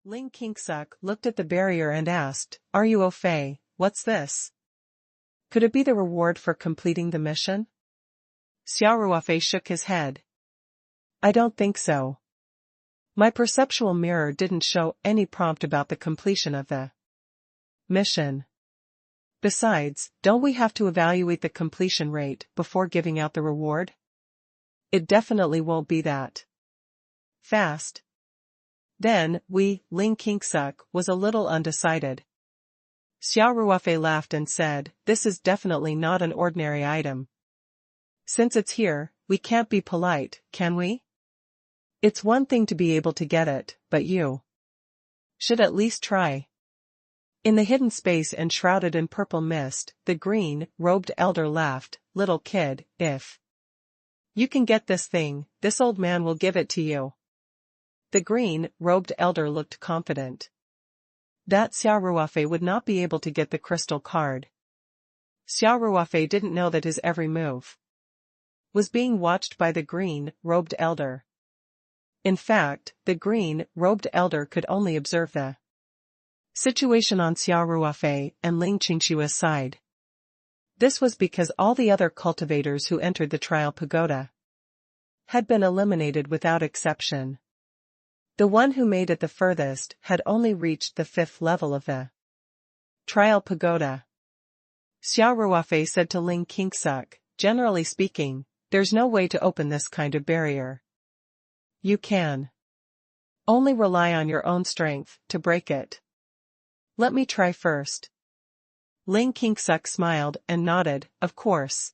Ling Kingsuk looked at the barrier and asked, "Are you Ruofei? What's this? Could it be the reward for completing the mission?" Xia Ruofei shook his head. "I don't think so. My perceptual mirror didn't show any prompt about the completion of the mission. Besides, don't we have to evaluate the completion rate before giving out the reward? It definitely won't be that fast." Then, Ling Kingsuk was a little undecided. Xia Ruofei laughed and said, "This is definitely not an ordinary item. Since it's here, we can't be polite, can we? It's one thing to be able to get it, but you should at least try." In the hidden space enshrouded in purple mist, the green-robed elder laughed, "Little kid, if you can get this thing, this old man will give it to you." The green-robed elder looked confident that Xia Ruofei would not be able to get the crystal card. Xia Ruofei didn't know that his every move was being watched by the green-robed elder. In fact, the green-robed elder could only observe the situation on Xia Ruofei and Ling Qingshua's side. This was because all the other cultivators who entered the trial pagoda had been eliminated without exception. The one who made it the furthest had only reached the 5th level of the trial pagoda. Xia Ruofei said to Ling Kingsuk, "Generally speaking, there's no way to open this kind of barrier. You can only rely on your own strength to break it. Let me try first." Ling Kingsuk smiled and nodded, "Of course.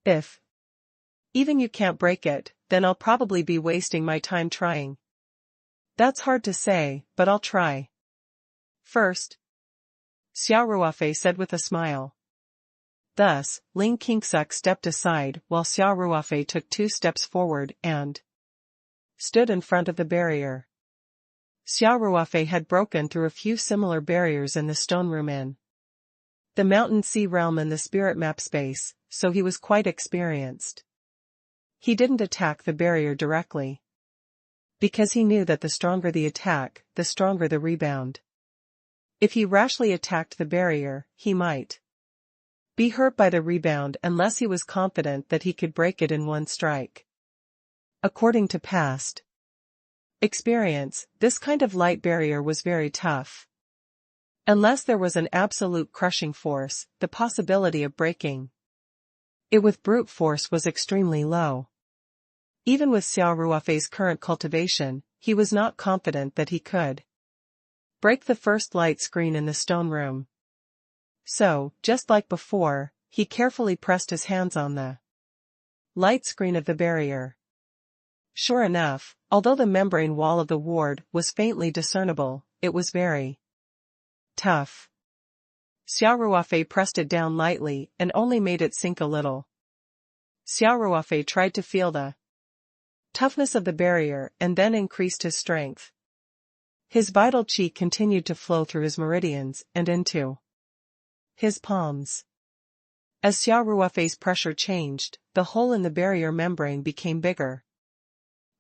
If even you can't break it, then I'll probably be wasting my time trying." "That's hard to say, but I'll try first," Xia Ruofei said with a smile. Thus, Ling Kingsuk stepped aside while Xia Ruofei took 2 steps forward and stood in front of the barrier. Xia Ruofei had broken through a few similar barriers in the stone room in the Mountain Sea realm and the spirit map space, so he was quite experienced. He didn't attack the barrier directly, because he knew that the stronger the attack, the stronger the rebound. If he rashly attacked the barrier, he might be hurt by the rebound unless he was confident that he could break it in one strike. According to past experience, this kind of light barrier was very tough. Unless there was an absolute crushing force, the possibility of breaking it with brute force was extremely low. Even with Xia Ruofei's current cultivation, he was not confident that he could break the first light screen in the stone room. So, just like before, he carefully pressed his hands on the light screen of the barrier. Sure enough, although the membrane wall of the ward was faintly discernible, it was very tough. Xia Ruofei pressed it down lightly and only made it sink a little. Xia Ruofei tried to feel the toughness of the barrier and then increased his strength. His vital qi continued to flow through his meridians and into his palms. As Xia Ruofei's pressure changed, the hole in the barrier membrane became bigger.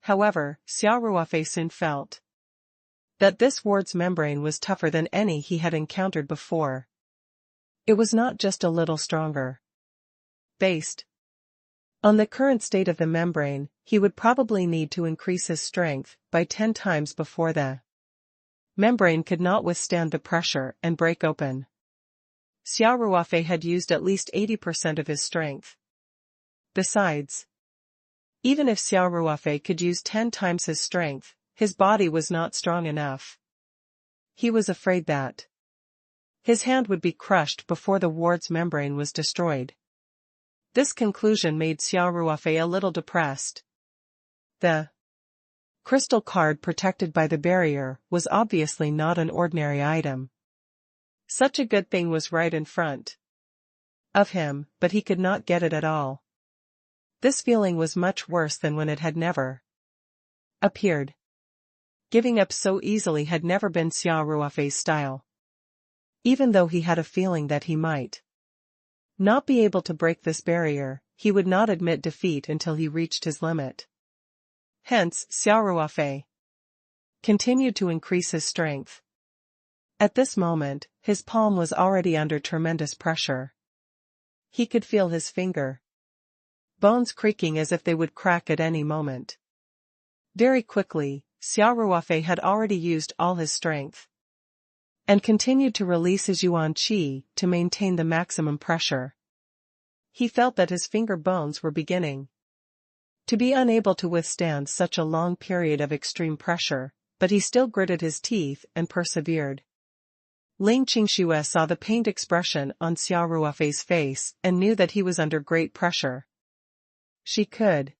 However, Xia Ruofei soon felt that this ward's membrane was tougher than any he had encountered before. It was not just a little stronger. Based on the current state of the membrane, he would probably need to increase his strength by 10 times before the membrane could not withstand the pressure and break open. Xia Ruofei had used at least 80% of his strength. Besides, even if Xia Ruofei could use 10 times his strength, his body was not strong enough. He was afraid that his hand would be crushed before the ward's membrane was destroyed. This conclusion made Xia Ruofei a little depressed. The crystal card protected by the barrier was obviously not an ordinary item. Such a good thing was right in front of him, but he could not get it at all. This feeling was much worse than when it had never appeared. Giving up so easily had never been Xia Ruofei's style. Even though he had a feeling that he might not be able to break this barrier, he would not admit defeat until he reached his limit. Hence, Xia Ruofei continued to increase his strength. At this moment, his palm was already under tremendous pressure. He could feel his finger bones creaking as if they would crack at any moment. Very quickly, Xia Ruofei had already used all his strength and continued to release his yuan qi to maintain the maximum pressure. He felt that his finger bones were beginning to be unable to withstand such a long period of extreme pressure, but he still gritted his teeth and persevered. Ling Qingxue saw the pained expression on Xia Ruofei's face and knew that he was under great pressure. She could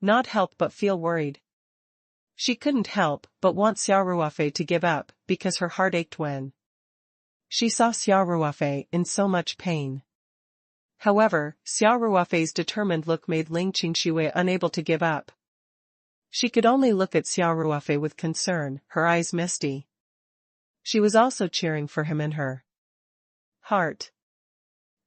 not help but feel worried. She couldn't help but want Xia Ruofei to give up, because her heart ached when she saw Xia Ruofei in so much pain. However, Xia Ruofei's determined look made Ling Qingxue unable to give up. She could only look at Xia Ruofei with concern, her eyes misty. She was also cheering for him in her heart.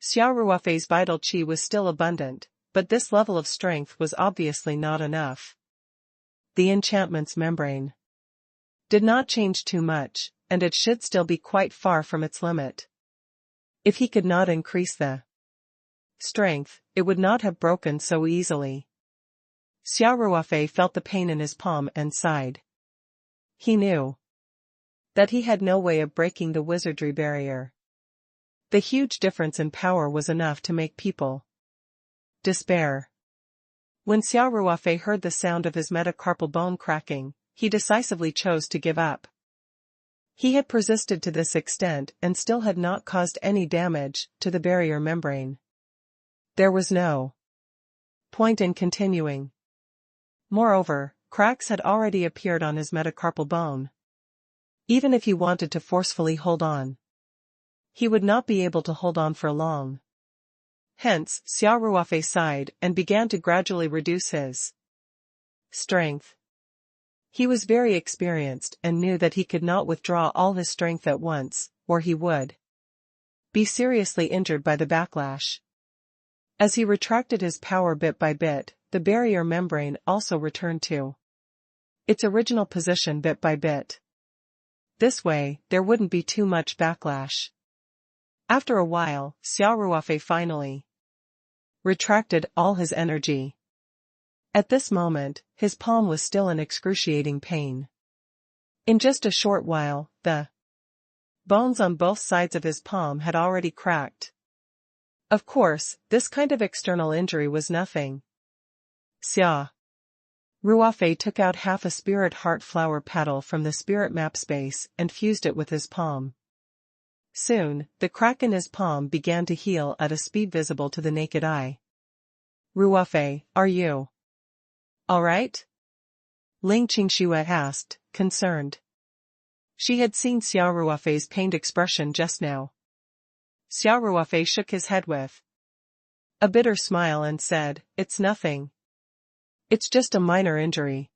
Xia Ruofei's vital qi was still abundant, but this level of strength was obviously not enough. The enchantment's membrane did not change too much, and it should still be quite far from its limit. If he could not increase the strength, it would not have broken so easily. Xia Ruofei felt the pain in his palm and sighed. He knew that he had no way of breaking the wizardry barrier. The huge difference in power was enough to make people despair. When Xia Ruofei heard the sound of his metacarpal bone cracking, he decisively chose to give up. He had persisted to this extent and still had not caused any damage to the barrier membrane. There was no point in continuing. Moreover, cracks had already appeared on his metacarpal bone. Even if he wanted to forcefully hold on, he would not be able to hold on for long. Hence, Xia Ruofei sighed and began to gradually reduce his strength. He was very experienced and knew that he could not withdraw all his strength at once, or he would be seriously injured by the backlash. As he retracted his power bit by bit, the barrier membrane also returned to its original position bit by bit. This way, there wouldn't be too much backlash. After a while, Xia Ruofei finally retracted all his energy. At this moment, his palm was still in excruciating pain. In just a short while, the bones on both sides of his palm had already cracked. Of course, this kind of external injury was nothing. Xia Ruofei took out half a spirit heart flower petal from the spirit map space and fused it with his palm. Soon, the crack in his palm began to heal at a speed visible to the naked eye. Ruofei, are you all right? Ling Qingxue asked, concerned. She had seen Xia Ruofei's pained expression just now. Xia Ruofei shook his head with a bitter smile and said, "It's nothing. It's just a minor injury.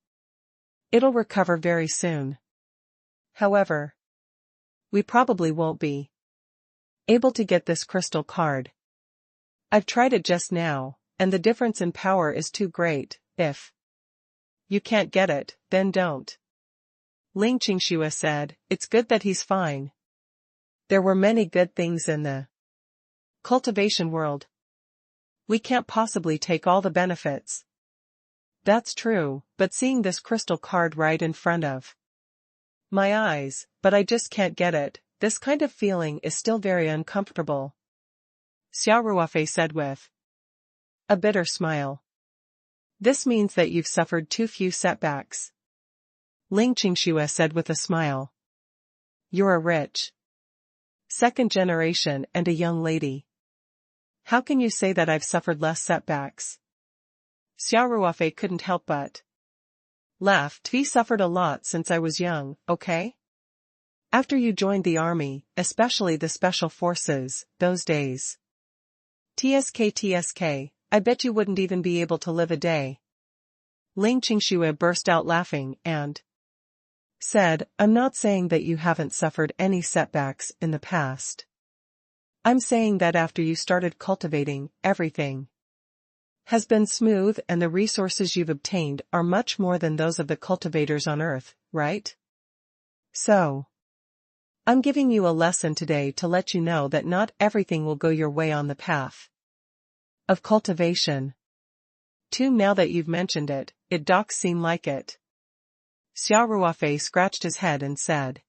It'll recover very soon. However, we probably won't be able to get this crystal card. I've tried it just now, and the difference in power is too great. If you can't get it, then don't." Ling Qingxue said, "It's good that he's fine. There were many good things in the cultivation world. We can't possibly take all the benefits." "That's true, but seeing this crystal card right in front of my eyes, but I just can't get it, this kind of feeling is still very uncomfortable," Xia Ruofei said with a bitter smile. "This means that you've suffered too few setbacks," Ling Qingxue said with a smile. "You're a rich second generation and a young lady. How can you say that I've suffered less setbacks?" Xia Ruofei couldn't help but laugh. "We suffered a lot since I was young, okay? After you joined the army, especially the special forces, those days. TSK, I bet you wouldn't even be able to live a day." Ling Qingxue burst out laughing and said, "I'm not saying that you haven't suffered any setbacks in the past. I'm saying that after you started cultivating, everything has been smooth and the resources you've obtained are much more than those of the cultivators on Earth, right? So, I'm giving you a lesson today to let you know that not everything will go your way on the path of cultivation. Too, now that you've mentioned it, it does seem like it. Xia Ruofei scratched his head and said,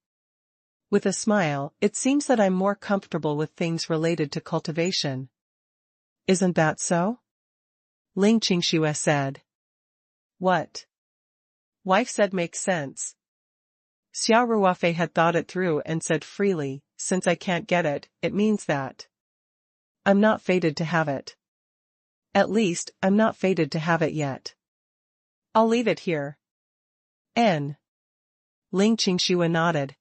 with a smile, it seems that I'm more comfortable with things related to cultivation. Isn't that so? Ling Qingxue said. What? Wife said makes sense. Xia Ruofei had thought it through and said freely, since I can't get it, it means that I'm not fated to have it. At least, I'm not fated to have it yet. I'll leave it here. Ling Qingxue nodded.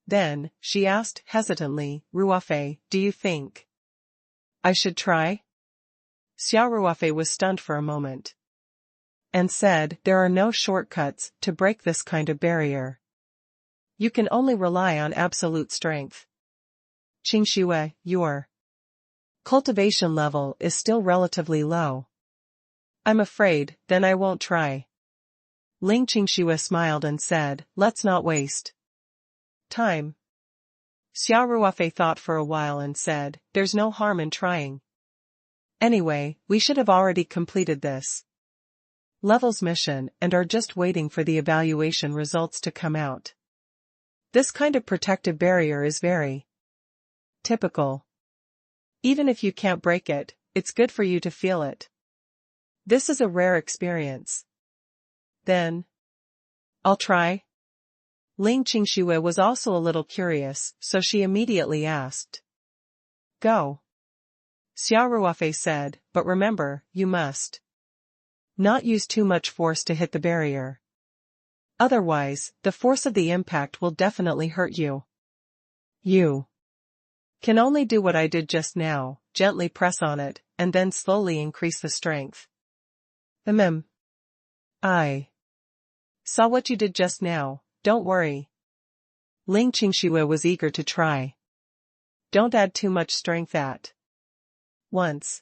Then, she asked hesitantly, Ruofei, do you think I should try? Xia Ruofei was stunned for a moment. And said, there are no shortcuts to break this kind of barrier. You can only rely on absolute strength. Qingxue, your cultivation level is still relatively low. I'm afraid, then I won't try. Ling Qingxue smiled and said, let's not waste time. Xia Ruofei thought for a while and said, there's no harm in trying. Anyway, we should have already completed this level's mission and are just waiting for the evaluation results to come out. This kind of protective barrier is very typical. Even if you can't break it, it's good for you to feel it. This is a rare experience. Then, I'll try. Ling Qingxue was also a little curious, so she immediately asked. Go. Xia Ruofei said, but remember, you must not use too much force to hit the barrier. Otherwise, the force of the impact will definitely hurt you. You can only do what I did just now, gently press on it, and then slowly increase the strength. I saw what you did just now, don't worry. Ling Qingxue was eager to try. Don't add too much strength at once.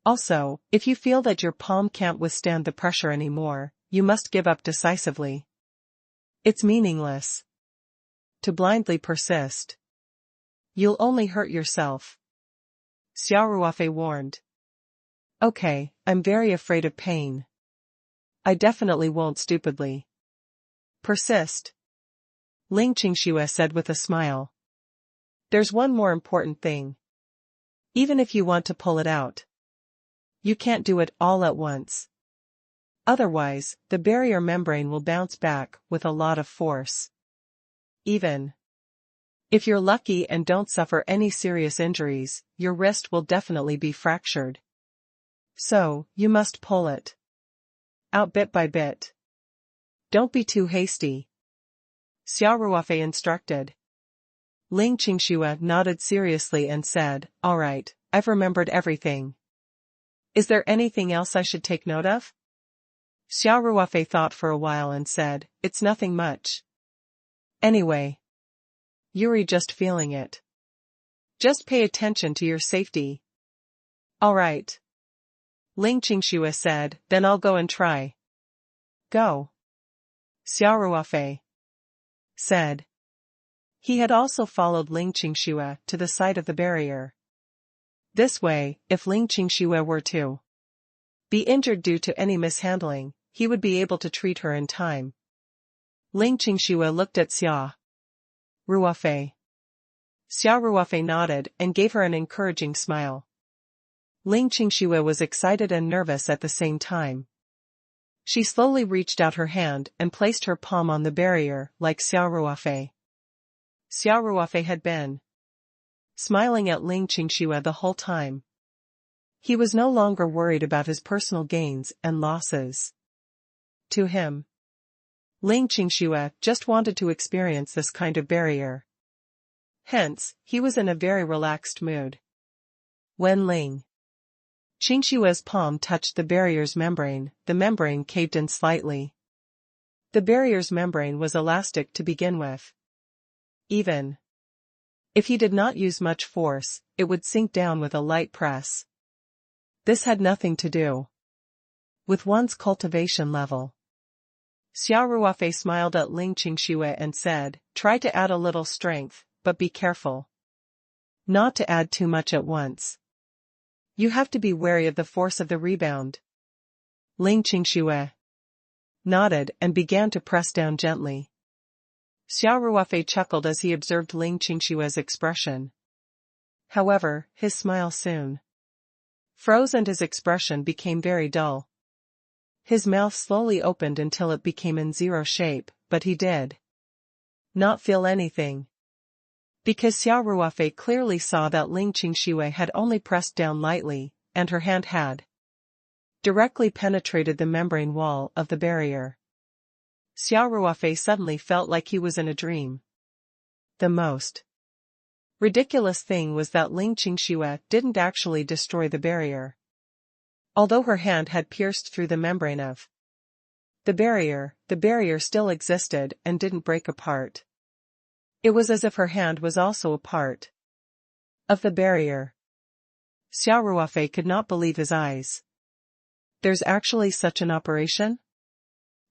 Also, if you feel that your palm can't withstand the pressure anymore, you must give up decisively. It's meaningless to blindly persist. You'll only hurt yourself. Xia Ruofei warned. Okay, I'm very afraid of pain. I definitely won't stupidly persist. Ling Qingxue said with a smile. There's one more important thing. Even if you want to pull it out, you can't do it all at once. Otherwise, the barrier membrane will bounce back with a lot of force. Even if you're lucky and don't suffer any serious injuries, your wrist will definitely be fractured. So, you must pull it out bit by bit. Don't be too hasty. Xia Ruofei instructed. Ling Qingxue nodded seriously and said, all right, I've remembered everything. Is there anything else I should take note of? Xia Ruofei thought for a while and said, it's nothing much. Anyway, you're just feeling it. Just pay attention to your safety. All right. Ling Qingxue said, then I'll go and try. Go. Xia Ruofei said. He had also followed Ling Qingxue to the side of the barrier. This way, if Ling Qingxue were to be injured due to any mishandling, he would be able to treat her in time. Ling Qingxue looked at Xia Ruofei. Xia Ruofei nodded and gave her an encouraging smile. Ling Qingxue was excited and nervous at the same time. She slowly reached out her hand and placed her palm on the barrier like Xia Ruofei. Xia Ruofei had been smiling at Ling Qingxue the whole time. He was no longer worried about his personal gains and losses. To him, Ling Qingxue just wanted to experience this kind of barrier. Hence, he was in a very relaxed mood. When Ling Qingxue's palm touched the barrier's membrane, the membrane caved in slightly. The barrier's membrane was elastic to begin with. Even if he did not use much force, it would sink down with a light press. This had nothing to do with one's cultivation level. Xia Ruofei smiled at Ling Qingxue and said, try to add a little strength, but be careful not to add too much at once. You have to be wary of the force of the rebound. Ling Qingxue nodded and began to press down gently. Xia Ruofei chuckled as he observed Ling Qingxue's expression. However, his smile soon froze and his expression became very dull. His mouth slowly opened until it became in zero shape, but he did not feel anything. Because Xia Ruofei clearly saw that Ling Qingxue had only pressed down lightly, and her hand had directly penetrated the membrane wall of the barrier. Xia Ruofei suddenly felt like he was in a dream. The most ridiculous thing was that Ling Qingxue didn't actually destroy the barrier. Although her hand had pierced through the membrane of the barrier still existed and didn't break apart. It was as if her hand was also a part of the barrier. Xia Ruofei could not believe his eyes. There's actually such an operation?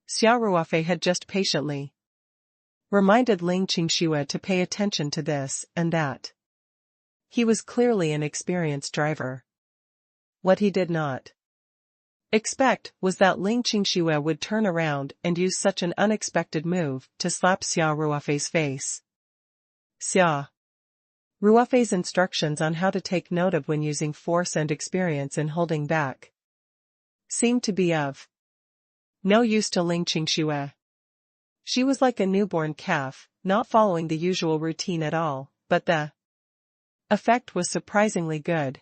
Xia Ruofei had just patiently reminded Ling Qingxue to pay attention to this and that. He was clearly an experienced driver. What he did not expect was that Ling Qingxue would turn around and use such an unexpected move to slap Xia Ruofei's face. Xia Ruofei's instructions on how to take note of when using force and experience in holding back seemed to be of no use to Ling Qingxue. She was like a newborn calf, not following the usual routine at all, but the effect was surprisingly good.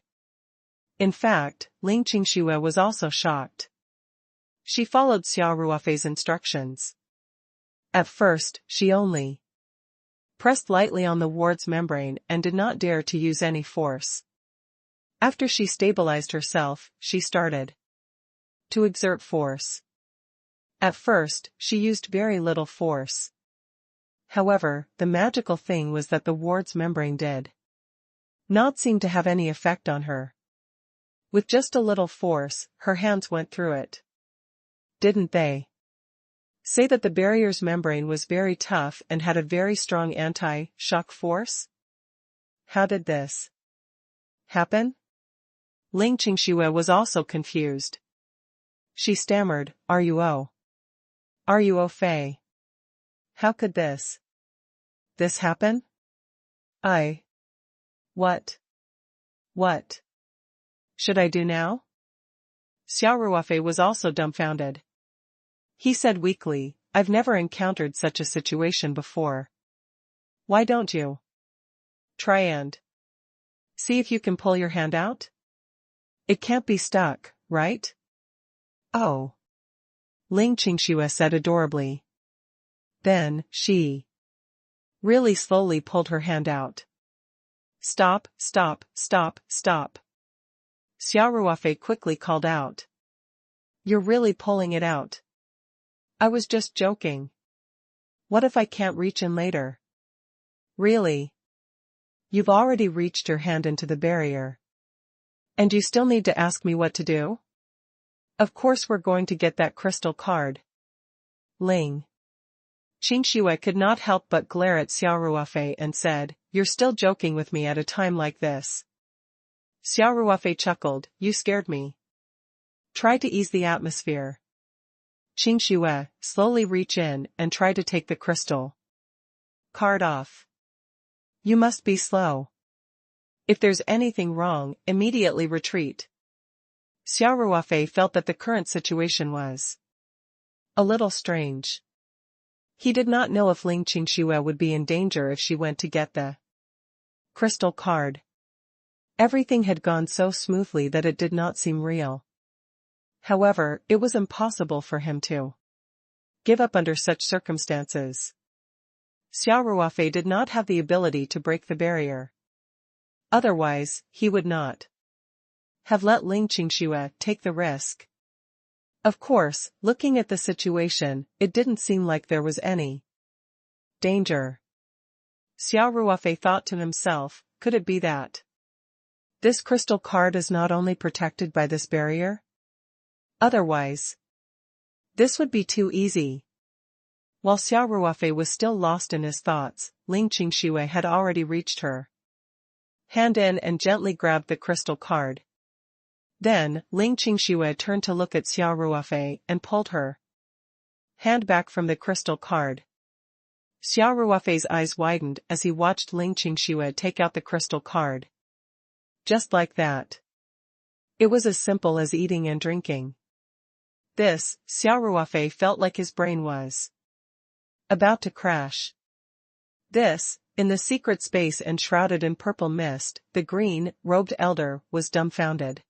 In fact, Ling Qingxue was also shocked. She followed Xia Ruofei's instructions. At first, she only pressed lightly on the ward's membrane and did not dare to use any force. After she stabilized herself, she started to exert force. At first, she used very little force. However, the magical thing was that the ward's membrane did not seem to have any effect on her. With just a little force, her hands went through it. Didn't they say that the barrier's membrane was very tough and had a very strong anti-shock force? How did this happen? Ling Qingxue was also confused. She stammered, Are you Ruofei? How could this happen? What should I do now? Xia Ruofei was also dumbfounded. He said weakly, I've never encountered such a situation before. Why don't you try and see if you can pull your hand out? It can't be stuck, right? Oh. Ling Qingxue said adorably. Then, she really slowly pulled her hand out. Stop. Xia Ruofei quickly called out. You're really pulling it out. I was just joking. What if I can't reach in later? Really? You've already reached your hand into the barrier. And you still need to ask me what to do? Of course we're going to get that crystal card. Ling Qingxue could not help but glare at Xia Ruofei and said, You're still joking with me at a time like this. Xia Ruofei chuckled, You scared me. Try to ease the atmosphere. Qingxue, slowly reach in and try to take the crystal card off. You must be slow. If there's anything wrong, immediately retreat. Xia Ruofei felt that the current situation was a little strange. He did not know if Ling Qingxue would be in danger if she went to get the crystal card. Everything had gone so smoothly that it did not seem real. However, it was impossible for him to give up under such circumstances. Xia Ruofei did not have the ability to break the barrier. Otherwise, he would not have let Ling Qingxue take the risk. Of course, looking at the situation, it didn't seem like there was any danger. Xia Ruofei thought to himself, could it be that This crystal card is not only protected by this barrier. Otherwise, this would be too easy. While Xia Ruofei was still lost in his thoughts, Ling Qingshui had already reached her hand in and gently grabbed the crystal card. Then, Ling Qingshui turned to look at Xia Ruofei and pulled her hand back from the crystal card. Xia Ruofei's eyes widened as he watched Ling Qingshui take out the crystal card. Just like that. It was as simple as eating and drinking. This, Xia Ruofei felt like his brain was about to crash. This, in the secret space enshrouded in purple mist, the green-robed elder was dumbfounded.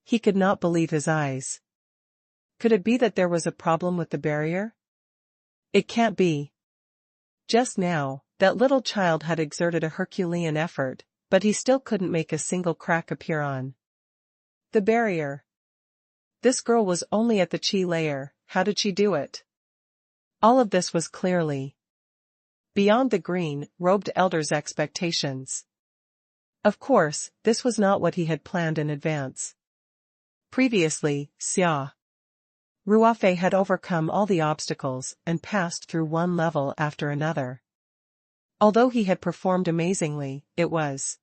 He could not believe his eyes. Could it be that there was a problem with the barrier? It can't be. Just now, that little child had exerted a Herculean effort, but he still couldn't make a single crack appear on the barrier. This girl was only at the chi layer. How did she do it? All of this was clearly beyond the green-robed elder's expectations. Of course, this was not what he had planned in advance. Previously, Xia Ruofei had overcome all the obstacles and passed through one level after another. Although he had performed amazingly, it was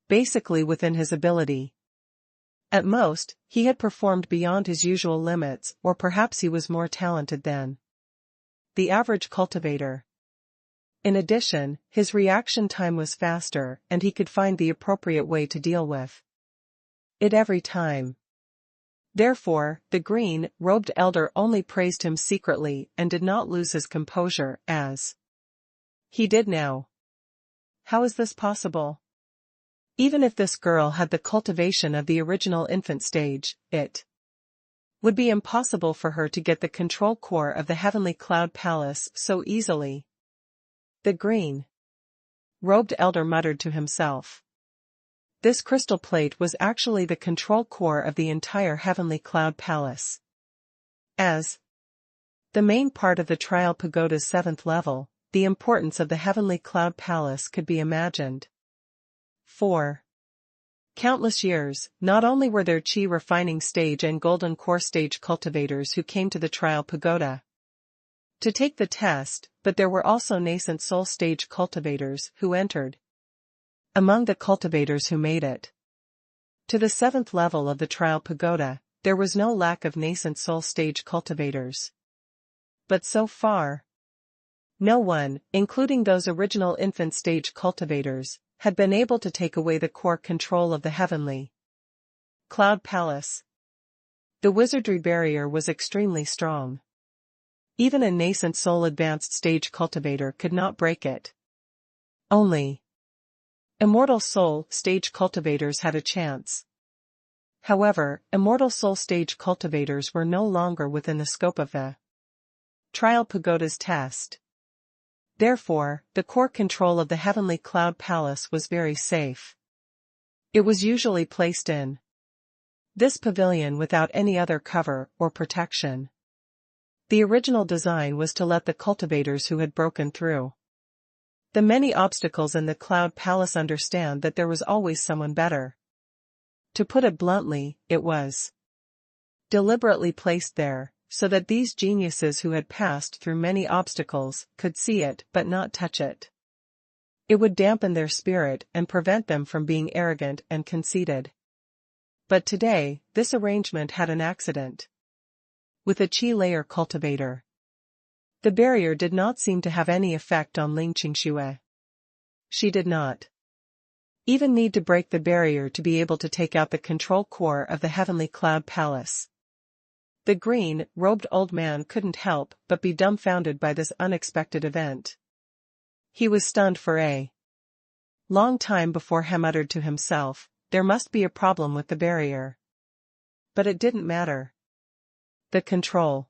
basically within his ability. At most, he had performed beyond his usual limits, or perhaps he was more talented than the average cultivator. In addition, his reaction time was faster and he could find the appropriate way to deal with it every time. Therefore, the green-robed elder only praised him secretly and did not lose his composure as he did now. How is this possible? Even if this girl had the cultivation of the original infant stage, it would be impossible for her to get the control core of the heavenly cloud palace so easily. The green-robed elder muttered to himself. This crystal plate was actually the control core of the entire heavenly cloud palace. As the main part of the trial pagoda's 7th level, the importance of the heavenly cloud palace could be imagined. For countless years, not only were there chi refining stage and golden core stage cultivators who came to the trial pagoda to take the test, but there were also nascent soul stage cultivators who entered. Among the cultivators who made it to the 7th level of the trial pagoda, there was no lack of nascent soul stage cultivators. But so far, no one, including those original infant stage cultivators, had been able to take away the core control of the heavenly cloud palace. The wizardry barrier was extremely strong. Even a nascent soul advanced stage cultivator could not break it. Only immortal soul stage cultivators had a chance. However, immortal soul stage cultivators were no longer within the scope of the trial pagoda's test. Therefore, the core control of the heavenly cloud palace was very safe. It was usually placed in this pavilion without any other cover or protection. The original design was to let the cultivators who had broken through the many obstacles in the cloud palace understand that there was always someone better. To put it bluntly, it was deliberately placed there, so that these geniuses who had passed through many obstacles could see it but not touch it. It would dampen their spirit and prevent them from being arrogant and conceited. But today, this arrangement had an accident. With a chi layer cultivator, the barrier did not seem to have any effect on Ling Qingshui. She did not even need to break the barrier to be able to take out the control core of the heavenly cloud palace. The green-robed old man couldn't help but be dumbfounded by this unexpected event. He was stunned for a long time before he muttered to himself, there must be a problem with the barrier. But it didn't matter. The control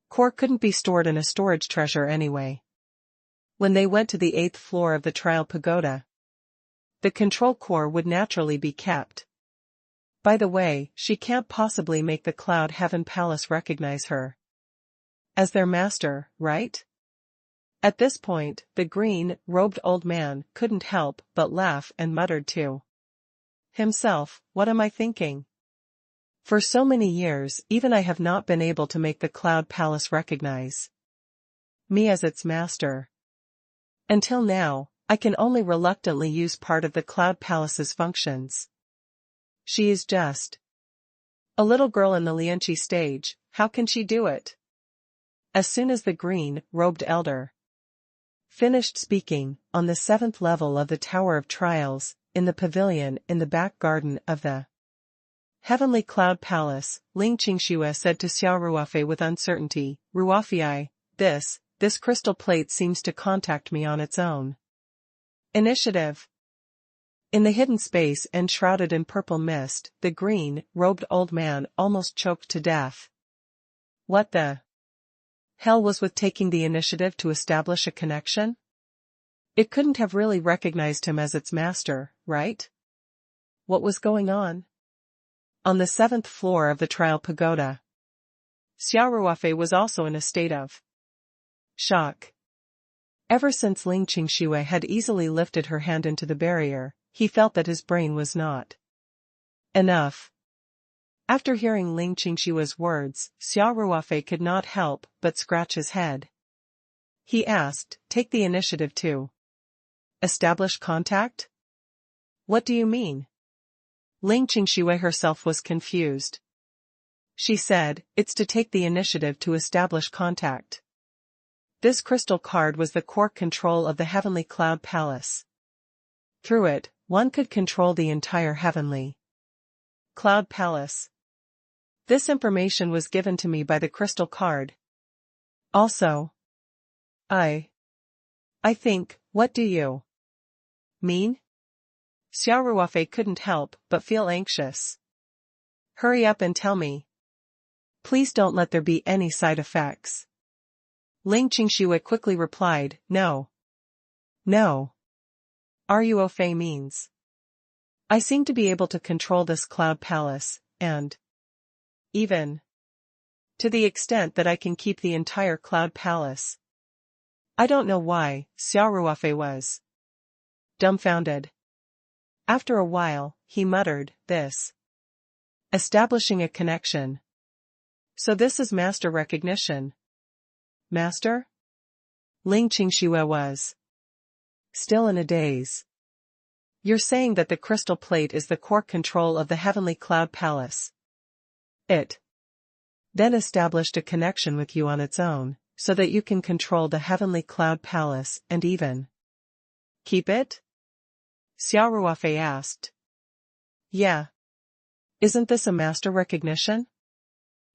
core couldn't be stored in a storage treasure anyway. When they went to the 8th floor of the trial pagoda, the control core would naturally be kept. By the way, she can't possibly make the Cloud Heaven Palace recognize her as their master, right? At this point, the green-robed old man couldn't help but laugh and muttered too. Himself, what am I thinking? For so many years, even I have not been able to make the Cloud Palace recognize me as its master. Until now, I can only reluctantly use part of the Cloud Palace's functions. She is just a little girl in the Lianqi stage, how can she do it? As soon as the green-robed elder finished speaking, on the 7th level of the Tower of Trials, in the pavilion in the back garden of the Heavenly Cloud Palace, Ling Qingxue said to Xia Ruofei with uncertainty, Ruofei, this crystal plate seems to contact me on its own initiative. In the hidden space enshrouded in purple mist, the green-robed old man almost choked to death. What the hell was with taking the initiative to establish a connection? It couldn't have really recognized him as its master, right? What was going on? On the 7th floor of the trial pagoda, Xia Ruofei was also in a state of shock. Ever since Ling Qingxue had easily lifted her hand into the barrier, he felt that his brain was not enough. After hearing Ling Qingxue's words, Xia Ruofei could not help but scratch his head. He asked, take the initiative to establish contact? What do you mean? Ling Qingxue herself was confused. She said, it's to take the initiative to establish contact. This crystal card was the core control of the Heavenly Cloud Palace. Through it, one could control the entire Heavenly Cloud Palace. This information was given to me by the crystal card. Also, I think, what do you mean? Xia Ruofei couldn't help but feel anxious. Hurry up and tell me. Please don't let there be any side effects. Ling Qingxue quickly replied, no. No. Ruofei means I seem to be able to control this Cloud Palace, and even to the extent that I can keep the entire Cloud Palace. I don't know why. Xia Ruofei was dumbfounded. After a while, he muttered, this establishing a connection. So this is master recognition. Master? Ling Qingxue was still in a daze. You're saying that the crystal plate is the core control of the Heavenly Cloud Palace. It then established a connection with you on its own, so that you can control the Heavenly Cloud Palace and even keep it? Xia Ruofei asked. Yeah. Isn't this a master recognition?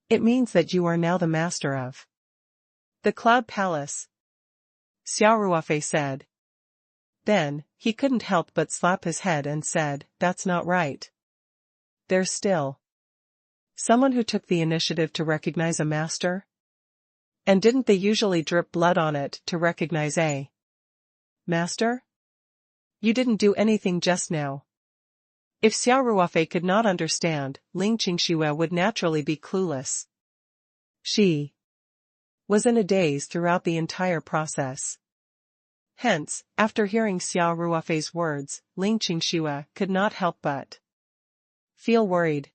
It means that you are now the master of the Cloud Palace. Xia Ruofei said. Then, he couldn't help but slap his head and said, that's not right. There's still someone who took the initiative to recognize a master? And didn't they usually drip blood on it to recognize a master? You didn't do anything just now. If Xia Ruofei could not understand, Ling Qingxue would naturally be clueless. She was in a daze throughout the entire process. Hence, after hearing Xia Ruofei's words, Ling Qingxue could not help but feel worried.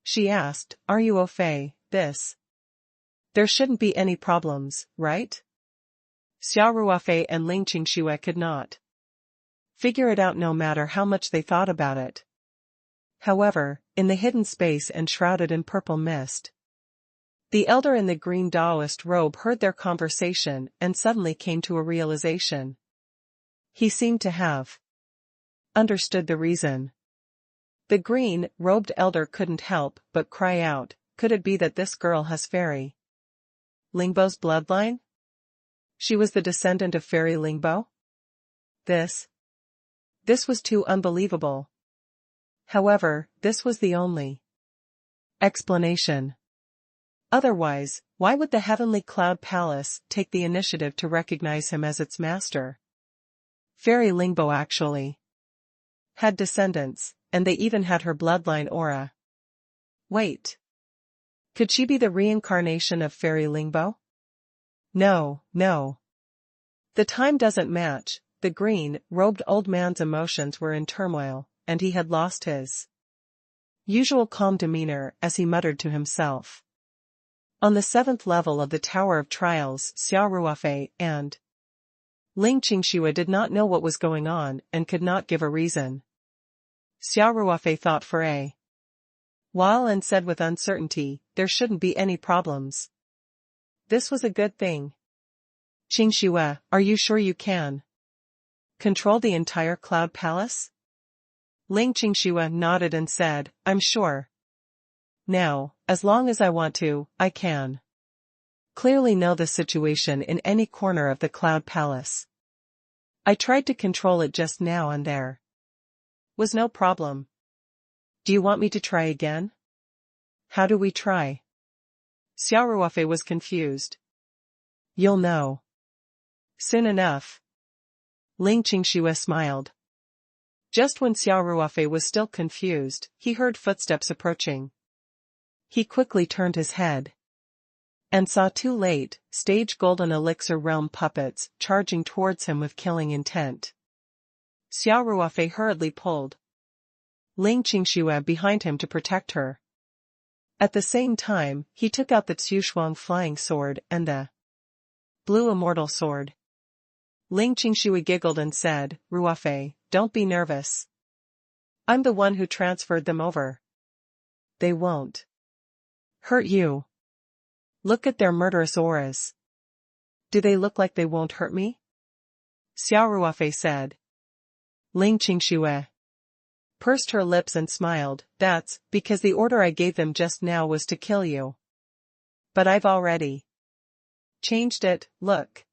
She asked, Ruofei, there shouldn't be any problems, right? Xia Ruofei and Ling Qingxue could not figure it out no matter how much they thought about it. However, in the hidden space enshrouded in purple mist, the elder in the green Taoist robe heard their conversation and suddenly came to a realization. He seemed to have understood the reason. The green-robed elder couldn't help but cry out, could it be that this girl has Fairy Lingbo's bloodline? She was the descendant of Fairy Lingbo? This was too unbelievable. However, this was the only explanation. Otherwise, why would the Heavenly Cloud Palace take the initiative to recognize him as its master? Fairy Lingbo actually had descendants, and they even had her bloodline aura. Wait. Could she be the reincarnation of Fairy Lingbo? No. The time doesn't match. The green-robed old man's emotions were in turmoil, and he had lost his usual calm demeanor as he muttered to himself. On the 7th level of the Tower of Trials, Xia Ruofei and Ling Qingxue did not know what was going on and could not give a reason. Xia Ruofei thought for a while and said with uncertainty, there shouldn't be any problems. This was a good thing. Qingxue, are you sure you can control the entire Cloud Palace? Ling Qingxue nodded and said, I'm sure. Now, as long as I want to, I can clearly know the situation in any corner of the Cloud Palace. I tried to control it just now and there was no problem. Do you want me to try again? How do we try? Xia Ruofei was confused. You'll know soon enough. Ling Qingxue smiled. Just when Xia Ruofei was still confused, he heard footsteps approaching. He quickly turned his head and saw two late-stage Golden Elixir Realm puppets charging towards him with killing intent. Xia Ruofei hurriedly pulled Ling Qingxue behind him to protect her. At the same time, he took out the Zhushuang flying sword and the blue immortal sword. Ling Qingxue giggled and said, Ruofei, don't be nervous. I'm the one who transferred them over. They won't hurt you. Look at their murderous auras. Do they look like they won't hurt me? Xia Ruofei said. Ling Qingxue pursed her lips and smiled, that's because the order I gave them just now was to kill you. But I've already changed it, look.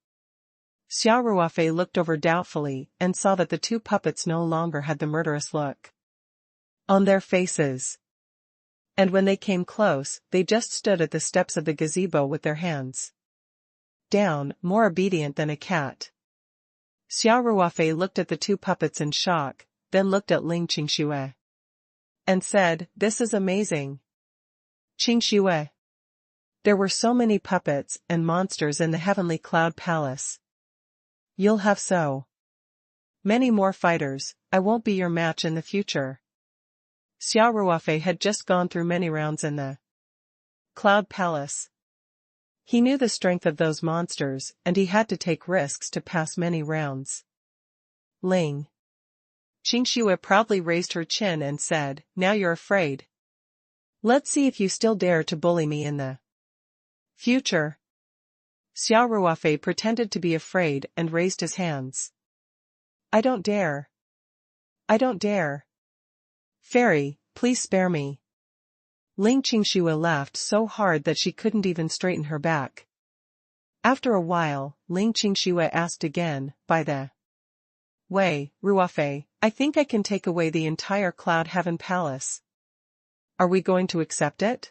Xia Ruofei looked over doubtfully and saw that the two puppets no longer had the murderous look on their faces. And when they came close, they just stood at the steps of the gazebo with their hands down, more obedient than a cat. Xia Ruofei looked at the two puppets in shock, then looked at Ling Qingxue and said, this is amazing. Qingxue. There were so many puppets and monsters in the Heavenly Cloud Palace. You'll have so many more fighters, I won't be your match in the future. Xia Ruofei had just gone through many rounds in the Cloud Palace. He knew the strength of those monsters, and he had to take risks to pass many rounds. Ling Qingxue proudly raised her chin and said, now you're afraid. Let's see if you still dare to bully me in the future. Xia Ruofei pretended to be afraid and raised his hands. I don't dare. I don't dare. Fairy, please spare me. Ling Qingxue laughed so hard that she couldn't even straighten her back. After a while, Ling Qingxue asked again, by the way, Ruofei, I think I can take away the entire Cloud Heaven Palace. Are we going to accept it?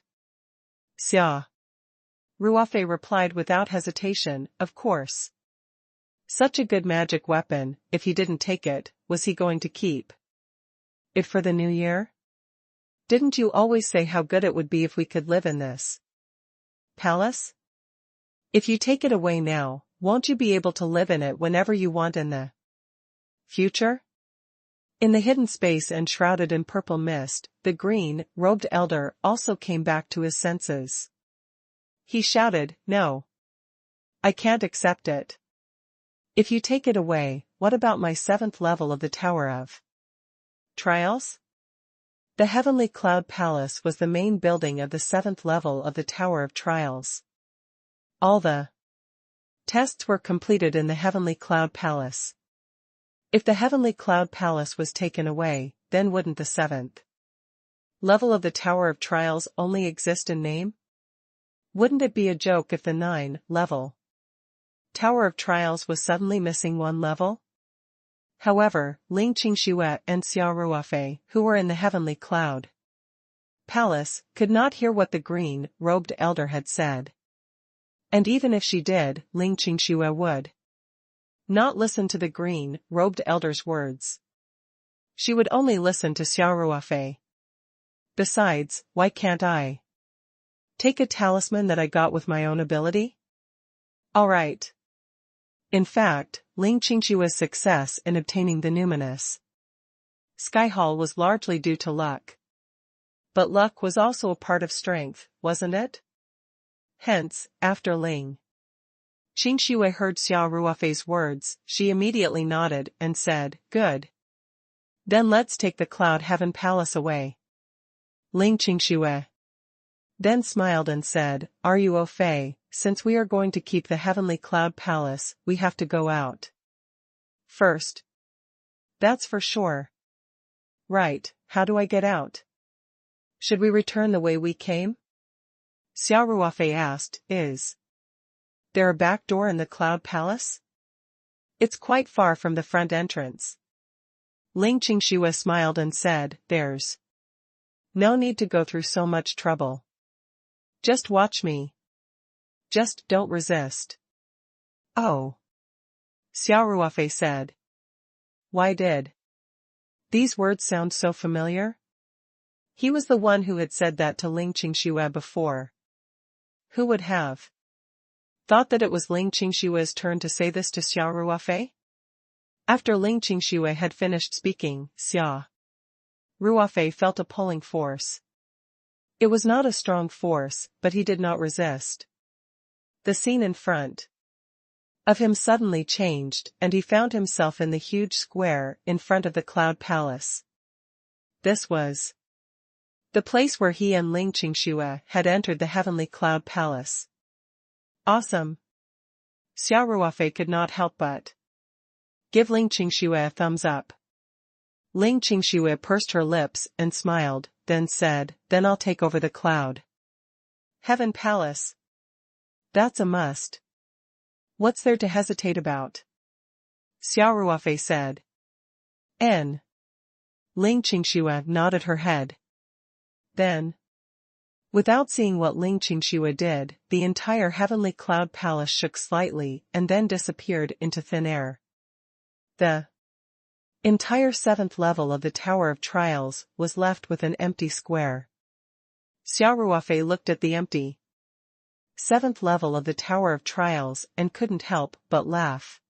Xia Ruofei replied without hesitation, of course. Such a good magic weapon, if he didn't take it, was he going to keep it for the new year? Didn't you always say how good it would be if we could live in this palace? If you take it away now, won't you be able to live in it whenever you want in the future? In the hidden space and shrouded in purple mist, the green-robed elder also came back to his senses. He shouted, no. I can't accept it. If you take it away, what about my 7th level of the Tower of Trials? The Heavenly Cloud Palace was the main building of the 7th level of the Tower of Trials. All the tests were completed in the Heavenly Cloud Palace. If the Heavenly Cloud Palace was taken away, then wouldn't the 7th level of the Tower of Trials only exist in name? Wouldn't it be a joke if the 9th level Tower of Trials was suddenly missing one level? However, Ling Qingxue and Xia Ruofei, who were in the Heavenly Cloud Palace, could not hear what the green-robed elder had said. And even if she did, Ling Qingxue would not listen to the green-robed elder's words. She would only listen to Xia Ruofei. Besides, why can't I take a talisman that I got with my own ability? All right. In fact, Ling Qingxue's success in obtaining the numinous Sky Hall was largely due to luck. But luck was also a part of strength, wasn't it? Hence, after Ling Qingxue heard Xia Ruofei's words, she immediately nodded and said, "Good. Then let's take the Cloud Heaven Palace away." Ling Qingxue then smiled and said, "Are you au fait? Since we are going to keep the Heavenly Cloud Palace, we have to go out first." "That's for sure." "Right, how do I get out?" "Should we return the way we came?" Xia Ruofei asked, "Is there a back door in the Cloud Palace?" "It's quite far from the front entrance." Ling Qingxue smiled and said, "There's no need to go through so much trouble. Just watch me. Just don't resist." "Oh," Xia Ruofei said. Why did these words sound so familiar? He was the one who had said that to Ling Qingxue before. Who would have thought that it was Ling Qingshue's turn to say this to Xia Ruofei? After Ling Qingxue had finished speaking, Xia Ruofei felt a pulling force. It was not a strong force, but he did not resist. The scene in front of him suddenly changed, and he found himself in the huge square in front of the Cloud Palace. This was the place where he and Ling Qingxue had entered the Heavenly Cloud Palace. Awesome! Xia Ruofei could not help but give Ling Qingxue a thumbs up. Ling Qingxue pursed her lips and smiled, then said, "Then I'll take over the Cloud Heaven Palace. That's a must. What's there to hesitate about?" Xia Ruofei said. Ling Qingxue nodded her head. Then, without seeing what Ling Qingxue did, the entire Heavenly Cloud Palace shook slightly and then disappeared into thin air. The entire 7th level of the Tower of Trials was left with an empty square. Xia Ruofei looked at the empty 7th level of the Tower of Trials and couldn't help but laugh.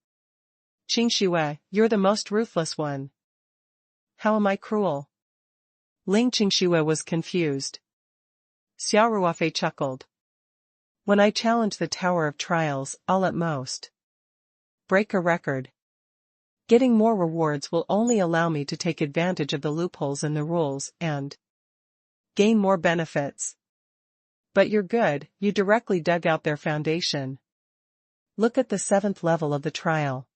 "Qingxue, you're the most ruthless one." "How am I cruel?" Ling Qingxue was confused. Xia Ruofei chuckled. "When I challenge the Tower of Trials, I'll at most break a record. Getting more rewards will only allow me to take advantage of the loopholes in the rules and gain more benefits. But you're good, you directly dug out their foundation. Look at the 7th level of the trial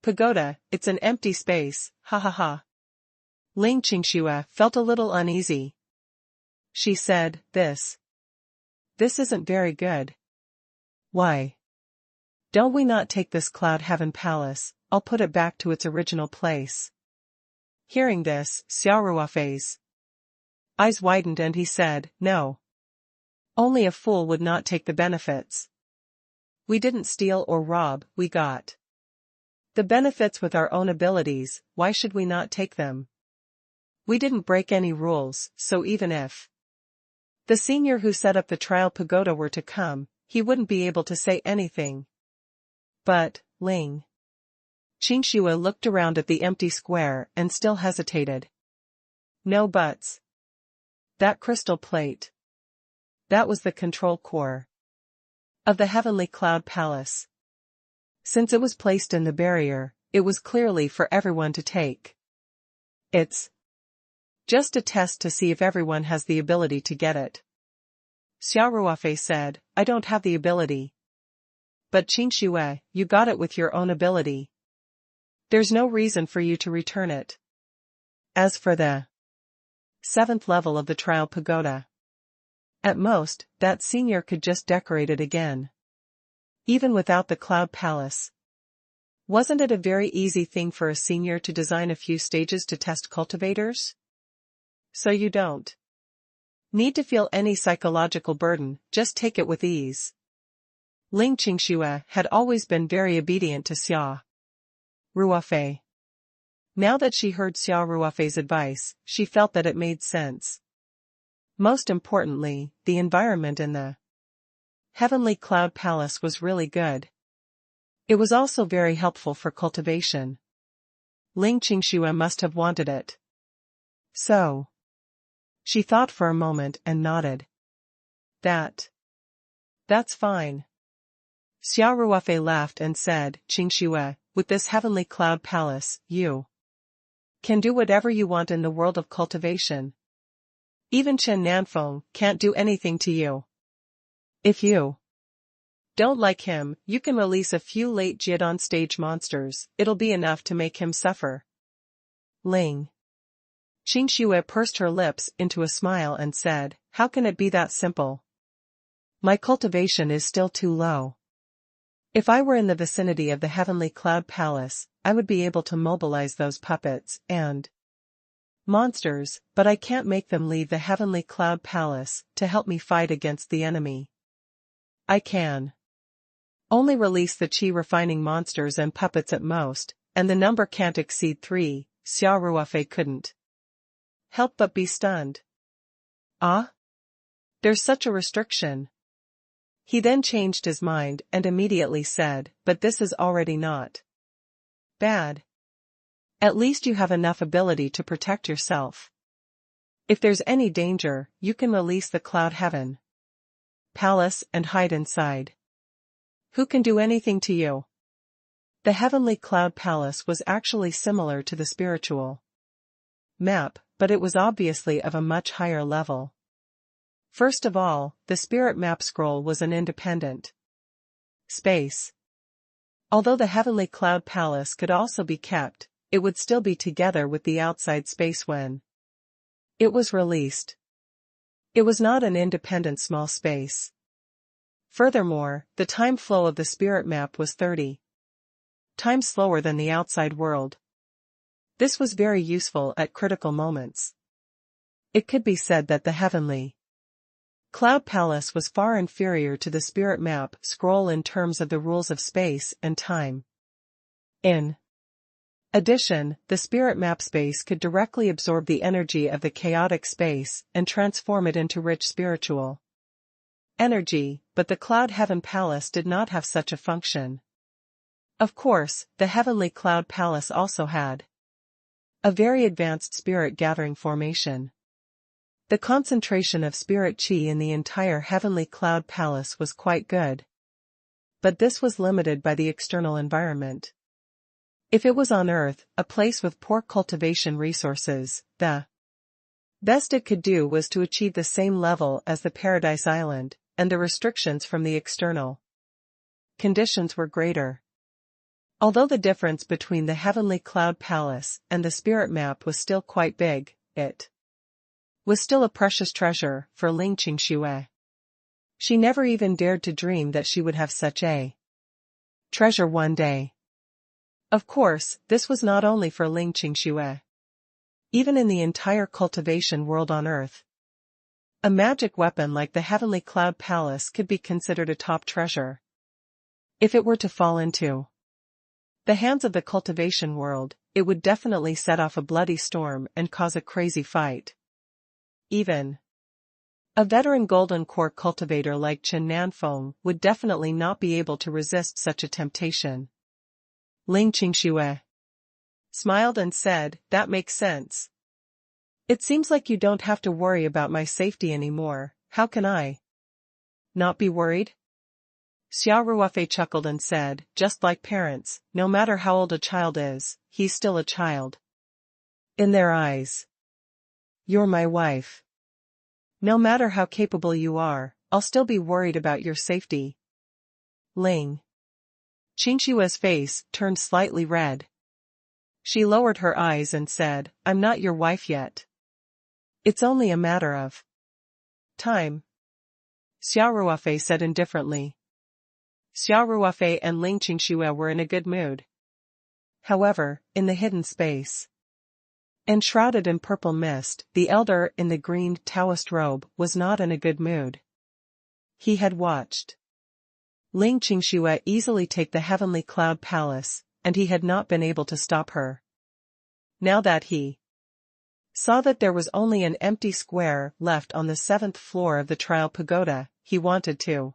pagoda, it's an empty space, ha ha ha." Ling Qingxue felt a little uneasy. She said, This isn't very good." "Why don't we not take this Cloud Heaven Palace? I'll put it back to its original place." Hearing this, Xia Ruofei's eyes widened and he said, "No. Only a fool would not take the benefits. We didn't steal or rob, we got the benefits with our own abilities, why should we not take them? We didn't break any rules, so even if the senior who set up the trial pagoda were to come, he wouldn't be able to say anything." But, Ling Qingxue looked around at the empty square and still hesitated. "No buts. That crystal plate. That was the control core of the Heavenly Cloud Palace. Since it was placed in the barrier, it was clearly for everyone to take. It's just a test to see if everyone has the ability to get it." Xia Ruofei said, "I don't have the ability." "But Qingxue, you got it with your own ability. There's no reason for you to return it. As for the 7th level of the trial pagoda, at most, that senior could just decorate it again. Even without the Cloud Palace. Wasn't it a very easy thing for a senior to design a few stages to test cultivators? So you don't need to feel any psychological burden, just take it with ease." Ling Qingxue had always been very obedient to Xia Ruofei. Now that she heard Xia Ruofei's advice, she felt that it made sense. Most importantly, the environment in the Heavenly Cloud Palace was really good. It was also very helpful for cultivation. Ling Qingxue must have wanted it. So. She thought for a moment and nodded. That's fine. Xia Ruofei laughed and said, Qingxue, with this heavenly cloud palace, you can do whatever you want in the world of cultivation. Even Chen Nanfeng can't do anything to you. If you don't like him, you can release a few late Jidan stage monsters, it'll be enough to make him suffer. Ling Qingxue pursed her lips into a smile and said, how can it be that simple? My cultivation is still too low. If I were in the vicinity of the heavenly cloud palace, I would be able to mobilize those puppets and monsters, but I can't make them leave the heavenly cloud palace to help me fight against the enemy. I can only release the chi refining monsters and puppets at most, and the number can't exceed 3, Xia Ruofei couldn't help but be stunned. Ah? There's such a restriction. He then changed his mind and immediately said, but this is already not bad. At least you have enough ability to protect yourself. If there's any danger, you can release the cloud heaven palace and hide inside. Who can do anything to you? The heavenly cloud palace was actually similar to the spiritual map, but it was obviously of a much higher level. First of all, the spirit map scroll was an independent space. Although the heavenly cloud palace could also be kept, it would still be together with the outside space when it was released. It was not an independent small space. Furthermore, the time flow of the spirit map was 30 times slower than the outside world. This was very useful at critical moments. It could be said that the heavenly Cloud Palace was far inferior to the spirit map scroll in terms of the rules of space and time. In addition, the spirit map space could directly absorb the energy of the chaotic space and transform it into rich spiritual energy, but the Cloud Heaven Palace did not have such a function. Of course, the Heavenly Cloud Palace also had a very advanced spirit gathering formation. The concentration of spirit chi in the entire Heavenly Cloud Palace was quite good. But this was limited by the external environment. If it was on Earth, a place with poor cultivation resources, the best it could do was to achieve the same level as the Paradise Island, and the restrictions from the external conditions were greater. Although the difference between the Heavenly Cloud Palace and the Spirit Map was still quite big, it was still a precious treasure for Ling Qingxue. She never even dared to dream that she would have such a treasure one day. Of course, this was not only for Ling Qingxue. Even in the entire cultivation world on Earth, a magic weapon like the Heavenly Cloud Palace could be considered a top treasure. If it were to fall into the hands of the cultivation world, it would definitely set off a bloody storm and cause a crazy fight. Even a veteran golden core cultivator like Chen Nanfeng would definitely not be able to resist such a temptation. Ling Qingxue smiled and said, "That makes sense. It seems like you don't have to worry about my safety anymore. How can I not be worried?" Xia Ruofei chuckled and said, "Just like parents, no matter how old a child is, he's still a child. In their eyes, you're my wife. No matter how capable you are, I'll still be worried about your safety." Ling Qingxue's face turned slightly red. She lowered her eyes and said, "I'm not your wife yet. It's only a matter of time," Xia Ruofei said indifferently. Xia Ruofei and Ling Qingxue were in a good mood. However, in the hidden space, enshrouded in purple mist, the elder in the green Taoist robe was not in a good mood. He had watched Ling Qingxue easily take the Heavenly Cloud Palace, and he had not been able to stop her. Now that he saw that there was only an empty square left on the 7th floor of the Trial Pagoda, he wanted to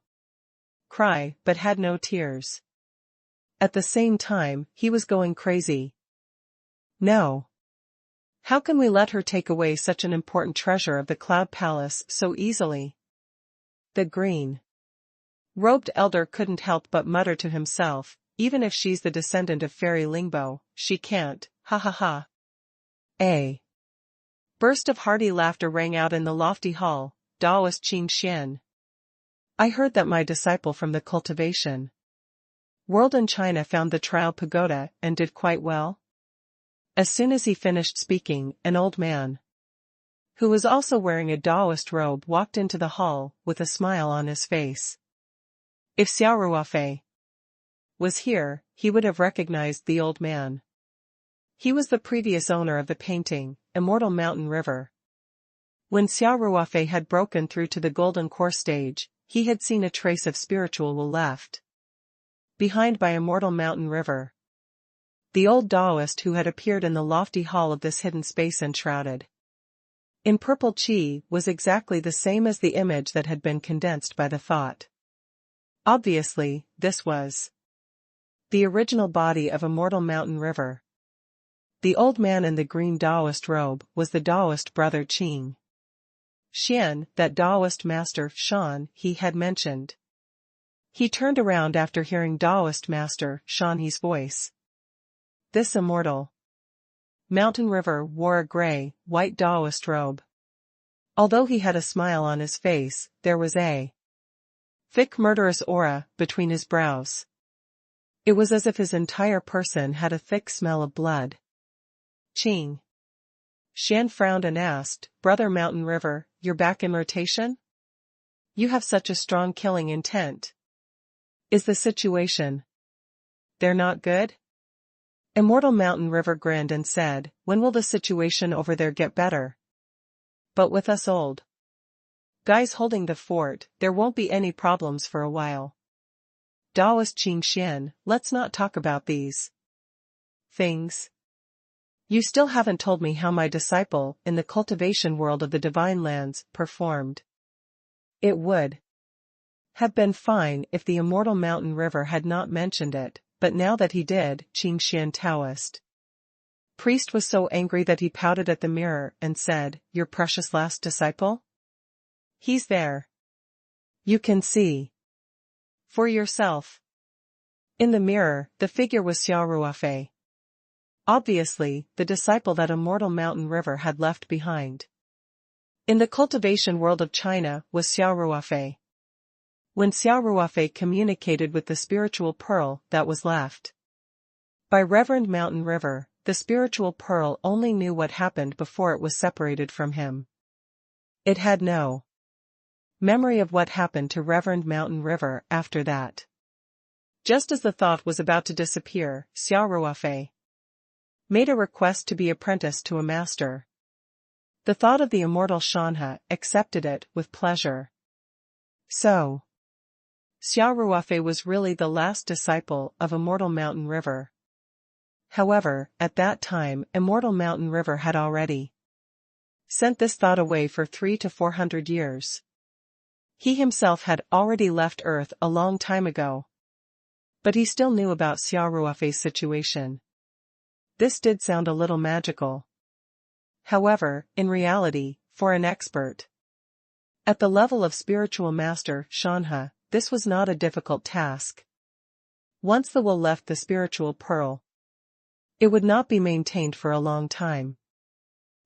cry but had no tears. At the same time, he was going crazy. No. How can we let her take away such an important treasure of the Cloud Palace so easily? The green-robed elder couldn't help but mutter to himself, even if she's the descendant of Fairy Lingbo, she can't, ha ha ha. A burst of hearty laughter rang out in the lofty hall. Taoist Qing Xian. I heard that my disciple from the cultivation world in China found the trial pagoda and did quite well. As soon as he finished speaking, an old man, who was also wearing a Taoist robe, walked into the hall, with a smile on his face. If Xia Ruofei was here, he would have recognized the old man. He was the previous owner of the painting, Immortal Mountain River. When Xia Ruofei had broken through to the golden core stage, he had seen a trace of spiritual will left behind by Immortal Mountain River. The old Taoist who had appeared in the lofty hall of this hidden space enshrouded in purple qi was exactly the same as the image that had been condensed by the thought. Obviously, this was the original body of Immortal Mountain River. The old man in the green Taoist robe was the Taoist brother Qing Xian, that Taoist master Shan he had mentioned. He turned around after hearing Taoist master Shan He's voice. This immortal mountain river wore a gray, white Taoist robe. Although he had a smile on his face, there was a thick murderous aura between his brows. It was as if his entire person had a thick smell of blood. Qing Xian frowned and asked, Brother Mountain River, you're back in rotation? You have such a strong killing intent. Is the situation there not good? Immortal Mountain River grinned and said, when will the situation over there get better? But with us old guys holding the fort, there won't be any problems for a while. Taoist Qing Xian, let's not talk about these things. You still haven't told me how my disciple, in the cultivation world of the Divine Lands, performed. It would have been fine if the Immortal Mountain River had not mentioned it, but now that he did, Qing Xian Taoist priest was so angry that he pouted at the mirror and said, your precious last disciple? He's there. You can see for yourself. In the mirror, the figure was Xia Ruofei. Obviously, the disciple that Immortal Mountain River had left behind. In the cultivation world of China was Xia Ruofei. When Xia Ruofei communicated with the spiritual pearl that was left by Reverend Mountain River, the spiritual pearl only knew what happened before it was separated from him. It had no memory of what happened to Reverend Mountain River after that. Just as the thought was about to disappear, Xia Ruofei made a request to be apprenticed to a master. The thought of the immortal Shanha accepted it with pleasure. So, Xia Ruofei was really the last disciple of Immortal Mountain River. However, at that time, Immortal Mountain River had already sent this thought away for 300 to 400 years. He himself had already left Earth a long time ago. But he still knew about Xia Ruofei's situation. This did sound a little magical. However, in reality, for an expert at the level of spiritual master Shanha, this was not a difficult task. Once the will left the spiritual pearl, it would not be maintained for a long time.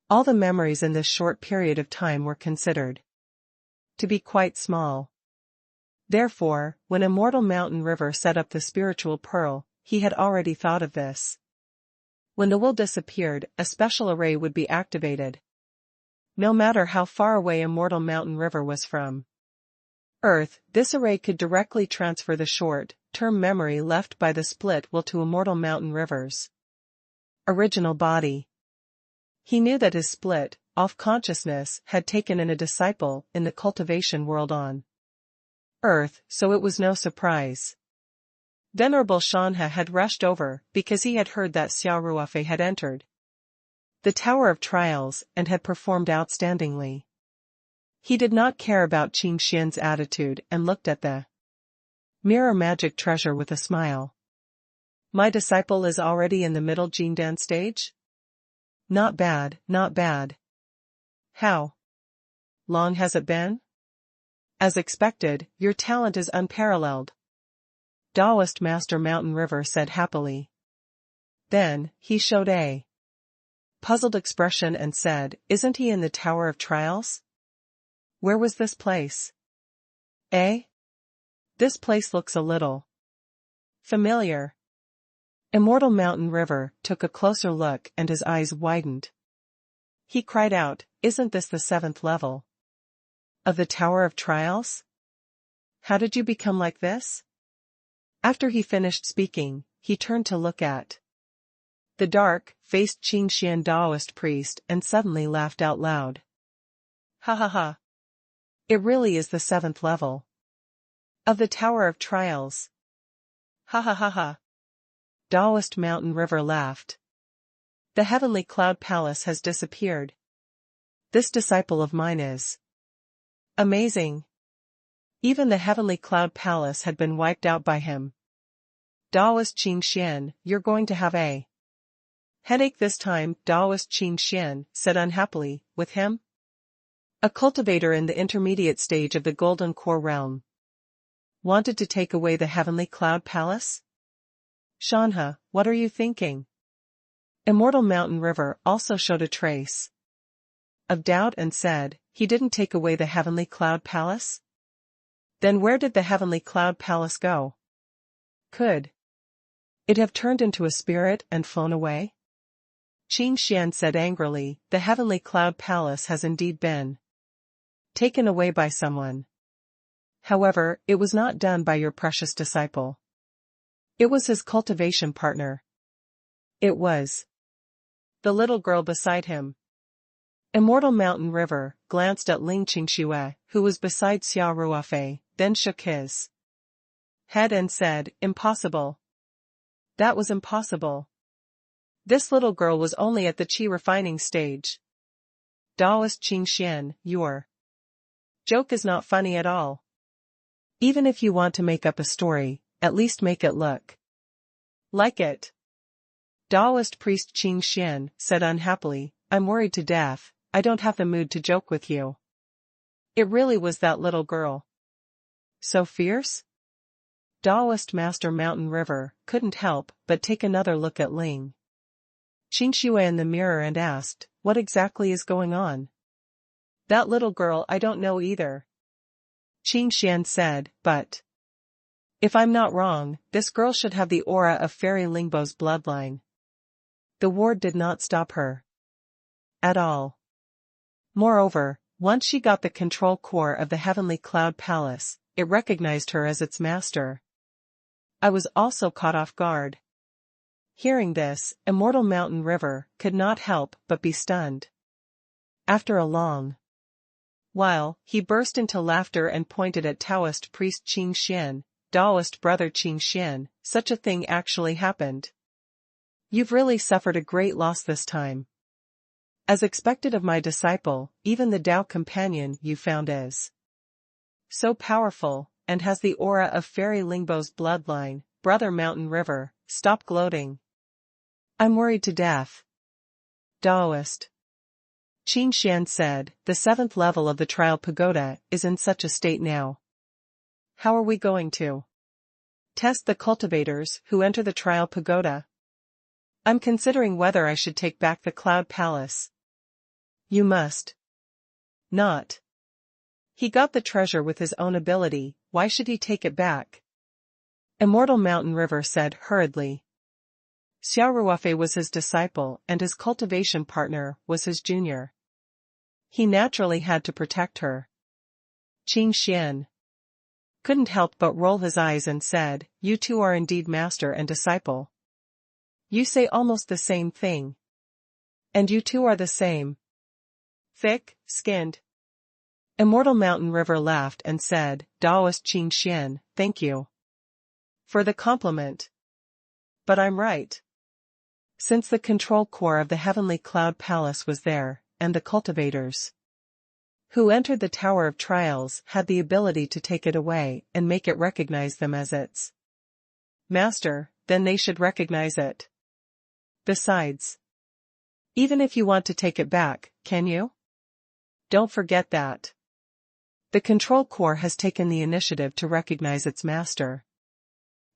All the memories in this short period of time were considered to be quite small. Therefore, when Immortal Mountain River set up the spiritual pearl, he had already thought of this. When the will disappeared, a special array would be activated. No matter how far away Immortal Mountain River was from Earth, this array could directly transfer the short-term memory left by the split will to Immortal Mountain River's original body. He knew that his split-off consciousness had taken in a disciple in the cultivation world on Earth, so it was no surprise. Venerable Shanha had rushed over because he had heard that Xia Ruofei had entered the Tower of Trials and had performed outstandingly. He did not care about Qing Xian's attitude and looked at the mirror magic treasure with a smile. My disciple is already in the middle Jindan stage? Not bad, not bad. How long has it been? As expected, your talent is unparalleled. Taoist Master Mountain River said happily. Then, he showed a puzzled expression and said, isn't he in the Tower of Trials? Where was this place? Eh? This place looks a little familiar. Immortal Mountain River took a closer look and his eyes widened. He cried out, isn't this the 7th level of the Tower of Trials? How did you become like this? After he finished speaking, he turned to look at the dark-faced Qingxian Taoist priest and suddenly laughed out loud. Ha ha ha. It really is the 7th level of the Tower of Trials. Ha ha ha ha. Taoist Mountain River laughed. The heavenly cloud palace has disappeared. This disciple of mine is amazing. Even the heavenly cloud palace had been wiped out by him. Taoist Qingxian, you're going to have a headache this time, Taoist Qingxian said unhappily, with him? A cultivator in the intermediate stage of the Golden Core realm wanted to take away the heavenly cloud palace? Shanha, what are you thinking? Immortal Mountain River also showed a trace of doubt and said, he didn't take away the heavenly cloud palace? Then where did the heavenly cloud palace go? Could it have turned into a spirit and flown away? Qingxian said angrily, the heavenly cloud palace has indeed been taken away by someone. However, it was not done by your precious disciple. It was his cultivation partner. It was the little girl beside him. Immortal Mountain River glanced at Ling Qingxue, who was beside Xia Ruofei, then shook his head and said, impossible. That was impossible. This little girl was only at the qi refining stage. Taoist Qingxian, your joke is not funny at all. Even if you want to make up a story, at least make it look like it. Taoist priest Qingxian said unhappily, I'm worried to death, I don't have the mood to joke with you. It really was that little girl. So fierce? Taoist Master Mountain River couldn't help but take another look at Ling Qingxue in the mirror and asked, what exactly is going on? That little girl, I don't know either. Qingxian said, but if I'm not wrong, this girl should have the aura of Fairy Lingbo's bloodline. The ward did not stop her at all. Moreover, once she got the control core of the heavenly cloud palace, it recognized her as its master. I was also caught off guard. Hearing this, Immortal Mountain River could not help but be stunned. After a long while, he burst into laughter and pointed at Taoist priest Qingxian, Taoist brother Qingxian, such a thing actually happened. You've really suffered a great loss this time. As expected of my disciple, even the Tao companion you found is so powerful, and has the aura of Fairy Lingbo's bloodline. Brother Mountain River, stop gloating. I'm worried to death. Taoist Qingxian said, the 7th level of the trial pagoda is in such a state now. How are we going to test the cultivators who enter the trial pagoda? I'm considering whether I should take back the cloud palace. You must not. He got the treasure with his own ability, why should he take it back? Immortal Mountain River said hurriedly. Xia Ruofei was his disciple and his cultivation partner was his junior. He naturally had to protect her. Qingxian couldn't help but roll his eyes and said, you two are indeed master and disciple. You say almost the same thing. And you two are the same. Thick-skinned. Immortal Mountain River laughed and said, Taoist Qingxian, thank you for the compliment. But I'm right. Since the control core of the heavenly cloud palace was there, and the cultivators who entered the Tower of Trials had the ability to take it away and make it recognize them as its master, then they should recognize it. Besides, Even if you want to take it back, can you? Don't forget that. The control core has taken the initiative to recognize its master.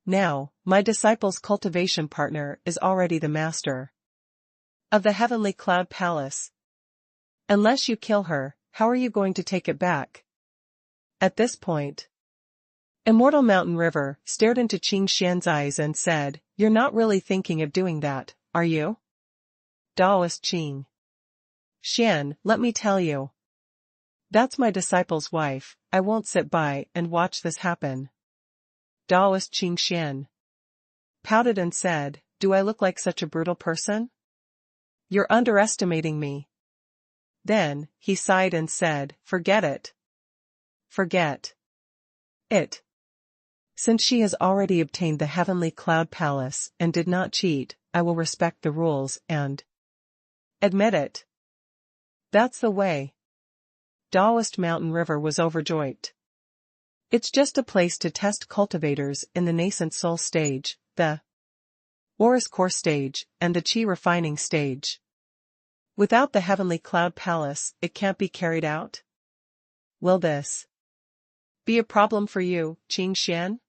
Now, my disciple's cultivation partner is already the master of the heavenly cloud palace. Unless you kill her, how are you going to take it back? At this point, Immortal Mountain River stared into Qing Xian's eyes and said, "You're not really thinking of doing that, are you?" Daoist Qing. "Xian, let me tell you. That's my disciple's wife, I won't sit by and watch this happen." Daoist Qing Xian pouted and said, "Do I look like such a brutal person? You're underestimating me." Then, he sighed and said, "Forget it. Forget it. Since she has already obtained the heavenly cloud palace and did not cheat, I will respect the rules and admit it. That's the way." Daoist Mountain River was overjoyed. It's just a place to test cultivators in the nascent soul stage, the Aurous core stage, and the Qi refining stage. Without the heavenly cloud palace, it can't be carried out. Will this be a problem for you, Qing Xian?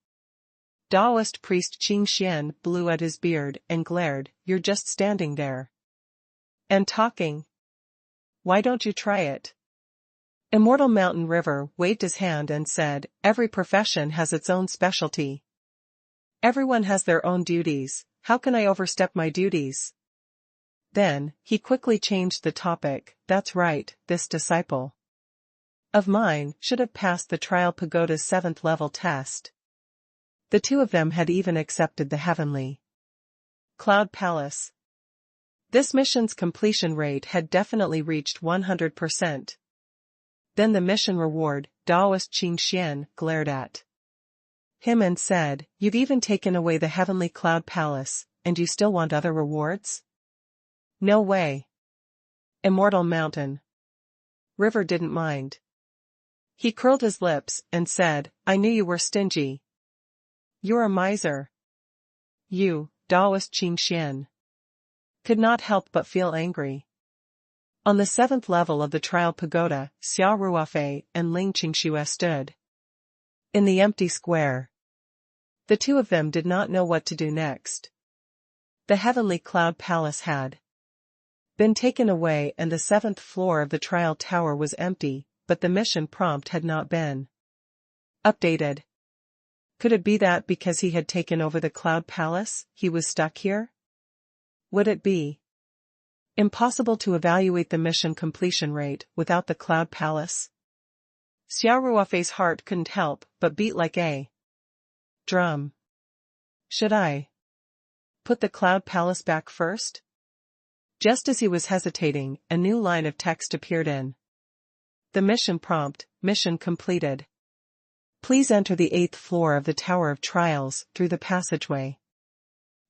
Daoist priest Qing Xian blew at his beard and glared, "You're just standing there and talking. Why don't you try it?" Immortal Mountain River waved his hand and said, "Every profession has its own specialty. Everyone has their own duties, how can I overstep my duties?" Then, he quickly changed the topic. "That's right, this disciple of mine should have passed the Trial Pagoda's 7th level test." The two of them had even accepted the heavenly cloud palace. This mission's completion rate had definitely reached 100%. Then the mission reward, Daoist Qing Xian glared at him and said, "You've even taken away the heavenly cloud palace, and you still want other rewards? No way." Immortal Mountain River didn't mind. He curled his lips and said, "I knew you were stingy. You're a miser." You, Daoist Qing Xian, could not help but feel angry. On the 7th level of the Trial Pagoda, Xia Ruofei and Ling Qingxue stood in the empty square. The two of them did not know what to do next. The heavenly cloud palace had been taken away and the 7th floor of the trial tower was empty, but the mission prompt had not been updated. Could it be that because he had taken over the cloud palace, he was stuck here? Would it be impossible to evaluate the mission completion rate without the cloud palace? Xia Ruofei's heart couldn't help but beat like a drum. Should I put the cloud palace back first? Just as he was hesitating, a new line of text appeared in the mission prompt, "Mission completed. Please enter the 8th floor of the Tower of Trials through the passageway."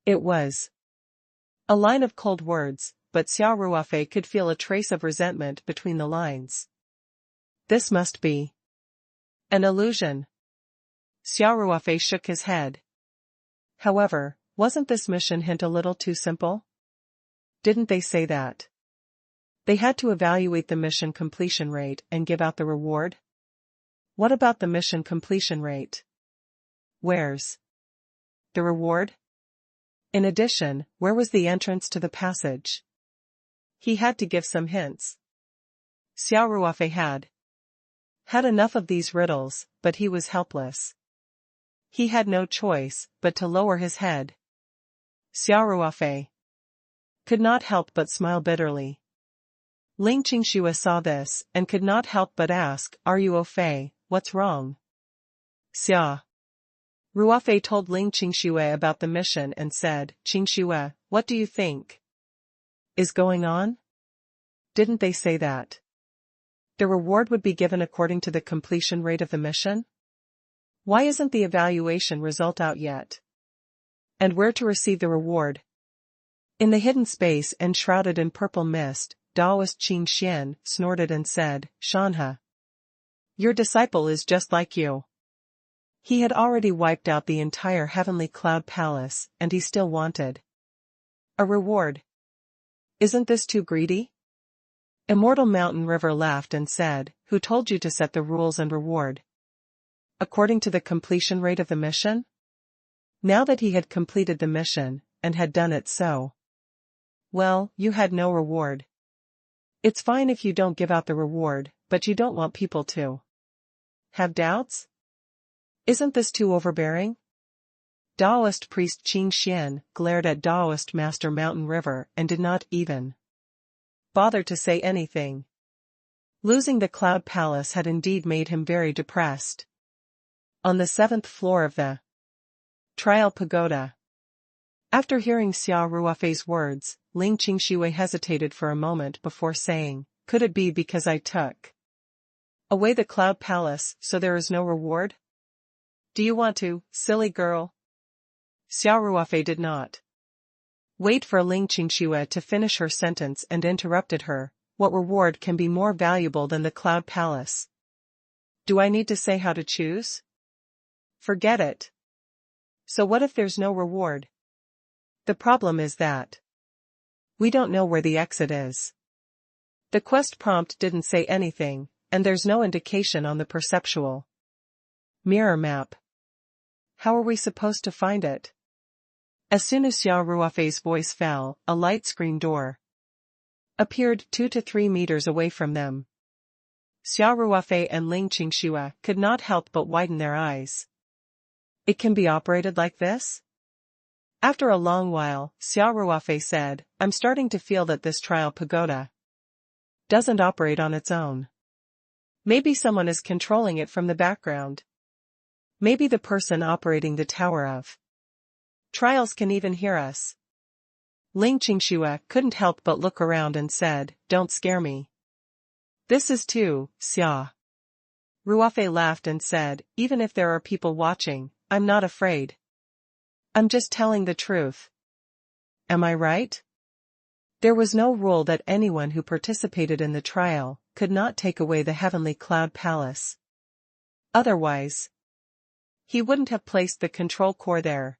It was a line of cold words, but Xia Ruofei could feel a trace of resentment between the lines. This must be an illusion. Xia Ruofei shook his head. However, wasn't this mission hint a little too simple? Didn't they say that they had to evaluate the mission completion rate and give out the reward? What about the mission completion rate? Where's the reward? In addition, where was the entrance to the passage? He had to give some hints. Xia Ruofei had enough of these riddles, but he was helpless. He had no choice but to lower his head. Xia Ruofei could not help but smile bitterly. Ling Qingxue saw this and could not help but ask, "Are you Ruofei, what's wrong?" Xia Ruofei told Ling Qingxue about the mission and said, "Qingxue, what do you think is going on? Didn't they say that the reward would be given according to the completion rate of the mission? Why isn't the evaluation result out yet? And where to receive the reward?" In the hidden space enshrouded in purple mist, Daoist Qing Xian snorted and said, "Shanhe, your disciple is just like you. He had already wiped out the entire heavenly cloud palace, and he still wanted a reward. Isn't this too greedy? Immortal Mountain River laughed and said, who told you to set the rules and reward? According to the completion rate of the mission? Now that he had completed the mission, and had done it so well, you had no reward. It's fine if you don't give out the reward, but you don't want people to have doubts? Isn't this too overbearing? Taoist priest Qing Xian glared at Taoist master Mountain River and did not even bother to say anything. Losing the Cloud Palace had indeed made him very depressed. On the 7th floor of the Trial Pagoda. After hearing Xia Ruofei's words, Ling Qingshui hesitated for a moment before saying, could it be because I took away the Cloud Palace, so there is no reward? Do you want to, silly girl? Xia Ruofei did not wait for Ling Qingshui to finish her sentence and interrupted her. What reward can be more valuable than the Cloud Palace? Do I need to say how to choose? Forget it. So what if there's no reward? The problem is that we don't know where the exit is. The quest prompt didn't say anything, and there's no indication on the perceptual mirror map. How are we supposed to find it? As soon as Xia Ruofei's voice fell, a light screen door appeared 2 to 3 meters away from them. Xia Ruofei and Ling Qingshui could not help but widen their eyes. It can be operated like this? After a long while, Xia Ruofei said, I'm starting to feel that this trial pagoda doesn't operate on its own. Maybe someone is controlling it from the background. Maybe the person operating the Tower of Trials can even hear us. Ling Qingshui couldn't help but look around and said, don't scare me. This is too, Xia. Ruofei laughed and said, even if there are people watching, I'm not afraid. I'm just telling the truth. Am I right? There was no rule that anyone who participated in the trial could not take away the heavenly Cloud Palace. Otherwise, he wouldn't have placed the control core there.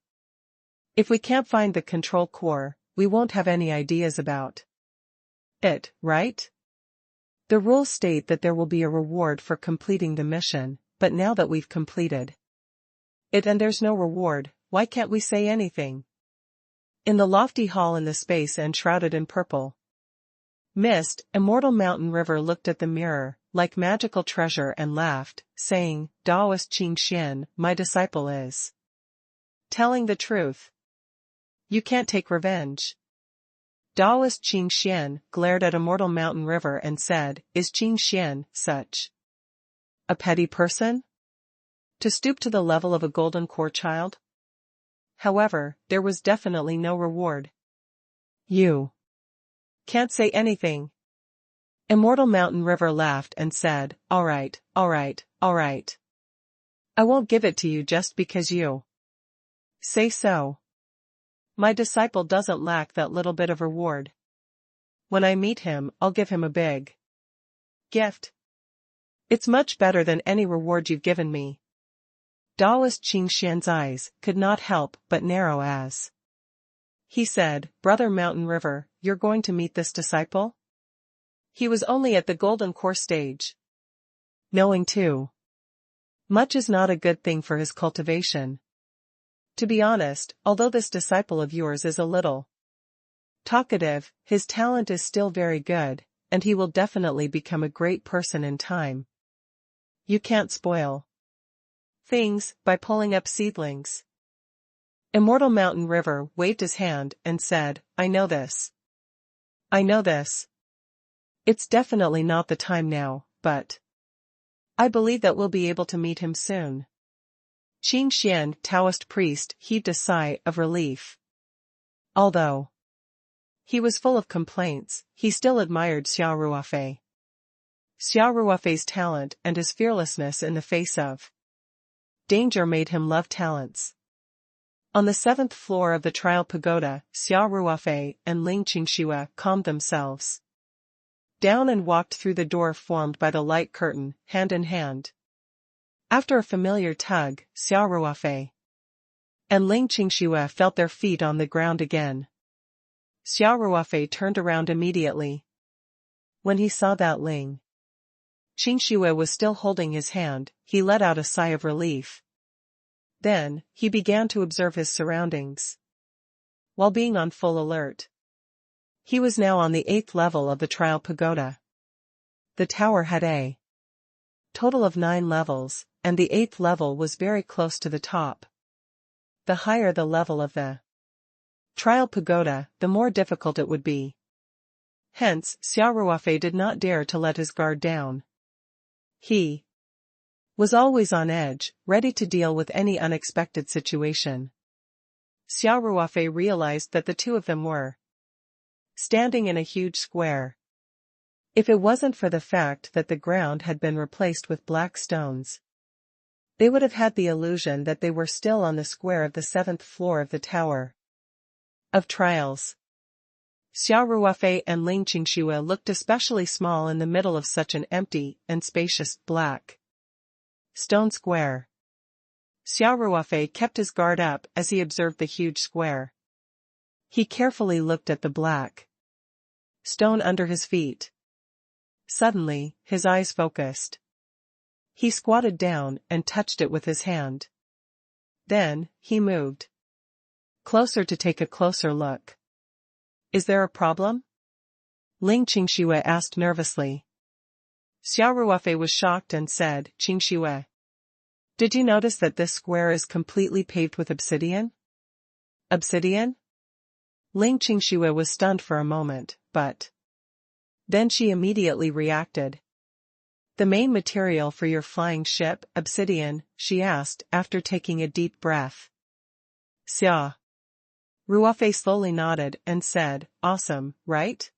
If we can't find the control core, we won't have any ideas about it, right? The rules state that there will be a reward for completing the mission, but now that we've completed it and there's no reward, why can't we say anything? In the lofty hall in the space enshrouded in purple mist, Immortal Mountain River looked at the mirror, like magical treasure and laughed, saying, Taoist Qing Xian, my disciple is telling the truth. You can't take revenge. Taoist Qing Xian glared at Immortal Mountain River and said, is Qing Xian such a petty person? To stoop to the level of a golden core child? However, there was definitely no reward. You can't say anything. Immortal Mountain River laughed and said, all right. I won't give it to you just because you say so. My disciple doesn't lack that little bit of reward. When I meet him, I'll give him a big gift. It's much better than any reward you've given me. Taoist Qing Xian's eyes could not help but narrow as he said, Brother Mountain River, you're going to meet this disciple? He was only at the golden core stage. Knowing too much is not a good thing for his cultivation. To be honest, although this disciple of yours is a little talkative, his talent is still very good, and he will definitely become a great person in time. You can't spoil things by pulling up seedlings. Immortal Mountain River waved his hand and said, I know this. It's definitely not the time now, but I believe that we'll be able to meet him soon. Qing Xian, Taoist priest, heaved a sigh of relief. Although he was full of complaints, he still admired Xia Ruofei. Xia Ruofei's talent and his fearlessness in the face of danger made him love talents. On the 7th floor of the Trial Pagoda, Xia Ruofei and Ling Qingshui calmed themselves down and walked through the door formed by the light curtain, hand in hand. After a familiar tug, Xia Ruofei and Ling Qingshui felt their feet on the ground again. Xia Ruofei turned around immediately. When he saw that Ling Qingxue was still holding his hand, he let out a sigh of relief. Then, he began to observe his surroundings. While being on full alert, he was now on the 8th level of the trial pagoda. The tower had a total of 9 levels, and the 8th level was very close to the top. The higher the level of the trial pagoda, the more difficult it would be. Hence, Xia Ruofei did not dare to let his guard down. He was always on edge, ready to deal with any unexpected situation. Xia Ruofei realized that the two of them were standing in a huge square. If it wasn't for the fact that the ground had been replaced with black stones, they would have had the illusion that they were still on the square of the 7th floor of the Tower of Trials. Xia Ruofei and Ling Qingxue looked especially small in the middle of such an empty and spacious black stone square. Xia Ruofei kept his guard up as he observed the huge square. He carefully looked at the black stone under his feet. Suddenly, his eyes focused. He squatted down and touched it with his hand. Then, he moved closer to take a closer look. Is there a problem? Ling Qingxue asked nervously. Xia Ruofei was shocked and said, Qingxue, did you notice that this square is completely paved with obsidian? Obsidian? Ling Qingxue was stunned for a moment, but then she immediately reacted. The main material for your flying ship, obsidian, she asked after taking a deep breath. Xia Ruofei slowly nodded and said, awesome, right?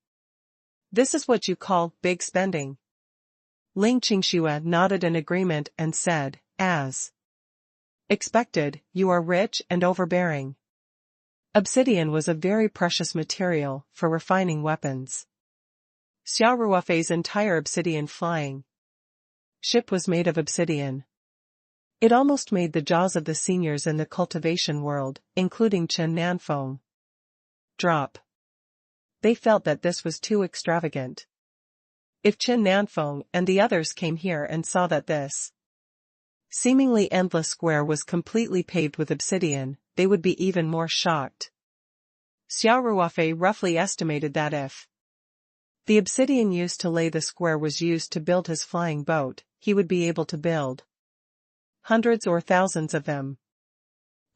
This is what you call big spending. Ling Qingxue nodded in agreement and said, as expected, you are rich and overbearing. Obsidian was a very precious material for refining weapons. Xia Ruofei's entire obsidian flying ship was made of obsidian. It almost made the jaws of the seniors in the cultivation world, including Chen Nanfeng, drop. They felt that this was too extravagant. If Chen Nanfeng and the others came here and saw that this seemingly endless square was completely paved with obsidian, they would be even more shocked. Xia Ruofei roughly estimated that if the obsidian used to lay the square was used to build his flying boat, he would be able to build hundreds or thousands of them.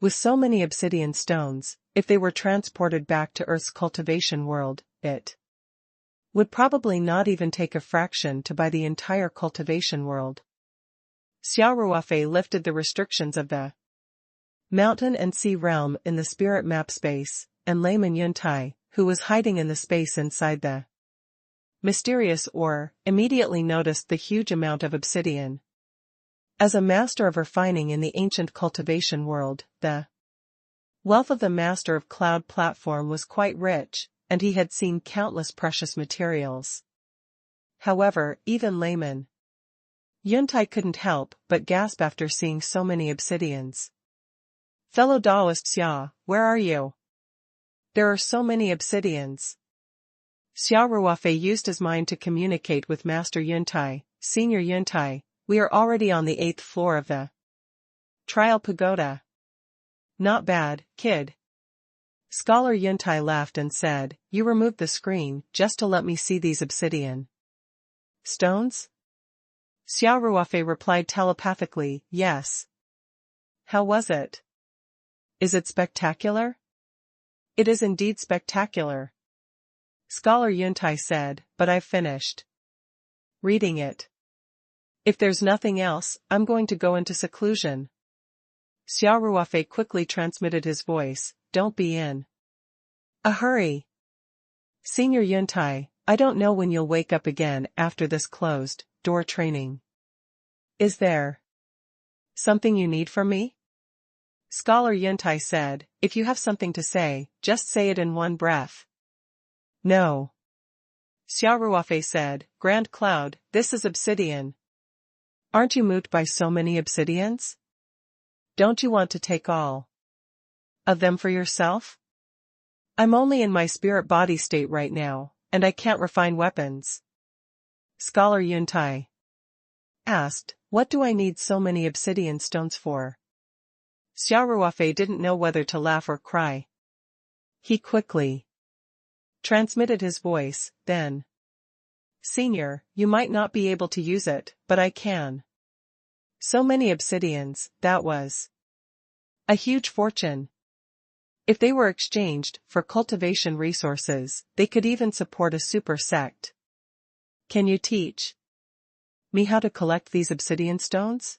With so many obsidian stones, if they were transported back to Earth's cultivation world, it would probably not even take a fraction to buy the entire cultivation world. Xia Ruofei lifted the restrictions of the mountain and sea realm in the spirit map space, and layman Yuntai, who was hiding in the space inside the mysterious ore, immediately noticed the huge amount of obsidian. As a master of refining in the ancient cultivation world, the wealth of the master of cloud platform was quite rich, and he had seen countless precious materials. However, even layman Yuntai couldn't help but gasp after seeing so many obsidians. Fellow Taoist Xia, where are you? There are so many obsidians. Xia Ruofei used his mind to communicate with Master Yuntai. Senior Yuntai, we are already on the 8th floor of the trial pagoda. Not bad, kid. Scholar Yuntai laughed and said, you removed the screen just to let me see these obsidian stones? Xia Ruofei replied telepathically, yes. How was it? Is it spectacular? It is indeed spectacular. Scholar Yuntai said, but I've finished reading it. If there's nothing else, I'm going to go into seclusion. Xia Ruofei quickly transmitted his voice, don't be in a hurry. Senior Yuntai, I don't know when you'll wake up again after this closed door training. Is there something you need from me? Scholar Yuntai said, if you have something to say, just say it in one breath. No. Xia Ruofei said, Grand Cloud, this is obsidian. Aren't you moved by so many obsidians? Don't you want to take all of them for yourself? I'm only in my spirit body state right now, and I can't refine weapons. Scholar Yuntai asked, what do I need so many obsidian stones for? Xia Ruofei didn't know whether to laugh or cry. He quickly transmitted his voice, then. Senior, you might not be able to use it, but I can. So many obsidians, that was a huge fortune. If they were exchanged for cultivation resources, they could even support a super sect. Can you teach me how to collect these obsidian stones?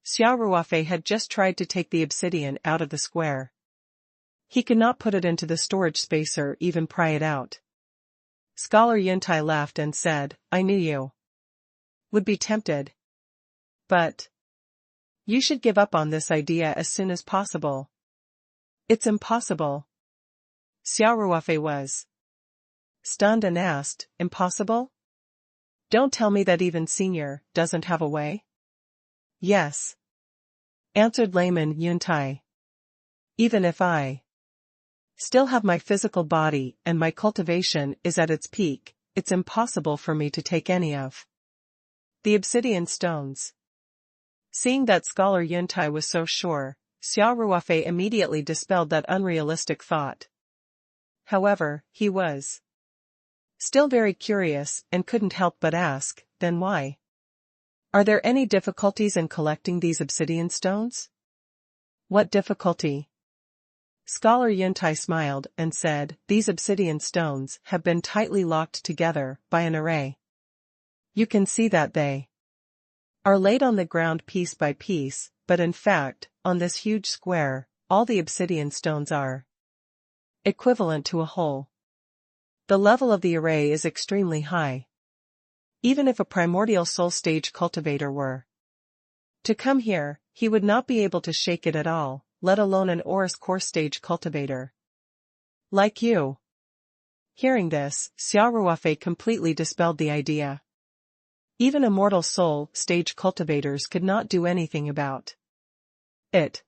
Xia Ruofei had just tried to take the obsidian out of the square. He could not put it into the storage space or even pry it out. Scholar Yuntai laughed and said, I knew you would be tempted. But you should give up on this idea as soon as possible. It's impossible. Xia Ruofei was stunned and asked, impossible? Don't tell me that even Senior doesn't have a way? Yes, answered layman Yuntai. Even if I still have my physical body and my cultivation is at its peak, it's impossible for me to take any of the obsidian stones. Seeing that Scholar Yuntai was so sure, Xia Ruofei immediately dispelled that unrealistic thought. However, he was still very curious and couldn't help but ask, then why? Are there any difficulties in collecting these obsidian stones? What difficulty? Scholar Yuntai smiled and said, these obsidian stones have been tightly locked together by an array. You can see that they are laid on the ground piece by piece, but in fact, on this huge square, all the obsidian stones are equivalent to a whole. The level of the array is extremely high. Even if a primordial soul stage cultivator were to come here, he would not be able to shake it at all, let alone an Aurus core stage cultivator like you. Hearing this, Xia Ruofei completely dispelled the idea. Even immortal soul stage cultivators could not do anything about it.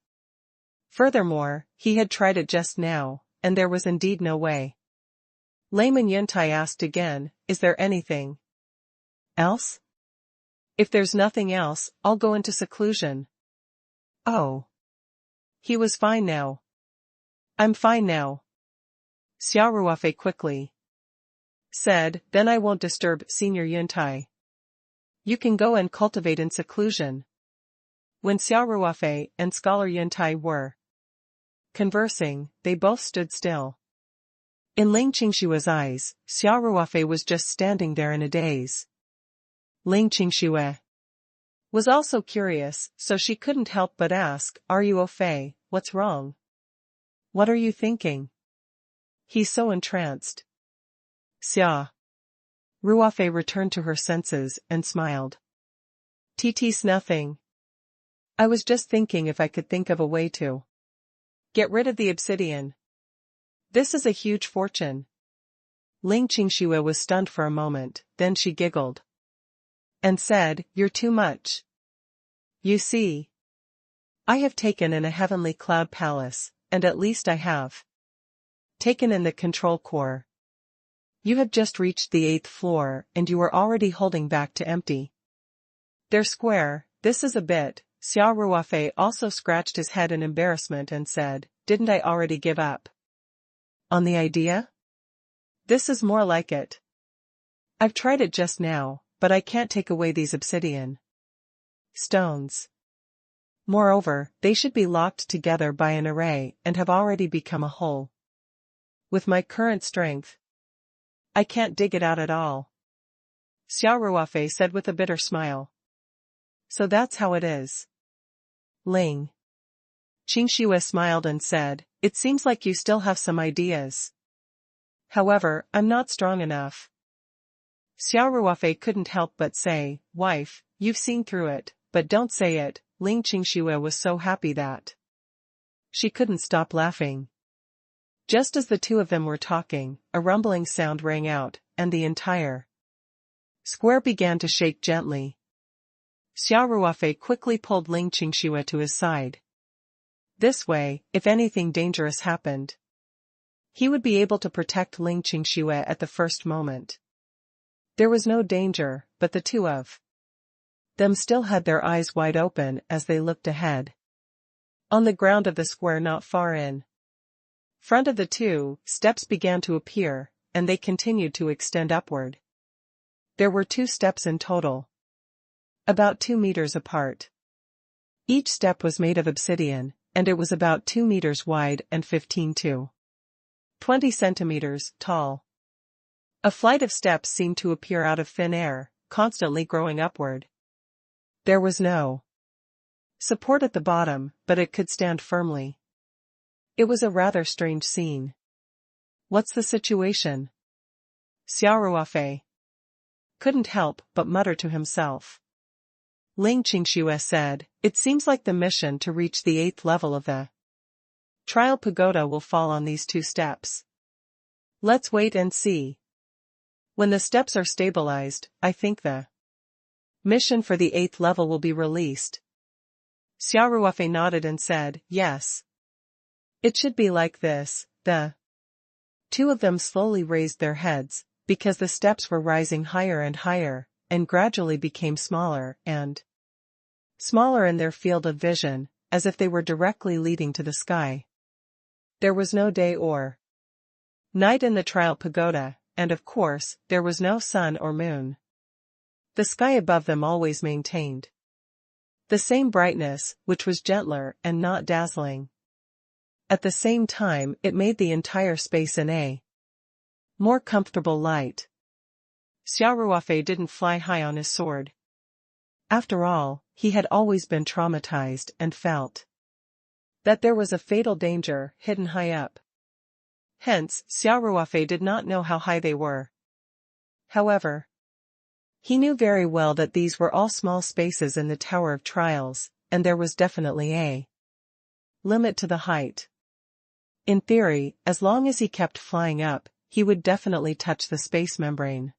Furthermore, he had tried it just now, and there was indeed no way. Layman Yuntai asked again, is there anything else? If there's nothing else, I'll go into seclusion. Oh. He was fine now. I'm fine now. Xia Ruofei quickly said, then I won't disturb Senior Yuntai. You can go and cultivate in seclusion. When Xia Ruofei and Scholar Yuntai were conversing, they both stood still. In Ling Qingshua's eyes, Xia Ruofei was just standing there in a daze. Ling Qingxue was also curious, so she couldn't help but ask, are you Ruofei, what's wrong? What are you thinking? He's so entranced. Xia Ruofei returned to her senses and smiled. TT's nothing. I was just thinking if I could think of a way to get rid of the obsidian. This is a huge fortune. Ling Qingxue was stunned for a moment, then she giggled and said, you're too much. You see, I have taken in a heavenly cloud palace, and at least I have taken in the control core. You have just reached the 8th floor and you are already holding back to empty their square. This is a bit. Xia Ruofei also scratched his head in embarrassment and said, didn't I already give up on the idea? This is more like it. I've tried it just now, but I can't take away these obsidian stones. Moreover, they should be locked together by an array and have already become a whole. With my current strength, I can't dig it out at all. Xia Ruofei said with a bitter smile. So that's how it is. Ling Qingxue smiled and said, it seems like you still have some ideas. However, I'm not strong enough. Xia Ruofei couldn't help but say, wife, you've seen through it, but don't say it. Ling Qingxue was so happy that she couldn't stop laughing. Just as the two of them were talking, a rumbling sound rang out, and the entire square began to shake gently. Xia Ruofei quickly pulled Ling Qingxue to his side. This way, if anything dangerous happened, He would be able to protect Ling Qingxue at the first moment. There was no danger, but the two of them still had their eyes wide open as they looked ahead. On the ground of the square not far in front of the two, steps began to appear, and they continued to extend upward. There were 2 steps in total, about 2 meters apart. Each step was made of obsidian, and it was about 2 meters wide and 15 to 20 centimeters tall. A flight of steps seemed to appear out of thin air, constantly growing upward. There was no support at the bottom, but it could stand firmly. It was a rather strange scene. "What's the situation?" Xia Ruofei couldn't help but mutter to himself. Ling Qingxue said, "It seems like the mission to reach the 8th level of the trial pagoda will fall on these 2 steps. Let's wait and see. When the steps are stabilized, I think the mission for the 8th level will be released." Xia Ruofei nodded and said, "Yes. It should be like this." The 2 of them slowly raised their heads, because the steps were rising higher and higher, and gradually became smaller and smaller in their field of vision, as if they were directly leading to the sky. There was no day or night in the trial pagoda, and of course, there was no sun or moon. The sky above them always maintained the same brightness, which was gentler and not dazzling. At the same time, it made the entire space in a more comfortable light. Xia Ruofei didn't fly high on his sword. After all, he had always been traumatized and felt that there was a fatal danger hidden high up. Hence, Xia Ruofei did not know how high they were. However, he knew very well that these were all small spaces in the Tower of Trials, and there was definitely a limit to the height. In theory, as long as he kept flying up, he would definitely touch the space membrane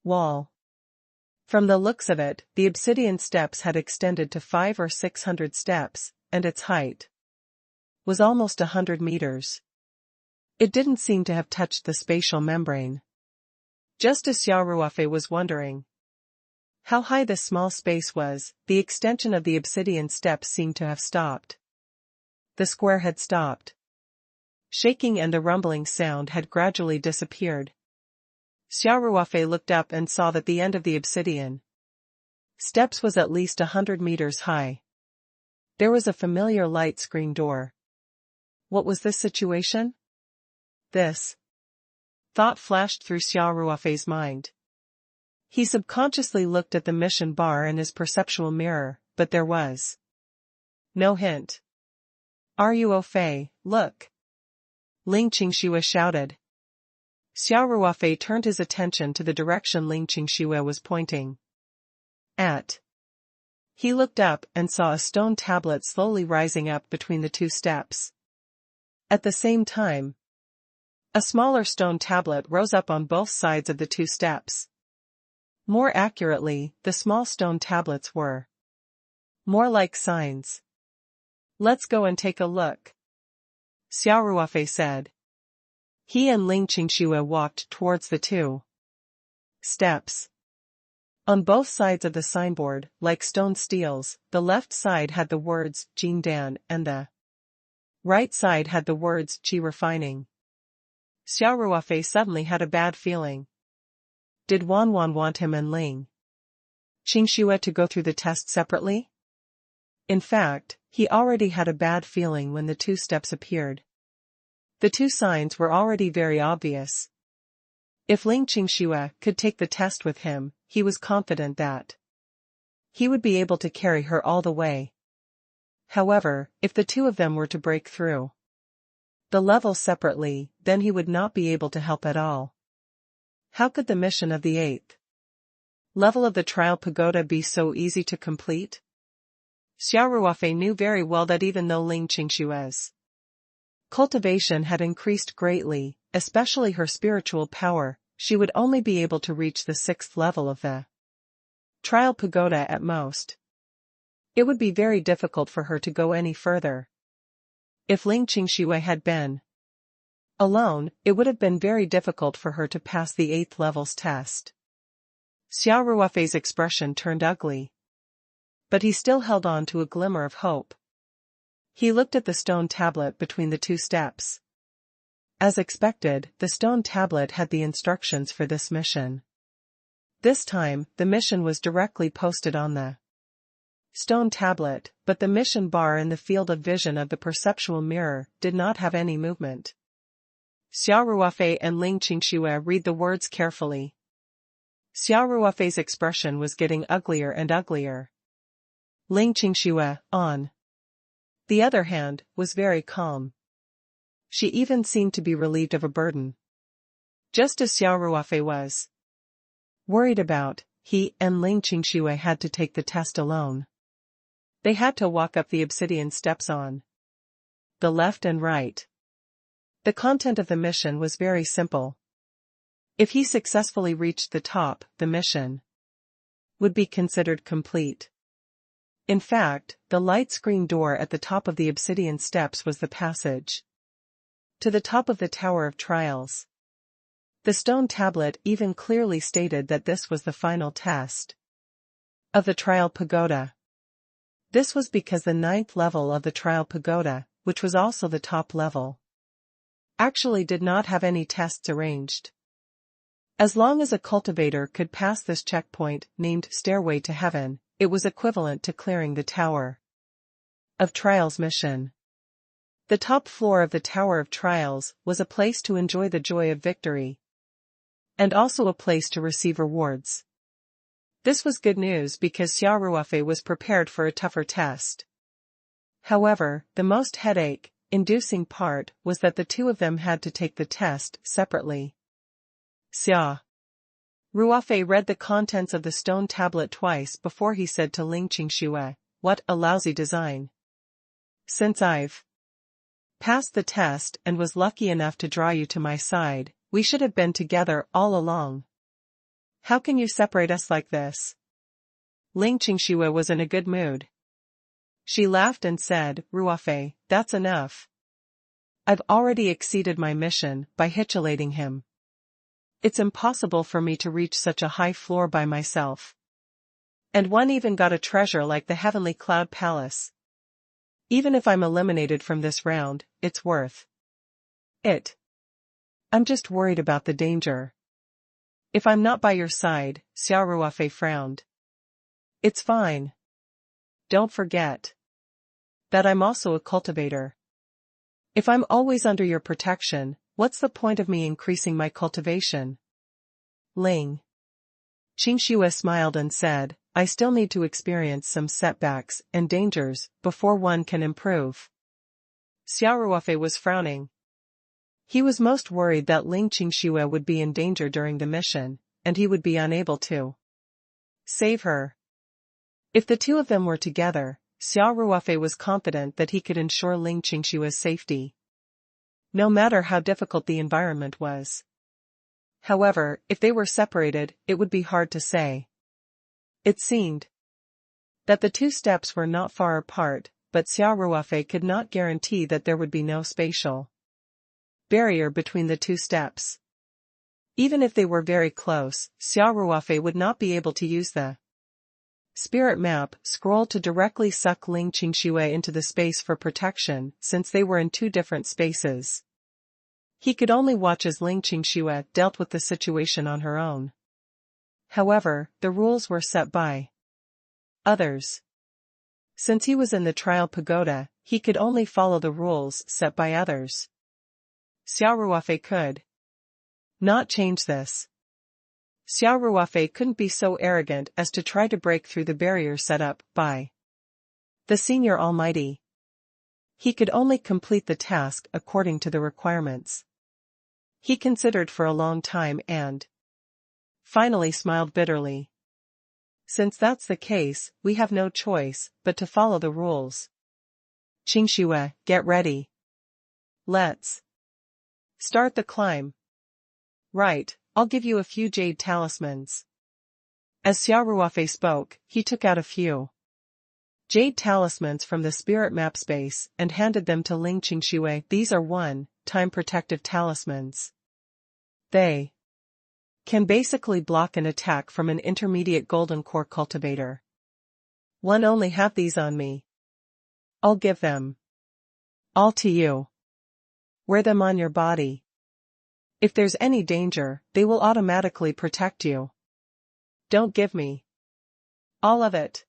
wall. From the looks of it, the obsidian steps had extended to 500 or 600 steps, and its height was almost 100 meters. It didn't seem to have touched the spatial membrane. Just as Xia Ruofei was wondering how high this small space was, the extension of the obsidian steps seemed to have stopped. The square had stopped shaking and the rumbling sound had gradually disappeared. Xia Ruofei looked up and saw that the end of the obsidian steps was at least 100 meters high. There was a familiar light screen door. What was this situation? This thought flashed through Xia Ruofei's mind. He subconsciously looked at the mission bar in his perceptual mirror, but there was no hint. Ruofei, look! Ling Qingxue shouted. Xia Ruofei turned his attention to the direction Ling Qingxue was pointing at. He looked up and saw a stone tablet slowly rising up between the 2 steps. At the same time, a smaller stone tablet rose up on both sides of the 2 steps. More accurately, the small stone tablets were more like signs. "Let's go and take a look," Xia Ruofei said. He and Ling Qingxue walked towards the 2 steps. On both sides of the signboard, like stone steels, the left side had the words Jingdan and the right side had the words Qi Refining. Xia Ruofei suddenly had a bad feeling. Did Wanwan want him and Ling Qingxue to go through the test separately? In fact, he already had a bad feeling when the 2 steps appeared. The 2 signs were already very obvious. If Ling Qingxue could take the test with him, he was confident that he would be able to carry her all the way. However, if the 2 of them were to break through the level separately, then he would not be able to help at all. How could the mission of the 8th level of the trial pagoda be so easy to complete? Xia Ruofei knew very well that even though Ling Qingxue's cultivation had increased greatly, especially her spiritual power, she would only be able to reach the 6th level of the trial pagoda at most. It would be very difficult for her to go any further. If Ling Qingxue had been Alone, it would have been very difficult for her to pass the 8th level's test. Xia Ruofei's expression turned ugly. But he still held on to a glimmer of hope. He looked at the stone tablet between the 2 steps. As expected, the stone tablet had the instructions for this mission. This time, the mission was directly posted on the stone tablet, but the mission bar in the field of vision of the perceptual mirror did not have any movement. Xia Ruofei and Ling Qingxue read the words carefully. Xia Ruofei's expression was getting uglier and uglier. Ling Qingxue, on the other hand, was very calm. She even seemed to be relieved of a burden. Just as Xia Ruofei was worried about, he and Ling Qingxue had to take the test alone. They had to walk up the obsidian steps on the left and right. The content of the mission was very simple. If he successfully reached the top, the mission would be considered complete. In fact, the light screen door at the top of the obsidian steps was the passage to the top of the Tower of Trials. The stone tablet even clearly stated that this was the final test of the Trial Pagoda. This was because the 9th level of the Trial Pagoda, which was also the top level, actually did not have any tests arranged. As long as a cultivator could pass this checkpoint, named Stairway to Heaven, it was equivalent to clearing the Tower of Trials mission. The top floor of the Tower of Trials was a place to enjoy the joy of victory, and also a place to receive rewards. This was good news because Xia Ruofei was prepared for a tougher test. However, the most headache-inducing part was that the 2 of them had to take the test separately. Xia Ruofei read the contents of the stone tablet twice before he said to Ling Qingxue, "What a lousy design. Since I've passed the test and was lucky enough to draw you to my side, we should have been together all along. How can you separate us like this?" Ling Qingxue was in a good mood. She laughed and said, "Ruofei, that's enough. I've already exceeded my mission by hitchulating him. It's impossible for me to reach such a high floor by myself. And one even got a treasure like the Heavenly Cloud Palace. Even if I'm eliminated from this round, it's worth it. I'm just worried about the danger. If I'm not by your side," Xia Ruofei frowned. "It's fine. Don't forget that I'm also a cultivator. If I'm always under your protection, what's the point of me increasing my cultivation?" Ling Qingxue smiled and said, "I still need to experience some setbacks and dangers before one can improve." Xia Ruofei was frowning. He was most worried that Ling Qingxue would be in danger during the mission, and he would be unable to save her. If the 2 of them were together, Xia Ruofei was confident that he could ensure Ling Qingxue's safety, no matter how difficult the environment was. However, if they were separated, it would be hard to say. It seemed that the 2 steps were not far apart, but Xia Ruofei could not guarantee that there would be no spatial barrier between the 2 steps. Even if they were very close, Xia Ruofei would not be able to use the spirit map scroll to directly suck Ling Qingxue into the space for protection, since they were in 2 different spaces. He could only watch as Ling Qingxue dealt with the situation on her own. However, the rules were set by others. Since he was in the Trial Pagoda, he could only follow the rules set by others. Xia Ruofei could not change this. Xia Ruofei couldn't be so arrogant as to try to break through the barrier set up by the Senior Almighty. He could only complete the task according to the requirements. He considered for a long time and finally smiled bitterly. "Since that's the case, we have no choice but to follow the rules. Qingxue, get ready. Let's start the climb." "Right, I'll give you a few jade talismans." As Xia Ruofei spoke, he took out a few jade talismans from the spirit map space and handed them to Ling Qingxue. "These are 1, time protective talismans. They can basically block an attack from an intermediate golden core cultivator. One only have these on me. I'll give them all to you. Wear them on your body. If there's any danger, they will automatically protect you. Don't give me all of it.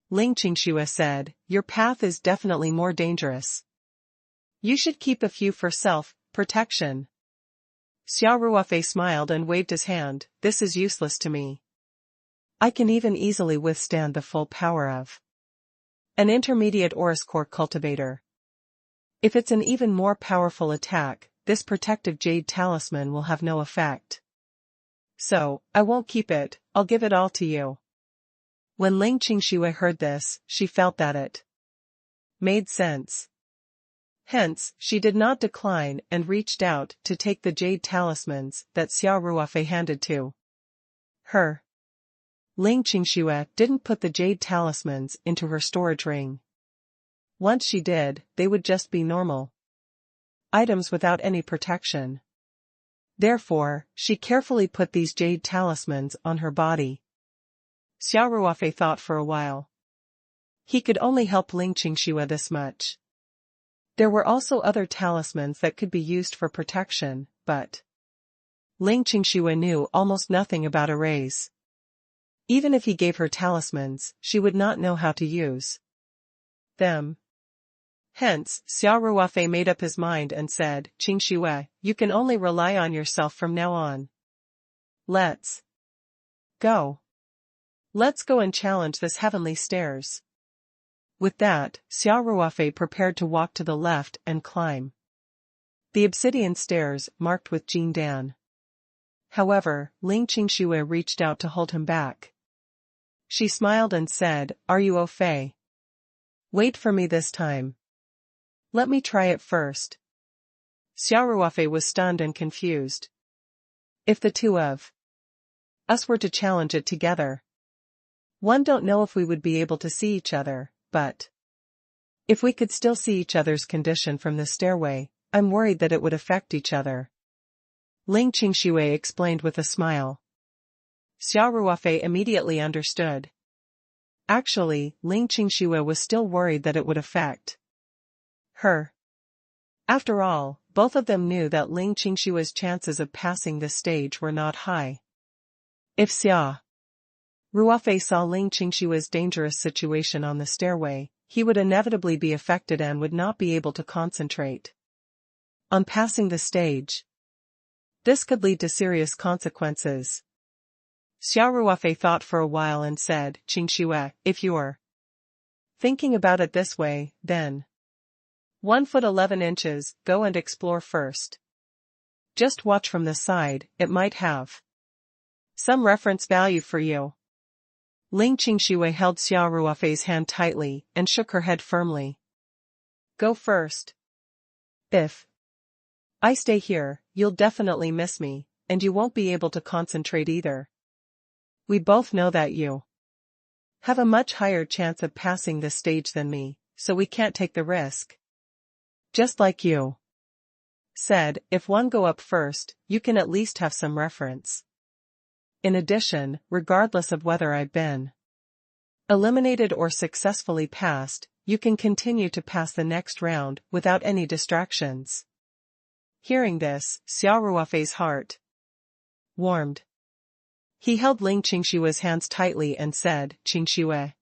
Ling Qingxue said, your path is definitely more dangerous. You should keep a few for self-protection. Xia Ruofei smiled and waved his hand, this is useless to me. I can even easily withstand the full power of an intermediate Aurus core cultivator. If it's an even more powerful attack, this protective jade talisman will have no effect. So, I won't keep it, I'll give it all to you. When Ling Qingxue heard this, she felt that it made sense. Hence, she did not decline and reached out to take the jade talismans that Xia Ruofei handed to her. Ling Qingxue didn't put the jade talismans into her storage ring. Once she did, they would just be normal items without any protection. Therefore, she carefully put these jade talismans on her body. Xia Ruofei thought for a while. He could only help Ling Qingxue this much. There were also other talismans that could be used for protection, but Ling Qingxue knew almost nothing about arrays. Even if he gave her talismans, she would not know how to use them. Hence, Xia Ruofei made up his mind and said, Qingxue, you can only rely on yourself from now on. Let's go. Let's go and challenge this heavenly stairs. With that, Xia Ruofei prepared to walk to the left and climb the obsidian stairs marked with Jin Dan. However, Ling Qingxue reached out to hold him back. She smiled and said, Are you au fait? Wait for me this time. Let me try it first. Xia Ruofei was stunned and confused. If the two of us were to challenge it together, one don't know if we would be able to see each other, but if we could still see each other's condition from the stairway, I'm worried that it would affect each other. Ling Qingxue explained with a smile. Xia Ruofei immediately understood. Actually, Ling Qingxue was still worried that it would affect her. After all, both of them knew that Ling Qingxue's chances of passing this stage were not high. If Xia Ruofei saw Ling Qingxue's dangerous situation on the stairway, he would inevitably be affected and would not be able to concentrate on passing the stage. This could lead to serious consequences. Xia Ruofei thought for a while and said, Qingxue, if you're thinking about it this way, then 1 foot 11 inches, go and explore first. Just watch from the side, it might have some reference value for you. Ling Qingxue held Xia Ruofei's hand tightly and shook her head firmly. Go first. If I stay here, you'll definitely miss me, and you won't be able to concentrate either. We both know that you have a much higher chance of passing this stage than me, so we can't take the risk. Just like you said, if one go up first, you can at least have some reference. In addition, regardless of whether I've been eliminated or successfully passed, you can continue to pass the next round without any distractions. Hearing this, Xia Ruofei's heart warmed. He held Ling Qingxue's hands tightly and said, Qingxue,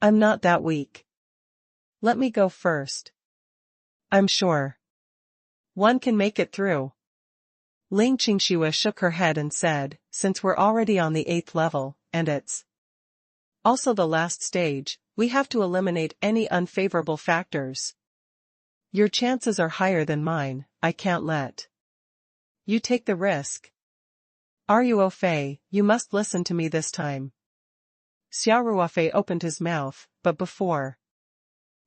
I'm not that weak. Let me go first. I'm sure one can make it through. Ling Qingxue shook her head and said, since we're already on the 8th level, and it's also the last stage, we have to eliminate any unfavorable factors. Your chances are higher than mine, I can't let you take the risk. Are you au fait? You must listen to me this time. Xia Ruofei opened his mouth, but before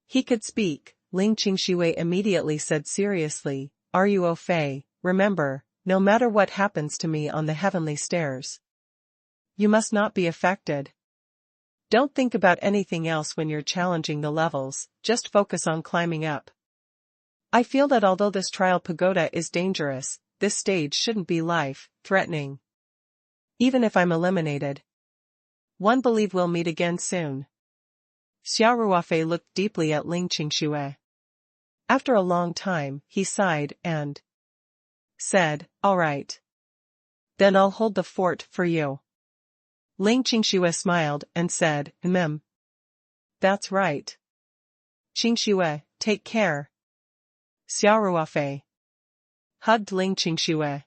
he could speak, Ling Qingxue immediately said seriously, Are you au fait? Remember, no matter what happens to me on the heavenly stairs, you must not be affected. Don't think about anything else when you're challenging the levels, just focus on climbing up. I feel that although this trial pagoda is dangerous, this stage shouldn't be life-threatening. Even if I'm eliminated. One believe we'll meet again soon. Xia Ruofei looked deeply at Ling Qingxue. After a long time, he sighed and said, "All right. Then I'll hold the fort for you." Ling Qingxue smiled and said, That's right. Qingxue, take care." Xia Ruofei hugged Ling Qingxue.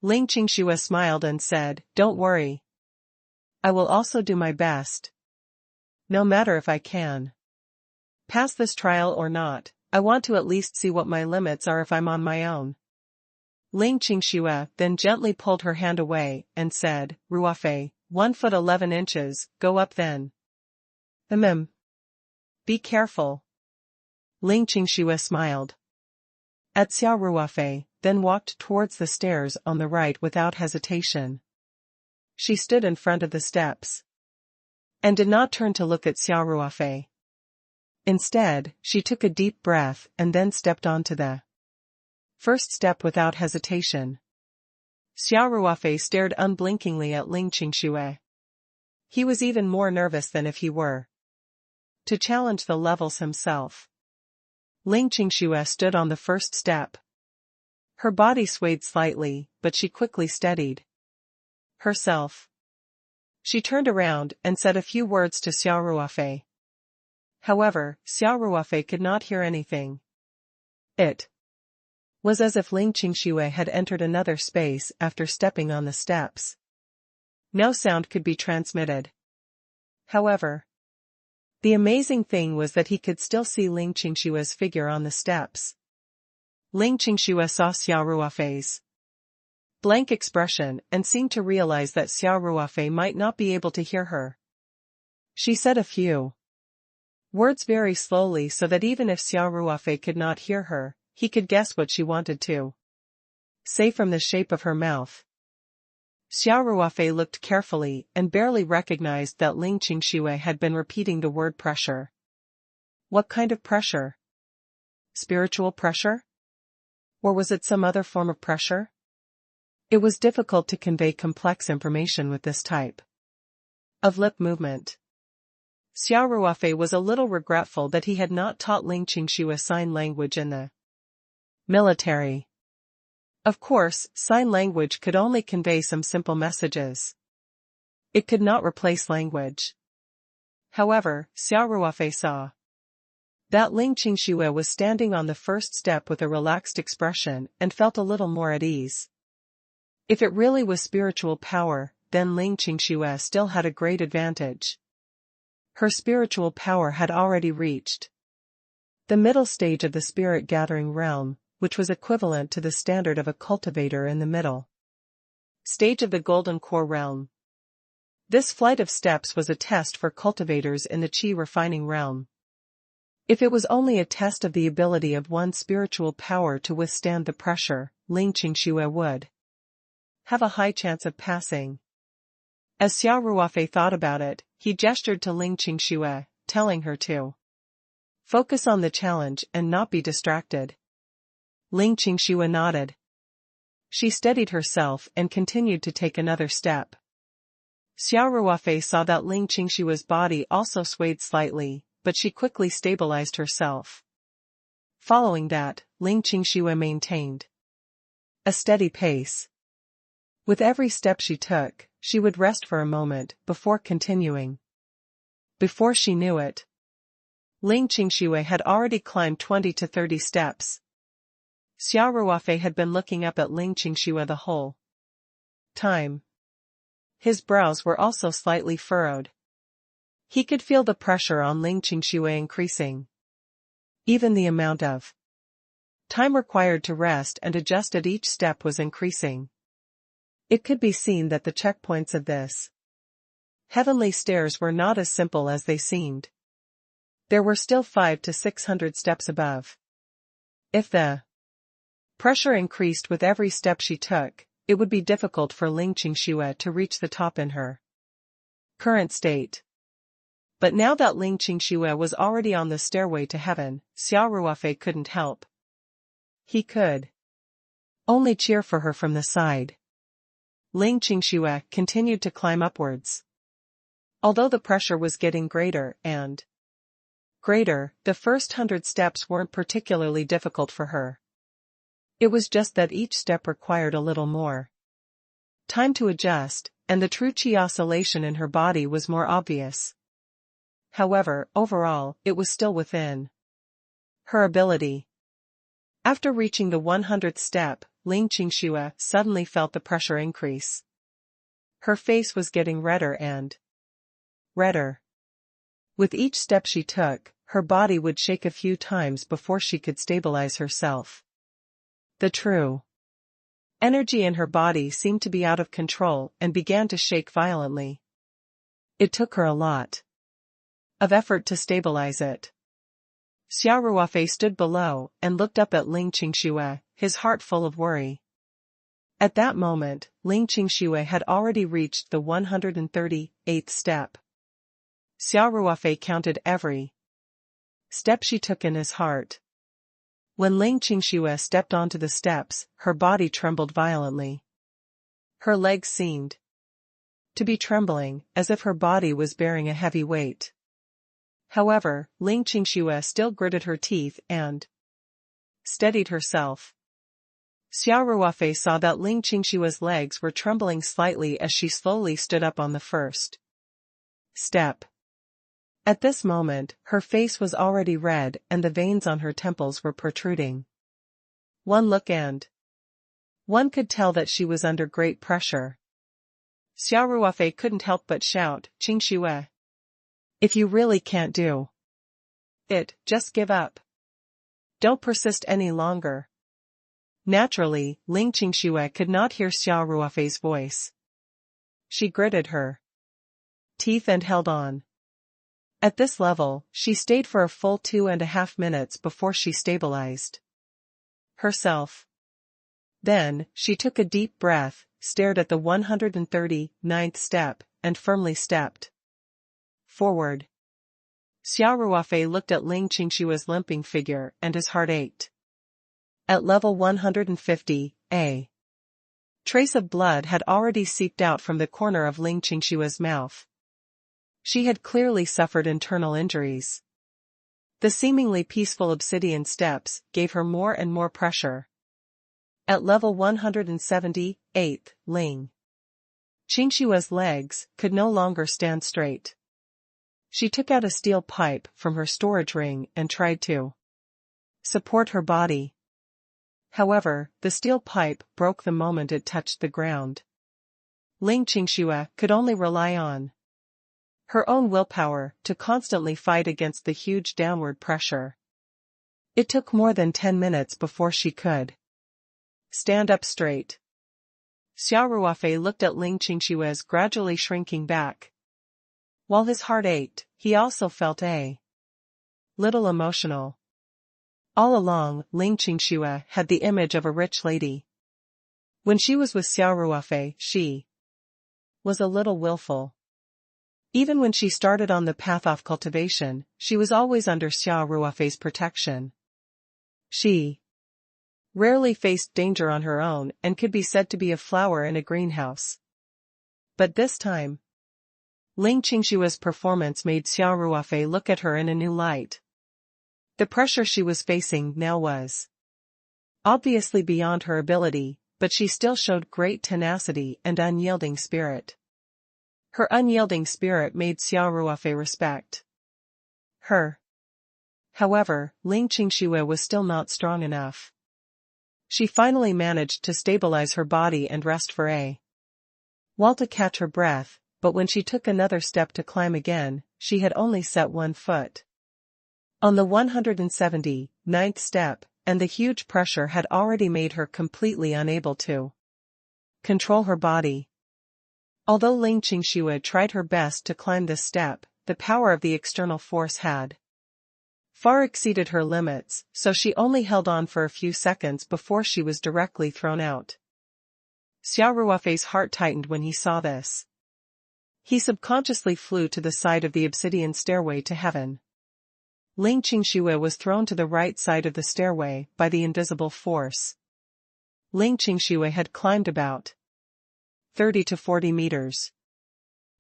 Ling Qingxue smiled and said, "Don't worry. I will also do my best. No matter if I can pass this trial or not, I want to at least see what my limits are if I'm on my own." Ling Qingxue then gently pulled her hand away and said, "Ruofei, 1 foot 11 inches, go up then." Be careful." Ling Qingxue smiled at Xia Ruofei, then walked towards the stairs on the right without hesitation. She stood in front of the steps and did not turn to look at Xia Ruofei. Instead, she took a deep breath and then stepped onto the first step without hesitation. Xia Ruofei stared unblinkingly at Ling Qingxue. He was even more nervous than if he were to challenge the levels himself. Ling Qingxue stood on the first step. Her body swayed slightly, but she quickly steadied herself. She turned around and said a few words to Xia Ruofei. However, Xia Ruofei could not hear anything. It was as if Ling Qingxue had entered another space after stepping on the steps. No sound could be transmitted. However, the amazing thing was that he could still see Ling Qingxue's figure on the steps. Ling Qingxue saw Xia Ruofei's blank expression and seemed to realize that Xia Ruofei might not be able to hear her. She said a few words very slowly so that even if Xia Ruofei could not hear her, he could guess what she wanted to say from the shape of her mouth. Xia Ruofei looked carefully and barely recognized that Ling Qingxue had been repeating the word pressure. What kind of pressure? Spiritual pressure? Or was it some other form of pressure? It was difficult to convey complex information with this type of lip movement. Xia Ruofei was a little regretful that he had not taught Ling Qingxue sign language in the military. Of course, sign language could only convey some simple messages. It could not replace language. However, Xia Ruofei saw that Ling Qingxue was standing on the first step with a relaxed expression and felt a little more at ease. If it really was spiritual power, then Ling Qingxue still had a great advantage. Her spiritual power had already reached the middle stage of the spirit gathering realm, which was equivalent to the standard of a cultivator in the middle stage of the golden core realm. This flight of steps was a test for cultivators in the qi refining realm. If it was only a test of the ability of one's spiritual power to withstand the pressure, Ling Qingxue would have a high chance of passing. As Xia Ruofei thought about it, he gestured to Ling Qingxue, telling her to focus on the challenge and not be distracted. Ling Qingxue nodded. She steadied herself and continued to take another step. Xia Ruofei saw that Ling Qingxue's body also swayed slightly, but she quickly stabilized herself. Following that, Ling Qingxue maintained a steady pace. With every step she took, she would rest for a moment before continuing. Before she knew it, Ling Qingxue had already climbed 20 to 30 steps. Xia Ruofei had been looking up at Ling Qingxue the whole time. His brows were also slightly furrowed. He could feel the pressure on Ling Qingxue increasing. Even the amount of time required to rest and adjust at each step was increasing. It could be seen that the checkpoints of this heavenly stairs were not as simple as they seemed. There were still 500 to 600 steps above. If the pressure increased with every step she took, it would be difficult for Ling Qingxue to reach the top in her current state. But now that Ling Qingxue was already on the stairway to heaven, Xia Ruofei couldn't help He could only cheer for her from the side. Ling Qingxue continued to climb upwards. Although the pressure was getting greater and greater, the first 100 steps weren't particularly difficult for her. It was just that each step required a little more time to adjust, and the true qi oscillation in her body was more obvious. However, overall, it was still within her ability. After reaching the 100th step, Ling Qingxue suddenly felt the pressure increase. Her face was getting redder and redder. With each step she took, her body would shake a few times before she could stabilize herself. The true energy in her body seemed to be out of control and began to shake violently. It took her a lot of effort to stabilize it. Xia Ruofei stood below and looked up at Ling Qingxue, his heart full of worry. At that moment, Ling Qingxue had already reached the 138th step. Xia Ruofei counted every step she took in his heart. When Ling Qingxue stepped onto the steps, her body trembled violently. Her legs seemed to be trembling, as if her body was bearing a heavy weight. However, Ling Qingxue still gritted her teeth and steadied herself. Xia Ruofei saw that Ling Qingxue's legs were trembling slightly as she slowly stood up on the first step. At this moment, her face was already red and the veins on her temples were protruding. One look and one could tell that she was under great pressure. Xia Ruofei couldn't help but shout, "Qingxue! If you really can't do it, just give up. Don't persist any longer." Naturally, Ling Qingxue could not hear Xia Ruofei's voice. She gritted her teeth and held on. At this level, she stayed for a full 2.5 minutes before she stabilized herself. Then, she took a deep breath, stared at the 139th step, and firmly stepped forward. Xia Ruofei looked at Ling Qingxue's limping figure and his heart ached. At level 150, a trace of blood had already seeped out from the corner of Ling Qingxue's mouth. She had clearly suffered internal injuries. The seemingly peaceful obsidian steps gave her more and more pressure. At level 178, Ling Qingxue's legs could no longer stand straight. She took out a steel pipe from her storage ring and tried to support her body. However, the steel pipe broke the moment it touched the ground. Ling Qingxue could only rely on her own willpower to constantly fight against the huge downward pressure. It took more than 10 minutes before she could stand up straight. Xia Ruofei looked at Ling Qingxue's gradually shrinking back. While his heart ached, he also felt a little emotional. All along, Ling Qingxue had the image of a rich lady. When she was with Xia Ruofei, she was a little willful. Even when she started on the path of cultivation, she was always under Xia Ruofei's protection. She rarely faced danger on her own and could be said to be a flower in a greenhouse. But this time, Ling Qingxue's performance made Xia Ruofei look at her in a new light. The pressure she was facing now was obviously beyond her ability, but she still showed great tenacity and unyielding spirit. Her unyielding spirit made Xia Ruofei respect her. However, Ling Qingxue was still not strong enough. She finally managed to stabilize her body and rest for a while to catch her breath, but when she took another step to climb again, she had only set one foot on the 179th step, and the huge pressure had already made her completely unable to control her body. Although Ling Qingxue tried her best to climb this step, the power of the external force had far exceeded her limits, so she only held on for a few seconds before she was directly thrown out. Xia Ruofei's heart tightened when he saw this. He subconsciously flew to the side of the obsidian stairway to heaven. Ling Qingxue was thrown to the right side of the stairway by the invisible force. Ling Qingxue had climbed about 30 to 40 meters.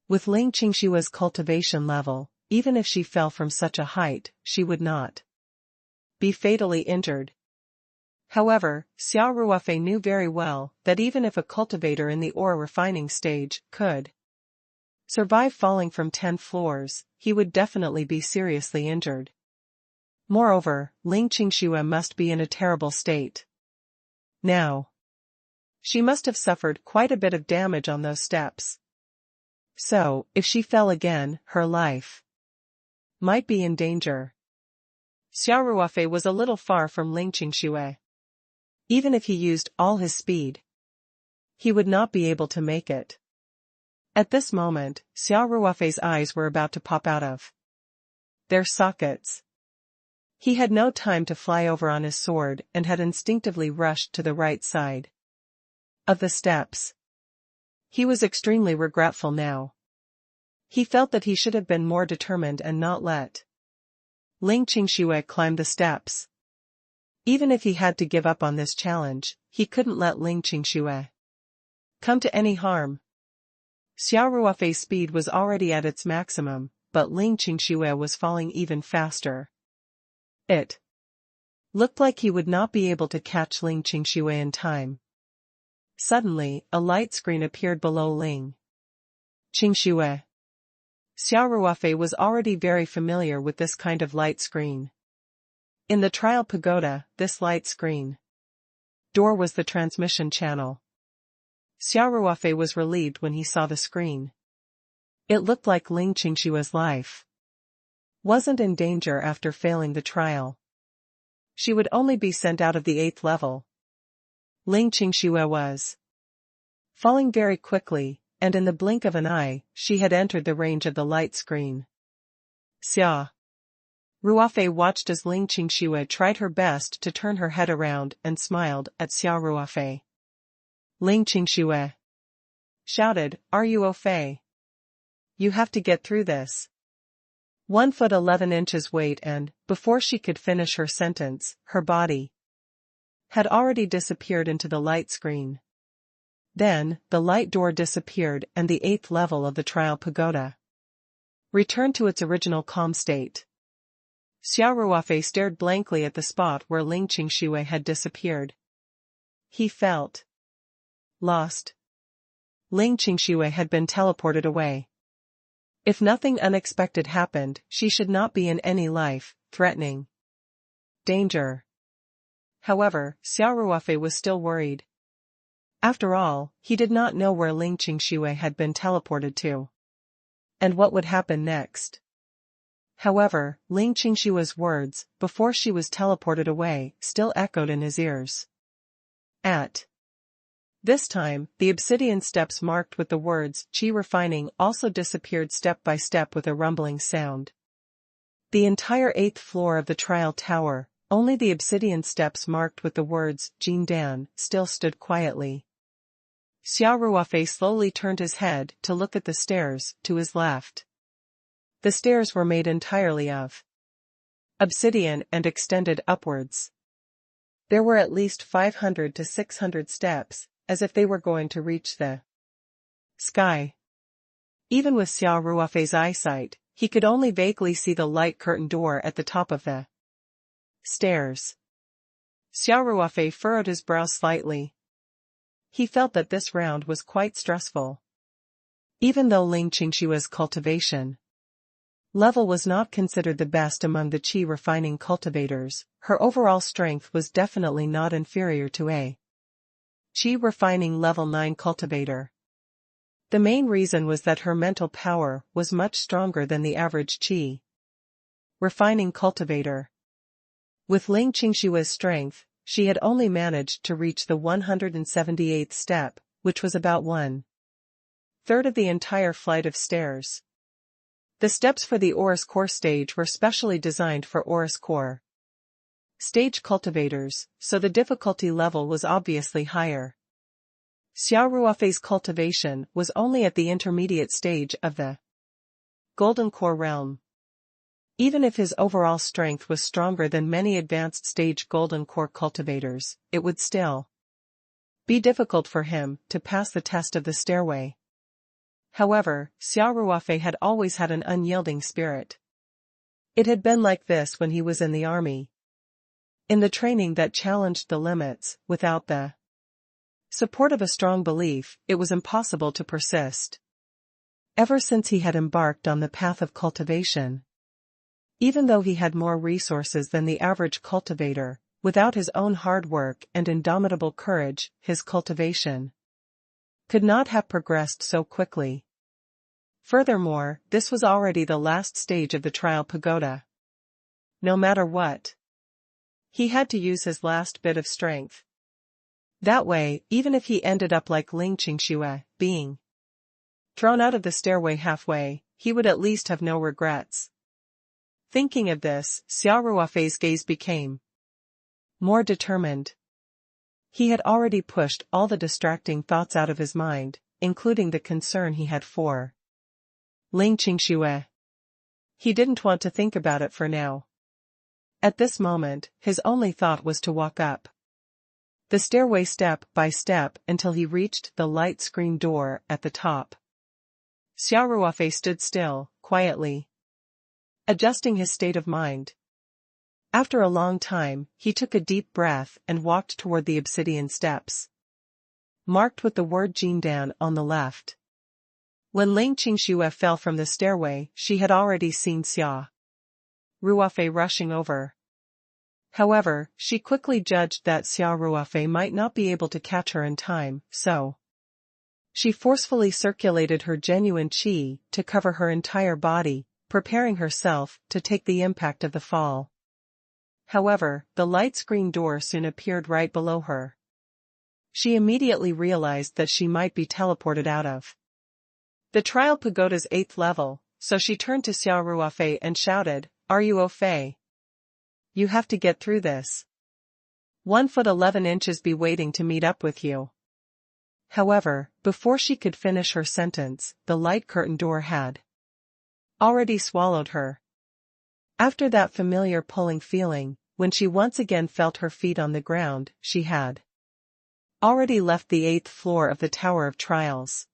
With Ling Qingxue's cultivation level, even if she fell from such a height, she would not be fatally injured. However, Xia Ruofei knew very well that even if a cultivator in the ore refining stage could survive falling from 10 floors, he would definitely be seriously injured. Moreover, Ling Qingxue must be in a terrible state now. She must have suffered quite a bit of damage on those steps. So, if she fell again, her life might be in danger. Xia Ruofei was a little far from Ling Qingxue. Even if he used all his speed, he would not be able to make it. At this moment, Xia Ruofei's eyes were about to pop out of their sockets. He had no time to fly over on his sword and had instinctively rushed to the right side of the steps. He was extremely regretful now. He felt that he should have been more determined and not let Ling Qingxue climb the steps. Even if he had to give up on this challenge, he couldn't let Ling Qingxue come to any harm. Xia Ruofei's speed was already at its maximum, but Ling Qingxue was falling even faster. It looked like he would not be able to catch Ling Qingxue in time. Suddenly, a light screen appeared below Ling Qingxue. Xia Ruofei was already very familiar with this kind of light screen. In the trial pagoda, this light screen door was the transmission channel. Xia Ruofei was relieved when he saw the screen. It looked like Ling Qingxue's life wasn't in danger after failing the trial. She would only be sent out of the 8th level. Ling Qingxue was falling very quickly, and in the blink of an eye, she had entered the range of the light screen. Xia Ruofei watched as Ling Qingxue tried her best to turn her head around and smiled at Xia Ruofei. Ling Qingxue shouted, "Are you Ruofei? You have to get through this." 1 foot 11 inches weight and, before she could finish her sentence, her body had already disappeared into the light screen. Then, the light door disappeared and the 8th level of the trial pagoda returned to its original calm state. Xia Ruofei stared blankly at the spot where Ling Qingxue had disappeared. He felt lost. Ling Qingxue had been teleported away. If nothing unexpected happened, she should not be in any life-threatening danger. However, Xia Ruofei was still worried. After all, he did not know where Ling Qingxue had been teleported to, and what would happen next. However, Ling Qingxue's words, before she was teleported away, still echoed in his ears. At this time, the obsidian steps marked with the words "Qi Refining" also disappeared step by step with a rumbling sound. The entire 8th floor of the trial tower, only the obsidian steps marked with the words "Jin Dan" still stood quietly. Xia Ruofei slowly turned his head to look at the stairs to his left. The stairs were made entirely of obsidian and extended upwards. There were at least 500 to 600 steps, as if they were going to reach the sky. Even with Xia Ruofei's eyesight, he could only vaguely see the light curtain door at the top of the stairs. Xia Ruofei furrowed his brow slightly. He felt that this round was quite stressful. Even though Ling Qingxue's cultivation level was not considered the best among the Qi refining cultivators, her overall strength was definitely not inferior to a Qi refining level 9 cultivator. The main reason was that her mental power was much stronger than the average Qi refining cultivator. With Ling Qingxue's strength, she had only managed to reach the 178th step, which was about 1/3 of the entire flight of stairs. The steps for the Oris Core stage were specially designed for Oris Core stage cultivators, so the difficulty level was obviously higher. Xia Ruofei's cultivation was only at the intermediate stage of the Golden Core realm. Even if his overall strength was stronger than many advanced stage golden core cultivators, it would still be difficult for him to pass the test of the stairway. However, Xia Ruofei had always had an unyielding spirit. It had been like this when he was in the army. In the training that challenged the limits, without the support of a strong belief, it was impossible to persist. Ever since he had embarked on the path of cultivation, even though he had more resources than the average cultivator, without his own hard work and indomitable courage, his cultivation could not have progressed so quickly. Furthermore, this was already the last stage of the trial pagoda. No matter what, he had to use his last bit of strength. That way, even if he ended up like Ling Qingxue, being thrown out of the stairway halfway, he would at least have no regrets. Thinking of this, Xia Ruofei's gaze became more determined. He had already pushed all the distracting thoughts out of his mind, including the concern he had for Ling Qingxue. He didn't want to think about it for now. At this moment, his only thought was to walk up the stairway step by step until he reached the light screen door at the top. Xia Ruofei stood still, quietly adjusting his state of mind. After a long time, he took a deep breath and walked toward the obsidian steps, marked with the word Jindan on the left. When Ling Qingxue fell from the stairway, she had already seen Xia Ruofei rushing over. However, she quickly judged that Xia Ruofei might not be able to catch her in time, so she forcefully circulated her genuine qi to cover her entire body, preparing herself to take the impact of the fall. However, the light screen door soon appeared right below her. She immediately realized that she might be teleported out of the trial pagoda's 8th level, so she turned to Xia Ruofei and shouted, "Are you Fei? You have to get through this. 1 foot 11 inches be waiting to meet up with you." However, before she could finish her sentence, the light curtain door had already swallowed her. After that familiar pulling feeling, when she once again felt her feet on the ground, she had already left the 8th floor of the Tower of Trials.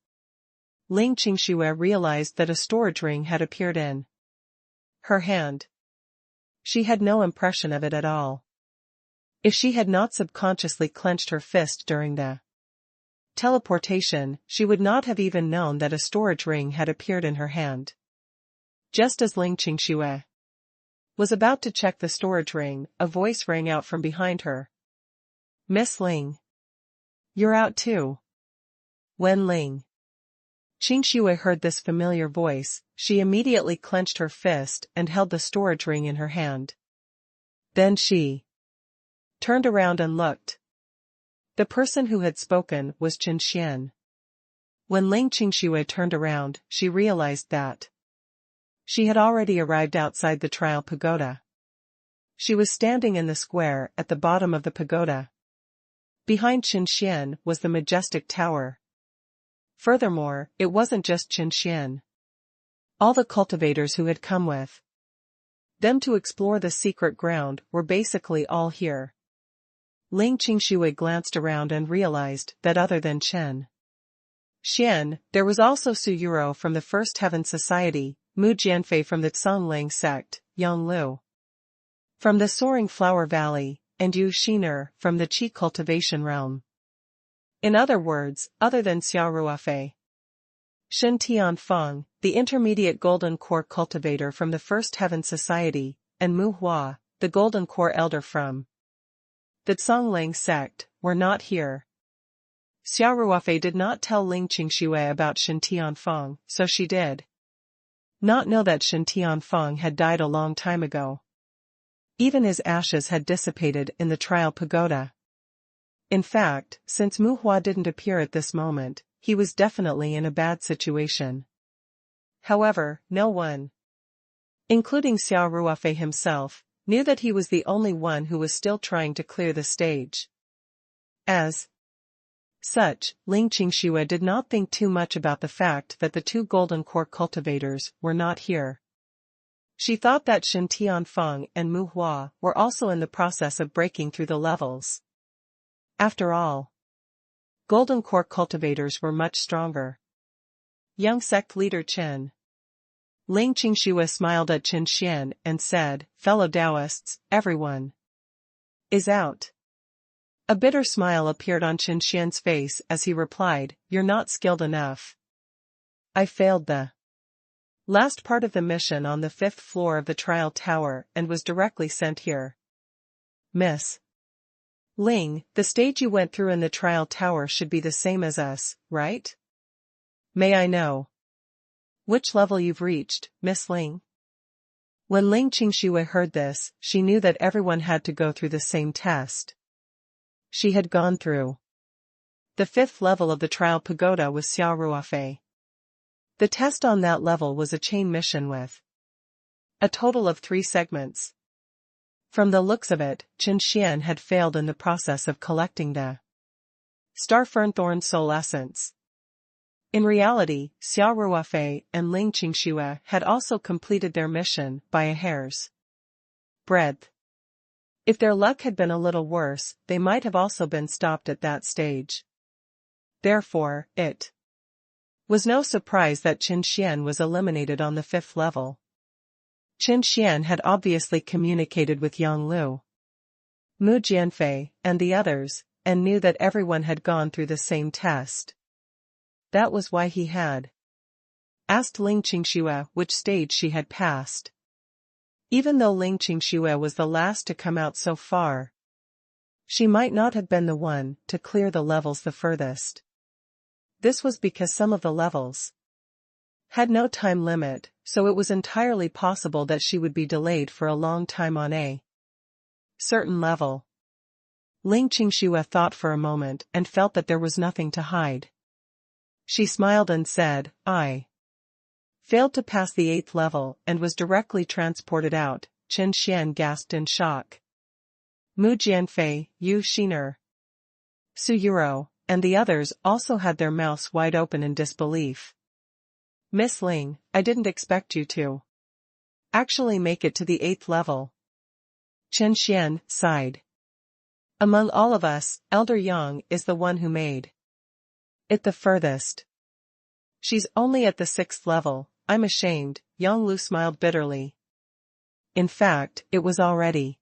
Ling Qingxue realized that a storage ring had appeared in her hand. She had no impression of it at all. If she had not subconsciously clenched her fist during the teleportation, she would not have even known that a storage ring had appeared in her hand. Just as Ling Qingxue was about to check the storage ring, a voice rang out from behind her. "Miss Ling. You're out too." When Ling Qingxue heard this familiar voice, she immediately clenched her fist and held the storage ring in her hand. Then she turned around and looked. The person who had spoken was Chen Xian. When Ling Qingxue turned around, she realized that she had already arrived outside the trial pagoda. She was standing in the square at the bottom of the pagoda. Behind Chen Xian was the majestic tower. Furthermore, it wasn't just Chen Xian. All the cultivators who had come with them to explore the secret ground were basically all here. Ling Qingxue glanced around and realized that other than Chen Xian, there was also Su Yuro from the First Heaven Society, Mu Jianfei from the Tsanglang sect, Yang Lu from the Soaring Flower Valley, and Yu Xiner from the Qi cultivation realm. In other words, other than Xia Ruofei, Shen Tianfeng, the intermediate golden core cultivator from the First Heaven Society, and Mu Hua, the golden core elder from the Tsanglang sect, were not here. Xia Ruofei did not tell Ling Qingxue about Shen Tianfeng, so she did not know that Shen Tianfeng had died a long time ago. Even his ashes had dissipated in the trial pagoda. In fact, since Mu Hua didn't appear at this moment, he was definitely in a bad situation. However, no one, including Xia Ruofei himself, knew that he was the only one who was still trying to clear the stage. As such, Ling Qingxue did not think too much about the fact that the two golden core cultivators were not here. She thought that Shen Tianfeng and Mu Hua were also in the process of breaking through the levels. After all, Golden Core cultivators were much stronger. Young sect leader Chen Ling Qingxue smiled at Qin Xian and said, "Fellow Taoists, everyone is out." A bitter smile appeared on Qin Xian's face as he replied, "You're not skilled enough. I failed the last part of the mission on the 5th floor of the trial tower and was directly sent here. Miss Ling, the stage you went through in the trial tower should be the same as us, right? May I know which level you've reached, Miss Ling?" When Ling Qingxue heard this, she knew that everyone had to go through the same test. She had gone through the 5th level of the trial pagoda with Xia Ruofei. The test on that level was a chain mission with a total of 3 segments. From the looks of it, Qin Xian had failed in the process of collecting the Star Fernthorn Soul Essence. In reality, Xia Ruofei and Ling Qingxue had also completed their mission by a hair's breadth. If their luck had been a little worse, they might have also been stopped at that stage. Therefore, it was no surprise that Qin Xian was eliminated on the 5th level. Qin Xian had obviously communicated with Yang Lu, Mu Jianfei, and the others, and knew that everyone had gone through the same test. That was why he had asked Ling Qingxue which stage she had passed. Even though Ling Qingxue was the last to come out so far, she might not have been the one to clear the levels the furthest. This was because some of the levels had no time limit, so it was entirely possible that she would be delayed for a long time on a certain level. Ling Qingxue thought for a moment and felt that there was nothing to hide. She smiled and said, "I failed to pass the 8th level and was directly transported out." Qin Xian gasped in shock. Mu Jianfei, Yu Xiner, Su Yuro, and the others also had their mouths wide open in disbelief. "Miss Ling, I didn't expect you to actually make it to the 8th level." Qin Xian sighed. "Among all of us, Elder Yang is the one who made it the furthest. She's only at the 6th level, I'm ashamed." Yang Lu smiled bitterly. In fact, it was already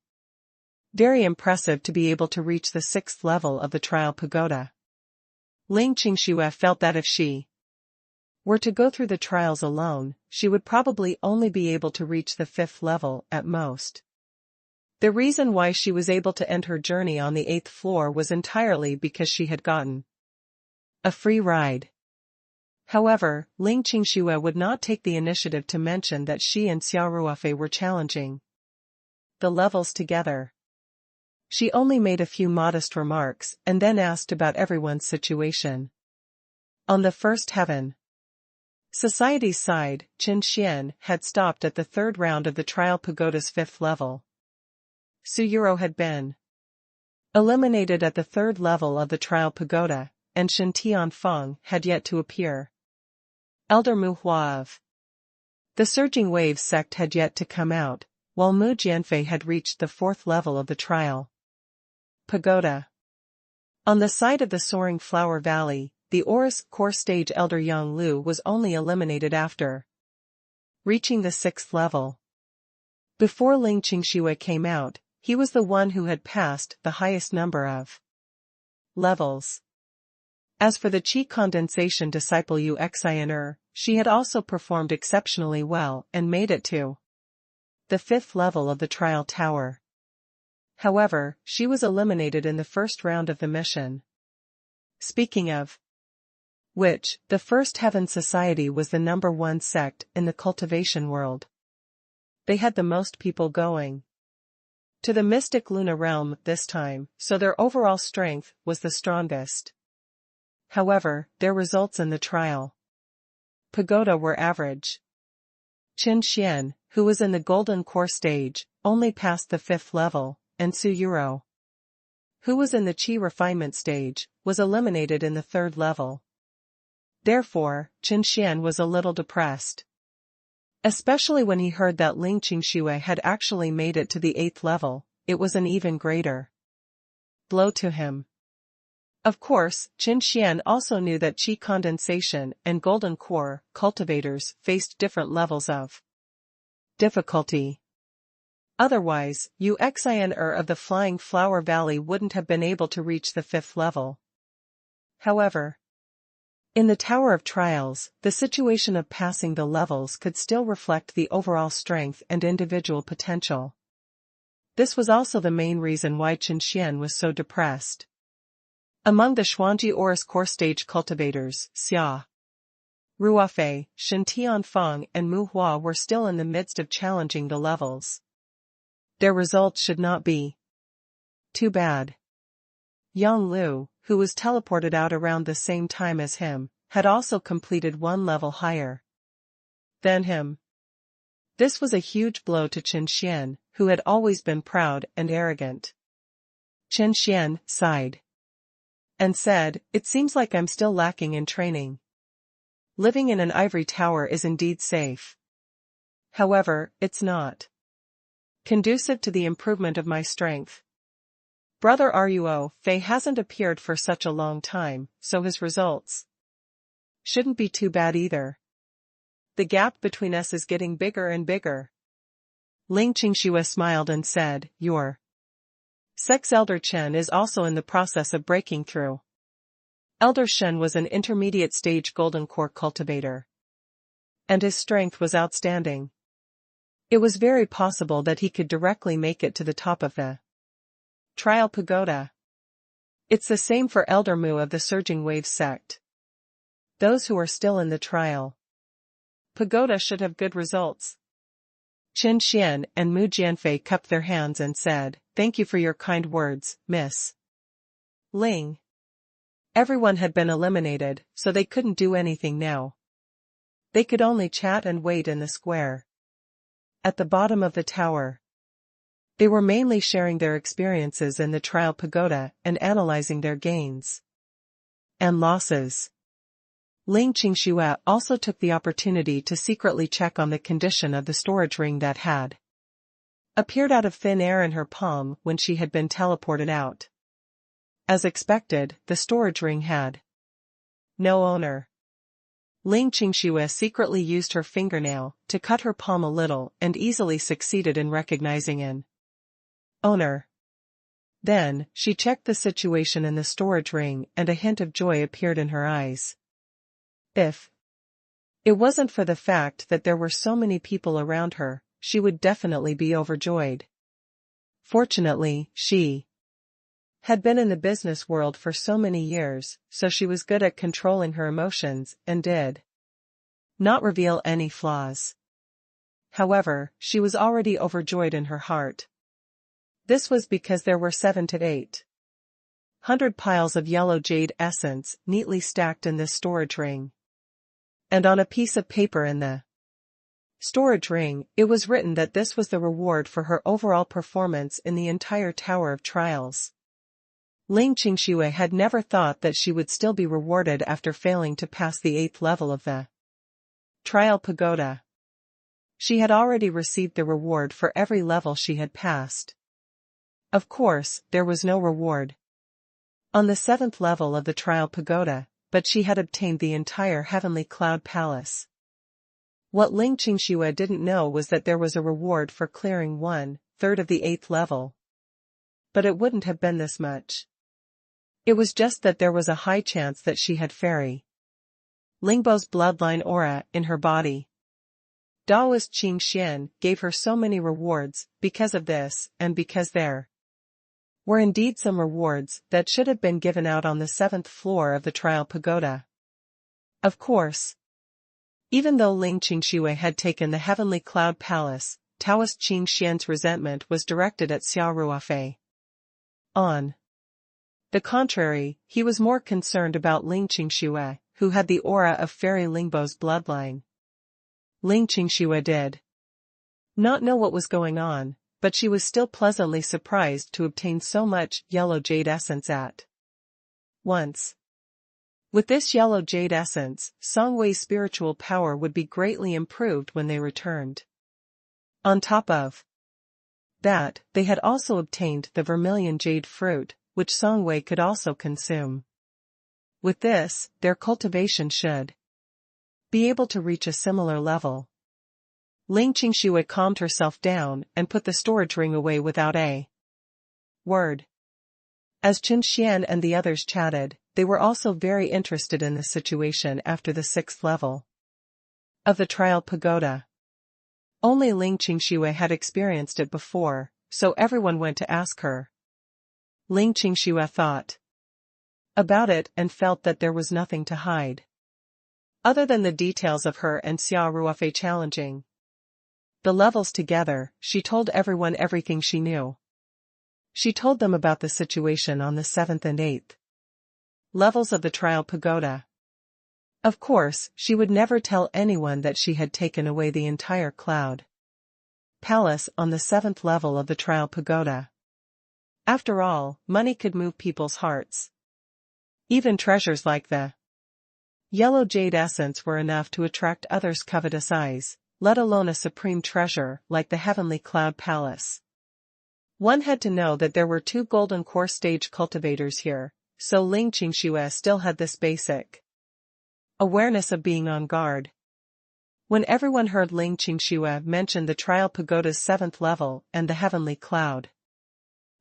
very impressive to be able to reach the 6th level of the trial pagoda. Ling Qingxue felt that if she were to go through the trials alone, she would probably only be able to reach the 5th level at most. The reason why she was able to end her journey on the 8th floor was entirely because she had gotten a free ride. However, Ling Qingxue would not take the initiative to mention that she and Xia Ruofei were challenging the levels together. She only made a few modest remarks and then asked about everyone's situation. On the 1st heaven society's side, Qin Xian had stopped at the 3rd round of the trial pagoda's 5th level. Su Yuro had been eliminated at the 3rd level of the trial pagoda, and Shen Tianfeng had yet to appear. Elder Mu Hua of the Surging Waves sect had yet to come out, while Mu Jianfei had reached the 4th level of the trial pagoda. On the side of the Soaring Flower Valley, the Aurus Core stage Elder Yang Lu was only eliminated after reaching the 6th level. Before Ling Qingxue came out, he was the one who had passed the highest number of levels. As for the Qi condensation disciple Yu Xiner, she had also performed exceptionally well and made it to the 5th level of the trial tower. However, she was eliminated in the 1st round of the mission. Speaking of which, the 1st Heaven Society was the number 1 sect in the cultivation world. They had the most people going to the mystic Luna realm this time, so their overall strength was the strongest. However, their results in the trial pagoda were average. Qin Xian, who was in the Golden Core stage, only passed the 5th level, and Su Yuro, who was in the Qi refinement stage, was eliminated in the 3rd level. Therefore, Qin Xian was a little depressed. Especially when he heard that Ling Qingxue had actually made it to the 8th level, it was an even greater blow to him. Of course, Qin Xian also knew that qi condensation and golden core cultivators faced different levels of difficulty. Otherwise, Uxin of the Flying Flower Valley wouldn't have been able to reach the 5th level. However, in the Tower of Trials, the situation of passing the levels could still reflect the overall strength and individual potential. This was also the main reason why Qin Xian was so depressed. Among the Xuanji Oris core stage cultivators, Xia Ruofei, Shen Tianfeng and Mu Hua were still in the midst of challenging the levels. Their results should not be too bad. Yang Lu, who was teleported out around the same time as him, had also completed one level higher than him. This was a huge blow to Qin Xian, who had always been proud and arrogant. Qin Xian sighed and said, "It seems like I'm still lacking in training. Living in an ivory tower is indeed safe. However, it's not conducive to the improvement of my strength. Brother Ruofei hasn't appeared for such a long time, so his results shouldn't be too bad either. The gap between us is getting bigger and bigger." Ling Qingxue smiled and said, "Your sex Elder Chen is also in the process of breaking through." Elder Shen was an intermediate stage golden core cultivator, and his strength was outstanding. It was very possible that he could directly make it to the top of the Trial Pagoda. It's the same for Elder Mu of the Surging Wave sect. Those who are still in the Trial Pagoda should have good results. Qin Xian and Mu Jianfei cupped their hands and said, "Thank you for your kind words, Miss Ling." Everyone had been eliminated, so they couldn't do anything now. They could only chat and wait in the square at the bottom of the tower. They were mainly sharing their experiences in the Trial Pagoda and analyzing their gains and losses. Ling Qingxue also took the opportunity to secretly check on the condition of the storage ring that had appeared out of thin air in her palm when she had been teleported out. As expected, the storage ring had no owner. Ling Qingxue secretly used her fingernail to cut her palm a little and easily succeeded in recognizing an owner. Then, she checked the situation in the storage ring and a hint of joy appeared in her eyes. If it wasn't for the fact that there were so many people around her, she would definitely be overjoyed. Fortunately, she had been in the business world for so many years, so she was good at controlling her emotions and did not reveal any flaws. However, she was already overjoyed in her heart. This was because there were 7 to 800 piles of yellow jade essence neatly stacked in this storage ring. And on a piece of paper in the storage ring, it was written that this was the reward for her overall performance in the entire Tower of Trials. Ling Qingxue had never thought that she would still be rewarded after failing to pass the 8th level of the Trial Pagoda. She had already received the reward for every level she had passed. Of course, there was no reward on the 7th level of the Trial Pagoda, but she had obtained the entire Heavenly Cloud Palace. What Ling Qingxue didn't know was that there was a reward for clearing 1/3 of the 8th level. But it wouldn't have been this much. It was just that there was a high chance that she had Fairy Lingbo's bloodline aura in her body. Daoist Qing Xian gave her so many rewards because of this and because there were indeed some rewards that should have been given out on the 7th floor of the Trial Pagoda. Of course, even though Ling Qingxue had taken the Heavenly Cloud Palace, Taoist Qing Xian's resentment was directed at Xia Ruofei. On the contrary, he was more concerned about Ling Qingxue, who had the aura of Fairy Lingbo's bloodline. Ling Qingxue did not know what was going on, but she was still pleasantly surprised to obtain so much yellow jade essence at once. With this yellow jade essence, Songwei's spiritual power would be greatly improved when they returned. On top of that, they had also obtained the vermilion jade fruit, which Songwei could also consume. With this, their cultivation should be able to reach a similar level. Ling Qingxue calmed herself down and put the storage ring away without a word. As Qin Xian and the others chatted, they were also very interested in the situation after the 6th level of the trial pagoda. Only Ling Qingxue had experienced it before, so everyone went to ask her. Ling Qingxue thought about it and felt that there was nothing to hide, other than the details of her and Xia Ruofei challenging the levels together. She told everyone everything she knew. She told them about the situation on the 7th and 8th levels of the trial pagoda. Of course, she would never tell anyone that she had taken away the entire cloud palace on the 7th level of the trial pagoda. After all, money could move people's hearts. Even treasures like the yellow jade essence were enough to attract others' covetous eyes, let alone a supreme treasure like the heavenly cloud palace. One had to know that there were 2 golden core stage cultivators here, so Ling Qingxue still had this basic awareness of being on guard. When everyone heard Ling Qingxue mention the trial pagoda's 7th level and the heavenly cloud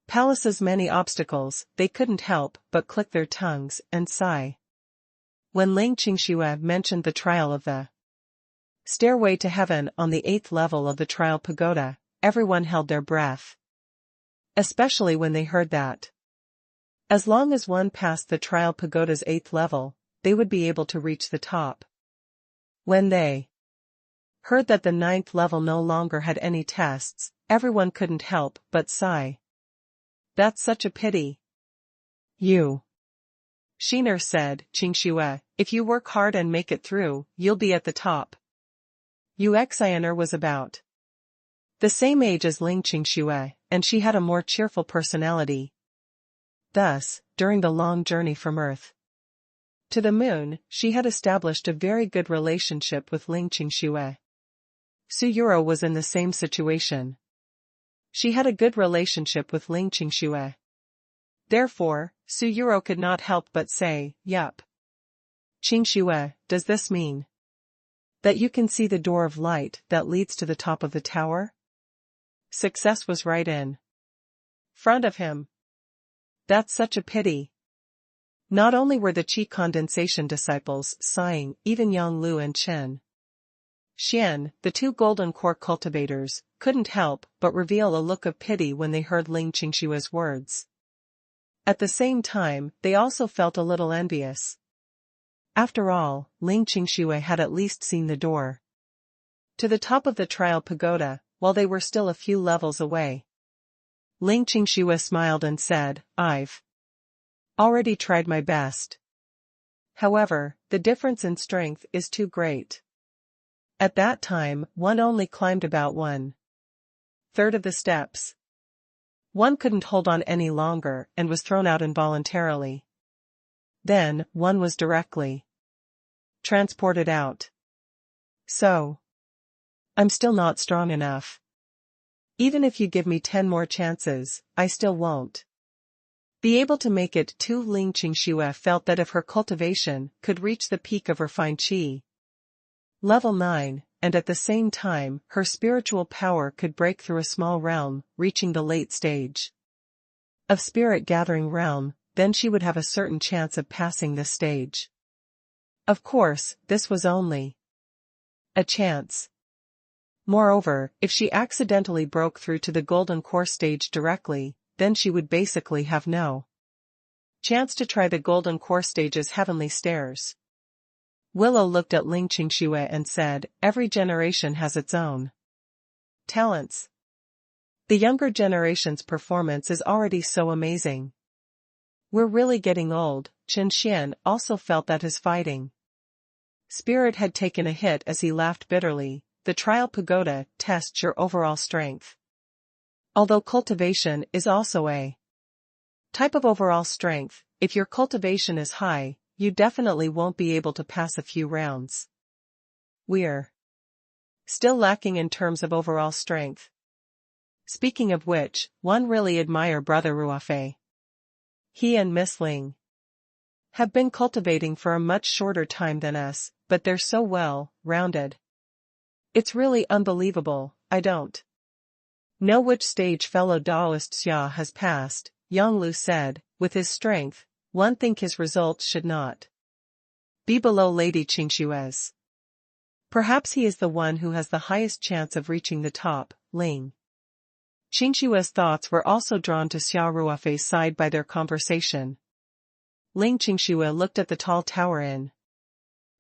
palace's many obstacles, they couldn't help but click their tongues and sigh. When Ling Qingxue mentioned the trial of the stairway to heaven on the 8th level of the trial pagoda, everyone held their breath. Especially when they heard that as long as one passed the trial pagoda's 8th level, they would be able to reach the top. When they heard that the 9th level no longer had any tests, everyone couldn't help but sigh. That's such a pity. You Shiner said, Qingxue, if you work hard and make it through, you'll be at the top. Yu Xiner was about the same age as Ling Qingxue, and she had a more cheerful personality. Thus, during the long journey from Earth to the moon, she had established a very good relationship with Ling Qingxue. Su Yuro was in the same situation. She had a good relationship with Ling Qingxue. Therefore, Su Yuro could not help but say, yup. Qingxue, does this mean that you can see the door of light that leads to the top of the tower? Success was right in front of him. That's such a pity. Not only were the Qi condensation disciples sighing, even Yang Lu and Chen Xian, the 2 golden core cultivators, couldn't help but reveal a look of pity when they heard Ling Qingxue's words. At the same time, they also felt a little envious. After all, Ling Qingxue had at least seen the door to the top of the trial pagoda, while they were still a few levels away. Ling Qingxue smiled and said, I've already tried my best. However, the difference in strength is too great. At that time, one only climbed about 1/3 of the steps. One couldn't hold on any longer and was thrown out involuntarily. Then, one was directly transported out. So, I'm still not strong enough. Even if you give me 10 more chances, I still won't be able to make it. Ling Qingxue felt that if her cultivation could reach the peak of refined qi, level 9, and at the same time, her spiritual power could break through a small realm, reaching the late stage of spirit gathering realm, then she would have a certain chance of passing this stage. Of course, this was only a chance. Moreover, if she accidentally broke through to the golden core stage directly, then she would basically have no chance to try the golden core stage's heavenly stairs. Willow looked at Ling Qingxue and said, every generation has its own talents. The younger generation's performance is already so amazing. We're really getting old. Qin Xian also felt that his fighting spirit had taken a hit as he laughed bitterly. The trial pagoda tests your overall strength. Although cultivation is also a type of overall strength, if your cultivation is high, you definitely won't be able to pass a few rounds. We're still lacking in terms of overall strength. Speaking of which, one really admire Brother Ruofei. He and Miss Ling have been cultivating for a much shorter time than us, but they're so well-rounded. It's really unbelievable. I don't know which stage fellow Daoist Xia has passed, Yang Lu said. With his strength, one think his results should not be below Lady Qingshue's. Perhaps he is the one who has the highest chance of reaching the top, Ling Qingshue's thoughts were also drawn to Xia Ruofei's side by their conversation. Ling Qingxue looked at the tall tower in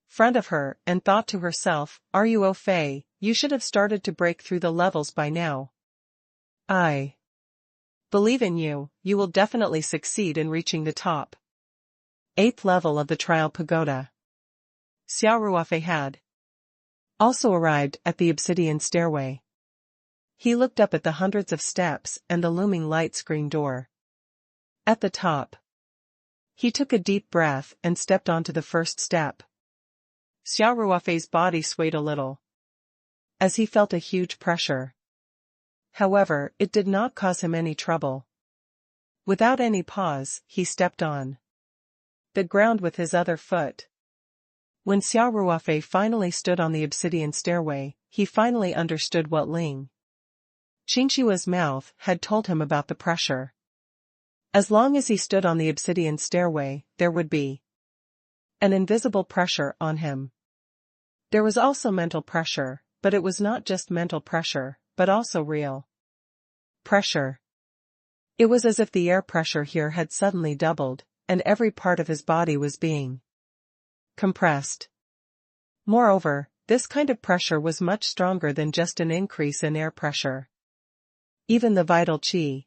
front of her and thought to herself, Ruofei, you should have started to break through the levels by now. I believe in you, you will definitely succeed in reaching the top 8th level of the trial pagoda. Xia Ruofei had also arrived at the obsidian stairway. He looked up at the hundreds of steps and the looming light screen door at the top. He took a deep breath and stepped onto the first step. Xia Ruofei's body swayed a little as he felt a huge pressure. However, it did not cause him any trouble. Without any pause, he stepped on the ground with his other foot. When Xia Ruofei finally stood on the obsidian stairway, he finally understood what Ling Qingshue's mouth had told him about the pressure. As long as he stood on the obsidian stairway, there would be an invisible pressure on him. There was also mental pressure, but it was not just mental pressure, but also real pressure. It was as if the air pressure here had suddenly doubled, and every part of his body was being compressed. Moreover, this kind of pressure was much stronger than just an increase in air pressure. Even the vital qi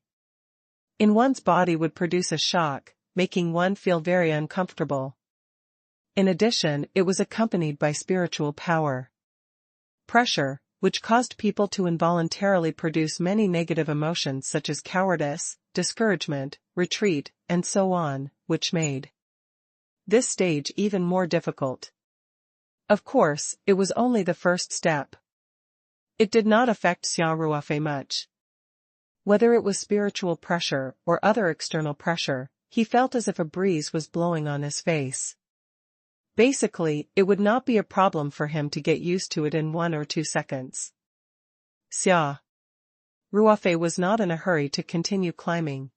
in one's body would produce a shock, making one feel very uncomfortable. In addition, it was accompanied by spiritual power pressure, which caused people to involuntarily produce many negative emotions such as cowardice, discouragement, retreat, and so on, which made this stage even more difficult. Of course, it was only the first step. It did not affect Xia Ruofei much. Whether it was spiritual pressure or other external pressure, he felt as if a breeze was blowing on his face. Basically, it would not be a problem for him to get used to it in 1 or 2 seconds. Xia Ruofei was not in a hurry to continue climbing.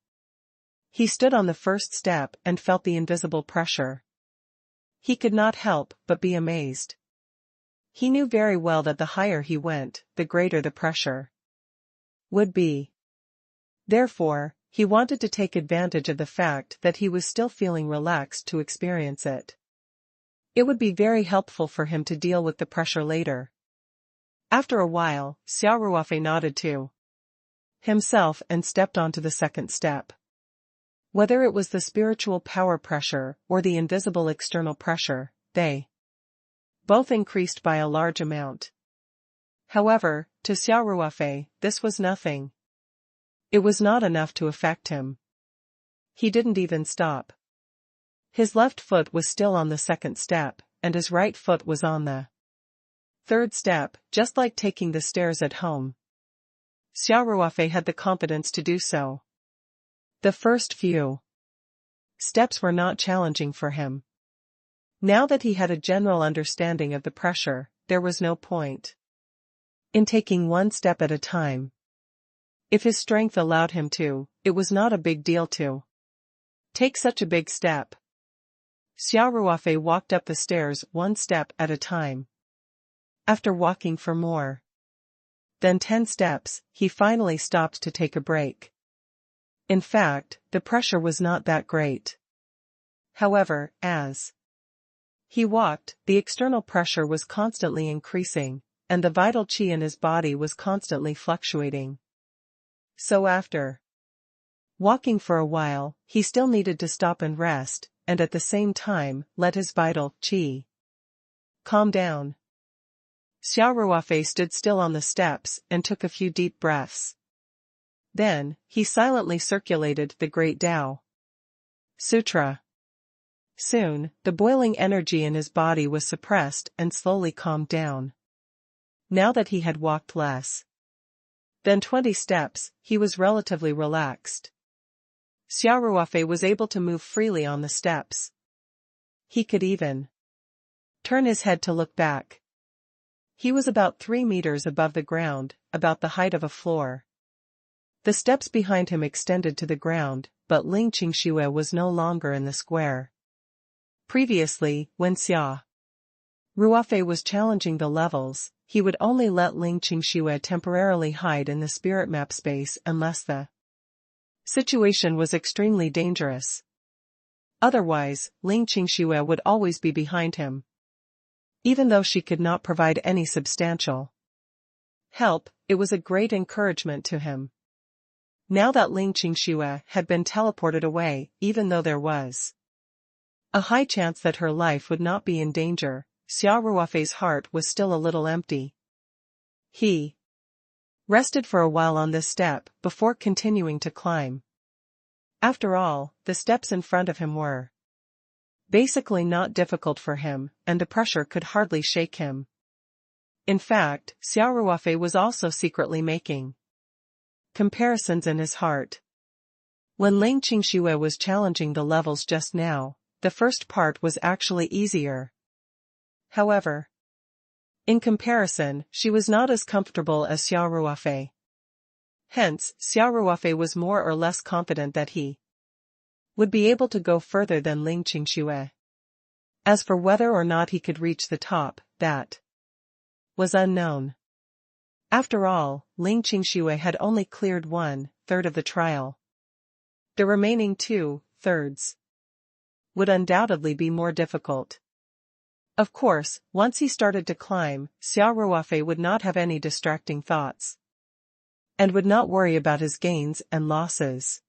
He stood on the first step and felt the invisible pressure. He could not help but be amazed. He knew very well that the higher he went, the greater the pressure would be. Therefore, he wanted to take advantage of the fact that he was still feeling relaxed to experience it. It would be very helpful for him to deal with the pressure later. After a while, Xia Ruofei nodded to himself and stepped onto the second step. Whether it was the spiritual power pressure or the invisible external pressure, they both increased by a large amount. However, to Xia Ruofei, this was nothing. It was not enough to affect him. He didn't even stop. His left foot was still on the second step, and his right foot was on the third step, just like taking the stairs at home. Xia Ruofei had the confidence to do so. The first few steps were not challenging for him. Now that he had a general understanding of the pressure, there was no point in taking one step at a time. If his strength allowed him to, it was not a big deal to take such a big step. Xia Ruofei walked up the stairs 1 step at a time. After walking for more than 10 steps, he finally stopped to take a break. In fact, the pressure was not that great. However, as he walked, the external pressure was constantly increasing, and the vital qi in his body was constantly fluctuating. So after walking for a while, he still needed to stop and rest, and at the same time, let his vital qi calm down. Xia Ruofei stood still on the steps and took a few deep breaths. Then, he silently circulated the Great Tao Sutra. Soon, the boiling energy in his body was suppressed and slowly calmed down. Now that he had walked less than 20 steps, he was relatively relaxed. Xia Ruofei was able to move freely on the steps. He could even turn his head to look back. He was about 3 meters above the ground, about the height of a floor. The steps behind him extended to the ground, but Ling Qingxue was no longer in the square. Previously, when Xia Ruofei was challenging the levels, he would only let Ling Qingxue temporarily hide in the spirit map space unless the situation was extremely dangerous. Otherwise, Ling Qingxue would always be behind him. Even though she could not provide any substantial help, it was a great encouragement to him. Now that Ling Qingxue had been teleported away, even though there was a high chance that her life would not be in danger, Xia Ruofei's heart was still a little empty. He rested for a while on this step before continuing to climb. After all, the steps in front of him were basically not difficult for him, and the pressure could hardly shake him. In fact, Xia Ruofei was also secretly making comparisons in his heart. When Ling Qingxue was challenging the levels just now, the first part was actually easier. However, in comparison, she was not as comfortable as Xia Ruofei. Hence, Xia Ruofei was more or less confident that he would be able to go further than Ling Qingxue. As for whether or not he could reach the top, that was unknown. After all, Ling Qingxue had only cleared 1/3 of the trial. The remaining 2/3 would undoubtedly be more difficult. Of course, once he started to climb, Xia Ruofei would not have any distracting thoughts, and would not worry about his gains and losses.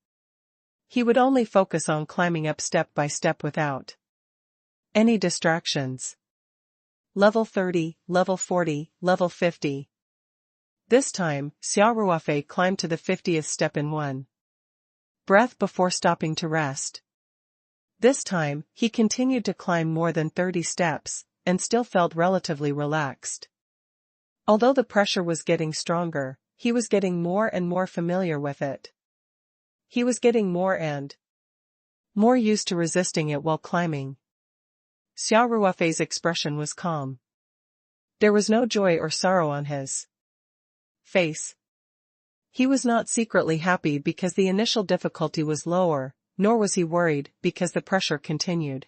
He would only focus on climbing up step by step without any distractions. Level 30, level 40, level 50. This time, Xia Ruofei climbed to the 50th step in one breath before stopping to rest. This time, he continued to climb more than 30 steps, and still felt relatively relaxed. Although the pressure was getting stronger, he was getting more and more familiar with it. He was getting more and more used to resisting it while climbing. Xia Ruofei's expression was calm. There was no joy or sorrow on his face. He was not secretly happy because the initial difficulty was lower, nor was he worried because the pressure continued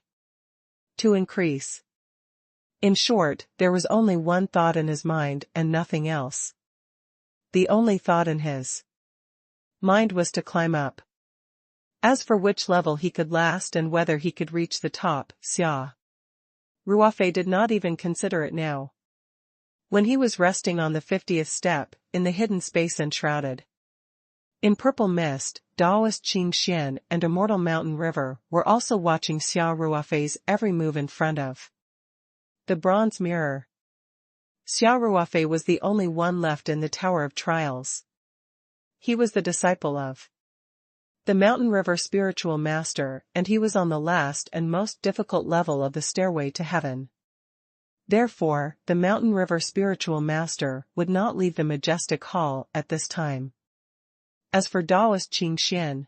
to increase. In short, there was only one thought in his mind and nothing else. The only thought in his mind was to climb up. As for which level he could last and whether he could reach the top, Xia Ruofei did not even consider it now. When he was resting on the 50th step, in the hidden space enshrouded in purple mist, Daoist Qing Xian and Immortal Mountain River were also watching Xia Ruofei's every move in front of the bronze mirror. Xia Ruofei was the only one left in the Tower of Trials. He was the disciple of the Mountain River spiritual master, and he was on the last and most difficult level of the stairway to heaven. Therefore, the Mountain River spiritual master would not leave the majestic hall at this time. As for Daoist Qing Xian,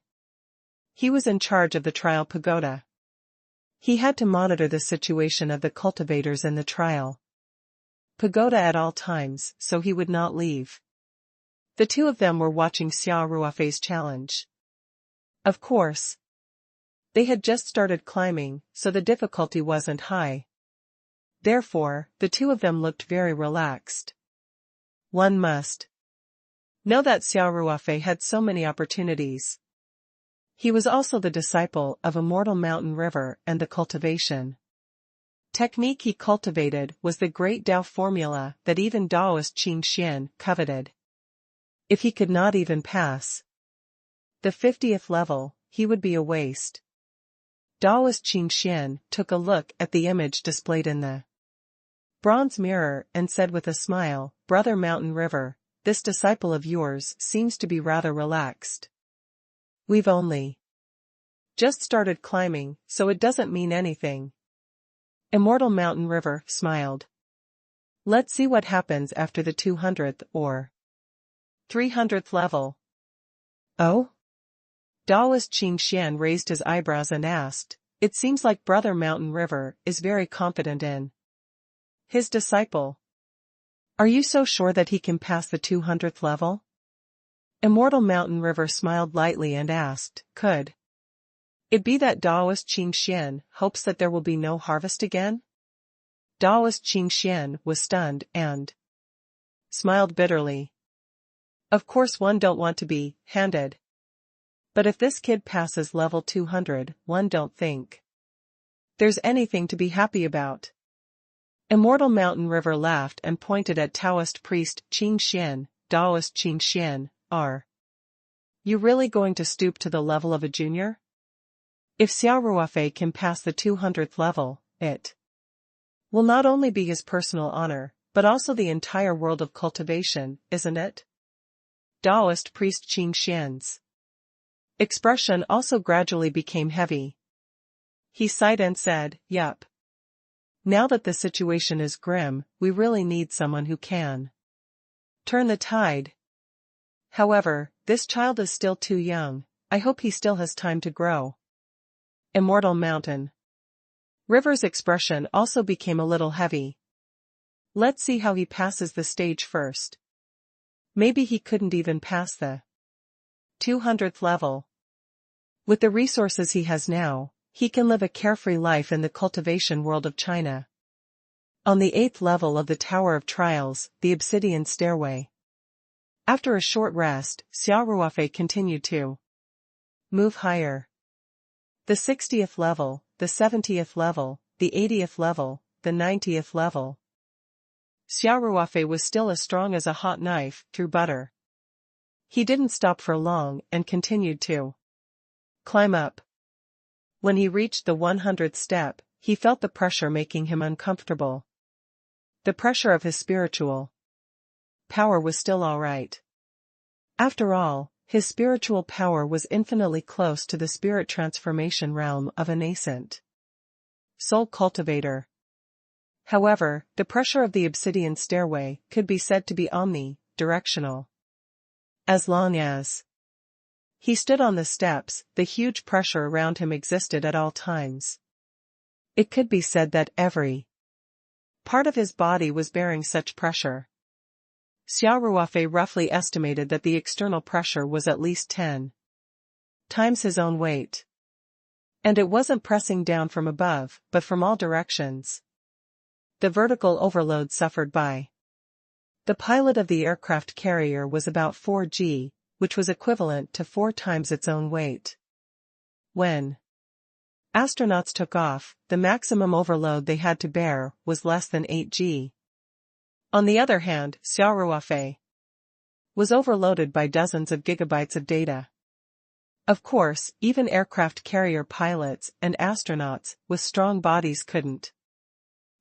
he was in charge of the trial pagoda. He had to monitor the situation of the cultivators in the trial pagoda at all times, so he would not leave. The two of them were watching Xia Ruofei's challenge. Of course, they had just started climbing, so the difficulty wasn't high. Therefore, the two of them looked very relaxed. One must know that Xia Ruofei had so many opportunities. He was also the disciple of Immortal Mountain River, and the cultivation technique he cultivated was the great Tao formula that even Daoist Qing Xian coveted. If he could not even pass the 50th level, he would be a waste. Daoist Qing Xian took a look at the image displayed in the bronze mirror and said with a smile, "Brother Mountain River, this disciple of yours seems to be rather relaxed. We've only Just started climbing, so it doesn't mean anything. Immortal Mountain River smiled. Let's see what happens after the 200th or 300th level. Oh? Taoist Qing Xian raised his eyebrows and asked, it seems like Brother Mountain River is very confident in his disciple. Are you so sure that he can pass the 200th level? Immortal Mountain River smiled lightly and asked, could it be that Taoist Qing Xian hopes that there will be no harvest again? Taoist Qing Xian was stunned and smiled bitterly. Of course one don't want to be handed. But if this kid passes level 200, one don't think there's anything to be happy about. Immortal Mountain River laughed and pointed at Taoist priest Qing Xian. Taoist Qing Xian, are you really going to stoop to the level of a junior? If Xia Ruofei can pass the 200th level, it will not only be his personal honor, but also the entire world of cultivation, isn't it? Taoist priest Qing Xian's expression also gradually became heavy. He sighed and said, yup. Now that the situation is grim, we really need someone who can turn the tide. However, this child is still too young. I hope he still has time to grow. Immortal Mountain River's expression also became a little heavy. Let's see how he passes the stage first. Maybe he couldn't even pass the 200th level. With the resources he has now, he can live a carefree life in the cultivation world of China. On the 8th level of the Tower of Trials, the Obsidian Stairway. After a short rest, Xia Ruofei continued to move higher. The 60th level, the 70th level, the 80th level, the 90th level. Xia Ruofei was still as strong as a hot knife through butter. He didn't stop for long and continued to climb up. When he reached the 100th step, he felt the pressure making him uncomfortable. The pressure of his spiritual power was still all right. After all, his spiritual power was infinitely close to the spirit transformation realm of a nascent soul cultivator. However, the pressure of the Obsidian Stairway could be said to be omni-directional. As long as he stood on the steps, the huge pressure around him existed at all times. It could be said that every part of his body was bearing such pressure. Xia Ruofei roughly estimated that the external pressure was at least 10 times his own weight. And it wasn't pressing down from above, but from all directions. The vertical overload suffered by the pilot of the aircraft carrier was about 4G, which was equivalent to 4 times its own weight. When astronauts took off, the maximum overload they had to bear was less than 8G. On the other hand, Xia Ruofei was overloaded by dozens of gigabytes of data. Of course, even aircraft carrier pilots and astronauts with strong bodies couldn't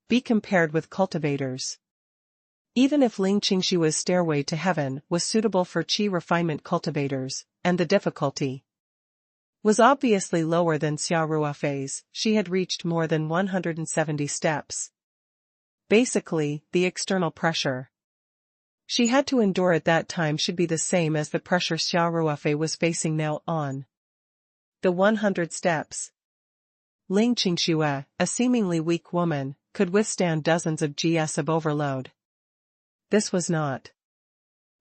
be compared with cultivators. Even if Ling Qingshua's stairway to heaven was suitable for qi refinement cultivators, and the difficulty was obviously lower than Xia Ruofei's, she had reached more than 170 steps. Basically, the external pressure she had to endure at that time should be the same as the pressure Xia Ruofei was facing now on the 100 steps. Ling Qingxue, a seemingly weak woman, could withstand dozens of GS of overload. This was not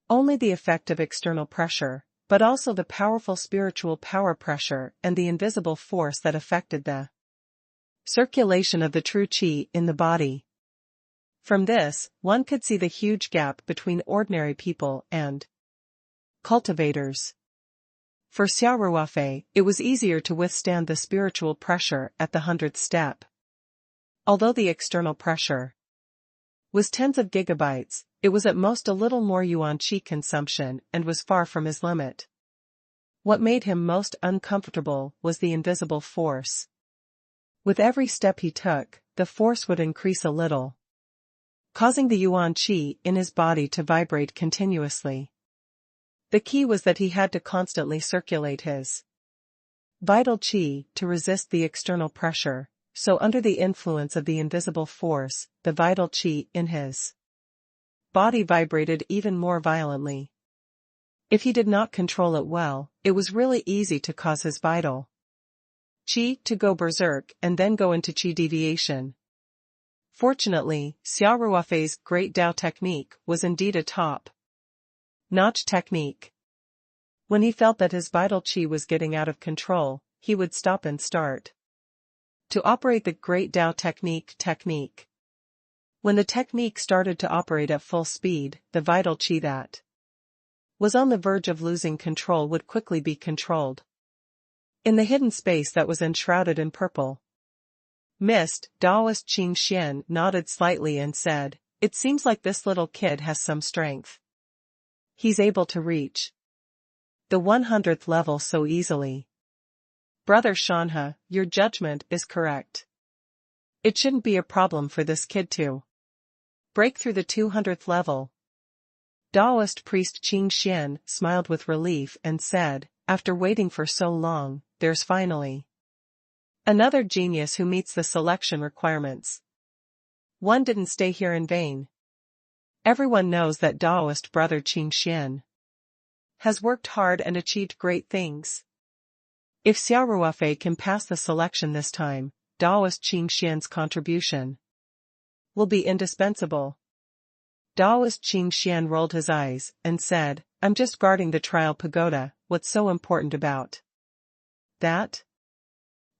only the effect of external pressure, but also the powerful spiritual power pressure and the invisible force that affected the circulation of the true qi in the body. From this, one could see the huge gap between ordinary people and cultivators. For Xia Ruofei, it was easier to withstand the spiritual pressure at the 100th step. Although the external pressure was tens of gigabytes, it was at most a little more yuan qi consumption and was far from his limit. What made him most uncomfortable was the invisible force. With every step he took, the force would increase a little, causing the yuan qi in his body to vibrate continuously. The key was that he had to constantly circulate his vital qi to resist the external pressure, so under the influence of the invisible force, the vital qi in his body vibrated even more violently. If he did not control it well, it was really easy to cause his vital qi to go berserk and then go into qi deviation. Fortunately, Xia Ruofei's Great Tao technique was indeed a top-notch technique. When he felt that his vital qi was getting out of control, he would stop and start to operate the Great Tao technique. When the technique started to operate at full speed, the vital qi that was on the verge of losing control would quickly be controlled. In the hidden space that was enshrouded in purple mist, Taoist Qing Xian nodded slightly and said, "It seems like this little kid has some strength. He's able to reach the 100th level so easily." Brother Shanhe, your judgment is correct. It shouldn't be a problem for this kid to break through the 200th level. Taoist priest Qing Xian smiled with relief and said, "After waiting for so long, there's finally another genius who meets the selection requirements. One didn't stay here in vain." Everyone knows that Taoist brother Qing Xian has worked hard and achieved great things. If Xia Ruofei can pass the selection this time, Taoist Qing Xian's contribution will be indispensable. Taoist Qing Xian rolled his eyes and said, "I'm just guarding the trial pagoda, what's so important about that?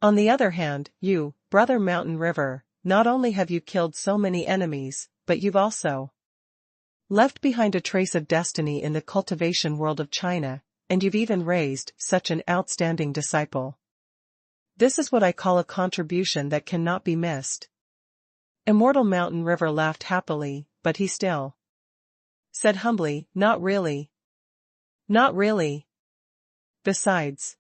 On the other hand, you, Brother Mountain River, not only have you killed so many enemies, but you've also left behind a trace of destiny in the cultivation world of China, and you've even raised such an outstanding disciple. This is what I call a contribution that cannot be missed." Immortal Mountain River laughed happily, but he still said humbly, "Not really. Not really. Besides,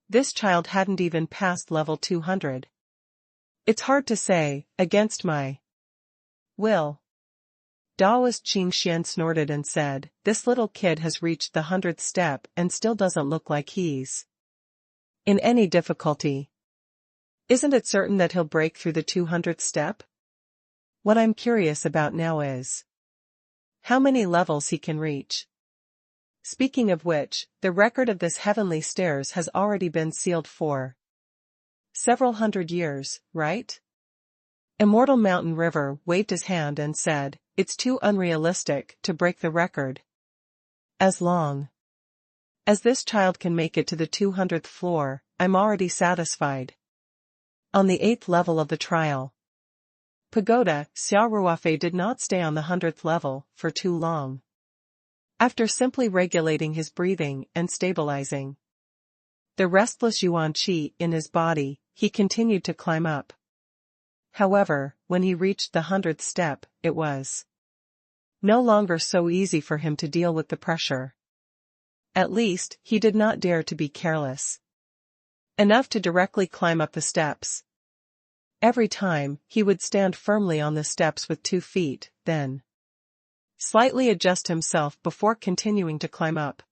this child hadn't even passed level 200. It's hard to say, against my will." Taoist Qing Xian snorted and said, "This little kid has reached the 100th step and still doesn't look like he's in any difficulty. Isn't it certain that he'll break through the 200th step? What I'm curious about now is how many levels he can reach. Speaking of which, the record of this heavenly stairs has already been sealed for several hundred years, right?" Immortal Mountain River waved his hand and said, "It's too unrealistic to break the record. As long as this child can make it to the 200th floor, I'm already satisfied." On the 8th level of the trial pagoda, Xia Ruofei did not stay on the 100th level for too long. After simply regulating his breathing and stabilizing the restless yuan qi in his body, he continued to climb up. However, when he reached the 100th step, it was no longer so easy for him to deal with the pressure. At least, he did not dare to be careless enough to directly climb up the steps. Every time, he would stand firmly on the steps with 2 feet, then slightly adjust himself before continuing to climb up.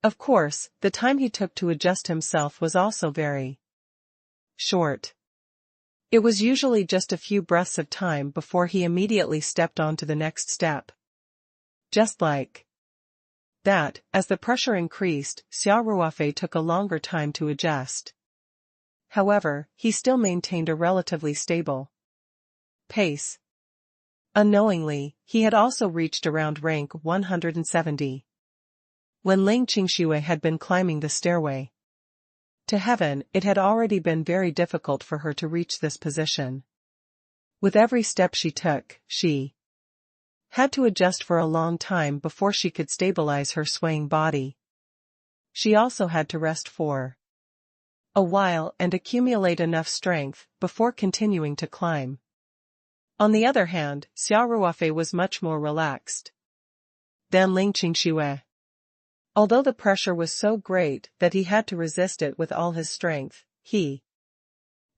Of course, the time he took to adjust himself was also very short. It was usually just a few breaths of time before he immediately stepped on to the next step. Just like that, as the pressure increased, Xia Ruofei took a longer time to adjust. However, he still maintained a relatively stable pace. Unknowingly, he had also reached around rank 170. When Ling Qingshui had been climbing the stairway to heaven, it had already been very difficult for her to reach this position. With every step she took, she had to adjust for a long time before she could stabilize her swaying body. She also had to rest for a while and accumulate enough strength before continuing to climb. On the other hand, Xia Ruofei was much more relaxed than Ling Qingshui. Although the pressure was so great that he had to resist it with all his strength, he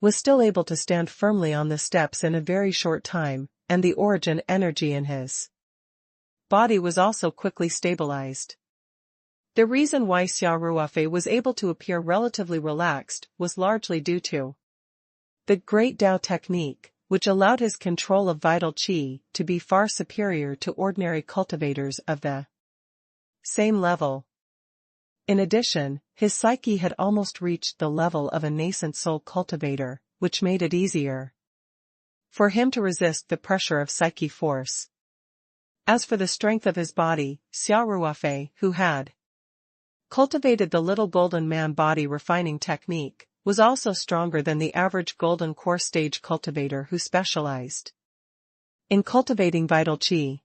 was still able to stand firmly on the steps in a very short time, and the origin energy in his body was also quickly stabilized. The reason why Xia Ruofei was able to appear relatively relaxed was largely due to the Great Tao technique, which allowed his control of vital qi to be far superior to ordinary cultivators of the same level. In addition, his psyche had almost reached the level of a nascent soul cultivator, which made it easier for him to resist the pressure of psyche force. As for the strength of his body, Xia Ruofei, who had cultivated the little golden man body refining technique, was also stronger than the average golden core stage cultivator who specialized in cultivating vital qi.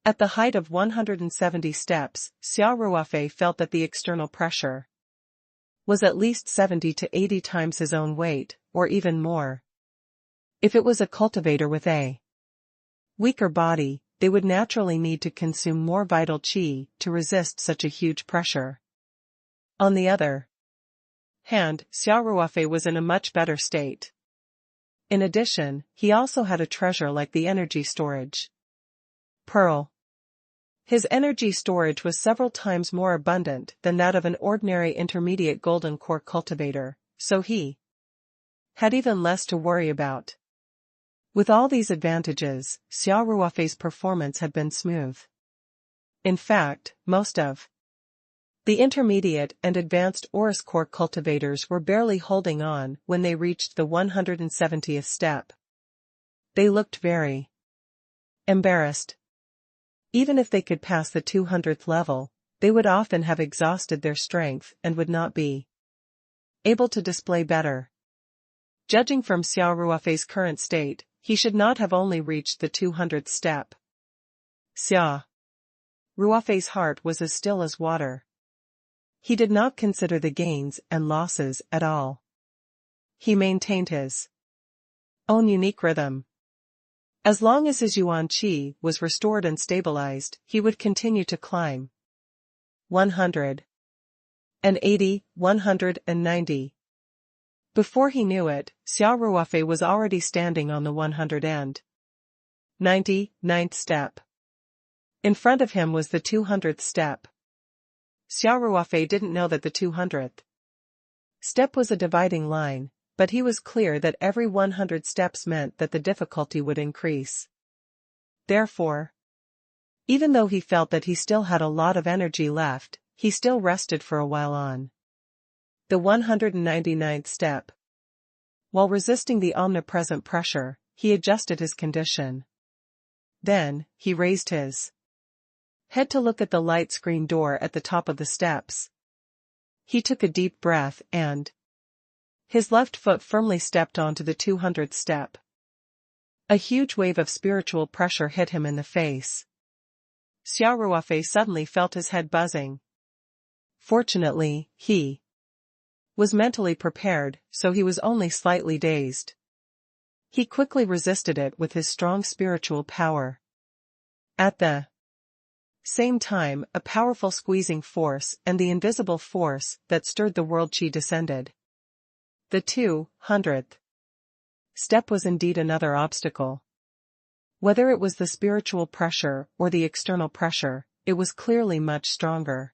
At the height of 170 steps, Xia Ruofei felt that the external pressure was at least 70 to 80 times his own weight, or even more. If it was a cultivator with a weaker body, they would naturally need to consume more vital qi to resist such a huge pressure. On the other hand, Xia Ruofei was in a much better state. In addition, he also had a treasure like the energy storage pearl. His energy storage was several times more abundant than that of an ordinary intermediate golden core cultivator, so he had even less to worry about. With all these advantages, Xia Ruofei's performance had been smooth. In fact, most of the intermediate and advanced Oris core cultivators were barely holding on when they reached the 170th step. They looked very embarrassed. Even if they could pass the 200th level, they would often have exhausted their strength and would not be able to display better. Judging from Xia Ruofei's current state, he should not have only reached the 200th step. Xia Ruofei's heart was as still as water. He did not consider the gains and losses at all. He maintained his own unique rhythm. As long as his yuan qi was restored and stabilized, he would continue to climb. 180, 190. Before he knew it, Xia Ruofei was already standing on the 199th step. In front of him was the 200th step. Xia Ruofei didn't know that the 200th step was a dividing line, but he was clear that every 100 steps meant that the difficulty would increase. Therefore, even though he felt that he still had a lot of energy left, he still rested for a while on the 199th step. While resisting the omnipresent pressure, he adjusted his condition. Then, he raised his head to look at the light screen door at the top of the steps. He took a deep breath and his left foot firmly stepped onto the 200th step. A huge wave of spiritual pressure hit him in the face. Xia Ruofei suddenly felt his head buzzing. Fortunately, he was mentally prepared, so he was only slightly dazed. He quickly resisted it with his strong spiritual power. At the same time, a powerful squeezing force and the invisible force that stirred the world qi descended. The 200th step was indeed another obstacle. Whether it was the spiritual pressure or the external pressure, it was clearly much stronger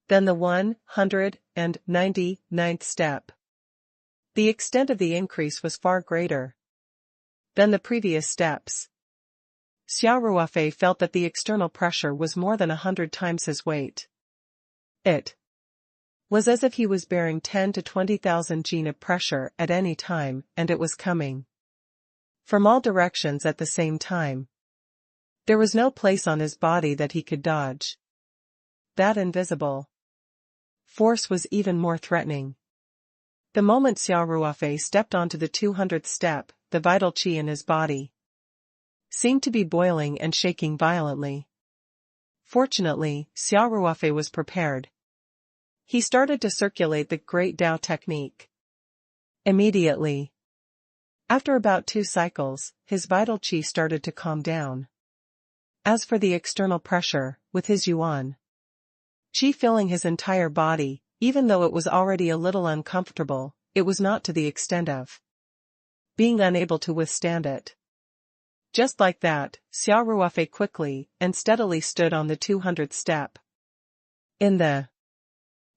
than the 199th step. The extent of the increase was far greater than the previous steps. Xia Ruofei felt that the external pressure was more than 100 times his weight. It was as if he was bearing 10 to 20,000 jin of pressure at any time, and it was coming from all directions at the same time. There was no place on his body that he could dodge. That invisible force was even more threatening. The moment Xia Ruofei stepped onto the 200th step, the vital qi in his body seemed to be boiling and shaking violently. Fortunately, Xia Ruofei was prepared. He started to circulate the Great Tao technique. Immediately, after about 2 cycles, his vital qi started to calm down. As for the external pressure, with his yuan qi filling his entire body, even though it was already a little uncomfortable, it was not to the extent of being unable to withstand it. Just like that, Xia Ruofei quickly and steadily stood on the 200th step. In the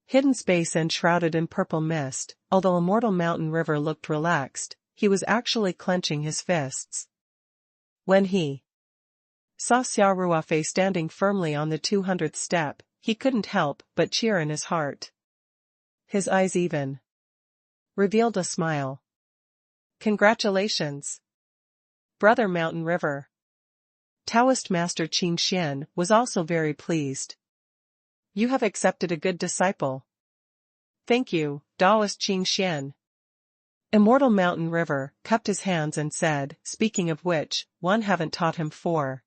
hidden space enshrouded in purple mist, although Immortal Mountain River looked relaxed, he was actually clenching his fists. When he saw Xia Ruofei standing firmly on the 200th step, he couldn't help but cheer in his heart. His eyes even revealed a smile. Congratulations, Brother Mountain River. Taoist Master Qin Xian was also very pleased. You have accepted a good disciple. Thank you, Taoist Qin Xian. Immortal Mountain River cupped his hands and said, speaking of which, one haven't taught him for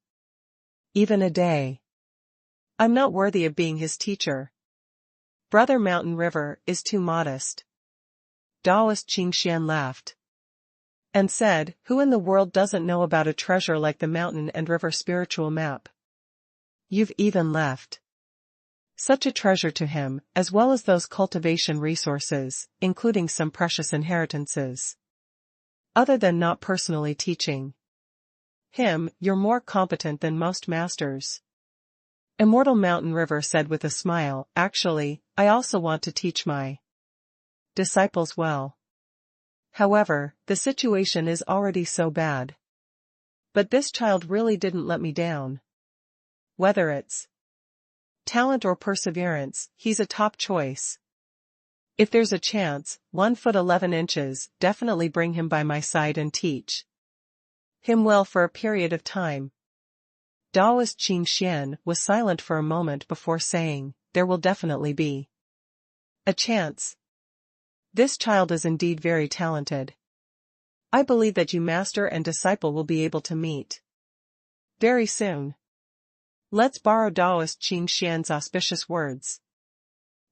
even a day. I'm not worthy of being his teacher. Brother Mountain River is too modest. Taoist Qin Xian laughed and said, who in the world doesn't know about a treasure like the mountain and river spiritual map? You've even left such a treasure to him, as well as those cultivation resources, including some precious inheritances. Other than not personally teaching him, you're more competent than most masters. Immortal Mountain River said with a smile, actually, I also want to teach my disciples well. However, the situation is already so bad. But this child really didn't let me down. Whether it's talent or perseverance, he's a top choice. If there's a chance, 1 foot 11 inches, definitely bring him by my side and teach him well for a period of time. Taoist Qin Xian was silent for a moment before saying, there will definitely be a chance. This child is indeed very talented. I believe that you master and disciple will be able to meet very soon. Let's borrow Taoist Qin Xian's auspicious words.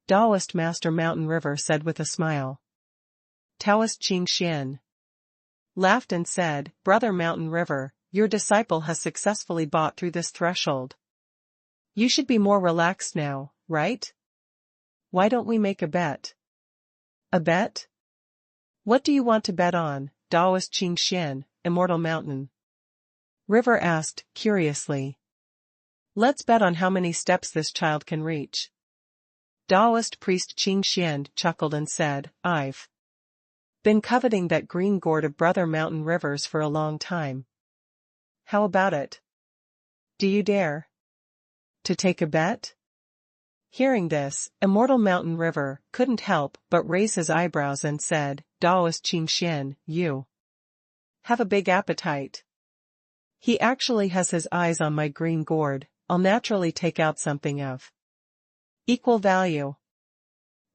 Taoist Master Mountain River said with a smile. Taoist Qin Xian laughed and said, Brother Mountain River, your disciple has successfully bought through this threshold. You should be more relaxed now, right? Why don't we make a bet? A bet? What do you want to bet on, Taoist Qin Xian, Immortal Mountain River asked, curiously. Let's bet on how many steps this child can reach. Taoist priest Qin Xian chuckled and said, I've been coveting that green gourd of Brother Mountain Rivers for a long time. How about it? Do you dare to take a bet? Hearing this, Immortal Mountain River couldn't help but raise his eyebrows and said, Taoist Qin Xian, you have a big appetite. He actually has his eyes on my green gourd. I'll naturally take out something of equal value.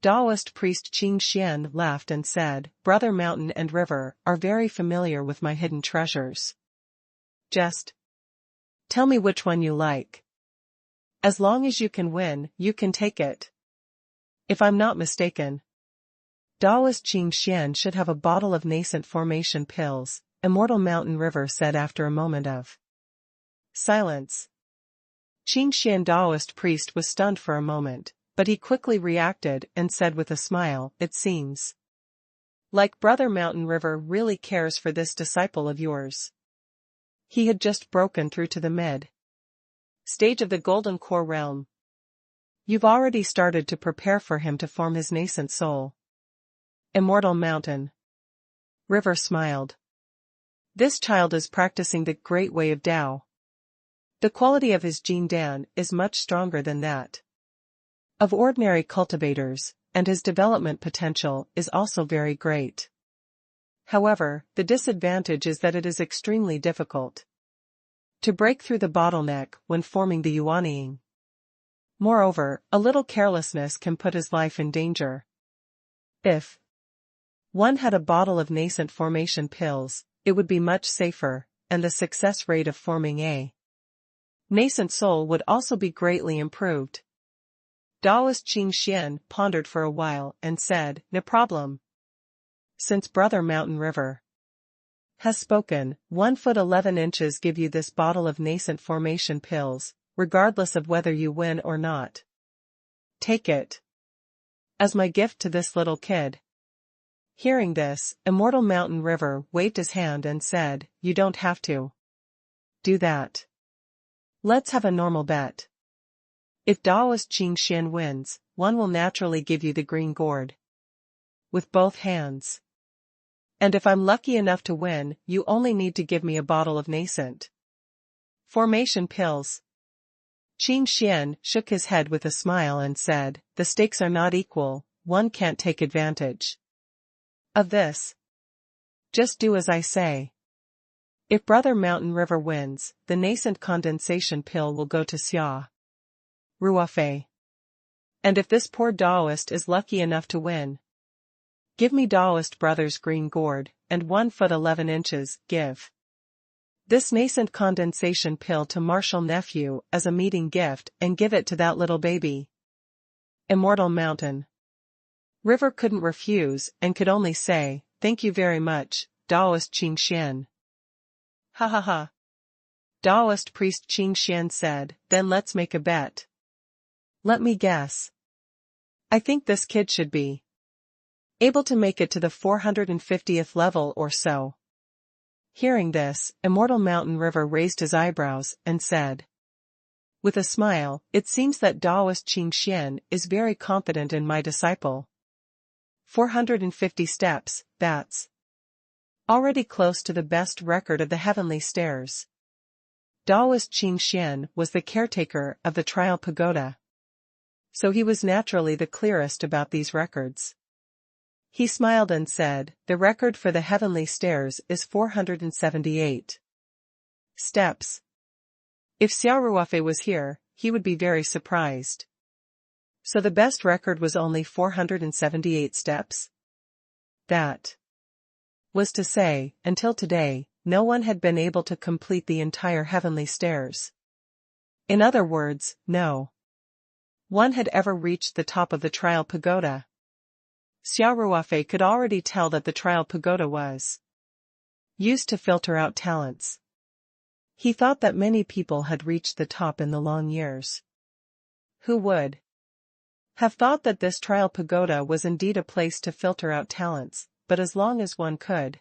Taoist priest Qin Xian laughed and said, Brother Mountain and River are very familiar with my hidden treasures. Just tell me which one you like. As long as you can win, you can take it. If I'm not mistaken, Taoist Qin Xian should have a bottle of nascent formation pills, Immortal Mountain River said after a moment of silence. Qin Xian Taoist priest was stunned for a moment, but he quickly reacted and said with a smile, it seems like Brother Mountain River really cares for this disciple of yours. He had just broken through to the mid stage of the Golden Core realm. You've already started to prepare for him to form his nascent soul. Immortal Mountain River smiled. This child is practicing the great way of Tao. The quality of his Jin Dan is much stronger than that of ordinary cultivators, and his development potential is also very great. However, the disadvantage is that it is extremely difficult to break through the bottleneck when forming the Yuanying. Moreover, a little carelessness can put his life in danger. If one had a bottle of nascent formation pills, it would be much safer, and the success rate of forming a nascent soul would also be greatly improved. Taoist Qin Xian pondered for a while and said, no problem. Since Brother Mountain River has spoken, 1 foot 11 inches give you this bottle of nascent formation pills, regardless of whether you win or not. Take it as my gift to this little kid. Hearing this, Immortal Mountain River waved his hand and said, you don't have to do that. Let's have a normal bet. If Daoist Qingxian wins, one will naturally give you the green gourd. With both hands. And if I'm lucky enough to win, you only need to give me a bottle of nascent formation pills. Qingxian shook his head with a smile and said, the stakes are not equal, one can't take advantage of this. Just do as I say. If Brother Mountain River wins, the nascent condensation pill will go to Xia Ruofei. And if this poor Daoist is lucky enough to win, give me Daoist Brothers green gourd, and 1 foot 11 inches, give this nascent condensation pill to Marshall Nephew as a meeting gift and give it to that little baby. Immortal Mountain River couldn't refuse and could only say, thank you very much, Daoist Qingxian. Ha ha ha. Daoist priest Qingxian said, then let's make a bet. Let me guess. I think this kid should be able to make it to the 450th level or so. Hearing this, Immortal Mountain River raised his eyebrows and said, with a smile, it seems that Daoist Qingxian is very confident in my disciple. 450 steps, that's already close to the best record of the heavenly stairs. Daoist Qingxian was the caretaker of the trial pagoda, so he was naturally the clearest about these records. He smiled and said, the record for the heavenly stairs is 478 steps. If Xia Ruofei was here, he would be very surprised. So the best record was only 478 steps? That was to say, until today, no one had been able to complete the entire heavenly stairs. In other words, no one had ever reached the top of the trial pagoda. Xia Ruofei could already tell that the trial pagoda was used to filter out talents. He thought that many people had reached the top in the long years. Who would have thought that this trial pagoda was indeed a place to filter out talents, but as long as one could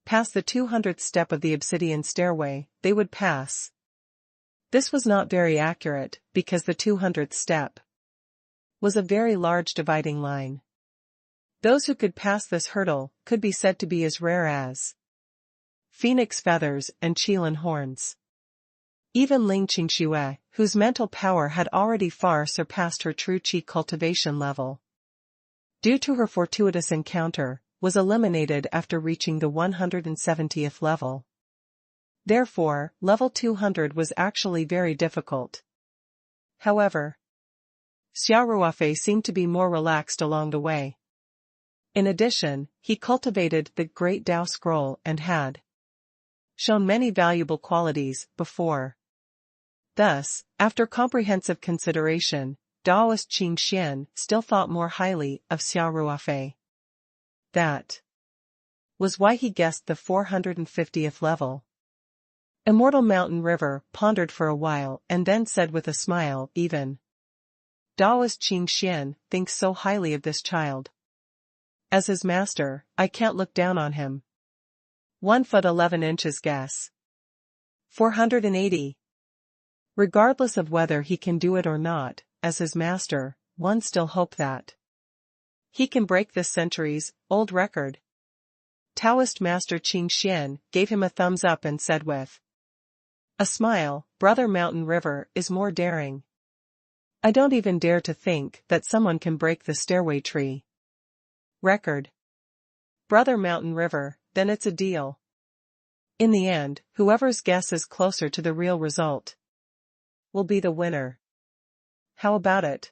pass the 200th step of the obsidian stairway, they would pass. This was not very accurate, because the 200th step was a very large dividing line. Those who could pass this hurdle could be said to be as rare as phoenix feathers and qilin horns. Even Ling Qingxue, whose mental power had already far surpassed her true qi cultivation level, due to her fortuitous encounter, was eliminated after reaching the 170th level. Therefore, level 200 was actually very difficult. However, Xia Ruofei seemed to be more relaxed along the way. In addition, he cultivated the Great Tao Scroll and had shown many valuable qualities before. Thus, after comprehensive consideration, Daoist Qingxian still thought more highly of Xia Ruofei. That was why he guessed the 450th level. Immortal Mountain River pondered for a while and then said with a smile, even Daoist Qingxian thinks so highly of this child. As his master, I can't look down on him. 1 foot 11 inches guess. 480. Regardless of whether he can do it or not, as his master, one still hope that he can break this centuries-old record. Taoist Master Qingxian gave him a thumbs up and said with a smile, Brother Mountain River is more daring. I don't even dare to think that someone can break the stairway tree record. Brother Mountain River, then it's a deal. In the end, whoever's guess is closer to the real result will be the winner. How about it?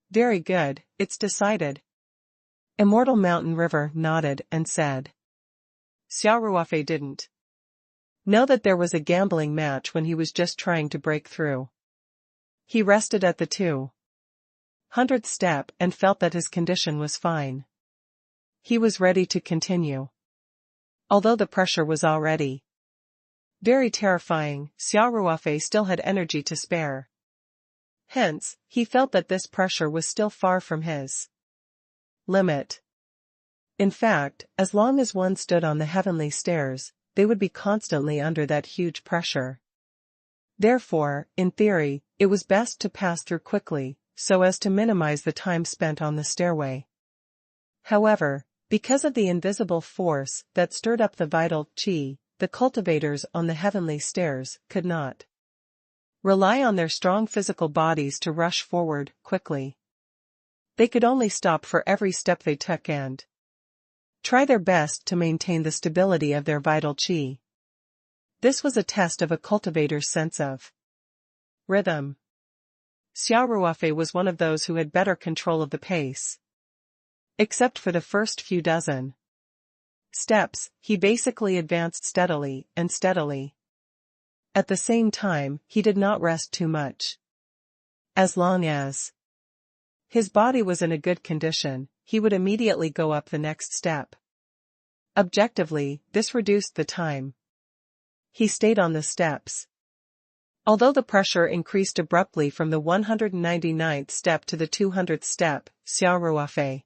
Very good, it's decided. Immortal Mountain River nodded and said. Xia Ruofei didn't know that there was a gambling match when he was just trying to break through. He rested at the 200th step and felt that his condition was fine. He was ready to continue. Although the pressure was already very terrifying, Xia Ruofei still had energy to spare. Hence, he felt that this pressure was still far from his limit. In fact, as long as one stood on the heavenly stairs, they would be constantly under that huge pressure. Therefore, in theory, it was best to pass through quickly, so as to minimize the time spent on the stairway. However, because of the invisible force that stirred up the vital qi, the cultivators on the heavenly stairs could not rely on their strong physical bodies to rush forward quickly. They could only stop for every step they took and try their best to maintain the stability of their vital qi. This was a test of a cultivator's sense of rhythm. Xia Ruofei was one of those who had better control of the pace. Except for the first few dozen steps, he basically advanced steadily and steadily. At the same time, he did not rest too much. As long as his body was in a good condition, he would immediately go up the next step. Objectively, this reduced the time he stayed on the steps. Although the pressure increased abruptly from the 199th step to the 200th step, Xia Ruofei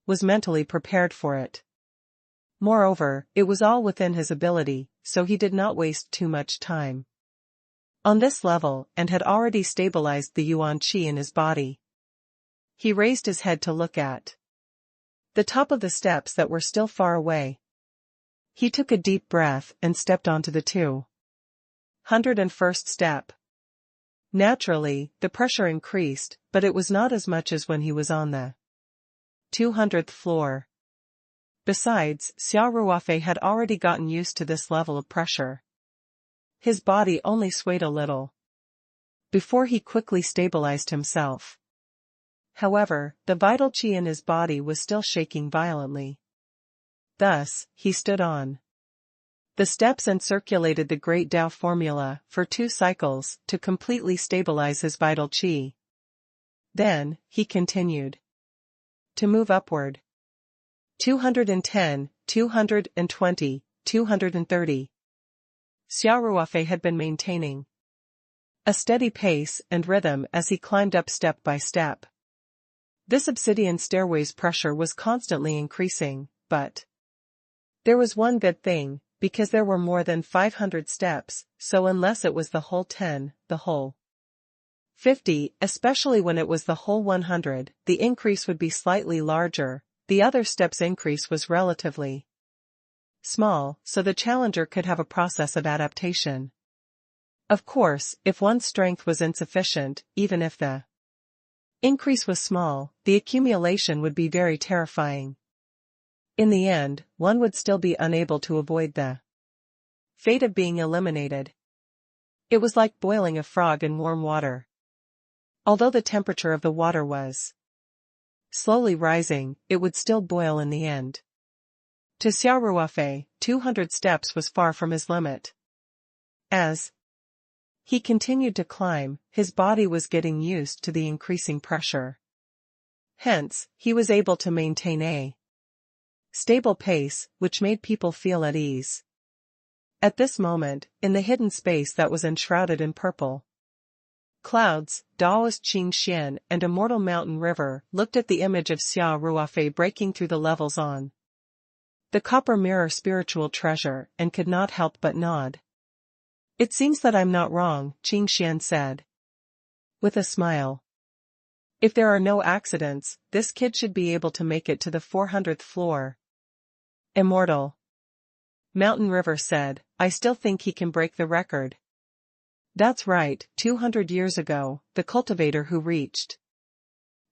was mentally prepared for it. Moreover, it was all within his ability, so he did not waste too much time on this level and had already stabilized the yuan qi in his body. He raised his head to look at the top of the steps that were still far away. He took a deep breath and stepped onto the 201st step. Naturally, the pressure increased, but it was not as much as when he was on the 200th floor. Besides, Xia Ruofei had already gotten used to this level of pressure. His body only swayed a little before he quickly stabilized himself. However, the vital qi in his body was still shaking violently. Thus, he stood on the steps and circulated the Great Tao formula for 2 cycles to completely stabilize his vital qi. Then, he continued to move upward. 210, 220, 230. Xia Ruofei had been maintaining a steady pace and rhythm as he climbed up step by step. This obsidian stairway's pressure was constantly increasing, but there was one good thing, because there were more than 500 steps, so unless it was the whole 10, the whole 50, especially when it was the whole 100, the increase would be slightly larger. The other step's increase was relatively small, so the challenger could have a process of adaptation. Of course, if one's strength was insufficient, even if the increase was small, the accumulation would be very terrifying. In the end, one would still be unable to avoid the fate of being eliminated. It was like boiling a frog in warm water. Although the temperature of the water was slowly rising, it would still boil in the end. To Xia Ruofei, 200 steps was far from his limit. As he continued to climb, his body was getting used to the increasing pressure. Hence, he was able to maintain a stable pace, which made people feel at ease. At this moment, in the hidden space that was enshrouded in purple clouds, Taoist Qing Xian and Immortal Mountain River looked at the image of Xia Ruofei breaking through the levels on the copper mirror spiritual treasure and could not help but nod. It seems that I'm not wrong, Qing Xian said with a smile. If there are no accidents, this kid should be able to make it to the 400th floor. Immortal Mountain River said, I still think he can break the record. That's right, 200 years ago, the cultivator who reached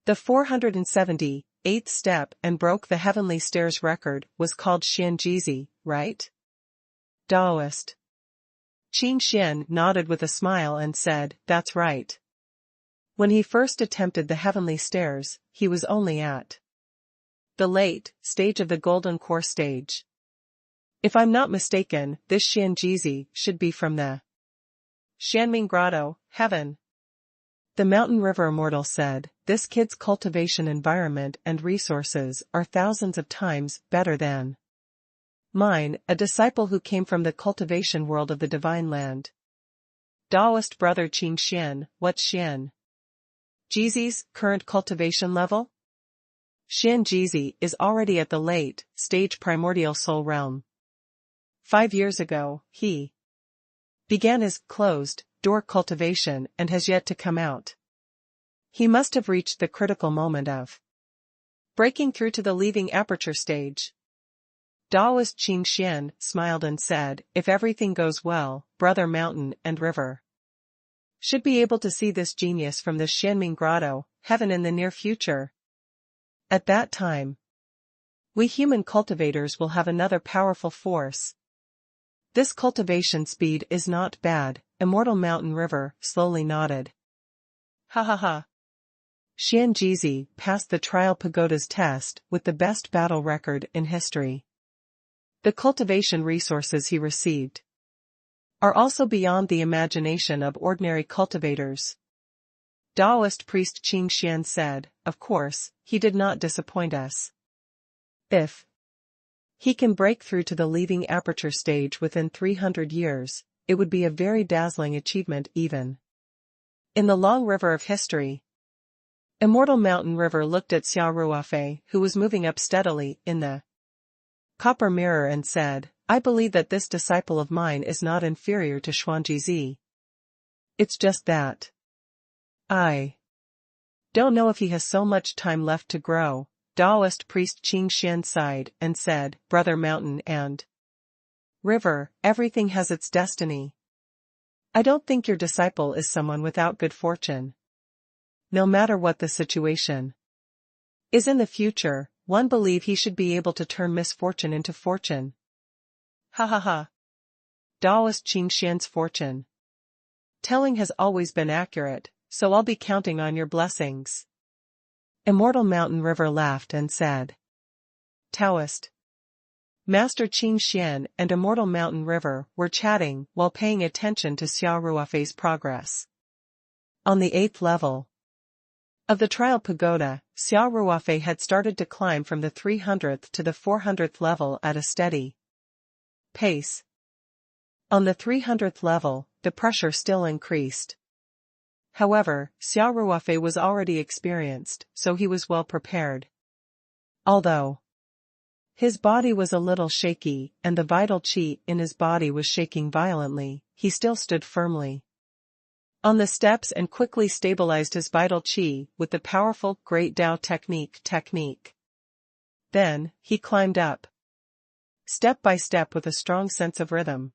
the 478th step and broke the heavenly stairs record was called Xianjizi, right? Taoist Qing Xian nodded with a smile and said, that's right. When he first attempted the heavenly stairs, he was only at the late stage of the golden core stage. If I'm not mistaken, this Xianjizi should be from the Xianming Grotto, heaven. The Mountain River Immortal said, this kid's cultivation environment and resources are thousands of times better than mine, a disciple who came from the cultivation world of the divine land. Taoist brother Qing Xian, what's Xian Jizi's current cultivation level? Xian Jizi is already at the late stage primordial soul realm. 5 years ago, he began his closed door cultivation and has yet to come out. He must have reached the critical moment of breaking through to the leaving aperture stage. Taoist Qing Xian smiled and said, if everything goes well, brother mountain and river should be able to see this genius from this Xianming grotto, heaven in the near future. At that time, we human cultivators will have another powerful force. This cultivation speed is not bad, immortal mountain river slowly nodded. Ha ha ha. Xian Jizi passed the trial pagoda's test with the best battle record in history. The cultivation resources he received are also beyond the imagination of ordinary cultivators. Taoist priest Qing Xian said, of course, he did not disappoint us. If he can break through to the leaving aperture stage within 300 years, it would be a very dazzling achievement even in the long river of history. Immortal Mountain River looked at Xia Ruofei, who was moving up steadily in the copper mirror, and said, I believe that this disciple of mine is not inferior to Xuanjizi. It's just that I don't know if he has so much time left to grow. Taoist priest Qing Xian sighed and said, brother mountain and river, everything has its destiny. I don't think your disciple is someone without good fortune. No matter what the situation is in the future, one believe he should be able to turn misfortune into fortune. Ha ha ha. Taoist Qing Xian's fortune telling has always been accurate, so I'll be counting on your blessings. Immortal Mountain River laughed and said, Taoist Master Qing Xian and Immortal Mountain River were chatting while paying attention to Xia Ruofei's progress. On the 8th level of the trial pagoda, Xia Ruofei had started to climb from the 300th to the 400th level at a steady pace. On the 300th level, the pressure still increased. However, Xia Ruofei was already experienced, so he was well prepared. Although his body was a little shaky and the vital qi in his body was shaking violently, he still stood firmly on the steps and quickly stabilized his vital qi with the powerful Great Tao technique. Then, he climbed up step by step with a strong sense of rhythm.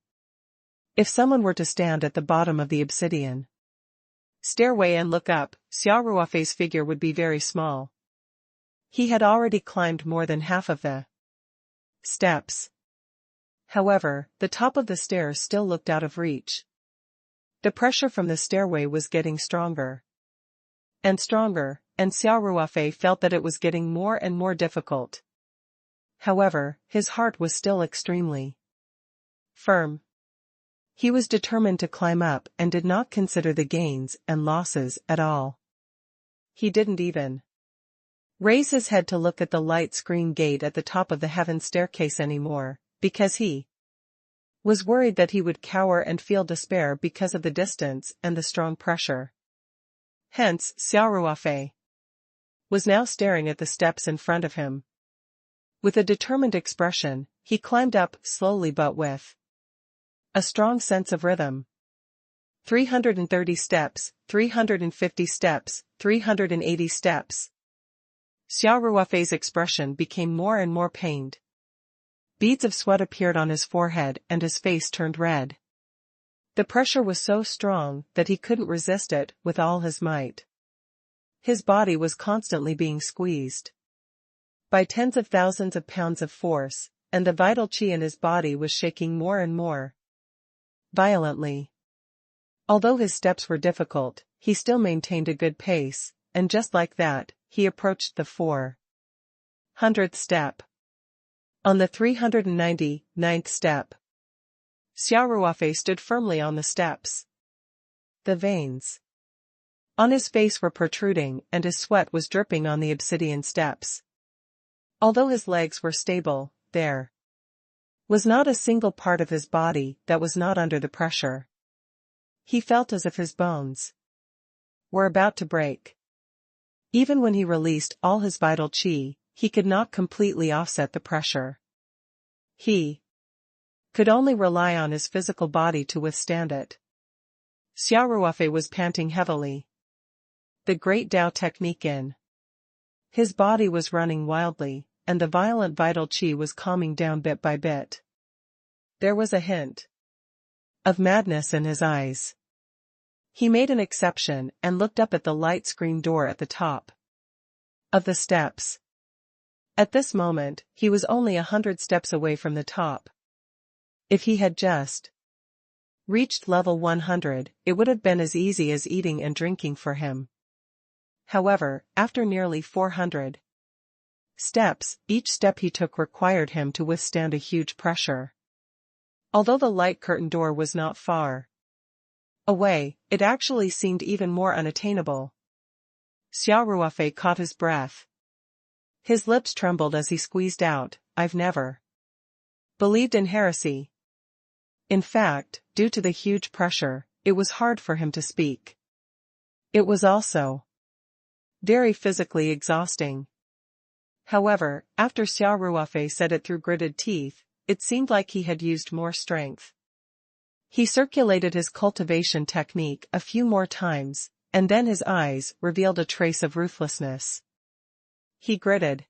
If someone were to stand at the bottom of the obsidian stairway and look up, Xia Ruofei's figure would be very small. He had already climbed more than half of the steps. However, the top of the stairs still looked out of reach. The pressure from the stairway was getting stronger and stronger, and Xia Ruofei felt that it was getting more and more difficult. However, his heart was still extremely firm. He was determined to climb up and did not consider the gains and losses at all. He didn't even raise his head to look at the light screen gate at the top of the heaven staircase anymore, because he was worried that he would cower and feel despair because of the distance and the strong pressure. Hence, Xia Ruofei was now staring at the steps in front of him. With a determined expression, he climbed up slowly but with a strong sense of rhythm. 330 steps, 350 steps, 380 steps. Xia Ruofei's expression became more and more pained. Beads of sweat appeared on his forehead and his face turned red. The pressure was so strong that he couldn't resist it with all his might. His body was constantly being squeezed by tens of thousands of pounds of force, and the vital qi in his body was shaking more and more violently. Although his steps were difficult, he still maintained a good pace, and just like that, he approached the 400th step. On the 399th step, Xia Ruofei stood firmly on the steps. The veins on his face were protruding and his sweat was dripping on the obsidian steps. Although his legs were stable, there was not a single part of his body that was not under the pressure. He felt as if his bones were about to break. Even when he released all his vital qi, he could not completely offset the pressure. He could only rely on his physical body to withstand it. Xia Ruofei was panting heavily. The great Tao technique in his body was running wildly, and the violent vital qi was calming down bit by bit. There was a hint of madness in his eyes. He made an exception and looked up at the light screen door at the top of the steps. At this moment, he was only 100 steps away from the top. If he had just reached level 100, it would have been as easy as eating and drinking for him. However, after nearly 400 steps, each step he took required him to withstand a huge pressure. Although the light curtain door was not far away, it actually seemed even more unattainable. Xia Ruofei caught his breath. His lips trembled as he squeezed out, "I've never believed in heresy." In fact, due to the huge pressure, it was hard for him to speak. It was also very physically exhausting. However, after Xia Ruofei said it through gritted teeth, it seemed like he had used more strength. He circulated his cultivation technique a few more times, and then his eyes revealed a trace of ruthlessness. He gritted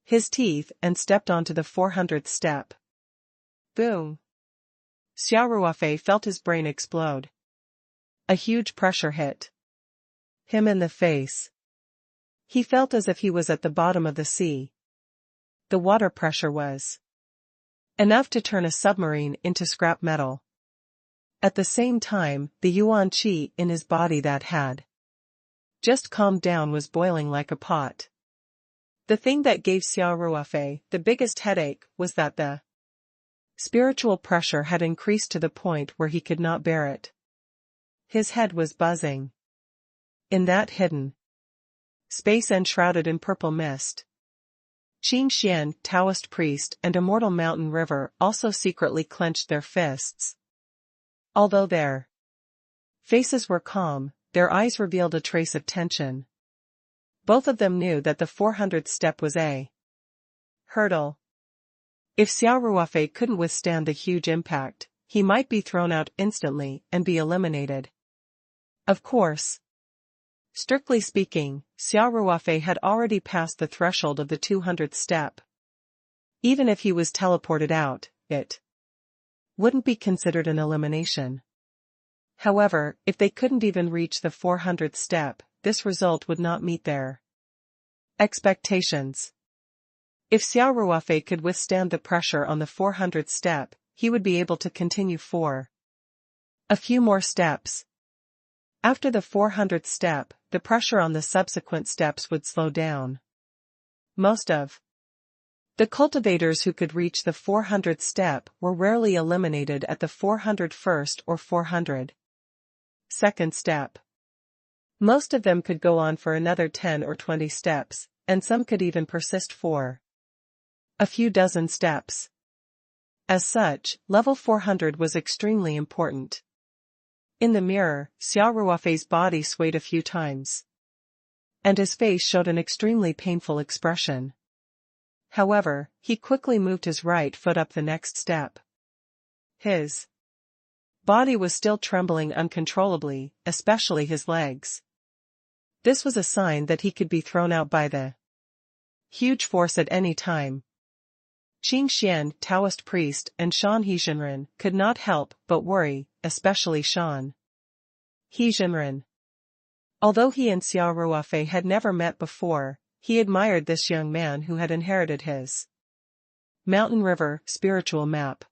his teeth and stepped onto the 400th step. Boom! Xia Ruofei felt his brain explode. A huge pressure hit him in the face. He felt as if he was at the bottom of the sea. The water pressure was enough to turn a submarine into scrap metal. At the same time, the yuan qi in his body that had just calmed down was boiling like a pot. The thing that gave Xia Ruofei the biggest headache was that the spiritual pressure had increased to the point where he could not bear it. His head was buzzing. In that hidden space enshrouded in purple mist, Qing Xian, Taoist priest and immortal mountain river also secretly clenched their fists. Although their faces were calm, their eyes revealed a trace of tension. Both of them knew that the 400th step was a hurdle. If Xia Ruofei couldn't withstand the huge impact, he might be thrown out instantly and be eliminated. Of course, strictly speaking, Xia Ruofei had already passed the threshold of the 200th step. Even if he was teleported out, it wouldn't be considered an elimination. However, if they couldn't even reach the 400th step, this result would not meet their expectations. If Xia Ruofei could withstand the pressure on the 400th step, he would be able to continue for a few more steps. After the 400th step, the pressure on the subsequent steps would slow down. Most of the cultivators who could reach the 400th step were rarely eliminated at the 401st or 402nd step. Most of them could go on for another 10 or 20 steps, and some could even persist for a few dozen steps. As such, level 400 was extremely important. In the mirror, Xia Ruofei's body swayed a few times, and his face showed an extremely painful expression. However, he quickly moved his right foot up the next step. His body was still trembling uncontrollably, especially his legs. This was a sign that he could be thrown out by the huge force at any time. Qing Xian, Taoist priest, and Shan Hezhenren could not help but worry, especially Shan Hezhenren. Although he and Xia Ruofei had never met before, he admired this young man who had inherited his mountain river spiritual map.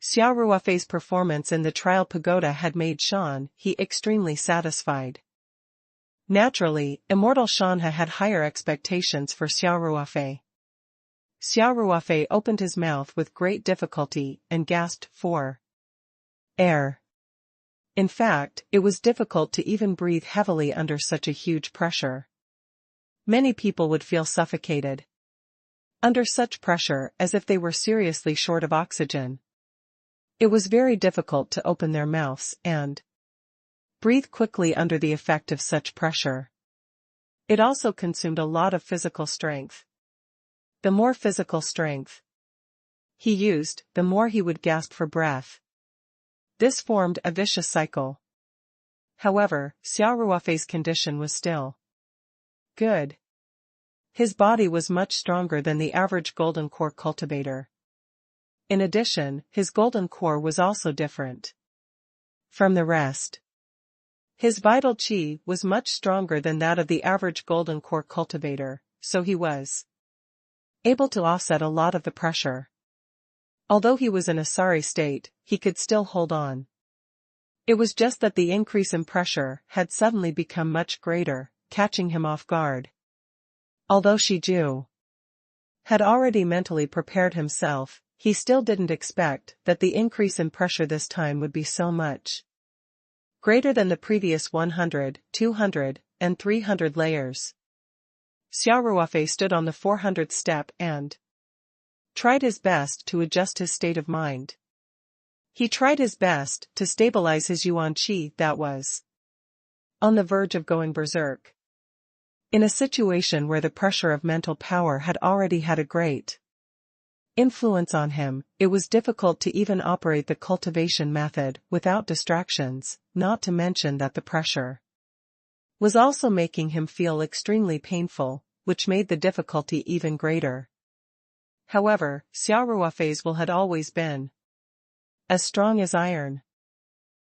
Xia Ruofei's performance in the trial pagoda had made Shan He extremely satisfied. Naturally, immortal Shan He had higher expectations for Xia Ruofei. Xia Ruofei opened his mouth with great difficulty and gasped for air. In fact, it was difficult to even breathe heavily under such a huge pressure. Many people would feel suffocated under such pressure, as if they were seriously short of oxygen. It was very difficult to open their mouths and breathe quickly under the effect of such pressure. It also consumed a lot of physical strength. The more physical strength he used, the more he would gasp for breath. This formed a vicious cycle. However, Xia Ruofei's condition was still good. His body was much stronger than the average golden core cultivator. In addition, his golden core was also different from the rest. His vital qi was much stronger than that of the average golden core cultivator, so he was able to offset a lot of the pressure. Although he was in a sorry state, he could still hold on. It was just that the increase in pressure had suddenly become much greater, catching him off guard. Although Shiju had already mentally prepared himself, he still didn't expect that the increase in pressure this time would be so much greater than the previous 100, 200, and 300 layers. Xia Ruofei stood on the 400th step and tried his best to adjust his state of mind. He tried his best to stabilize his yuan qi that was on the verge of going berserk. In a situation where the pressure of mental power had already had a great influence on him, it was difficult to even operate the cultivation method without distractions, not to mention that the pressure was also making him feel extremely painful, which made the difficulty even greater. However, Xia Ruofei's will had always been as strong as iron.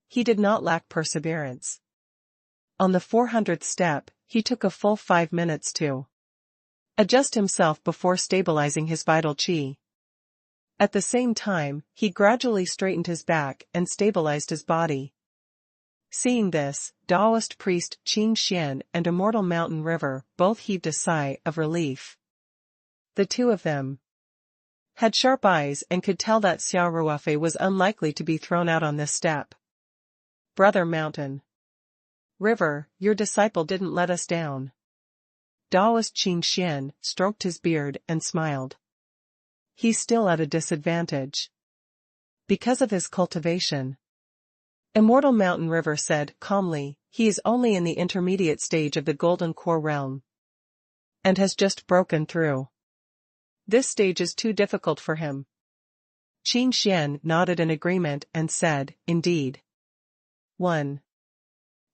He did not lack perseverance. On the 400th step, he took a full 5 minutes to adjust himself before stabilizing his vital qi. At the same time, he gradually straightened his back and stabilized his body. Seeing this, Taoist priest Qin Xian and Immortal Mountain River both heaved a sigh of relief. The two of them had sharp eyes and could tell that Xia Ruofei was unlikely to be thrown out on this step. Brother Mountain River, your disciple didn't let us down. Taoist Qin Xian stroked his beard and smiled. He's still at a disadvantage because of his cultivation. Immortal Mountain River said calmly, he is only in the intermediate stage of the golden core realm and has just broken through. This stage is too difficult for him. Qin Xian nodded in agreement and said, indeed. 1.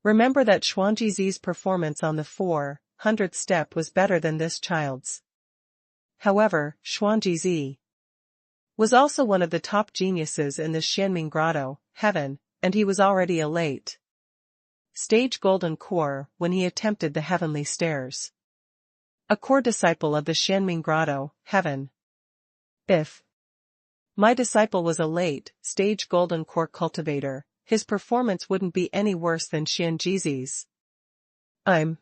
Remember that Xuanjizi's performance on the 400th step was better than this child's. However, Xuanjizi was also one of the top geniuses in the Xianming Grotto, heaven, and he was already a late stage golden core when he attempted the heavenly stairs. A core disciple of the Xianming Grotto, heaven. If my disciple was a late stage golden core cultivator, his performance wouldn't be any worse than Xianjizi's. I'm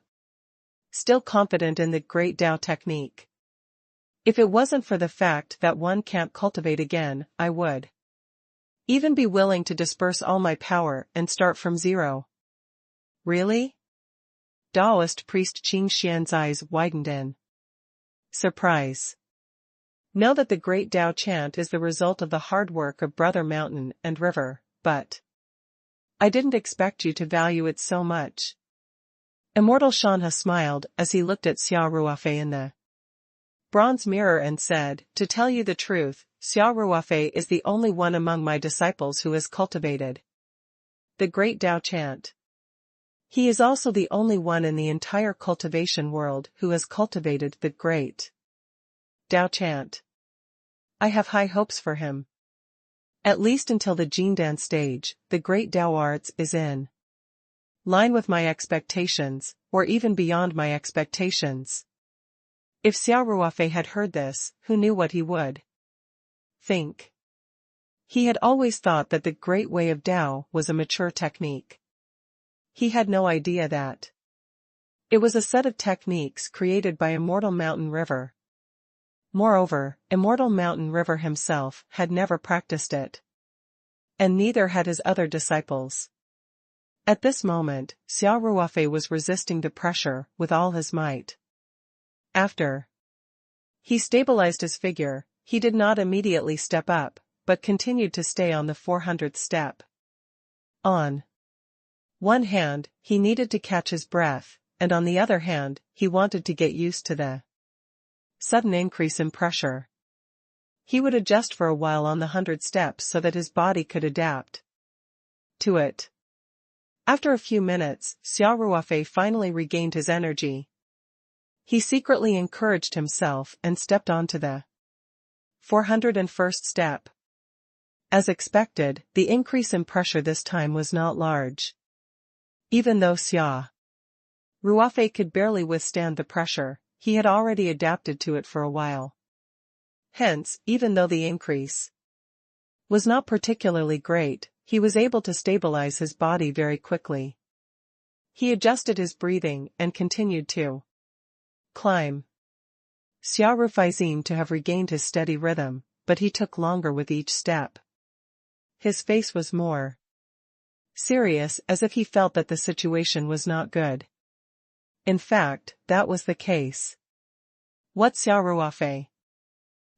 still confident in the great Tao technique. If it wasn't for the fact that one can't cultivate again, I would even be willing to disperse all my power and start from zero. Really? Taoist priest Qin Xian's eyes widened in surprise. Know that the great Tao chant is the result of the hard work of Brother Mountain and River, but I didn't expect you to value it so much. Immortal Shanha smiled as he looked at Xia Ruofei in the bronze mirror and said, to tell you the truth, Xia Ruofei is the only one among my disciples who has cultivated the great Tao chant. He is also the only one in the entire cultivation world who has cultivated the great Tao chant. I have high hopes for him. At least until the Jindan stage, the great Tao arts is in line with my expectations, or even beyond my expectations. If Xia Ruofei had heard this, who knew what he would think? He had always thought that the great way of Tao was a mature technique. He had no idea that it was a set of techniques created by Immortal Mountain River. Moreover, Immortal Mountain River himself had never practiced it. And neither had his other disciples. At this moment, Xia Ruofei was resisting the pressure with all his might. After he stabilized his figure, he did not immediately step up, but continued to stay on the 400th step. On one hand, he needed to catch his breath, and on the other hand, he wanted to get used to the sudden increase in pressure. He would adjust for a while on the 100 steps so that his body could adapt to it. After a few minutes, Xia Ruofei finally regained his energy. He secretly encouraged himself and stepped onto the 401st step. As expected, the increase in pressure this time was not large. Even though Xia Ruofei could barely withstand the pressure, he had already adapted to it for a while. Hence, even though the increase was not particularly great, he was able to stabilize his body very quickly. He adjusted his breathing and continued to climb. Xia Ruofei seemed to have regained his steady rhythm, but he took longer with each step. His face was more serious, as if he felt that the situation was not good. In fact, that was the case. What Xia Ruofei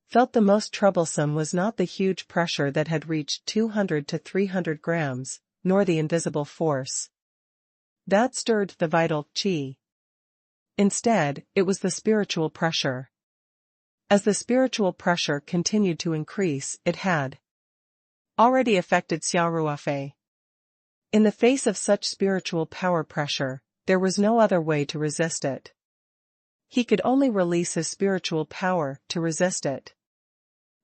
felt the most troublesome was not the huge pressure that had reached 200 to 300 grams, nor the invisible force that stirred the vital qi. Instead, it was the spiritual pressure. As the spiritual pressure continued to increase, it had already affected Xia Ruofei. In the face of such spiritual power pressure, there was no other way to resist it. He could only release his spiritual power to resist it.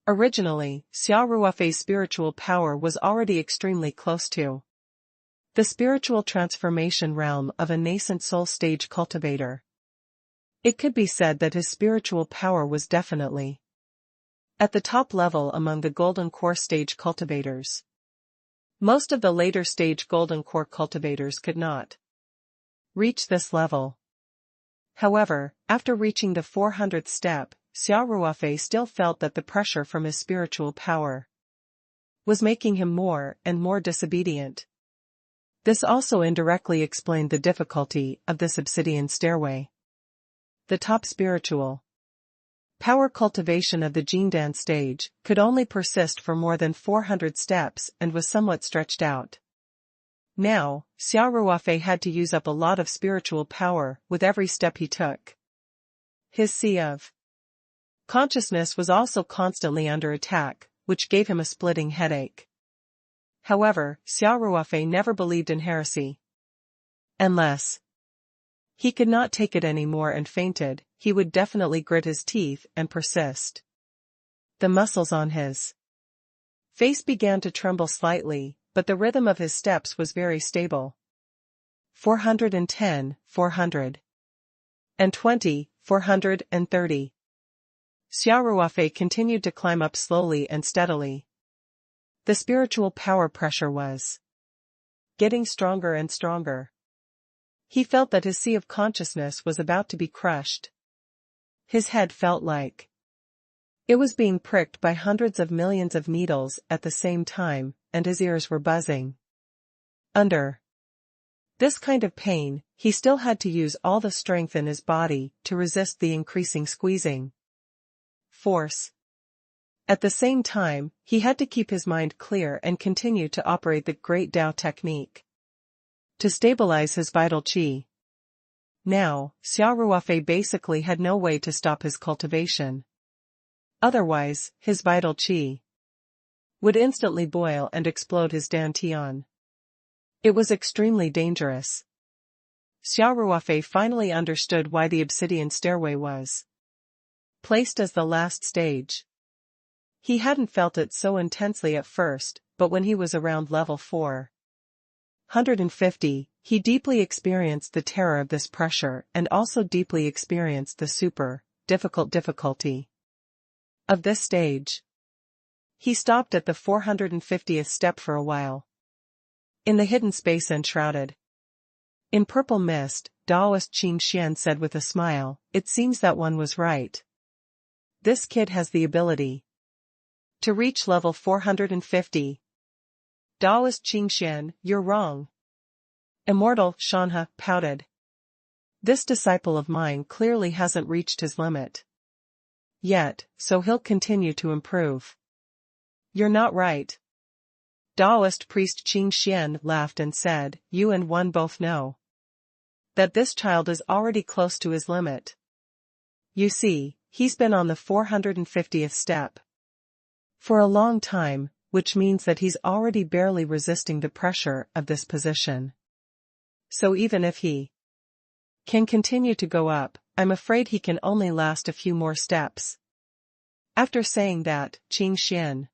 Originally, Xia Ruofei's spiritual power was already extremely close to the spiritual transformation realm of a nascent soul stage cultivator. It could be said that his spiritual power was definitely at the top level among the golden core stage cultivators. Most of the later stage golden core cultivators could not reach this level. However, after reaching the 400th step, Xia Ruofei still felt that the pressure from his spiritual power was making him more and more disobedient. This also indirectly explained the difficulty of this obsidian stairway. The top spiritual power cultivation of the Jindan stage could only persist for more than 400 steps and was somewhat stretched out. Now, Xia Ruofei had to use up a lot of spiritual power with every step he took. His sea of consciousness was also constantly under attack, which gave him a splitting headache. However, Xia Ruofei never believed in heresy. Unless he could not take it anymore and fainted, he would definitely grit his teeth and persist. The muscles on his face began to tremble slightly, but the rhythm of his steps was very stable. 410, 420, 430. Xia Ruofei continued to climb up slowly and steadily. The spiritual power pressure was getting stronger and stronger. He felt that his sea of consciousness was about to be crushed. His head felt like it was being pricked by hundreds of millions of needles at the same time, and his ears were buzzing. Under this kind of pain, he still had to use all the strength in his body to resist the increasing squeezing force. At the same time, he had to keep his mind clear and continue to operate the Great Tao technique to stabilize his vital qi. Now, Xia Ruofei basically had no way to stop his cultivation. Otherwise, his vital qi would instantly boil and explode his dantian. It was extremely dangerous. Xia Ruofei finally understood why the obsidian stairway was placed as the last stage. He hadn't felt it so intensely at first, but when he was around level 450, he deeply experienced the terror of this pressure and also deeply experienced the super difficulty of this stage. He stopped at the 450th step for a while. In the hidden space enshrouded in purple mist, Taoist Qing Xian said with a smile, "It seems that one was right. This kid has the ability to reach level 450. Taoist Qing Xian, you're wrong." Immortal Shanha pouted. "This disciple of mine clearly hasn't reached his limit yet, so he'll continue to improve." "You're not right." Taoist priest Qing Xian laughed and said, "You and one both know that this child is already close to his limit. You see, he's been on the 450th step for a long time, which means that he's already barely resisting the pressure of this position. So even if he can continue to go up, I'm afraid he can only last a few more steps. After saying that, Qing Xian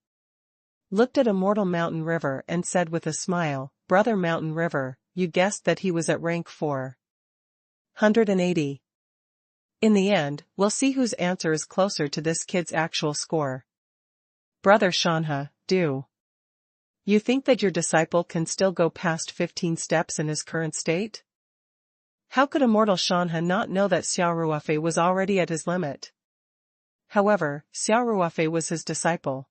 looked at Immortal Mountain River and said with a smile, Brother Mountain River, you guessed that he was at rank 480. In the end, we'll see whose answer is closer to this kid's actual score. Brother Shanha, do you think that your disciple can still go past 15 steps in his current state? How could Immortal Shanha not know that Xia Ruofei was already at his limit? However, Xia Ruofei was his disciple.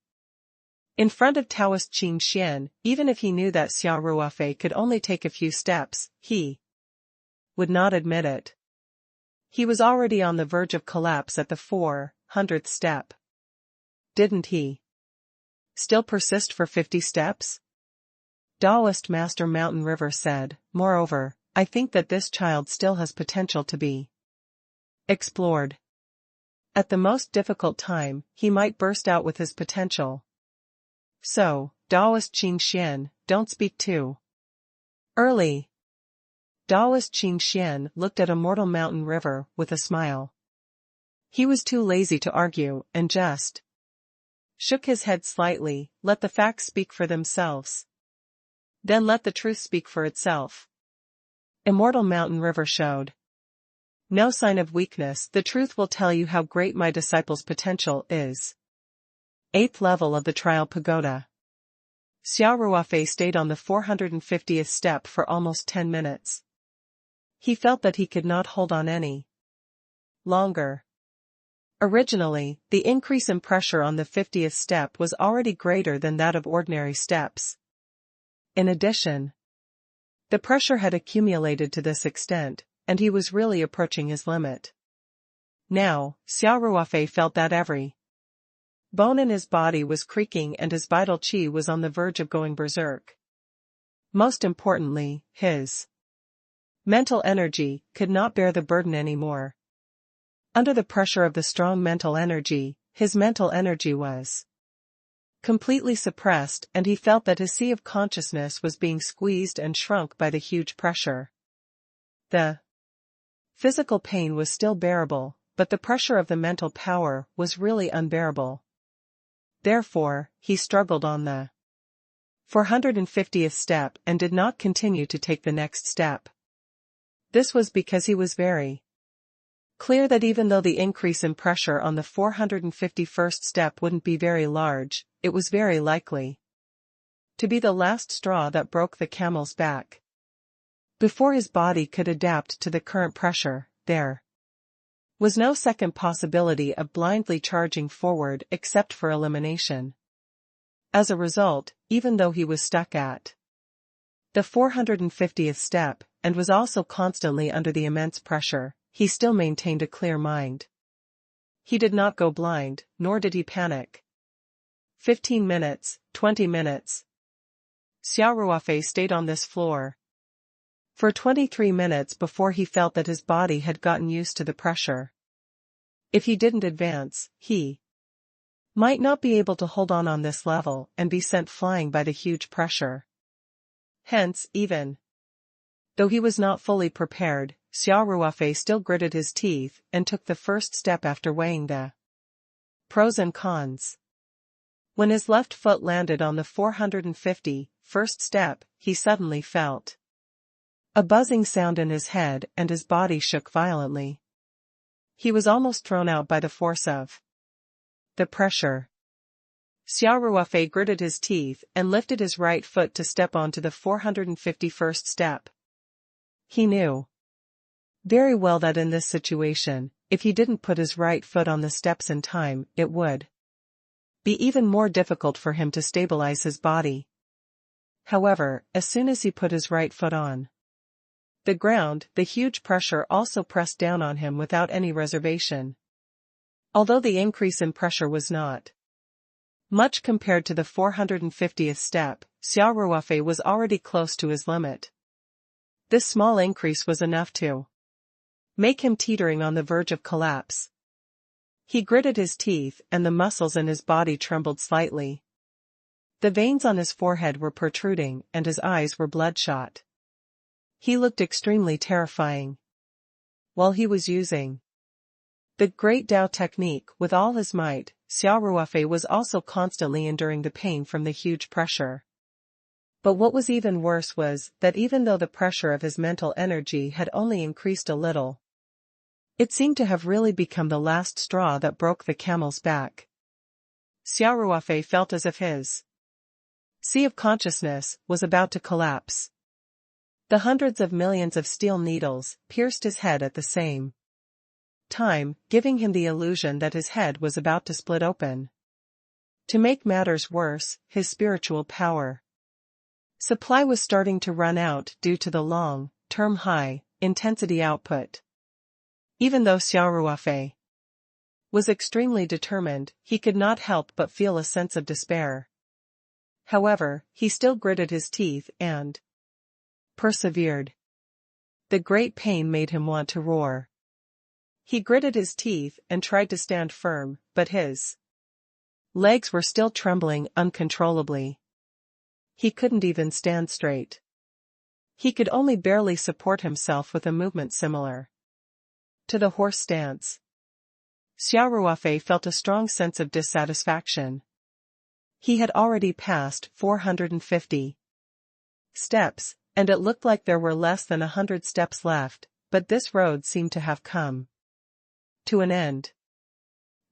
In front of Taoist Qing Xian, even if he knew that Xia Ruofei could only take a few steps, he would not admit it. He was already on the verge of collapse at the 400th step. Didn't he still persist for 50 steps? Taoist Master Mountain River said, moreover, I think that this child still has potential to be explored. At the most difficult time, he might burst out with his potential. So, Taoist Qing Xian, don't speak too early. Taoist Qing Xian looked at Immortal Mountain River with a smile. He was too lazy to argue and just shook his head slightly, let the facts speak for themselves. Then let the truth speak for itself. Immortal Mountain River showed no sign of weakness. The truth will tell you how great my disciple's potential is. 8th level of the Trial Pagoda. Xia Ruofei stayed on the 450th step for almost 10 minutes. He felt that he could not hold on any longer. Originally, the increase in pressure on the 50th step was already greater than that of ordinary steps. In addition, the pressure had accumulated to this extent, and he was really approaching his limit. Now, Xia Ruofei felt that every bone in his body was creaking and his vital qi was on the verge of going berserk. Most importantly, his mental energy could not bear the burden anymore. Under the pressure of the strong mental energy, his mental energy was completely suppressed and he felt that his sea of consciousness was being squeezed and shrunk by the huge pressure. The physical pain was still bearable, but the pressure of the mental power was really unbearable. Therefore, he struggled on the 450th step and did not continue to take the next step. This was because he was very clear that even though the increase in pressure on the 451st step wouldn't be very large, it was very likely to be the last straw that broke the camel's back. Before his body could adapt to the current pressure, there was no second possibility of blindly charging forward except for elimination. As a result, even though he was stuck at the 450th step, and was also constantly under the immense pressure, he still maintained a clear mind. He did not go blind, nor did he panic. 15 minutes, 20 minutes. Xia Ruofei stayed on this floor for 23 minutes before he felt that his body had gotten used to the pressure. If he didn't advance, he might not be able to hold on this level and be sent flying by the huge pressure. Hence, even though he was not fully prepared, Xia Ruofei still gritted his teeth and took the first step after weighing the pros and cons. When his left foot landed on the 451st step, he suddenly felt a buzzing sound in his head and his body shook violently. He was almost thrown out by the force of the pressure. Xia Ruofei gritted his teeth and lifted his right foot to step onto the 451st step. He knew very well that in this situation, if he didn't put his right foot on the steps in time, it would be even more difficult for him to stabilize his body. However, as soon as he put his right foot on the ground, the huge pressure also pressed down on him without any reservation. Although the increase in pressure was not much compared to the 450th step, Xia Ruofei was already close to his limit. This small increase was enough to make him teetering on the verge of collapse. He gritted his teeth and the muscles in his body trembled slightly. The veins on his forehead were protruding and his eyes were bloodshot. He looked extremely terrifying. While he was using the Great Tao technique with all his might, Xia Ruofei was also constantly enduring the pain from the huge pressure. But what was even worse was that even though the pressure of his mental energy had only increased a little, it seemed to have really become the last straw that broke the camel's back. Xia Ruofei felt as if his sea of consciousness was about to collapse. The hundreds of millions of steel needles pierced his head at the same time, giving him the illusion that his head was about to split open. To make matters worse, his spiritual power supply was starting to run out due to the long-term high-intensity output. Even though Xia Ruofei was extremely determined, he could not help but feel a sense of despair. However, he still gritted his teeth and persevered. The great pain made him want to roar. He gritted his teeth and tried to stand firm, but his legs were still trembling uncontrollably. He couldn't even stand straight. He could only barely support himself with a movement similar to the horse stance. Xia Ruofei felt a strong sense of dissatisfaction. He had already passed 450 steps, and it looked like there were less than 100 steps left, but this road seemed to have come to an end.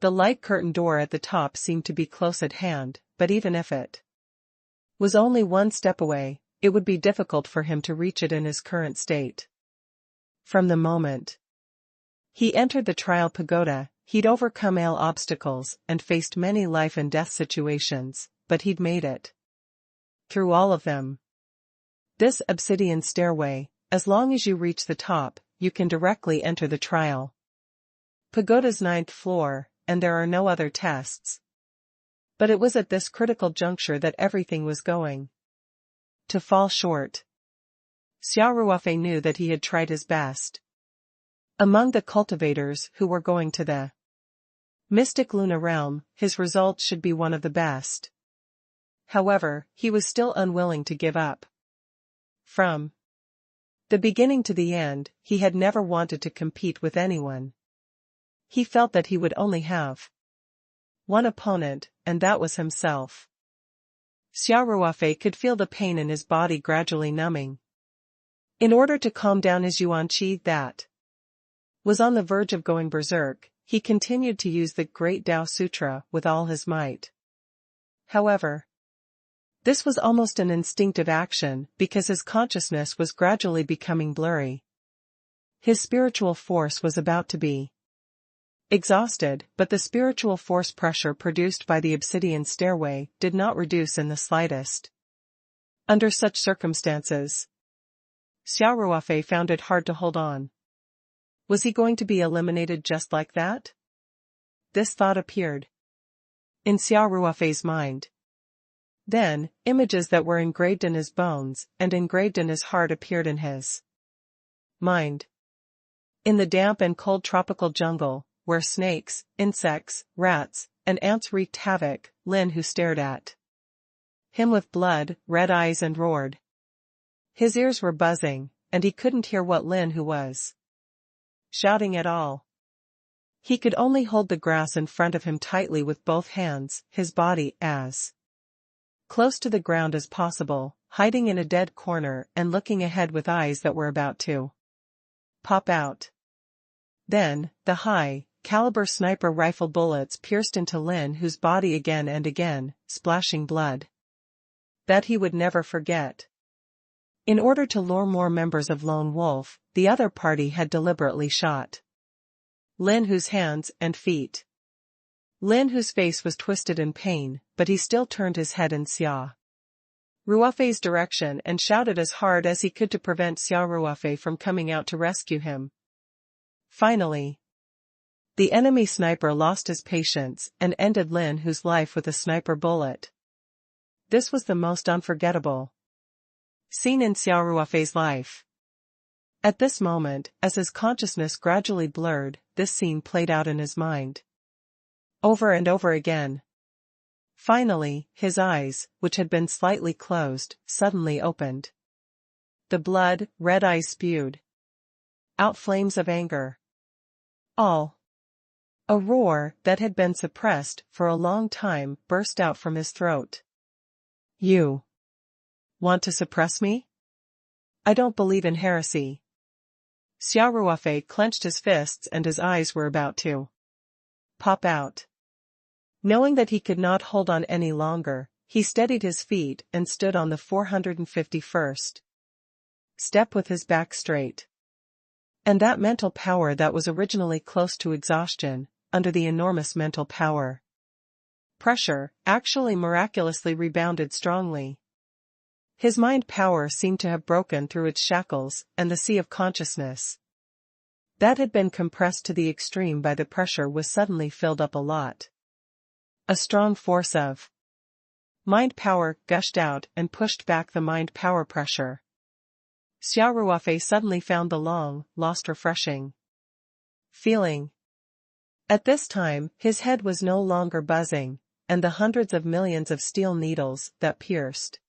The light curtain door at the top seemed to be close at hand, but even if it was only one step away, it would be difficult for him to reach it in his current state. From the moment he entered the trial pagoda, he'd overcome all obstacles and faced many life and death situations, but he'd made it through all of them. This obsidian stairway, as long as you reach the top, you can directly enter the trial pagoda's 9th floor, and there are no other tests. But it was at this critical juncture that everything was going to fall short. Xia Ruofei knew that he had tried his best. Among the cultivators who were going to the mystic Luna realm, his results should be one of the best. However, he was still unwilling to give up. From the beginning to the end, he had never wanted to compete with anyone. He felt that he would only have one opponent, and that was himself. Xia Ruofei could feel the pain in his body gradually numbing. In order to calm down his yuan qi that was on the verge of going berserk, he continued to use the Great Tao Sutra with all his might. However, this was almost an instinctive action because his consciousness was gradually becoming blurry. His spiritual force was about to be exhausted, but the spiritual force pressure produced by the obsidian stairway did not reduce in the slightest. Under such circumstances, Xia Ruofei found it hard to hold on. Was he going to be eliminated just like that? This thought appeared in Xia Ruofei's mind. Then, images that were engraved in his bones and engraved in his heart appeared in his mind. In the damp and cold tropical jungle, where snakes, insects, rats, and ants wreaked havoc, Lin Hu stared at him with blood, red eyes and roared. His ears were buzzing, and he couldn't hear what Lin Hu was shouting at all. He could only hold the grass in front of him tightly with both hands, his body as close to the ground as possible, hiding in a dead corner and looking ahead with eyes that were about to pop out. Then, the high-caliber sniper rifle bullets pierced into Lin Hu's body again and again, splashing blood that he would never forget. In order to lure more members of Lone Wolf, the other party had deliberately shot Lin Hu's hands and feet. Lin Hu's face was twisted in pain, but he still turned his head in Xia Ruofei's direction and shouted as hard as he could to prevent Xia Ruofei from coming out to rescue him. Finally, the enemy sniper lost his patience and ended Lin Hu's life with a sniper bullet. This was the most unforgettable scene in Xia Ruofei's life. At this moment, as his consciousness gradually blurred, this scene played out in his mind over and over again. Finally, his eyes, which had been slightly closed, suddenly opened. The blood, red eyes spewed out flames of anger. All. A roar that had been suppressed for a long time burst out from his throat. You want to suppress me? I don't believe in heresy. Xia Ruofei clenched his fists and his eyes were about to pop out. Knowing that he could not hold on any longer, he steadied his feet and stood on the 451st step with his back straight. And that mental power that was originally close to exhaustion, under the enormous mental power pressure, actually miraculously rebounded strongly. His mind power seemed to have broken through its shackles, and the sea of consciousness that had been compressed to the extreme by the pressure was suddenly filled up a lot. A strong force of mind power gushed out and pushed back the mind power pressure. Xia Ruofei suddenly found the long, lost refreshing feeling. At this time, his head was no longer buzzing, and the hundreds of millions of steel needles that pierced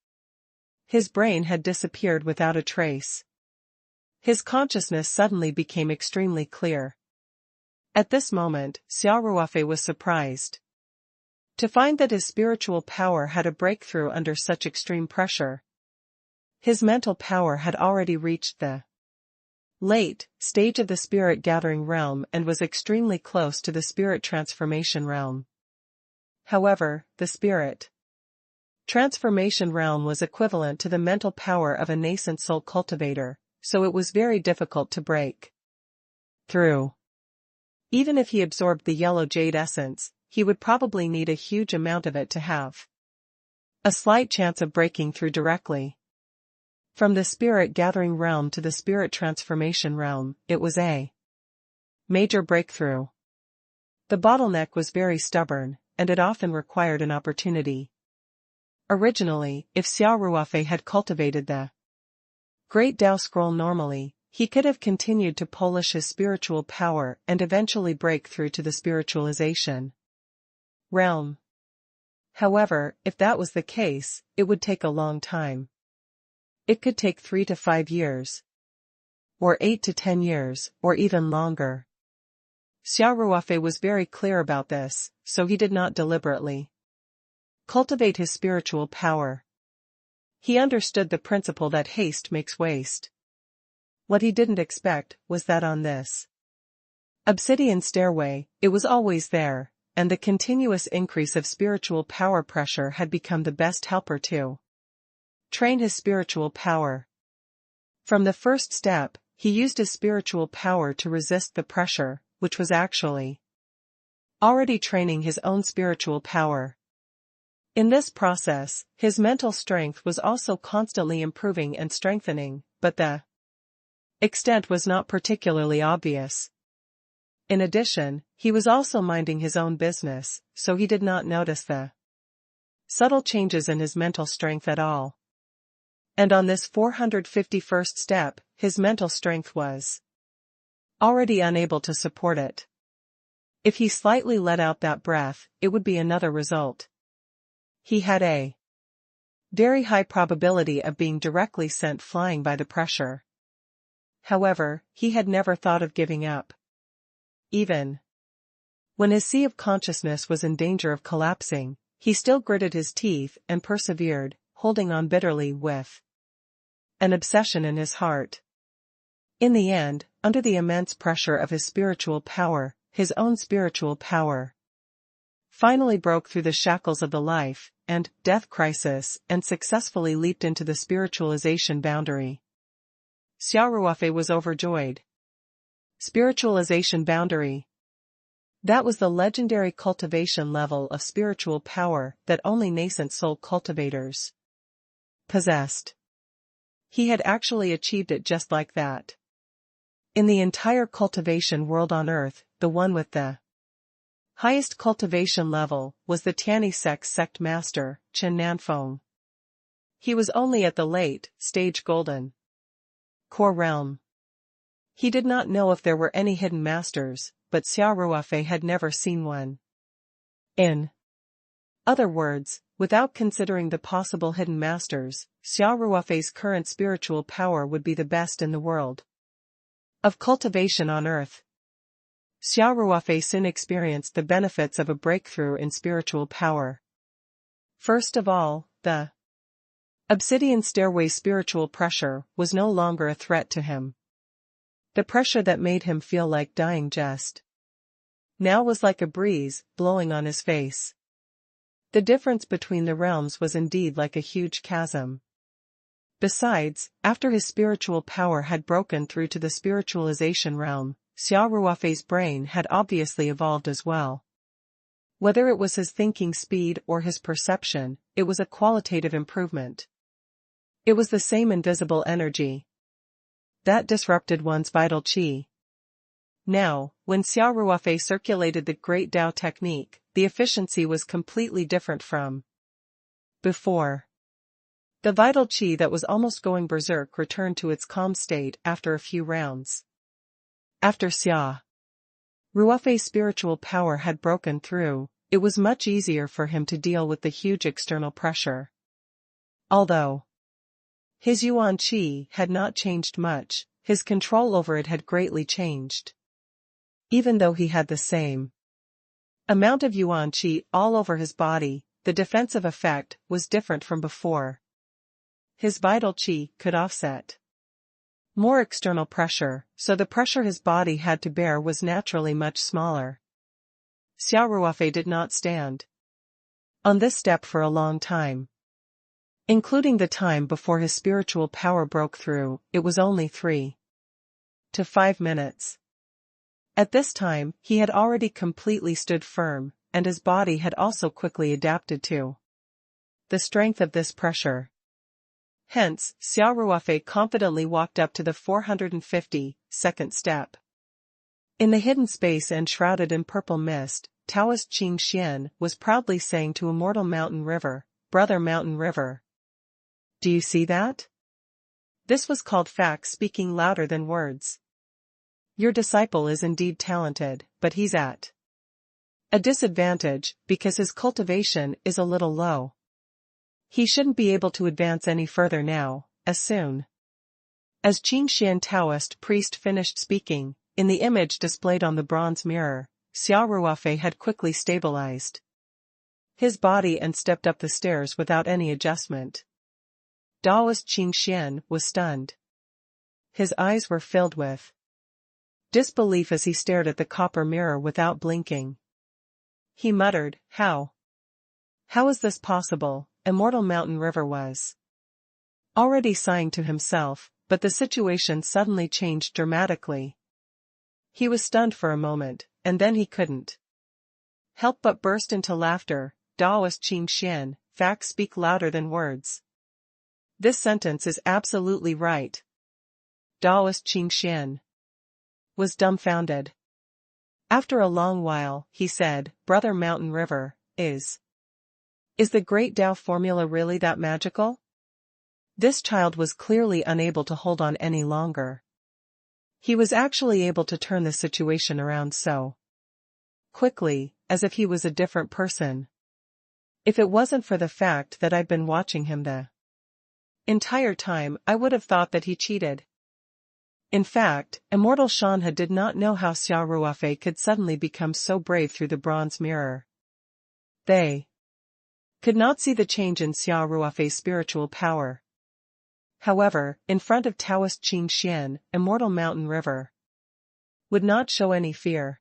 his brain had disappeared without a trace. His consciousness suddenly became extremely clear. At this moment, Xia Ruofei was surprised to find that his spiritual power had a breakthrough under such extreme pressure. His mental power had already reached the late stage of the spirit gathering realm and was extremely close to the spirit transformation realm. However, the spirit transformation realm was equivalent to the mental power of a nascent soul cultivator, so it was very difficult to break through. Even if he absorbed the yellow jade essence, he would probably need a huge amount of it to have a slight chance of breaking through directly. From the spirit gathering realm to the spirit transformation realm, it was a major breakthrough. The bottleneck was very stubborn, and it often required an opportunity. Originally, if Xia Ruofei had cultivated the Great Tao Scroll normally, he could have continued to polish his spiritual power and eventually break through to the spiritualization realm. However, if that was the case, it would take a long time. It could take 3 to 5 years. Or 8 to 10 years, or even longer. Xia Ruofei was very clear about this, so he did not deliberately cultivate his spiritual power. He understood the principle that haste makes waste. What he didn't expect was that on this obsidian stairway, it was always there, and the continuous increase of spiritual power pressure had become the best helper to train his spiritual power. From the first step, he used his spiritual power to resist the pressure, which was actually already training his own spiritual power. In this process, his mental strength was also constantly improving and strengthening, but the extent was not particularly obvious. In addition, he was also minding his own business, so he did not notice the subtle changes in his mental strength at all. And on this 451st step, his mental strength was already unable to support it. If he slightly let out that breath, it would be another result. He had a very high probability of being directly sent flying by the pressure. However, he had never thought of giving up. Even when his sea of consciousness was in danger of collapsing, he still gritted his teeth and persevered, holding on bitterly with an obsession in his heart. In the end, under the immense pressure of his spiritual power, his own spiritual power finally broke through the shackles of the life and death crisis and successfully leaped into the spiritualization boundary. Xia Ruofei was overjoyed. Spiritualization boundary. That was the legendary cultivation level of spiritual power that only nascent soul cultivators possessed. He had actually achieved it just like that. In the entire cultivation world on Earth, the one with the highest cultivation level was the Tianyi sect master, Chen Nanfeng. He was only at the late stage golden core realm. He did not know if there were any hidden masters, but Xia Ruofei had never seen one. In other words, without considering the possible hidden masters, Xia Ruofei's current spiritual power would be the best in the world of cultivation on earth. Xia Ruofei soon experienced the benefits of a breakthrough in spiritual power. First of all, the obsidian stairway spiritual pressure was no longer a threat to him. The pressure that made him feel like dying just now was like a breeze blowing on his face. The difference between the realms was indeed like a huge chasm. Besides, after his spiritual power had broken through to the spiritualization realm, Xia Ruofei's brain had obviously evolved as well. Whether it was his thinking speed or his perception, it was a qualitative improvement. It was the same invisible energy that disrupted one's vital qi. Now, when Xia Ruofei circulated the Great Tao technique, the efficiency was completely different from before. The vital qi that was almost going berserk returned to its calm state after a few rounds. After Xia Ruofei's spiritual power had broken through, it was much easier for him to deal with the huge external pressure. Although his yuan qi had not changed much, his control over it had greatly changed. Even though he had the same amount of yuan qi all over his body, the defensive effect was different from before. His vital qi could offset more external pressure, so the pressure his body had to bear was naturally much smaller. Xia Ruofei did not stand on this step for a long time. Including the time before his spiritual power broke through, it was only 3 to 5 minutes. At this time, he had already completely stood firm, and his body had also quickly adapted to the strength of this pressure. Hence, Xia Ruofei confidently walked up to the 452nd step. In the hidden space and shrouded in purple mist, Taoist Qing Xian was proudly saying to immortal mountain river, "Brother mountain river. Do you see that?" This was called facts speaking louder than words. Your disciple is indeed talented, but he's at a disadvantage because his cultivation is a little low. He shouldn't be able to advance any further now, as soon as Qing Xian Taoist priest finished speaking, in the image displayed on the bronze mirror, Xia Ruofei had quickly stabilized his body and stepped up the stairs without any adjustment. Taoist Qing Xian was stunned. His eyes were filled with disbelief as he stared at the copper mirror without blinking. He muttered, How is this possible?" Immortal Mountain River was already sighing to himself, but the situation suddenly changed dramatically. He was stunned for a moment, and then he couldn't help but burst into laughter. Taoist Qing Xian, facts speak louder than words. This sentence is absolutely right. Taoist Qing Xian was dumbfounded. After a long while, he said, "Brother Mountain River, is the Great Tao formula really that magical?" This child was clearly unable to hold on any longer. He was actually able to turn the situation around so quickly, as if he was a different person. If it wasn't for the fact that I'd been watching him the entire time, I would have thought that he cheated. In fact, Immortal Shanha did not know how Xia Ruofei could suddenly become so brave through the bronze mirror. They could not see the change in Xia Ruofei's spiritual power. However, in front of Taoist Qing Xian, Immortal Mountain River would not show any fear.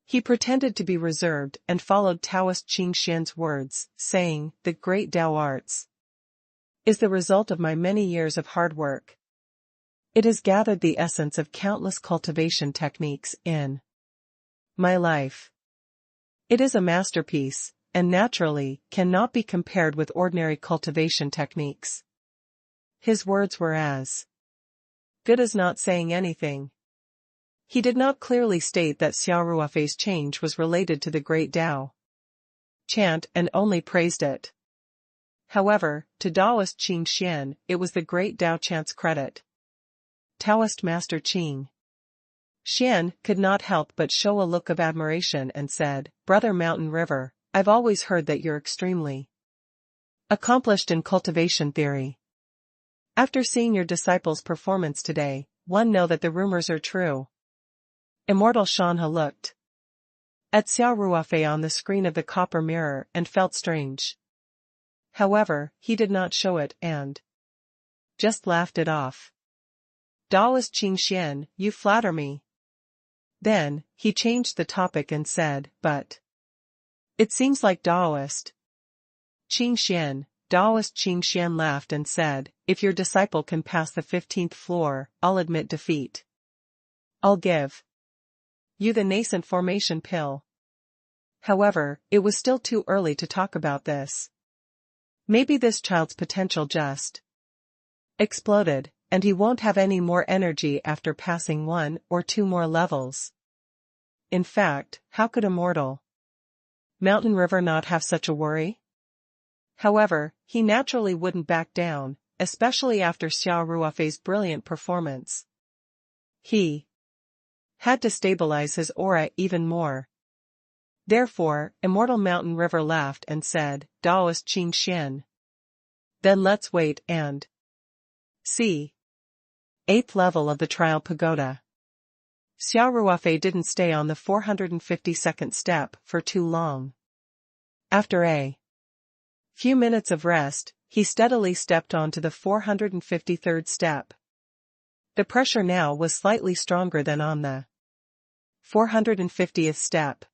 He pretended to be reserved and followed Taoist Qing Xian's words, saying, "The great Tao arts is the result of my many years of hard work. It has gathered the essence of countless cultivation techniques in my life. It is a masterpiece, and naturally, cannot be compared with ordinary cultivation techniques." His words were as good as not saying anything. He did not clearly state that Xia Ruofei's change was related to the Great Tao chant and only praised it. However, to Taoist Qing Xian, it was the Great Tao chant's credit. Taoist Master Qing Xian could not help but show a look of admiration and said, "Brother Mountain River, I've always heard that you're extremely accomplished in cultivation theory. After seeing your disciples' performance today, one know that the rumors are true. Immortal Shanha looked at Xia Ruofei on the screen of the copper mirror and felt strange. However, he did not show it and just laughed it off. Daoist Qingxian, you flatter me. Then, he changed the topic and said, but it seems like Daoist Qingxian. Daoist Qingxian laughed and said, if your disciple can pass the 15th floor, I'll admit defeat. I'll give you the nascent formation pill. However, it was still too early to talk about this. Maybe this child's potential just exploded, and he won't have any more energy after passing 1 or 2 more levels. In fact, how could Immortal Mountain River not have such a worry? However, he naturally wouldn't back down, especially after Xia Ruofei's brilliant performance. He had to stabilize his aura even more. Therefore, Immortal Mountain River laughed and said, Daoist Qingxian. Then let's wait and see. 8th level of the trial pagoda. Xia Ruofei didn't stay on the 452nd step for too long. After a few minutes of rest, he steadily stepped onto the 453rd step. The pressure now was slightly stronger than on the 450th step.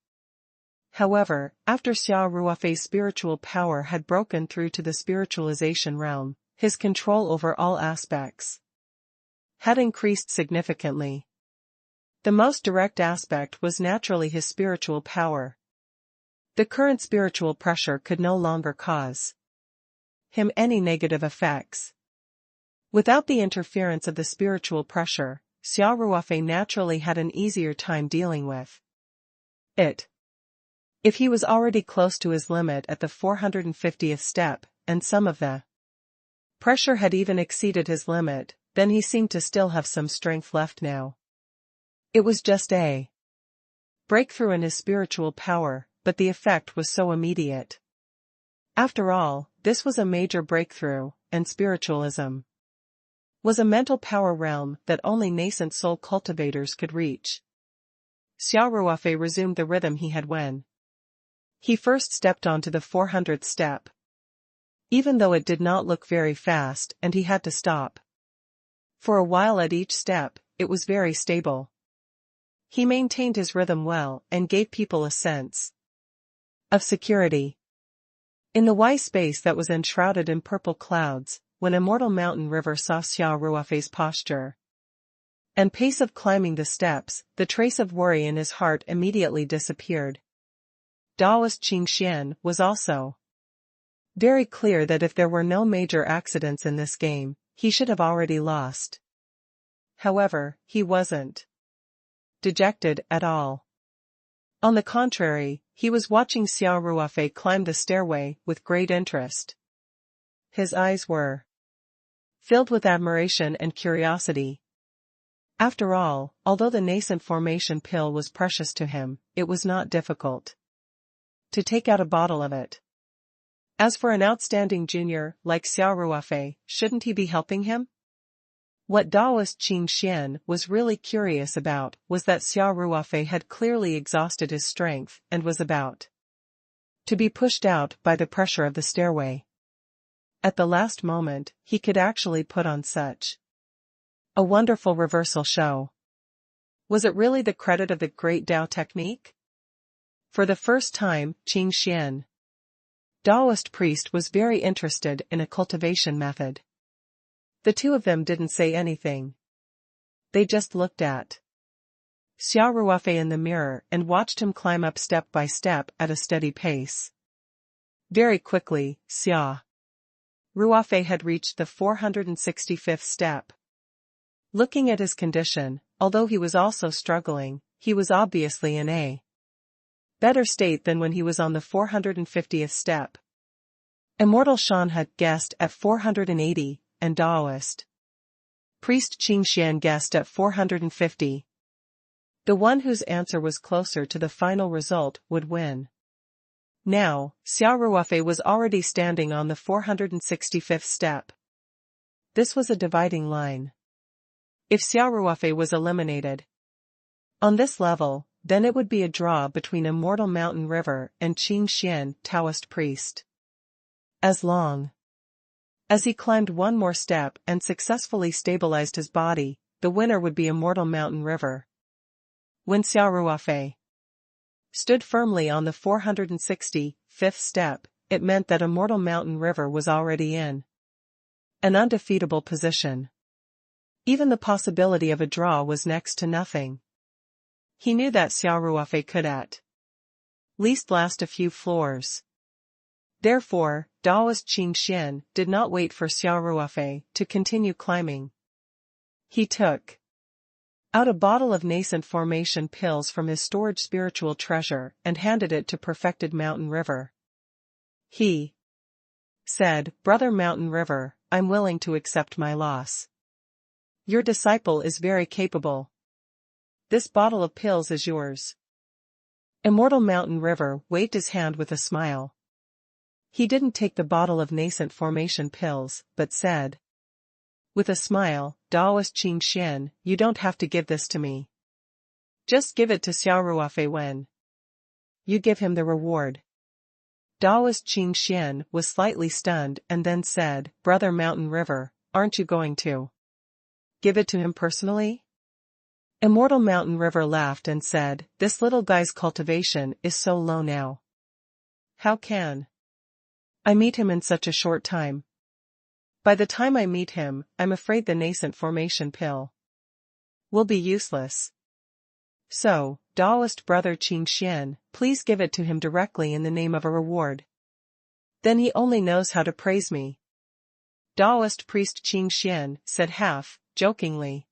However, after Xia Ruofei's spiritual power had broken through to the spiritualization realm, his control over all aspects had increased significantly. The most direct aspect was naturally his spiritual power. The current spiritual pressure could no longer cause him any negative effects. Without the interference of the spiritual pressure, Xia Ruofei naturally had an easier time dealing with it. If he was already close to his limit at the 450th step, and some of the pressure had even exceeded his limit, then he seemed to still have some strength left now. It was just a breakthrough in his spiritual power, but the effect was so immediate. After all, this was a major breakthrough, and spiritualism was a mental power realm that only nascent soul cultivators could reach. Xia Ruofei resumed the rhythm he had when he first stepped onto the 400th step. Even though it did not look very fast and he had to stop for a while at each step, it was very stable. He maintained his rhythm well and gave people a sense of security. In the Y space that was enshrouded in purple clouds, when Immortal Mountain River saw Xia Ruofei's posture and pace of climbing the steps, the trace of worry in his heart immediately disappeared. Daoist Qingxian was also very clear that if there were no major accidents in this game, he should have already lost. However, he wasn't dejected at all. On the contrary, he was watching Xia Ruofei climb the stairway with great interest. His eyes were filled with admiration and curiosity. After all, although the nascent formation pill was precious to him, it was not difficult to take out a bottle of it. As for an outstanding junior like Xia Ruofei, shouldn't he be helping him? What Daoist Qingxian was really curious about was that Xia Ruofei had clearly exhausted his strength and was about to be pushed out by the pressure of the stairway. At the last moment, he could actually put on such a wonderful reversal show. Was it really the credit of the great Dao technique? For the first time, Qingxian, Daoist priest, was very interested in a cultivation method. The two of them didn't say anything. They just looked at Xia Ruofei in the mirror and watched him climb up step by step at a steady pace. Very quickly, Xia Ruofei had reached the 465th step. Looking at his condition, although he was also struggling, he was obviously in a better state than when he was on the 450th step. Immortal Shan had guessed at 480, and Daoist priest Qingxian guessed at 450. The one whose answer was closer to the final result would win. Now, Xia Ruofei was already standing on the 465th step. This was a dividing line. If Xia Ruofei was eliminated on this level, then it would be a draw between Immortal Mountain River and Qing Xian, Taoist priest. As long as he climbed one more step and successfully stabilized his body, the winner would be Immortal Mountain River. When Xia Ruofei stood firmly on the 465th step, it meant that Immortal Mountain River was already in an undefeatable position. Even the possibility of a draw was next to nothing. He knew that Xia Ruofei could at least last a few floors. Therefore, Taoist Qing Xian did not wait for Xia Ruofei to continue climbing. He took out a bottle of nascent formation pills from his storage spiritual treasure and handed it to Perfected Mountain River. He said, "Brother Mountain River, I'm willing to accept my loss. Your disciple is very capable. This bottle of pills is yours." Immortal Mountain River waved his hand with a smile. He didn't take the bottle of nascent formation pills, but said, with a smile, "Taoist Qing Xian, you don't have to give this to me. Just give it to Xia Ruofei when you give him the reward." Taoist Qing Xian was slightly stunned and then said, "Brother Mountain River, aren't you going to give it to him personally?" Immortal Mountain River laughed and said, "This little guy's cultivation is so low now. How can I meet him in such a short time? By the time I meet him, I'm afraid the nascent formation pill will be useless. So, Taoist brother Qing Xian, please give it to him directly in the name of a reward. Then he only knows how to praise me." Taoist priest Qing Xian said half jokingly,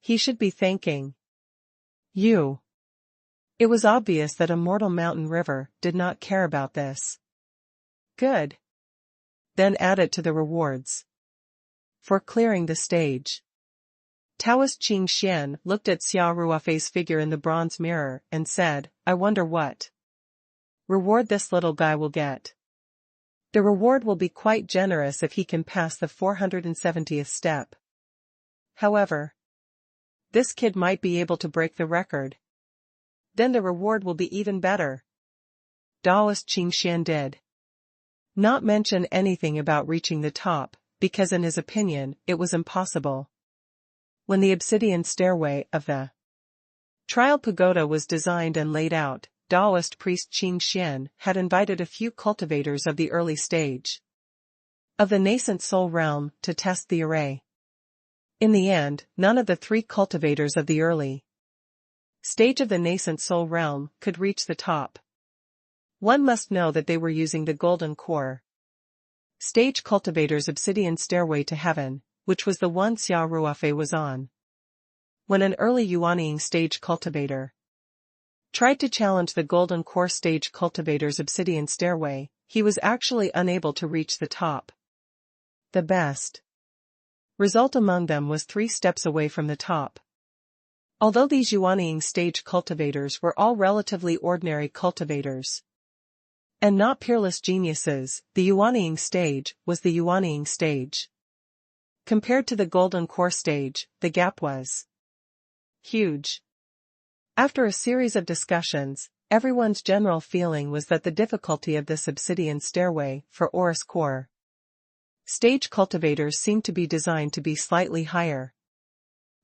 "He should be thanking you." It was obvious that Immortal Mountain River did not care about this. "Good. Then add it to the rewards for clearing the stage." Taoist Qing Xian looked at Xia Ruofei's figure in the bronze mirror and said, "I wonder what reward this little guy will get. The reward will be quite generous if he can pass the 470th step. However, this kid might be able to break the record. Then the reward will be even better." Taoist Qing Xian did not mention anything about reaching the top, because in his opinion, it was impossible. When the obsidian stairway of the trial pagoda was designed and laid out, Taoist priest Qing Xian had invited a few cultivators of the early stage of the nascent soul realm to test the array. In the end, none of the 3 cultivators of the early stage of the nascent soul realm could reach the top. One must know that they were using the golden core stage cultivator's obsidian stairway to heaven, which was the one Xia Ruofei was on. When an early Yuanying stage cultivator tried to challenge the golden core stage cultivator's obsidian stairway, he was actually unable to reach the top. The best result among them was 3 steps away from the top. Although these Yuanying stage cultivators were all relatively ordinary cultivators and not peerless geniuses, the Yuanying stage was the Yuanying stage. Compared to the golden core stage, the gap was huge. After a series of discussions, everyone's general feeling was that the difficulty of this obsidian stairway for Oris core stage cultivators seemed to be designed to be slightly higher.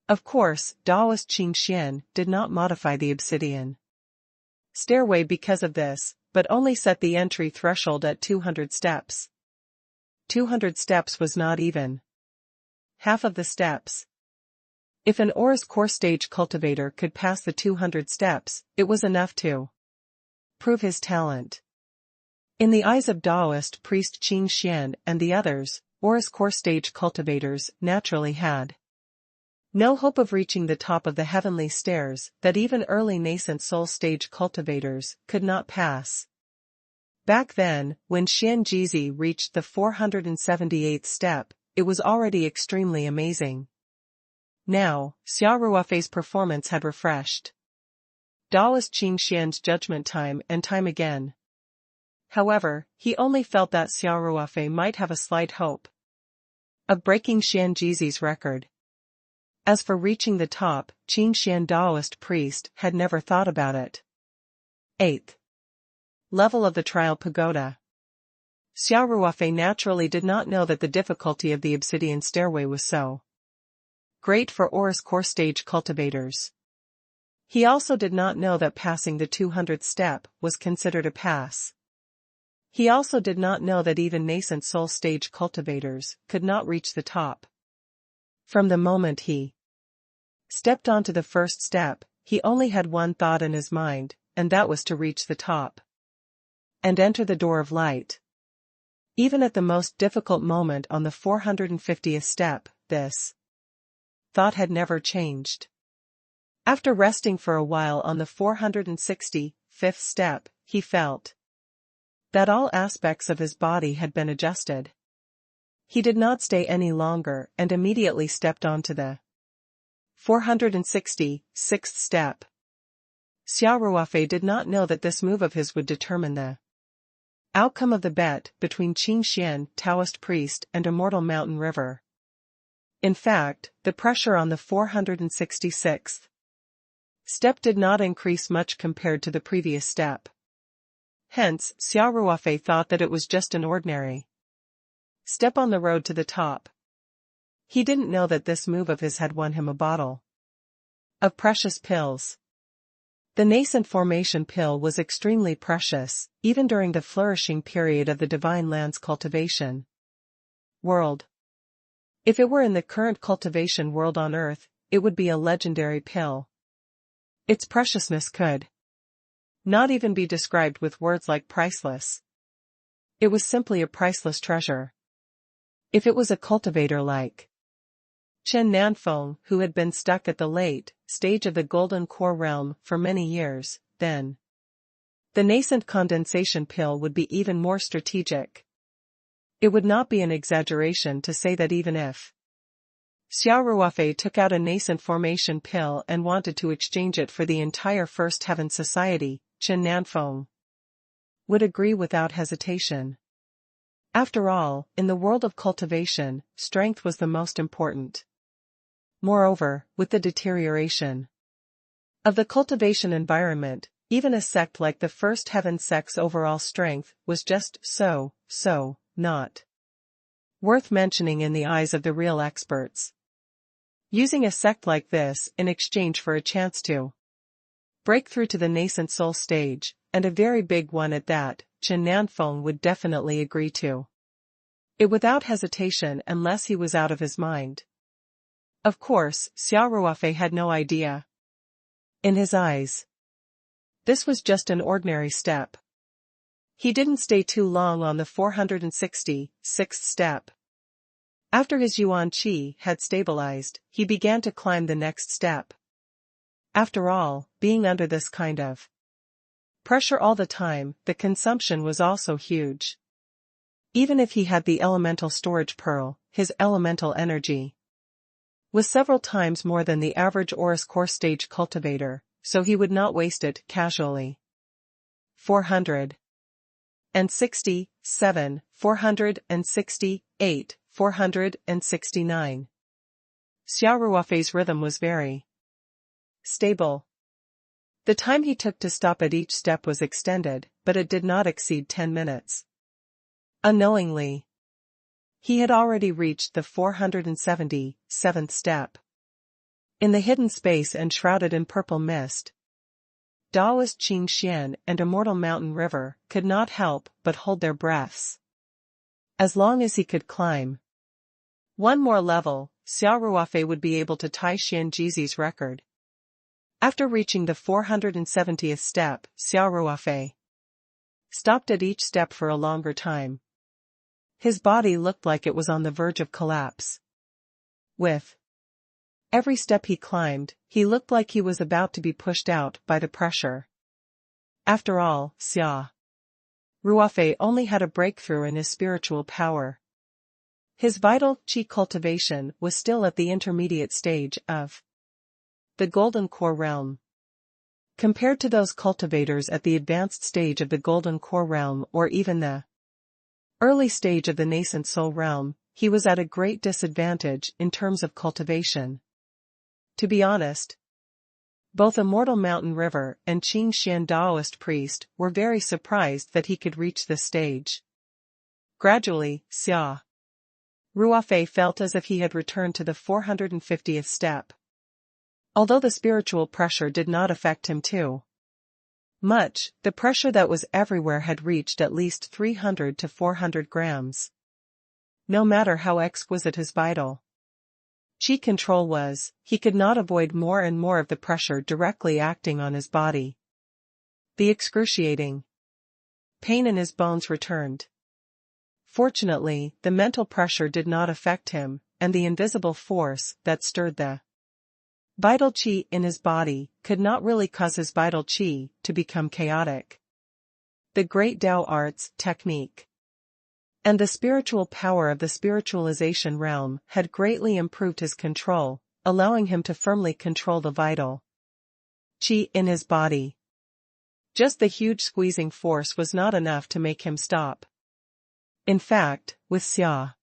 Of course, Taoist Qing Xian did not modify the obsidian stairway because of this, but only set the entry threshold at 200 steps. 200 steps was not even half of the steps. If an Oris core stage cultivator could pass the 200 steps, it was enough to prove his talent. In the eyes of Taoist priest Qing Xian and the others, Oris core stage cultivators naturally had no hope of reaching the top of the heavenly stairs that even early nascent soul stage cultivators could not pass. Back then, when Xian Jizi reached the 478th step, it was already extremely amazing. Now, Xia Ruofei's performance had refreshed Taoist Qing Xian's judgment time and time again. However, he only felt that Xia Ruofei might have a slight hope of breaking Xian Jizi's record. As for reaching the top, Qing Xian Taoist priest had never thought about it. 8th level of the trial pagoda. Xia Ruofei naturally did not know that the difficulty of the obsidian stairway was so great for Aura's core stage cultivators. He also did not know that passing the 200th step was considered a pass. He also did not know that even nascent soul stage cultivators could not reach the top. From the moment he stepped onto the first step, he only had one thought in his mind, and that was to reach the top and enter the door of light. Even at the most difficult moment on the 450th step, this thought had never changed. After resting for a while on the 465th step, he felt that all aspects of his body had been adjusted. He did not stay any longer and immediately stepped onto the 466th step. Xia Ruofei did not know that this move of his would determine the outcome of the bet between Qing Xian, Taoist priest, and Immortal Mountain River. In fact, the pressure on the 466th step did not increase much compared to the previous step. Hence, Xia Ruofei thought that it was just an ordinary step on the road to the top. He didn't know that this move of his had won him a bottle of precious pills. The nascent formation pill was extremely precious, even during the flourishing period of the divine lands cultivation world. If it were in the current cultivation world on Earth, it would be a legendary pill. Its preciousness could not even be described with words like priceless. It was simply a priceless treasure. If it was a cultivator like Chen Nanfeng, who had been stuck at the late stage of the golden core realm for many years, then the nascent condensation pill would be even more strategic. It would not be an exaggeration to say that even if Xia Ruofei took out a nascent formation pill and wanted to exchange it for the entire First Heaven Society, Chen Nanfeng would agree without hesitation. After all, in the world of cultivation, strength was the most important. Moreover, with the deterioration of the cultivation environment, even a sect like the First Heaven sect's overall strength was just so not worth mentioning in the eyes of the real experts. Using a sect like this in exchange for a chance to break through to the nascent soul stage, and a very big one at that, Chen Nanfeng would definitely agree to it without hesitation unless he was out of his mind. Of course, Xia Ruofei had no idea. In his eyes, this was just an ordinary step. He didn't stay too long on the 466th step. After his yuan qi had stabilized, he began to climb the next step. After all, being under this kind of pressure all the time, the consumption was also huge. Even if he had the elemental storage pearl, his elemental energy was several times more than the average Aura's core stage cultivator, so he would not waste it casually. 467, 468, 469. Xia Ruofei's rhythm was very stable. The time he took to stop at each step was extended, but it did not exceed 10 minutes. Unknowingly, he had already reached the 477th step. In the hidden space and shrouded in purple mist, Taoist Qing Xian and Immortal Mountain River could not help but hold their breaths. As long as he could climb one more level, Xia Ruofei would be able to tie Xian Jizi's record. After reaching the 470th step, Xia Ruofei stopped at each step for a longer time. His body looked like it was on the verge of collapse. With every step he climbed, he looked like he was about to be pushed out by the pressure. After all, Xia Ruofei only had a breakthrough in his spiritual power. His vital qi cultivation was still at the intermediate stage of the golden core realm. Compared to those cultivators at the advanced stage of the Golden Core realm or even the early stage of the nascent soul realm, he was at a great disadvantage in terms of cultivation. To be honest, both Immortal Mountain River and Qing Xian Daoist priest were very surprised that he could reach this stage. Gradually, Xia Ruofei felt as if he had returned to the 450th step. Although the spiritual pressure did not affect him too much, the pressure that was everywhere had reached at least 300 to 400 grams. No matter how exquisite his vital qi control was, he could not avoid more and more of the pressure directly acting on his body. The excruciating pain in his bones returned. Fortunately, the mental pressure did not affect him, and the invisible force that stirred the vital qi in his body could not really cause his vital qi to become chaotic. The great Tao arts, technique, and the spiritual power of the spiritualization realm had greatly improved his control, allowing him to firmly control the vital qi in his body. Just the huge squeezing force was not enough to make him stop. In fact, with Xia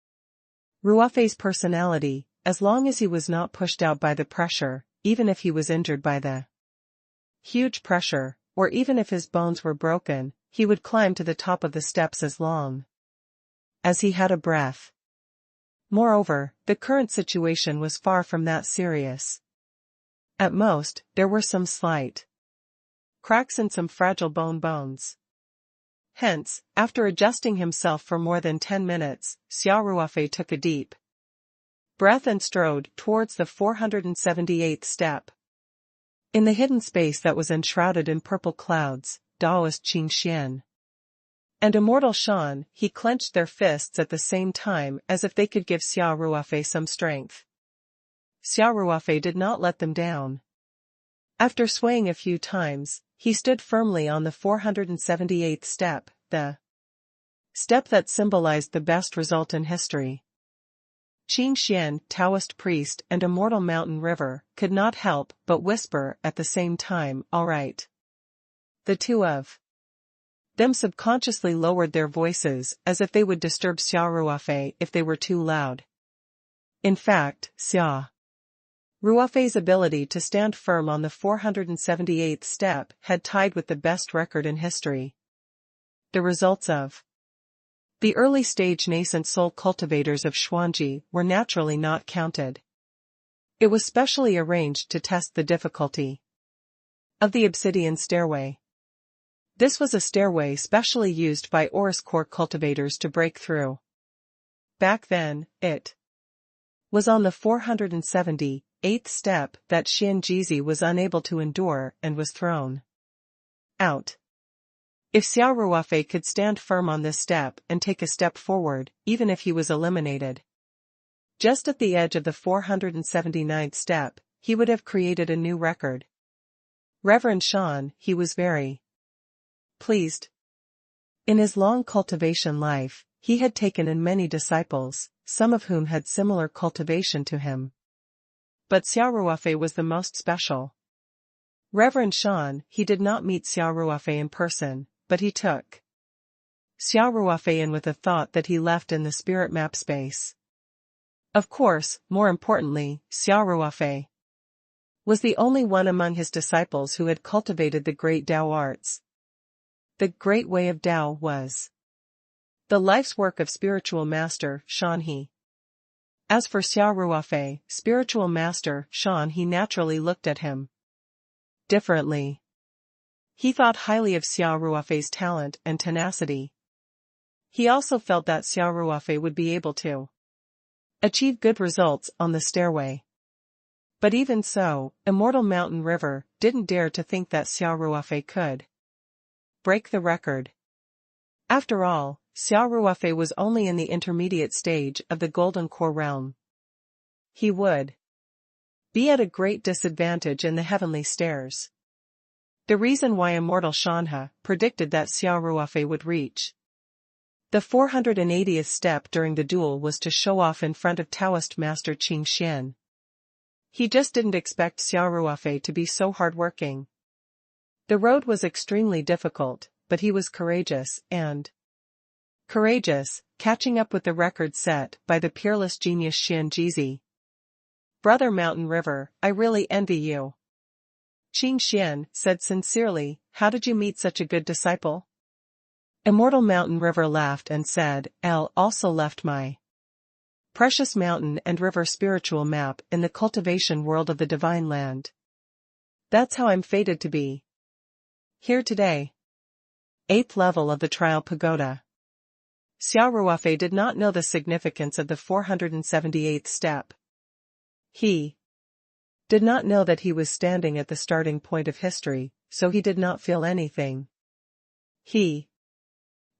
Ruofei's personality, as long as he was not pushed out by the pressure, even if he was injured by the huge pressure, or even if his bones were broken, he would climb to the top of the steps as long as he had a breath. Moreover, the current situation was far from that serious. At most, there were some slight cracks and some fragile bones. Hence, after adjusting himself for more than 10 minutes, Xia Ruofei took a deep breath and strode towards the 478th step. In the hidden space that was enshrouded in purple clouds, Daoist Qing Xian and Immortal Shan, he clenched their fists at the same time as if they could give Xia Ruofei some strength. Xia Ruofei did not let them down. After swaying a few times, he stood firmly on the 478th step, the step that symbolized the best result in history. Qing Xian, Taoist priest and Immortal Mountain River, could not help but whisper at the same time, "All right." The two of them subconsciously lowered their voices as if they would disturb Xia Ruofei if they were too loud. In fact, Xia Ruofei's ability to stand firm on the 478th step had tied with the best record in history. The results of the early stage nascent soul cultivators of Xuanji were naturally not counted. It was specially arranged to test the difficulty of the obsidian stairway. This was a stairway specially used by Aurus core cultivators to break through. Back then, it was on the 478th step that Xian Jizi was unable to endure and was thrown out. If Xia Ruofei could stand firm on this step and take a step forward, even if he was eliminated just at the edge of the 479th step, he would have created a new record. Reverend Shan, he was very pleased. In his long cultivation life, he had taken in many disciples, some of whom had similar cultivation to him. But Xia Ruofei was the most special. Reverend Shan, he did not meet Xia Ruofei in person, but he took Xia Ruofei in with a thought that he left in the spirit map space. Of course, more importantly, Xia Ruofei was the only one among his disciples who had cultivated the great Tao arts. The great way of Tao was the life's work of spiritual master, Shan He. As for Xia Ruofei, spiritual master, Shan He naturally looked at him differently. He thought highly of Xia Ruofei's talent and tenacity. He also felt that Xia Ruofei would be able to achieve good results on the stairway. But even so, Immortal Mountain River didn't dare to think that Xia Ruofei could break the record. After all, Xia Ruofei was only in the intermediate stage of the Golden Core realm. He would be at a great disadvantage in the heavenly stairs. The reason why Immortal Shanha predicted that Xia Ruofei would reach the 480th step during the duel was to show off in front of Taoist Master Qing Xian. He just didn't expect Xia Ruofei to be so hardworking. The road was extremely difficult, but he was courageous, catching up with the record set by the peerless genius Xian. Brother Mountain River, I really envy you. Qing Xian said sincerely, how did you meet such a good disciple? Immortal Mountain River laughed and said, L also left my precious mountain and river spiritual map in the cultivation world of the divine land. That's how I'm fated to be here today. 8th level of the trial pagoda. Xia Ruofei did not know the significance of the 478th step. He did not know that he was standing at the starting point of history, so he did not feel anything. He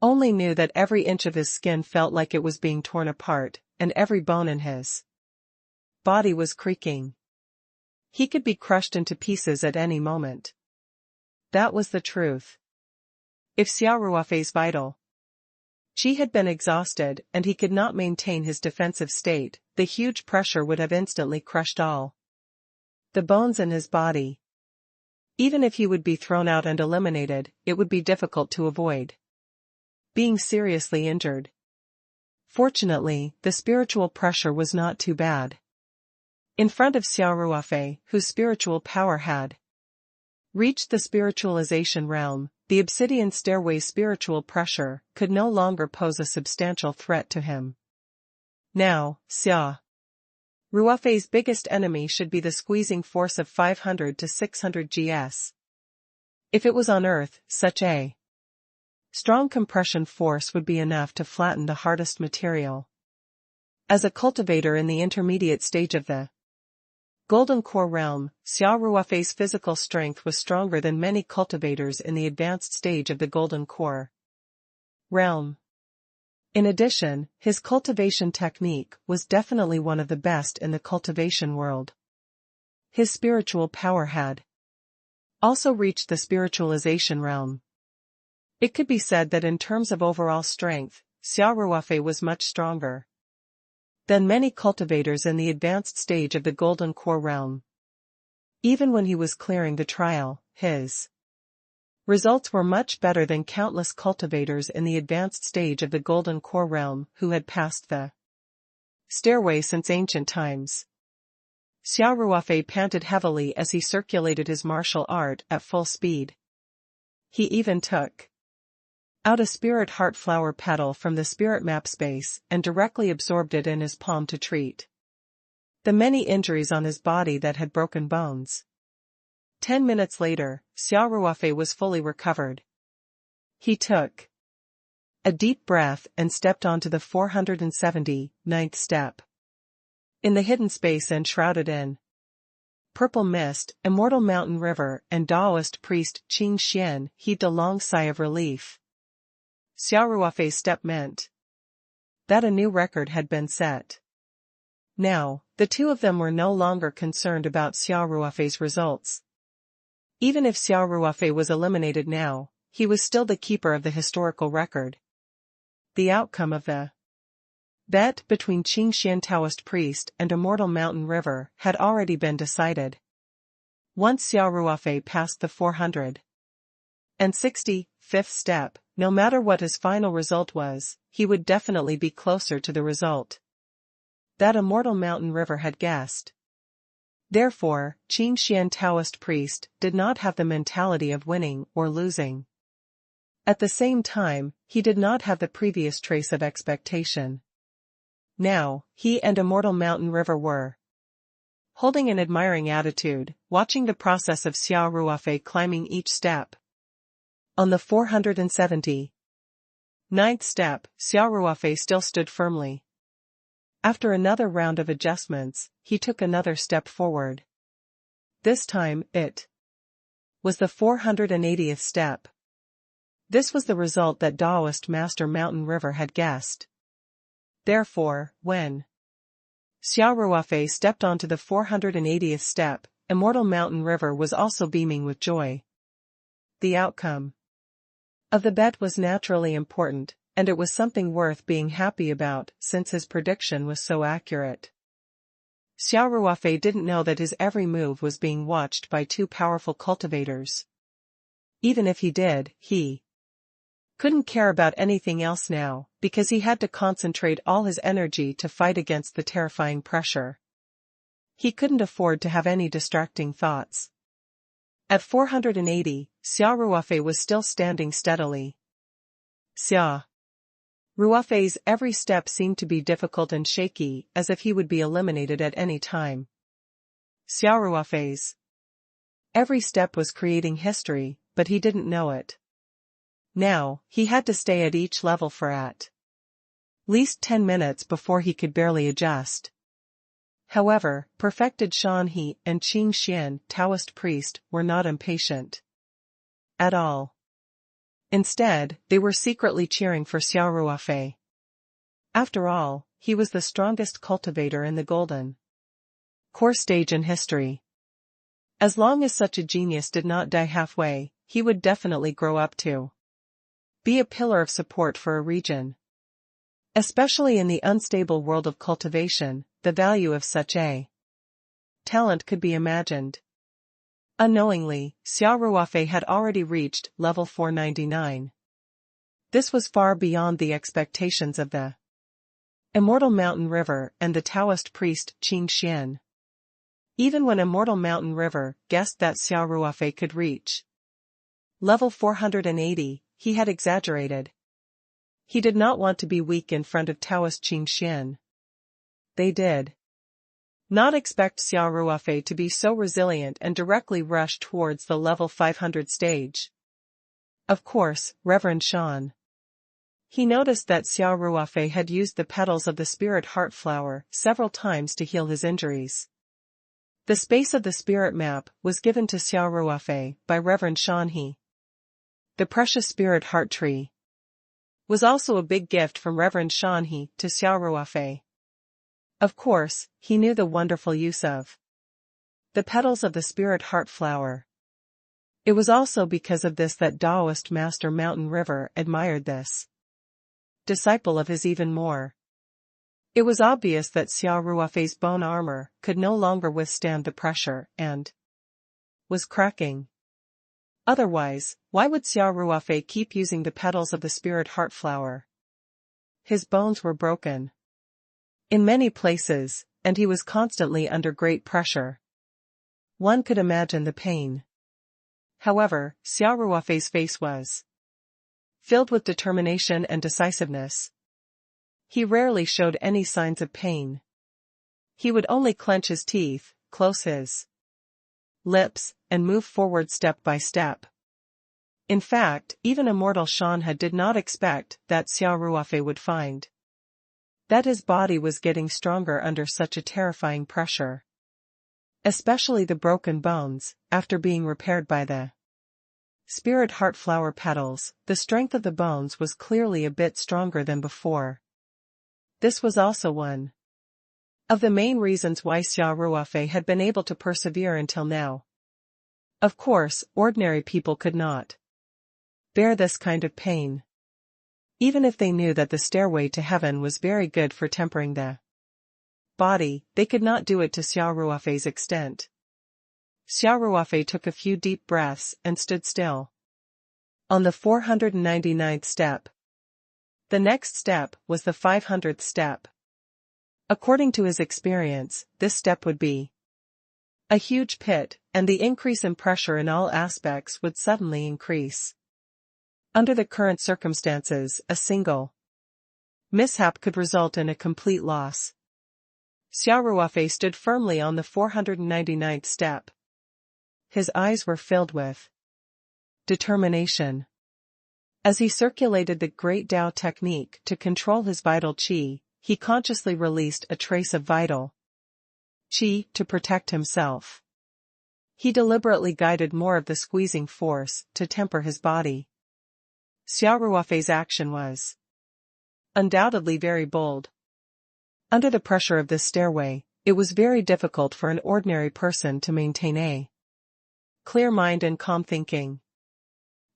only knew that every inch of his skin felt like it was being torn apart, and every bone in his body was creaking. He could be crushed into pieces at any moment. That was the truth. If Xia Ruofei's vital qi had been exhausted and he could not maintain his defensive state, the huge pressure would have instantly crushed all the bones in his body. Even if he would be thrown out and eliminated, it would be difficult to avoid being seriously injured. Fortunately, the spiritual pressure was not too bad. In front of Xia Ruofei, whose spiritual power had reached the spiritualization realm, the obsidian stairway's spiritual pressure could no longer pose a substantial threat to him. Now, Xia Ruofei's biggest enemy should be the squeezing force of 500 to 600 gs. If it was on Earth, such a strong compression force would be enough to flatten the hardest material. As a cultivator in the intermediate stage of the Golden Core realm, Xia Ruofei's physical strength was stronger than many cultivators in the advanced stage of the Golden Core realm. In addition, his cultivation technique was definitely one of the best in the cultivation world. His spiritual power had also reached the spiritualization realm. It could be said that in terms of overall strength, Xia Ruofei was much stronger than many cultivators in the advanced stage of the Golden Core realm. Even when he was clearing the trial, his results were much better than countless cultivators in the advanced stage of the Golden Core realm who had passed the stairway since ancient times. Xia Ruofei panted heavily as he circulated his martial art at full speed. He even took out a spirit heart flower petal from the spirit map space and directly absorbed it in his palm to treat the many injuries on his body that had broken bones. 10 minutes later, Xia Ruofei was fully recovered. He took a deep breath and stepped onto the 479th step. In the hidden space enshrouded in purple mist, Immortal Mountain River and Taoist priest Qing Xian heaved a long sigh of relief. Xia Ruofei's step meant that a new record had been set. Now, the two of them were no longer concerned about Xia Ruofei's results. Even if Xia Ruofei was eliminated now, he was still the keeper of the historical record. The outcome of the bet between Qing Xian Taoist priest and Immortal Mountain River had already been decided. Once Xia Ruofei passed the 465th step, no matter what his final result was, he would definitely be closer to the result that Immortal Mountain River had guessed. Therefore, Qing Xian Taoist priest did not have the mentality of winning or losing. At the same time, he did not have the previous trace of expectation. Now, he and Immortal Mountain River were holding an admiring attitude, watching the process of Xia Ruofei climbing each step. On the 479th step, Xia Ruofei still stood firmly. After another round of adjustments, he took another step forward. This time, it was the 480th step. This was the result that Taoist Master Mountain River had guessed. Therefore, when Xia Ruofei stepped onto the 480th step, Immortal Mountain River was also beaming with joy. The outcome of the bet was naturally important, and it was something worth being happy about since his prediction was so accurate. Xia Ruofei didn't know that his every move was being watched by two powerful cultivators. Even if he did, he couldn't care about anything else now, because he had to concentrate all his energy to fight against the terrifying pressure. He couldn't afford to have any distracting thoughts. At 480, Xia Ruofei was still standing steadily. Xia Ruofei's every step seemed to be difficult and shaky, as if he would be eliminated at any time. Xia Ruofei's every step was creating history, but he didn't know it. Now, he had to stay at each level for at least 10 minutes before he could barely adjust. However, perfected Shan He and Qing Xian, Taoist priest, were not impatient at all. Instead, they were secretly cheering for Xia Ruofei. After all, he was the strongest cultivator in the golden core stage in history. As long as such a genius did not die halfway, he would definitely grow up to be a pillar of support for a region. Especially in the unstable world of cultivation, the value of such a talent could be imagined. Unknowingly, Xia Ruofei had already reached level 499. This was far beyond the expectations of the immortal mountain river and the Taoist priest Qing Xian. Even when immortal mountain river guessed that Xia Ruofei could reach level 480, he had exaggerated. He did not want to be weak in front of Taoist Qing Xian. They did not expect Xia Ruofei to be so resilient and directly rush towards the level 500 stage. Of course, Reverend Shan. He noticed that Xia Ruofei had used the petals of the spirit heart flower several times to heal his injuries. The space of the spirit map was given to Xia Ruofei by Reverend Shan He. The precious spirit heart tree was also a big gift from Reverend Shan He to Xia Ruofei. Of course, he knew the wonderful use of the petals of the spirit heart flower. It was also because of this that Taoist master Mountain River admired this disciple of his even more. It was obvious that Xia Ruofei's bone armor could no longer withstand the pressure and was cracking. Otherwise, why would Xia Ruofei keep using the petals of the spirit heart flower? His bones were broken in many places, and he was constantly under great pressure. One could imagine the pain. However, Xia Ruofei's face was filled with determination and decisiveness. He rarely showed any signs of pain. He would only clench his teeth, close his lips, and move forward step by step. In fact, even immortal Shanha did not expect that Xia Ruofei would find that his body was getting stronger under such a terrifying pressure. Especially the broken bones, after being repaired by the spirit heart flower petals, the strength of the bones was clearly a bit stronger than before. This was also one of the main reasons why Xia Ruofei had been able to persevere until now. Of course, ordinary people could not bear this kind of pain. Even if they knew that the stairway to heaven was very good for tempering the body, they could not do it to Xia Ruofei's extent. Xia Ruofei took a few deep breaths and stood still. On the 499th step. The next step was the 500th step. According to his experience, this step would be a huge pit, and the increase in pressure in all aspects would suddenly increase. Under the current circumstances, a single mishap could result in a complete loss. Xia Ruofei stood firmly on the 499th step. His eyes were filled with determination. As he circulated the Great Tao technique to control his vital qi, he consciously released a trace of vital qi to protect himself. He deliberately guided more of the squeezing force to temper his body. Xia Ruofei's action was undoubtedly very bold. Under the pressure of this stairway, it was very difficult for an ordinary person to maintain a clear mind and calm thinking.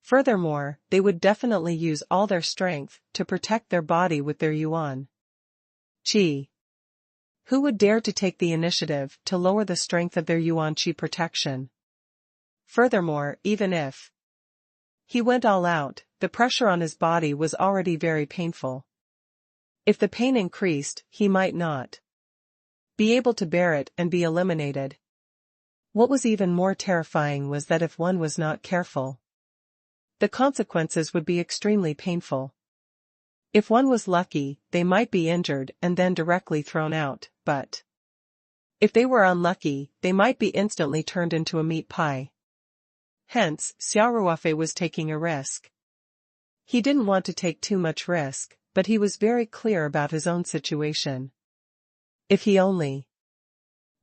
Furthermore, they would definitely use all their strength to protect their body with their yuan qi. Who would dare to take the initiative to lower the strength of their yuan qi protection? Furthermore, even if He went all out. The pressure on his body was already very painful. If the pain increased, he might not be able to bear it and be eliminated. What was even more terrifying was that if one was not careful, the consequences would be extremely painful. If one was lucky, they might be injured and then directly thrown out, but if they were unlucky, they might be instantly turned into a meat pie. Hence, Xia Ruofei was taking a risk. He didn't want to take too much risk, but he was very clear about his own situation. If he only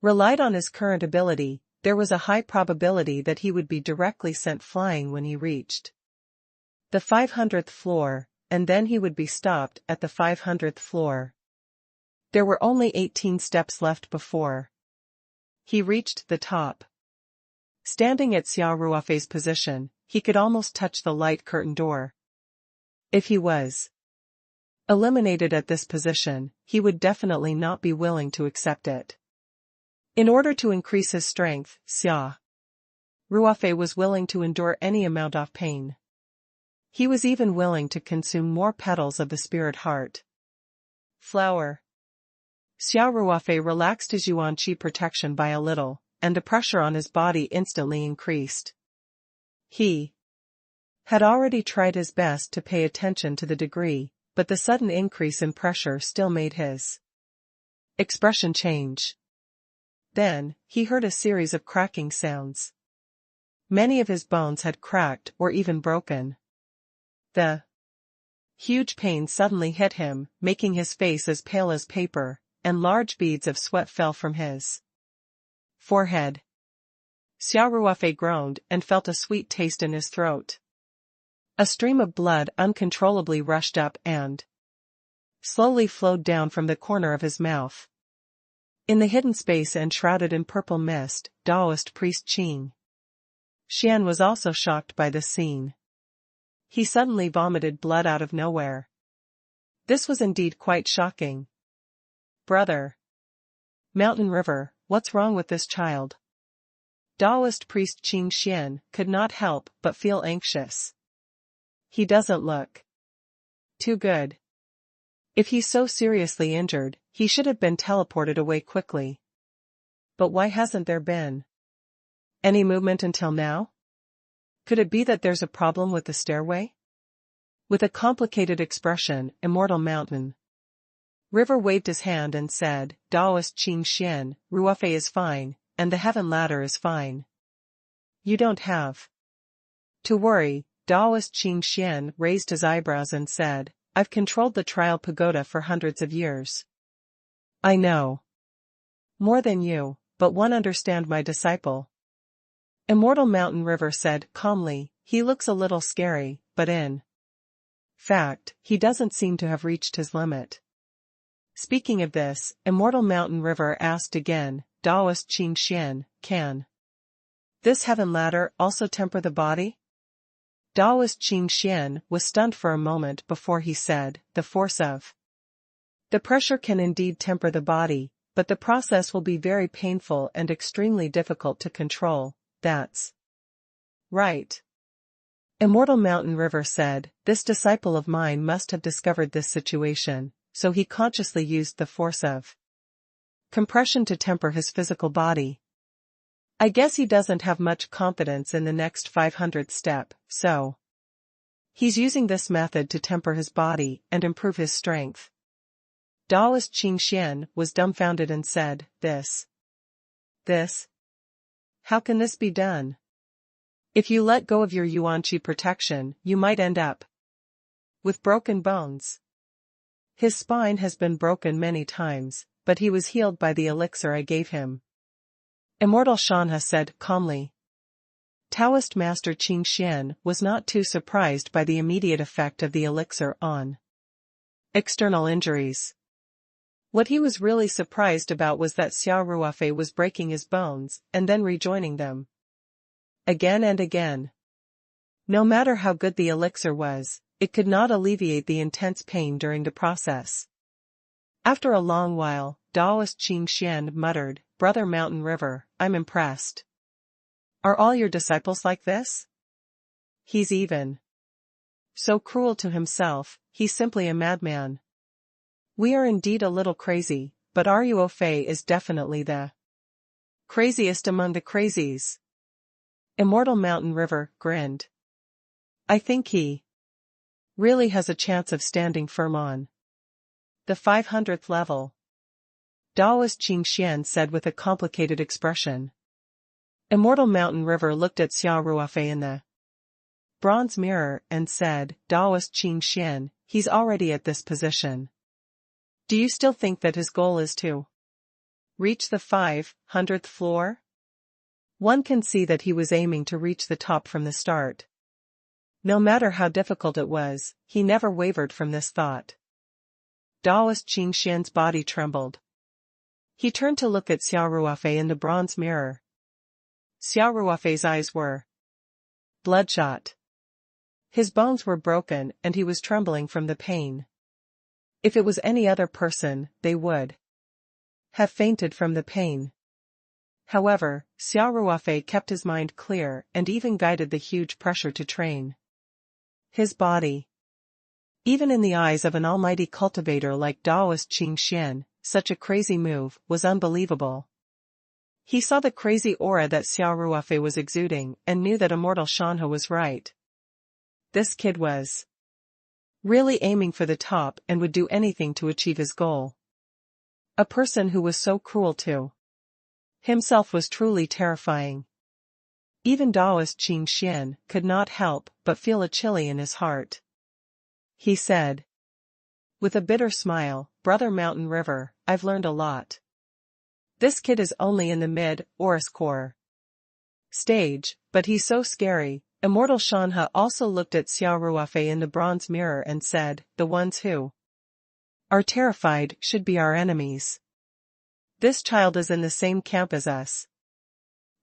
relied on his current ability, there was a high probability that he would be directly sent flying when he reached the 500th floor, and then he would be stopped at the 500th floor. There were only 18 steps left before he reached the top. Standing at Xia Ruofei's position, he could almost touch the light curtain door. If he was eliminated at this position, he would definitely not be willing to accept it. In order to increase his strength, Xia Ruofei was willing to endure any amount of pain. He was even willing to consume more petals of the spirit heart flower. Xia Ruofei relaxed his yuan qi protection by a little, and the pressure on his body instantly increased. He had already tried his best to pay attention to the degree, but the sudden increase in pressure still made his expression change. Then, he heard a series of cracking sounds. Many of his bones had cracked or even broken. The huge pain suddenly hit him, making his face as pale as paper, and large beads of sweat fell from his forehead. Xia Ruofei groaned and felt a sweet taste in his throat. A stream of blood uncontrollably rushed up and slowly flowed down from the corner of his mouth. In the hidden space enshrouded in purple mist, Taoist priest Qing Xian was also shocked by this scene. He suddenly vomited blood out of nowhere. This was indeed quite shocking. "Brother Mountain River, what's wrong with this child?" Taoist priest Qing Xian could not help but feel anxious. He doesn't look too good. If he's so seriously injured, he should have been teleported away quickly. But why hasn't there been any movement until now? Could it be that there's a problem with the stairway? With a complicated expression, Immortal Mountain River waved his hand and said, "Taoist Qing Xian, Ruofei is fine, and the heaven ladder is fine. You don't have to worry." Taoist Qing Xian raised his eyebrows and said, "I've controlled the trial pagoda for hundreds of years. I know more than you, but won't understand my disciple." Immortal Mountain River said calmly, "He looks a little scary, but in fact, he doesn't seem to have reached his limit." Speaking of this, Immortal Mountain River asked again, "Taoist Qing Xian, can this heaven ladder also temper the body?" Taoist Qing Xian was stunned for a moment before he said, "The force of the pressure can indeed temper the body, but the process will be very painful and extremely difficult to control." "That's right." Immortal Mountain River said, "This disciple of mine must have discovered this situation, so he consciously used the force of compression to temper his physical body. I guess he doesn't have much confidence in the next 500th step, so he's using this method to temper his body and improve his strength." Taoist Qing Xian was dumbfounded and said, This? How can this be done? If you let go of your yuan qi protection, you might end up with broken bones." "His spine has been broken many times, but he was healed by the elixir I gave him," Immortal Shanha said calmly. Taoist Master Qing Xian was not too surprised by the immediate effect of the elixir on external injuries. What he was really surprised about was that Xia Ruofei was breaking his bones and then rejoining them again and again. No matter how good the elixir was, it could not alleviate the intense pain during the process. After a long while, Taoist Qing Xian muttered, "Brother Mountain River, I'm impressed. Are all your disciples like this?" he's even so cruel to himself, he's simply a madman. We are indeed a little crazy, but Xia Ruofei is definitely the craziest among the crazies. Immortal Mountain River grinned. I think he really has a chance of standing firm on the 500th level. Daoist Qingxian said with a complicated expression. Immortal Mountain River looked at Xia Ruofei in the bronze mirror and said, Daoist Qingxian, he's already at this position. Do you still think that his goal is to reach the 500th floor? One can see that he was aiming to reach the top from the start. No matter how difficult it was, he never wavered from this thought. Daoist Qingxian's body trembled. He turned to look at Xia Ruofei in the bronze mirror. Xia Ruofei's eyes were bloodshot. His bones were broken and he was trembling from the pain. If it was any other person, they would have fainted from the pain. However, Xia Ruofei kept his mind clear and even guided the huge pressure to train his body. Even in the eyes of an almighty cultivator like Daoist Qingxian, such a crazy move was unbelievable. He saw the crazy aura that Xia Ruofei was exuding and knew that Immortal Shanhe was right. This kid was really aiming for the top and would do anything to achieve his goal. A person who was so cruel to himself was truly terrifying. Even Daoist Qingxian could not help but feel a chilly in his heart. He said with a bitter smile, Brother Mountain River, I've learned a lot. This kid is only in the mid-Oris core stage, but he's so scary. Immortal Shanhe also looked at Xia Ruofei in the bronze mirror and said, the ones who are terrified should be our enemies. This child is in the same camp as us.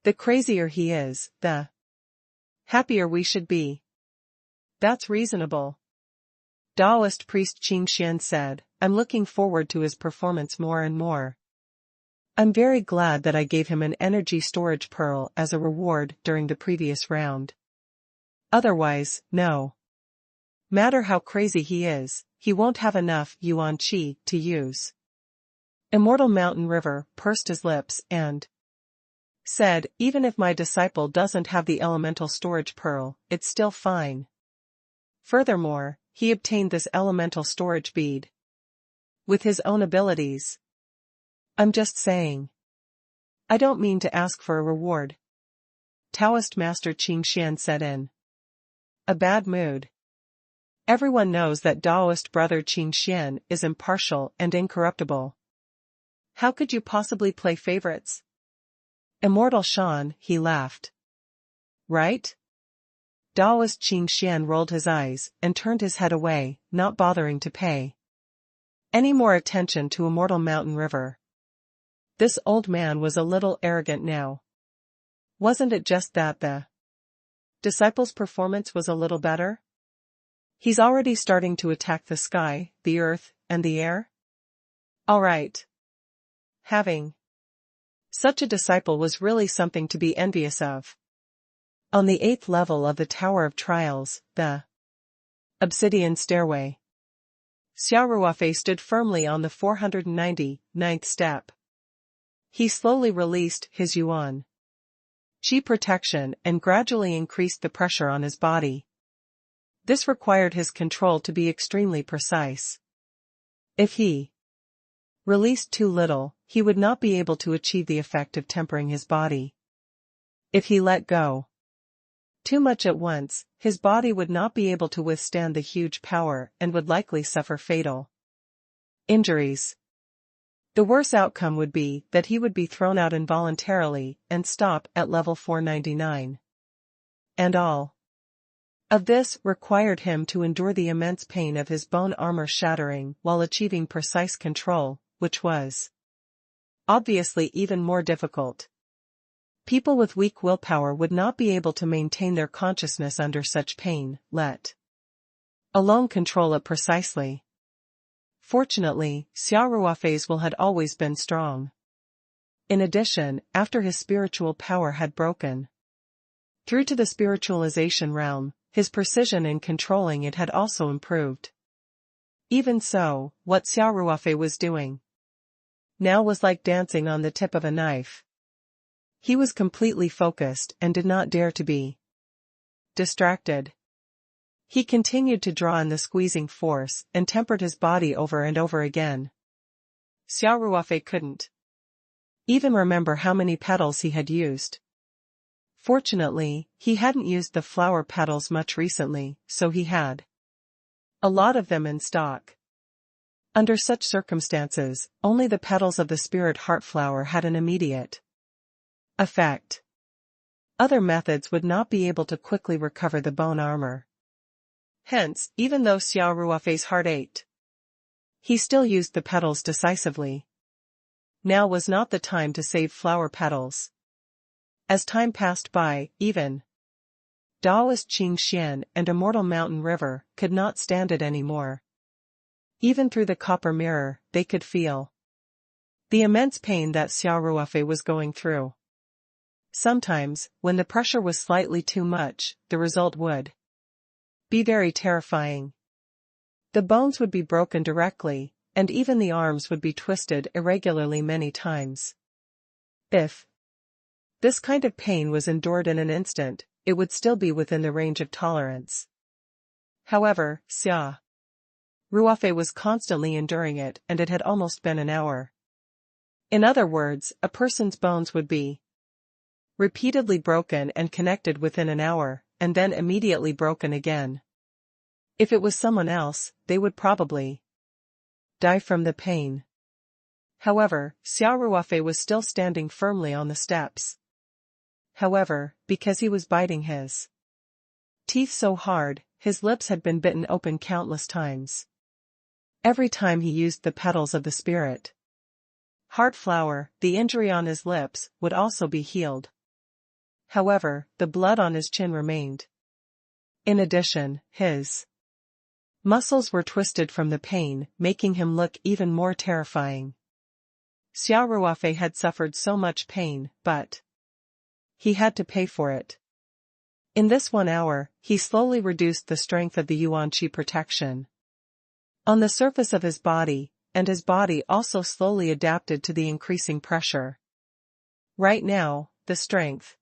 The crazier he is, the happier we should be. That's reasonable. Daoist priest Qingxian said, I'm looking forward to his performance more and more. I'm very glad that I gave him an energy storage pearl as a reward during the previous round. Otherwise, no matter how crazy he is, he won't have enough yuan qi to use. Immortal Mountain River pursed his lips and said, even if my disciple doesn't have the elemental storage pearl, it's still fine. Furthermore, he obtained this elemental storage bead with his own abilities. I'm just saying. I don't mean to ask for a reward. Taoist Master Qingxian said in a bad mood. Everyone knows that Daoist brother Qingxian is impartial and incorruptible. How could you possibly play favorites? Immortal Shan, he laughed. Right? Daoist Qingxian rolled his eyes and turned his head away, not bothering to pay any more attention to Immortal Mountain River. This old man was a little arrogant now. Wasn't it just that the disciple's performance was a little better? He's already starting to attack the sky, the earth, and the air? All right. Having such a disciple was really something to be envious of. On the 8th level of the Tower of Trials, the obsidian stairway, Xia Ruofei stood firmly on the 499th step. He slowly released his yuan qi protection and gradually increased the pressure on his body. This required his control to be extremely precise. If he released too little, he would not be able to achieve the effect of tempering his body. If he let go too much at once, his body would not be able to withstand the huge power and would likely suffer fatal injuries. The worst outcome would be that he would be thrown out involuntarily and stop at level 499. And all of this required him to endure the immense pain of his bone armor shattering while achieving precise control, which was obviously even more difficult. People with weak willpower would not be able to maintain their consciousness under such pain, let alone control it precisely. Fortunately, Xia Ruofei's will had always been strong. In addition, after his spiritual power had broken through to the spiritualization realm, his precision in controlling it had also improved. Even so, what Xia Ruofei was doing now was like dancing on the tip of a knife. He was completely focused and did not dare to be distracted. He continued to draw in the squeezing force and tempered his body over and over again. Xia Ruofei couldn't even remember how many petals he had used. Fortunately, he hadn't used the flower petals much recently, so he had a lot of them in stock. Under such circumstances, only the petals of the spirit heart flower had an immediate effect. Other methods would not be able to quickly recover the bone armor. Hence, even though Xia Ruofei's heart ached, he still used the petals decisively. Now was not the time to save flower petals. As time passed by, even Taoist Qing Xian and Immortal Mountain River could not stand it anymore. Even through the copper mirror, they could feel the immense pain that Xia Ruofei was going through. Sometimes, when the pressure was slightly too much, the result would be very terrifying. The bones would be broken directly, and even the arms would be twisted irregularly many times. If this kind of pain was endured in an instant, it would still be within the range of tolerance. However, Xia Ruofei was constantly enduring it, and it had almost been an hour. In other words, a person's bones would be repeatedly broken and connected within an hour, and then immediately broken again. If it was someone else, they would probably die from the pain. However, Xia Ruofei was still standing firmly on the steps. However, because he was biting his teeth so hard, his lips had been bitten open countless times. Every time he used the petals of the spirit heart flower, the injury on his lips would also be healed. However, the blood on his chin remained. In addition, his muscles were twisted from the pain, making him look even more terrifying. Xia Ruofei had suffered so much pain, but he had to pay for it. In this 1 hour, he slowly reduced the strength of the Yuan Qi protection on the surface of his body, and his body also slowly adapted to the increasing pressure. Right now, the strength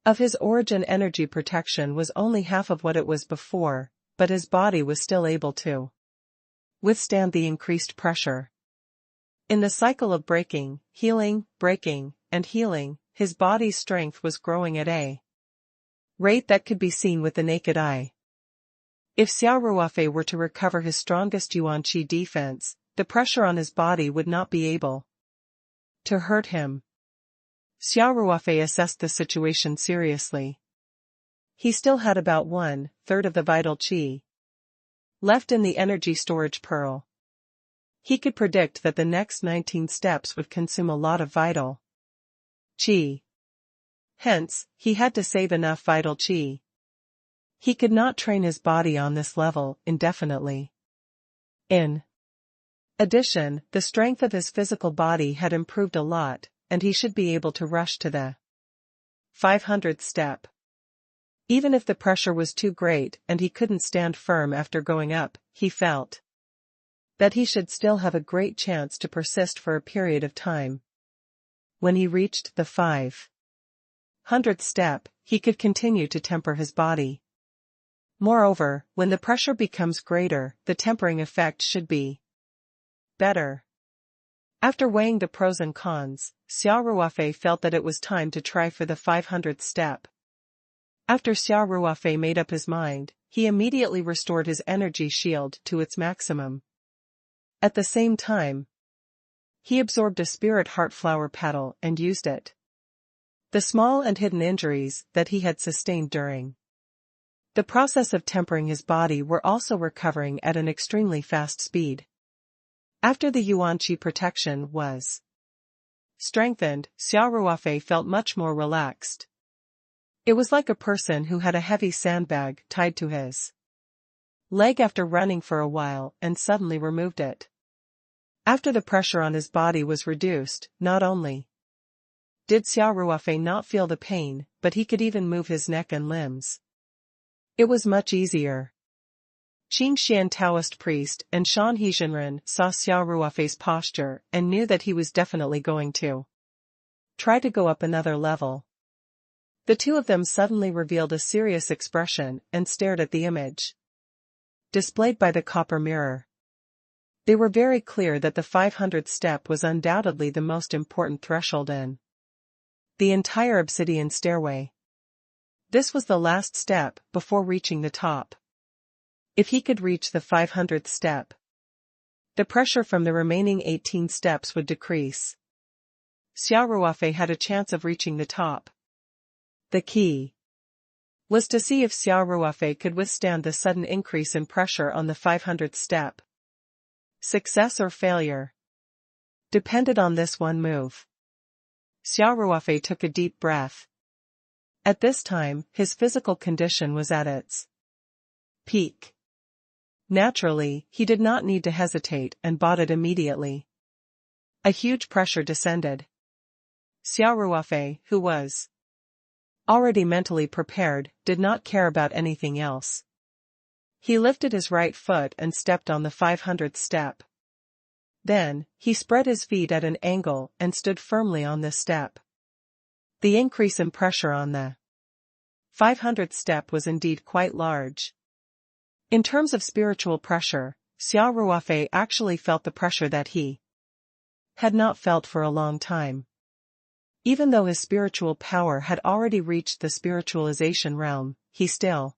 of his origin energy protection was only half of what it was before, but his body was still able to withstand the increased pressure. In the cycle of breaking, healing, breaking, and healing, his body's strength was growing at a rate that could be seen with the naked eye. If Xia Ruofei were to recover his strongest Yuan Qi defense, the pressure on his body would not be able to hurt him. Xia Ruofei assessed the situation seriously. He still had about 1/3 of the vital qi left in the energy storage pearl. He could predict that the next 19 steps would consume a lot of vital qi. Hence, he had to save enough vital qi. He could not train his body on this level indefinitely. In addition, the strength of his physical body had improved a lot, and he should be able to rush to the 500th step. Even if the pressure was too great and he couldn't stand firm after going up, he felt that he should still have a great chance to persist for a period of time. When he reached the 500th step, he could continue to temper his body. Moreover, when the pressure becomes greater, the tempering effect should be better. After weighing the pros and cons, Xia Ruofei felt that it was time to try for the 500th step. After Xia Ruofei made up his mind, he immediately restored his energy shield to its maximum. At the same time, he absorbed a spirit heart flower petal and used it. The small and hidden injuries that he had sustained during the process of tempering his body were also recovering at an extremely fast speed. After the Yuan Qi protection was strengthened, Xia Ruofei felt much more relaxed. It was like a person who had a heavy sandbag tied to his leg after running for a while and suddenly removed it. After the pressure on his body was reduced, not only did Xia Ruofei not feel the pain, but he could even move his neck and limbs. It was much easier. Qing Xian Taoist priest and Shan Hezhenren saw Xia Ruofei's posture and knew that he was definitely going to try to go up another level. The two of them suddenly revealed a serious expression and stared at the image displayed by the copper mirror. They were very clear that the 500th step was undoubtedly the most important threshold in the entire obsidian stairway. This was the last step before reaching the top. If he could reach the 500th step, the pressure from the remaining 18 steps would decrease. Xia Ruofei had a chance of reaching the top. The key was to see if Xia Ruofei could withstand the sudden increase in pressure on the 500th step. Success or failure depended on this one move. Xia Ruofei took a deep breath. At this time, his physical condition was at its peak. Naturally, he did not need to hesitate and bought it immediately. A huge pressure descended. Xia Ruofei, who was already mentally prepared, did not care about anything else. He lifted his right foot and stepped on the 500th step. Then, he spread his feet at an angle and stood firmly on this step. The increase in pressure on the 500th step was indeed quite large. In terms of spiritual pressure, Xia Ruofei actually felt the pressure that he had not felt for a long time. Even though his spiritual power had already reached the spiritualization realm, he still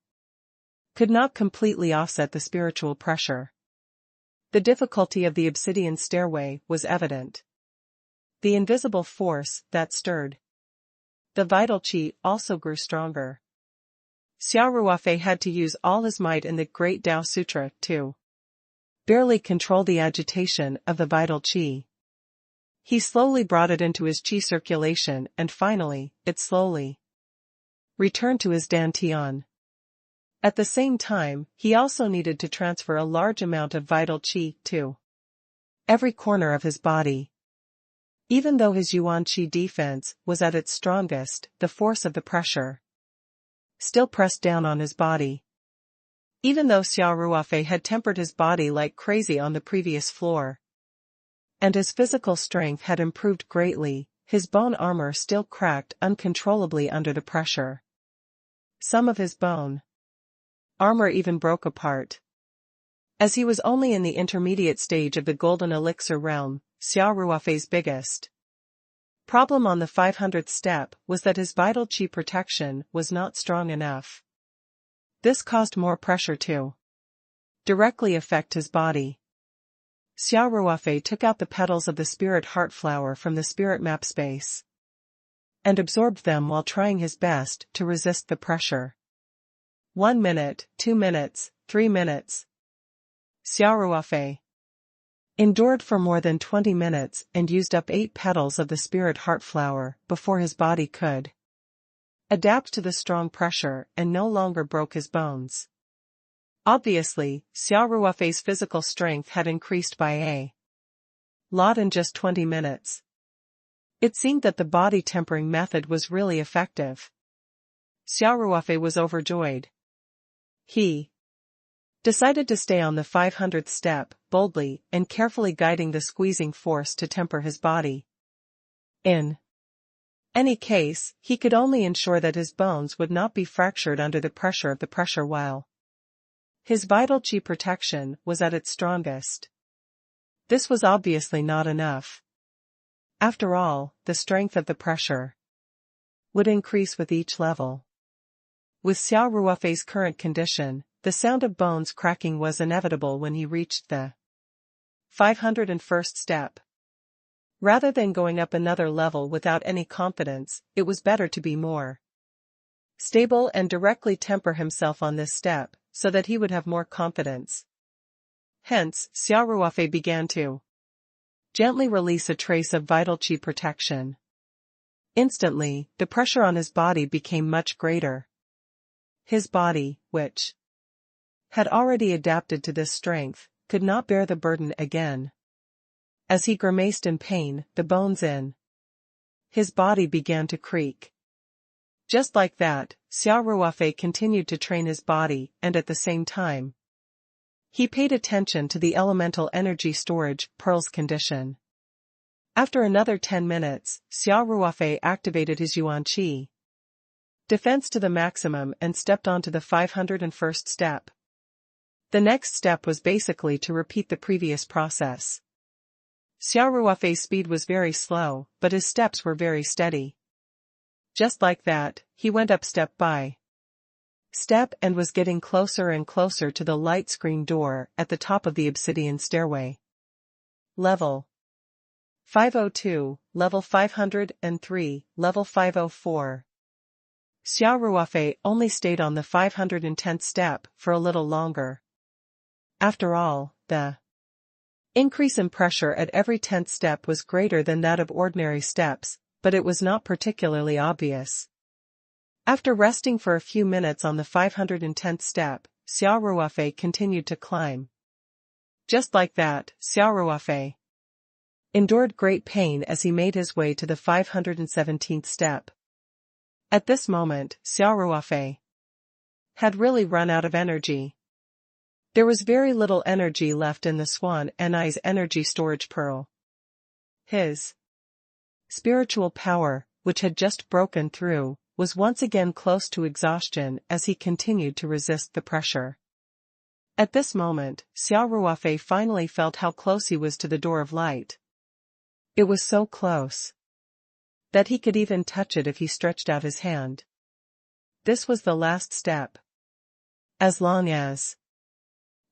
could not completely offset the spiritual pressure. The difficulty of the obsidian stairway was evident. The invisible force that stirred the vital qi also grew stronger. Xia Ruofei had to use all his might in the Great Tao Sutra to barely control the agitation of the vital qi. He slowly brought it into his qi circulation and finally, it slowly returned to his dantian. At the same time, he also needed to transfer a large amount of vital qi to every corner of his body. Even though his yuan qi defense was at its strongest, the force of the pressure still pressed down on his body. Even though Xia Ruofei had tempered his body like crazy on the previous floor, and his physical strength had improved greatly, his bone armor still cracked uncontrollably under the pressure. Some of his bone armor even broke apart. As he was only in the intermediate stage of the golden elixir realm, Xia Ruofei's biggest problem on the 500th step was that his vital qi protection was not strong enough. This caused more pressure to directly affect his body. Xia Ruofei took out the petals of the spirit heart flower from the spirit map space and absorbed them while trying his best to resist the pressure. 1 minute, 2 minutes, 3 minutes. Xia Ruofei endured for more than 20 minutes and used up 8 petals of the spirit heart flower before his body could adapt to the strong pressure and no longer broke his bones. Obviously, Xia Ruofei's physical strength had increased by a lot in just 20 minutes. It seemed that the body tempering method was really effective. Xia Ruofei was overjoyed. He decided to stay on the 500th step, boldly and carefully guiding the squeezing force to temper his body. In any case, he could only ensure that his bones would not be fractured under the pressure of the pressure while his vital qi protection was at its strongest. This was obviously not enough. After all, the strength of the pressure would increase with each level. With Xia Ruofei's current condition, the sound of bones cracking was inevitable when he reached the 501st step. Rather than going up another level without any confidence, it was better to be more stable and directly temper himself on this step, so that he would have more confidence. Hence, Xia Ruofei began to gently release a trace of vital qi protection. Instantly, the pressure on his body became much greater. His body, which had already adapted to this strength, could not bear the burden again. As he grimaced in pain, the bones in his body began to creak. Just like that, Xia Ruofei continued to train his body and at the same time, he paid attention to the elemental energy storage pearl's condition. After another 10 minutes, Xia Ruofei activated his Yuan Qi defense to the maximum and stepped onto the 501st step. The next step was basically to repeat the previous process. Xia Ruofei's speed was very slow, but his steps were very steady. Just like that, he went up step by step and was getting closer and closer to the light screen door at the top of the obsidian stairway. Level 502, level 503, level 504. Xia Ruofei only stayed on the 510th step for a little longer. After all, the increase in pressure at every 10th step was greater than that of ordinary steps, but it was not particularly obvious. After resting for a few minutes on the 510th step, Xia Ruofei continued to climb. Just like that, Xia Ruofei endured great pain as he made his way to the 517th step. At this moment, Xia Ruofei had really run out of energy. There was very little energy left in the Swan Anai's energy storage pearl. His spiritual power, which had just broken through, was once again close to exhaustion as he continued to resist the pressure. At this moment, Xia Ruofei finally felt how close he was to the door of light. It was so close that he could even touch it if he stretched out his hand. This was the last step. As long as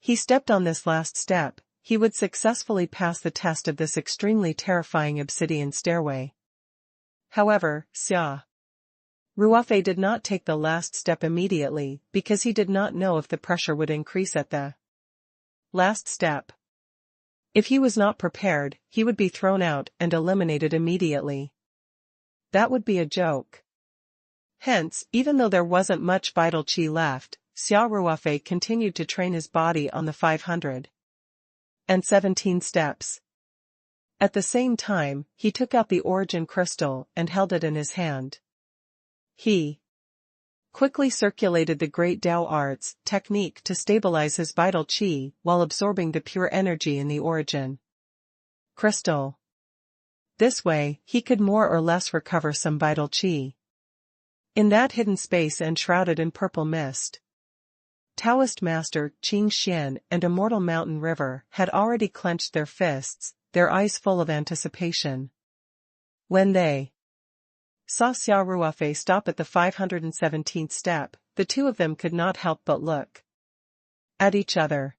he stepped on this last step, he would successfully pass the test of this extremely terrifying obsidian stairway. However, Xia Ruofei did not take the last step immediately because he did not know if the pressure would increase at the last step. If he was not prepared, he would be thrown out and eliminated immediately. That would be a joke. Hence, even though there wasn't much vital qi left, Xia Ruofei continued to train his body on the 517 steps. At the same time, he took out the origin crystal and held it in his hand. He quickly circulated the great Tao arts technique to stabilize his vital qi while absorbing the pure energy in the origin crystal. This way, he could more or less recover some vital qi. In that hidden space enshrouded in purple mist, Taoist master Qing Xian and Immortal Mountain River had already clenched their fists, their eyes full of anticipation. When they saw Xia Ruofei stop at the 517th step, the two of them could not help but look at each other.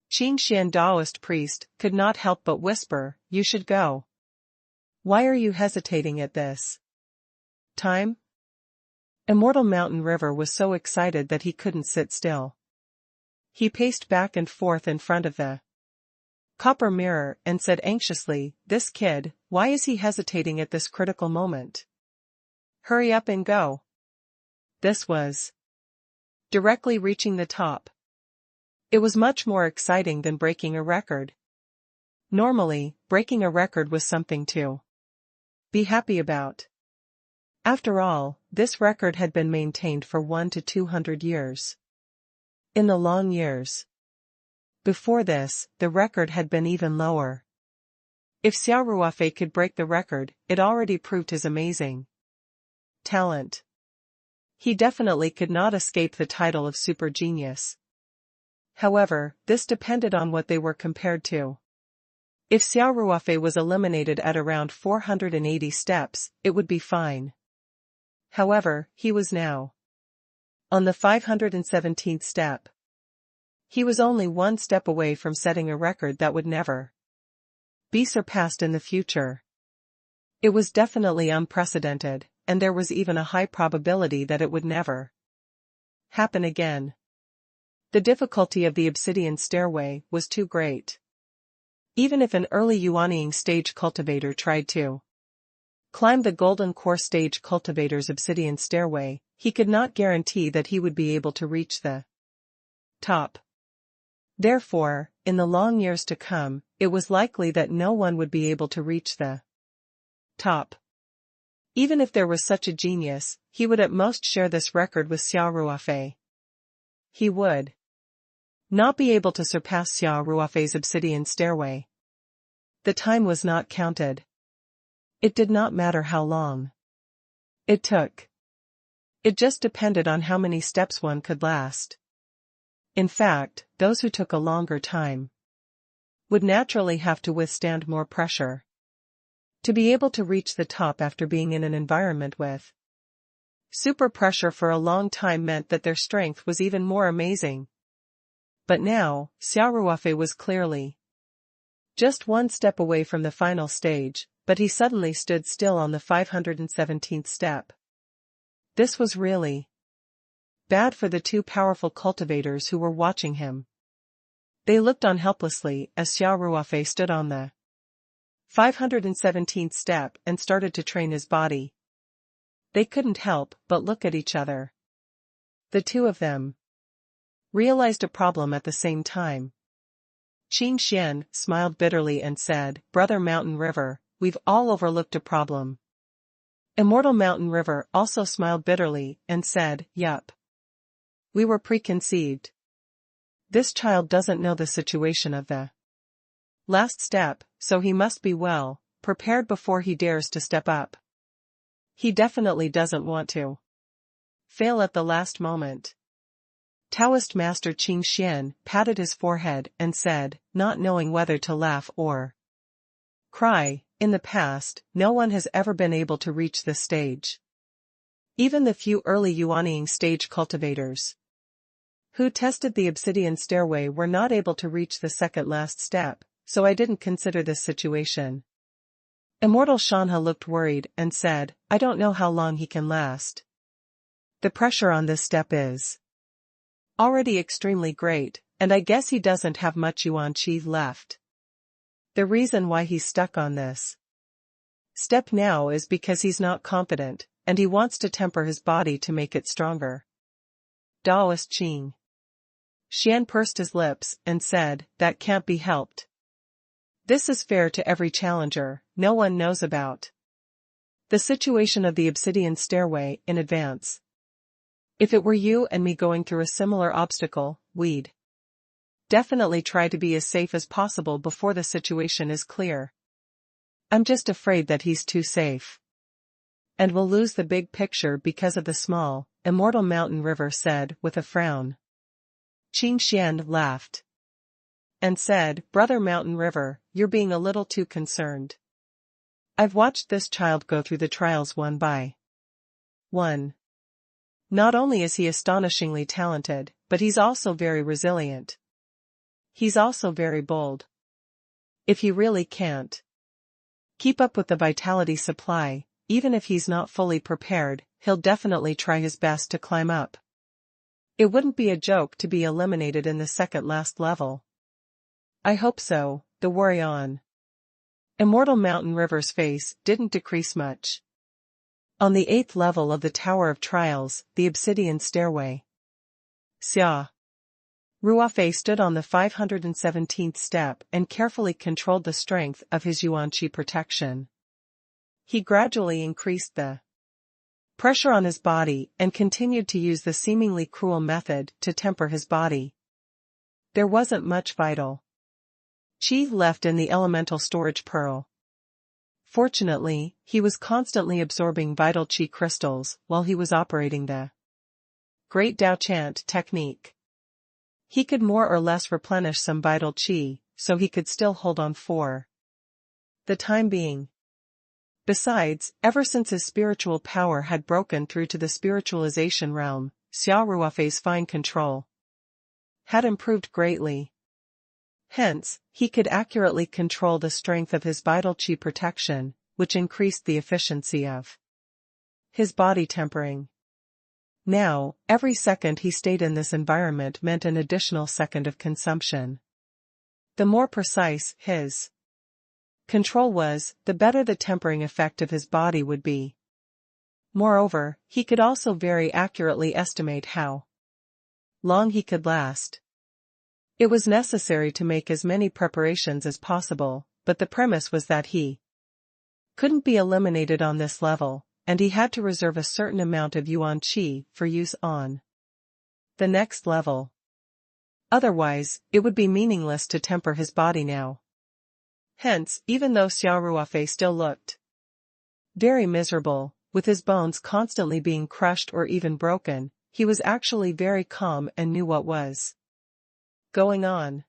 Qing Xian, Taoist priest, could not help but whisper, "You should go. Why are you hesitating at this time?" Immortal Mountain River was so excited that he couldn't sit still. He paced back and forth in front of the copper mirror and said anxiously, "This kid, why is he hesitating at this critical moment? Hurry up and go." This was directly reaching the top. It was much more exciting than breaking a record. Normally, breaking a record was something to be happy about. After all, this record had been maintained for 100 to 200 years. In the long years before this, the record had been even lower. If Xia Ruofei could break the record, it already proved his amazing talent. He definitely could not escape the title of super genius. However, this depended on what they were compared to. If Xia Ruofei was eliminated at around 480 steps, it would be fine. However, he was now on the 517th step. He was only one step away from setting a record that would never be surpassed in the future. It was definitely unprecedented, and there was even a high probability that it would never happen again. The difficulty of the obsidian stairway was too great. Even if an early Yuanying stage cultivator tried to climb the golden core stage cultivator's obsidian stairway, he could not guarantee that he would be able to reach the top. Therefore, in the long years to come, it was likely that no one would be able to reach the top. Even if there was such a genius, he would at most share this record with Xia Ruofei. He would not be able to surpass Xia Ruofei's obsidian stairway. The time was not counted. It did not matter how long it took. It just depended on how many steps one could last. In fact, those who took a longer time would naturally have to withstand more pressure. To be able to reach the top after being in an environment with super pressure for a long time meant that their strength was even more amazing. But now, Xia Ruofei was clearly just one step away from the final stage, but he suddenly stood still on the 517th step. This was really bad for the two powerful cultivators who were watching him. They looked on helplessly as Xia Ruofei stood on the 517th step and started to train his body. They couldn't help but look at each other. The two of them realized a problem at the same time. Qin Xian smiled bitterly and said, "Brother Mountain River, we've all overlooked a problem." Immortal Mountain River also smiled bitterly and said, "Yup. We were preconceived. This child doesn't know the situation of the last step, so he must be well prepared before he dares to step up. He definitely doesn't want to fail at the last moment." Taoist Master Qin Xian patted his forehead and said, not knowing whether to laugh or cry, "In the past, no one has ever been able to reach this stage. Even the few early Yuanying stage cultivators who tested the obsidian stairway were not able to reach the second last step, so I didn't consider this situation." Immortal Shanha looked worried and said, "I don't know how long he can last. The pressure on this step is already extremely great, and I guess he doesn't have much yuan qi left. The reason why he's stuck on this step now is because he's not confident, and he wants to temper his body to make it stronger." Daoist Qin Xian pursed his lips and said, "That can't be helped. This is fair to every challenger, no one knows about the situation of the obsidian stairway in advance. If it were you and me going through a similar obstacle, we'd definitely try to be as safe as possible before the situation is clear. I'm just afraid that he's too safe. And we'll lose the big picture because of the small." Immortal Mountain River said with a frown. Qin Xian laughed and said, "Brother Mountain River, you're being a little too concerned. I've watched this child go through the trials one by one. Not only is he astonishingly talented, but he's also very resilient. He's also very bold. If he really can't keep up with the vitality supply, even if he's not fully prepared, he'll definitely try his best to climb up. It wouldn't be a joke to be eliminated in the second last level." "I hope so," the worry on Immortal Mountain River's face didn't decrease much. On the 8th level of the Tower of Trials, the obsidian stairway, Xia Ruofei stood on the 517th step and carefully controlled the strength of his yuanqi protection. He gradually increased the pressure on his body and continued to use the seemingly cruel method to temper his body. There wasn't much vital qi left in the elemental storage pearl. Fortunately, he was constantly absorbing vital qi crystals while he was operating the Great Dao Chant technique. He could more or less replenish some vital qi, so he could still hold on for the time being. Besides, ever since his spiritual power had broken through to the spiritualization realm, Xia Ruofei's fine control had improved greatly. Hence, he could accurately control the strength of his vital qi protection, which increased the efficiency of his body tempering. Now, every second he stayed in this environment meant an additional second of consumption. The more precise his control was, the better the tempering effect of his body would be. Moreover, he could also very accurately estimate how long he could last. It was necessary to make as many preparations as possible, but the premise was that he couldn't be eliminated on this level, and he had to reserve a certain amount of yuan qi for use on the next level. Otherwise, it would be meaningless to temper his body now. Hence, even though Xia Ruofei still looked very miserable, with his bones constantly being crushed or even broken, he was actually very calm and knew what was going on.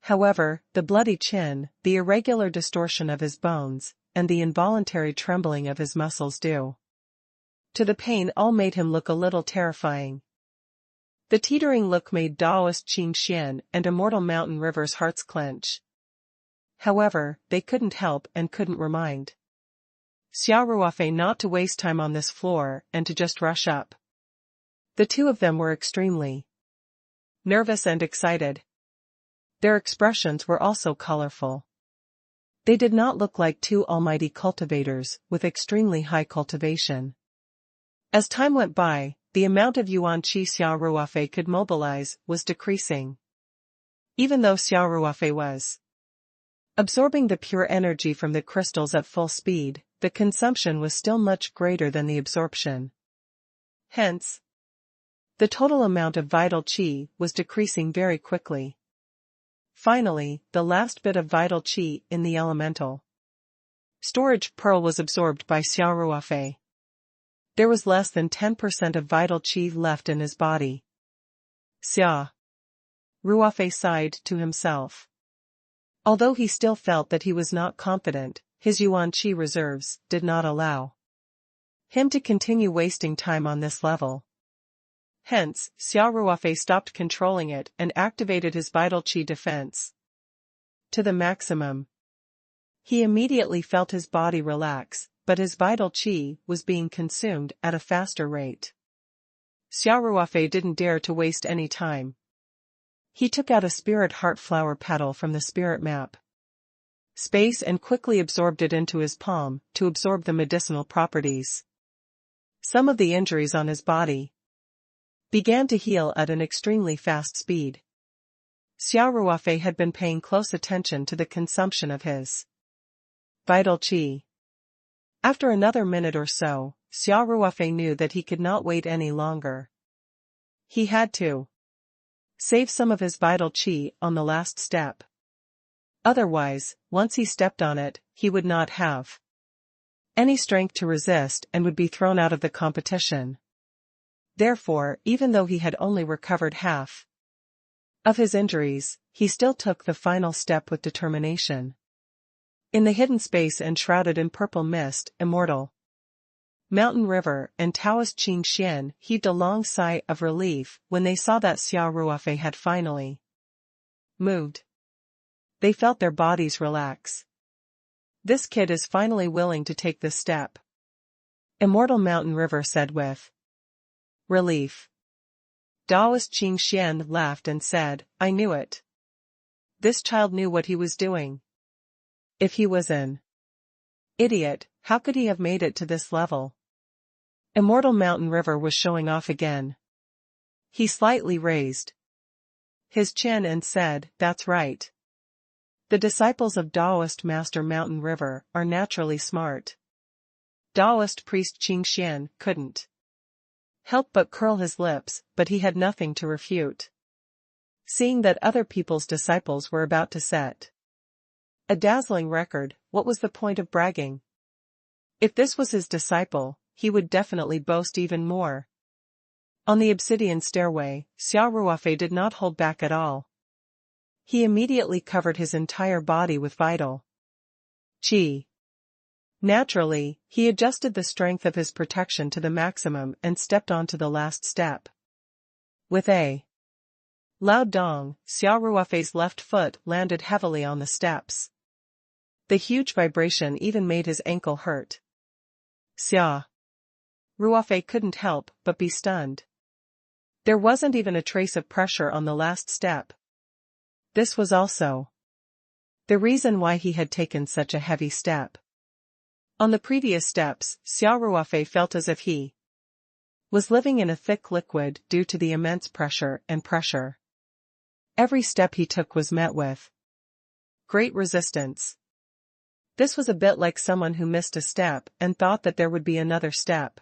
However, the bloody chin, the irregular distortion of his bones, and the involuntary trembling of his muscles due to the pain all made him look a little terrifying. The teetering look made Daoist Qing Xian and Immortal Mountain River's hearts clench. However, they couldn't help and couldn't remind Xia Ruofei not to waste time on this floor and to just rush up. The two of them were extremely nervous and excited. Their expressions were also colorful. They did not look like two almighty cultivators with extremely high cultivation. As time went by, the amount of yuan qi Xia Ruofei could mobilize was decreasing. Even though Xia Ruofei was absorbing the pure energy from the crystals at full speed, the consumption was still much greater than the absorption. Hence, the total amount of vital qi was decreasing very quickly. Finally, the last bit of vital qi in the elemental storage pearl was absorbed by Xia Ruofei. There was less than 10% of vital qi left in his body. Xia Ruofei sighed to himself. Although he still felt that he was not confident, his yuan qi reserves did not allow him to continue wasting time on this level. Hence, Xia Ruofei stopped controlling it and activated his vital qi defense to the maximum. He immediately felt his body relax, but his vital qi was being consumed at a faster rate. Xia Ruofei didn't dare to waste any time. He took out a spirit heart flower petal from the spirit map space and quickly absorbed it into his palm to absorb the medicinal properties. Some of the injuries on his body began to heal at an extremely fast speed. Xia Ruofei had been paying close attention to the consumption of his vital qi. After another minute or so, Xia Ruofei knew that he could not wait any longer. He had to save some of his vital qi on the last step. Otherwise, once he stepped on it, he would not have any strength to resist and would be thrown out of the competition. Therefore, even though he had only recovered half of his injuries, he still took the final step with determination. In the hidden space enshrouded in purple mist, Immortal Mountain River and Taoist Qing Xian heaved a long sigh of relief when they saw that Xia Ruofei had finally moved. They felt their bodies relax. This kid is finally willing to take this step, Immortal Mountain River said with relief. Taoist Qing Xian laughed and said, I knew it. This child knew what he was doing. If he was an idiot, how could he have made it to this level? Immortal Mountain River was showing off again. He slightly raised his chin and said, that's right. The disciples of Taoist Master Mountain River are naturally smart. Taoist priest Qing Xian couldn't help but curl his lips, but he had nothing to refute. Seeing that other people's disciples were about to set a dazzling record, what was the point of bragging? If this was his disciple, he would definitely boast even more. On the obsidian stairway, Xia Ruofei did not hold back at all. He immediately covered his entire body with vital qi. Naturally, he adjusted the strength of his protection to the maximum and stepped onto the last step. With a loud dong, Xia Ruofei's left foot landed heavily on the steps. The huge vibration even made his ankle hurt. Xia Ruofei couldn't help but be stunned. There wasn't even a trace of pressure on the last step. This was also the reason why he had taken such a heavy step. On the previous steps, Xia Ruofei felt as if he was living in a thick liquid due to the immense pressure and pressure. Every step he took was met with great resistance. This was a bit like someone who missed a step and thought that there would be another step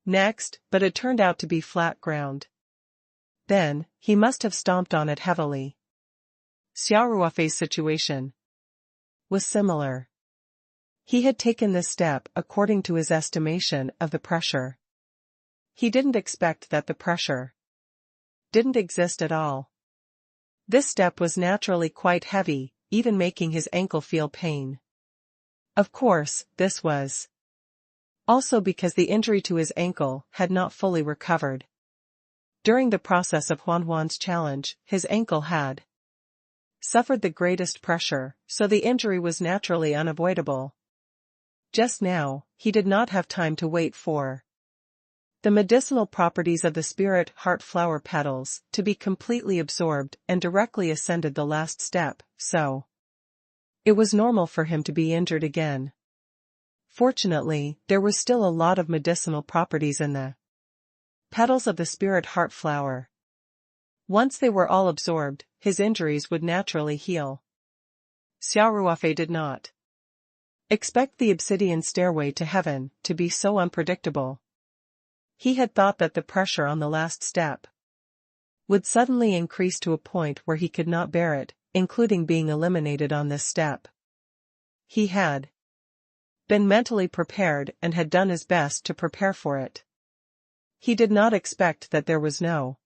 next, but it turned out to be flat ground. Then, he must have stomped on it heavily. Xia Ruofei's situation was similar. He had taken this step according to his estimation of the pressure. He didn't expect that the pressure didn't exist at all. This step was naturally quite heavy, even making his ankle feel pain. Of course, this was also because the injury to his ankle had not fully recovered. During the process of Huan's challenge, his ankle had suffered the greatest pressure, so the injury was naturally unavoidable. Just now, he did not have time to wait for the medicinal properties of the spirit heart flower petals to be completely absorbed and directly ascended the last step, so it was normal for him to be injured again. Fortunately, there was still a lot of medicinal properties in the petals of the spirit heart flower. Once they were all absorbed, his injuries would naturally heal. Xia Ruofei did not expect the obsidian stairway to heaven to be so unpredictable. He had thought that the pressure on the last step would suddenly increase to a point where he could not bear it, including being eliminated on this step. He had been mentally prepared and had done his best to prepare for it. He did not expect that there was no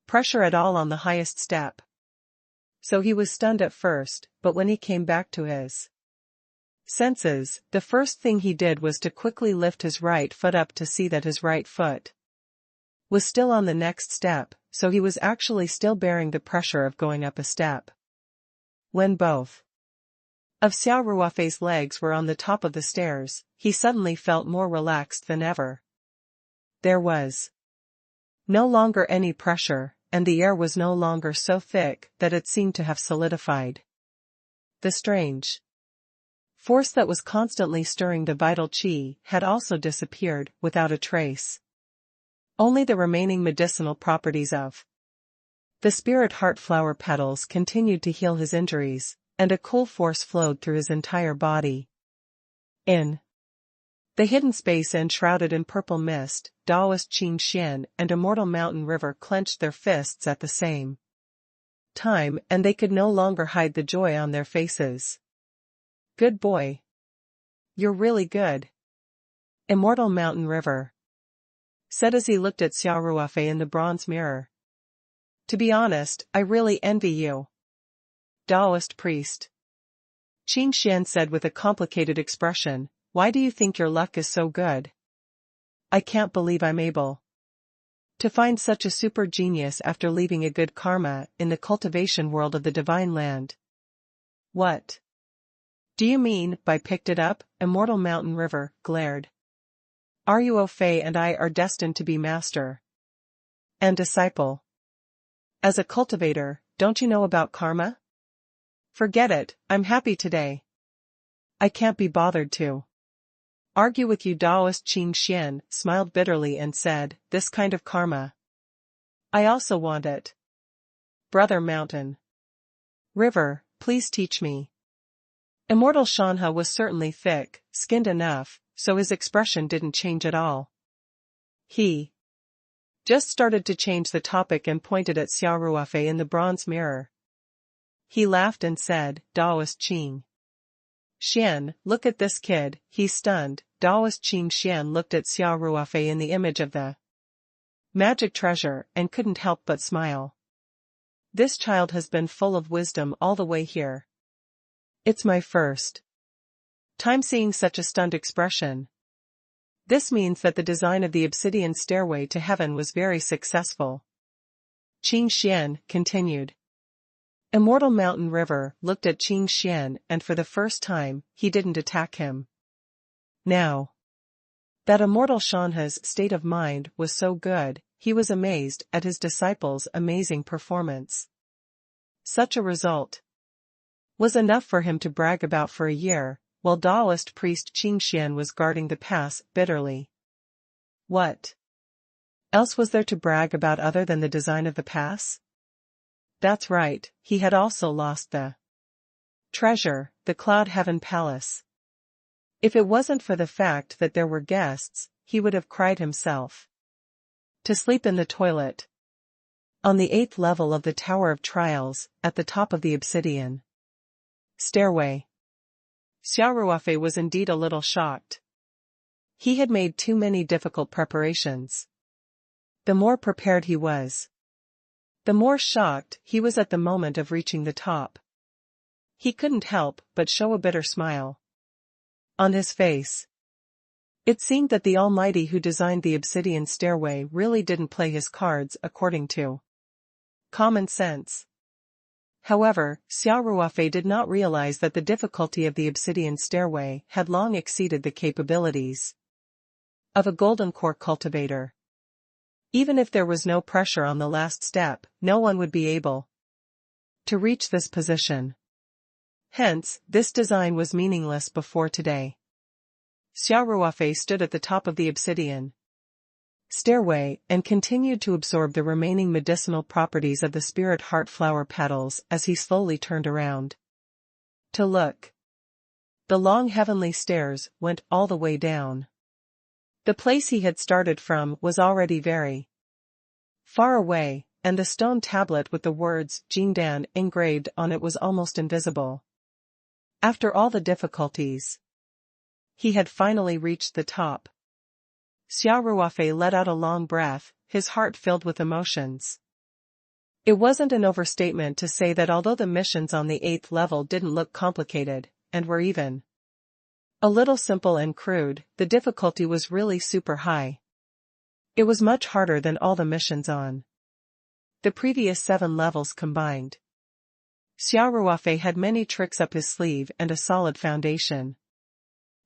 pressure at all on the highest step. So he was stunned at first, but when he came back to his senses, the first thing he did was to quickly lift his right foot up to see that his right foot was still on the next step, so he was actually still bearing the pressure of going up a step. When both of Xia Ruofei's legs were on the top of the stairs, he suddenly felt more relaxed than ever. There was no longer any pressure, and the air was no longer so thick that it seemed to have solidified. The strange force that was constantly stirring the vital qi had also disappeared without a trace. Only the remaining medicinal properties of the spirit heart flower petals continued to heal his injuries, and a cool force flowed through his entire body. In the hidden space enshrouded in purple mist, Taoist Qing Xian and Immortal Mountain River clenched their fists at the same time, and they could no longer hide the joy on their faces. Good boy. You're really good. Immortal Mountain River said as he looked at Xia Ruofei in the bronze mirror. To be honest, I really envy you. Taoist priest Qing Xian said with a complicated expression, why do you think your luck is so good? I can't believe I'm able to find such a super genius after leaving a good karma in the cultivation world of the divine land. What do you mean by picked it up? Immortal Mountain River glared. Ruofei and I are destined to be master and disciple. As a cultivator, don't you know about karma? Forget it, I'm happy today. I can't be bothered to argue with you. Taoist Qing Xian smiled bitterly and said, this kind of karma. I also want it. Brother Mountain River, please teach me. Immortal Shanha was certainly thick-skinned enough, so his expression didn't change at all. He just started to change the topic and pointed at Xia Ruofei in the bronze mirror. He laughed and said, Taoist Qing Xian, look at this kid, he's stunned. Taoist Qing Xian looked at Xia Ruofei in the image of the magic treasure and couldn't help but smile. This child has been full of wisdom all the way here. It's my first time seeing such a stunned expression. This means that the design of the obsidian stairway to heaven was very successful. Qing Xian continued. Immortal Mountain River looked at Qing Xian and for the first time, he didn't attack him. Now that Immortal Shanha's state of mind was so good, he was amazed at his disciple's amazing performance. Such a result was enough for him to brag about for a year, while Taoist priest Qing Xian was guarding the pass bitterly. What else was there to brag about other than the design of the pass? That's right, he had also lost the Treasure, the Cloud Heaven Palace. If it wasn't for the fact that there were guests, he would have cried himself. To sleep in the toilet. On the 8th level of the Tower of Trials, at the top of the obsidian stairway. Xia Ruofei was indeed a little shocked. He had made too many difficult preparations. The more prepared he was, the more shocked he was at the moment of reaching the top. He couldn't help but show a bitter smile on his face. It seemed that the Almighty who designed the obsidian stairway really didn't play his cards according to common sense. However, Xia Ruofei did not realize that the difficulty of the obsidian stairway had long exceeded the capabilities of a golden core cultivator. Even if there was no pressure on the last step, no one would be able to reach this position. Hence, this design was meaningless before today. Xia Ruofei stood at the top of the obsidian stairway and continued to absorb the remaining medicinal properties of the spirit heart flower petals as he slowly turned around to look. The long heavenly stairs went all the way down. The place he had started from was already very far away, and the stone tablet with the words Jingdan engraved on it was almost invisible. After all the difficulties, he had finally reached the top. Xia Ruofei let out a long breath, his heart filled with emotions. It wasn't an overstatement to say that although the missions on the 8th level didn't look complicated, and were even a little simple and crude, the difficulty was really super high. It was much harder than all the missions on the previous 7 levels combined. Xia Ruofei had many tricks up his sleeve and a solid foundation.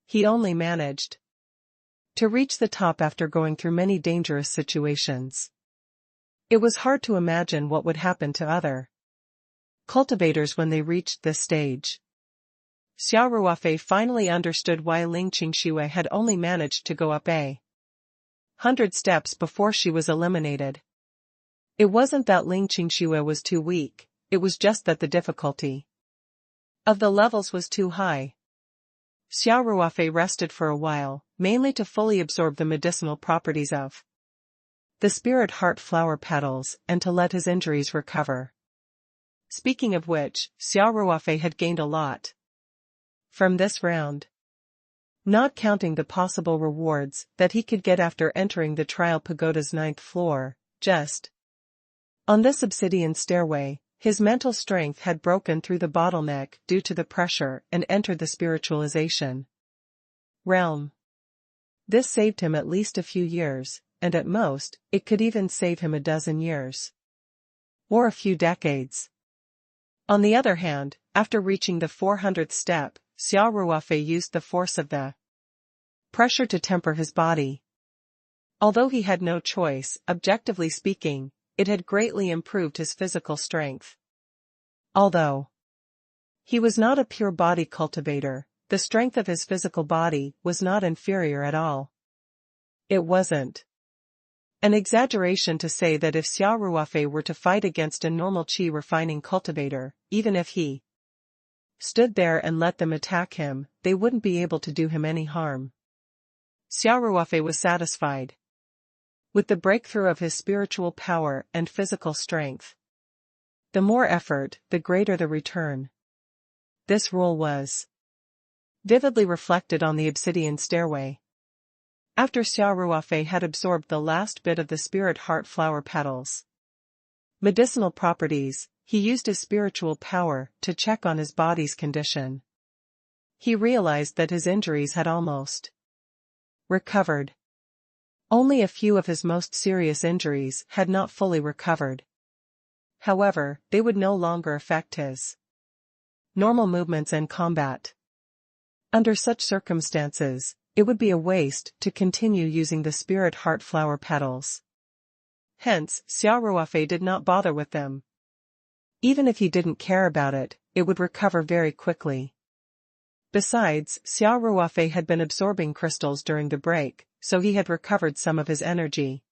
He only managed to reach the top after going through many dangerous situations. It was hard to imagine what would happen to other cultivators when they reached this stage. Xia Ruofei finally understood why Ling Qingshui had only managed to go up 100 steps before she was eliminated. It wasn't that Ling Qingshui was too weak, it was just that the difficulty of the levels was too high. Xia Ruofei rested for a while, mainly to fully absorb the medicinal properties of the spirit heart flower petals and to let his injuries recover. Speaking of which, Xia Ruofei had gained a lot from this round. Not counting the possible rewards that he could get after entering the trial pagoda's 9th floor, just on this obsidian stairway, his mental strength had broken through the bottleneck due to the pressure and entered the spiritualization realm. This saved him at least a few years, and at most, it could even save him a dozen years. Or a few decades. On the other hand, after reaching the 400th step, Xia Ruofei used the force of the pressure to temper his body. Although he had no choice, objectively speaking, it had greatly improved his physical strength. Although he was not a pure body cultivator, the strength of his physical body was not inferior at all. It wasn't an exaggeration to say that if Xia Ruofei were to fight against a normal qi refining cultivator, even if he stood there and let them attack him, they wouldn't be able to do him any harm. Xia Ruofei was satisfied with the breakthrough of his spiritual power and physical strength. The more effort, the greater the return. This rule was vividly reflected on the obsidian stairway. After Xia Ruofei had absorbed the last bit of the spirit heart flower petals medicinal properties, he used his spiritual power to check on his body's condition. He realized that his injuries had almost recovered. Only a few of his most serious injuries had not fully recovered. However, they would no longer affect his normal movements and combat. Under such circumstances, it would be a waste to continue using the spirit heart flower petals. Hence, Xia Ruofei did not bother with them. Even if he didn't care about it, it would recover very quickly. Besides, Xia Ruofei had been absorbing crystals during the break, so he had recovered some of his energy.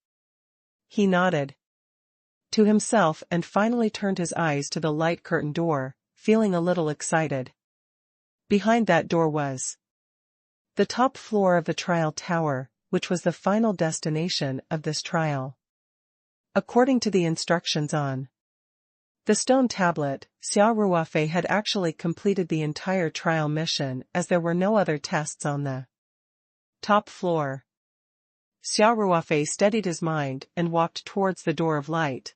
He nodded to himself and finally turned his eyes to the light curtain door, feeling a little excited. Behind that door was the top floor of the trial tower, which was the final destination of this trial. According to the instructions on the stone tablet, Xia Ruofei had actually completed the entire trial mission as there were no other tests on the top floor. Xia Ruofei steadied his mind and walked towards the door of light.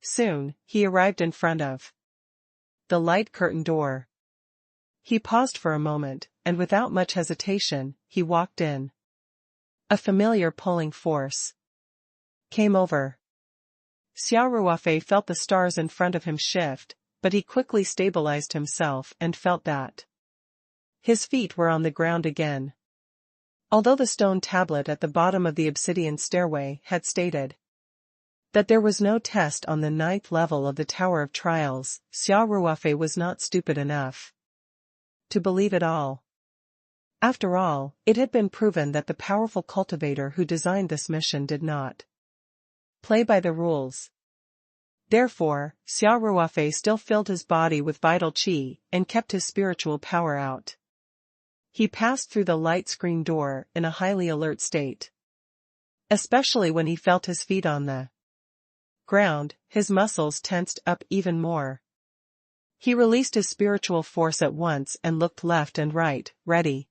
Soon, he arrived in front of the light curtain door. He paused for a moment, and without much hesitation, he walked in. A familiar pulling force came over. Xia Ruofei felt the stars in front of him shift, but he quickly stabilized himself and felt that his feet were on the ground again. Although the stone tablet at the bottom of the obsidian stairway had stated that there was no test on the 9th level of the Tower of Trials, Xia Ruofei was not stupid enough to believe it all. After all, it had been proven that the powerful cultivator who designed this mission did not play by the rules. Therefore, Xia Ruofei still filled his body with vital qi and kept his spiritual power out. He passed through the light screen door in a highly alert state. Especially when he felt his feet on the ground, his muscles tensed up even more. He released his spiritual force at once and looked left and right, ready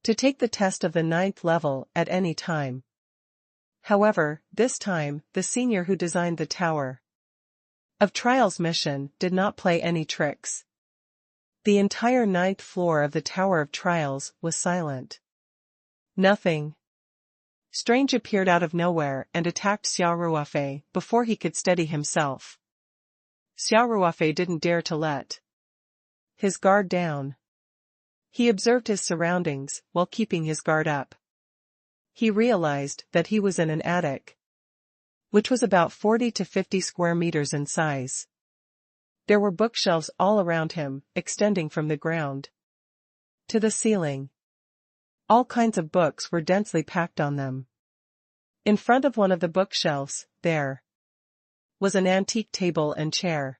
to take the test of the 9th level at any time. However, this time, the senior who designed the Tower of Trials mission did not play any tricks. The entire 9th floor of the Tower of Trials was silent. Nothing strange appeared out of nowhere and attacked Xia Ruofei before he could steady himself. Xia Ruofei didn't dare to let his guard down. He observed his surroundings while keeping his guard up. He realized that he was in an attic, which was about 40 to 50 square meters in size. There were bookshelves all around him, extending from the ground to the ceiling. All kinds of books were densely packed on them. In front of one of the bookshelves, there was an antique table and chair.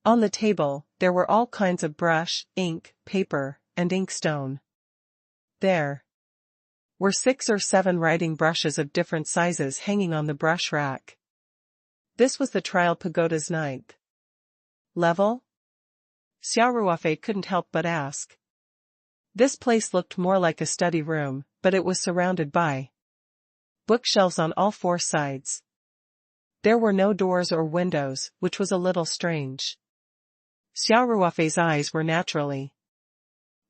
On the table, there were all kinds of brush, ink, paper, and inkstone. There were 6 or 7 writing brushes of different sizes hanging on the brush rack. This was the trial pagoda's 9th level? Xia Ruofei couldn't help but ask. This place looked more like a study room, but it was surrounded by bookshelves on all 4 sides. There were no doors or windows, which was a little strange. Xia Ruofei's eyes were naturally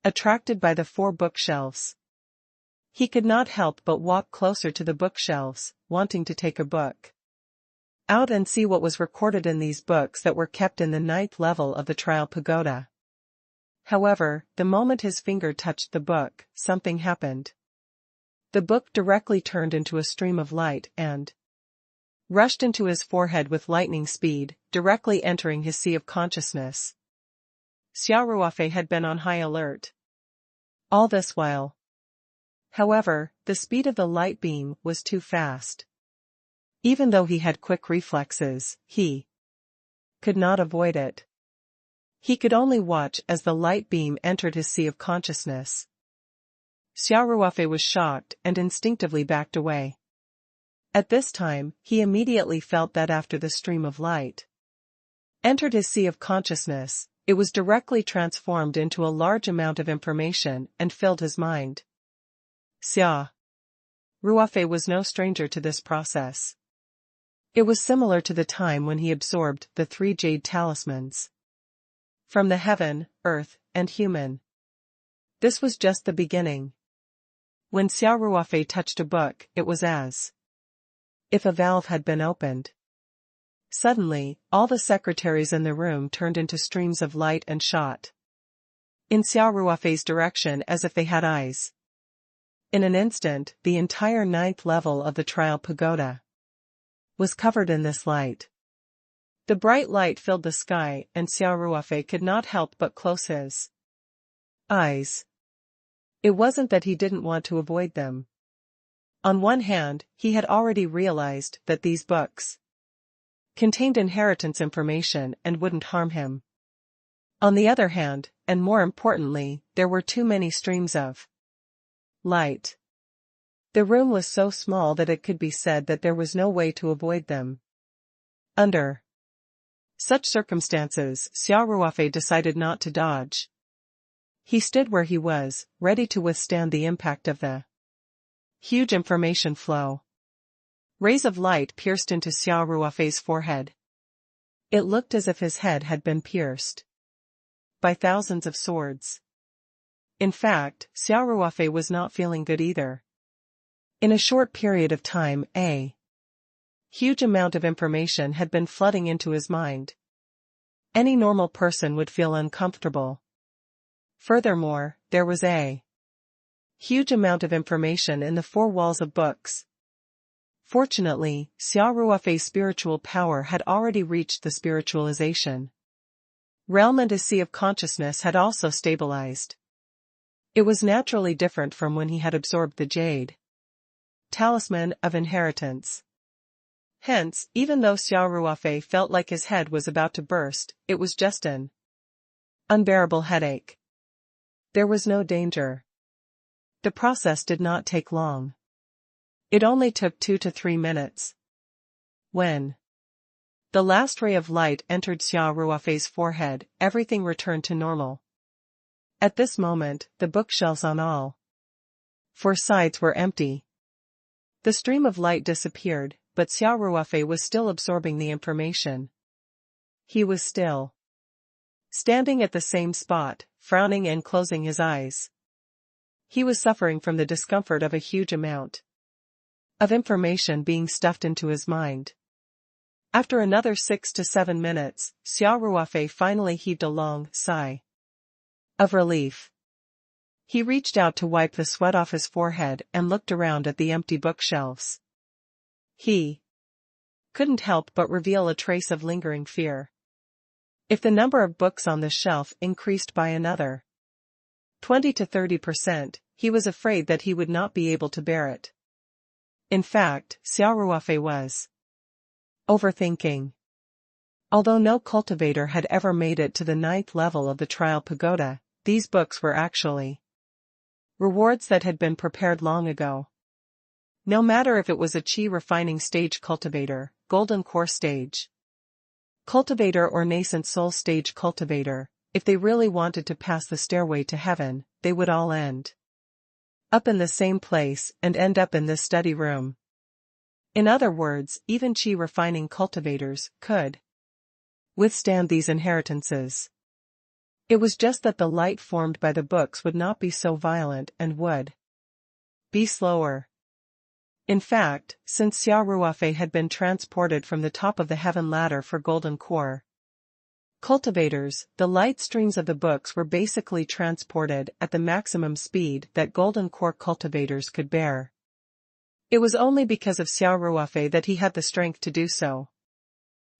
attracted by the 4 bookshelves. He could not help but walk closer to the bookshelves, wanting to take a book out and see what was recorded in these books that were kept in the 9th level of the trial pagoda. However, the moment his finger touched the book, something happened. The book directly turned into a stream of light and rushed into his forehead with lightning speed, directly entering his sea of consciousness. Xia Ruofei had been on high alert all this while. However, the speed of the light beam was too fast. Even though he had quick reflexes, he could not avoid it. He could only watch as the light beam entered his sea of consciousness. Xia Ruofei was shocked and instinctively backed away. At this time, he immediately felt that after the stream of light entered his sea of consciousness, it was directly transformed into a large amount of information and filled his mind. Xia Ruofei was no stranger to this process. It was similar to the time when he absorbed the 3 jade talismans from the heaven, earth, and human. This was just the beginning. When Xia Ruofei touched a book, it was as if a valve had been opened. Suddenly, all the secretaries in the room turned into streams of light and shot in Xia Ruofei's direction as if they had eyes. In an instant, the entire 9th level of the trial pagoda was covered in this light. The bright light filled the sky and Xia Ruofei could not help but close his eyes. It wasn't that he didn't want to avoid them. On one hand, he had already realized that these books contained inheritance information and wouldn't harm him. On the other hand, and more importantly, there were too many streams of light. The room was so small that it could be said that there was no way to avoid them. Under such circumstances, Xia Ruofei decided not to dodge. He stood where he was, ready to withstand the impact of the huge information flow. Rays of light pierced into Xia Ruofei's forehead. It looked as if his head had been pierced by thousands of swords. In fact, Xia Ruofei was not feeling good either. In a short period of time, a huge amount of information had been flooding into his mind. Any normal person would feel uncomfortable. Furthermore, there was a huge amount of information in the four walls of books. Fortunately, Xia Ruofei's spiritual power had already reached the spiritualization realm, and his sea of consciousness had also stabilized. It was naturally different from when he had absorbed the jade talisman of inheritance. Hence, even though Xia Ruofei felt like his head was about to burst, it was just an unbearable headache. There was no danger. The process did not take long. It only took 2 to 3 minutes. When the last ray of light entered Xia Ruofei's forehead, everything returned to normal. At this moment, the bookshelves on all four sides were empty. The stream of light disappeared, but Xia Ruofei was still absorbing the information. He was still standing at the same spot, frowning and closing his eyes. He was suffering from the discomfort of a huge amount of information being stuffed into his mind. After another 6 to 7 minutes, Xia Ruofei finally heaved a long sigh of relief. He reached out to wipe the sweat off his forehead and looked around at the empty bookshelves. He couldn't help but reveal a trace of lingering fear. If the number of books on the shelf increased by another 20 to 30%, he was afraid that he would not be able to bear it. In fact, Xia Ruofei was overthinking. Although no cultivator had ever made it to the 9th level of the trial pagoda, these books were actually rewards that had been prepared long ago. No matter if it was a Qi refining stage cultivator, golden core stage cultivator or nascent soul stage cultivator, if they really wanted to pass the stairway to heaven, they would all end up in the same place and end up in this study room. In other words, even Qi refining cultivators could withstand these inheritances. It was just that the light formed by the books would not be so violent and would be slower. In fact, since Xia Ruofei had been transported from the top of the heaven ladder for golden core cultivators, the light streams of the books were basically transported at the maximum speed that golden core cultivators could bear. It was only because of Xia Ruofei that he had the strength to do so.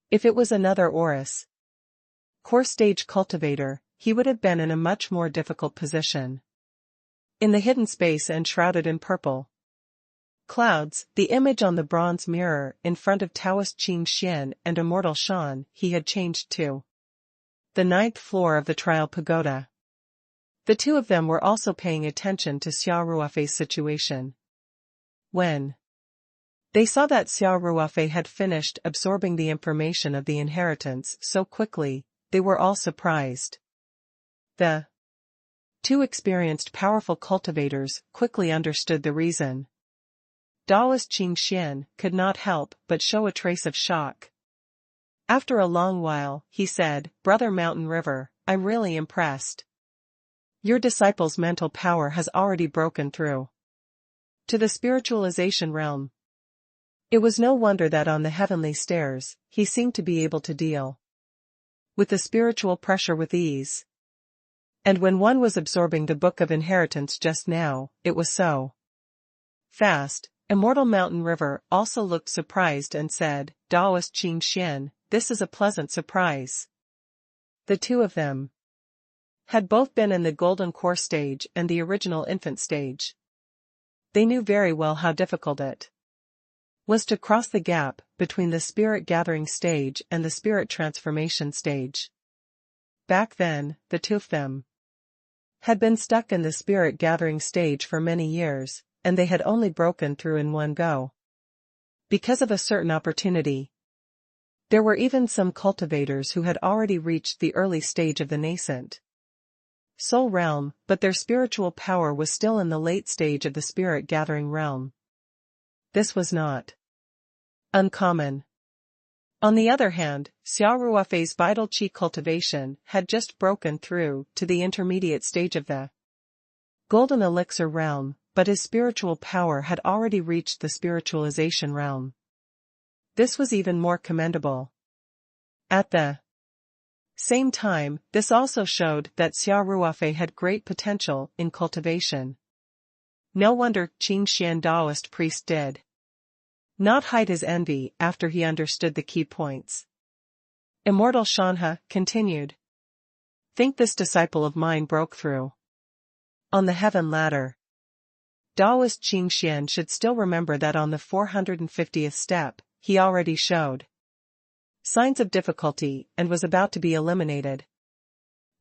If it was another Oris core stage cultivator, he would have been in a much more difficult position. In the hidden space and shrouded in purple clouds, the image on the bronze mirror in front of Taoist Qing Xian and Immortal Shan, he had changed to the 9th floor of the trial pagoda. The two of them were also paying attention to Xia Ruofei's situation. When they saw that Xia Ruofei had finished absorbing the information of the inheritance so quickly, they were all surprised. The two experienced powerful cultivators quickly understood the reason. Taoist Qing Xian could not help but show a trace of shock. After a long while, he said, "Brother Mountain River, I'm really impressed. Your disciple's mental power has already broken through to the spiritualization realm." It was no wonder that on the heavenly stairs, he seemed to be able to deal with the spiritual pressure with ease. And when one was absorbing the Book of Inheritance just now, it was so fast. Immortal Mountain River also looked surprised and said, "Taoist Qing Xian, this is a pleasant surprise." The two of them had both been in the golden core stage and the original infant stage. They knew very well how difficult it was to cross the gap between the spirit gathering stage and the spirit transformation stage. back then, the two of them had been stuck in the spirit-gathering stage for many years, and they had only broken through in one go. Because of a certain opportunity. There were even some cultivators who had already reached the early stage of the nascent soul realm, but their spiritual power was still in the late stage of the spirit-gathering realm. This was not uncommon. On the other hand, Xia Ruofei's vital qi cultivation had just broken through to the intermediate stage of the golden elixir realm, but his spiritual power had already reached the spiritualization realm. This was even more commendable. At the same time, this also showed that Xia Ruofei had great potential in cultivation. No wonder Qingxian Taoist priest did not hide his envy after he understood the key points. Immortal Shanhe continued. Think this disciple of mine broke through on the heaven ladder. Taoist Qingxian should still remember that on the 450th step, he already showed signs of difficulty and was about to be eliminated.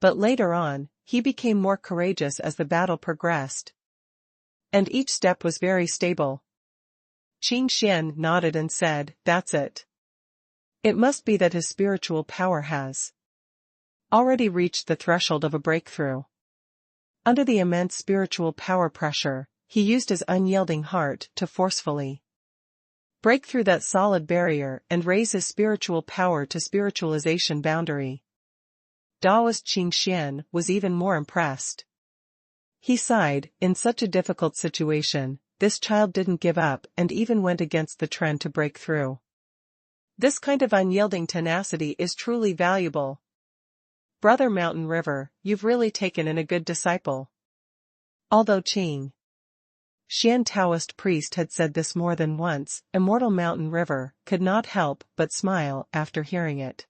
But later on, he became more courageous as the battle progressed. And each step was very stable. Qingxian nodded and said, "That's it. It must be that his spiritual power has already reached the threshold of a breakthrough." Under the immense spiritual power pressure, he used his unyielding heart to forcefully break through that solid barrier and raise his spiritual power to spiritualization boundary. Taoist Qingxian was even more impressed. He sighed, in such a difficult situation, this child didn't give up and even went against the trend to break through. This kind of unyielding tenacity is truly valuable. Brother Mountain River, you've really taken in a good disciple. Although Xian Taoist priest had said this more than once, Immortal Mountain River could not help but smile after hearing it.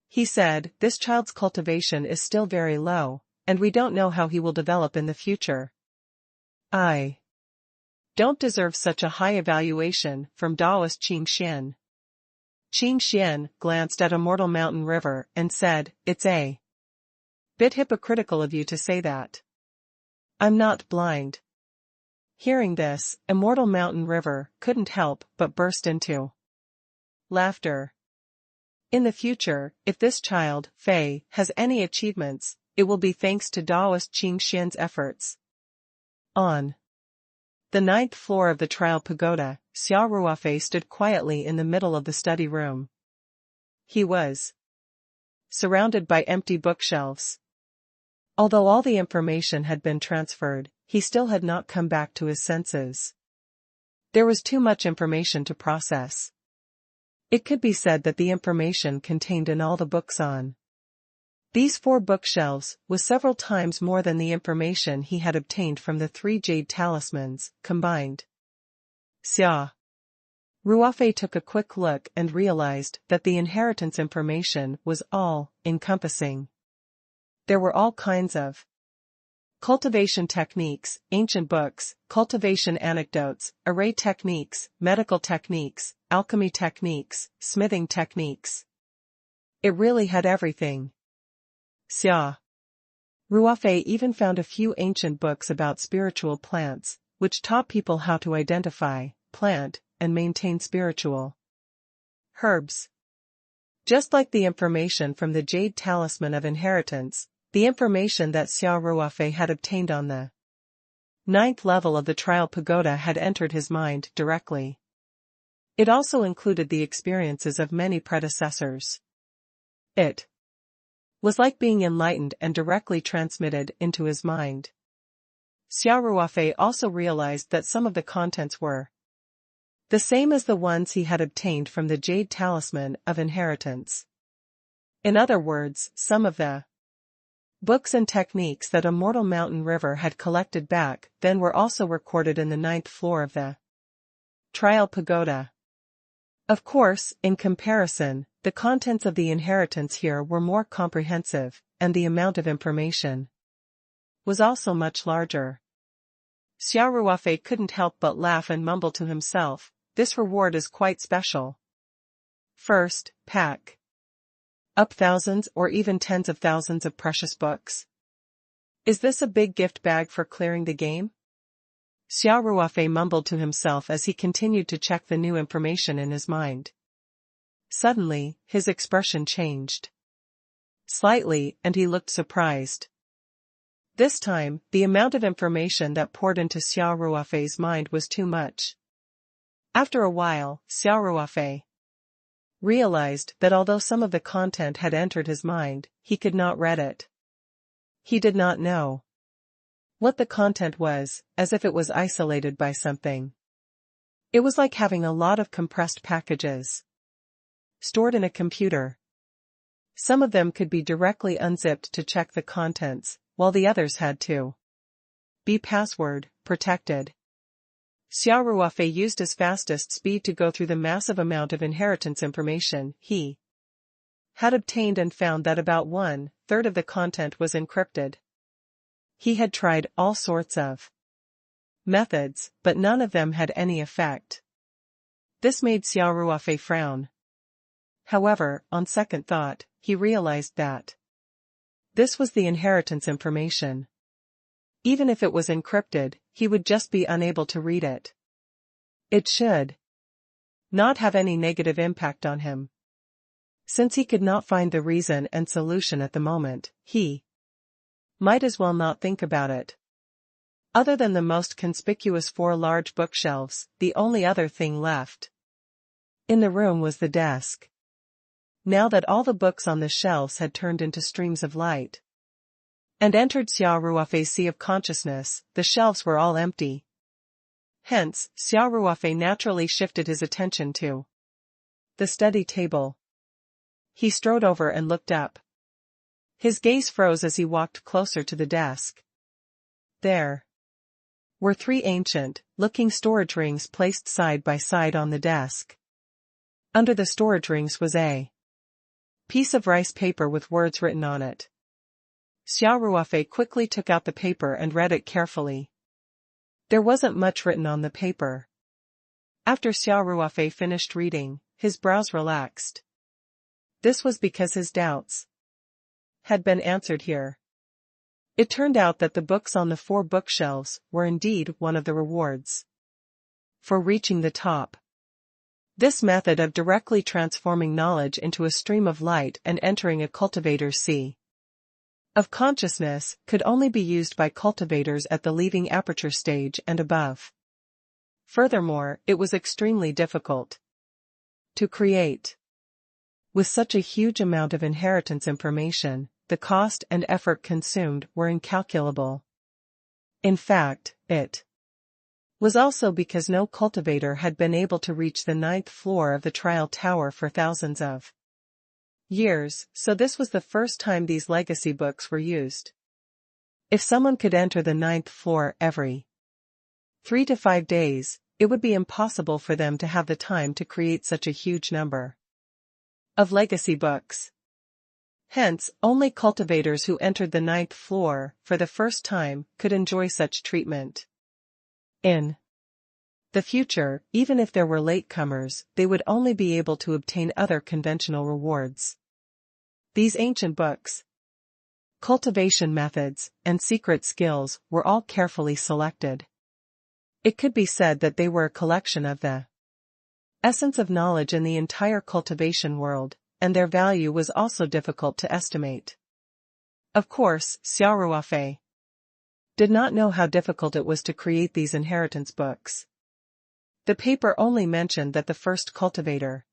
He said, this child's cultivation is still very low, and we don't know how he will develop in the future. I don't deserve such a high evaluation from Taoist Qingxian. Qingxian glanced at Immortal Mountain River and said, it's a bit hypocritical of you to say that. I'm not blind. Hearing this, Immortal Mountain River couldn't help but burst into laughter. In the future, if this child, Fei, has any achievements, it will be thanks to Taoist Qingxian's efforts. On the 9th floor of the trial pagoda, Xia Ruofei stood quietly in the middle of the study room. He was surrounded by empty bookshelves. Although all the information had been transferred, he still had not come back to his senses. There was too much information to process. It could be said that the information contained in all the books on these 4 bookshelves was several times more than the information he had obtained from the 3 jade talismans, combined. Xia Ruofei took a quick look and realized that the inheritance information was all-encompassing. There were all kinds of cultivation techniques, ancient books, cultivation anecdotes, array techniques, medical techniques, alchemy techniques, smithing techniques. It really had everything. Xia Ruofei even found a few ancient books about spiritual plants, which taught people how to identify, plant, and maintain spiritual herbs. Just like the information from the Jade Talisman of Inheritance, the information that Xia Ruofei had obtained on the 9th level of the trial pagoda had entered his mind directly. It also included the experiences of many predecessors. It was like being enlightened and directly transmitted into his mind. Xia Ruofei also realized that some of the contents were the same as the ones he had obtained from the Jade Talisman of Inheritance. In other words, some of the books and techniques that Immortal Mountain River had collected back then were also recorded in the 9th floor of the trial pagoda. Of course, in comparison, the contents of the inheritance here were more comprehensive, and the amount of information was also much larger. Xia Ruofei couldn't help but laugh and mumble to himself, this reward is quite special. First, pack Up thousands or even tens of thousands of precious books. Is this a big gift bag for clearing the game? Xia Ruofei mumbled to himself as he continued to check the new information in his mind. Suddenly, his expression changed slightly, and he looked surprised. This time, the amount of information that poured into Xia Ruofei's mind was too much. After a while, Xia Ruofei realized that although some of the content had entered his mind, he could not read it. He did not know what the content was, as if it was isolated by something. It was like having a lot of compressed packages stored in a computer. Some of them could be directly unzipped to check the contents, while the others had to be password protected. Xia Ruofei used his fastest speed to go through the massive amount of inheritance information he had obtained and found that about 1/3 of the content was encrypted. He had tried all sorts of methods, but none of them had any effect. This made Xia Ruofei frown. However, on second thought, he realized that this was the inheritance information. Even if it was encrypted, he would just be unable to read it. It should not have any negative impact on him. Since he could not find the reason and solution at the moment, he might as well not think about it. Other than the most conspicuous 4 large bookshelves, the only other thing left in the room was the desk. Now that all the books on the shelves had turned into streams of light and entered Xia Ruofei's sea of consciousness, the shelves were all empty. Hence, Xia Ruofei naturally shifted his attention to the study table. He strode over and looked up. His gaze froze as he walked closer to the desk. There were 3 ancient-looking storage rings placed side by side on the desk. Under the storage rings was a piece of rice paper with words written on it. Xia Ruofei quickly took out the paper and read it carefully. There wasn't much written on the paper. After Xia Ruofei finished reading, his brows relaxed. This was because his doubts had been answered here. It turned out that the books on the 4 bookshelves were indeed one of the rewards for reaching the top. This method of directly transforming knowledge into a stream of light and entering a cultivator's sea of consciousness could only be used by cultivators at the leaving aperture stage and above. Furthermore, it was extremely difficult to create. With such a huge amount of inheritance information, the cost and effort consumed were incalculable. In fact, it was also because no cultivator had been able to reach the 9th floor of the trial tower for thousands of years, so this was the first time these legacy books were used. If someone could enter the 9th floor every 3 to 5 days, it would be impossible for them to have the time to create such a huge number of legacy books. Hence, only cultivators who entered the 9th floor for the first time could enjoy such treatment. In the future, even if there were latecomers, they would only be able to obtain other conventional rewards. These ancient books, cultivation methods, and secret skills were all carefully selected. It could be said that they were a collection of the essence of knowledge in the entire cultivation world, and their value was also difficult to estimate. Of course, Xia Ruofei did not know how difficult it was to create these inheritance books. The paper only mentioned that the first cultivator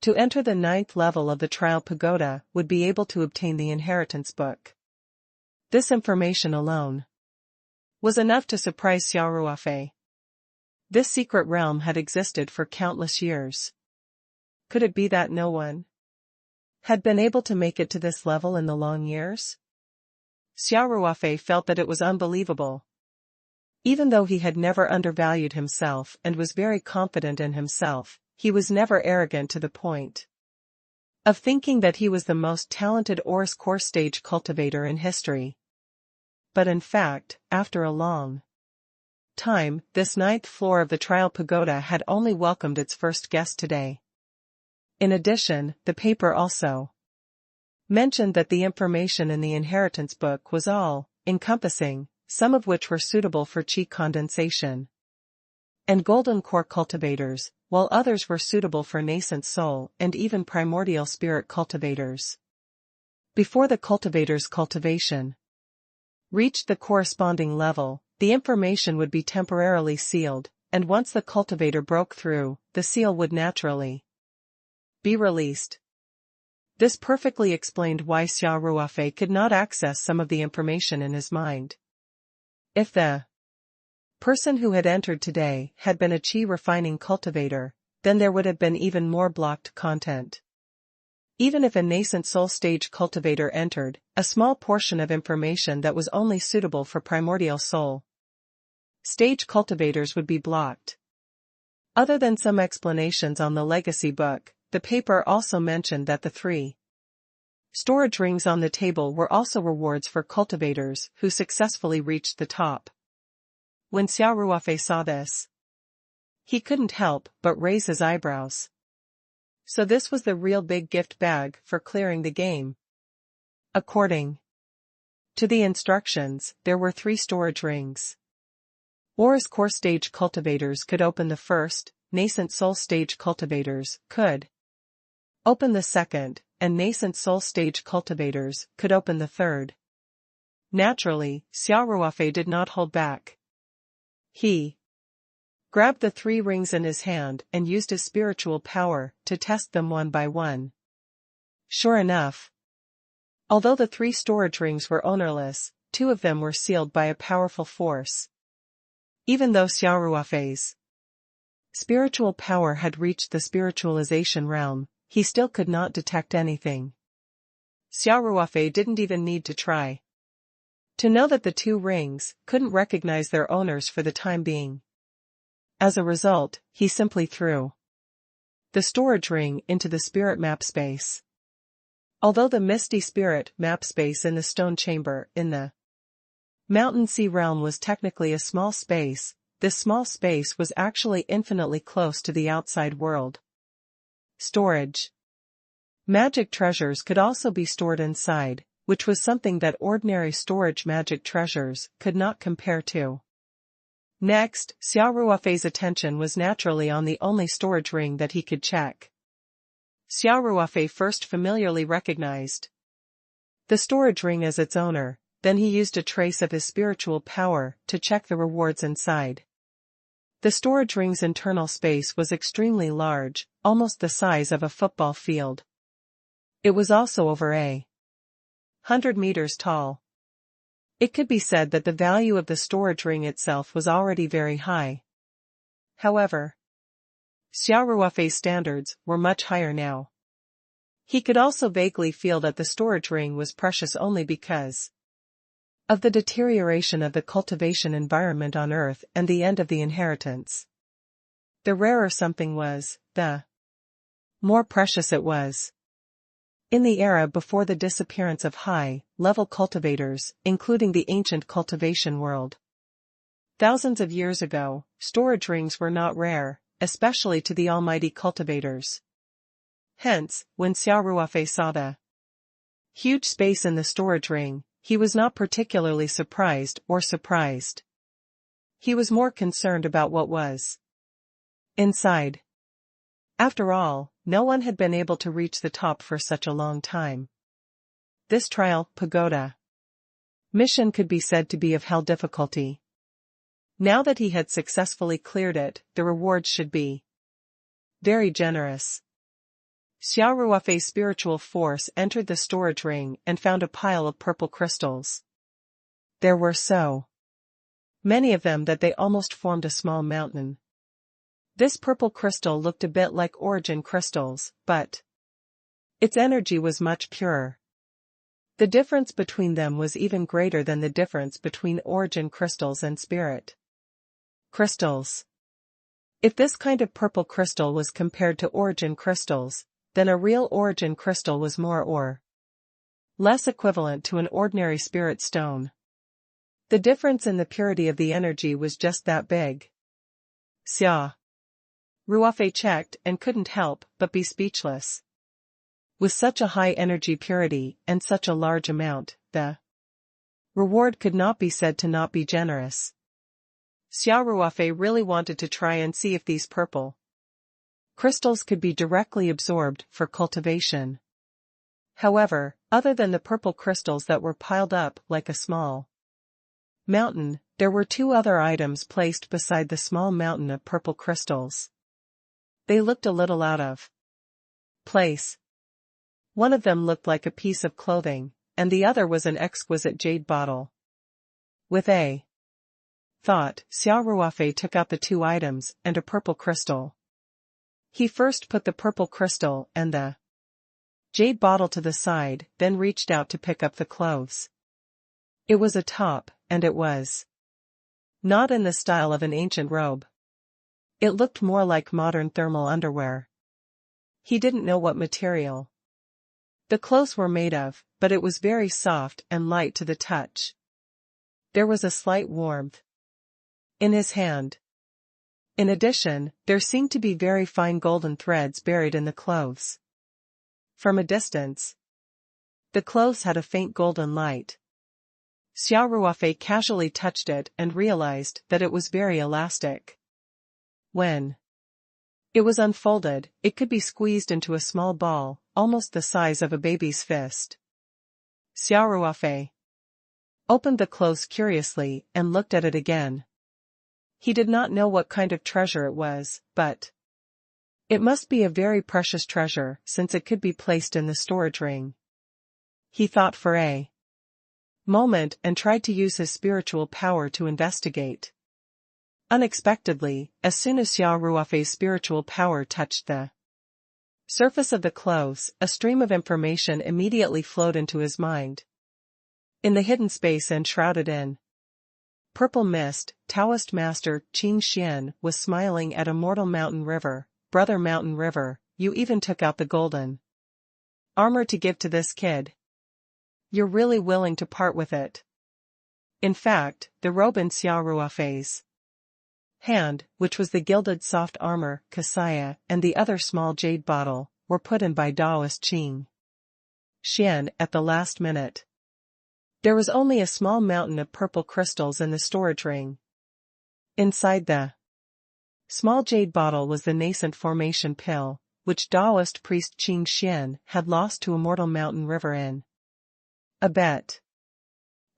to enter the 9th level of the trial pagoda would be able to obtain the inheritance book. This information alone was enough to surprise Xia Ruofei. This secret realm had existed for countless years. Could it be that no one had been able to make it to this level in the long years? Xia Ruofei felt that it was unbelievable. Even though he had never undervalued himself and was very confident in himself, he was never arrogant to the point of thinking that he was the most talented Oris core stage cultivator in history. But in fact, after a long time, this 9th floor of the trial pagoda had only welcomed its first guest today. In addition, the paper also mentioned that the information in the inheritance book was all-encompassing, some of which were suitable for qi condensation and golden core cultivators, while others were suitable for nascent soul and even primordial spirit cultivators. Before the cultivator's cultivation reached the corresponding level, the information would be temporarily sealed, and once the cultivator broke through, the seal would naturally be released. This perfectly explained why Xia Ruofei could not access some of the information in his mind. If the person who had entered today had been a qi refining cultivator, then there would have been even more blocked content. Even if a nascent soul stage cultivator entered, a small portion of information that was only suitable for primordial soul stage cultivators would be blocked. Other than some explanations on the legacy book, the paper also mentioned that the 3 storage rings on the table were also rewards for cultivators who successfully reached the top. When Xia Ruofei saw this, he couldn't help but raise his eyebrows. So this was the real big gift bag for clearing the game. According to the instructions, there were 3 storage rings. Aura's core stage cultivators could open the first, nascent soul stage cultivators could open the second, and nascent soul stage cultivators could open the third. Naturally, Xia Ruofei did not hold back. He grabbed the 3 rings in his hand and used his spiritual power to test them one by one. Sure enough, although the 3 storage rings were ownerless, 2 of them were sealed by a powerful force. Even though Xia Ruofei's spiritual power had reached the spiritualization realm, he still could not detect anything. Xia Ruofei didn't even need to try to know that the 2 rings couldn't recognize their owners for the time being. As a result, he simply threw the storage ring into the spirit map space. Although the misty spirit map space in the stone chamber in the Mountain Sea realm was technically a small space, this small space was actually infinitely close to the outside world. Storage. Magic treasures could also be stored inside, which was something that ordinary storage magic treasures could not compare to. Next, Xia Ruofei's attention was naturally on the only storage ring that he could check. Xia Ruofei first familiarly recognized the storage ring as its owner, then he used a trace of his spiritual power to check the rewards inside. The storage ring's internal space was extremely large, almost the size of a football field. It was also over 100 meters tall. It could be said that the value of the storage ring itself was already very high. However, Xia Ruofei's standards were much higher now. He could also vaguely feel that the storage ring was precious only because of the deterioration of the cultivation environment on Earth and the end of the inheritance. The rarer something was, the more precious it was. In the era before the disappearance of high-level cultivators, including the ancient cultivation world, thousands of years ago, storage rings were not rare, especially to the almighty cultivators. Hence, when Xia Ruofei saw the huge space in the storage ring, he was not particularly surprised. He was more concerned about what was inside. After all, no one had been able to reach the top for such a long time. This trial pagoda mission could be said to be of hell difficulty. Now that he had successfully cleared it, the rewards should be very generous. Xia Ruofei's spiritual force entered the storage ring and found a pile of purple crystals. There were so many of them that they almost formed a small mountain. This purple crystal looked a bit like origin crystals, but its energy was much purer. The difference between them was even greater than the difference between origin crystals and spirit crystals. If this kind of purple crystal was compared to origin crystals, then a real origin crystal was more or less equivalent to an ordinary spirit stone. The difference in the purity of the energy was just that big. Xia Ruofei checked and couldn't help but be speechless. With such a high energy purity and such a large amount, the reward could not be said to not be generous. Xia Ruofei really wanted to try and see if these purple crystals could be directly absorbed for cultivation. However, other than the purple crystals that were piled up like a small mountain, there were two other items placed beside the small mountain of purple crystals. They looked a little out of place. One of them looked like a piece of clothing, and the other was an exquisite jade bottle. With a thought, Xia Ruofei took out the two items and a purple crystal. He first put the purple crystal and the jade bottle to the side, then reached out to pick up the clothes. It was a top, and it was not in the style of an ancient robe. It looked more like modern thermal underwear. He didn't know what material the clothes were made of, but it was very soft and light to the touch. There was a slight warmth in his hand. In addition, there seemed to be very fine golden threads buried in the clothes. From a distance, the clothes had a faint golden light. Xia Ruofei casually touched it and realized that it was very elastic. When it was unfolded, it could be squeezed into a small ball, almost the size of a baby's fist. Xia Ruofei opened the clothes curiously and looked at it again. He did not know what kind of treasure it was, but it must be a very precious treasure since it could be placed in the storage ring. He thought for a moment and tried to use his spiritual power to investigate. Unexpectedly, as soon as Xia Ruofei's spiritual power touched the surface of the clothes, a stream of information immediately flowed into his mind. In the hidden space enshrouded in purple mist, Taoist master Qing Xian was smiling at Immortal Mountain River. Brother Mountain River, you even took out the golden armor to give to this kid. You're really willing to part with it. In fact, the robe in Xia Ruofei's hand, which was the gilded soft armor, Kasaya, and the other small jade bottle, were put in by Taoist Qing Xian at the last minute. There was only a small mountain of purple crystals in the storage ring. Inside the small jade bottle was the nascent formation pill, which Taoist priest Qing Xian had lost to Immortal Mountain River in a bet.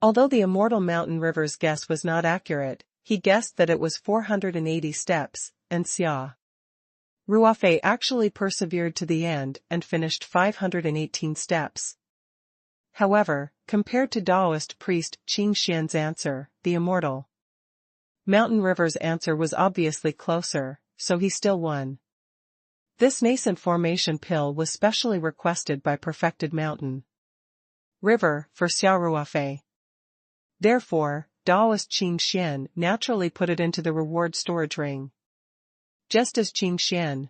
Although the Immortal Mountain River's guess was not accurate, he guessed that it was 480 steps, and Xia Ruofei actually persevered to the end and finished 518 steps. However, compared to Taoist priest Qing Xian's answer, the Immortal Mountain River's answer was obviously closer, so he still won. This nascent formation pill was specially requested by Perfected Mountain River for Xia Ruofei. Therefore, Taoist Qing Xian naturally put it into the reward storage ring. Just as Qing Xian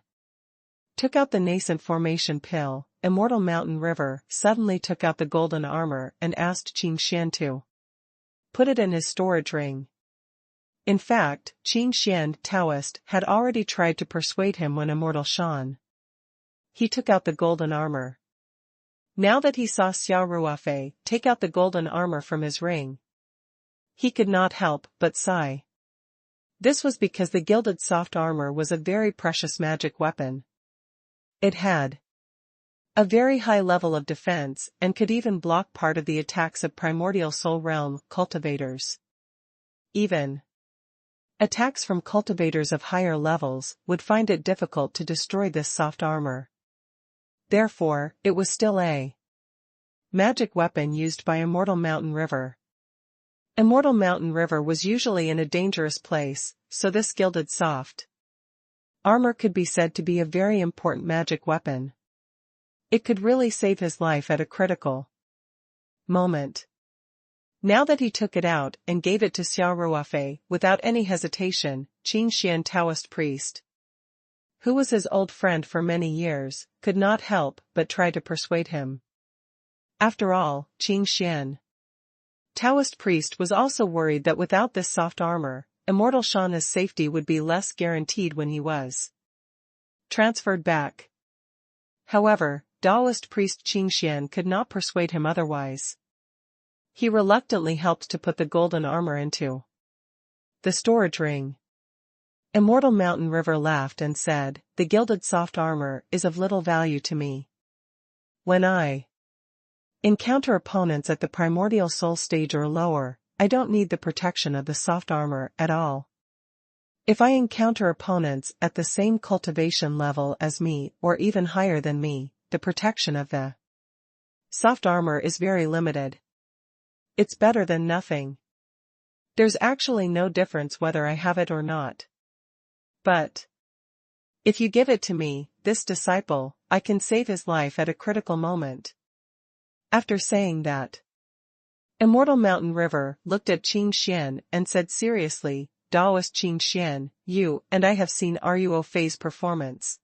took out the nascent formation pill, Immortal Mountain River suddenly took out the golden armor and asked Qing Xian to put it in his storage ring. In fact, Qing Xian Taoist had already tried to persuade him when Immortal Shan he took out the golden armor. Now that he saw Xia Ruofei take out the golden armor from his ring, he could not help but sigh. This was because the gilded soft armor was a very precious magic weapon. It had a very high level of defense and could even block part of the attacks of primordial soul realm cultivators. Even attacks from cultivators of higher levels would find it difficult to destroy this soft armor. Therefore, it was still a magic weapon used by Immortal Mountain River. Immortal Mountain River was usually in a dangerous place, so this gilded soft armor could be said to be a very important magic weapon. It could really save his life at a critical moment. Now that he took it out and gave it to Xia Ruofei without any hesitation, Qing Xian Taoist priest, who was his old friend for many years, could not help but try to persuade him. After all, Qing Xian Taoist priest was also worried that without this soft armor, Immortal Shan's safety would be less guaranteed when he was transferred back. However, Taoist priest Qingxian could not persuade him otherwise. He reluctantly helped to put the golden armor into the storage ring. Immortal Mountain River laughed and said, "The gilded soft armor is of little value to me. When I encounter opponents at the primordial soul stage or lower, I don't need the protection of the soft armor at all. If I encounter opponents at the same cultivation level as me or even higher than me, the protection of the soft armor is very limited. It's better than nothing. There's actually no difference whether I have it or not. But if you give it to me, this disciple, I can save his life at a critical moment." After saying that, Immortal Mountain River looked at Qingxian and said seriously, "Taoist Qingxian, you and I have seen Ruofei's performance.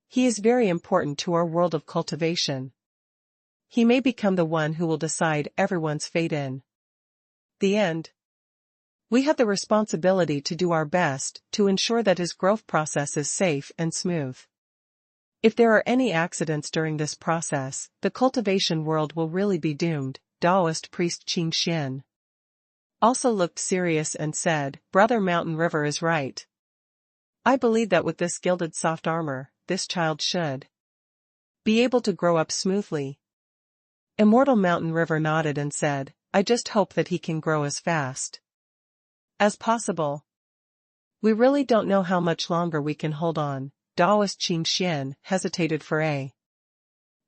He is very important to our world of cultivation. He may become the one who will decide everyone's fate in the end. We have the responsibility to do our best to ensure that his growth process is safe and smooth. If there are any accidents during this process, the cultivation world will really be doomed." Taoist priest Qingxian also looked serious and said, "Brother Mountain River is right. I believe that with this gilded soft armor, this child should be able to grow up smoothly." Immortal Mountain River nodded and said, "I just hope that he can grow as fast as possible. We really don't know how much longer we can hold on." Taoist Qingxian hesitated for a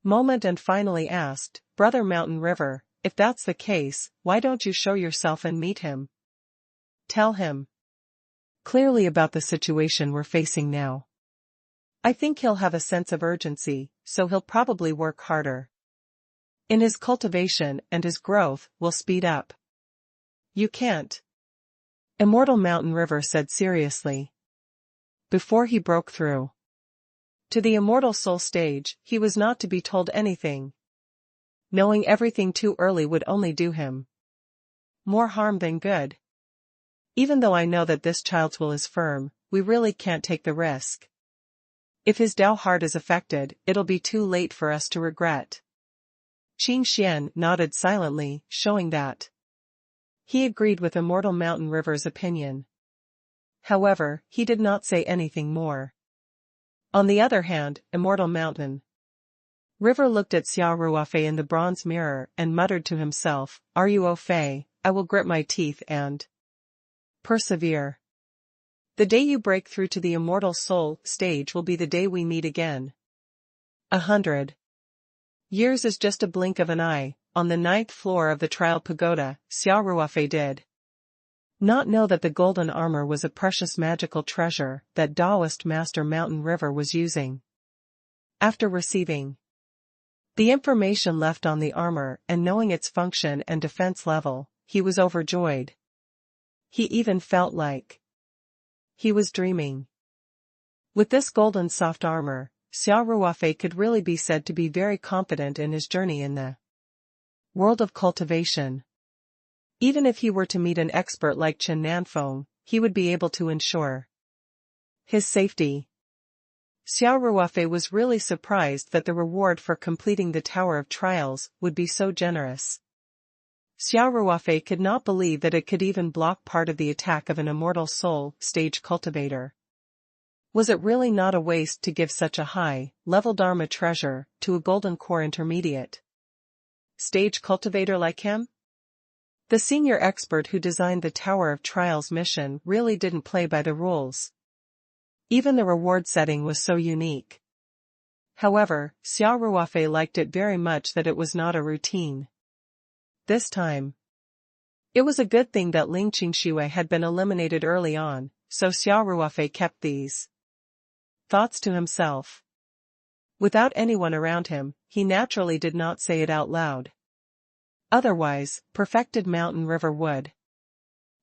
moment and finally asked, "Brother Mountain River, if that's the case, why don't you show yourself and meet him? Tell him clearly about the situation we're facing now. I think he'll have a sense of urgency, so he'll probably work harder in his cultivation and his growth will speed up." "You can't," Immortal Mountain River said seriously. Before he broke through to the immortal soul stage, he was not to be told anything. Knowing everything too early would only do him more harm than good. "Even though I know that this child's will is firm, we really can't take the risk. If his Tao heart is affected, it'll be too late for us to regret." Qingxian nodded silently, showing that he agreed with Immortal Mountain River's opinion. However, he did not say anything more. On the other hand, Immortal Mountain River looked at Xia Ruofei in the bronze mirror and muttered to himself, "Ruofei, I will grit my teeth and persevere. The day you break through to the immortal soul stage will be the day we meet again. 100 years is just a blink of an eye." On the 9th floor of the trial pagoda, Xia Ruofei did not know that the golden armor was a precious magical treasure that Taoist Master Mountain River was using. After receiving the information left on the armor and knowing its function and defense level, he was overjoyed. He even felt like he was dreaming. With this golden soft armor, Xia Ruofei could really be said to be very confident in his journey in the world of cultivation. Even if he were to meet an expert like Chen Nanfeng, he would be able to ensure his safety. Xia Ruofei was really surprised that the reward for completing the Tower of Trials would be so generous. Xia Ruofei could not believe that it could even block part of the attack of an immortal soul stage cultivator. Was it really not a waste to give such a high-level Dharma treasure to a golden core intermediate stage cultivator like him? The senior expert who designed the Tower of Trials mission really didn't play by the rules. Even the reward setting was so unique. However, Xia Ruofei liked it very much that it was not a routine. This time, it was a good thing that Ling Qingshui had been eliminated early on, so Xia Ruofei kept these thoughts to himself. Without anyone around him, he naturally did not say it out loud. Otherwise, Perfected Mountain River would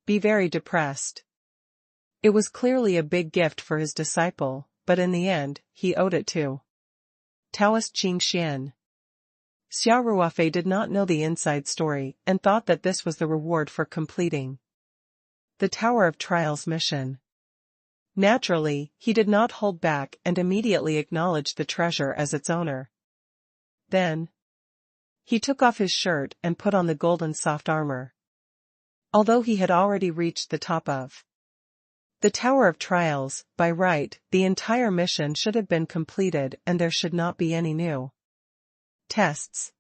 be very depressed. It was clearly a big gift for his disciple, but in the end, he owed it to Taoist Qingxian. Xia Ruofei did not know the inside story and thought that this was the reward for completing the Tower of Trials mission. Naturally, he did not hold back and immediately acknowledged the treasure as its owner. Then, he took off his shirt and put on the golden soft armor. Although he had already reached the top of the Tower of Trials, by right, the entire mission should have been completed and there should not be any new tests.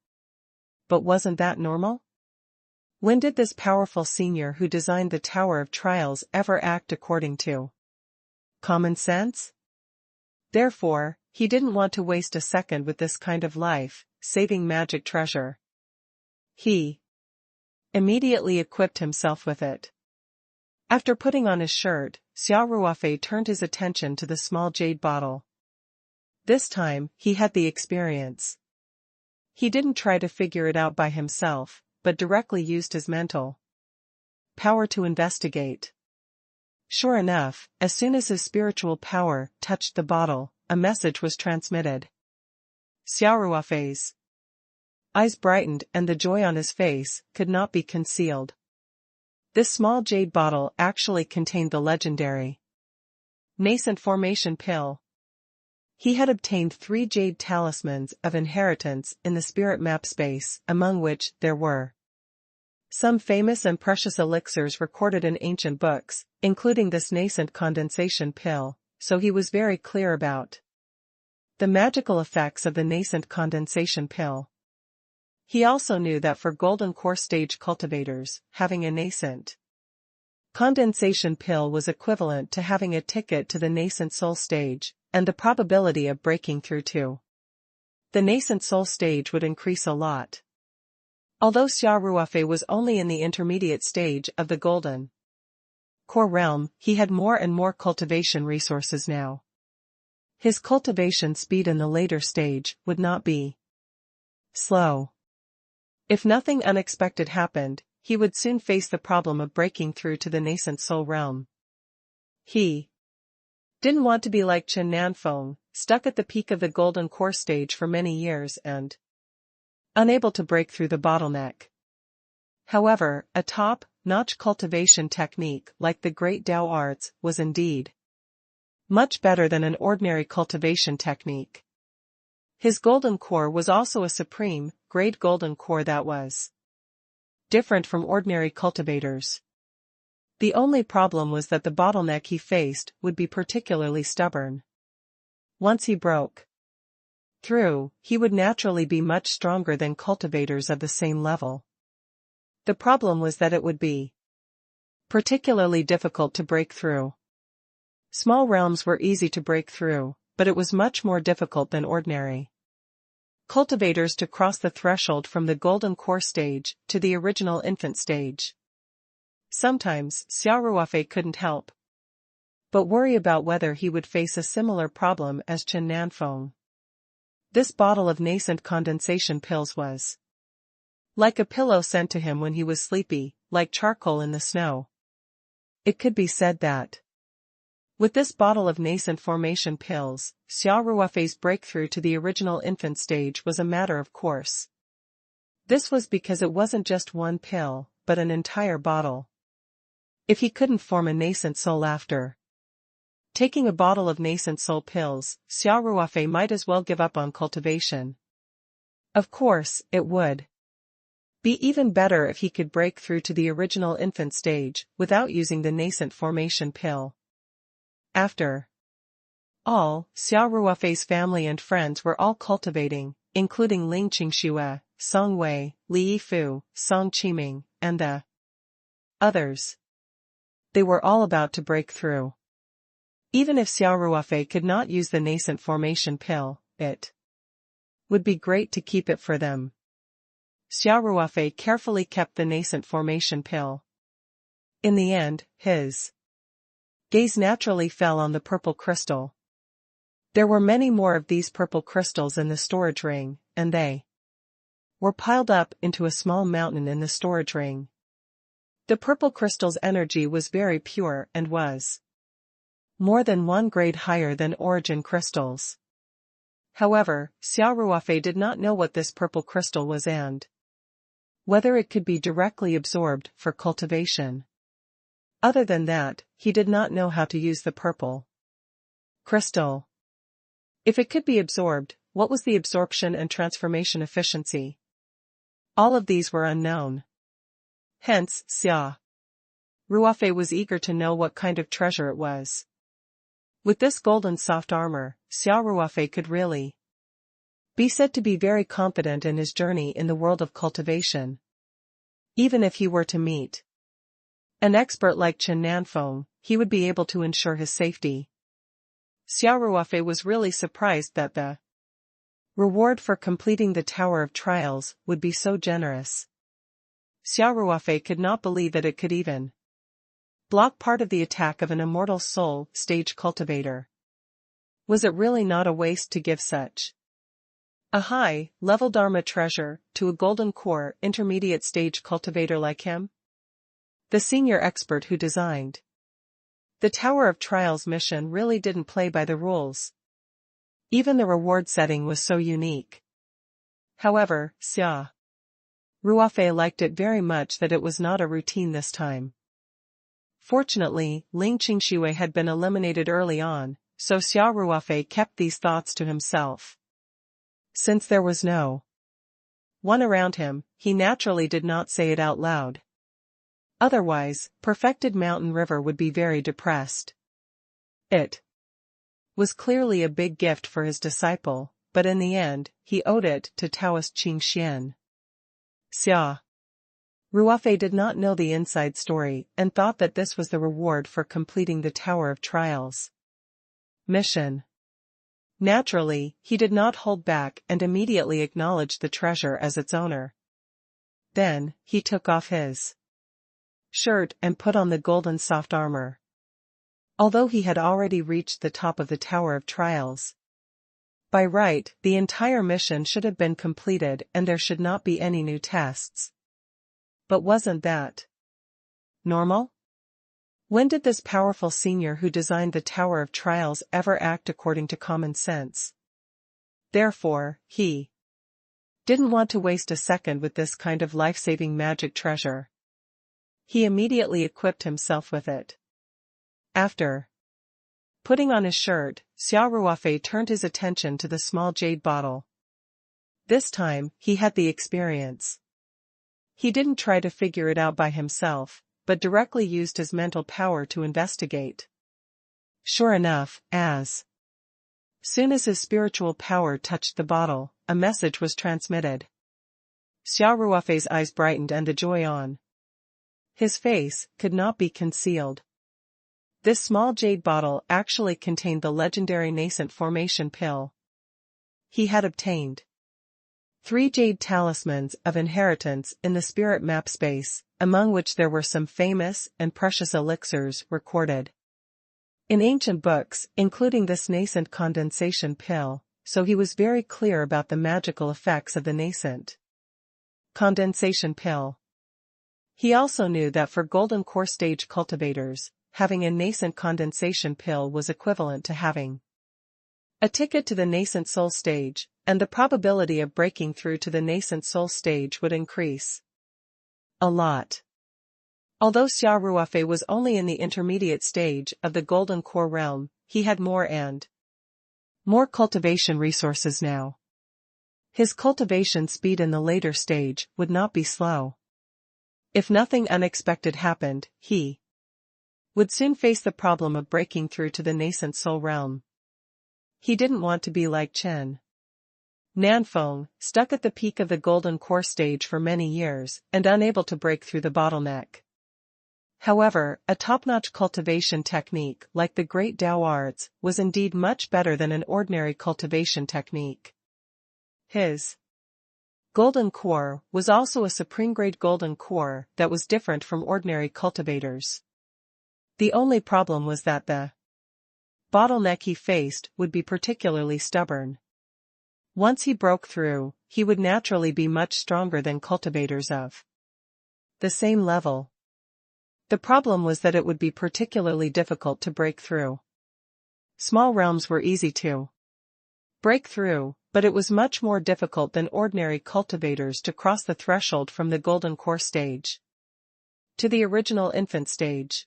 But wasn't that normal? When did this powerful senior who designed the Tower of Trials ever act according to common sense? Therefore, he didn't want to waste a second with this kind of life-saving magic treasure. He immediately equipped himself with it. After putting on his shirt, Xia Ruofei turned his attention to the small jade bottle. This time, he had the experience. He didn't try to figure it out by himself, but directly used his mental power to investigate. Sure enough, as soon as his spiritual power touched the bottle, a message was transmitted. Xia Ruofei's eyes brightened and the joy on his face could not be concealed. This small jade bottle actually contained the legendary nascent formation pill. He had obtained 3 jade talismans of inheritance in the spirit map space, among which there were some famous and precious elixirs recorded in ancient books, including this nascent condensation pill, so he was very clear about the magical effects of the nascent condensation pill. He also knew that for golden core stage cultivators, having a nascent condensation pill was equivalent to having a ticket to the nascent soul stage, and the probability of breaking through to the nascent soul stage would increase a lot. Although Xia Ruofei was only in the intermediate stage of the golden core realm, he had more and more cultivation resources now. His cultivation speed in the later stage would not be slow. If nothing unexpected happened, he would soon face the problem of breaking through to the nascent soul realm. He didn't want to be like Chen Nanfeng, stuck at the peak of the golden core stage for many years and unable to break through the bottleneck. However, a top-notch cultivation technique like the Great Tao Arts was indeed much better than an ordinary cultivation technique. His golden core was also a supreme, great golden core that was different from ordinary cultivators. The only problem was that the bottleneck he faced would be particularly stubborn. Once he broke through, he would naturally be much stronger than cultivators of the same level. The problem was that it would be particularly difficult to break through. Small realms were easy to break through, but it was much more difficult than ordinary cultivators to cross the threshold from the golden core stage to the original infant stage. Sometimes, Xia Ruofei couldn't help but worry about whether he would face a similar problem as Chen Nanfeng. This bottle of nascent condensation pills was like a pillow sent to him when he was sleepy, like charcoal in the snow. It could be said that with this bottle of nascent formation pills, Xia Ruofei's breakthrough to the original infant stage was a matter of course. This was because it wasn't just one pill, but an entire bottle. If he couldn't form a nascent soul after taking a bottle of nascent soul pills, Xia Ruofei might as well give up on cultivation. Of course, it would be even better if he could break through to the original infant stage without using the nascent formation pill. After all, Xia Ruofei's family and friends were all cultivating, including Ling Qingxue, Song Wei, Li Yifu, Song Qiming, and the others. They were all about to break through. Even if Xia Ruofei could not use the nascent formation pill, it would be great to keep it for them. Xia Ruofei carefully kept the nascent formation pill. In the end, his gaze naturally fell on the purple crystal. There were many more of these purple crystals in the storage ring, and they were piled up into a small mountain in the storage ring. The purple crystal's energy was very pure and was more than 1 grade higher than origin crystals. However, Xia Ruofei did not know what this purple crystal was and whether it could be directly absorbed for cultivation. Other than that, he did not know how to use the purple crystal. If it could be absorbed, what was the absorption and transformation efficiency? All of these were unknown. Hence, Xia Ruofei was eager to know what kind of treasure it was. With this golden soft armor, Xia Ruofei could really be said to be very confident in his journey in the world of cultivation. Even if he were to meet an expert like Chen Nanfeng, he would be able to ensure his safety. Xia Ruofei was really surprised that the reward for completing the Tower of Trials would be so generous. Xia Ruofei could not believe that it could even block part of the attack of an immortal soul stage cultivator. Was it really not a waste to give such a high-level Dharma treasure to a golden core intermediate stage cultivator like him? The senior expert who designed the Tower of Trials mission really didn't play by the rules. Even the reward setting was so unique. However, Xia Ruofei liked it very much that it was not a routine this time. Fortunately, Ling Qingshui had been eliminated early on, so Xia Ruofei kept these thoughts to himself. Since there was no one around him, he naturally did not say it out loud. Otherwise, Perfected Mountain River would be very depressed. It was clearly a big gift for his disciple, but in the end, he owed it to Taoist Qing Xian. Xia Ruofei did not know the inside story and thought that this was the reward for completing the Tower of Trials mission. Naturally, he did not hold back and immediately acknowledged the treasure as its owner. Then, he took off his shirt and put on the golden soft armor. Although he had already reached the top of the Tower of Trials, by right, the entire mission should have been completed and there should not be any new tests. But wasn't that normal? When did this powerful senior who designed the Tower of Trials ever act according to common sense? Therefore, he didn't want to waste a second with this kind of life-saving magic treasure. He immediately equipped himself with it. After putting on his shirt, Xia Ruofei turned his attention to the small jade bottle. This time, he had the experience. He didn't try to figure it out by himself, but directly used his mental power to investigate. Sure enough, as soon as his spiritual power touched the bottle, a message was transmitted. Xia Ruofei's eyes brightened and the joy on his face could not be concealed. This small jade bottle actually contained the legendary nascent formation pill. He had obtained 3 jade talismans of inheritance in the spirit map space, among which there were some famous and precious elixirs recorded in ancient books, including this nascent condensation pill, so he was very clear about the magical effects of the nascent condensation pill. He also knew that for golden core stage cultivators, having a nascent condensation pill was equivalent to having a ticket to the nascent soul stage, and the probability of breaking through to the nascent soul stage would increase a lot. Although Xia Ruofei was only in the intermediate stage of the golden core realm, he had more and more cultivation resources now. His cultivation speed in the later stage would not be slow. If nothing unexpected happened, he would soon face the problem of breaking through to the nascent soul realm. He didn't want to be like Chen Nanfeng, stuck at the peak of the golden core stage for many years and unable to break through the bottleneck. However, a top-notch cultivation technique like the Great Tao Arts was indeed much better than an ordinary cultivation technique. His golden core was also a supreme-grade golden core that was different from ordinary cultivators. The only problem was that the bottleneck he faced would be particularly stubborn. Once he broke through, he would naturally be much stronger than cultivators of the same level. The problem was that it would be particularly difficult to break through. Small realms were easy to break through, but it was much more difficult than ordinary cultivators to cross the threshold from the golden core stage to the original infant stage.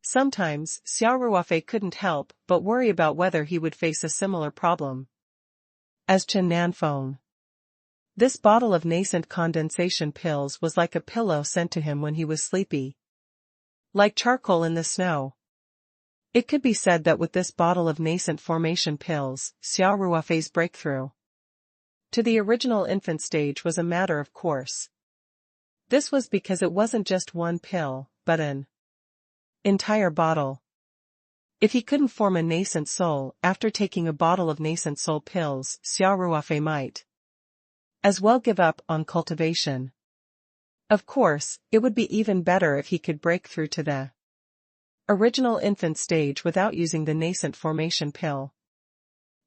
Sometimes, Xia Ruofei couldn't help but worry about whether he would face a similar problem. as Chen Nanfeng. This bottle of nascent condensation pills was like a pillow sent to him when he was sleepy. Like charcoal in the snow. It could be said that with this bottle of nascent formation pills, Xia Ruofei's breakthrough to the original infant stage was a matter of course. This was because it wasn't just one pill, but an entire bottle. If he couldn't form a nascent soul after taking a bottle of nascent soul pills, Xia Ruofei might as well give up on cultivation. Of course, it would be even better if he could break through to the original infant stage without using the nascent formation pill.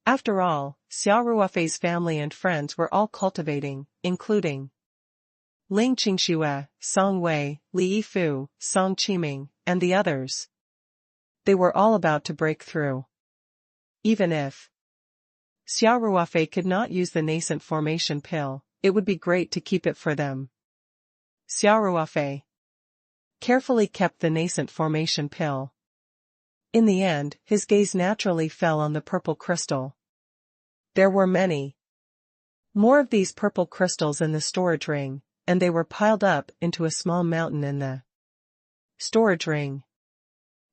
After all, Xia Ruofei's family and friends were all cultivating, including Ling Qingxue, Song Wei, Li Yifu, Song Qiming, and the others. They were all about to break through. Even if Xia Ruofei could not use the nascent formation pill, it would be great to keep it for them. Xia Ruofei carefully kept the nascent formation pill. In the end, his gaze naturally fell on the purple crystal. There were many more of these purple crystals in the storage ring, and they were piled up into a small mountain in the storage ring.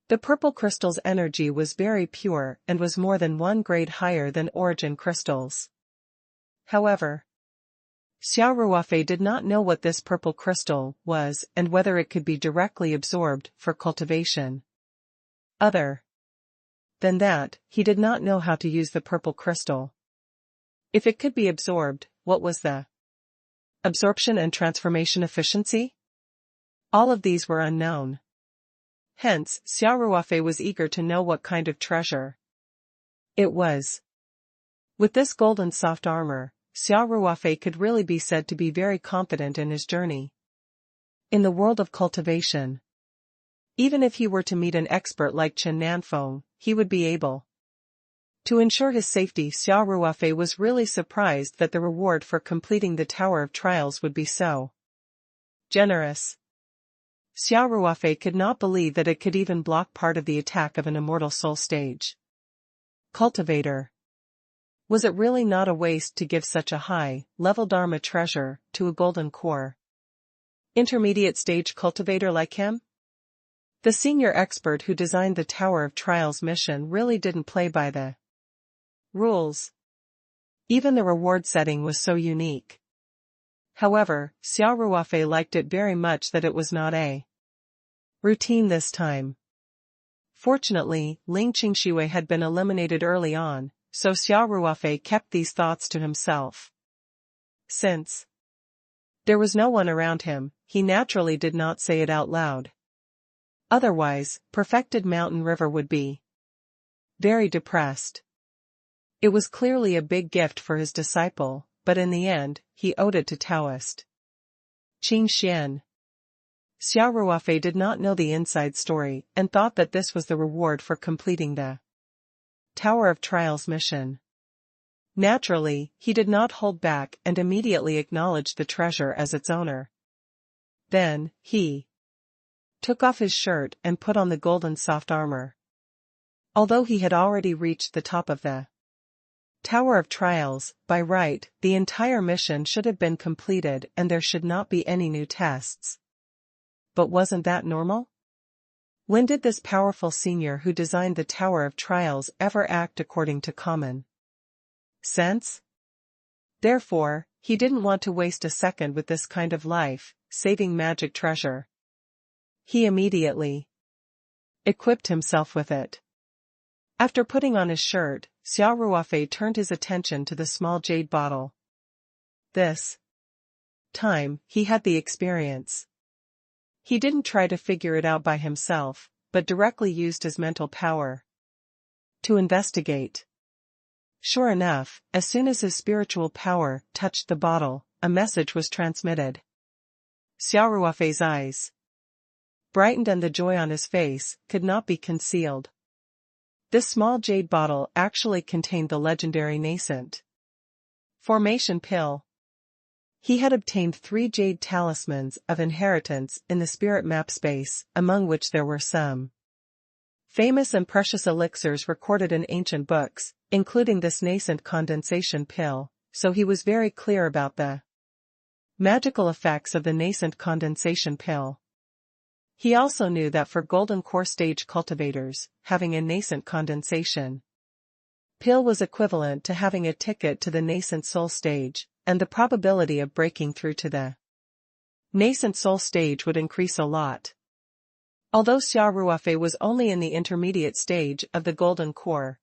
The purple crystal's energy was very pure and was more than 1 grade higher than origin crystals. However, Xia Ruofei did not know what this purple crystal was and whether it could be directly absorbed for cultivation. Other than that, he did not know how to use the purple crystal. If it could be absorbed, what was the absorption and transformation efficiency? All of these were unknown. Hence, Xia Ruofei was eager to know what kind of treasure it was. With this golden soft armor, Xia Ruofei could really be said to be very confident in his journey in the world of cultivation. Even if he were to meet an expert like Chen Nanfeng, he would be able to ensure his safety. Xia Ruofei was really surprised that the reward for completing the Tower of Trials would be so generous. Xia Ruofei could not believe that it could even block part of the attack of an immortal soul stage cultivator. Was it really not a waste to give such a high-level Dharma treasure to a golden core intermediate stage cultivator like him? The senior expert who designed the Tower of Trials mission really didn't play by the rules. Even the reward setting was so unique. However, Xia Ruofei liked it very much that it was not a routine this time. Fortunately, Ling Qingxue had been eliminated early on, so Xia Ruofei kept these thoughts to himself. Since there was no one around him, he naturally did not say it out loud. Otherwise, perfected Mountain River would be very depressed. It was clearly a big gift for his disciple, but in the end, he owed it to Taoist Qing Xian. Xia Ruofei did not know the inside story and thought that this was the reward for completing the Tower of Trials mission. Naturally, he did not hold back and immediately acknowledged the treasure as its owner. Then, he took off his shirt and put on the golden soft armor. Although he had already reached the top of the Tower of Trials, by right, the entire mission should have been completed and there should not be any new tests. But wasn't that normal? When did this powerful senior who designed the Tower of Trials ever act according to common sense? Therefore, he didn't want to waste a second with this kind of life-saving magic treasure. He immediately equipped himself with it. After putting on his shirt, Xia Ruofei turned his attention to the small jade bottle. This time, he had the experience. He didn't try to figure it out by himself, but directly used his mental power to investigate. Sure enough, as soon as his spiritual power touched the bottle, a message was transmitted. Xia Ruofei's eyes brightened and the joy on his face could not be concealed. This small jade bottle actually contained the legendary nascent formation pill. He had obtained 3 jade talismans of inheritance in the spirit map space, among which there were some famous and precious elixirs recorded in ancient books, including this nascent condensation pill, so he was very clear about the magical effects of the nascent condensation pill. He also knew that for golden core stage cultivators, having a nascent condensation pill was equivalent to having a ticket to the nascent soul stage, and the probability of breaking through to the nascent soul stage would increase a lot. Although Xia Ruofei was only in the intermediate stage of the golden core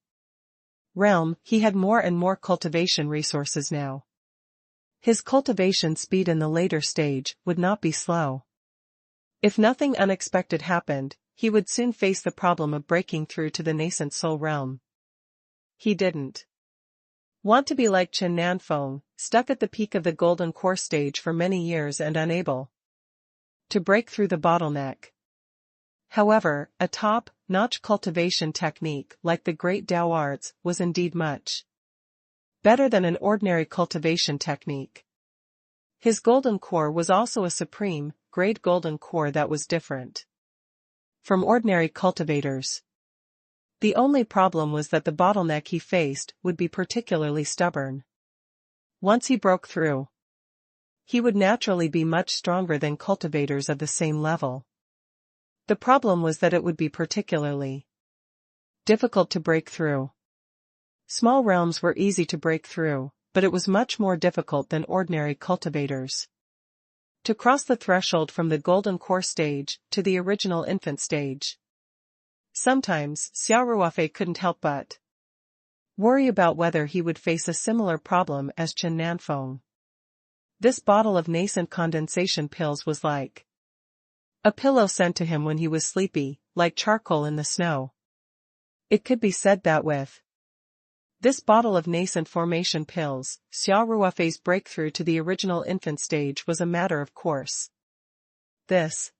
realm, he had more and more cultivation resources now. His cultivation speed in the later stage would not be slow. If nothing unexpected happened, he would soon face the problem of breaking through to the nascent soul realm. He didn't want to be like Chen Nanfeng, stuck at the peak of the golden core stage for many years and unable to break through the bottleneck. However, a top-notch cultivation technique like the Great Tao Arts was indeed much better than an ordinary cultivation technique. His golden core was also a supreme, grade golden core that was different from ordinary cultivators. The only problem was that the bottleneck he faced would be particularly stubborn. Once he broke through, he would naturally be much stronger than cultivators of the same level. The problem was that it would be particularly difficult to break through. Small realms were easy to break through, but it was much more difficult than ordinary cultivators to cross the threshold from the golden core stage to the original infant stage. Sometimes, Xia Ruofei couldn't help but worry about whether he would face a similar problem as Chen Nanfeng. This bottle of nascent condensation pills was like a pillow sent to him when he was sleepy, like charcoal in the snow. It could be said that with this bottle of nascent formation pills, Xia Ruofei's breakthrough to the original infant stage was a matter of course. This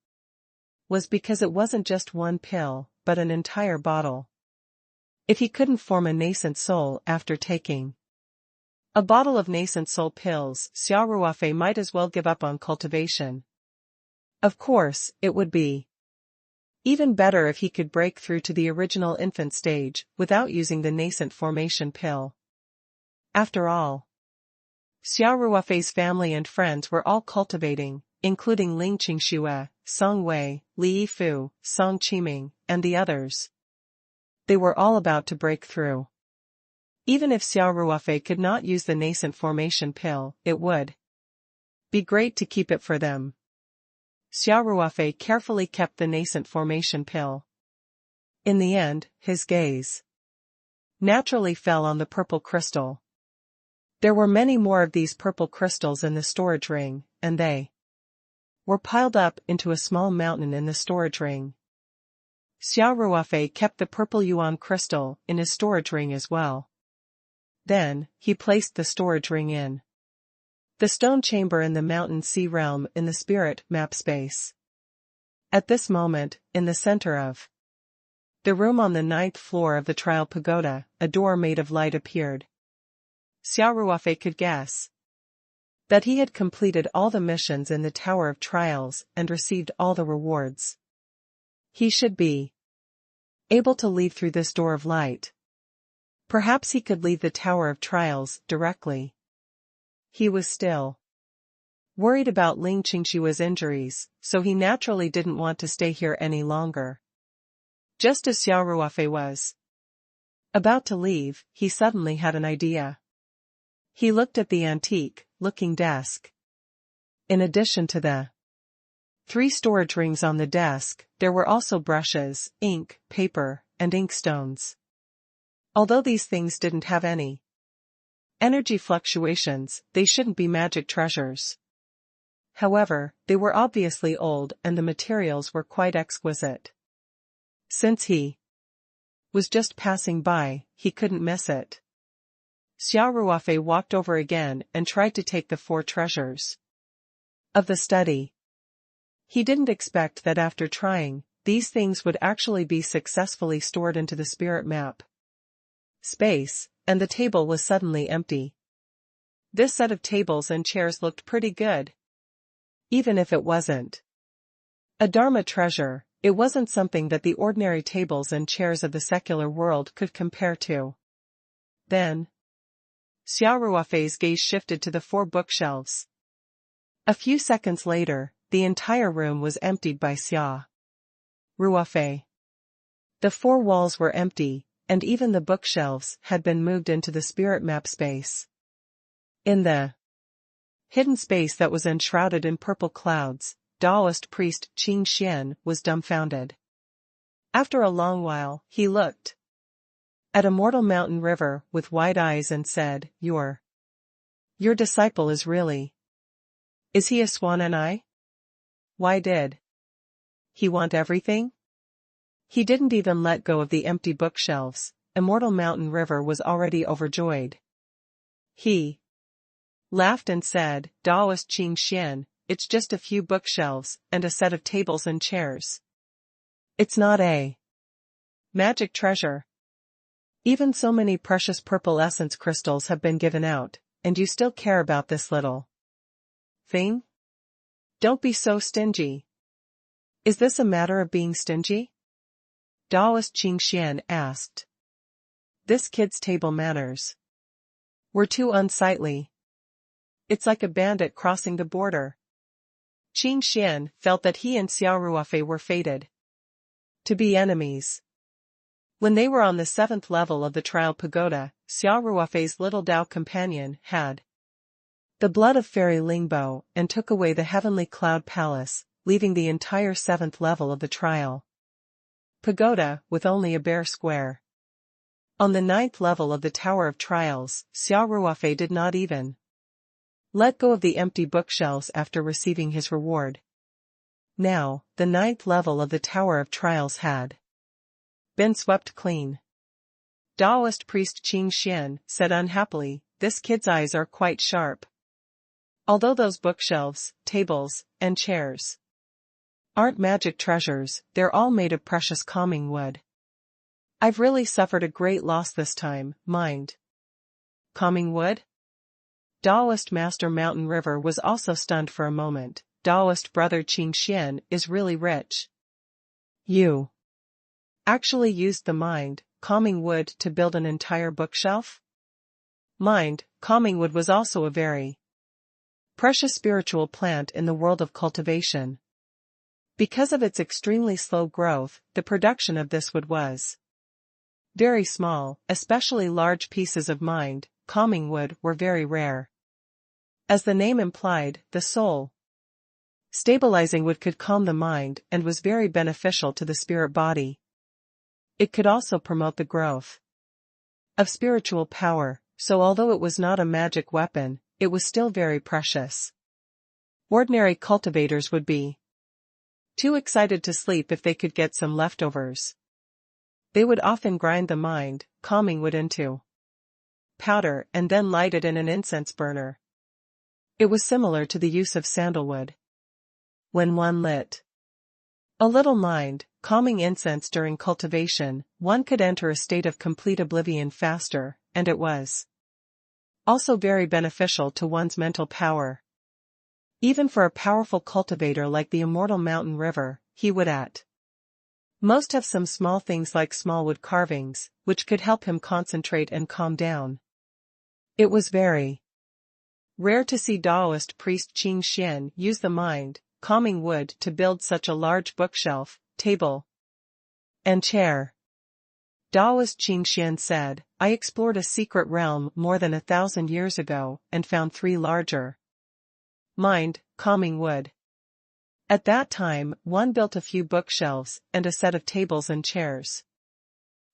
was because it wasn't just one pill, but an entire bottle. If he couldn't form a nascent soul after taking a bottle of nascent soul pills, Xia Ruofei might as well give up on cultivation. Of course, it would be even better if he could break through to the original infant stage without using the nascent formation pill. After all, Xia Ruofei's family and friends were all cultivating, including Ling Qingxue, Song Wei, Li Yifu, Song Qiming, and the others. They were all about to break through. Even if Xia Ruofei could not use the nascent formation pill, it would be great to keep it for them. Xia Ruofei carefully kept the nascent formation pill. In the end, his gaze naturally fell on the purple crystal. There were many more of these purple crystals in the storage ring, and they were piled up into a small mountain in the storage ring. Xia Ruofei kept the purple yuan crystal in his storage ring as well. Then, he placed the storage ring in the stone chamber in the Mountain Sea realm in the spirit map space. At this moment, in the center of the room on the 9th floor of the trial pagoda, a door made of light appeared. Xia Ruofei could guess that he had completed all the missions in the Tower of Trials and received all the rewards. He should be able to leave through this door of light. Perhaps he could leave the Tower of Trials directly. He was still worried about Ling Qingxue's injuries, so he naturally didn't want to stay here any longer. Just as Xia Ruofei was about to leave, he suddenly had an idea. He looked at the antique-looking desk. In addition to the 3 storage rings on the desk, there were also brushes, ink, paper, and inkstones. Although these things didn't have any energy fluctuations, they shouldn't be magic treasures. However, they were obviously old and the materials were quite exquisite. Since he was just passing by, he couldn't miss it. Xia Ruofei walked over again and tried to take the 4 treasures of the study. He didn't expect that after trying, these things would actually be successfully stored into the spirit map space, and the table was suddenly empty. This set of tables and chairs looked pretty good. Even if it wasn't a Dharma treasure, it wasn't something that the ordinary tables and chairs of the secular world could compare to. Then, Xia Ruofei's gaze shifted to the 4 bookshelves. A few seconds later, the entire room was emptied by Xia Ruofei. The 4 walls were empty, and even the bookshelves had been moved into the spirit map space. In the hidden space that was enshrouded in purple clouds, Taoist priest Qing Xian was dumbfounded. After a long while, he looked at Immortal Mountain River with wide eyes and said, Your disciple is really. Is he a swan and I? Why did he want everything? He didn't even let go of the empty bookshelves. Immortal Mountain River was already overjoyed. He laughed and said, Taoist Qing Xian, it's just a few bookshelves and a set of tables and chairs. It's not a magic treasure. Even so many precious purple essence crystals have been given out, and you still care about this little thing? Don't be so stingy. Is this a matter of being stingy? Taoist Qing Xian asked. This kid's table manners were too unsightly. It's like a bandit crossing the border. Qing Xian felt that he and Xia Ruofei were fated to be enemies. When they were on the 7th level of the trial pagoda, Xia Ruofei's little Dao companion had the blood of fairy Lingbo and took away the heavenly cloud palace, leaving the entire 7th level of the trial pagoda with only a bare square. On the 9th level of the Tower of Trials, Xia Ruofei did not even let go of the empty bookshelves after receiving his reward. Now, the 9th level of the Tower of Trials had been swept clean. Taoist priest Qing Xian said unhappily, this kid's eyes are quite sharp. Although those bookshelves, tables, and chairs aren't magic treasures, they're all made of precious calming wood. I've really suffered a great loss this time, mind. Calming wood? Taoist Master Mountain River was also stunned for a moment. Taoist brother Qing Xian is really rich. You actually used the mind, calming wood to build an entire bookshelf? Mind, calming wood was also a very precious spiritual plant in the world of cultivation. Because of its extremely slow growth, the production of this wood was very small, especially large pieces of mind, calming wood were very rare. As the name implied, the soul stabilizing wood could calm the mind and was very beneficial to the spirit body. It could also promote the growth of spiritual power, so although it was not a magic weapon, it was still very precious. Ordinary cultivators would be too excited to sleep if they could get some leftovers. They would often grind the mind, calming wood into powder and then light it in an incense burner. It was similar to the use of sandalwood. When one lit a little mind, calming incense during cultivation, one could enter a state of complete oblivion faster, and it was also very beneficial to one's mental power. Even for a powerful cultivator like the Immortal Mountain River, he would at most have some small things like small wood carvings, which could help him concentrate and calm down. It was very rare to see Taoist priest Qing Xian use the mind, calming wood to build such a large bookshelf, table, and chair. Taoist Qing Xian said, I explored a secret realm more than 1,000 years ago and found 3 larger mind, calming wood. At that time, one built a few bookshelves and a set of tables and chairs.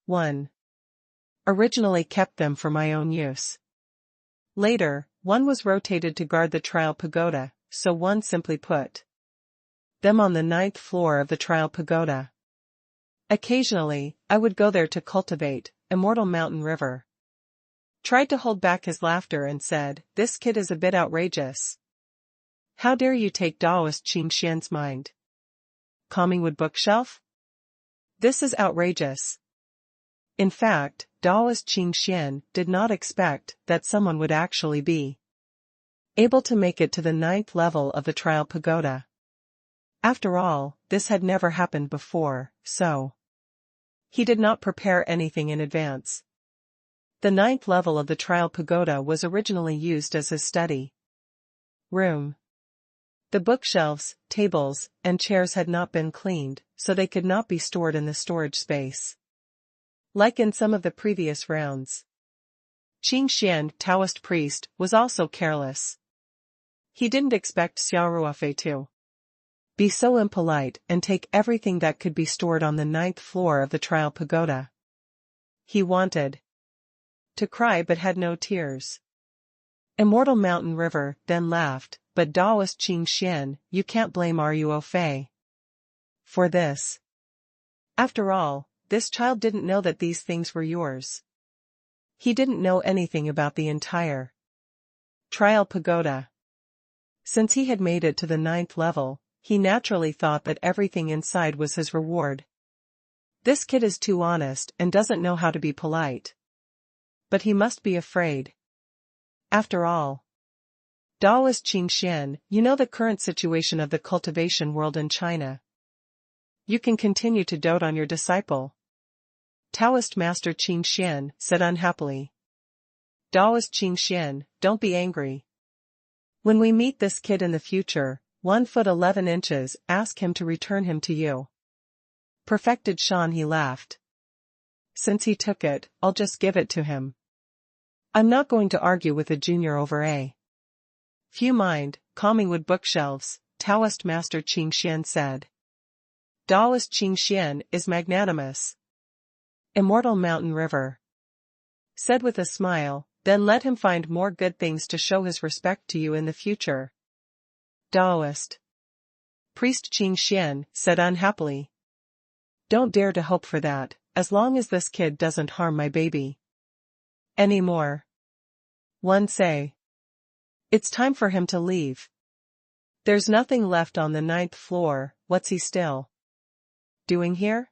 One originally kept them for my own use. Later, one was rotated to guard the trial pagoda, so one simply put them on the 9th floor of the trial pagoda. Occasionally, I would go there to cultivate. Immortal Mountain River tried to hold back his laughter and said, this kid is a bit outrageous. How dare you take Taoist Qing Xian's mind? Calming wood bookshelf? This is outrageous. In fact, Taoist Qing Xian did not expect that someone would actually be able to make it to the 9th level of the trial pagoda. After all, this had never happened before, so he did not prepare anything in advance. The 9th level of the trial pagoda was originally used as his study room. The bookshelves, tables, and chairs had not been cleaned, so they could not be stored in the storage space. Like in some of the previous rounds, Qing Xian, Taoist priest, was also careless. He didn't expect Xia Ruofei to be so impolite and take everything that could be stored on the 9th floor of the trial pagoda. He wanted to cry but had no tears. Immortal Mountain River then laughed, but Taoist Qing Xian, you can't blame Ruofei for this. After all, this child didn't know that these things were yours. He didn't know anything about the entire trial pagoda. Since he had made it to the 9th level, he naturally thought that everything inside was his reward. This kid is too honest and doesn't know how to be polite. But he must be afraid. After all, Taoist Qing Xian, you know the current situation of the cultivation world in China. You can continue to dote on your disciple. Taoist Master Qing Xian said unhappily. Taoist Qing Xian, don't be angry. When we meet this kid in the future, 1 foot 11 inches, ask him to return him to you. Perfected Shan, he laughed. Since he took it, I'll just give it to him. I'm not going to argue with a junior over a few mind, calming wood bookshelves, Taoist Master Qing Xian said. Taoist Qing Xian is magnanimous. Immortal Mountain River said with a smile, then let him find more good things to show his respect to you in the future. Taoist Priest Qing Xian said unhappily. Don't dare to hope for that, as long as this kid doesn't harm my baby anymore. One say. It's time for him to leave. There's nothing left on the 9th floor, what's he still doing here?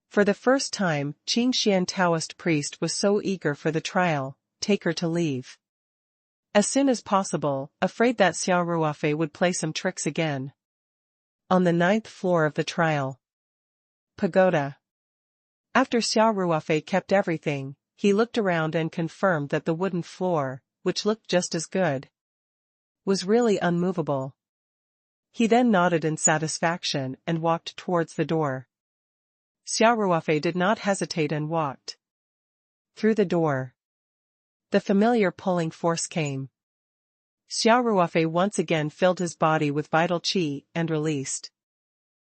For the first time, Qing Xian Taoist priest was so eager for the trial, take her to leave as soon as possible, afraid that Xia Ruofei would play some tricks again. On the 9th floor of the trial pagoda. After Xia Ruofei kept everything, he looked around and confirmed that the wooden floor, which looked just as good, was really unmovable. He then nodded in satisfaction and walked towards the door. Xia Ruofei did not hesitate and walked through the door. The familiar pulling force came. Xia Ruofei once again filled his body with vital qi and released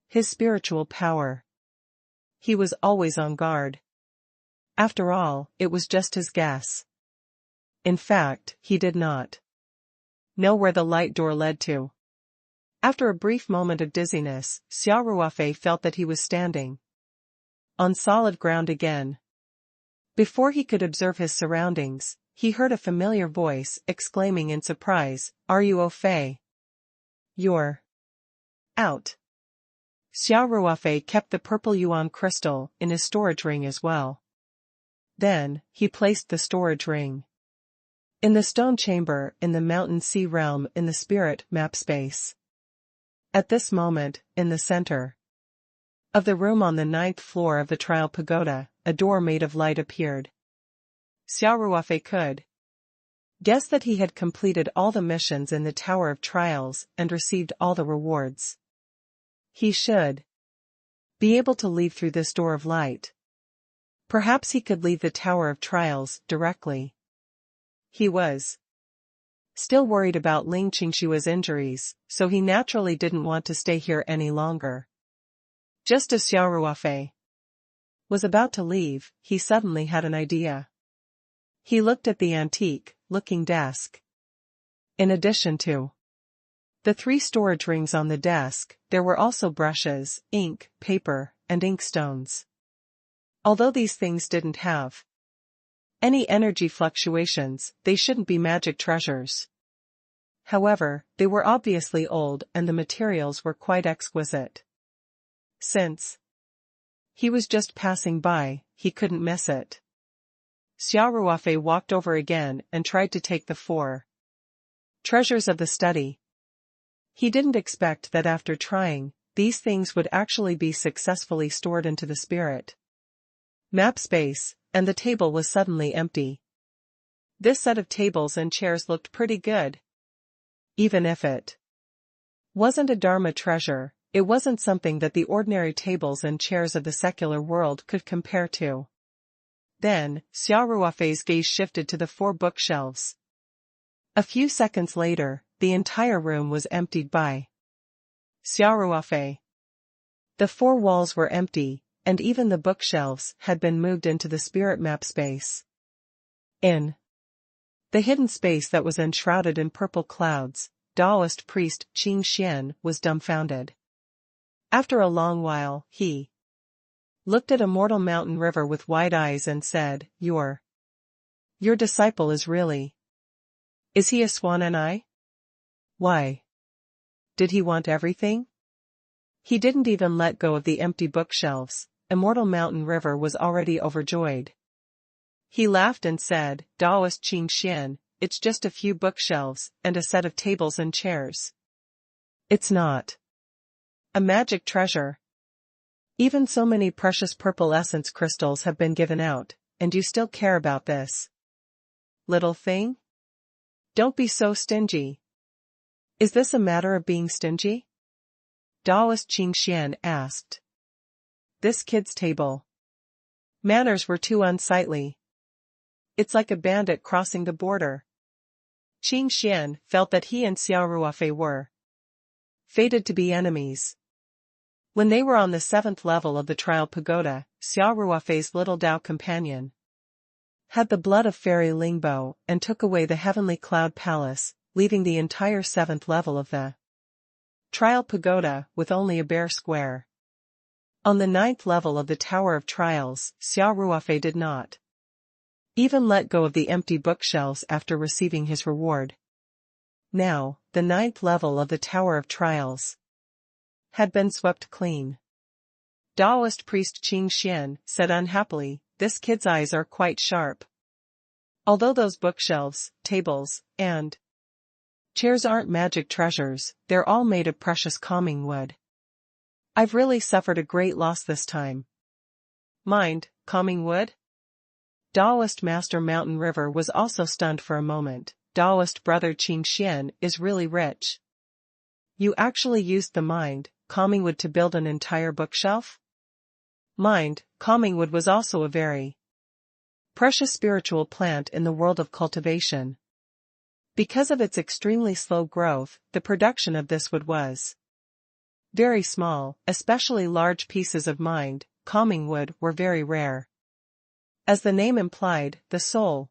his spiritual power. He was always on guard. After all, it was just his guess. In fact, he did not know where the light door led to. After a brief moment of dizziness, Xia Ruofei felt that he was standing on solid ground again. Before he could observe his surroundings, he heard a familiar voice exclaiming in surprise, Ruofei, you're out. Xia Ruofei kept the purple yuan crystal in his storage ring as well. Then, he placed the storage ring in the stone chamber in the mountain sea realm in the spirit map space. At this moment, in the center of the room on the 9th floor of the trial pagoda, a door made of light appeared. Xia Ruofei could guess that he had completed all the missions in the Tower of Trials and received all the rewards. He should be able to leave through this door of light. Perhaps he could leave the Tower of Trials directly. He was still worried about Ling Qingshua's injuries, so he naturally didn't want to stay here any longer. Just as Xia Ruofei was about to leave, he suddenly had an idea. He looked at the antique-looking desk. In addition to the 3 storage rings on the desk, there were also brushes, ink, paper, and inkstones. Although these things didn't have any energy fluctuations, they shouldn't be magic treasures. However, they were obviously old and the materials were quite exquisite. Since he was just passing by, he couldn't miss it. Xia Ruofei walked over again and tried to take the 4 treasures of the study. He didn't expect that after trying, these things would actually be successfully stored into the spirit map space, and the table was suddenly empty. This set of tables and chairs looked pretty good. Even if it wasn't a Dharma treasure, it wasn't something that the ordinary tables and chairs of the secular world could compare to. Then, Xia Ruofei's gaze shifted to the 4 bookshelves. A few seconds later, the entire room was emptied by Xia Ruofei. The 4 walls were empty, and even the bookshelves had been moved into the spirit map space. In the hidden space that was enshrouded in purple clouds, Taoist priest Qing Xian was dumbfounded. After a long while, he looked at Immortal Mountain River with wide eyes and said, Your disciple is really. Is he a swan and I? Why? Did he want everything? He didn't even let go of the empty bookshelves. Immortal Mountain River was already overjoyed. He laughed and said, Taoist Qing Xian, it's just a few bookshelves and a set of tables and chairs. It's not a magic treasure. Even so many precious purple essence crystals have been given out, and you still care about this little thing? Don't be so stingy. Is this a matter of being stingy? Taoist Qing Xian asked. This kid's table manners were too unsightly. It's like a bandit crossing the border. Qing Xian felt that he and Xia Ruofei were fated to be enemies. When they were on the 7th level of the trial pagoda, Xia Ruofei's little Tao companion had the blood of fairy Lingbo and took away the heavenly cloud palace, leaving the entire 7th level of the trial pagoda with only a bare square. On the 9th level of the Tower of Trials, Xia Ruofei did not even let go of the empty bookshelves after receiving his reward. Now, the 9th level of the Tower of Trials had been swept clean. Taoist priest Qing Xian said unhappily, this kid's eyes are quite sharp. Although those bookshelves, tables, and chairs aren't magic treasures, they're all made of precious calming wood. I've really suffered a great loss this time. Mind, calming wood? Taoist Master Mountain River was also stunned for a moment. Taoist brother Qing Xian is really rich. You actually used the mind, calming wood to build an entire bookshelf? Mind, calming wood was also a very precious spiritual plant in the world of cultivation. Because of its extremely slow growth, the production of this wood was very small, especially large pieces of mind, calming wood were very rare. As the name implied, the soul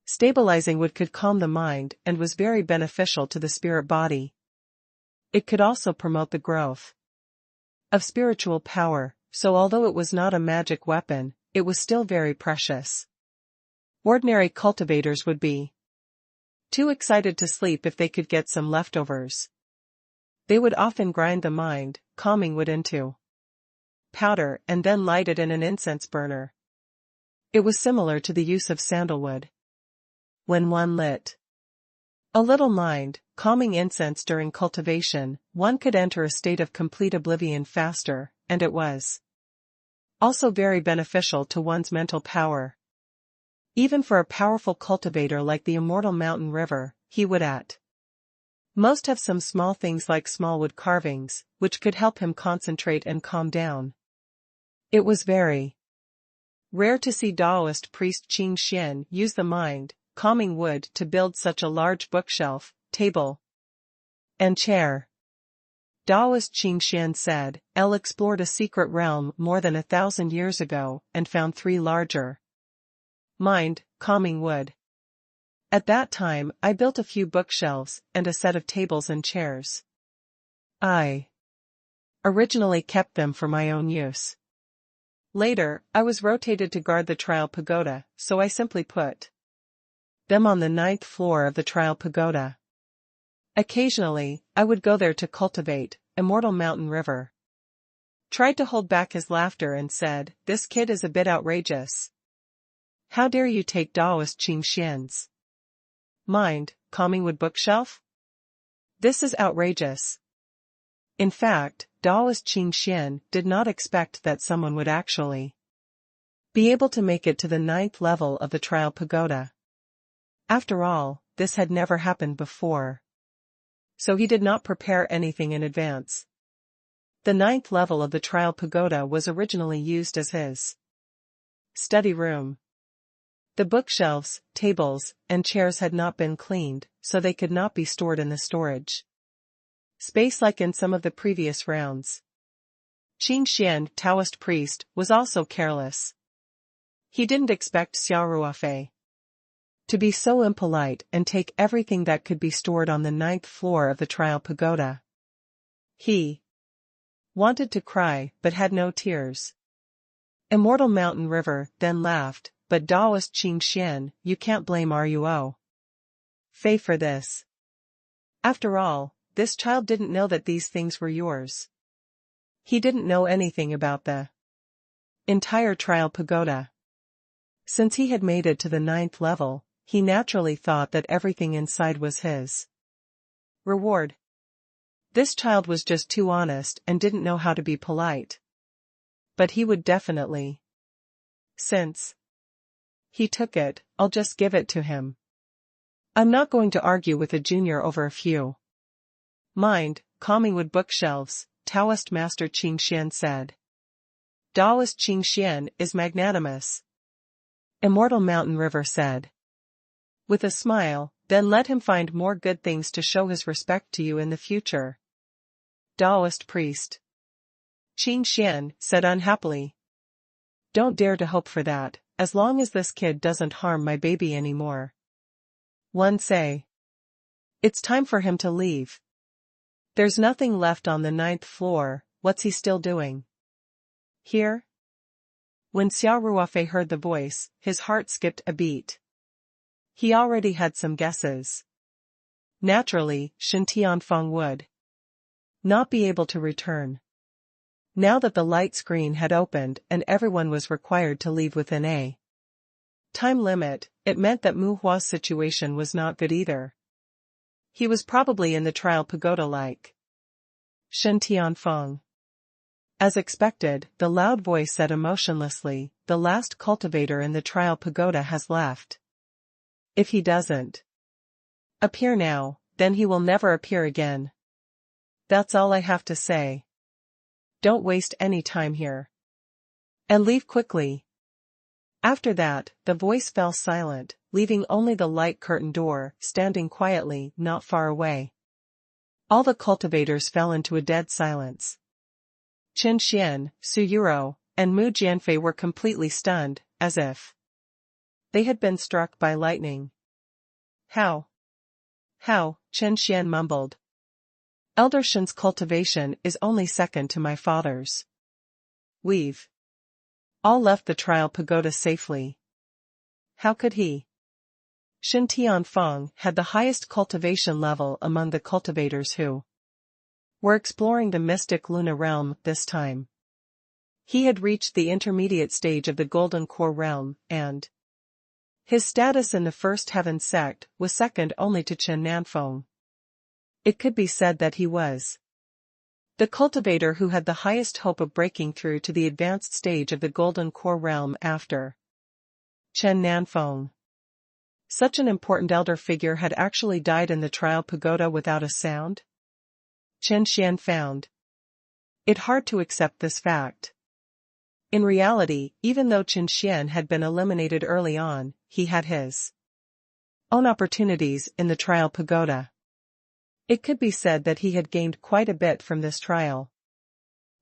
stabilizing wood could calm the mind and was very beneficial to the spirit body. It could also promote the growth of spiritual power, so although it was not a magic weapon, it was still very precious. Ordinary cultivators would be too excited to sleep if they could get some leftovers. They would often grind the mind, calming wood into powder and then light it in an incense burner. It was similar to the use of sandalwood. When one lit a little mind, calming incense during cultivation, one could enter a state of complete oblivion faster, and it was also very beneficial to one's mental power. Even for a powerful cultivator like the Immortal Mountain River, he would at most have some small things like small wood carvings, which could help him concentrate and calm down. It was very rare to see Taoist priest Qing Xian use the mind, calming wood to build such a large bookshelf, table, and chair. Taoist Qing Xian said, El explored a secret realm more than 1,000 years ago and found 3 larger mind, calming wood. At that time I built a few bookshelves and a set of tables and chairs. I originally kept them for my own use. Later, I was rotated to guard the trial pagoda, so I simply put them on the 9th floor of the trial pagoda. Occasionally, I would go there to cultivate. Immortal Mountain River tried to hold back his laughter and said, this kid is a bit outrageous. How dare you take Taoist Qing Xian's mind, calming wood bookshelf? This is outrageous. In fact, Taoist Qing Xian did not expect that someone would actually be able to make it to the 9th level of the trial pagoda. After all, this had never happened before. So he did not prepare anything in advance. The 9th level of the trial pagoda was originally used as his study room. The bookshelves, tables, and chairs had not been cleaned, so they could not be stored in the storage space like in some of the previous rounds. Qin Xian, Taoist priest, was also careless. He didn't expect Xia Ruofei to be so impolite and take everything that could be stored on the 9th floor of the trial pagoda. He wanted to cry, but had no tears. Immortal Mountain River then laughed, but Taoist Qin Xian, you can't blame Ruo Fei for this. After all, this child didn't know that these things were yours. He didn't know anything about the entire trial pagoda. Since he had made it to the 9th level, he naturally thought that everything inside was his reward. This child was just too honest and didn't know how to be polite. But he would definitely. Since he took it, I'll just give it to him. I'm not going to argue with a junior over a few mind, calming wood bookshelves, Taoist Master Qin Xian said. Taoist Qin Xian is magnanimous. Immortal Mountain River said. With a smile, then let him find more good things to show his respect to you in the future. Taoist priest Qin Xian said unhappily. Don't dare to hope for that, as long as this kid doesn't harm my baby anymore. One say. It's time for him to leave. There's nothing left on the 9th floor, what's he still doing here? When Xia Ruofei heard the voice, his heart skipped a beat. He already had some guesses. Naturally, Shen Tianfeng would not be able to return. Now that the light screen had opened and everyone was required to leave within a time limit, it meant that Mu Hua's situation was not good either. He was probably in the trial pagoda like Shen Tianfeng. As expected, the loud voice said emotionlessly, the last cultivator in the trial pagoda has left. If he doesn't appear now, then he will never appear again. That's all I have to say. Don't waste any time here. And leave quickly. After that, the voice fell silent, leaving only the light curtain door, standing quietly, not far away. All the cultivators fell into a dead silence. Qin Xian, Su Yuro, and Mu Jianfei were completely stunned, as if they had been struck by lightning. How? Qin Xian mumbled. Elder Shen's cultivation is only second to my father's. We've all left the trial pagoda safely. How could he? Shen Tianfeng had the highest cultivation level among the cultivators who were exploring the mystic Luna realm this time. He had reached the intermediate stage of the Golden Core realm, and his status in the First Heaven sect was second only to Chen Nanfeng. It could be said that he was the cultivator who had the highest hope of breaking through to the advanced stage of the Golden Core realm after Chen Nanfeng. Such an important elder figure had actually died in the trial pagoda without a sound? Qin Xian found it hard to accept this fact. In reality, even though Qin Xian had been eliminated early on, he had his own opportunities in the trial pagoda. It could be said that he had gained quite a bit from this trial.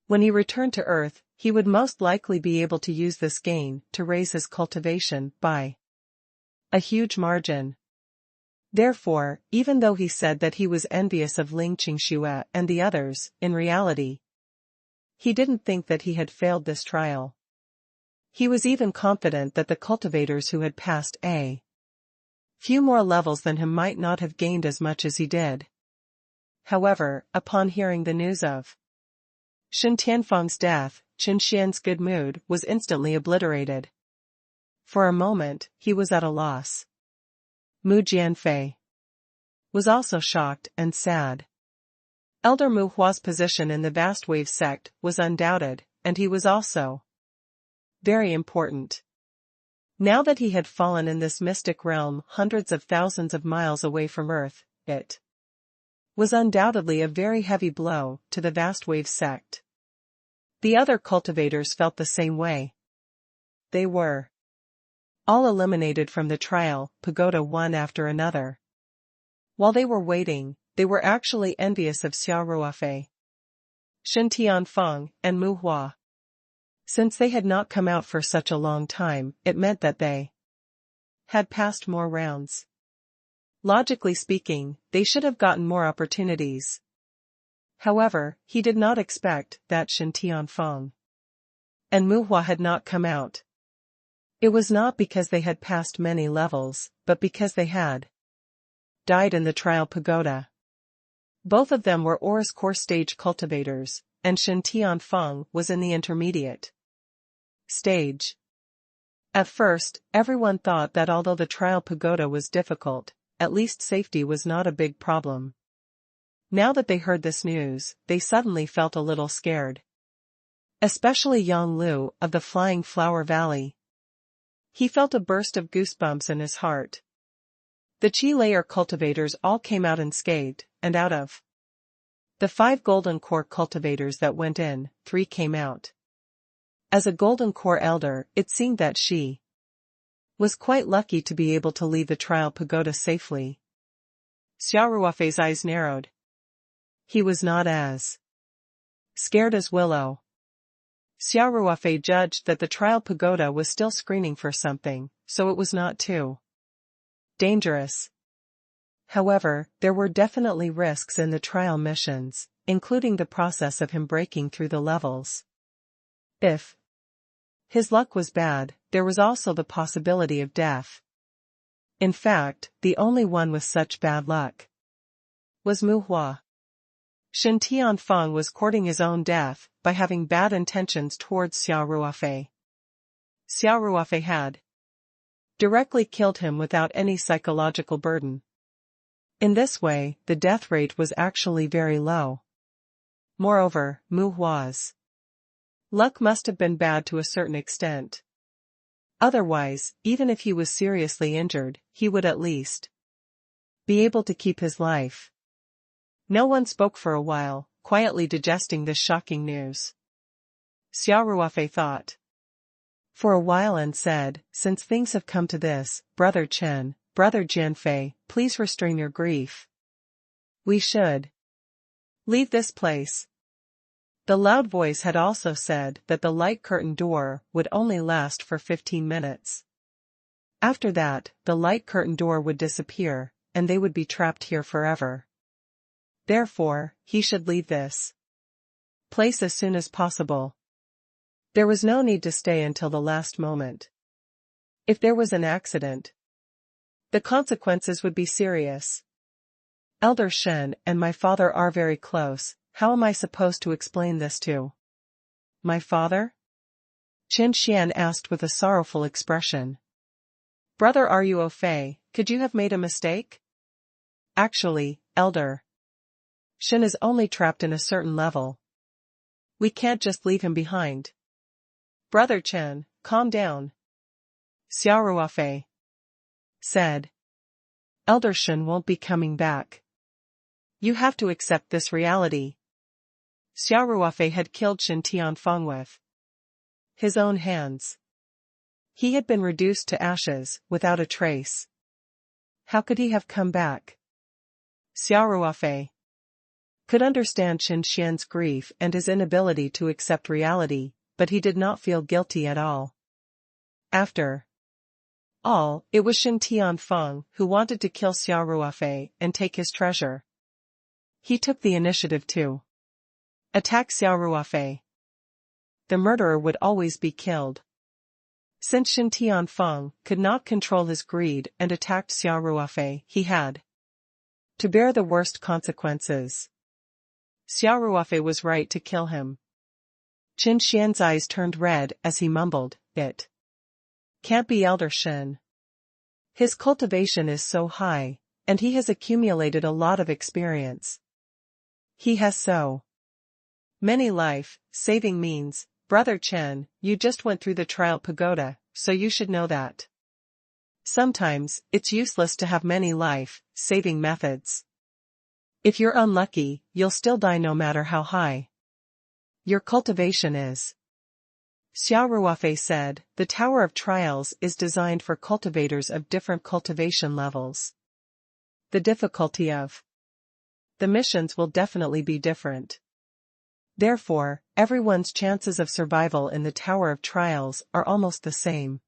When he returned to Earth, he would most likely be able to use this gain to raise his cultivation by a huge margin. Therefore, even though he said that he was envious of Ling Qingxue and the others, in reality, he didn't think that he had failed this trial. He was even confident that the cultivators who had passed a few more levels than him might not have gained as much as he did. However, upon hearing the news of Shen Tianfeng's death, Qin Xian's good mood was instantly obliterated. For a moment, he was at a loss. Mu Jianfei was also shocked and sad. Elder Mu Hua's position in the vast wave sect was undoubted, and he was also very important. Now that he had fallen in this mystic realm hundreds of thousands of miles away from Earth, it was undoubtedly a very heavy blow to the vast wave sect. The other cultivators felt the same way. They were all eliminated from the trial pagoda one after another. While they were waiting, they were actually envious of Xia Ruofei, Shen Tianfeng, and Mu Hua. Since they had not come out for such a long time, it meant that they had passed more rounds. Logically speaking, they should have gotten more opportunities. However, he did not expect that Shen Tianfeng and Mu Hua had not come out. It was not because they had passed many levels, but because they had died in the trial pagoda. Both of them were Aura's core stage cultivators, and Shen Tianfeng was in the intermediate stage. At first, everyone thought that although the trial pagoda was difficult, at least safety was not a big problem. Now that they heard this news, they suddenly felt a little scared. Especially Yang Lu of the Flying Flower Valley. He felt a burst of goosebumps in his heart. The Qi layer cultivators all came out unscathed, and out of the 5 golden core cultivators that went in, 3 came out. As a golden core elder, it seemed that she was quite lucky to be able to leave the trial pagoda safely. Xia Ruofei's eyes narrowed. He was not as scared as Willow. Xia Ruofei judged that the trial pagoda was still screening for something, so it was not too dangerous. However, there were definitely risks in the trial missions, including the process of him breaking through the levels. If his luck was bad, there was also the possibility of death. In fact, the only one with such bad luck was Mu Hua. Shen Tianfeng was courting his own death by having bad intentions towards Xia Ruofei. Xia Ruofei had directly killed him without any psychological burden. In this way, the death rate was actually very low. Moreover, Mu Hua's luck must have been bad to a certain extent. Otherwise, even if he was seriously injured, he would at least be able to keep his life. No one spoke for a while, quietly digesting this shocking news. Xia Ruofei thought for a while and said, "Since things have come to this, Brother Chen, Brother Jianfei, please restrain your grief. We should leave this place." The loud voice had also said that the light curtain door would only last for 15 minutes. After that, the light curtain door would disappear, and they would be trapped here forever. Therefore, he should leave this place as soon as possible. There was no need to stay until the last moment. If there was an accident, the consequences would be serious. Elder Shen and my father are very close. How am I supposed to explain this to my father? Qin Xian asked with a sorrowful expression. Brother Ruofei, could you have made a mistake? Actually, Elder Shen is only trapped in a certain level. We can't just leave him behind. Brother Chen, calm down. Xia Ruofei said. Elder Shen won't be coming back. You have to accept this reality. Xia Ruofei had killed Shen Tianfeng with his own hands. He had been reduced to ashes, without a trace. How could he have come back? Xia Ruofei could understand Qin Xian's grief and his inability to accept reality, but he did not feel guilty at all. After all, it was Shen Tianfeng who wanted to kill Xia Ruofei and take his treasure. He took the initiative to attack Xia Ruofei. The murderer would always be killed. Since Shen Tianfeng could not control his greed and attacked Xia Ruofei, he had to bear the worst consequences. Xia Ruofei was right to kill him. Qin Xian's eyes turned red as he mumbled, "It can't be Elder Shen. His cultivation is so high, and he has accumulated a lot of experience. He has so many life-saving means, Brother Chen, you just went through the trial pagoda, so you should know that. Sometimes, it's useless to have many life-saving methods. If you're unlucky, you'll still die no matter how high your cultivation is. Xia Ruofei said, the Tower of Trials is designed for cultivators of different cultivation levels. The difficulty of the missions will definitely be different. Therefore, everyone's chances of survival in the Tower of Trials are almost the same.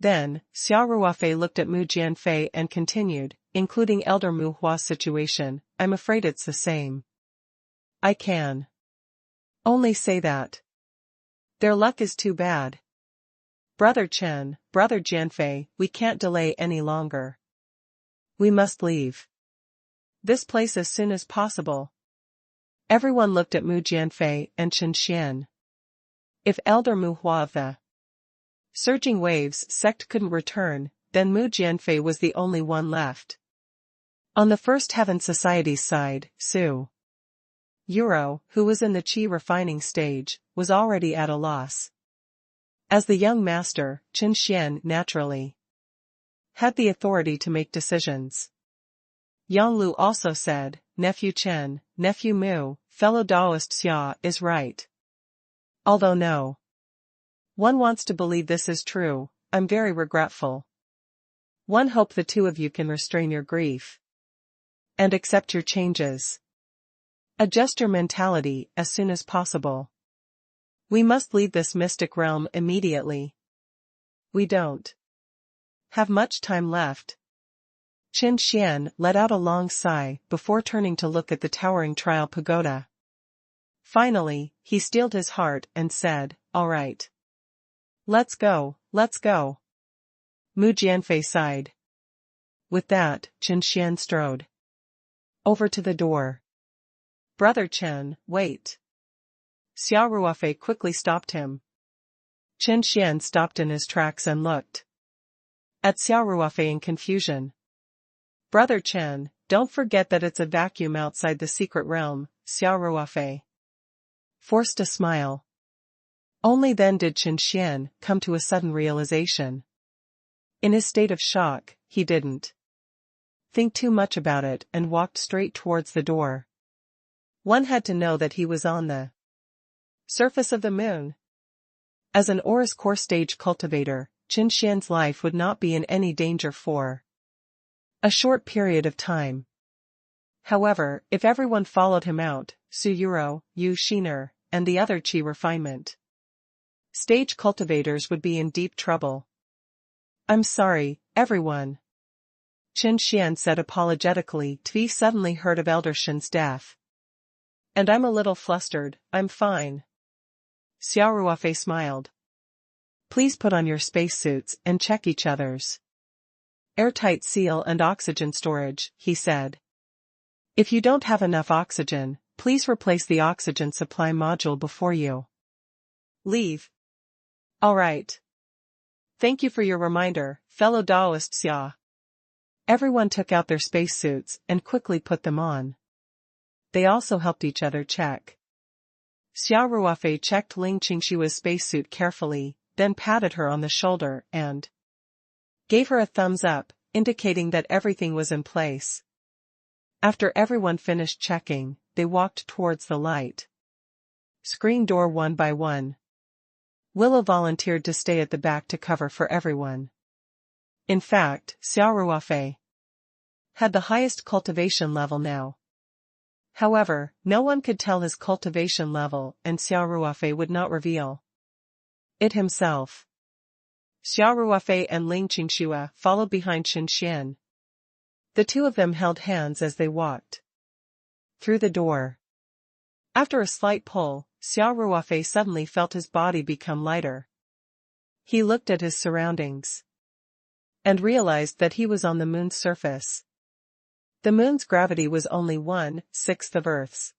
Then, Xia Ruofei looked at Mu Jianfei and continued, including Elder Mu Hua's situation, I'm afraid it's the same. I can only say that their luck is too bad. Brother Chen, Brother Jianfei, we can't delay any longer. We must leave this place as soon as possible. Everyone looked at Mu Jianfei and Chen Xian. If Elder Mu Hua of the Surging Waves sect couldn't return, then Mu Jianfei was the only one left. On the First Heaven Society's side, Su Yuro, who was in the qi refining stage, was already at a loss. As the young master, Chen Xian naturally had the authority to make decisions. Yang Lu also said, Nephew Chen, Nephew Mu, fellow Taoist Xia is right. Although no one wants to believe this is true, I'm very regretful. One hope the two of you can restrain your grief and accept your changes. Adjust your mentality as soon as possible. We must leave this mystic realm immediately. We don't have much time left. Chen Xian let out a long sigh before turning to look at the towering trial pagoda. Finally, he steeled his heart and said, all right. Let's go, let's go. Mu Jianfei sighed. With that, Chen Xian strode over to the door. Brother Chen, wait. Xia Ruofei quickly stopped him. Chen Xian stopped in his tracks and looked at Xia Ruofei in confusion. Brother Chen, don't forget that it's a vacuum outside the secret realm, Xia Ruofei forced a smile. Only then did Chen Xian come to a sudden realization. In his state of shock, he didn't think too much about it and walked straight towards the door. One had to know that he was on the surface of the moon. As an Aurus core stage cultivator, Chen Xian's life would not be in any danger for a short period of time. However, if everyone followed him out, Su Yuro, Yu Shiner, and the other qi refinement stage cultivators would be in deep trouble. I'm sorry, everyone. Chen Xian said apologetically. Tvi suddenly heard of Elder Shen's death. And I'm a little flustered, I'm fine. Xia Ruofei smiled. Please put on your spacesuits and check each other's airtight seal and oxygen storage, he said. If you don't have enough oxygen, please replace the oxygen supply module before you leave. All right. Thank you for your reminder, fellow Taoist Xia. Everyone took out their spacesuits and quickly put them on. They also helped each other check. Xia Ruofei checked Ling Qingshua's spacesuit carefully, then patted her on the shoulder and gave her a thumbs up, indicating that everything was in place. After everyone finished checking, they walked towards the light screen door one by one. Willow volunteered to stay at the back to cover for everyone. In fact, Xia Ruofei had the highest cultivation level now. However, no one could tell his cultivation level and Xia Ruofei would not reveal it himself. Xia Ruofei and Ling Qingxua followed behind Chen Xian. The two of them held hands as they walked through the door. After a slight pull, Xia Ruofei suddenly felt his body become lighter. He looked at his surroundings and realized that he was on the moon's surface. The moon's gravity was only 1/6 of Earth's.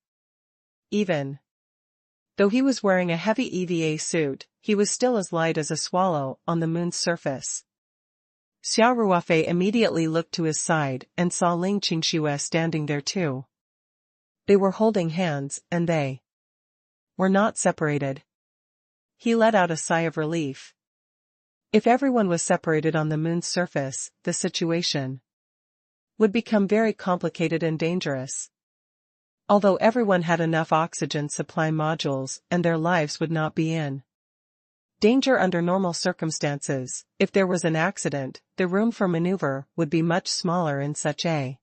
Even though he was wearing a heavy EVA suit, he was still as light as a swallow on the moon's surface. Xia Ruofei immediately looked to his side and saw Ling Qingxua standing there too. They were holding hands, and they were not separated. He let out a sigh of relief. If everyone was separated on the moon's surface, the situation would become very complicated and dangerous. Although everyone had enough oxygen supply modules and their lives would not be in danger under normal circumstances, if there was an accident, the room for maneuver would be much smaller in such a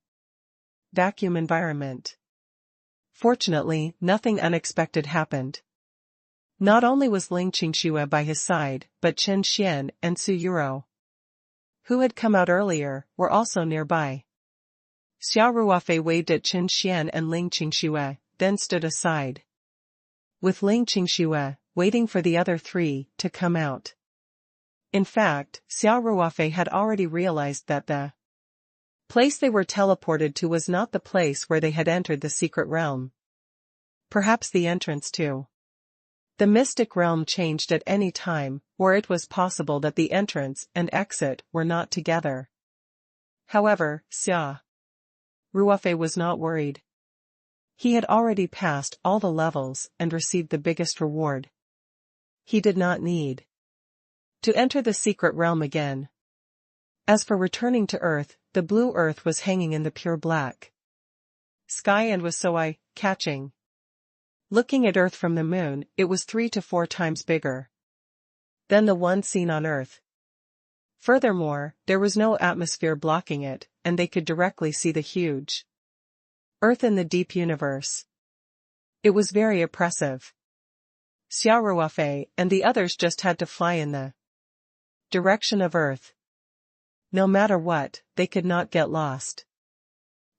vacuum environment. Fortunately, nothing unexpected happened. Not only was Ling Qingxue by his side, but Qin Xian and Su Yuro, who had come out earlier, were also nearby. Xia Ruofei waved at Qin Xian and Ling Qingxue, then stood aside, with Ling Qingxue waiting for the other three to come out. In fact, Xia Ruofei had already realized that the place they were teleported to was not the place where they had entered the secret realm. Perhaps the entrance to the mystic realm changed at any time, or it was possible that the entrance and exit were not together. However, Xia Ruofei was not worried. He had already passed all the levels and received the biggest reward. He did not need to enter the secret realm again. As for returning to Earth, the blue Earth was hanging in the pure black sky and was so eye-catching. Looking at Earth from the moon, it was 3 to 4 times bigger than the one seen on Earth. Furthermore, there was no atmosphere blocking it, and they could directly see the huge Earth in the deep universe. It was very oppressive. Xia Ruofei and the others just had to fly in the direction of Earth. No matter what, they could not get lost.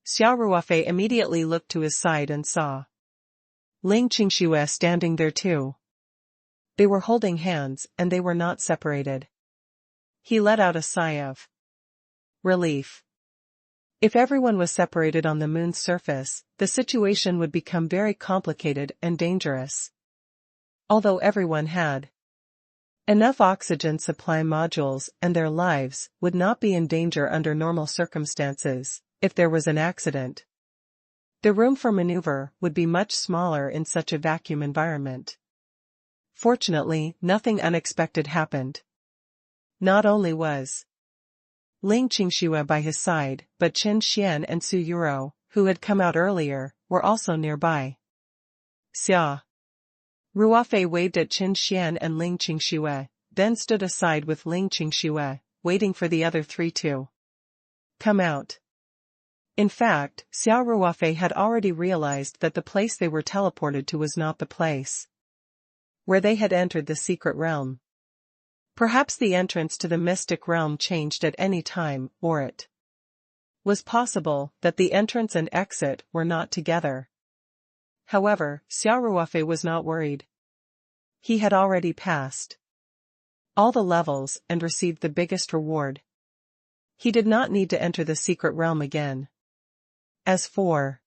Xia Ruofei immediately looked to his side and saw Ling Qingxue standing there too. They were holding hands and they were not separated. He let out a sigh of relief. If everyone was separated on the moon's surface, the situation would become very complicated and dangerous. Although everyone had enough oxygen supply modules and their lives would not be in danger under normal circumstances, if there was an accident, the room for maneuver would be much smaller in such a vacuum environment. Fortunately, nothing unexpected happened. Not only was Ling Qingxue by his side, but Qin Xian and Su Yuro, who had come out earlier, were also nearby. Xia Ruofei waved at Qin Xian and Ling Qingxue, then stood aside with Ling Qingxue, waiting for the other three to come out. In fact, Xia Ruofei had already realized that the place they were teleported to was not the place where they had entered the secret realm. Perhaps the entrance to the mystic realm changed at any time, or it was possible that the entrance and exit were not together. However, Xia Ruofei was not worried. He had already passed all the levels and received the biggest reward. He did not need to enter the secret realm again. As for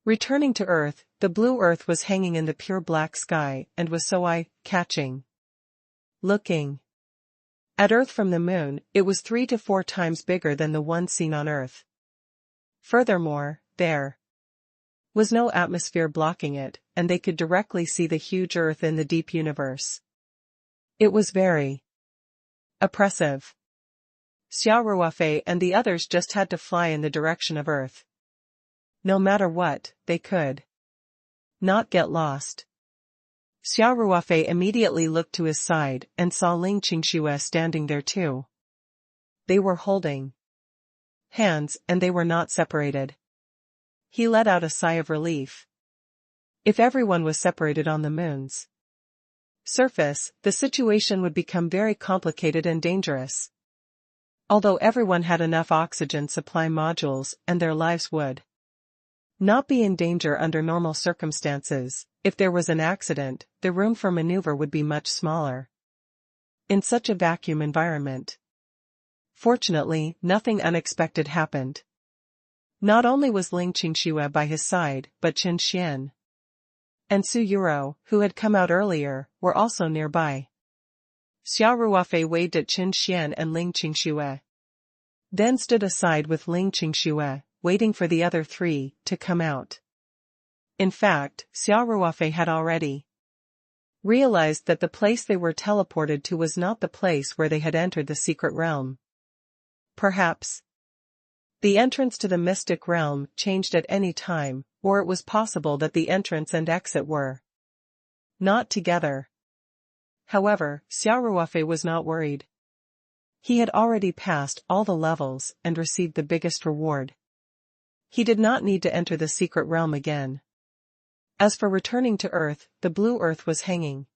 returning to Earth, the blue Earth was hanging in the pure black sky and was so eye-catching. Looking at Earth from the moon, it was 3 to 4 times bigger than the one seen on Earth. Furthermore, there was no atmosphere blocking it, and they could directly see the huge Earth in the deep universe. It was very oppressive. Xia Ruofei and the others just had to fly in the direction of Earth. No matter what, they could not get lost. Xia Ruofei immediately looked to his side and saw Ling Qingxue standing there too. They were holding hands and they were not separated. He let out a sigh of relief. If everyone was separated on the moon's surface, the situation would become very complicated and dangerous. Although everyone had enough oxygen supply modules and their lives would not be in danger under normal circumstances, if there was an accident, the room for maneuver would be much smaller in such a vacuum environment. Fortunately, nothing unexpected happened. Not only was Ling Qingxue by his side, but Qin Xian and Su Yuro, who had come out earlier, were also nearby. Xia Ruofei waved at Qin Xian and Ling Qingxue, then stood aside with Ling Qingxue, waiting for the other three to come out. In fact, Xia Ruofei had already realized that the place they were teleported to was not the place where they had entered the secret realm. Perhaps the entrance to the mystic realm changed at any time, or it was possible that the entrance and exit were not together. However, Xia Ruofei was not worried. He had already passed all the levels and received the biggest reward. He did not need to enter the secret realm again. As for returning to Earth, the blue Earth was hanging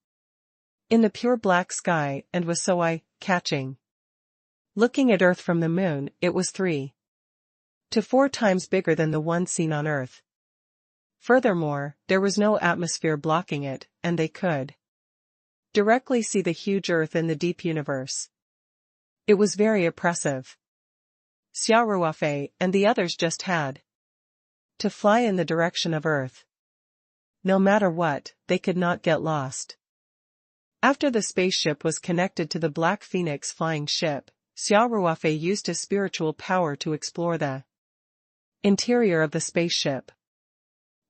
in the pure black sky and was so eye-catching. Looking at Earth from the moon, it was 3 to 4 times bigger than the one seen on Earth. Furthermore, there was no atmosphere blocking it, and they could directly see the huge Earth in the deep universe. It was very oppressive. Xia Ruofei and the others just had to fly in the direction of Earth. No matter what, they could not get lost. After the spaceship was connected to the Black Phoenix flying ship, Xia Ruofei used his spiritual power to explore the interior of the spaceship.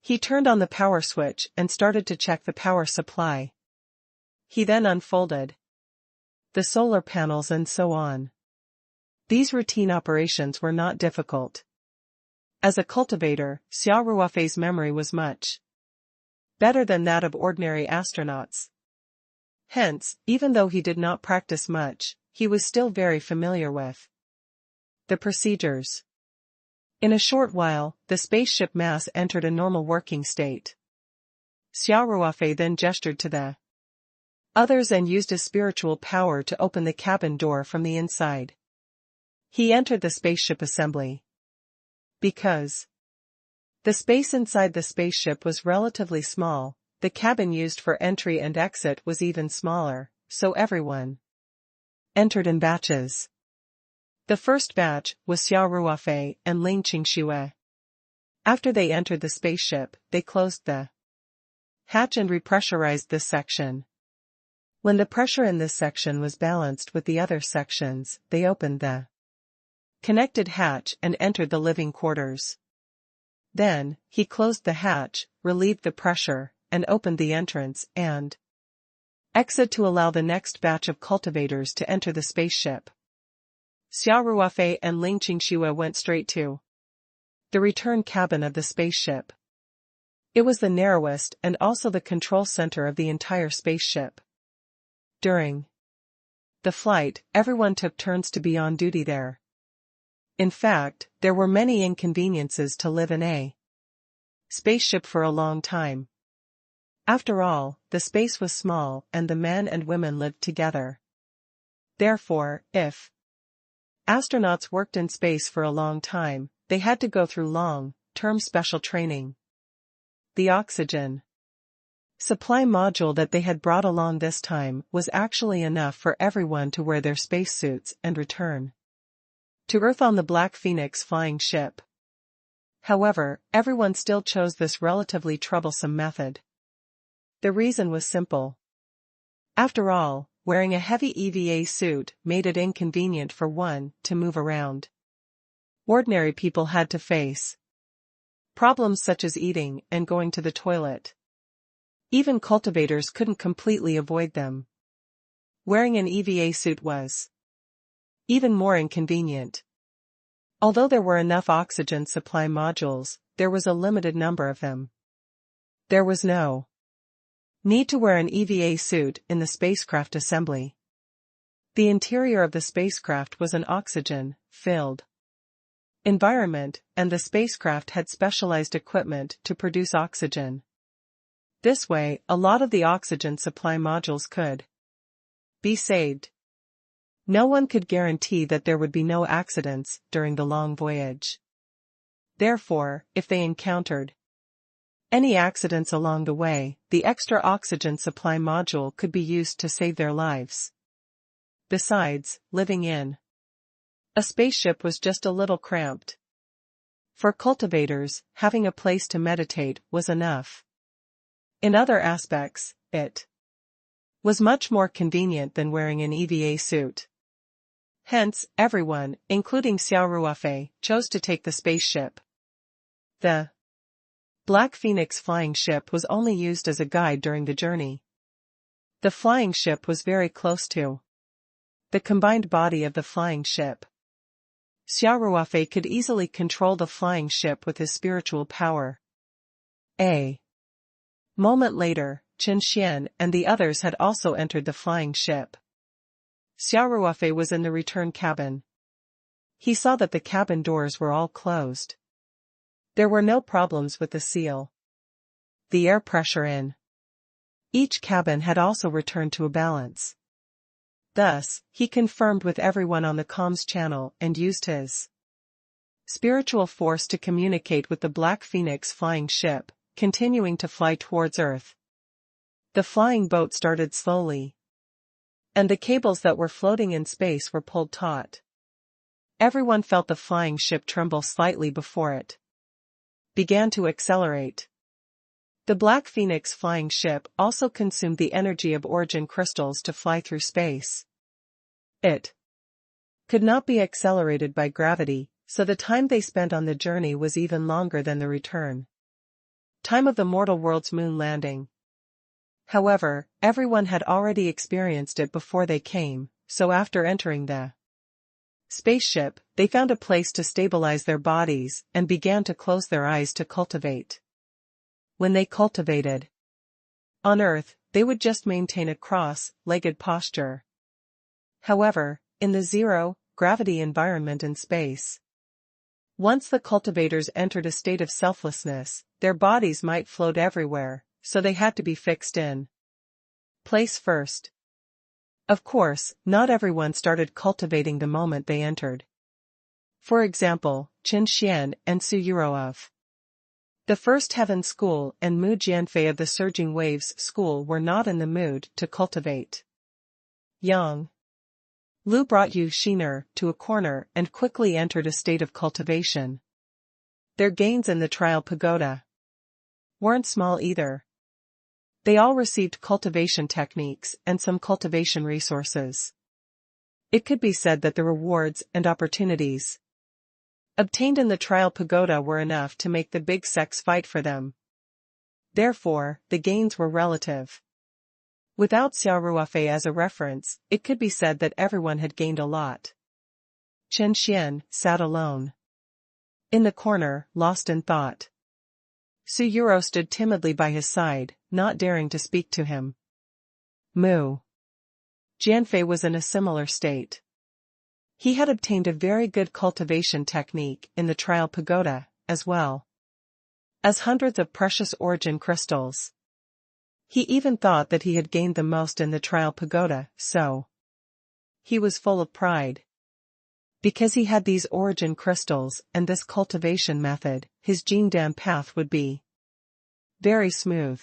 He turned on the power switch and started to check the power supply. He then unfolded the solar panels and so on. These routine operations were not difficult. As a cultivator, Xia Ruofei's memory was much better than that of ordinary astronauts. Hence, even though he did not practice much, he was still very familiar with the procedures. In a short while, the spaceship mass entered a normal working state. Xia Ruofei then gestured to the others and used his spiritual power to open the cabin door from the inside. He entered the spaceship assembly. Because the space inside the spaceship was relatively small, the cabin used for entry and exit was even smaller, so everyone entered in batches. The first batch was Xia Ruofei and Ling Qingxue. After they entered the spaceship, they closed the hatch and repressurized this section. When the pressure in this section was balanced with the other sections, they opened the connected hatch and entered the living quarters. Then, he closed the hatch, relieved the pressure, and opened the entrance and exit to allow the next batch of cultivators to enter the spaceship. Xia Ruofei and Ling Qingxue went straight to the return cabin of the spaceship. It was the narrowest and also the control center of the entire spaceship. During the flight, everyone took turns to be on duty there. In fact, there were many inconveniences to live in a spaceship for a long time. After all, the space was small and the men and women lived together. Therefore, if astronauts worked in space for a long time, they had to go through long-term special training. The oxygen supply module that they had brought along this time was actually enough for everyone to wear their spacesuits and return to Earth on the Black Phoenix flying ship. However, everyone still chose this relatively troublesome method. The reason was simple. After all, wearing a heavy EVA suit made it inconvenient for one to move around. Ordinary people had to face problems such as eating and going to the toilet. Even cultivators couldn't completely avoid them. Wearing an EVA suit was even more inconvenient. Although there were enough oxygen supply modules, there was a limited number of them. There was no need to wear an EVA suit in the spacecraft assembly. The interior of the spacecraft was an oxygen-filled environment, and the spacecraft had specialized equipment to produce oxygen. This way, a lot of the oxygen supply modules could be saved. No one could guarantee that there would be no accidents during the long voyage. Therefore, if they encountered any accidents along the way, the extra oxygen supply module could be used to save their lives. Besides, living in a spaceship was just a little cramped. For cultivators, having a place to meditate was enough. In other aspects, it was much more convenient than wearing an EVA suit. Hence, everyone, including Xia Ruofei, chose to take the spaceship. The Black Phoenix flying ship was only used as a guide during the journey. The flying ship was very close to the combined body of the flying ship. Xia Ruofei could easily control the flying ship with his spiritual power. A moment later, Qin Xian and the others had also entered the flying ship. Xia Ruofei was in the return cabin. He saw that the cabin doors were all closed. There were no problems with the seal. The air pressure in each cabin had also returned to a balance. Thus, he confirmed with everyone on the comms channel and used his spiritual force to communicate with the Black Phoenix flying ship, continuing to fly towards Earth. The flying boat started slowly, and the cables that were floating in space were pulled taut. Everyone felt the flying ship tremble slightly before it began to accelerate. The Black Phoenix flying ship also consumed the energy of origin crystals to fly through space. It could not be accelerated by gravity, so the time they spent on the journey was even longer than the return time of the mortal world's moon landing. However, everyone had already experienced it before they came, so after entering the spaceship, they found a place to stabilize their bodies and began to close their eyes to cultivate. When they cultivated on Earth, they would just maintain a cross-legged posture. However, in the zero-gravity environment in space, once the cultivators entered a state of selflessness, their bodies might float everywhere, so they had to be fixed in place first. Of course, not everyone started cultivating the moment they entered. For example, Qin Xian and Xia Ruofei. The First Heaven School and Mu Jianfei of the Surging Waves School were not in the mood to cultivate. Yang Lu brought Yu Xiner to a corner and quickly entered a state of cultivation. Their gains in the trial pagoda weren't small either. They all received cultivation techniques and some cultivation resources. It could be said that the rewards and opportunities obtained in the trial pagoda were enough to make the big sex fight for them. Therefore, the gains were relative. Without Xia Ruofei as a reference, it could be said that everyone had gained a lot. Qin Xian sat alone in the corner, lost in thought. Xia Ruofei stood timidly by his side, not daring to speak to him. Mu Jianfei was in a similar state. He had obtained a very good cultivation technique in the trial pagoda, as well as hundreds of precious origin crystals. He even thought that he had gained the most in the trial pagoda, so he was full of pride. Because he had these origin crystals and this cultivation method, his Jingdan path would be very smooth.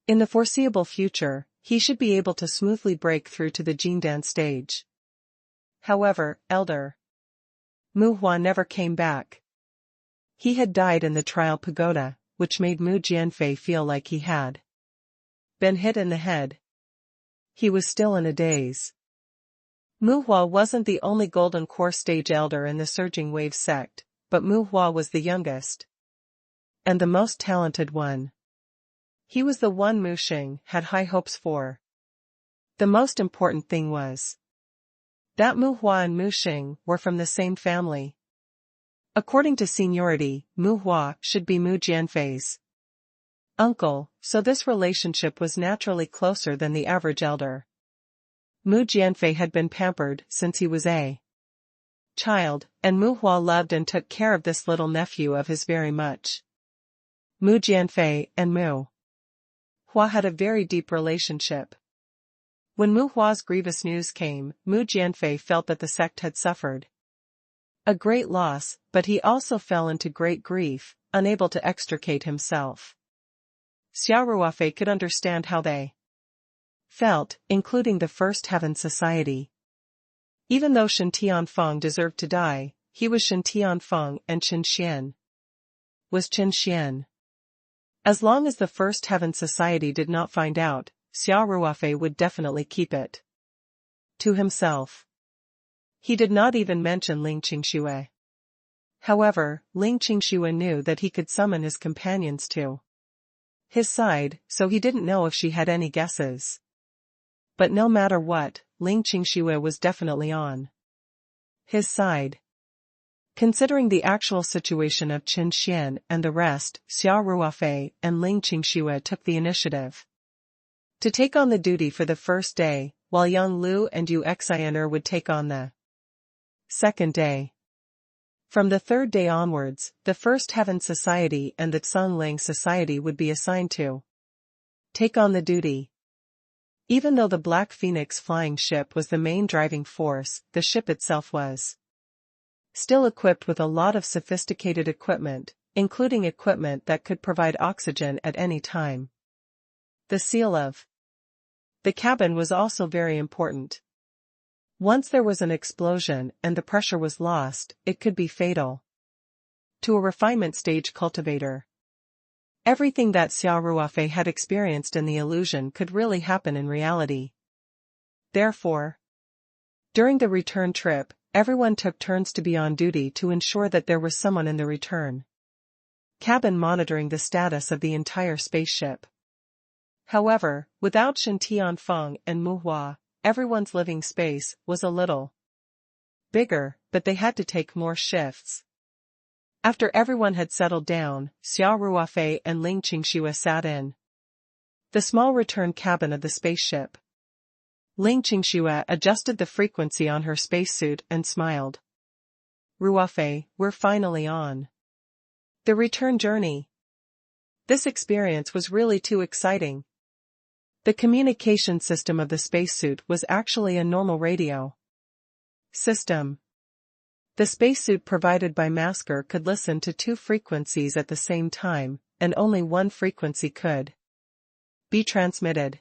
In the foreseeable future, he should be able to smoothly break through to the Jingdan stage. However, Elder Mu Hua never came back. He had died in the trial pagoda, which made Mu Jianfei feel like he had been hit in the head. He was still in a daze. Mu Hua wasn't the only golden core stage elder in the Surging Wave sect, but Mu Hua was the youngest and the most talented one. He was the one Mu Xing had high hopes for. The most important thing was that Mu Hua and Mu Xing were from the same family. According to seniority, Mu Hua should be Mu Jianfei's uncle, so this relationship was naturally closer than the average elder. Mu Jianfei had been pampered since he was a child, and Mu Hua loved and took care of this little nephew of his very much. Mu Jianfei and Mu Hua had a very deep relationship. When Mu Hua's grievous news came, Mu Jianfei felt that the sect had suffered a great loss, but he also fell into great grief, unable to extricate himself. Xia Ruofei could understand how they felt, including the First Heaven Society. Even though Shen Tianfeng deserved to die, he was Shen Tianfeng and Qin Xian was Qin Xian. As long as the First Heaven Society did not find out, Xia Ruofei would definitely keep it to himself. He did not even mention Ling Qingxue. However, Ling Qingxue knew that he could summon his companions to his side, so he didn't know if she had any guesses. But no matter what, Ling Qingxue was definitely on his side. Considering the actual situation of Qin Xian and the rest, Xia Ruofei and Ling Qingxue took the initiative to take on the duty for the first day, while Yang Lu and Yu Xianer would take on the second day. From the third day onwards, the First Heaven Society and the Tsungling Society would be assigned to take on the duty. Even though the Black Phoenix flying ship was the main driving force, the ship itself was still equipped with a lot of sophisticated equipment, including equipment that could provide oxygen at any time. The seal of the cabin was also very important. Once there was an explosion and the pressure was lost, it could be fatal to a refinement stage cultivator. Everything that Xia Ruofei had experienced in the illusion could really happen in reality. Therefore, during the return trip, everyone took turns to be on duty to ensure that there was someone in the return cabin monitoring the status of the entire spaceship. However, without Shen Tianfeng and Mu Hua, everyone's living space was a little bigger, but they had to take more shifts. After everyone had settled down, Xia Ruofei and Ling Qingxue sat in the small return cabin of the spaceship. Ling Qingxue adjusted the frequency on her spacesuit and smiled. Ruofei, we're finally on the return journey. This experience was really too exciting. The communication system of the spacesuit was actually a normal radio system. The spacesuit provided by Masker could listen to two frequencies at the same time, and only one frequency could be transmitted.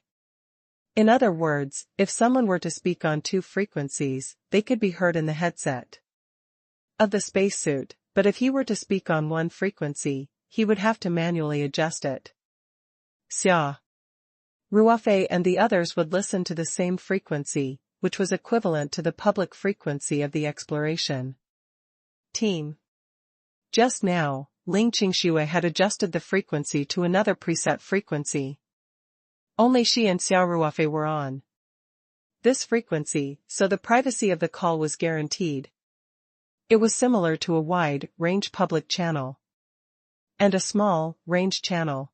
In other words, if someone were to speak on two frequencies, they could be heard in the headset of the spacesuit, but if he were to speak on one frequency, he would have to manually adjust it. Xia Ruofei and the others would listen to the same frequency, which was equivalent to the public frequency of the exploration team. Just now, Ling Qingxue had adjusted the frequency to another preset frequency. Only she and Xia Ruofei were on this frequency, so the privacy of the call was guaranteed. It was similar to a wide-range public channel and a small-range channel.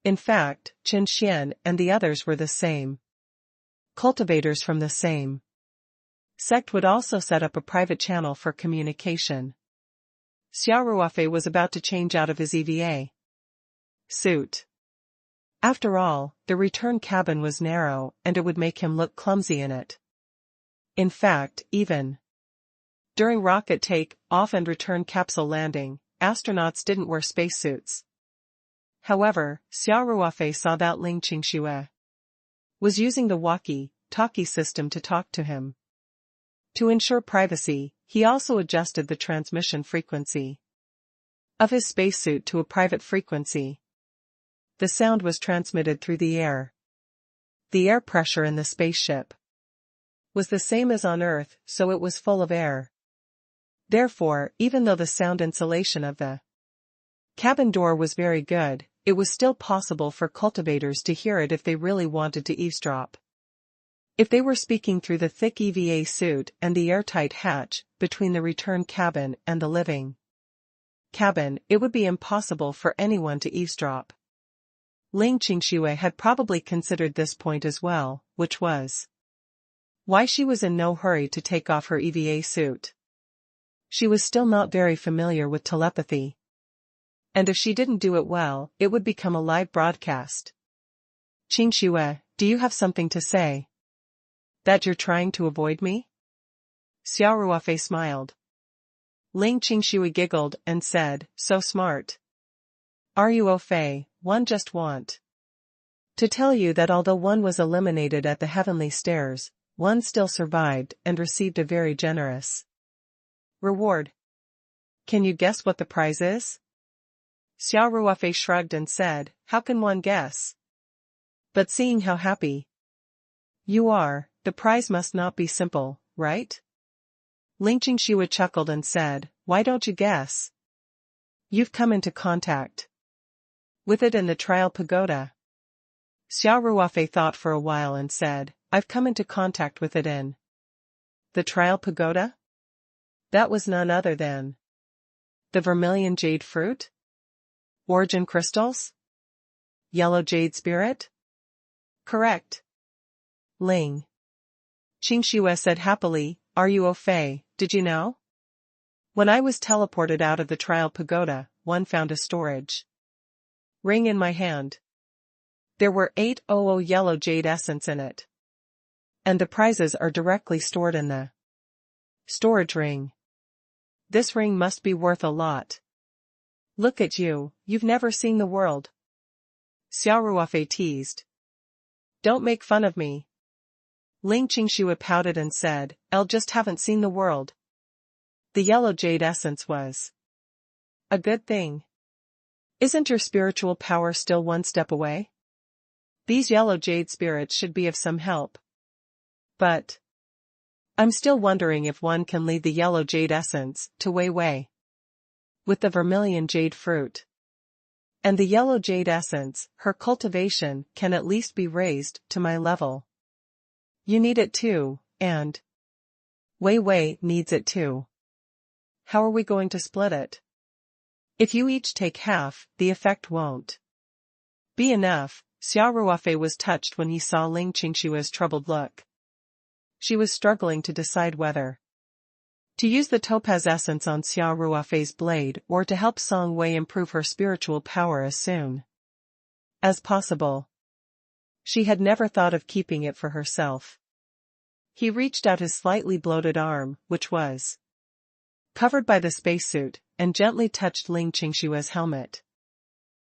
In fact, Qin Xian and the others were the same. Cultivators from the same sect would also set up a private channel for communication. Xia Ruofei was about to change out of his EVA suit. After all, the return cabin was narrow and it would make him look clumsy in it. In fact, even during rocket take-off and return capsule landing, astronauts didn't wear spacesuits. However, Xia Ruofei saw that Ling Qingxue was using the walkie-talkie system to talk to him. To ensure privacy, he also adjusted the transmission frequency of his spacesuit to a private frequency. The sound was transmitted through the air. The air pressure in the spaceship was the same as on Earth, so it was full of air. Therefore, even though the sound insulation of the cabin door was very good, it was still possible for cultivators to hear it if they really wanted to eavesdrop. If they were speaking through the thick EVA suit and the airtight hatch between the return cabin and the living cabin, it would be impossible for anyone to eavesdrop. Ling Qingxue had probably considered this point as well, which was why she was in no hurry to take off her EVA suit. She was still not very familiar with telepathy. And if she didn't do it well, it would become a live broadcast. Qingxue, do you have something to say? That you're trying to avoid me? Xia Ruofei smiled. Ling Qingxue giggled and said, so smart. Ruofei, one just want to tell you that although one was eliminated at the heavenly stairs, one still survived and received a very generous reward. Can you guess what the prize is? Xia Ruofei shrugged and said, how can one guess? But seeing how happy you are, the prize must not be simple, right? Ling Qingxue chuckled and said, why don't you guess? You've come into contact with it in the trial pagoda. Xia Ruofei thought for a while and said, I've come into contact with it in the trial pagoda? That was none other than the vermilion jade fruit? Origin crystals? Yellow jade spirit? Correct. Ling Qingxue said happily, Are you au fait, did you know? When I was teleported out of the trial pagoda, one found a storage ring in my hand. There were 800 yellow jade essence in it. And the prizes are directly stored in the storage ring. This ring must be worth a lot. Look at you, you've never seen the world. Xia Ruofei teased. Don't make fun of me. Ling Qingxue pouted and said, I just haven't seen the world. The yellow jade essence was a good thing. Isn't your spiritual power still one step away? These yellow jade spirits should be of some help. But I'm still wondering if one can lead the yellow jade essence to Wei Wei with the vermilion jade fruit. And the yellow jade essence, her cultivation can at least be raised to my level. You need it too, and Wei Wei needs it too. How are we going to split it? If you each take half, the effect won't be enough. Xia Ruofei was touched when he saw Ling Qingxue's troubled look. She was struggling to decide whether to use the topaz essence on Xia Ruofei's blade or to help Song Wei improve her spiritual power as soon as possible. She had never thought of keeping it for herself. He reached out his slightly bloated arm, which was covered by the spacesuit, and gently touched Ling Qingxue's helmet.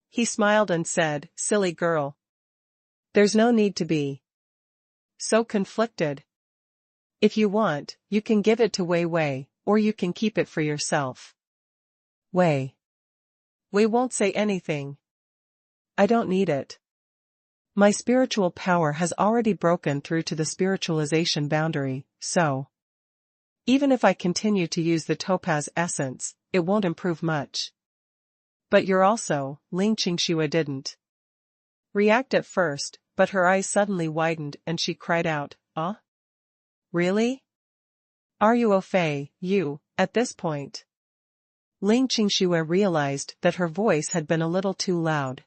He smiled and said, Silly girl. There's no need to be so conflicted. If you want, you can give it to Wei Wei, or you can keep it for yourself. Wei won't say anything. I don't need it. My spiritual power has already broken through to the spiritualization boundary, so even if I continue to use the topaz essence, it won't improve much. But you're also, Ling Qingxue didn't react at first, but her eyes suddenly widened and she cried out, Ah? Really? Are you au fait, you, at this point? Ling Qingxue realized that her voice had been a little too loud.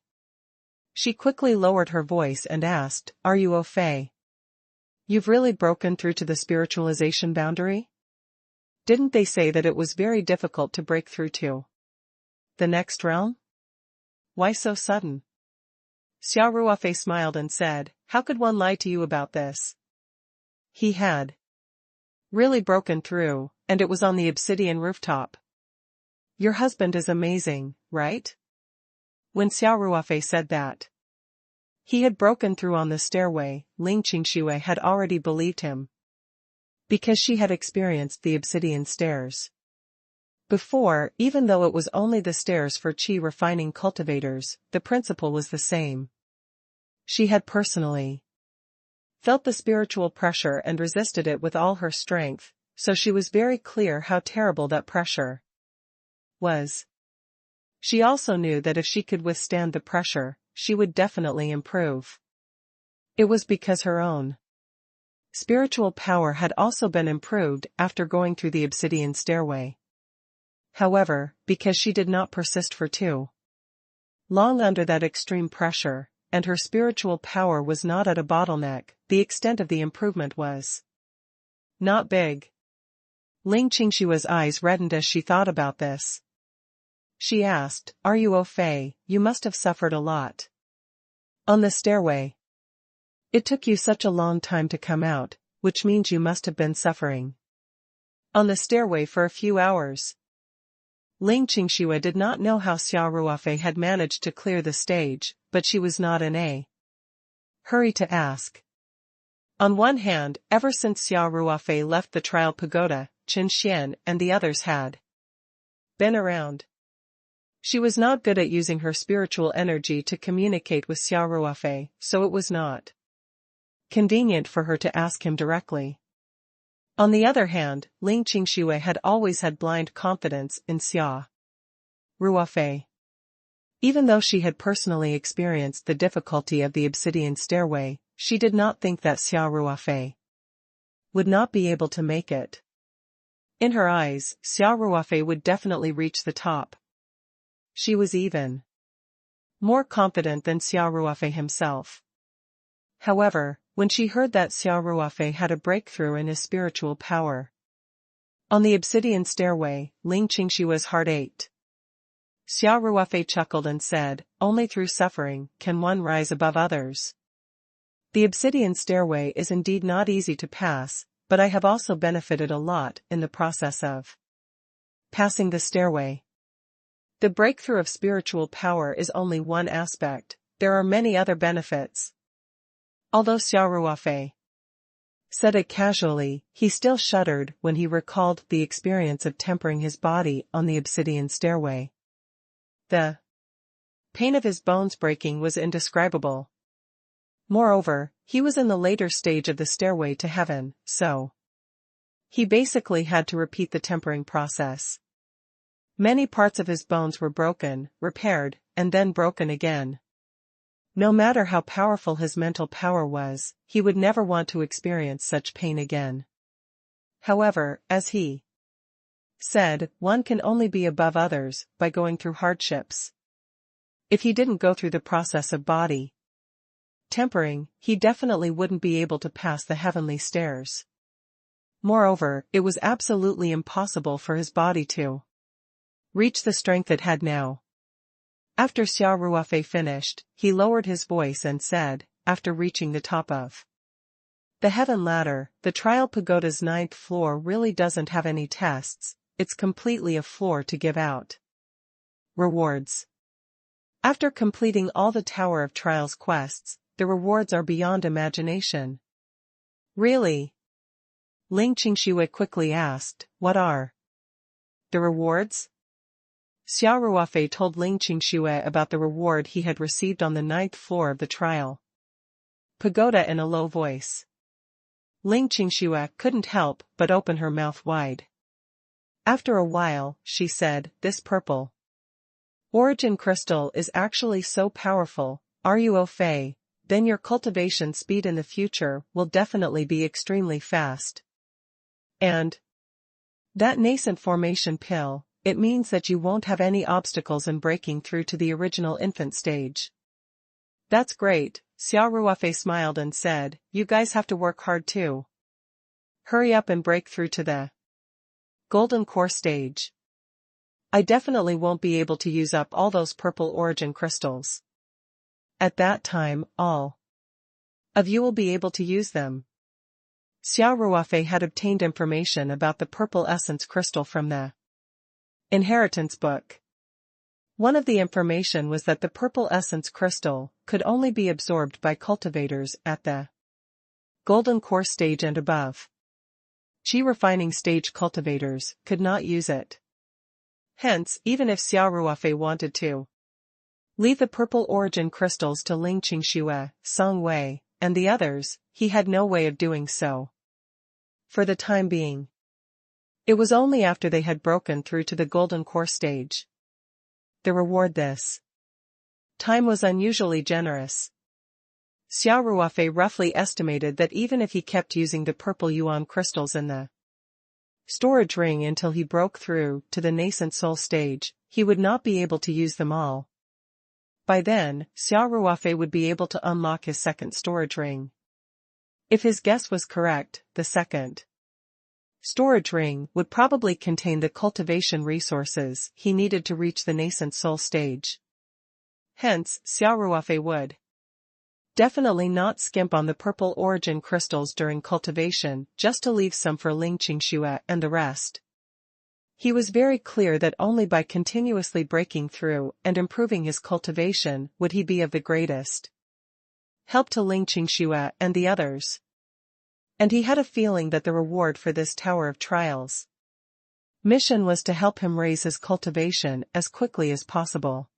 She quickly lowered her voice and asked, Are you au fait? You've really broken through to the spiritualization boundary? Didn't they say that it was very difficult to break through to the next realm? Why so sudden? Xia Ruofei smiled and said, How could one lie to you about this? He had really broken through, and it was on the obsidian rooftop. Your husband is amazing, right? When Xia Ruofei said that he had broken through on the stairway, Ling Qingxue had already believed him, because she had experienced the obsidian stairs before. Even though it was only the stairs for qi refining cultivators, the principle was the same. She had personally felt the spiritual pressure and resisted it with all her strength, so she was very clear how terrible that pressure was. She also knew that if she could withstand the pressure, she would definitely improve. It was because her own spiritual power had also been improved after going through the obsidian stairway. However, because she did not persist for too long under that extreme pressure, and her spiritual power was not at a bottleneck, the extent of the improvement was not big. Ling Qingxue's eyes reddened as she thought about this. She asked, Are you au fait? You must have suffered a lot on the stairway. It took you such a long time to come out, which means you must have been suffering on the stairway for a few hours. Ling Qingxue did not know how Xia Ruofei had managed to clear the stage, but she was not in a hurry to ask. On one hand, ever since Xia Ruofei left the trial pagoda, Qin Xian and the others had been around. She was not good at using her spiritual energy to communicate with Xia Ruofei, so it was not convenient for her to ask him directly. On the other hand, Ling Qingxue had always had blind confidence in Xia Ruofei. Even though she had personally experienced the difficulty of the obsidian stairway, she did not think that Xia Ruofei would not be able to make it. In her eyes, Xia Ruofei would definitely reach the top. She was even more confident than Xia Ruofei himself. However, when she heard that Xia Ruofei had a breakthrough in his spiritual power on the obsidian stairway, Ling Qingshua's heart ached. Xia Ruofei chuckled and said, "Only through suffering can one rise above others. The obsidian stairway is indeed not easy to pass, but I have also benefited a lot in the process of passing the stairway." The breakthrough of spiritual power is only one aspect, there are many other benefits. Although Xia Ruofei said it casually, he still shuddered when he recalled the experience of tempering his body on the obsidian stairway. The pain of his bones breaking was indescribable. Moreover, he was in the later stage of the stairway to heaven, so he basically had to repeat the tempering process. Many parts of his bones were broken, repaired, and then broken again. No matter how powerful his mental power was, he would never want to experience such pain again. However, as he said, one can only be above others by going through hardships. If he didn't go through the process of body tempering, he definitely wouldn't be able to pass the heavenly stairs. Moreover, it was absolutely impossible for his body to reach the strength it had now. After Xia Ruofei finished, he lowered his voice and said, after reaching the top of the heaven ladder, the trial pagoda's 9th floor really doesn't have any tests, it's completely a floor to give out rewards. After completing all the Tower of Trials quests, the rewards are beyond imagination. Really? Ling Qingxue quickly asked, what are the rewards? Xia Ruofei told Ling Qingxue about the reward he had received on the 9th floor of the trial pagoda in a low voice. Ling Qingxue couldn't help but open her mouth wide. After a while, she said, this purple origin crystal is actually so powerful, Ruofei, then your cultivation speed in the future will definitely be extremely fast. And that nascent formation pill, it means that you won't have any obstacles in breaking through to the original infant stage. That's great, Xia Ruofei smiled and said, you guys have to work hard too. Hurry up and break through to the golden core stage. I definitely won't be able to use up all those purple origin crystals. At that time, all of you will be able to use them. Xia Ruofei had obtained information about the purple essence crystal from the inheritance book. One of the information was that the purple essence crystal could only be absorbed by cultivators at the golden core stage and above. Qi refining stage cultivators could not use it. Hence, even if Xia Ruofei wanted to leave the purple origin crystals to Ling Qingxue, Song Wei, and the others, he had no way of doing so. For the time being. It was only after they had broken through to the golden core stage. The reward this time was unusually generous. Xia Ruofei roughly estimated that even if he kept using the purple yuan crystals in the storage ring until he broke through to the nascent soul stage, he would not be able to use them all. By then, Xia Ruofei would be able to unlock his second storage ring. If his guess was correct, the second storage ring would probably contain the cultivation resources he needed to reach the nascent soul stage. Hence, Xia Ruofei would definitely not skimp on the purple origin crystals during cultivation just to leave some for Ling Qingxue and the rest. He was very clear that only by continuously breaking through and improving his cultivation would he be of the greatest help to Ling Qingxue and the others. And he had a feeling that the reward for this Tower of Trials mission was to help him raise his cultivation as quickly as possible.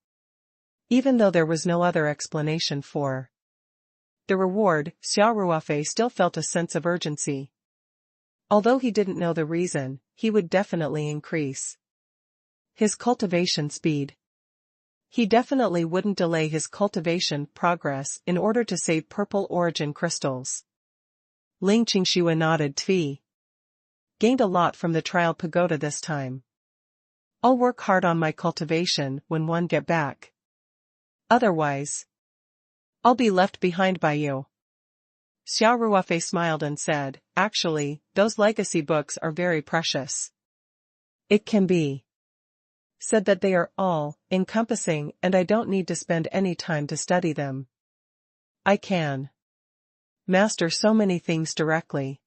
Even though there was no other explanation for the reward, Xia Ruofei still felt a sense of urgency. Although he didn't know the reason, he would definitely increase his cultivation speed. He definitely wouldn't delay his cultivation progress in order to save purple origin crystals. Ling Qingxue nodded. Tvi. Gained a lot from the trial pagoda this time. I'll work hard on my cultivation when one get back. Otherwise, I'll be left behind by you. Xia Ruofei smiled and said, actually, those legacy books are very precious. It can be said that they are all-encompassing and I don't need to spend any time to study them. I can master so many things directly.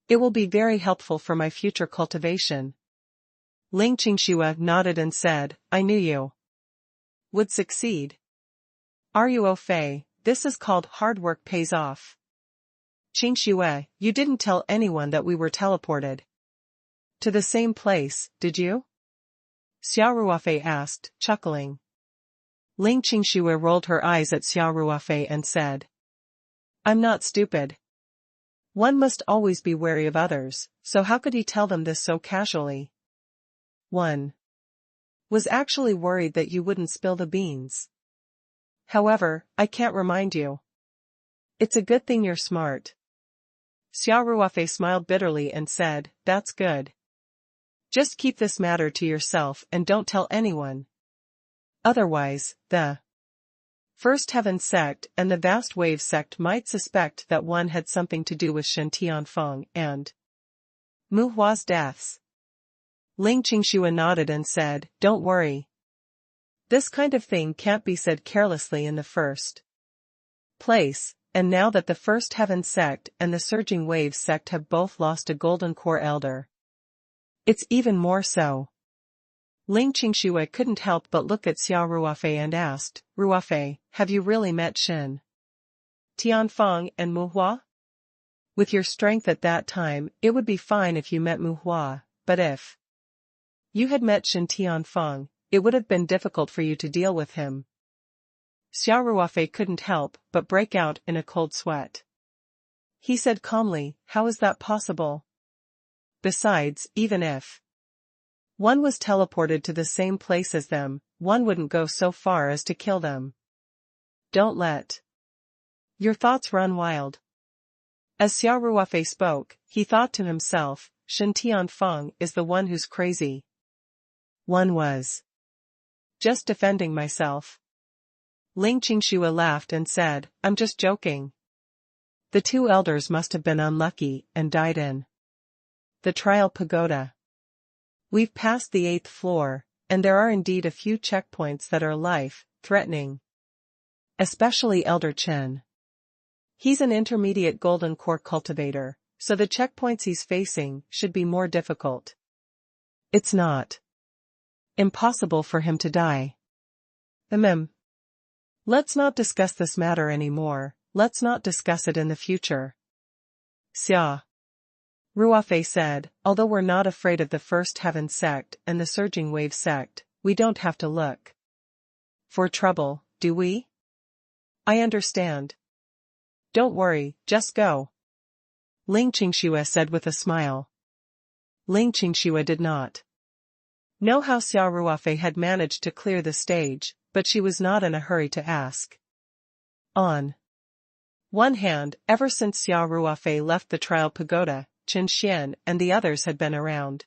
It will be very helpful for my future cultivation. Ling Qingxue nodded and said, I knew you would succeed. Ruofei, this is called hard work pays off. Qingxue, you didn't tell anyone that we were teleported to the same place, did you? Xia Ruofei asked, chuckling. Ling Qingxue rolled her eyes at Xia Ruofei and said, I'm not stupid. One must always be wary of others, so how could he tell them this so casually? One was actually worried that you wouldn't spill the beans. However, I can't remind you. It's a good thing you're smart. Xia Ruofei smiled bitterly and said, that's good. Just keep this matter to yourself and don't tell anyone. Otherwise, the First Heaven sect and the Vast Wave sect might suspect that one had something to do with Shen Tianfeng and Mu Hua's deaths. Ling Qingxue nodded and said, don't worry. This kind of thing can't be said carelessly in the first place, and now that the First Heaven sect and the Surging Waves sect have both lost a Golden Core Elder, it's even more so. Ling Qingxue couldn't help but look at Xia Ruofei and asked, Ruofei, have you really met Shen Tianfeng and Mu Hua? With your strength at that time, it would be fine if you met Mu Hua, but if you had met Shen Tianfeng, it would have been difficult for you to deal with him. Xia Ruofei couldn't help but break out in a cold sweat. He said calmly, how is that possible? Besides, even if one was teleported to the same place as them, one wouldn't go so far as to kill them. Don't let your thoughts run wild. As Xia Ruofei spoke, he thought to himself, Shen Tianfeng is the one who's crazy. One was just defending myself. Ling Qingxue laughed and said, I'm just joking. The two elders must have been unlucky and died in the trial pagoda. We've passed the 8th floor, and there are indeed a few checkpoints that are life-threatening. Especially Elder Chen. He's an intermediate golden core cultivator, so the checkpoints he's facing should be more difficult. It's not impossible for him to die. Let's not discuss this matter anymore, let's not discuss it in the future. Xia Ruofei said, although we're not afraid of the First Heaven sect and the Surging Wave sect, we don't have to look for trouble, do we? I understand. Don't worry, just go. Ling Qingxue said with a smile. Ling Qingxue did not know how Xia Ruofei had managed to clear the stage, but she was not in a hurry to ask. On one hand, ever since Xia Ruofei left the trial pagoda, Chen Xian and the others had been around.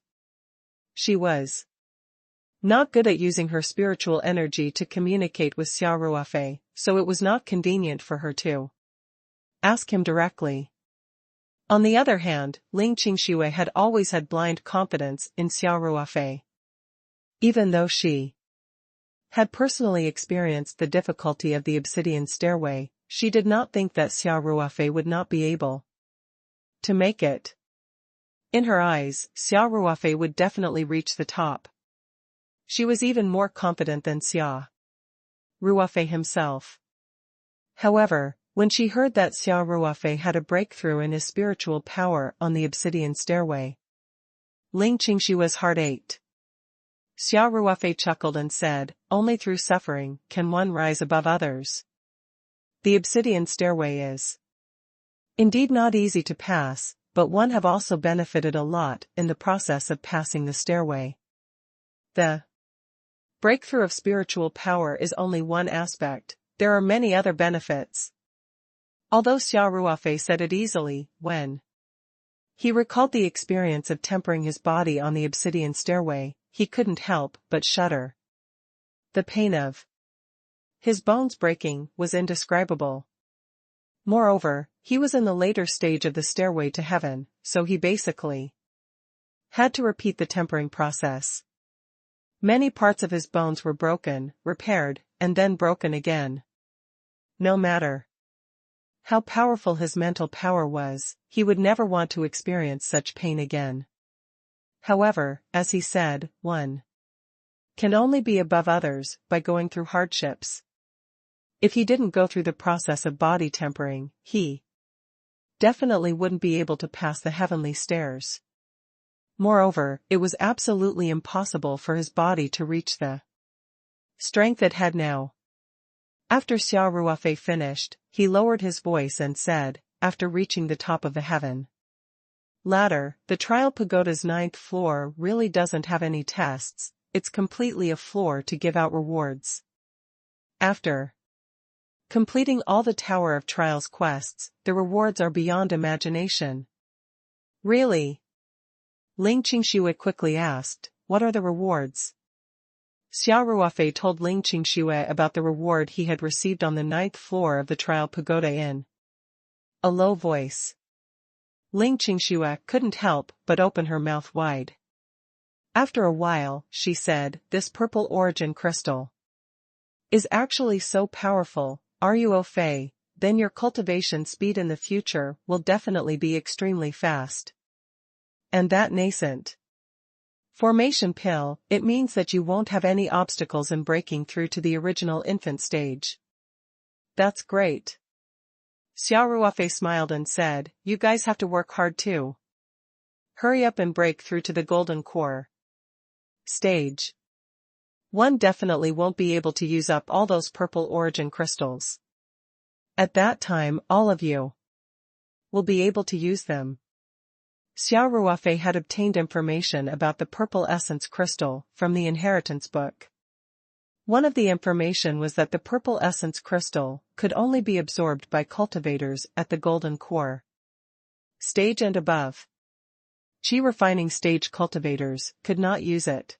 She was not good at using her spiritual energy to communicate with Xia Ruofei, so it was not convenient for her to ask him directly. On the other hand, Ling Qingxue had always had blind confidence in Xia Ruofei. Even though she had personally experienced the difficulty of the obsidian stairway, she did not think that Xia Ruofei would not be able to make it. In her eyes, Xia Ruofei would definitely reach the top. She was even more confident than Xia Ruofei himself. However, when she heard that Xia Ruofei had a breakthrough in his spiritual power on the obsidian stairway, Ling Qingshua's heart ached. Xia Ruofei chuckled and said, only through suffering can one rise above others. The obsidian stairway is indeed not easy to pass, but one have also benefited a lot in the process of passing the stairway. The Breakthrough of spiritual power is only one aspect, there are many other benefits. Although Xia Ruofei said it easily, when he recalled the experience of tempering his body on the obsidian stairway, he couldn't help but shudder. The pain of his bones breaking was indescribable. Moreover, he was in the later stage of the stairway to heaven, so he basically had to repeat the tempering process. Many parts of his bones were broken, repaired, and then broken again. No matter how powerful his mental power was, he would never want to experience such pain again. However, as he said, one can only be above others by going through hardships. If he didn't go through the process of body tempering, he definitely wouldn't be able to pass the heavenly stairs. Moreover, it was absolutely impossible for his body to reach the strength it had now. After Xia Ruofei finished, he lowered his voice and said, after reaching the top of the heaven ladder, the trial pagoda's 9th floor really doesn't have any tests, it's completely a floor to give out rewards. After completing all the Tower of Trials quests, the rewards are beyond imagination. Really? Ling Qingxue quickly asked, what are the rewards? Xia Ruofei told Ling Qingxue about the reward he had received on the 9th floor of the Trial Pagoda in a low voice. Ling Qingxue couldn't help but open her mouth wide. After a while, she said, this purple origin crystal is actually so powerful, Ruofei, then your cultivation speed in the future will definitely be extremely fast. And that nascent formation pill, it means that you won't have any obstacles in breaking through to the original infant stage. That's great. Xia Ruofei smiled and said, you guys have to work hard too. Hurry up and break through to the golden core stage. One definitely won't be able to use up all those purple origin crystals. At that time, all of you will be able to use them. Xia Ruofei had obtained information about the purple essence crystal from the inheritance book. One of the information was that the purple essence crystal could only be absorbed by cultivators at the golden core stage and above. Qi refining stage cultivators could not use it.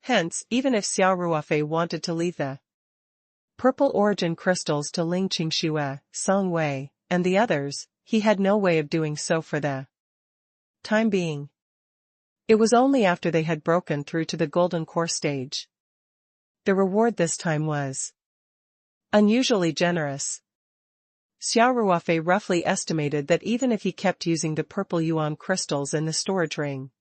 Hence, even if Xia Ruofei wanted to leave the purple origin crystals to Ling Qingxue, Song Wei, and the others, he had no way of doing so for the time being. It was only after they had broken through to the golden core stage. The reward this time was unusually generous. Xia Ruofei roughly estimated that even if he kept using the purple yuan crystals in the storage ring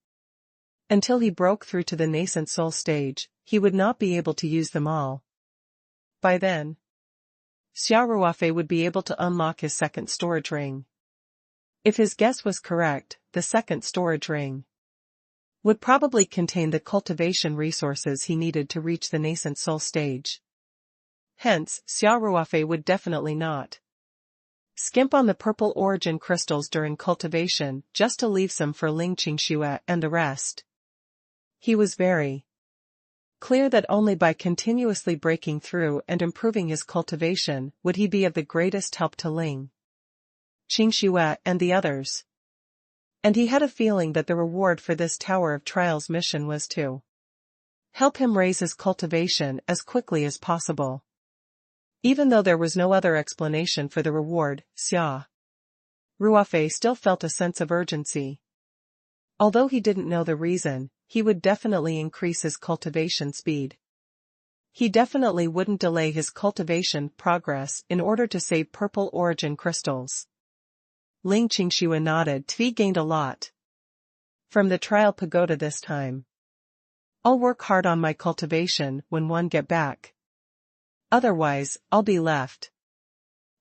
until he broke through to the nascent soul stage, he would not be able to use them all. By then, Xia Ruofei would be able to unlock his second storage ring. If his guess was correct, the second storage ring would probably contain the cultivation resources he needed to reach the nascent soul stage. Hence, Xia Ruofei would definitely not skimp on the purple origin crystals during cultivation just to leave some for Ling Qingxue and the rest. He was very clear that only by continuously breaking through and improving his cultivation would he be of the greatest help to Ling Qingxue and the others. And he had a feeling that the reward for this Tower of Trials mission was to help him raise his cultivation as quickly as possible. Even though there was no other explanation for the reward, Xia Ruofei still felt a sense of urgency. Although he didn't know the reason, he would definitely increase his cultivation speed. He definitely wouldn't delay his cultivation progress in order to save purple origin crystals. Ling Qingxue nodded. Tvi gained a lot from the trial pagoda this time. I'll work hard on my cultivation when one get back. Otherwise, I'll be left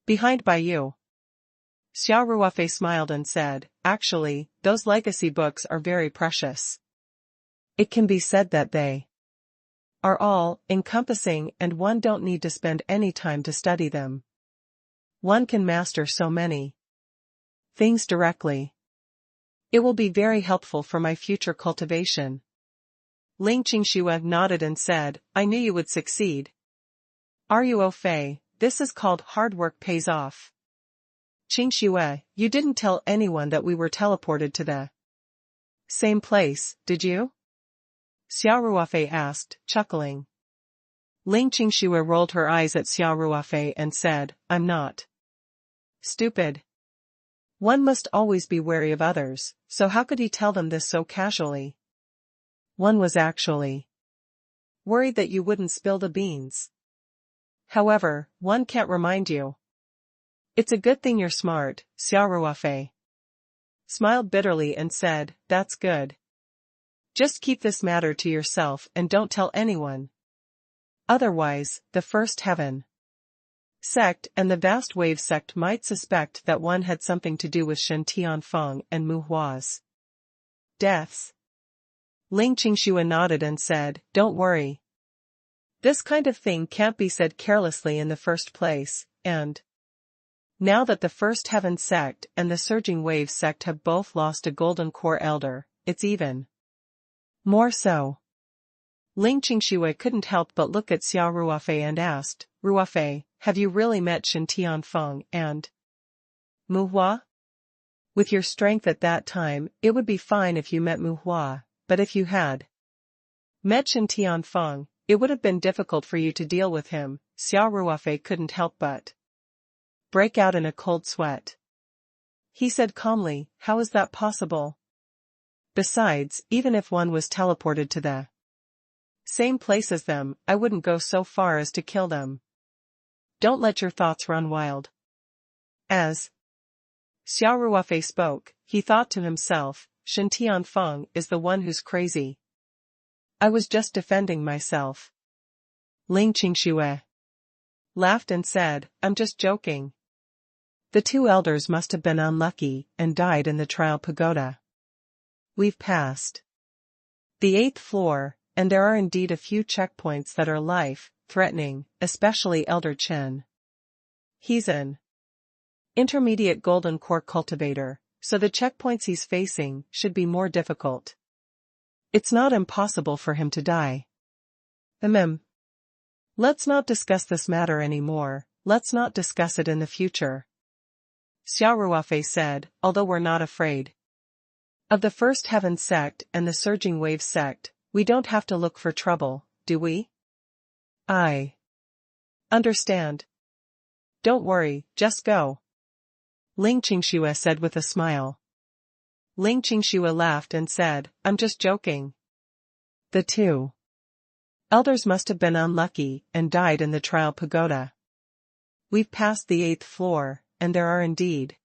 behind by you. Xia Ruofei smiled and said, actually, those legacy books are very precious. It can be said that they are all-encompassing and one don't need to spend any time to study them. One can master so many things directly. It will be very helpful for my future cultivation. Ling Qingxue nodded and said, I knew you would succeed. Ruofei, this is called hard work pays off. Qingxue, you didn't tell anyone that we were teleported to the same place, did you? Xia Ruofei asked, chuckling. Ling Qingxue rolled her eyes at Xia Ruofei and said, I'm not stupid. One must always be wary of others, so how could he tell them this so casually? One was actually worried that you wouldn't spill the beans. However, one can't remind you. It's a good thing you're smart, Xia Ruofei smiled bitterly and said, that's good. Just keep this matter to yourself and don't tell anyone. Otherwise, the First Heaven sect and the Vast Wave sect might suspect that one had something to do with Shen Tianfeng and Mu Hua's deaths. Ling Qingxue nodded and said, don't worry. This kind of thing can't be said carelessly in the first place, and now that the First Heaven sect and the Surging Wave sect have both lost a Golden Core Elder, it's even more so. Ling Qingxue couldn't help but look at Xia Ruofei and asked, Ruofei, have you really met Shen Tianfeng and Mu Hua? With your strength at that time, it would be fine if you met Mu Hua, but if you had met Shen Tianfeng, it would have been difficult for you to deal with him. Xia Ruofei couldn't help but break out in a cold sweat. He said calmly, how is that possible? Besides, even if one was teleported to the same place as them, I wouldn't go so far as to kill them. Don't let your thoughts run wild. As Xia Ruofei spoke, he thought to himself, Shen Tianfeng is the one who's crazy. I was just defending myself. Ling Qingxue laughed and said, I'm just joking. The two elders must have been unlucky and died in the trial pagoda. We've passed the 8th floor, and there are indeed a few checkpoints that are life-threatening, especially Elder Chen. He's an intermediate golden core cultivator, so the checkpoints he's facing should be more difficult. It's not impossible for him to die. Let's not discuss this matter anymore, let's not discuss it in the future. Xia Ruofei said, although we're not afraid of the First Heaven sect and the Surging Wave sect, we don't have to look for trouble, do we? I understand. Don't worry, just go. Ling Qingxue said with a smile. Ling Qingxue laughed and said, I'm just joking. The two elders must have been unlucky and died in the trial pagoda. We've passed the 8th floor, and there are indeed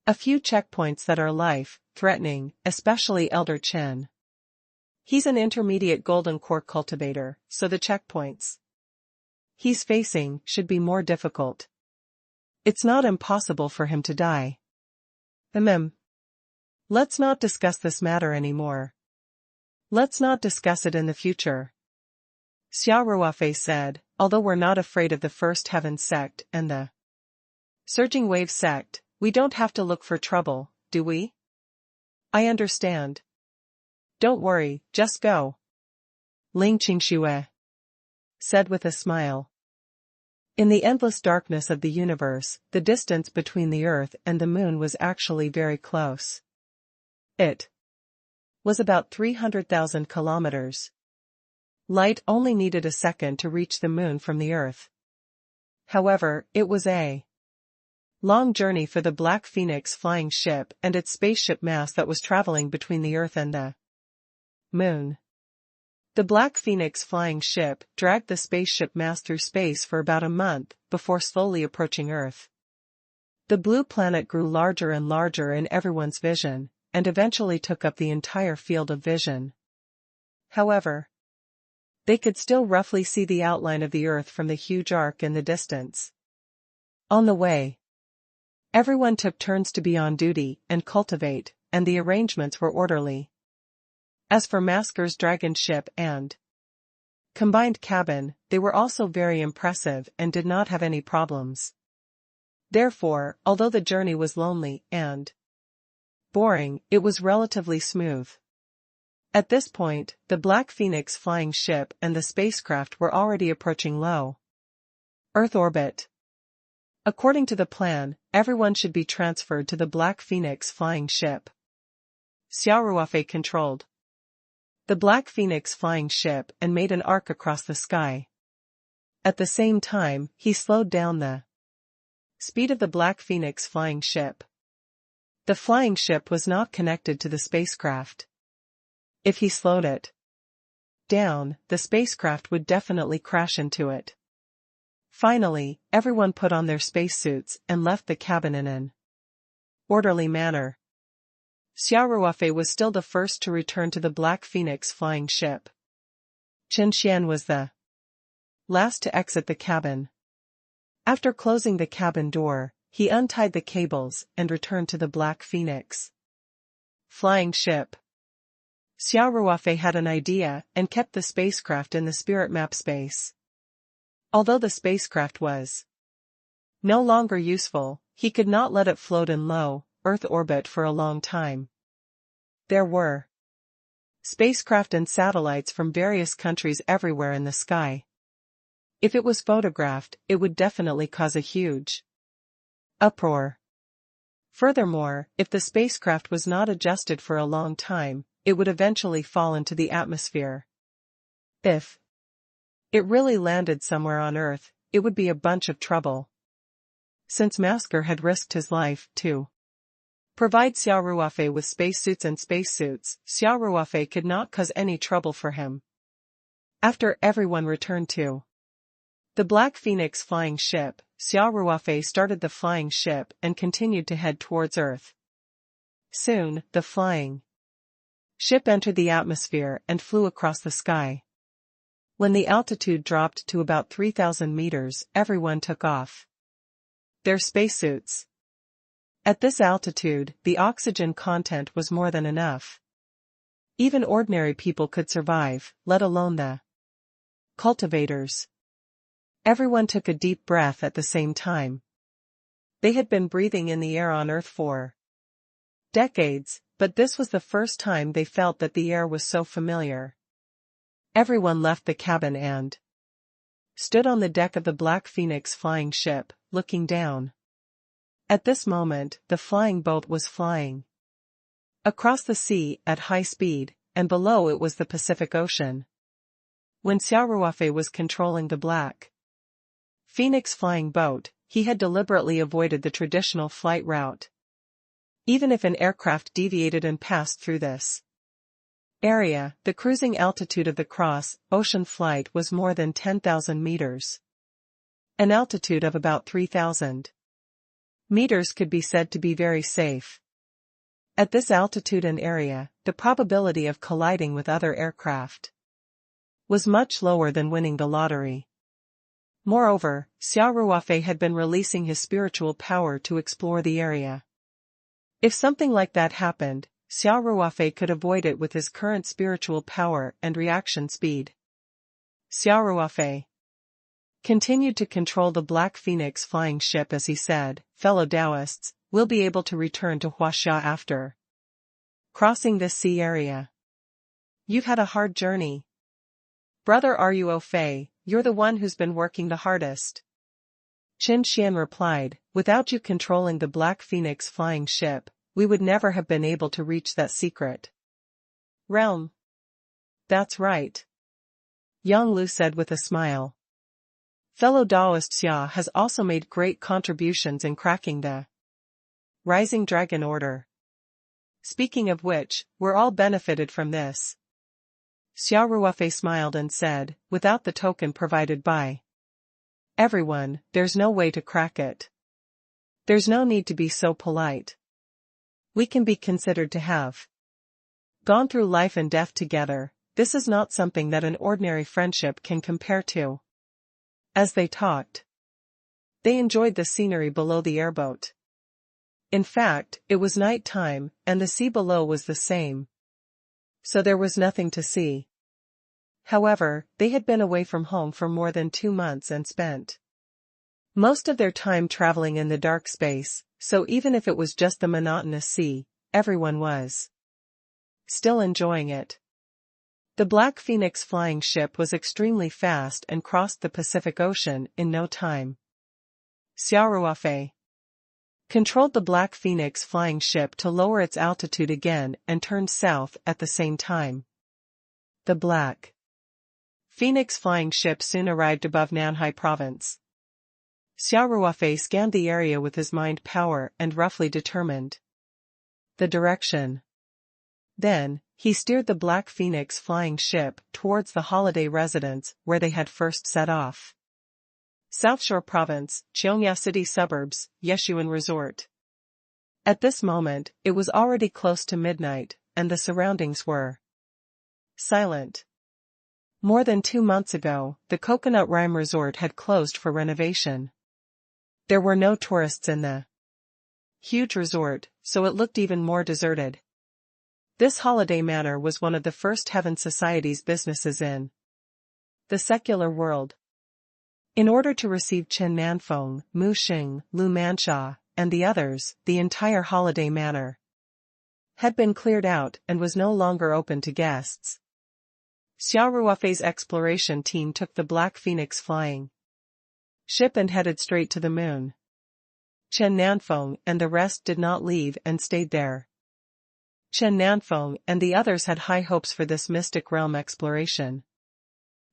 a few checkpoints that are life-threatening, especially Elder Chen. He's an intermediate golden core cultivator, so the checkpoints he's facing should be more difficult. It's not impossible for him to die. Let's not discuss this matter anymore. Let's not discuss it in the future. Xia Ruofei said, although we're not afraid of the First Heaven sect and the Surging Wave sect, we don't have to look for trouble, do we? I understand. Don't worry, just go. Ling Qingxue said with a smile. In the endless darkness of the universe, the distance between the Earth and the Moon was actually very close. It was about 300,000 kilometers. Light only needed a second to reach the Moon from the Earth. However, it was a long journey for the Black Phoenix flying ship and its spaceship mass that was traveling between the Earth and the Moon. The Black Phoenix flying ship dragged the spaceship mass through space for about a month before slowly approaching Earth. The blue planet grew larger and larger in everyone's vision, and eventually took up the entire field of vision. However, they could still roughly see the outline of the Earth from the huge arc in the distance. On the way, everyone took turns to be on duty and cultivate, and the arrangements were orderly. As for Masker's dragon ship and combined cabin, they were also very impressive and did not have any problems. Therefore, although the journey was lonely and boring, it was relatively smooth. At this point, the Black Phoenix flying ship and the spacecraft were already approaching low Earth orbit. According to the plan, everyone should be transferred to the Black Phoenix flying ship. Xia Ruofei controlled the Black Phoenix flying ship and made an arc across the sky. At the same time, he slowed down the speed of the Black Phoenix flying ship. The flying ship was not connected to the spacecraft. If he slowed it down, the spacecraft would definitely crash into it. Finally, everyone put on their spacesuits and left the cabin in an orderly manner. Xia Ruofei was still the first to return to the Black Phoenix flying ship. Chen Xian was the last to exit the cabin. After closing the cabin door, he untied the cables and returned to the Black Phoenix flying ship. Xia Ruofei had an idea and kept the spacecraft in the spirit map space. Although the spacecraft was no longer useful, he could not let it float in low Earth orbit for a long time. There were spacecraft and satellites from various countries everywhere in the sky. If it was photographed, it would definitely cause a huge uproar. Furthermore, if the spacecraft was not adjusted for a long time, it would eventually fall into the atmosphere. If it really landed somewhere on Earth, it would be a bunch of trouble. Since Masker had risked his life, to provide Xia Ruofei with spacesuits, Xia Ruofei could not cause any trouble for him. After everyone returned to the Black Phoenix flying ship, Xia Ruofei started the flying ship and continued to head towards Earth. Soon, the flying ship entered the atmosphere and flew across the sky. When the altitude dropped to about 3,000 meters, everyone took off their spacesuits. At this altitude, the oxygen content was more than enough. Even ordinary people could survive, let alone the cultivators. Everyone took a deep breath at the same time. They had been breathing in the air on Earth for decades, but this was the first time they felt that the air was so familiar. Everyone left the cabin and stood on the deck of the Black Phoenix flying ship, looking down. At this moment, the flying boat was flying across the sea at high speed, and below it was the Pacific Ocean. When Xia Ruofei was controlling the Black Phoenix flying boat, he had deliberately avoided the traditional flight route. Even if an aircraft deviated and passed through this area, the cruising altitude of the cross-ocean flight was more than 10,000 meters. An altitude of about 3,000 meters could be said to be very safe. At this altitude and area, the probability of colliding with other aircraft was much lower than winning the lottery. Moreover, Xia Ruofei had been releasing his spiritual power to explore the area. If something like that happened, Xia Ruofei could avoid it with his current spiritual power and reaction speed. Xia Ruofei continued to control the Black Phoenix flying ship as he said, "Fellow Taoists, we'll be able to return to Huaxia after crossing this sea area. You've had a hard journey. Brother Ruofei, you're the one who's been working the hardest." Chen Xian replied, "Without you controlling the Black Phoenix flying ship, we would never have been able to reach that secret realm." "That's right," Yang Lu said with a smile. "Fellow Taoist Xia has also made great contributions in cracking the Rising Dragon Order. Speaking of which, we're all benefited from this." Xia Ruofei smiled and said, "Without the token provided by everyone, there's no way to crack it. There's no need to be so polite. We can be considered to have gone through life and death together. This is not something that an ordinary friendship can compare to." As they talked, they enjoyed the scenery below the airboat. In fact, it was night time, and the sea below was the same, so there was nothing to see. However, they had been away from home for more than 2 months and spent most of their time traveling in the dark space, so even if it was just the monotonous sea, everyone was still enjoying it. The Black Phoenix flying ship was extremely fast and crossed the Pacific Ocean in no time. Xia Ruofei controlled the Black Phoenix flying ship to lower its altitude again and turned south at the same time. The Black Phoenix flying ship soon arrived above Nanhai province. Xia Ruofei scanned the area with his mind power and roughly determined the direction. Then, he steered the Black Phoenix flying ship towards the holiday residence where they had first set off. South Shore Province, Cheongya City Suburbs, Yeshuan Resort. At this moment, it was already close to midnight, and the surroundings were silent. More than 2 months ago, the Coconut Rime Resort had closed for renovation. There were no tourists in the huge resort, so it looked even more deserted. This holiday manor was one of the first Heaven Society's businesses in the secular world. In order to receive Chen Nanfeng, Mu Xing, Lu Manxia, and the others, the entire holiday manor had been cleared out and was no longer open to guests. Xia Ruofei's exploration team took the Black Phoenix flying ship and headed straight to the moon. Chen Nanfeng and the rest did not leave and stayed there. Chen Nanfeng and the others had high hopes for this mystic realm exploration.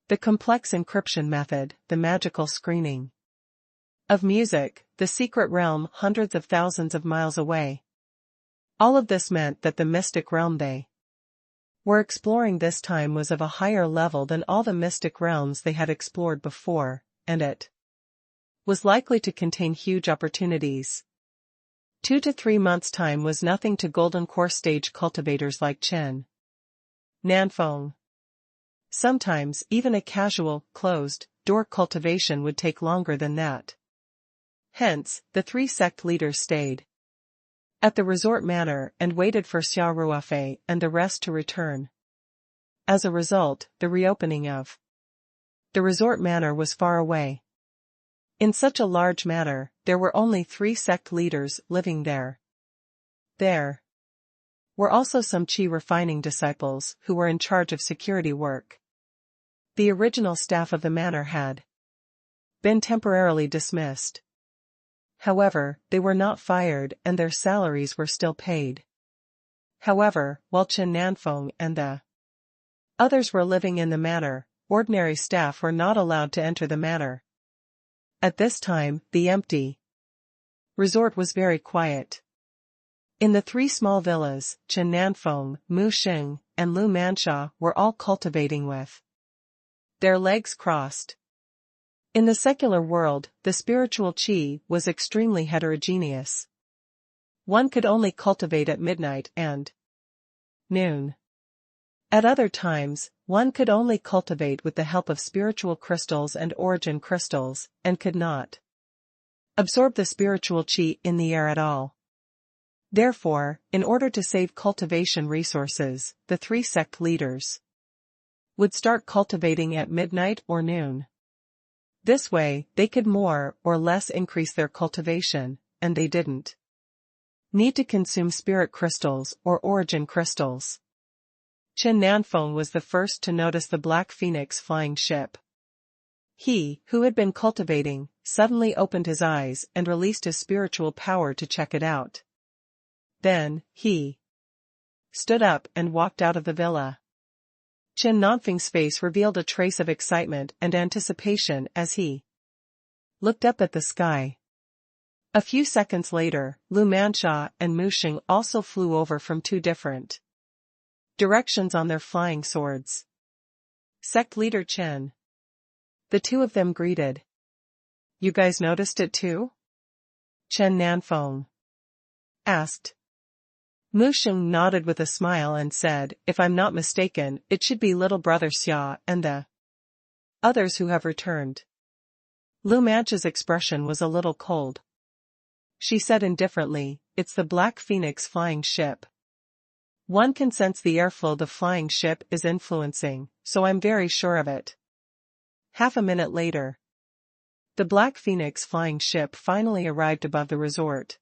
The complex encryption method, the magical screening of music, the secret realm hundreds of thousands of miles away. All of this meant that the mystic realm they were exploring this time was of a higher level than all the mystic realms they had explored before, and it was likely to contain huge opportunities. 2 to 3 months' time was nothing to Golden Core stage cultivators like Chen Nanfeng. Sometimes even a casual, closed-door cultivation would take longer than that. Hence, the 3 sect leaders stayed at the resort manor and waited for Xia Ruofei and the rest to return. As a result, the reopening of the resort manor was far away. In such a large manor, there were only 3 sect leaders living there. There were also some Qi refining disciples who were in charge of security work. The original staff of the manor had been temporarily dismissed. However, they were not fired and their salaries were still paid. However, while Chen Nanfeng and the others were living in the manor, ordinary staff were not allowed to enter the manor. At this time, the empty resort was very quiet. In the 3 small villas, Chen Nanfeng, Mu Xing, and Lu Manxia were all cultivating with their legs crossed. In the secular world, the spiritual qi was extremely heterogeneous. One could only cultivate at midnight and noon. At other times, one could only cultivate with the help of spiritual crystals and origin crystals, and could not absorb the spiritual qi in the air at all. Therefore, in order to save cultivation resources, the 3 sect leaders would start cultivating at midnight or noon. This way, they could more or less increase their cultivation, and they didn't need to consume spirit crystals or origin crystals. Chen Nanfeng was the first to notice the Black Phoenix flying ship. He, who had been cultivating, suddenly opened his eyes and released his spiritual power to check it out. Then, he stood up and walked out of the villa. Chen Nanfeng's face revealed a trace of excitement and anticipation as he looked up at the sky. A few seconds later, Lu Manxia and Mu Xing also flew over from 2 different directions on their flying swords. Sect leader Chen. The 2 of them greeted. "You guys noticed it too?" Chen Nanfeng asked. Mu Xing nodded with a smile and said, "If I'm not mistaken, it should be little brother Xia and the others who have returned." Lu Manxia's expression was a little cold. She said indifferently, "It's the Black Phoenix flying ship. One can sense the airflow the flying ship is influencing, so I'm very sure of it." Half a minute later, the Black Phoenix flying ship finally arrived above the resort.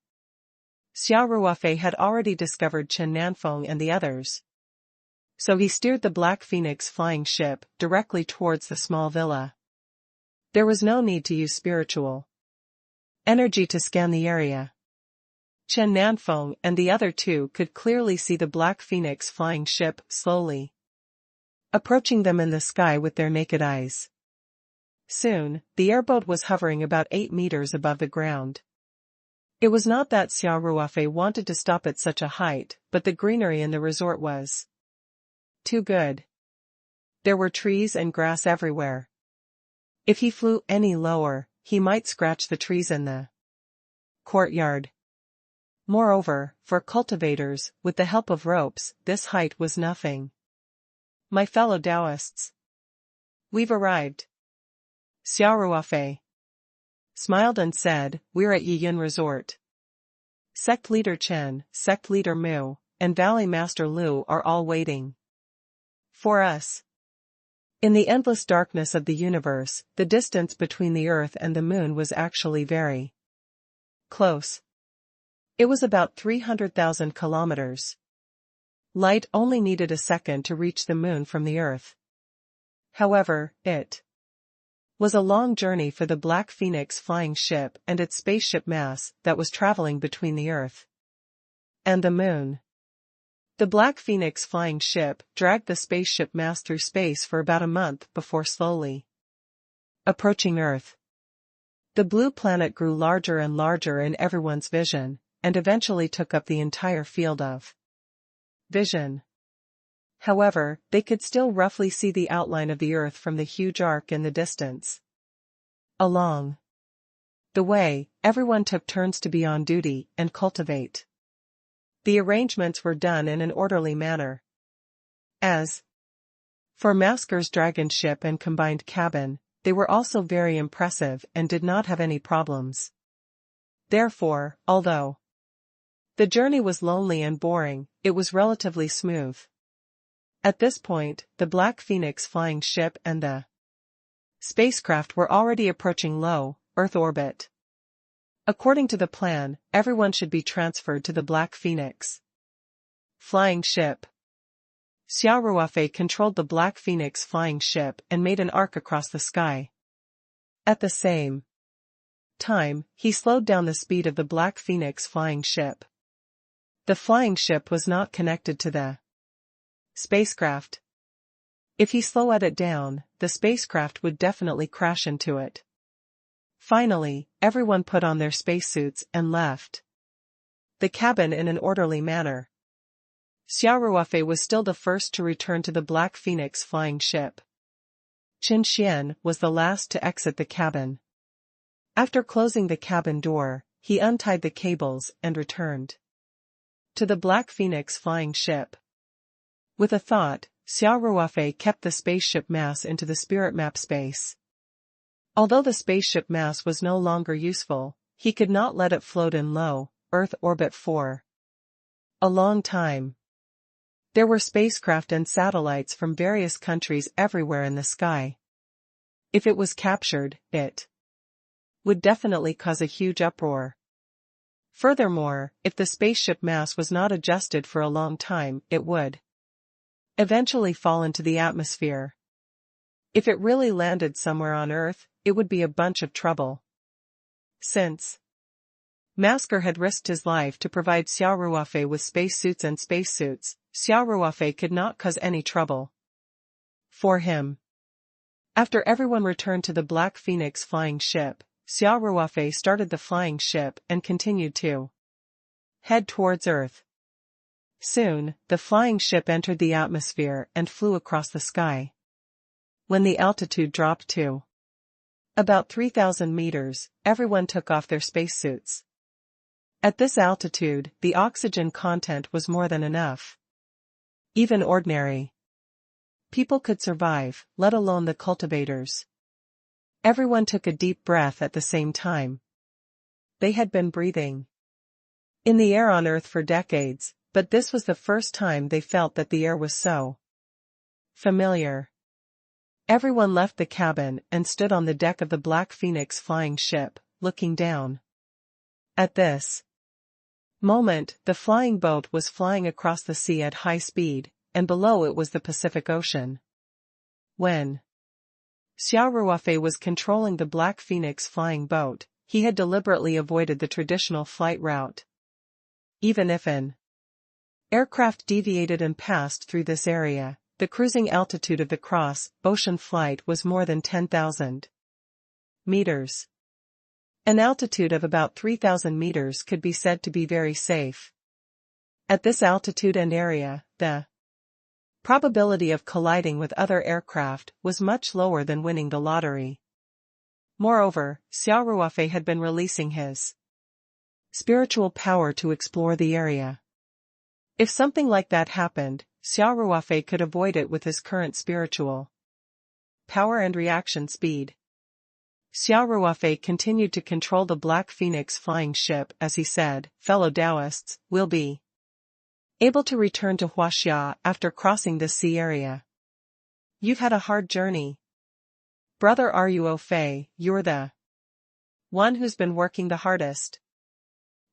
Xia Ruofei had already discovered Chen Nanfeng and the others. So he steered the Black Phoenix flying ship directly towards the small villa. There was no need to use spiritual energy to scan the area. Chen Nanfeng and the other two could clearly see the Black Phoenix flying ship slowly approaching them in the sky with their naked eyes. Soon, the airboat was hovering about 8 meters above the ground. It was not that Xia Ruofei wanted to stop at such a height, but the greenery in the resort was too good. There were trees and grass everywhere. If he flew any lower, he might scratch the trees in the courtyard. Moreover, for cultivators, with the help of ropes, this height was nothing. My fellow Taoists, we've arrived. Xia Ruofei smiled and said, we're at Yiyun Resort. Sect leader Chen, sect leader Mu, and Valley Master Lu are all waiting for us. In the endless darkness of the universe, the distance between the Earth and the Moon was actually very close. It was about 300,000 kilometers. Light only needed a second to reach the Moon from the Earth. However, it was a long journey for the Black Phoenix flying ship and its spaceship mass that was traveling between the Earth and the Moon. The Black Phoenix flying ship dragged the spaceship mass through space for about a month before slowly approaching Earth. The blue planet grew larger and larger in everyone's vision, and eventually took up the entire field of vision. However, they could still roughly see the outline of the Earth from the huge arc in the distance. Along the way, everyone took turns to be on duty and cultivate. The arrangements were done in an orderly manner. As for Masker's dragon ship and combined cabin, they were also very impressive and did not have any problems. Therefore, although the journey was lonely and boring, it was relatively smooth. At this point, the Black Phoenix flying ship and the spacecraft were already approaching low Earth orbit. According to the plan, everyone should be transferred to the Black Phoenix flying ship. Xia Ruofei controlled the Black Phoenix flying ship and made an arc across the sky. At the same time, he slowed down the speed of the Black Phoenix flying ship. The flying ship was not connected to the spacecraft. If he slowed it down, the spacecraft would definitely crash into it. Finally, everyone put on their spacesuits and left the cabin in an orderly manner. Xia Ruofei was still the first to return to the Black Phoenix flying ship. Qin Xian was the last to exit the cabin. After closing the cabin door, he untied the cables and returned to the Black Phoenix flying ship. With a thought, Xia Ruofei kept the spaceship mass into the spirit map space. Although the spaceship mass was no longer useful, he could not let it float in low Earth orbit for a long time. There were spacecraft and satellites from various countries everywhere in the sky. If it was captured, it would definitely cause a huge uproar. Furthermore, if the spaceship mass was not adjusted for a long time, it would eventually fall into the atmosphere. If it really landed somewhere on Earth, it would be a bunch of trouble. Since Masker had risked his life to provide Xia Ruofei with spacesuits, Xia Ruofei could not cause any trouble for him. After everyone returned to the Black Phoenix flying ship, Xia Ruofei started the flying ship and continued to head towards Earth. Soon, the flying ship entered the atmosphere and flew across the sky. When the altitude dropped to about 3,000 meters, everyone took off their spacesuits. At this altitude, the oxygen content was more than enough. Even ordinary people could survive, let alone the cultivators. Everyone took a deep breath at the same time. They had been breathing in the air on Earth for decades, but this was the first time they felt that the air was so familiar. Everyone left the cabin and stood on the deck of the Black Phoenix flying ship, looking down. At this moment, the flying boat was flying across the sea at high speed, and below it was the Pacific Ocean. When Xia Ruofei was controlling the Black Phoenix flying boat, he had deliberately avoided the traditional flight route. Even if an aircraft deviated and passed through this area, the cruising altitude of the cross-ocean flight was more than 10,000 meters. An altitude of about 3,000 meters could be said to be very safe. At this altitude and area, the probability of colliding with other aircraft was much lower than winning the lottery. Moreover, Xia Ruofei had been releasing his spiritual power to explore the area. If something like that happened, Xia Ruofei could avoid it with his current spiritual power and reaction speed. Xia Ruofei continued to control the Black Phoenix flying ship as he said, "Fellow Taoists, will be able to return to Huaxia after crossing this sea area. You've had a hard journey. Brother Ruofei, you're the one who's been working the hardest."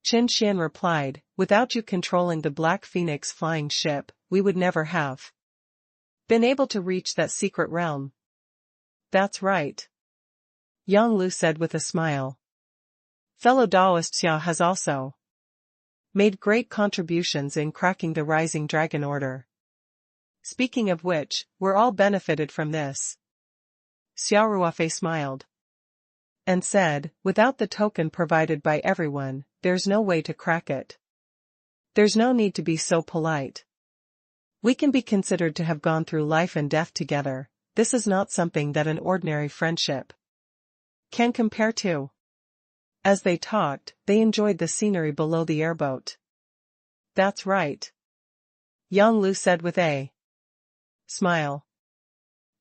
Qin Xian replied, "Without you controlling the Black Phoenix flying ship, we would never have been able to reach that secret realm." "That's right," Yang Lu said with a smile. "Fellow Taoist Xia has also made great contributions in cracking the Rising Dragon Order. Speaking of which, we're all benefited from this." Xia Ruofei smiled and said, "Without the token provided by everyone, there's no way to crack it. There's no need to be so polite. We can be considered to have gone through life and death together. This is not something that an ordinary friendship can compare to." As they talked, they enjoyed the scenery below the airboat. "That's right," Yang Lu said with a smile.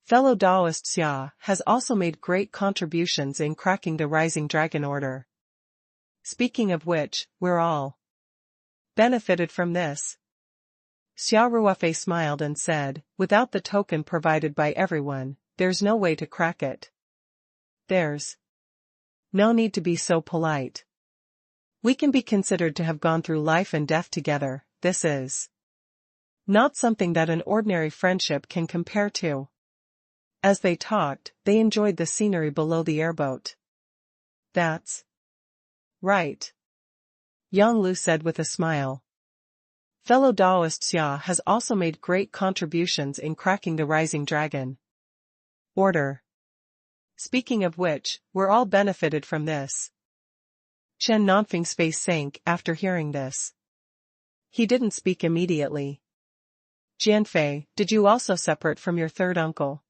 "Fellow Taoist Xia has also made great contributions in cracking the Rising Dragon Order. Speaking of which, we're all benefited from this." Xia Ruofei smiled and said, "Without the token provided by everyone, there's no way to crack it. There's no need to be so polite. We can be considered to have gone through life and death together. This is not something that an ordinary friendship can compare to." As they talked, they enjoyed the scenery below the airboat. "That's right," Yang Lu said with a smile. "Fellow Taoist Xia has also made great contributions in cracking the Rising Dragon Order. Speaking of which, we're all benefited from this." Chen Nanfeng's face sank after hearing this. He didn't speak immediately. "Jianfei, did you also separate from your third uncle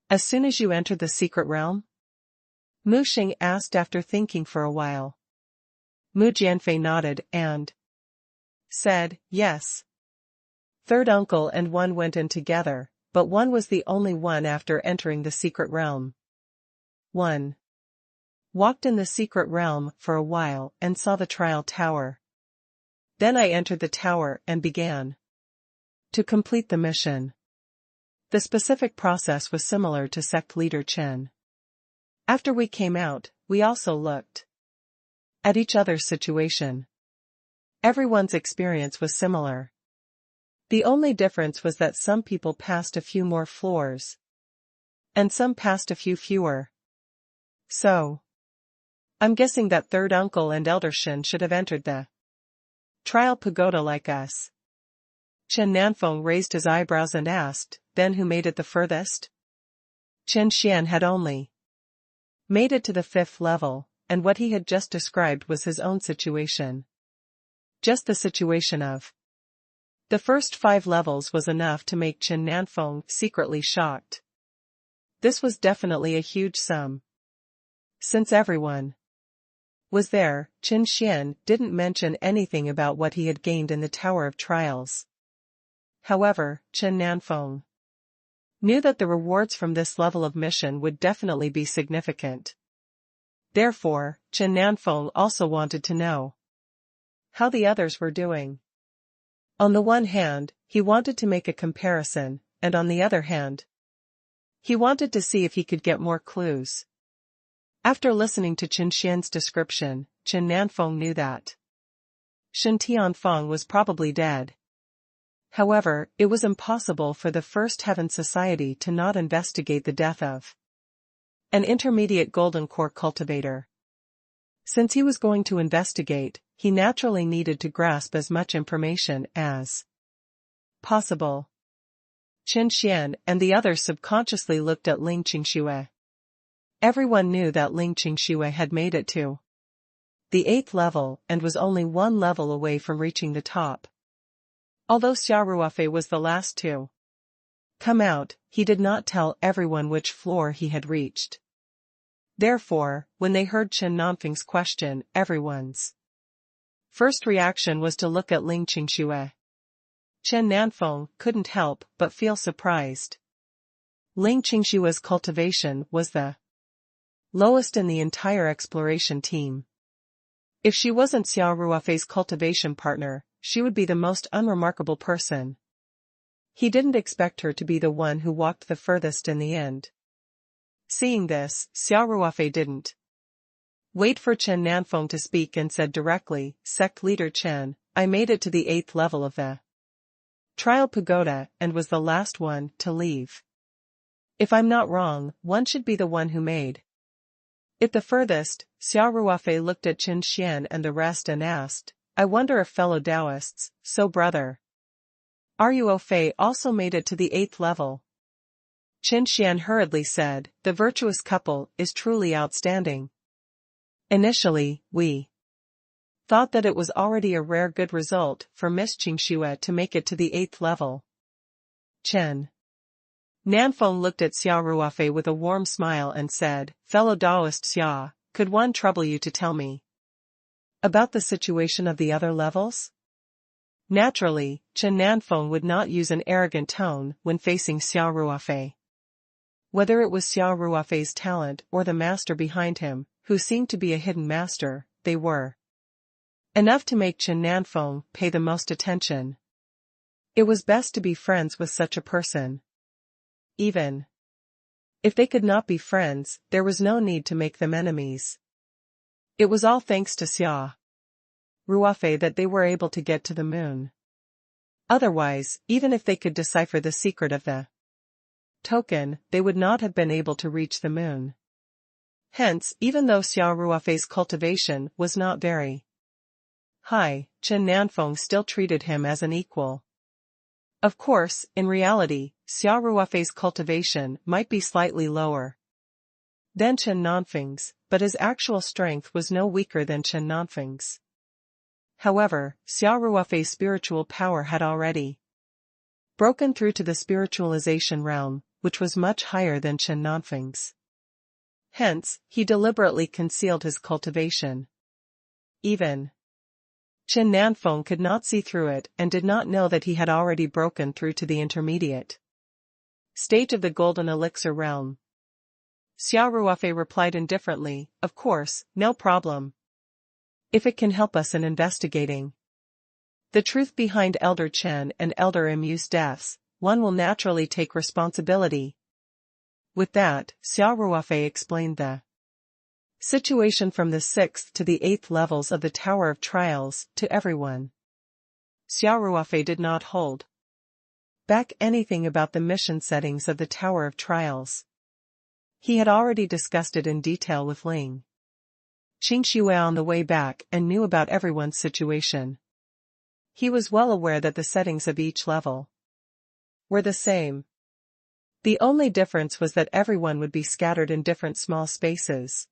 as soon as you entered the secret realm?" Mu Xing asked after thinking for a while. Mu Jianfei nodded and said, "Yes. Third uncle and one went in together, but one was the only one after entering the secret realm. One walked in the secret realm for a while and saw the trial tower. Then I entered the tower and began to complete the mission." The specific process was similar to sect leader Chen. "After we came out, we also looked at each other's situation. Everyone's experience was similar. The only difference was that some people passed a few more floors, and some passed a few fewer. So, I'm guessing that third uncle and elder Shin should have entered the trial pagoda like us." Chen Nanfeng raised his eyebrows and asked, "Then who made it the furthest?" Chen Xian had only made it to the 5th level, and what he had just described was his own situation. Just the situation of the first 5 levels was enough to make Chen Nanfeng secretly shocked. This was definitely a huge sum. Since everyone was there, Chen Xian didn't mention anything about what he had gained in the Tower of Trials. However, Chen Nanfeng knew that the rewards from this level of mission would definitely be significant. Therefore, Chen Nanfeng also wanted to know how the others were doing. On the one hand, he wanted to make a comparison, and on the other hand, he wanted to see if he could get more clues. After listening to Chen Xian's description, Chen Nanfeng knew that Shen Tianfeng was probably dead. However, it was impossible for the First Heaven Society to not investigate the death of an intermediate golden core cultivator. Since he was going to investigate, he naturally needed to grasp as much information as possible. Qin Xian and the others subconsciously looked at Ling Qingxue. Everyone knew that Ling Qingxue had made it to the 8th level and was only one level away from reaching the top. Although Xia Ruofei was the last to come out, he did not tell everyone which floor he had reached. Therefore, when they heard Chen Nanfeng's question, everyone's first reaction was to look at Ling Qingxue. Chen Nanfeng couldn't help but feel surprised. Ling Qingxue's cultivation was the lowest in the entire exploration team. If she wasn't Xia Ruofei's cultivation partner, she would be the most unremarkable person. He didn't expect her to be the one who walked the furthest in the end. Seeing this, Xia Ruofei didn't wait for Chen Nanfeng to speak and said directly, "Sect leader Chen, I made it to the 8th level of the trial pagoda and was the last one to leave. If I'm not wrong, one should be the one who made it the furthest." Xia Ruofei looked at Qin Xian and the rest and asked, "I wonder if fellow Taoists, so brother Ruofei also made it to the 8th level?" Qin Xian hurriedly said, "The virtuous couple is truly outstanding. Initially, we thought that it was already a rare good result for Miss Qingxue to make it to the 8th level." Chen Nanfeng looked at Xia Ruofei with a warm smile and said, "Fellow Taoist Xia, could one trouble you to tell me about the situation of the other levels?" Naturally, Chen Nanfeng would not use an arrogant tone when facing Xia Ruofei. Whether it was Xia Ruofei's talent or the master behind him, who seemed to be a hidden master, they were enough to make Chen Nanfeng pay the most attention. It was best to be friends with such a person. Even if they could not be friends, there was no need to make them enemies. It was all thanks to Xia Ruofei that they were able to get to the moon. Otherwise, even if they could decipher the secret of the token, they would not have been able to reach the moon. Hence, even though Xia Ruofei's cultivation was not very high, Chen Nanfeng still treated him as an equal. Of course, in reality, Xia Ruofei's cultivation might be slightly lower than Chen Nanfeng's, but his actual strength was no weaker than Chen Nanfeng's. However, Xia Ruofei's spiritual power had already broken through to the spiritualization realm, which was much higher than Chen Nanfeng's. Hence, he deliberately concealed his cultivation. Even Chen Nanfeng could not see through it and did not know that he had already broken through to the intermediate stage of the golden elixir realm. Xia Ruofei replied indifferently, "Of course, no problem. If it can help us in investigating the truth behind Elder Chen and Elder Mu's deaths, one will naturally take responsibility." With that, Xia Ruofei explained the situation from the 6th to the 8th levels of the Tower of Trials to everyone. Xia Ruofei did not hold back anything about the mission settings of the Tower of Trials. He had already discussed it in detail with Ling Qingxue on the way back and knew about everyone's situation. He was well aware that the settings of each level were the same. The only difference was that everyone would be scattered in different small spaces.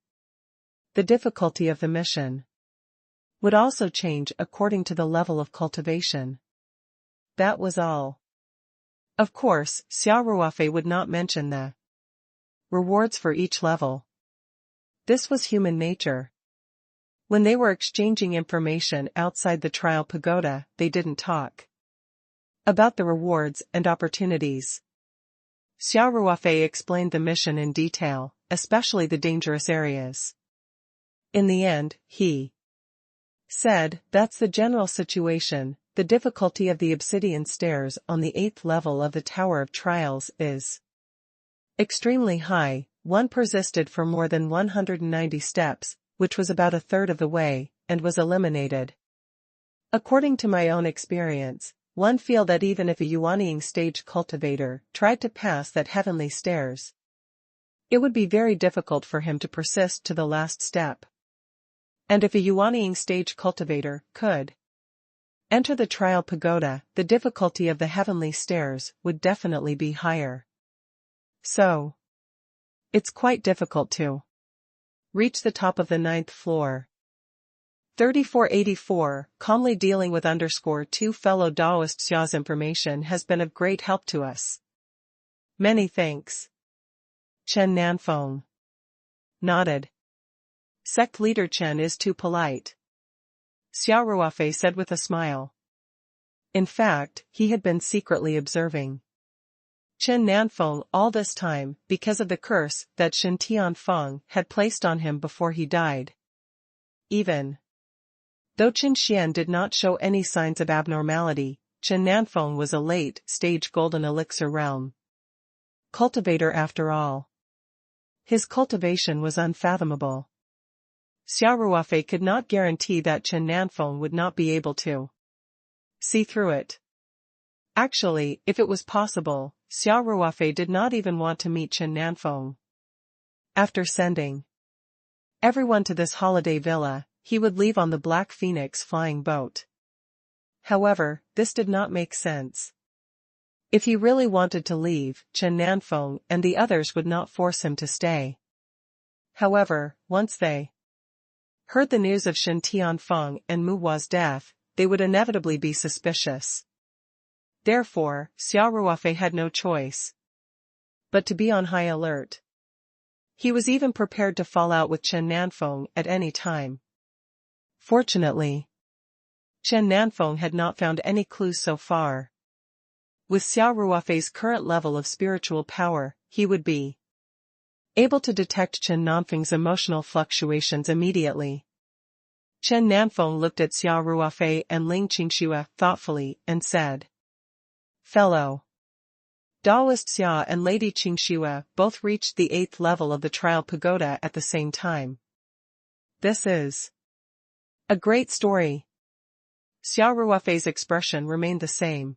The difficulty of the mission would also change according to the level of cultivation. That was all. Of course, Xia Ruofei would not mention the rewards for each level. This was human nature. When they were exchanging information outside the trial pagoda, they didn't talk about the rewards and opportunities. Xia Ruofei explained the mission in detail, especially the dangerous areas. In the end, he said, "That's the general situation. The difficulty of the obsidian stairs on the 8th level of the Tower of Trials is extremely high. One persisted for more than 190 steps, which was about a third of the way, and was eliminated. According to my own experience, one feel that even if a Yuanying stage cultivator tried to pass that heavenly stairs, it would be very difficult for him to persist to the last step. And if a Yuanying stage cultivator could enter the trial pagoda, the difficulty of the heavenly stairs would definitely be higher. So, it's quite difficult to reach the top of the 9th floor. 3484, calmly dealing with _2 fellow Taoist Xia's information has been of great help to us. Many thanks. Chen Nanfeng nodded. Sect leader Chen is too polite, Xia Ruofei said with a smile. In fact, he had been secretly observing Chen Nanfeng all this time because of the curse that Shen Tianfeng had placed on him before he died. Even though Chen Xian did not show any signs of abnormality, Chen Nanfeng was a late-stage golden elixir realm cultivator after all. His cultivation was unfathomable. Xia Ruofei could not guarantee that Chen Nanfeng would not be able to see through it. Actually, if it was possible, Xia Ruofei did not even want to meet Chen Nanfeng. After sending everyone to this holiday villa, he would leave on the Black Phoenix flying boat. However, this did not make sense. If he really wanted to leave, Chen Nanfeng and the others would not force him to stay. However, once they heard the news of Shen Tianfeng and Mu Hua's death, they would inevitably be suspicious. Therefore, Xia Ruofei had no choice but to be on high alert. He was even prepared to fall out with Chen Nanfeng at any time. Fortunately, Chen Nanfeng had not found any clues so far. With Xia Ruofei's current level of spiritual power, he would be able to detect Chen Nanfeng's emotional fluctuations immediately. Chen Nanfeng looked at Xia Ruofei and Ling Qingxue thoughtfully and said, "Fellow Taoist Xia and Lady Qingxue both reached the 8th level of the trial pagoda at the same time. This is a great story." Xia Ruofei's expression remained the same.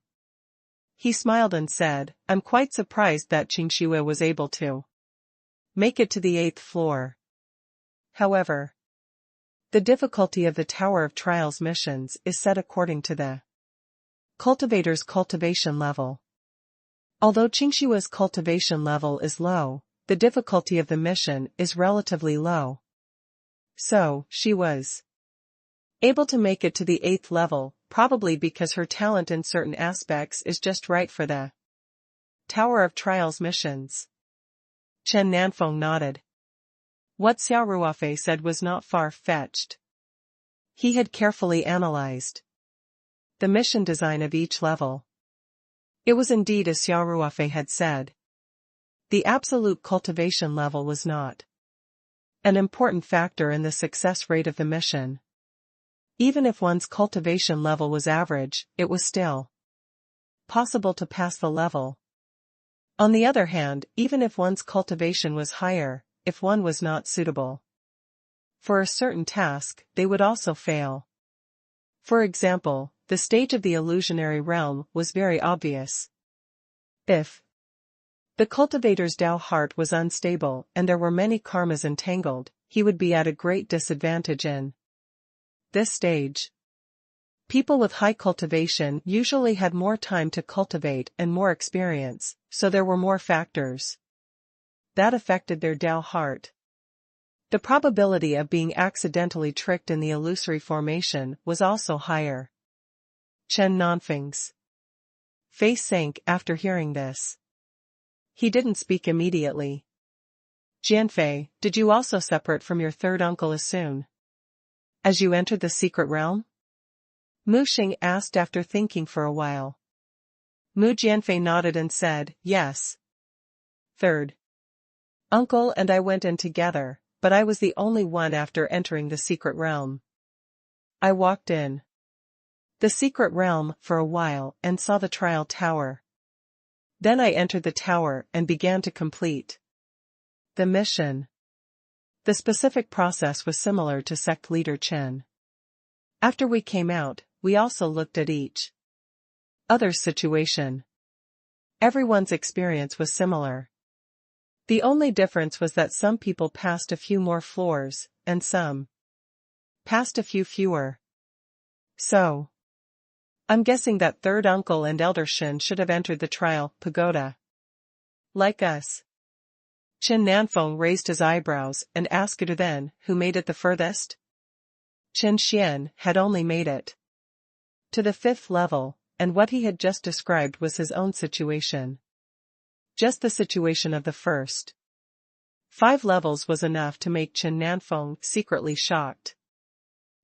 He smiled and said, "I'm quite surprised that Qingxue was able to make it to the 8th floor. However, the difficulty of the Tower of Trials missions is set according to the cultivator's cultivation level. Although Qingxue's cultivation level is low, the difficulty of the mission is relatively low. So, she was able to make it to the 8th level, probably because her talent in certain aspects is just right for the Tower of Trials missions." Chen Nanfeng nodded. What Xia Ruofei said was not far-fetched. He had carefully analyzed the mission design of each level. It was indeed as Xia Ruofei had said. The absolute cultivation level was not an important factor in the success rate of the mission. Even if one's cultivation level was average, it was still possible to pass the level. On the other hand, even if one's cultivation was higher, if one was not suitable for a certain task, they would also fail. For example, the stage of the illusionary realm was very obvious. If the cultivator's Tao heart was unstable and there were many karmas entangled, he would be at a great disadvantage in this stage. People with high cultivation usually had more time to cultivate and more experience, so there were more factors that affected their Tao heart. The probability of being accidentally tricked in the illusory formation was also higher. Chen Nanfeng's face sank after hearing this. He didn't speak immediately. "Jianfei, did you also separate from your third uncle as soon as you entered the secret realm?" Mu Xing asked after thinking for a while. Mu Jianfei nodded and said, "Yes. Third uncle and I went in together, but I was the only one after entering the secret realm. I walked in the secret realm for a while and saw the trial tower. Then I entered the tower and began to complete the mission." The specific process was similar to sect leader Chen. "After we came out, we also looked at each Others' situation. Everyone's experience was similar. The only difference was that some people passed a few more floors, and some passed a few fewer. So, I'm guessing that third uncle and elder Shin should have entered the trial pagoda. Like us. Chen Nanfeng raised his eyebrows and asked her then, who made it the furthest? Chen Xian had only made it to the 5th level, and what he had just described was his own situation. Just the situation of the first 5 levels was enough to make Chen Nanfeng secretly shocked.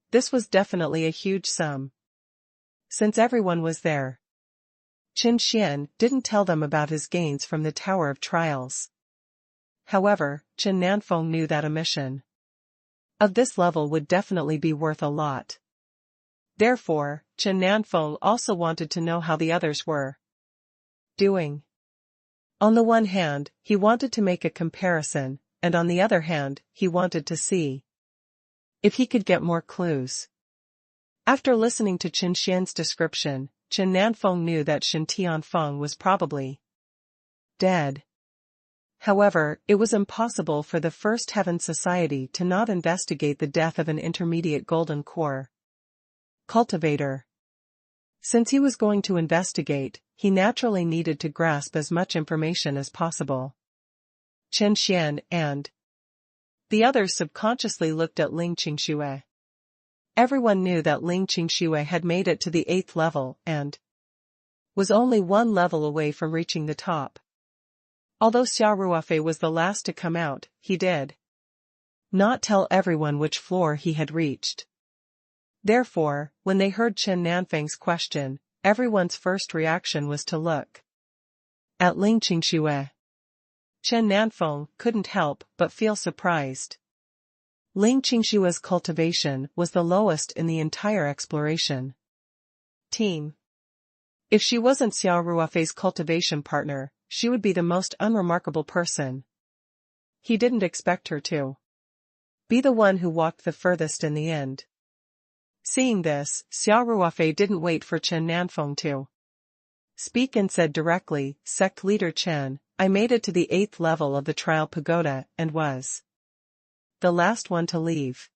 This was definitely a huge sum. Since everyone was there, Chen Xian didn't tell them about his gains from the Tower of Trials. However, Chen Nanfeng knew that a mission of this level would definitely be worth a lot. Therefore, Chen Nanfeng also wanted to know how the others were doing. On the one hand, he wanted to make a comparison, and on the other hand, he wanted to see if he could get more clues. After listening to Chen Xian's description, Chen Nanfeng knew that Shin Tianfeng was probably dead. However, it was impossible for the First Heaven Society to not investigate the death of an intermediate golden core cultivator. Since he was going to investigate, he naturally needed to grasp as much information as possible. Chen Xian and the others subconsciously looked at Ling Qingxue. Everyone knew that Ling Qingxue had made it to the 8th level and was only 1 level away from reaching the top. Although Xia Ruofei was the last to come out, he did not tell everyone which floor he had reached. Therefore, when they heard Chen Nanfeng's question, everyone's first reaction was to look at Ling Qingxue. Chen Nanfeng couldn't help but feel surprised. Ling Qingxue's cultivation was the lowest in the entire exploration team. If she wasn't Xia Ruofei's cultivation partner, she would be the most unremarkable person. He didn't expect her to be the one who walked the furthest in the end. Seeing this, Xia Ruofei didn't wait for Chen Nanfeng to speak and said directly, "Sect leader Chen, I made it to the 8th level of the trial pagoda and was the last one to leave.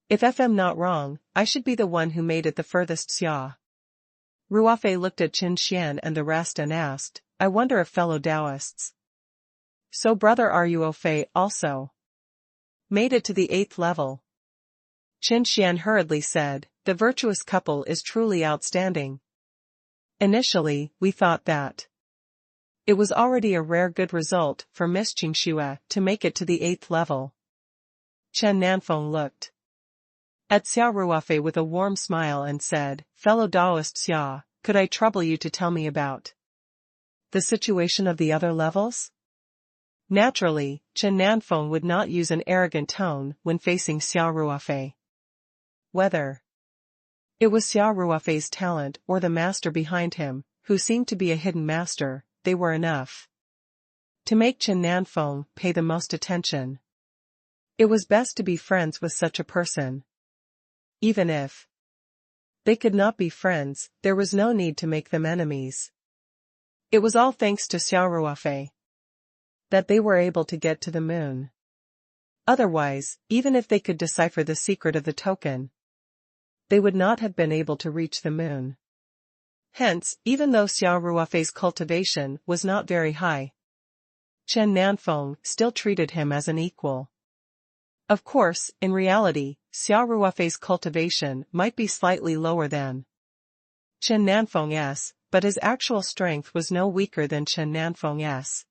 If I'm not wrong, I should be the one who made it the furthest." Xia Ruofei looked at Chen Xian and the rest and asked, "I wonder if fellow Taoists, so brother Ruofei also made it to the 8th level?" Chen Xian hurriedly said, "The virtuous couple is truly outstanding. Initially, we thought that it was already a rare good result for Miss Qingxue to make it to the 8th level." Chen Nanfeng looked at Xia Ruofei with a warm smile and said, "Fellow Taoist Xia, could I trouble you to tell me about the situation of the other levels?" Naturally, Chen Nanfeng would not use an arrogant tone when facing Xia Ruofei. Whether it was Xia Ruofei's talent or the master behind him, who seemed to be a hidden master, they were enough to make Chen Nanfeng pay the most attention. It was best to be friends with such a person. Even if they could not be friends, there was no need to make them enemies. It was all thanks to Xia Ruofei that they were able to get to the moon. Otherwise, even if they could decipher the secret of the token, they would not have been able to reach the moon. Hence, even though Xia Ruofei's cultivation was not very high, Chen Nanfeng still treated him as an equal. Of course, in reality, Xia Ruofei's cultivation might be slightly lower than Chen Nanfeng's, but his actual strength was no weaker than Chen Nanfeng's.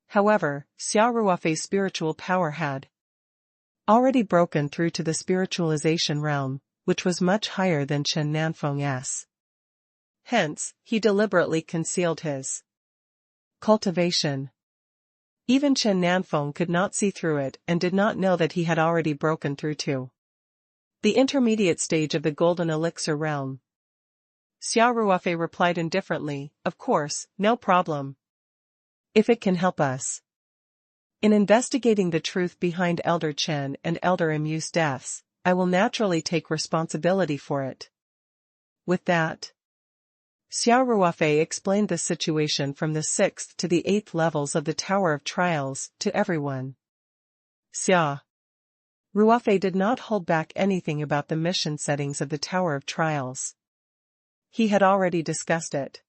However, Xia Ruofei's spiritual power had already broken through to the spiritualization realm, which was much higher than Chen Nanfeng's. Hence, he deliberately concealed his cultivation. Even Chen Nanfeng could not see through it and did not know that he had already broken through to the intermediate stage of the golden elixir realm. Xia Ruofei replied indifferently, "Of course, no problem. If it can help us in investigating the truth behind Elder Chen and Elder Imu's deaths, I will naturally take responsibility for it." With that, Xia Ruofei explained the situation from the 6th to the 8th levels of the Tower of Trials to everyone. Xia Ruofei did not hold back anything about the mission settings of the Tower of Trials. He had already discussed it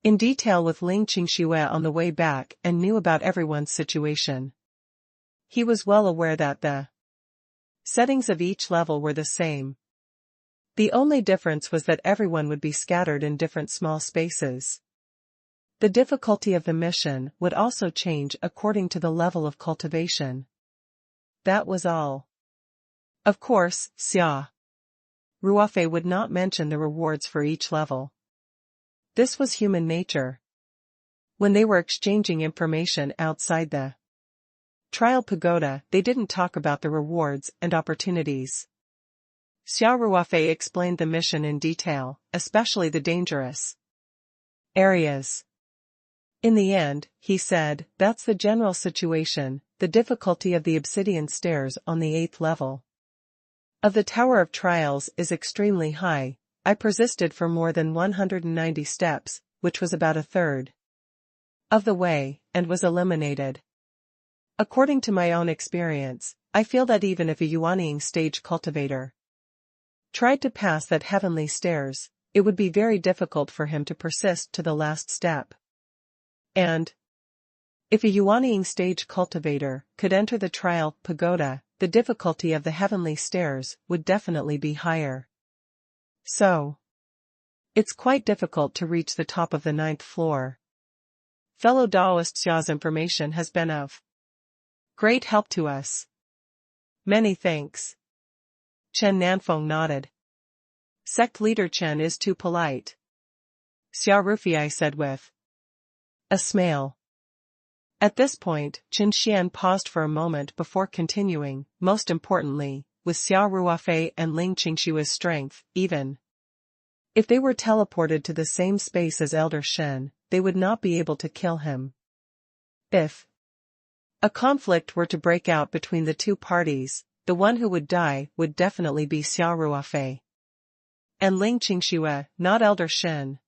in detail with Ling Qingxue on the way back and knew about everyone's situation. He was well aware that the settings of each level were the same. The only difference was that everyone would be scattered in different small spaces. The difficulty of the mission would also change according to the level of cultivation. That was all. Of course, Xia Ruofei would not mention the rewards for each level. This was human nature. When they were exchanging information outside the trial pagoda, they didn't talk about the rewards and opportunities. Xia Ruofei explained the mission in detail, especially the dangerous areas. In the end, he said, that's the general situation, the difficulty of the obsidian stairs on the 8th level of the Tower of Trials is extremely high. I persisted for more than 190 steps, which was about a third of the way, and was eliminated. According to my own experience, I feel that even if a Yuanying stage cultivator tried to pass that heavenly stairs, it would be very difficult for him to persist to the last step. And if a Yuanying stage cultivator could enter the trial pagoda, the difficulty of the heavenly stairs would definitely be higher. So, it's quite difficult to reach the top of the 9th floor. Fellow Daoist Xia's information has been of great help to us. Many thanks. Chen Nanfeng nodded. Sect leader Chen is too polite. Xia Ruofei said with a smile. At this point, Qin Xian paused for a moment before continuing. Most importantly, with Xia Ruofei and Ling Qingxue's strength, even if they were teleported to the same space as Elder Shen, they would not be able to kill him. If a conflict were to break out between the two parties, the one who would die would definitely be Xia Ruofei and Ling Qingxue, not Elder Shen.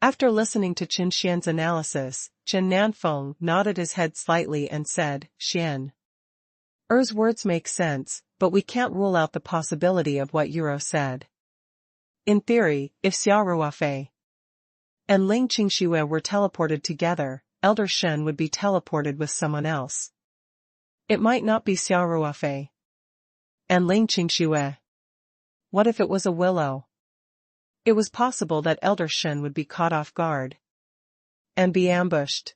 After listening to Qin Xian's analysis, Chen Nanfeng nodded his head slightly and said, Xian Er's words make sense, but we can't rule out the possibility of what Euro said. In theory, if Xia Ruofei and Ling Qingxue were teleported together, Elder Shen would be teleported with someone else. It might not be Xia Ruofei and Ling Qingxue. What if it was a willow? It was possible that Elder Shen would be caught off guard and be ambushed.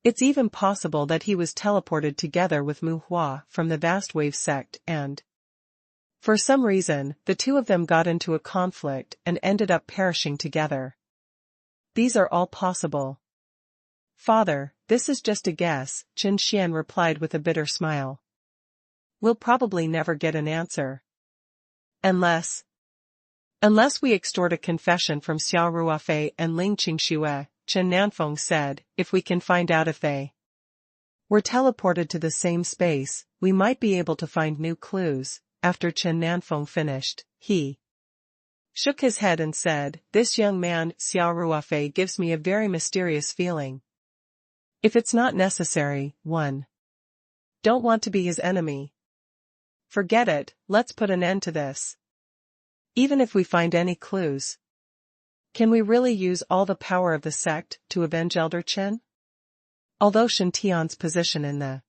It's even possible that he was teleported together with Mu Hua from the Vast Wave sect and, for some reason, the two of them got into a conflict and ended up perishing together. These are all possible. Father, this is just a guess, Qin Xian replied with a bitter smile. We'll probably never get an answer. Unless we extort a confession from Xia Ruofei and Ling Qingxue, Chen Nanfeng said, if we can find out if they were teleported to the same space, we might be able to find new clues. After Chen Nanfeng finished, he shook his head and said, this young man, Xia Ruofei, gives me a very mysterious feeling. If it's not necessary, one don't want to be his enemy. Forget it, let's put an end to this. Even if we find any clues, can we really use all the power of the sect to avenge Elder Chen? Although Shen Tian's position in the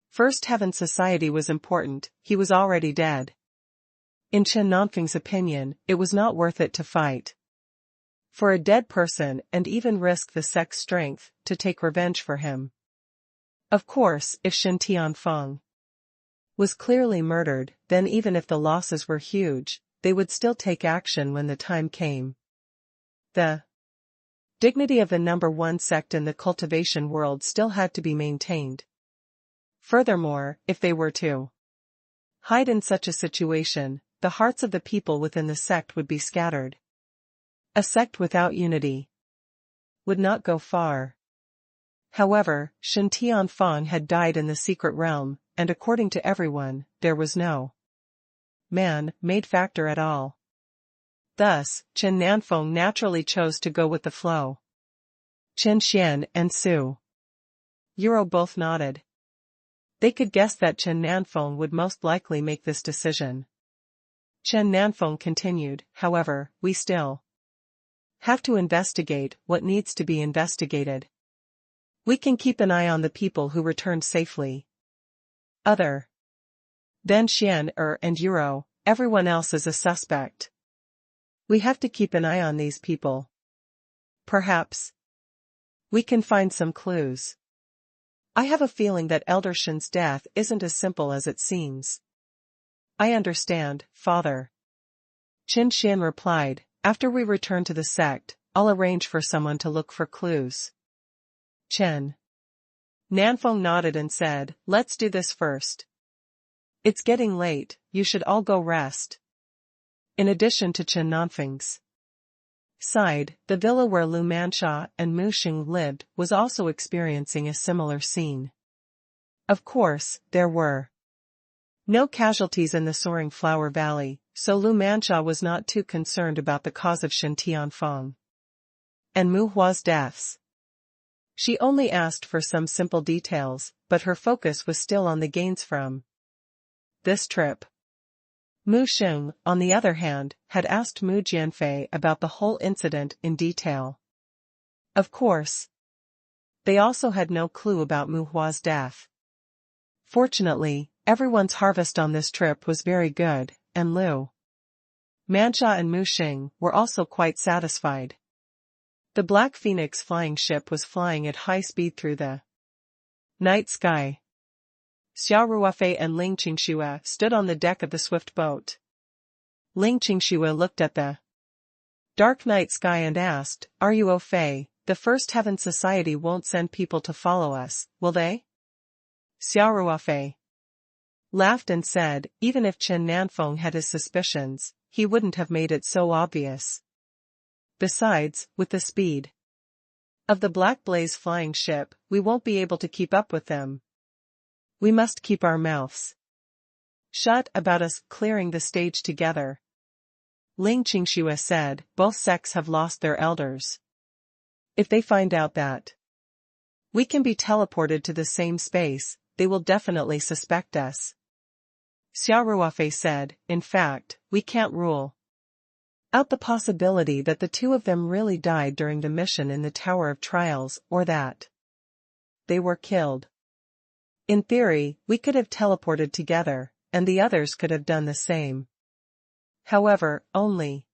First Heaven Society was important, he was already dead. In Chen Nanfeng's opinion, it was not worth it to fight for a dead person and even risk the sect's strength to take revenge for him. Of course, if Shen Tianfeng was clearly murdered, then even if the losses were huge, they would still take action when the time came. The dignity of the number one sect in the cultivation world still had to be maintained. Furthermore, if they were to hide in such a situation, the hearts of the people within the sect would be scattered. A sect without unity would not go far. However, Shen Tianfeng had died in the secret realm, and according to everyone, there was no man-made factor at all. Thus, Chen Nanfeng naturally chose to go with the flow. Chen Xian and Su Yuro both nodded. They could guess that Chen Nanfeng would most likely make this decision. Chen Nanfeng continued, however, we still have to investigate what needs to be investigated. We can keep an eye on the people who returned safely. Other than Xian and Yuro, everyone else is a suspect. We have to keep an eye on these people. Perhaps we can find some clues. I have a feeling that Elder Shen's death isn't as simple as it seems. I understand, Father. Qin Xian replied, after we return to the sect, I'll arrange for someone to look for clues. Chen Nanfeng nodded and said, let's do this first. It's getting late, you should all go rest. In addition to Chen Nanfeng's side, the villa where Lu Mansha and Mu Xing lived was also experiencing a similar scene. Of course, there were no casualties in the soaring flower valley, so Lu Mansha was not too concerned about the cause of Shen Tianfeng and Mu Hua's deaths. She only asked for some simple details, but her focus was still on the gains from this trip. Mu Xing, on the other hand, had asked Mu Jianfei about the whole incident in detail. Of course, they also had no clue about Mu Hua's death. Fortunately, everyone's harvest on this trip was very good, and Lu Mansha and Mu Xing were also quite satisfied. The Black Phoenix flying ship was flying at high speed through the night sky. Xia Ruofei and Ling Qingxue stood on the deck of the swift boat. Ling Qingxue looked at the dark night sky and asked, Are you au fait? The First Heaven Society won't send people to follow us, will they? Xia Ruofei laughed and said, even if Chen Nanfeng had his suspicions, he wouldn't have made it so obvious. Besides, with the speed of the Black Blaze flying ship, we won't be able to keep up with them. We must keep our mouths shut about us clearing the stage together. Ling Qingxue said, both sects have lost their elders. If they find out that we can be teleported to the same space, they will definitely suspect us. Xia Ruofei said, in fact, we can't rule out the possibility that the two of them really died during the mission in the Tower of Trials, or that they were killed. In theory, we could have teleported together, and the others could have done the same. However, only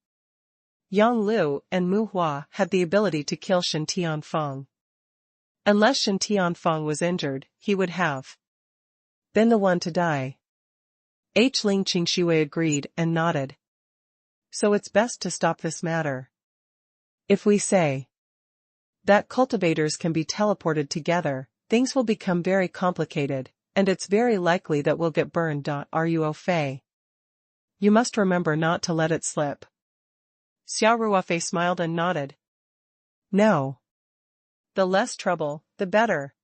Yang Lu and Mu Hua had the ability to kill Shen Tianfeng. Unless Shen Tianfeng was injured, he would have been the one to die. Ling Qingxue agreed and nodded. So it's best to stop this matter. If we say that cultivators can be teleported together, things will become very complicated, and it's very likely that we'll get burned. Are you au fait? You must remember not to let it slip. Xia Ruofei smiled and nodded. No. The less trouble, the better.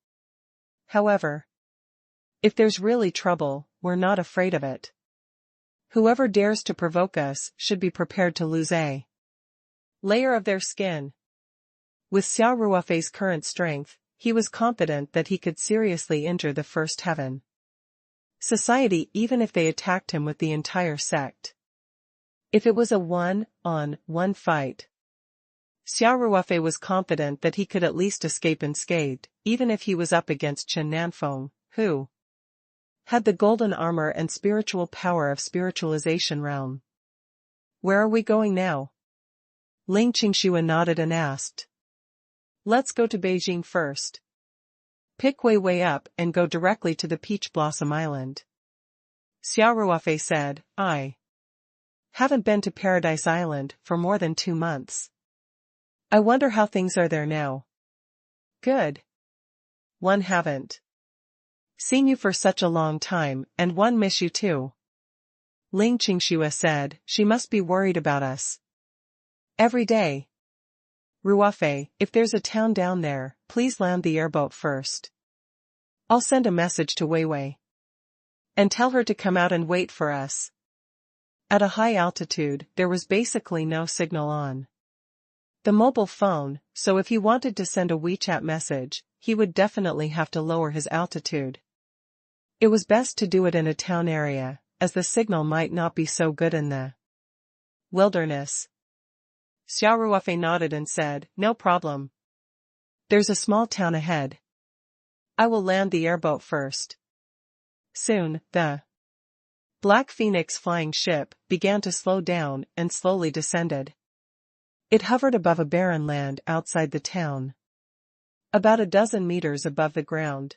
However, if there's really trouble, we're not afraid of it. Whoever dares to provoke us should be prepared to lose a layer of their skin. With Xia Ruofei's current strength, he was confident that he could seriously injure the First Heaven Society even if they attacked him with the entire sect. If it was a one-on-one fight, Xia Ruofei was confident that he could at least escape unscathed, even if he was up against Chen Nanfeng, who had the golden armor and spiritual power of spiritualization realm. Where are we going now? Ling Qingxue nodded and asked. Let's go to Beijing first. Pick way up and go directly to the Peach Blossom Island. Xia Ruofei said, I haven't been to Paradise Island for more than 2 months. I wonder how things are there now. Good. One haven't seen you for such a long time, and one miss you too. Ling Qingxue said, she must be worried about us. Every day. Ruofei, if there's a town down there, please land the airboat first. I'll send a message to Weiwei and tell her to come out and wait for us. At a high altitude, there was basically no signal on the mobile phone, so if he wanted to send a WeChat message, he would definitely have to lower his altitude. It was best to do it in a town area, as the signal might not be so good in the wilderness. Xia Ruofei nodded and said, "No problem. There's a small town ahead. I will land the airboat first." Soon, the Black Phoenix flying ship began to slow down and slowly descended. It hovered above a barren land outside the town, about a dozen meters above the ground.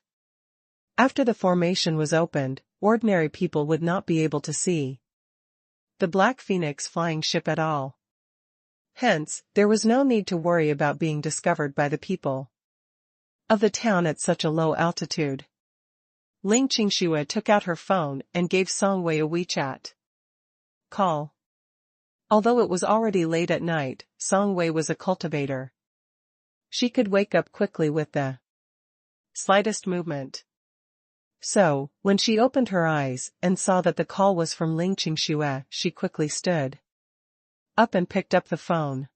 After the formation was opened, ordinary people would not be able to see the Black Phoenix flying ship at all. Hence, there was no need to worry about being discovered by the people of the town at such a low altitude. Ling Qingxue took out her phone and gave Songwei a WeChat call. Although it was already late at night, Songwei was a cultivator. She could wake up quickly with the slightest movement. So, when she opened her eyes and saw that the call was from Ling Qingxue, she quickly stood up and picked up the phone.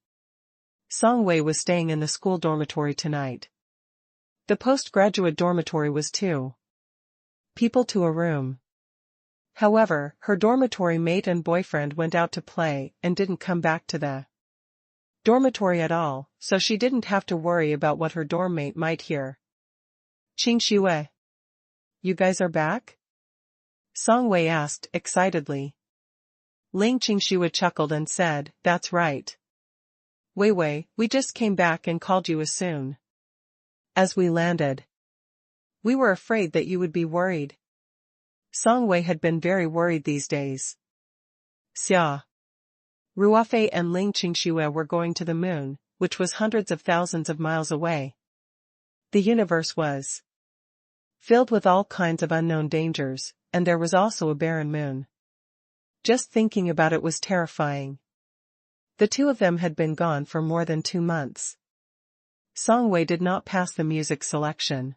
Songwei was staying in the school dormitory tonight. The postgraduate dormitory was 2 people to a room. However, her dormitory mate and boyfriend went out to play and didn't come back to the dormitory at all, so she didn't have to worry about what her dorm mate might hear. "Qingxue, you guys are back?" Songwei asked excitedly. Ling Qingxue chuckled and said, "That's right. Wei, we just came back and called you as soon as we landed. We were afraid that you would be worried." Songwei had been very worried these days. Xia Ruofei and Ling Qingxue were going to the moon, which was hundreds of thousands of miles away. The universe was filled with all kinds of unknown dangers, and there was also a barren moon. Just thinking about it was terrifying. The two of them had been gone for more than 2 months. Songwei did not pass the music selection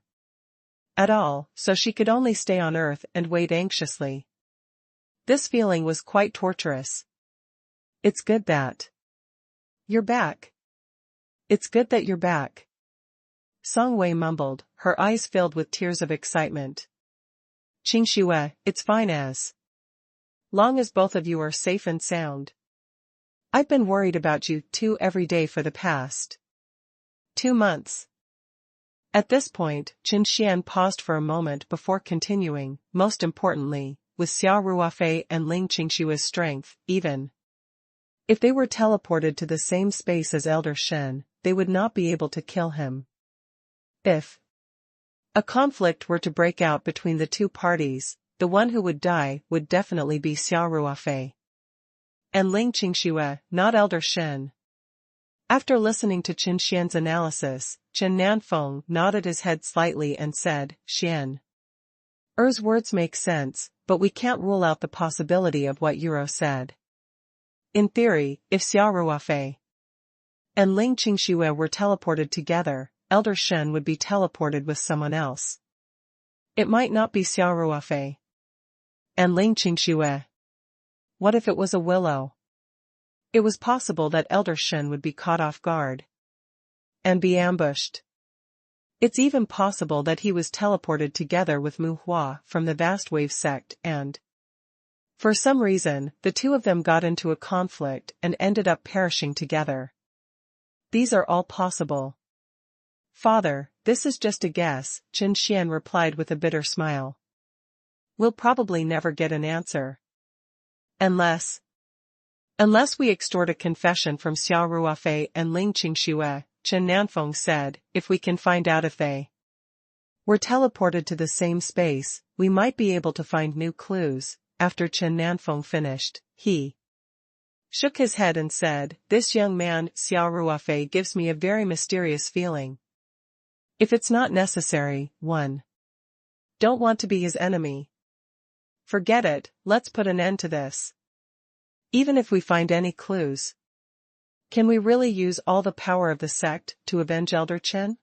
at all, so she could only stay on Earth and wait anxiously. This feeling was quite torturous. "It's good that you're back. It's good that you're back," Songwei mumbled, her eyes filled with tears of excitement. "Qingxue, it's fine as long as both of you are safe and sound. I've been worried about you two every day for the past 2 months. At this point, Chen Xian paused for a moment before continuing, "Most importantly, with Xia Ruofei and Ling Qingxue's strength, even if they were teleported to the same space as Elder Shen, they would not be able to kill him. If a conflict were to break out between the two parties, the one who would die would definitely be Xia Ruofei and Ling Qingxue, not Elder Shen." After listening to Chen Xian's analysis, Chen Nanfeng nodded his head slightly and said, "Xian Er's words make sense, but we can't rule out the possibility of what Euro said. In theory, if Xia Ruofei and Ling Qingxue were teleported together, Elder Shen would be teleported with someone else. It might not be Xia Ruofei and Ling Qingxue. What if it was a willow? It was possible that Elder Shen would be caught off guard and be ambushed. It's even possible that he was teleported together with Mu Hua from the Vast Wave sect and, for some reason, the two of them got into a conflict and ended up perishing together. These are all possible." "Father, this is just a guess," Chen Xian replied with a bitter smile. "We'll probably never get an answer. Unless we extort a confession from Xia Ruofei and Ling Qingxue," Chen Nanfeng said. "If we can find out if they were teleported to the same space, we might be able to find new clues." After Chen Nanfeng finished, he shook his head and said, "This young man, Xia Ruofei, gives me a very mysterious feeling. If it's not necessary, one don't want to be his enemy. Forget it, let's put an end to this. Even if we find any clues, can we really use all the power of the sect to avenge Elder Chen?"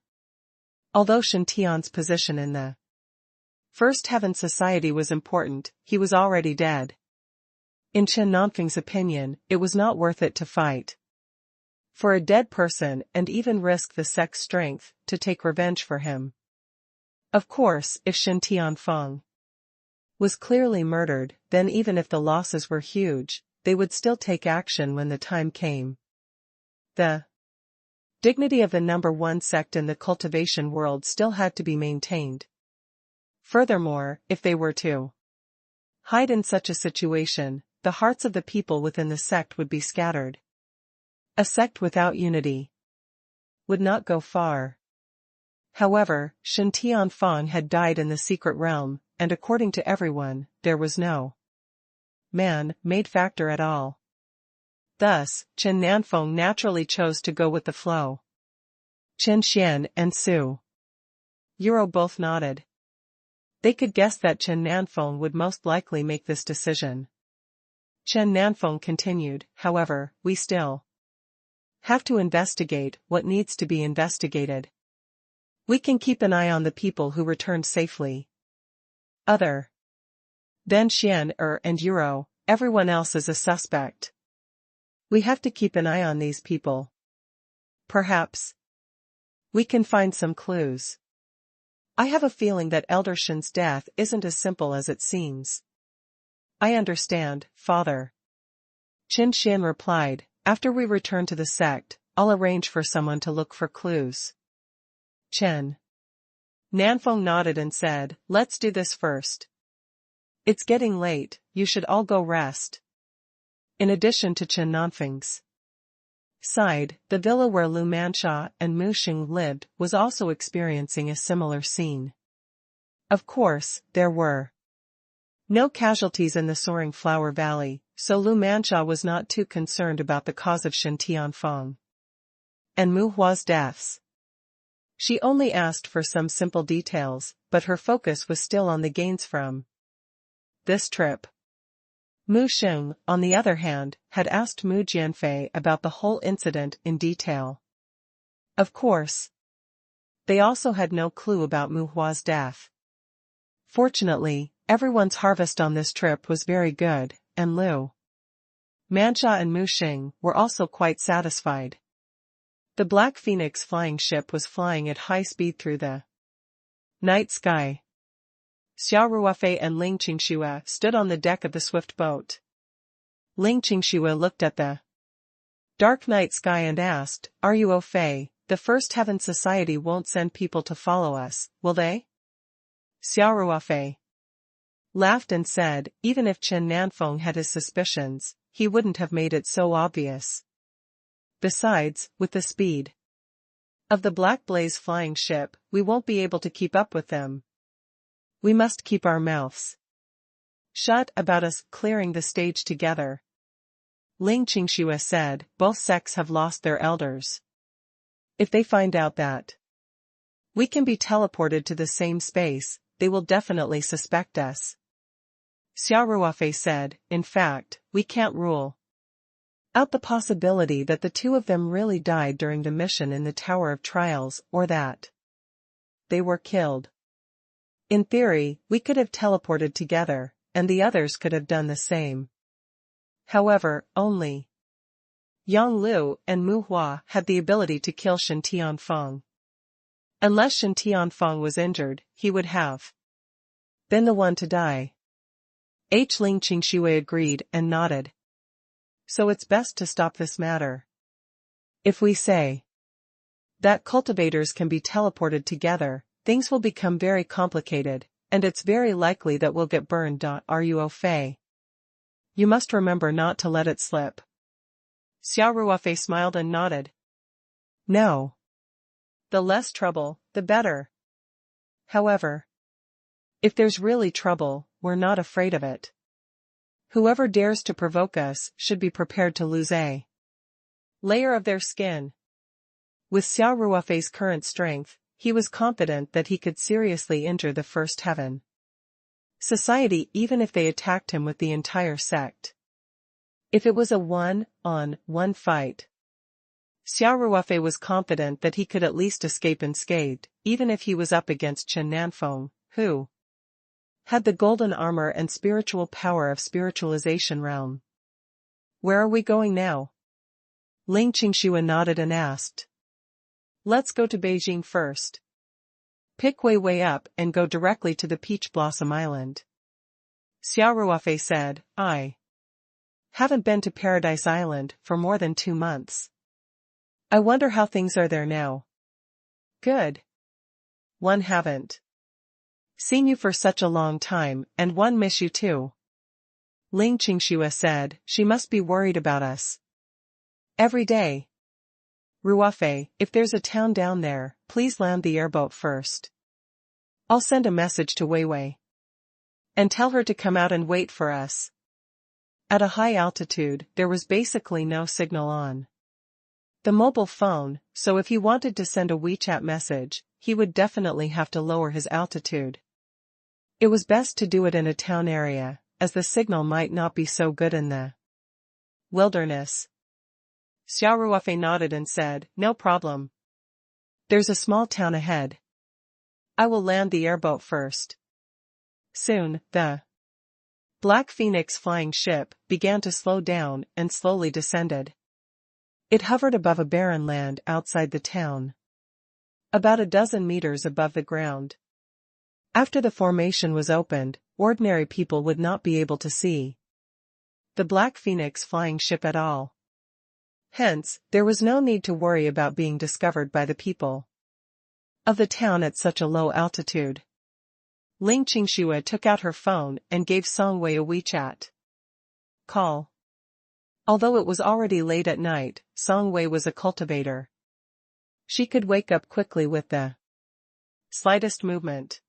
Although Shen Tian's position in the First Heaven Society was important, he was already dead. In Chen Nanfeng's opinion, it was not worth it to fight for a dead person and even risk the sect's strength to take revenge for him. Of course, if Shen Tianfeng was clearly murdered, then even if the losses were huge, they would still take action when the time came. The dignity of the number one sect in the cultivation world still had to be maintained. Furthermore, if they were to hide in such a situation, the hearts of the people within the sect would be scattered. A sect without unity would not go far. However, Shen Tianfeng had died in the secret realm, and according to everyone, there was no man-made factor at all. Thus, Chen Nanfeng naturally chose to go with the flow. Chen Xian and Su Yuro both nodded. They could guess that Chen Nanfeng would most likely make this decision. Chen Nanfeng continued, however, we still have to investigate what needs to be investigated. We can keep an eye on the people who returned safely. Other than Xian and Yuro, everyone else is a suspect. We have to keep an eye on these people. Perhaps we can find some clues. I have a feeling that Elder Shen's death isn't as simple as it seems. I understand, Father. Qin Xian replied, after we return to the sect, I'll arrange for someone to look for clues. Chen Nanfeng nodded and said, let's do this first. It's getting late, you should all go rest. In addition to Chen Nanfeng's side, the villa where Lu Mansha and Mu Xing lived was also experiencing a similar scene. Of course, there were no casualties in the soaring flower valley, so Lu Mansha was not too concerned about the cause of Shen Tianfeng and Mu Hua's deaths. She only asked for some simple details, but her focus was still on the gains from this trip. Mu Xing, on the other hand, had asked Mu Jianfei about the whole incident in detail. Of course, they also had no clue about Mu Hua's death. Fortunately, everyone's harvest on this trip was very good, and Lu Mansha and Mu Xing were also quite satisfied. The Black Phoenix flying ship was flying at high speed through the night sky. Xia Ruofei and Ling Qingxue stood on the deck of the swift boat. Ling Qingxue looked at the dark night sky and asked, Are you Ruofei? The First Heaven Society won't send people to follow us, will they? Xia Ruofei laughed and said, even if Chen Nanfeng had his suspicions, he wouldn't have made it so obvious. Besides, with the speed of the Black Blaze flying ship, we won't be able to keep up with them. We must keep our mouths shut about us clearing the stage together. Ling Qingxue said, both sects have lost their elders. If they find out that we can be teleported to the same space, they will definitely suspect us. Xia Ruofei said, in fact, we can't rule out the possibility that the two of them really died during the mission in the Tower of Trials, or that they were killed. In theory, we could have teleported together, and the others could have done the same. However, only Yang Lu and Mu Hua had the ability to kill Shen Tianfeng. Unless Shen Tianfeng was injured, he would have been the one to die. Ling Qingxue agreed and nodded. So it's best to stop this matter. If we say that cultivators can be teleported together, things will become very complicated, and it's very likely that we'll get burned. Ruofei, you must remember not to let it slip. Xia Ruofei smiled and nodded. No. The less trouble, the better. However, if there's really trouble, we're not afraid of it. Whoever dares to provoke us should be prepared to lose a layer of their skin. With Xia Ruofei's current strength, he was confident that he could seriously injure the First Heaven Society even if they attacked him with the entire sect. If it was a one-on-one fight, Xia Ruofei was confident that he could at least escape unscathed, even if he was up against Chen Nanfeng, who had the golden armor and spiritual power of spiritualization realm. Where are we going now? Ling Qingxue nodded and asked. Let's go to Beijing first. Pick Wei Wei up and go directly to the Peach Blossom Island. Xia Ruofei said, I haven't been to Paradise Island for more than 2 months. I wonder how things are there now. Good. One haven't seen you for such a long time, and one miss you too. Ling Qingxue said, she must be worried about us. Every day. Ruofei, if there's a town down there, please land the airboat first. I'll send a message to Wei Wei. And tell her to come out and wait for us. At a high altitude, there was basically no signal on the mobile phone, so if he wanted to send a WeChat message, he would definitely have to lower his altitude. It was best to do it in a town area, as the signal might not be so good in the wilderness. Xia Ruofei nodded and said, no problem. There's a small town ahead. I will land the airboat first. Soon, the Black Phoenix flying ship began to slow down and slowly descended. It hovered above a barren land outside the town, about a dozen meters above the ground. After the formation was opened, ordinary people would not be able to see the Black Phoenix flying ship at all. Hence, there was no need to worry about being discovered by the people of the town at such a low altitude. Ling Qingxue took out her phone and gave Song Wei a WeChat call. Although it was already late at night, Song Wei was a cultivator. She could wake up quickly with the slightest movement.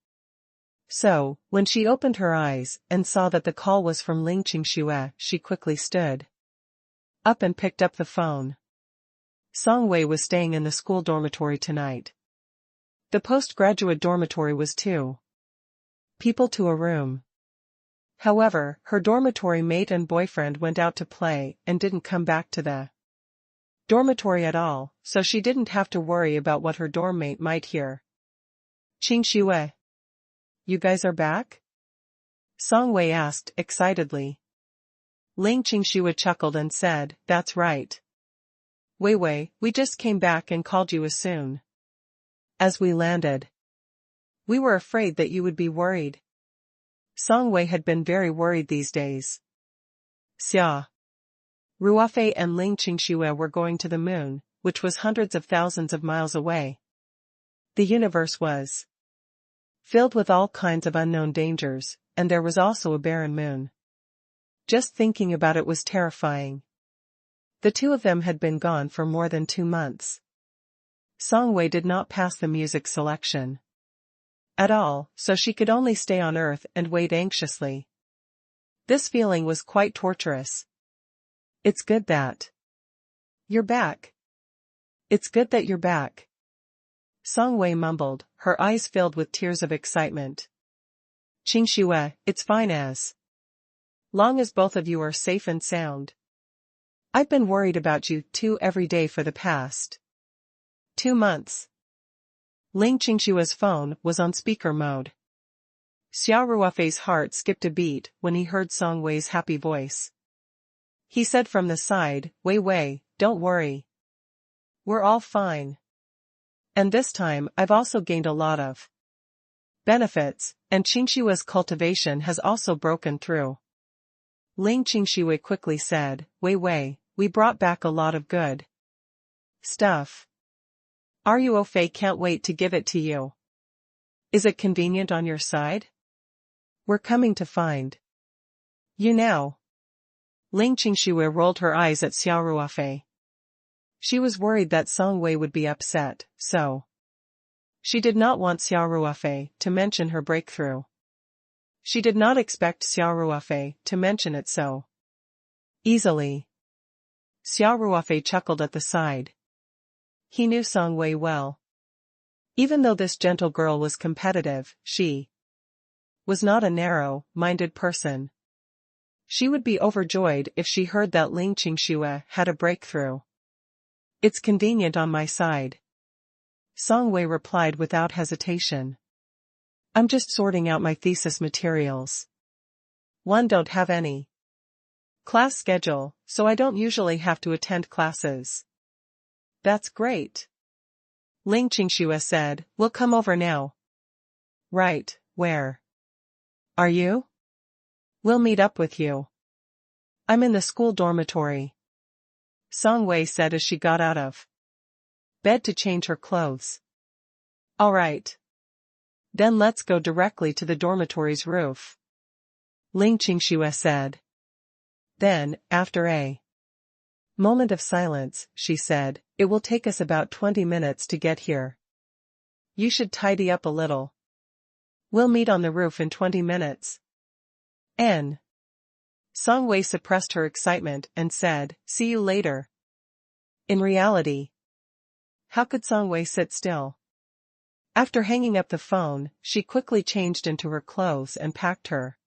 So, when she opened her eyes and saw that the call was from Ling Qingxue, she quickly stood up and picked up the phone. Song Wei was staying in the school dormitory tonight. The postgraduate dormitory was 2 people to a room. However, her dormitory mate and boyfriend went out to play and didn't come back to the dormitory at all, so she didn't have to worry about what her dorm mate might hear. Qingxue, you guys are back? Song Wei asked excitedly. Ling Qingxue chuckled and said, that's right. Wei Wei, we just came back and called you as soon as we landed. We were afraid that you would be worried. Song Wei had been very worried these days. Xia Ruofei and Ling Qingxue were going to the moon, which was hundreds of thousands of miles away. The universe was filled with all kinds of unknown dangers, and there was also a barren moon. Just thinking about it was terrifying. The two of them had been gone for more than 2 months. Song Wei did not pass the music selection at all, so she could only stay on Earth and wait anxiously. This feeling was quite torturous. It's good that you're back. It's good that you're back. Song Wei mumbled, her eyes filled with tears of excitement. Qingxue, it's fine as long as both of you are safe and sound. I've been worried about you too every day for the past 2 months. Ling Qingxue's phone was on speaker mode. Xia Ruofei's heart skipped a beat when he heard Song Wei's happy voice. He said from the side, Wei Wei, don't worry. We're all fine. And this time I've also gained a lot of benefits, and Qingxue's cultivation has also broken through. Ling Qingxue quickly said, Wei Wei, we brought back a lot of good stuff. Ruofei can't wait to give it to you. Is it convenient on your side? We're coming to find you now. Ling Qingxue rolled her eyes at Xia Ruofei. She was worried that Song Wei would be upset, so she did not want Xia Ruofei to mention her breakthrough. She did not expect Xia Ruofei to mention it so easily. Xia Ruofei chuckled at the side. He knew Song Wei well. Even though this gentle girl was competitive, she was not a narrow-minded person. She would be overjoyed if she heard that Ling Qingxue had a breakthrough. It's convenient on my side. Song Wei replied without hesitation. I'm just sorting out my thesis materials. One don't have any Class schedule, so I don't usually have to attend classes. That's great. Ling Qingxue said, we'll come over now. Right, where? Are you? We'll meet up with you. I'm in the school dormitory. Song Wei said as she got out of bed to change her clothes. All right. Then let's go directly to the dormitory's roof. Ling Qingxue said. Then, after a moment of silence, she said, it will take us about 20 minutes to get here. You should tidy up a little. We'll meet on the roof in 20 minutes. Song Wei suppressed her excitement and said, see you later. In reality, how could Song Wei sit still? After hanging up the phone, she quickly changed into her clothes and packed her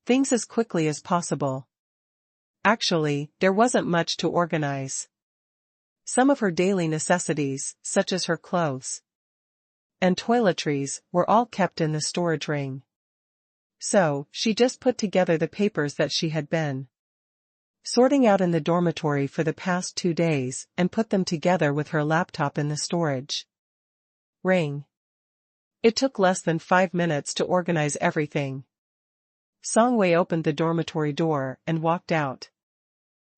things as quickly as possible. Actually, there wasn't much to organize. Some of her daily necessities, such as her clothes and toiletries, were all kept in the storage ring. So, she just put together the papers that she had been sorting out in the dormitory for the past 2 days and put them together with her laptop in the storage ring. It took less than 5 minutes to organize everything. Song Wei opened the dormitory door and walked out.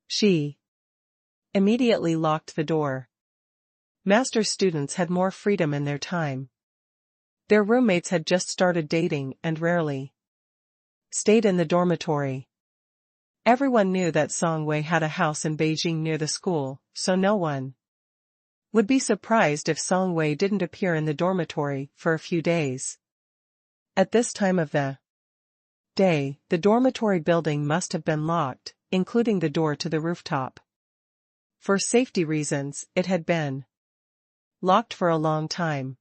She immediately locked the door. Master's students had more freedom in their time. Their roommates had just started dating and rarely stayed in the dormitory. Everyone knew that Song Wei had a house in Beijing near the school, so no one would be surprised if Song Wei didn't appear in the dormitory for a few days. At this time of the day, the dormitory building must have been locked, including the door to the rooftop. For safety reasons, it had been locked for a long time.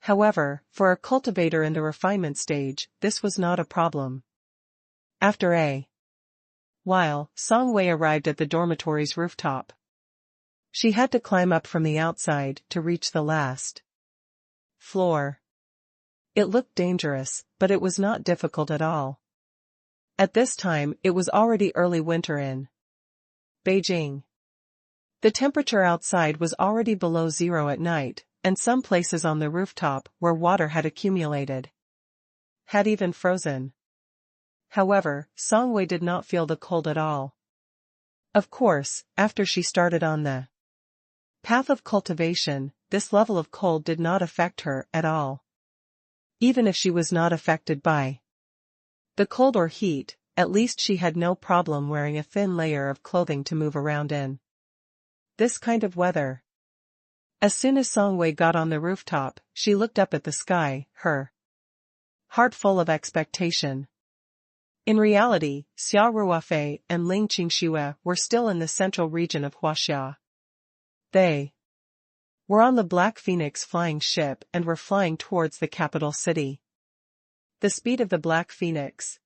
However, for a cultivator in the refinement stage, this was not a problem. After a while, Song Wei arrived at the dormitory's rooftop. She had to climb up from the outside to reach the last floor. It looked dangerous, but it was not difficult at all. At this time, it was already early winter in Beijing. The temperature outside was already below zero at night, and some places on the rooftop where water had accumulated had even frozen. However, Song Wei did not feel the cold at all. Of course, after she started on the path of cultivation, this level of cold did not affect her at all. Even if she was not affected by the cold or heat, at least she had no problem wearing a thin layer of clothing to move around in this kind of weather. As soon as Song Wei got on the rooftop, she looked up at the sky, her heart full of expectation. In reality, Xia Ruofei and Ling Qingxue were still in the central region of Huaxia. They were on the Black Phoenix flying ship and were flying towards the capital city. The speed of the Black Phoenix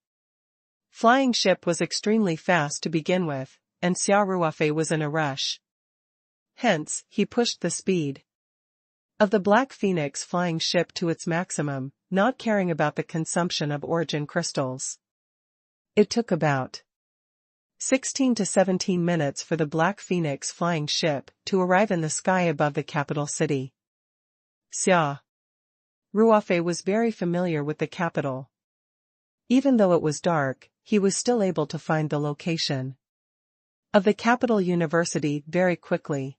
flying ship was extremely fast to begin with, and Xia Ruofei was in a rush. Hence, he pushed the speed of the Black Phoenix flying ship to its maximum, not caring about the consumption of origin crystals. It took about 16 to 17 minutes for the Black Phoenix flying ship to arrive in the sky above the capital city. Xia Ruofei was very familiar with the capital. Even though it was dark, he was still able to find the location of the capital university very quickly.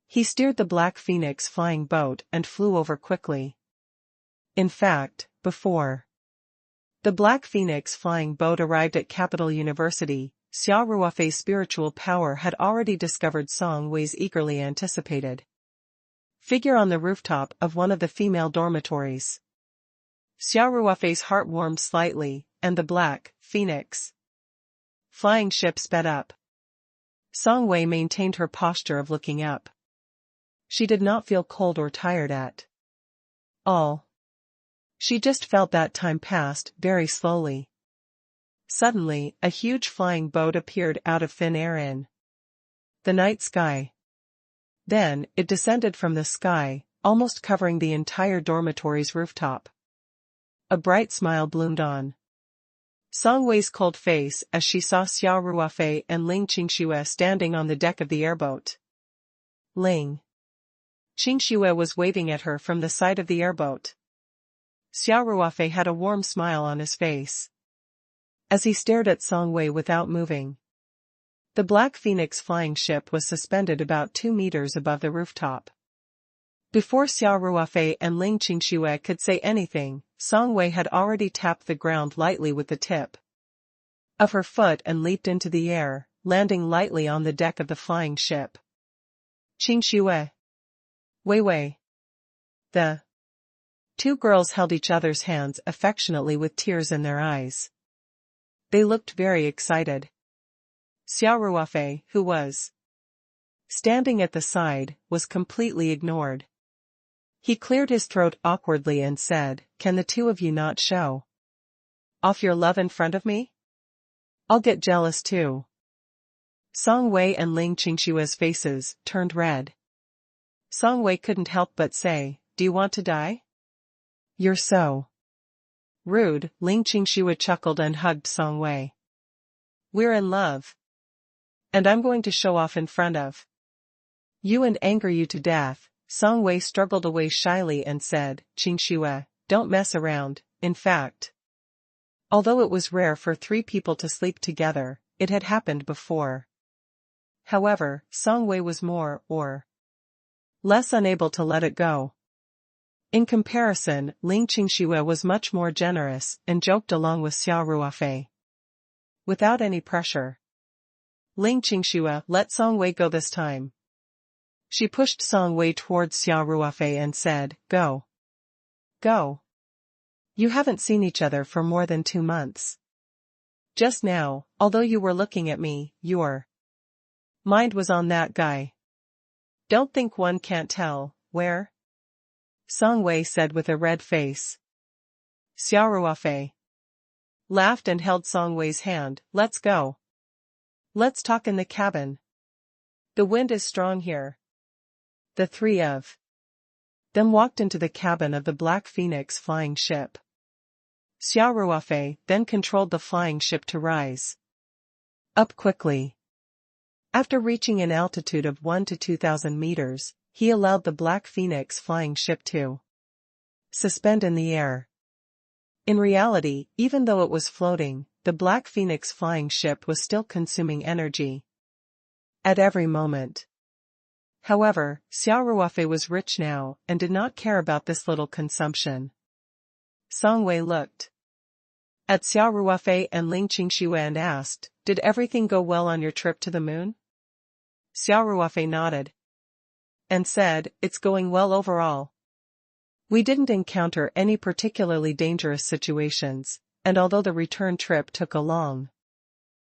He steered the Black Phoenix flying boat and flew over quickly. In fact, before the Black Phoenix flying boat arrived at Capital University, Xia Ruofei's spiritual power had already discovered Song Wei's eagerly anticipated figure on the rooftop of one of the female dormitories. Xia Ruofei's heart warmed slightly, and the Black Phoenix flying ship sped up. Song Wei maintained her posture of looking up. She did not feel cold or tired at all. She just felt that time passed very slowly. Suddenly, a huge flying boat appeared out of thin air in the night sky. Then, it descended from the sky, almost covering the entire dormitory's rooftop. A bright smile bloomed on Song Wei's cold face as she saw Xia Ruofei and Ling Qingxue standing on the deck of the airboat. Ling Qingxue was waving at her from the side of the airboat. Xia Ruofei had a warm smile on his face as he stared at Song Wei without moving. The Black Phoenix flying ship was suspended about 2 meters above the rooftop. Before Xia Ruofei and Ling Qingxue could say anything, Song Wei had already tapped the ground lightly with the tip of her foot and leaped into the air, landing lightly on the deck of the flying ship. Qingxue. Wei Wei. The two girls held each other's hands affectionately with tears in their eyes. They looked very excited. Xia Ruofei, who was standing at the side, was completely ignored. He cleared his throat awkwardly and said, "Can the two of you not show off your love in front of me? I'll get jealous too." Song Wei and Ling Qingxue's faces turned red. Song Wei couldn't help but say, "Do you want to die? You're so rude." Ling Qingxue chuckled and hugged Song Wei. "We're in love. And I'm going to show off in front of you and anger you to death." Song Wei struggled away shyly and said, "Qingxue, don't mess around." In fact, although it was rare for 3 people to sleep together, it had happened before. However, Song Wei was more or less unable to let it go. In comparison, Ling Qingxue was much more generous and joked along with Xia Ruofei without any pressure. Ling Qingxue let Song Wei go this time. She pushed Song Wei towards Xia Ruofei and said, "Go. Go. You haven't seen each other for more than 2 months. Just now, although you were looking at me, your mind was on that guy. Don't think one can't tell where?" Song Wei said with a red face. Xia Ruofei laughed and held Song Wei's hand. "Let's go. Let's talk in the cabin. The wind is strong here." The 3 of them walked into the cabin of the Black Phoenix flying ship. Xia Ruofei then controlled the flying ship to rise up quickly. After reaching an altitude of 1 to 2,000 meters, he allowed the Black Phoenix flying ship to suspend in the air. In reality, even though it was floating, the Black Phoenix flying ship was still consuming energy at every moment. However, Xia Ruofei was rich now and did not care about this little consumption. Song Wei looked at Xia Ruofei and Ling Qingxue and asked, "Did everything go well on your trip to the moon?" Xia Ruofei nodded and said, "It's going well overall. We didn't encounter any particularly dangerous situations, and although the return trip took a long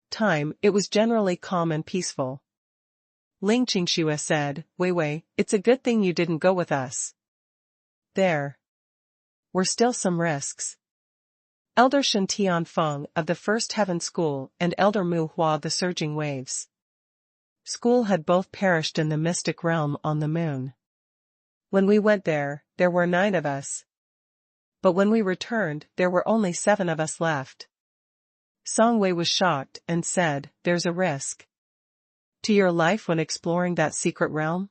time, it was generally calm and peaceful." Ling Qingxue said, "Wei Wei, it's a good thing you didn't go with us. There were still some risks." Elder Shen Tianfeng of the First Heaven School and Elder Mu Hua of the Surging Waves School had both perished in the mystic realm on the moon. When we went there, there were 9 of us. But when we returned, there were only 7 of us left. Song Wei was shocked and said, "There's a risk to your life when exploring that secret realm?"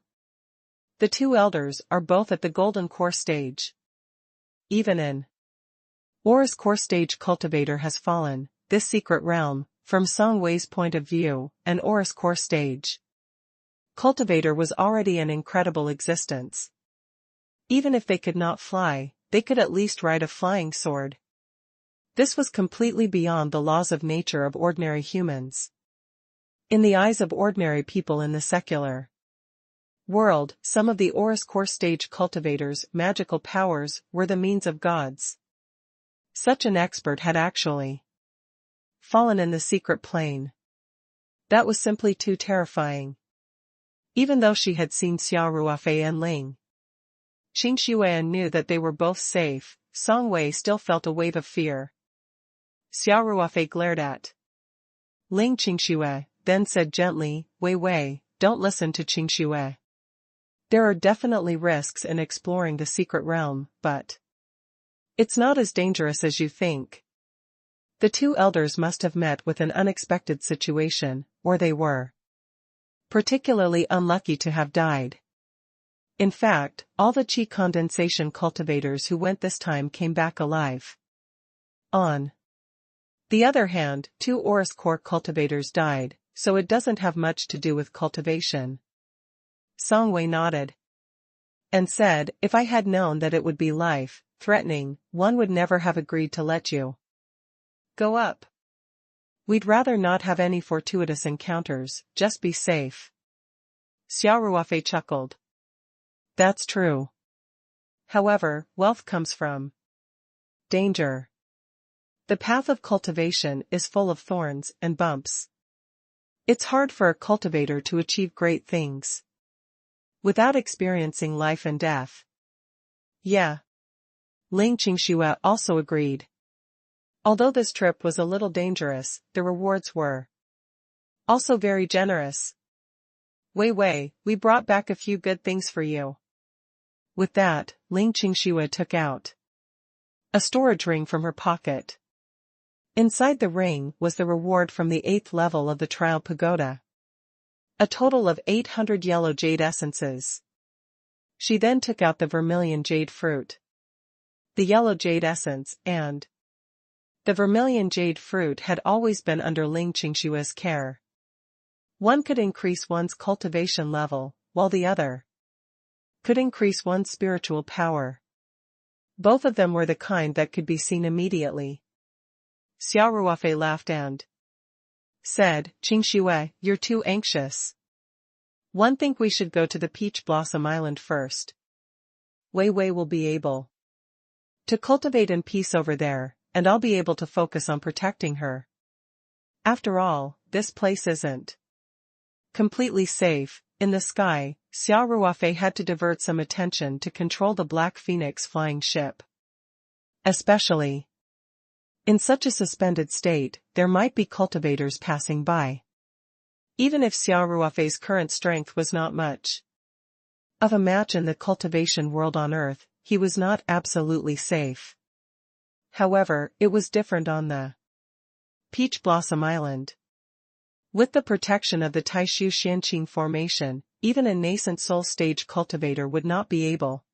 The 2 elders are both at the golden core stage. Even in Aura's core stage cultivator has fallen. This secret realm, from Song Wei's point of view, an Aura's core stage cultivator was already an incredible existence. Even if they could not fly, they could at least ride a flying sword. This was completely beyond the laws of nature of ordinary humans. In the eyes of ordinary people in the secular world, some of the Aura's core stage cultivators' magical powers were the means of gods. Such an expert had actually fallen in the secret plane. That was simply too terrifying. Even though she had seen Xia Ruofei and Ling Qingxue and knew that they were both safe, Song Wei still felt a wave of fear. Xia Ruofei glared at Ling Qingxue, then said gently, "Wei Wei, don't listen to Qingxue. There are definitely risks in exploring the secret realm, but it's not as dangerous as you think. The two elders must have met with an unexpected situation, or they were particularly unlucky to have died. In fact, all the qi condensation cultivators who went this time came back alive. On the other hand, two Oris core cultivators died, so it doesn't have much to do with cultivation. Songwei nodded and said, if I had known that it would be life-threatening, one would never have agreed to let you go up. We'd rather not have any fortuitous encounters, just be safe. Xia Ruofei chuckled. That's true. However, wealth comes from danger. The path of cultivation is full of thorns and bumps. It's hard for a cultivator to achieve great things without experiencing life and death. Yeah. Ling Qingxue also agreed. Although this trip was a little dangerous, the rewards were also very generous. Wei Wei, we brought back a few good things for you. With that, Ling Qingxue took out a storage ring from her pocket. Inside the ring was the reward from the 8th level of the trial pagoda. A total of 800 yellow jade essences. She then took out the vermilion jade fruit, the yellow jade essence, and the vermilion jade fruit had always been under Ling Qingxue's care. One could increase one's cultivation level, while the other could increase one's spiritual power. Both of them were the kind that could be seen immediately. Xia Ruofei laughed and said, Qingxue, you're too anxious. One think we should go to the Peach Blossom Island first. Wei Wei will be able to cultivate in peace over there, and I'll be able to focus on protecting her. After all, this place isn't completely safe. In the sky, Xia Ruofei had to divert some attention to control the Black Phoenix flying ship. Especially in such a suspended state, there might be cultivators passing by. Even if Xia Ruofei's current strength was not much of a match in the cultivation world on Earth, he was not absolutely safe. However, it was different on the Peach Blossom Island. With the protection of the Taishu Xianqing formation, even a nascent soul stage cultivator would not be able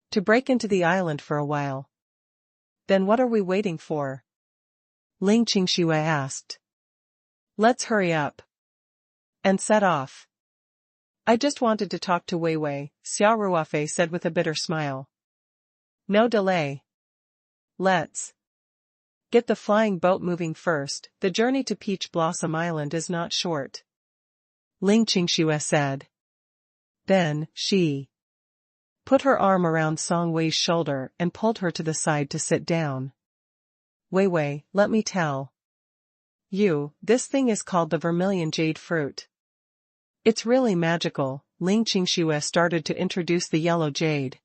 to break into the island for a while. Then what are we waiting for? Ling Qingxue asked. Let's hurry up and set off. I just wanted to talk to Wei Wei, Xia Ruofei said with a bitter smile. No delay. Let's get the flying boat moving first. The journey to Peach Blossom Island is not short, Ling Qingxue said. Then, she put her arm around Song Wei's shoulder and pulled her to the side to sit down. Wei Wei, let me tell you, this thing is called the vermilion jade fruit. It's really magical. Ling Qingxue started to introduce the yellow jade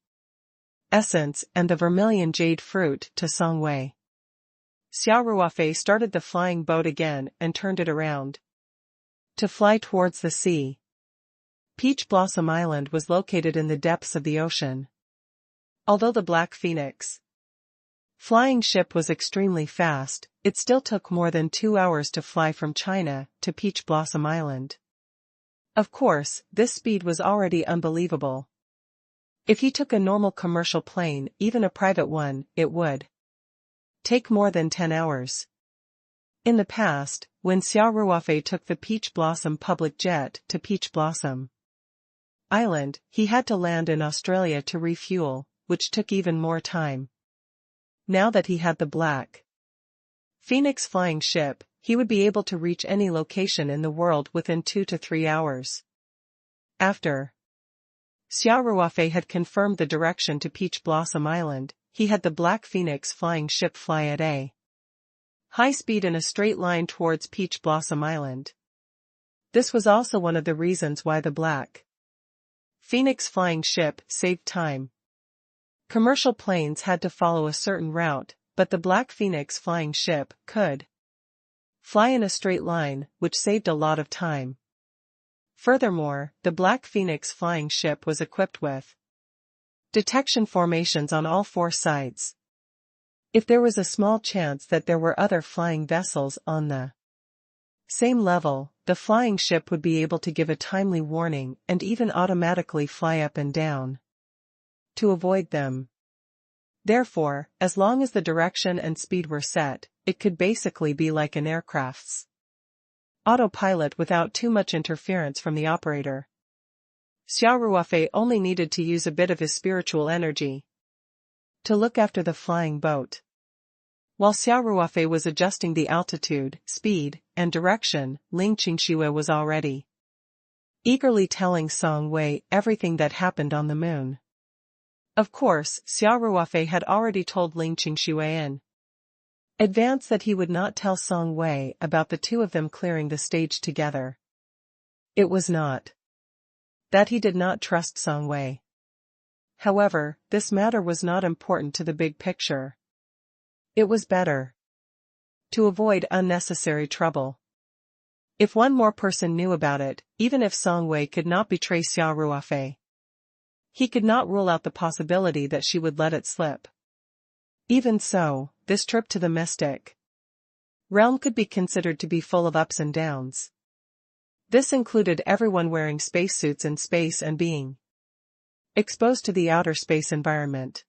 essence and the vermilion jade fruit to Song Wei. Xia Ruofei started the flying boat again and turned it around to fly towards the sea. Peach Blossom Island was located in the depths of the ocean. Although the Black Phoenix flying ship was extremely fast, it still took more than 2 hours to fly from China to Peach Blossom Island. Of course, this speed was already unbelievable. If he took a normal commercial plane, even a private one, it would take more than 10 hours. In the past, when Xia Ruofei took the Peach Blossom public jet to Peach Blossom Island, he had to land in Australia to refuel, which took even more time. Now that he had the Black Phoenix flying ship, he would be able to reach any location in the world within 2 to 3 hours. After Xia Ruofei had confirmed the direction to Peach Blossom Island, he had the Black Phoenix flying ship fly at a high speed in a straight line towards Peach Blossom Island. This was also one of the reasons why the Black Phoenix flying ship saved time. Commercial planes had to follow a certain route, but the Black Phoenix flying ship could fly in a straight line, which saved a lot of time. Furthermore, the Black Phoenix flying ship was equipped with detection formations on all 4 sides. If there was a small chance that there were other flying vessels on the same level, the flying ship would be able to give a timely warning and even automatically fly up and down to avoid them. Therefore, as long as the direction and speed were set, it could basically be like an aircraft's autopilot without too much interference from the operator. Xia Ruofei only needed to use a bit of his spiritual energy to look after the flying boat. While Xia Ruofei was adjusting the altitude, speed, and direction, Ling Qingxue was already eagerly telling Song Wei everything that happened on the moon. Of course, Xia Ruofei had already told Ling Qingxue in advance that he would not tell Song Wei about the two of them clearing the stage together. It was not that he did not trust Song Wei. However, this matter was not important to the big picture. It was better to avoid unnecessary trouble. If one more person knew about it, even if Song Wei could not betray Xia Ruofei, he could not rule out the possibility that she would let it slip. Even so, this trip to the mystic realm could be considered to be full of ups and downs. This included everyone wearing spacesuits in space and being exposed to the outer space environment.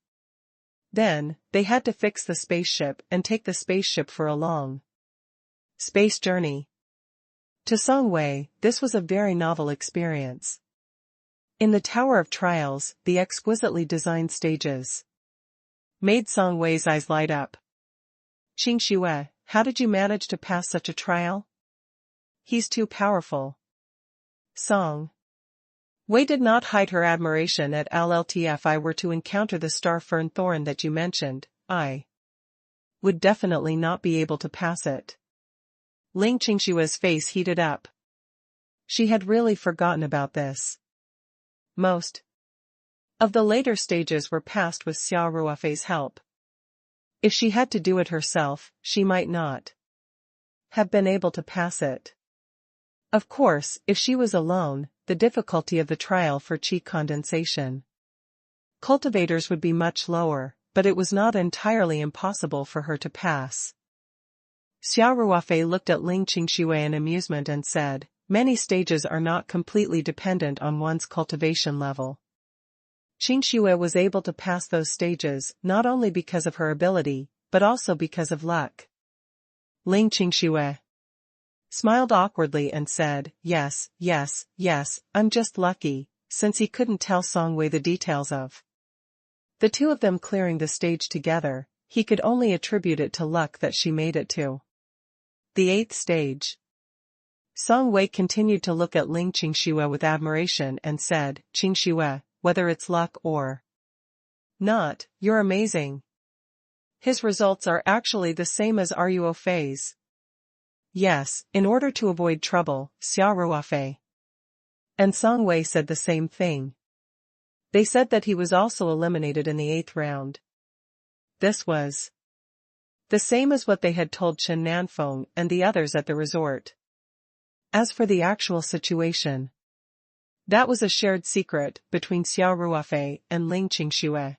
Then, they had to fix the spaceship and take the spaceship for a long space journey. To Song Wei, this was a very novel experience. In the Tower of Trials, the exquisitely designed stages made Song Wei's eyes light up. Qingxue, how did you manage to pass such a trial? He's too powerful. Song Wei did not hide her admiration at LLT. If I were to encounter the star fern thorn that you mentioned, I would definitely not be able to pass it. Ling Qingxue's face heated up. She had really forgotten about this. Most of the later stages were passed with Xia Ruofei's help. If she had to do it herself, she might not have been able to pass it. Of course, if she was alone, the difficulty of the trial for qi condensation cultivators would be much lower, but it was not entirely impossible for her to pass. Xia Ruofei looked at Ling Qingxue in amusement and said, many stages are not completely dependent on one's cultivation level. Qingxue was able to pass those stages not only because of her ability, but also because of luck. Ling Qingxue smiled awkwardly and said, yes, I'm just lucky, since he couldn't tell Song Wei the details of the two of them clearing the stage together, he could only attribute it to luck that she made it to the 8th stage. Song Wei continued to look at Ling Qingxue with admiration and said, Qingxue, whether it's luck or not, you're amazing. His results are actually the same as Ruofei's. Yes, in order to avoid trouble, Xia Ruofei and Song Wei said the same thing. They said that he was also eliminated in the 8th round. This was the same as what they had told Chen Nanfeng and the others at the resort. As for the actual situation, that was a shared secret between Xia Ruofei and Ling Qingxue.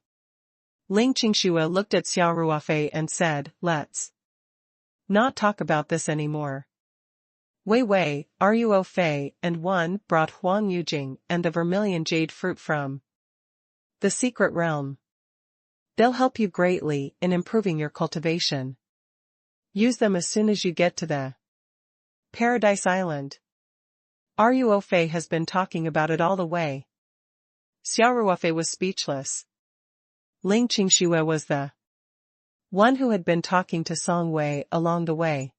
Ling Qingxue looked at Xia Ruofei and said, let's not talk about this anymore. Wei, Ruofei and one brought Huang Yujing and the vermilion jade fruit from the secret realm. They'll help you greatly in improving your cultivation. Use them as soon as you get to the Paradise Island. Ruofei has been talking about it all the way. Xia Ruofei was speechless. Ling Qingxue was the one who had been talking to Song Wei along the way.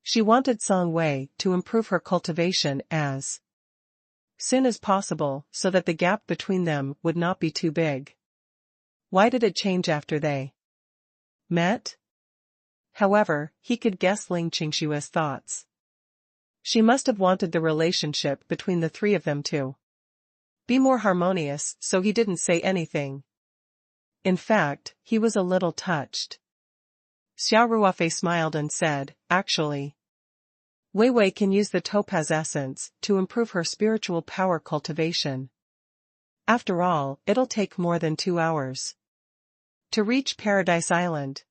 She wanted Song Wei to improve her cultivation as soon as possible so that the gap between them would not be too big. Why did it change after they met? However, he could guess Ling Qingxue's thoughts. She must have wanted the relationship between the three of them to be more harmonious, so he didn't say anything. In fact, he was a little touched. Xia Ruofei smiled and said, actually, Wei can use the topaz essence to improve her spiritual power cultivation. After all, it'll take more than 2 hours To reach Paradise Island.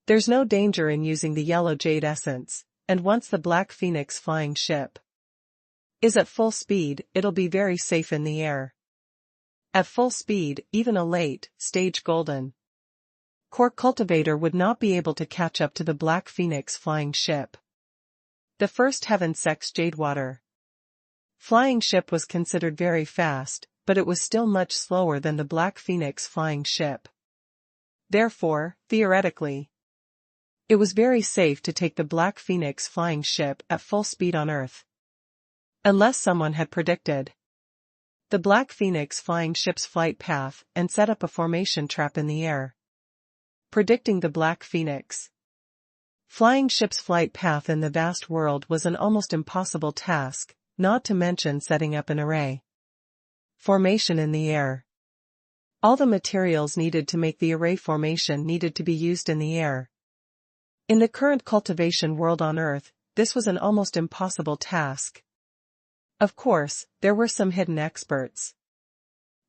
There's no danger in using the yellow jade essence, and once the Black Phoenix flying ship is at full speed, it'll be very safe in the air. At full speed, even a late-stage golden core cultivator would not be able to catch up to the Black Phoenix flying ship. The first Heaven 6 Jadewater flying ship was considered very fast, but it was still much slower than the Black Phoenix flying ship. Therefore, theoretically, it was very safe to take the Black Phoenix flying ship at full speed on Earth. Unless someone had predicted the Black Phoenix flying ship's flight path and set up a formation trap in the air. Predicting the Black Phoenix flying ship's flight path in the vast world was an almost impossible task, not to mention setting up an array formation in the air. All the materials needed to make the array formation needed to be used in the air. In the current cultivation world on Earth, this was an almost impossible task. Of course, there were some hidden experts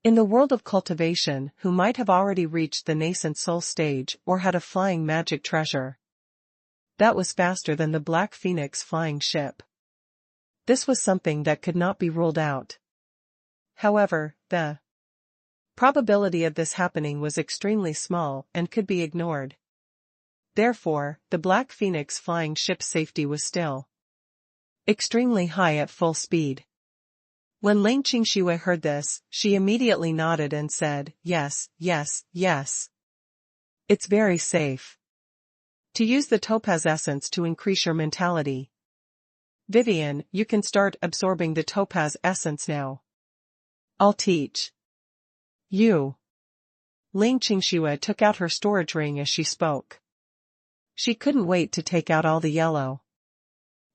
in the world of cultivation who might have already reached the nascent soul stage or had a flying magic treasure that was faster than the Black Phoenix flying ship. This was something that could not be ruled out. However, the probability of this happening was extremely small and could be ignored. Therefore, the Black Phoenix flying ship's safety was still extremely high at full speed. When Ling Qingxue heard this, she immediately nodded and said, "Yes, yes, yes. It's very safe to use the topaz essence to increase your mentality. Vivian, you can start absorbing the topaz essence now. I'll teach you." Ling Qingxue took out her storage ring as she spoke. She couldn't wait to take out all the yellow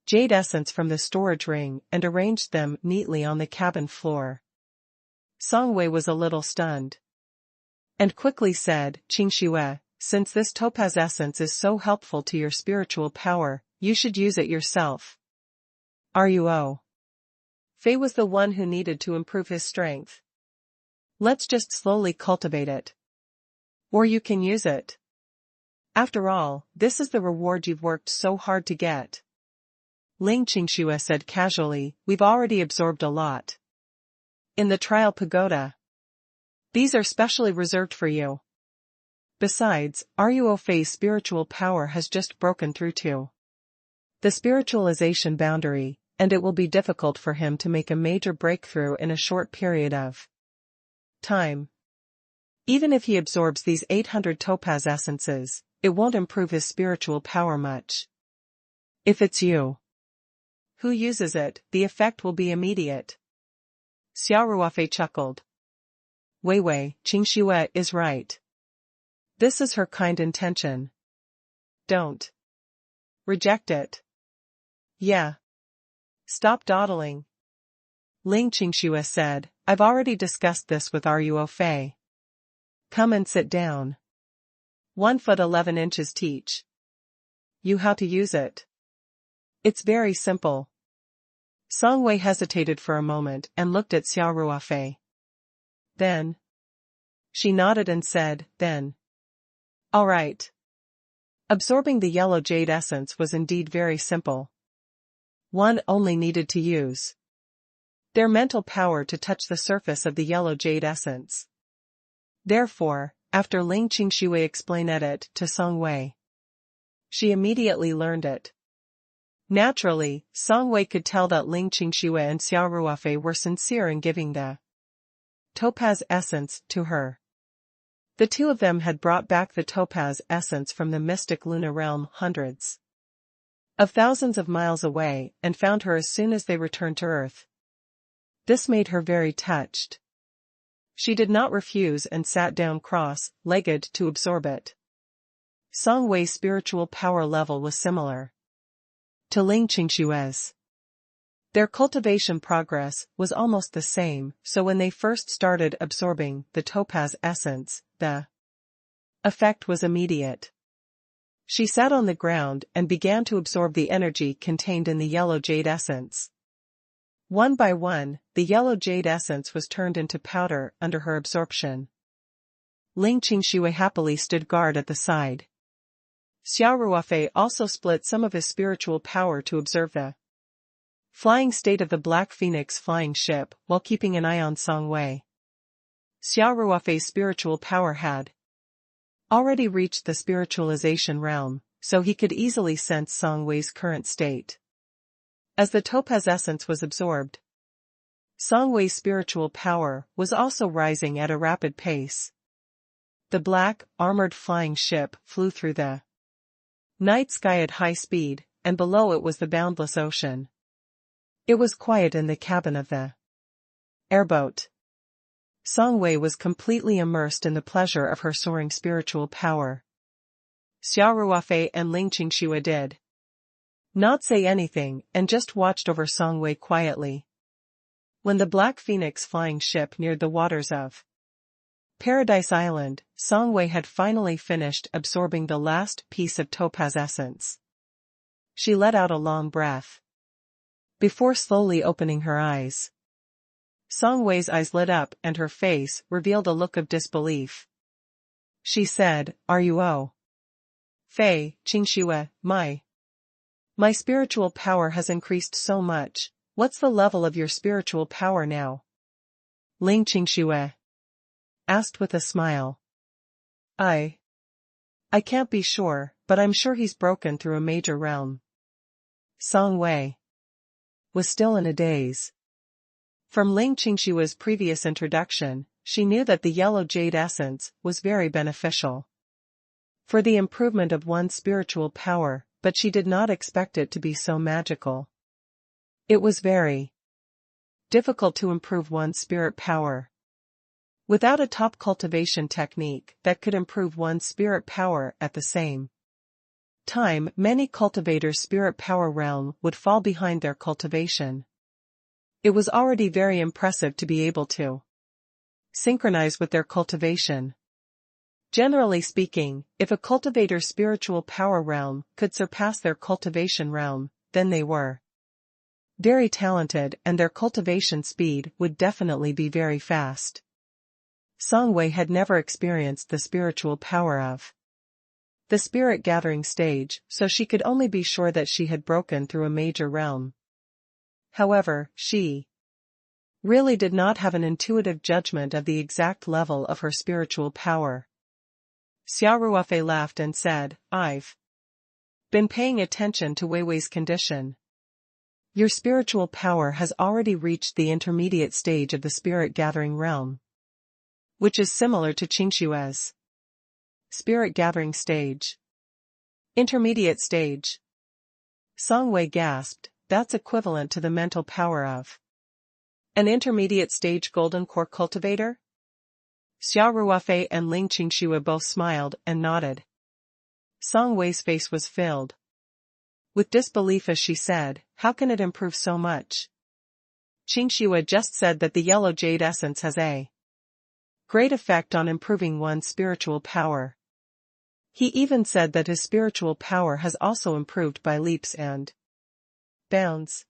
jade essence from the storage ring and arranged them neatly on the cabin floor. Songwei was a little stunned and quickly said, "Qingxue, since this topaz essence is so helpful to your spiritual power, you should use it yourself." Ruo Fei was the one who needed to improve his strength. "Let's just slowly cultivate it. Or you can use it. After all, this is the reward you've worked so hard to get." Ling Qingxue said casually, "We've already absorbed a lot in the trial pagoda. These are specially reserved for you. Besides, Ruo Fei's spiritual power has just broken through to the spiritualization boundary, and it will be difficult for him to make a major breakthrough in a short period of time. Even if he absorbs these 800 topaz essences, it won't improve his spiritual power much. If it's you who uses it, the effect will be immediate." Xia Ruofei chuckled. Wei, Qingxue is right. This is her kind intention. Don't reject it. Yeah. Stop dawdling. Ling Qingxue said, "I've already discussed this with Ruo Fei. Come and sit down. 1 foot 11 inches teach you how to use it. It's very simple." Songwei hesitated for a moment and looked at Xia Ruofei. Then she nodded and said, "Then. All right." Absorbing the yellow jade essence was indeed very simple. One only needed to use their mental power to touch the surface of the yellow jade essence. Therefore, after Ling Qingxue explained it to Songwei, she immediately learned it. Naturally, Songwei could tell that Ling Qingxue and Xia Ruofei were sincere in giving the topaz essence to her. The two of them had brought back the topaz essence from the mystic Luna realm hundreds of thousands of miles away and found her as soon as they returned to Earth. This made her very touched. She did not refuse and sat down cross-legged to absorb it. Songwei's spiritual power level was similar to Ling Qingxue's. Their cultivation progress was almost the same, so when they first started absorbing the topaz essence, the effect was immediate. She sat on the ground and began to absorb the energy contained in the yellow jade essence. One by one, the yellow jade essence was turned into powder under her absorption. Ling Qingxue happily stood guard at the side. Xia Ruofei also split some of his spiritual power to observe the flying state of the Black Phoenix flying ship while keeping an eye on Song Wei. Xia Ruofei's spiritual power had already reached the spiritualization realm, so he could easily sense Song Wei's current state. As the topaz essence was absorbed, Song Wei's spiritual power was also rising at a rapid pace. The black, armored flying ship flew through the night sky at high speed, and below it was the boundless ocean. It was quiet in the cabin of the airboat. Song Wei was completely immersed in the pleasure of her soaring spiritual power. Xia Ruofei and Ling Qingxue did not say anything and just watched over Song Wei quietly. When the Black Phoenix flying ship neared the waters of Paradise Island, Song Wei had finally finished absorbing the last piece of topaz essence. She let out a long breath before slowly opening her eyes. Song Wei's eyes lit up and her face revealed a look of disbelief. She said, "Are you Fei, Qingxue, my spiritual power has increased so much. What's the level of your spiritual power now?" Ling Qingxue asked with a smile. I can't be sure, but I'm sure he's broken through a major realm." Song Wei was still in a daze. From Ling Qingxue's previous introduction, she knew that the yellow jade essence was very beneficial for the improvement of one's spiritual power, but she did not expect it to be so magical. It was very difficult to improve one's spirit power without a top cultivation technique that could improve one's spirit power at the same time. Many cultivators' spirit power realm would fall behind their cultivation. It was already very impressive to be able to synchronize with their cultivation. Generally speaking, if a cultivator's spiritual power realm could surpass their cultivation realm, then they were very talented and their cultivation speed would definitely be very fast. Song Wei had never experienced the spiritual power of the spirit gathering stage, so she could only be sure that she had broken through a major realm. However, she really did not have an intuitive judgment of the exact level of her spiritual power. Xia Ruofei laughed and said, "I've been paying attention to Weiwei's condition. Your spiritual power has already reached the intermediate stage of the spirit gathering realm, which is similar to Qingxue's spirit gathering stage. Intermediate stage." Song Wei gasped, "That's equivalent to the mental power of an intermediate stage golden core cultivator?" Xia Ruofei and Ling Qingxue both smiled and nodded. Song Wei's face was filled with disbelief as she said, "How can it improve so much? Qingxue just said that the yellow jade essence has a great effect on improving one's spiritual power. He even said that his spiritual power has also improved by leaps and bounds.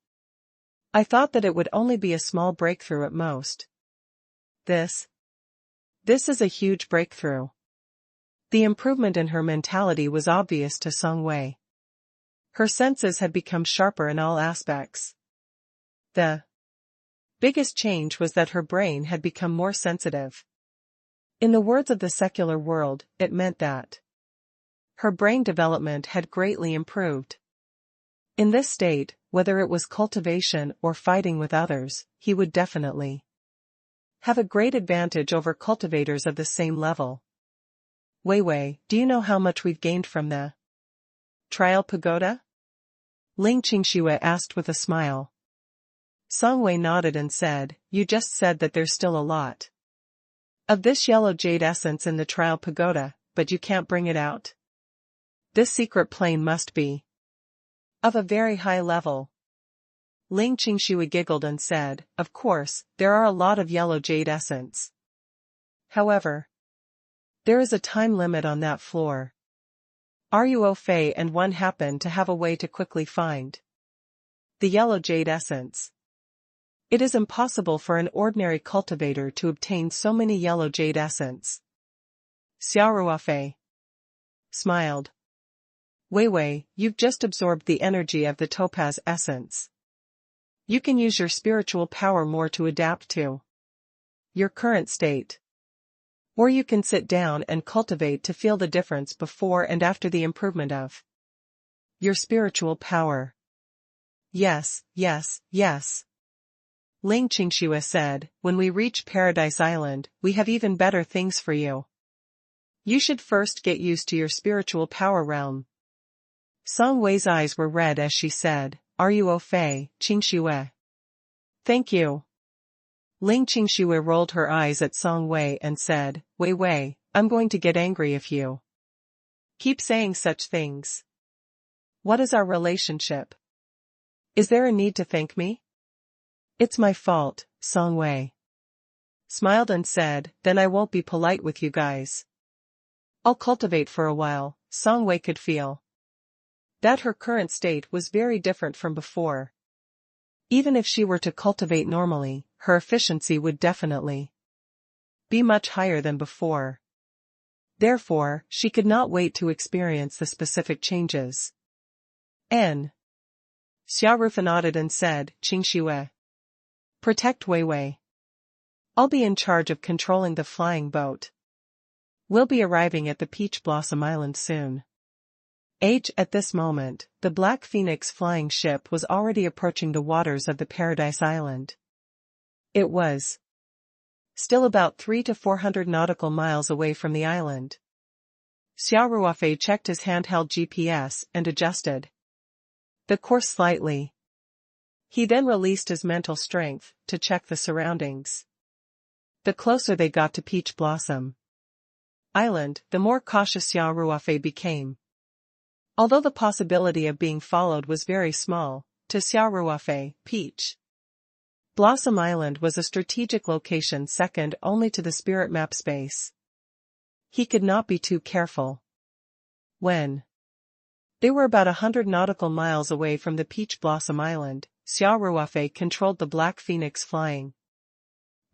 I thought that it would only be a small breakthrough at most. This is a huge breakthrough." The improvement in her mentality was obvious to Song Wei. Her senses had become sharper in all aspects. The biggest change was that her brain had become more sensitive. In the words of the secular world, it meant that her brain development had greatly improved. In this state, whether it was cultivation or fighting with others, he would definitely have a great advantage over cultivators of the same level. "Weiwei, do you know how much we've gained from the trial pagoda?" Ling Qingxue asked with a smile. Song Wei nodded and said, "You just said that there's still a lot of this yellow jade essence in the trial pagoda, but you can't bring it out. This secret plane must be of a very high level." Ling Qingxue giggled and said, "Of course, there are a lot of yellow jade essence. However, there is a time limit on that floor. Ruofei and one happen to have a way to quickly find the yellow jade essence. It is impossible for an ordinary cultivator to obtain so many yellow jade essence. Xia Ruofei smiled. Wei Wei, you've just absorbed the energy of the topaz essence. You can use your spiritual power more to adapt to your current state. Or you can sit down and cultivate to feel the difference before and after the improvement of your spiritual power. Yes, yes, yes. Ling Qingxue said, when we reach Paradise Island, we have even better things for you. You should first get used to your spiritual power realm. Song Wei's eyes were red as she said, Are you au fait, Qingxue? Thank you. Ling Qingxue rolled her eyes at Song Wei and said, Wei Wei, I'm going to get angry if you keep saying such things. What is our relationship? Is there a need to thank me? It's my fault, Song Wei smiled and said, then I won't be polite with you guys. I'll cultivate for a while. Song Wei could feel that her current state was very different from before. Even if she were to cultivate normally, her efficiency would definitely be much higher than before. Therefore, she could not wait to experience the specific changes. Xia Ruofei nodded and said, Qingxue, protect Wei Wei. I'll be in charge of controlling the flying boat. We'll be arriving at the Peach Blossom Island soon. At this moment, the Black Phoenix flying ship was already approaching the waters of the Paradise Island. It was still about 300 to 400 nautical miles away from the island. Xia Ruofei checked his handheld GPS and adjusted the course slightly. He then released his mental strength to check the surroundings. The closer they got to Peach Blossom Island, the more cautious Xia Ruofei became. Although the possibility of being followed was very small, to Xia Ruofei, Peach Blossom Island was a strategic location second only to the spirit map space. He could not be too careful. When they were about 100 nautical miles away from the Peach Blossom Island, Xia Ruofei controlled the Black Phoenix flying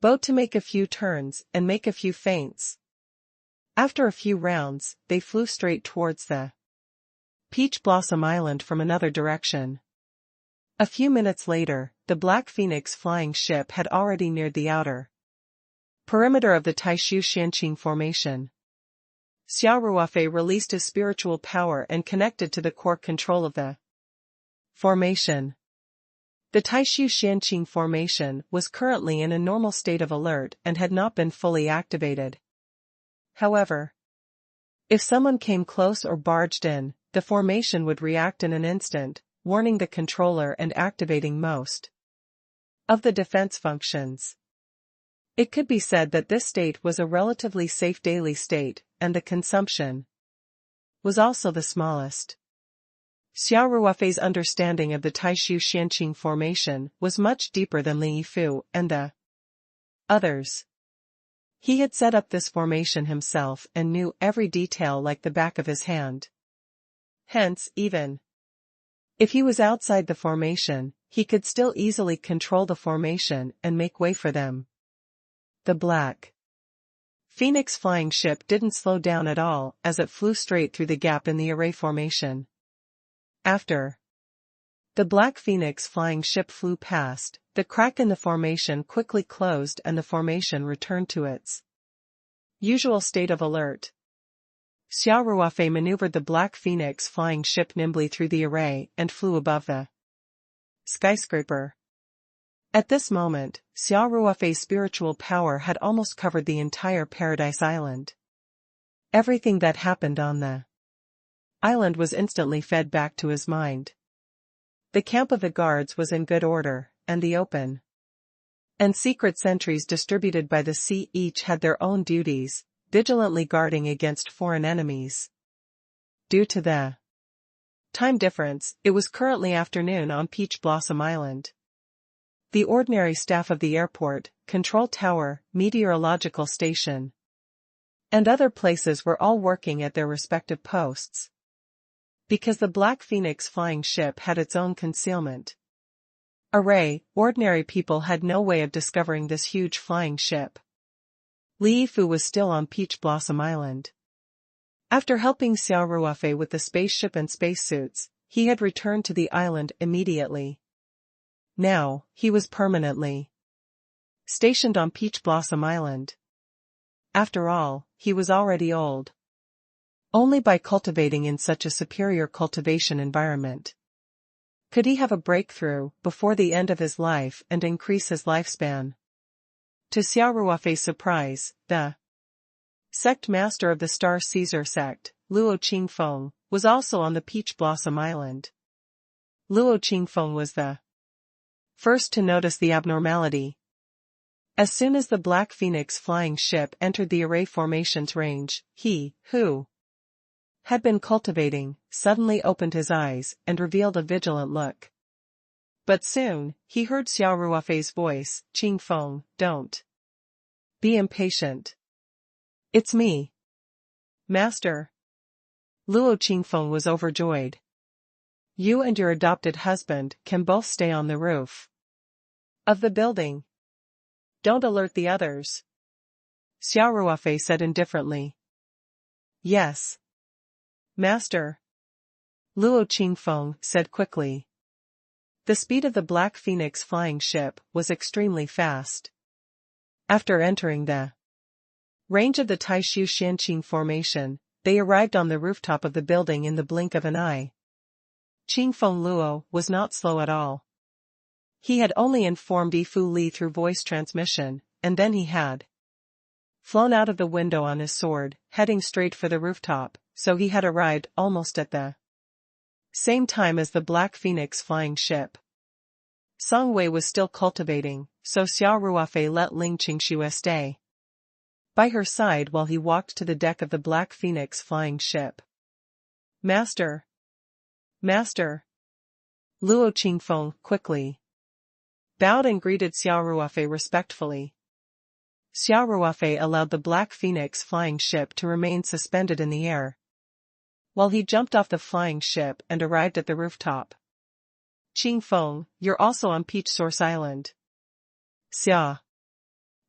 boat to make a few turns and make a few feints. After a few rounds, they flew straight towards the Peach Blossom Island from another direction. A few minutes later, the Black Phoenix flying ship had already neared the outer perimeter of the Taishu Xianqing Formation. Xia Ruofei released his spiritual power and connected to the core control of the formation. The Taishu Xianqing Formation was currently in a normal state of alert and had not been fully activated. However, if someone came close or barged in, the formation would react in an instant, warning the controller and activating most of the defense functions. It could be said that this state was a relatively safe daily state, and the consumption was also the smallest. Xia Ruofei's understanding of the Taishu Xianqing Formation was much deeper than Li Yifu and the others. He had set up this formation himself and knew every detail like the back of his hand. Hence, even if he was outside the formation, he could still easily control the formation and make way for them. The Black Phoenix flying ship didn't slow down at all as it flew straight through the gap in the array formation. After the Black Phoenix flying ship flew past, the crack in the formation quickly closed and the formation returned to its usual state of alert. Xia Ruofei maneuvered the Black Phoenix flying ship nimbly through the array and flew above the skyscraper. At this moment, Xia Ruofei's spiritual power had almost covered the entire Paradise Island. Everything that happened on the island was instantly fed back to his mind. The camp of the guards was in good order, and the open and secret sentries distributed by the sea each had their own duties, vigilantly guarding against foreign enemies. Due to the time difference, it was currently afternoon on Peach Blossom Island. The ordinary staff of the airport, control tower, meteorological station, and other places were all working at their respective posts. Because the Black Phoenix flying ship had its own concealment array, ordinary people had no way of discovering this huge flying ship. Li Yifu was still on Peach Blossom Island. After helping Xia Ruofei with the spaceship and spacesuits, he had returned to the island immediately. Now, he was permanently stationed on Peach Blossom Island. After all, he was already old. Only by cultivating in such a superior cultivation environment could he have a breakthrough before the end of his life and increase his lifespan. To Xia Ruofei's surprise, the sect master of the Star Caesar sect, Luo Qingfeng, was also on the Peach Blossom Island. Luo Qingfeng was the first to notice the abnormality. As soon as the Black Phoenix flying ship entered the array formations range, he, who had been cultivating, suddenly opened his eyes and revealed a vigilant look. But soon, he heard Xia Ruofei's voice, "Qingfeng, don't be impatient. It's me, Master." Luo Qingfeng was overjoyed. "You and your adopted husband can both stay on the roof of the building. Don't alert the others," Xia Ruofei said indifferently. "Yes, Master," Luo Qingfeng said quickly. The speed of the Black Phoenix flying ship was extremely fast. After entering the range of the Taishu Xianqing formation, they arrived on the rooftop of the building in the blink of an eye. Qingfeng Luo was not slow at all. He had only informed Yifu Li through voice transmission, and then he had flown out of the window on his sword, heading straight for the rooftop, so he had arrived almost at the same time as the Black Phoenix flying ship. Song Wei was still cultivating, so Xia Ruofei let Ling Qingxue stay by her side while he walked to the deck of the Black Phoenix flying ship. "Master! Master!" Luo Qingfeng quickly bowed and greeted Xia Ruofei respectfully. Xia Ruofei allowed the Black Phoenix flying ship to remain suspended in the air while he jumped off the flying ship and arrived at the rooftop. "Qingfeng, you're also on Peach Source Island," Xia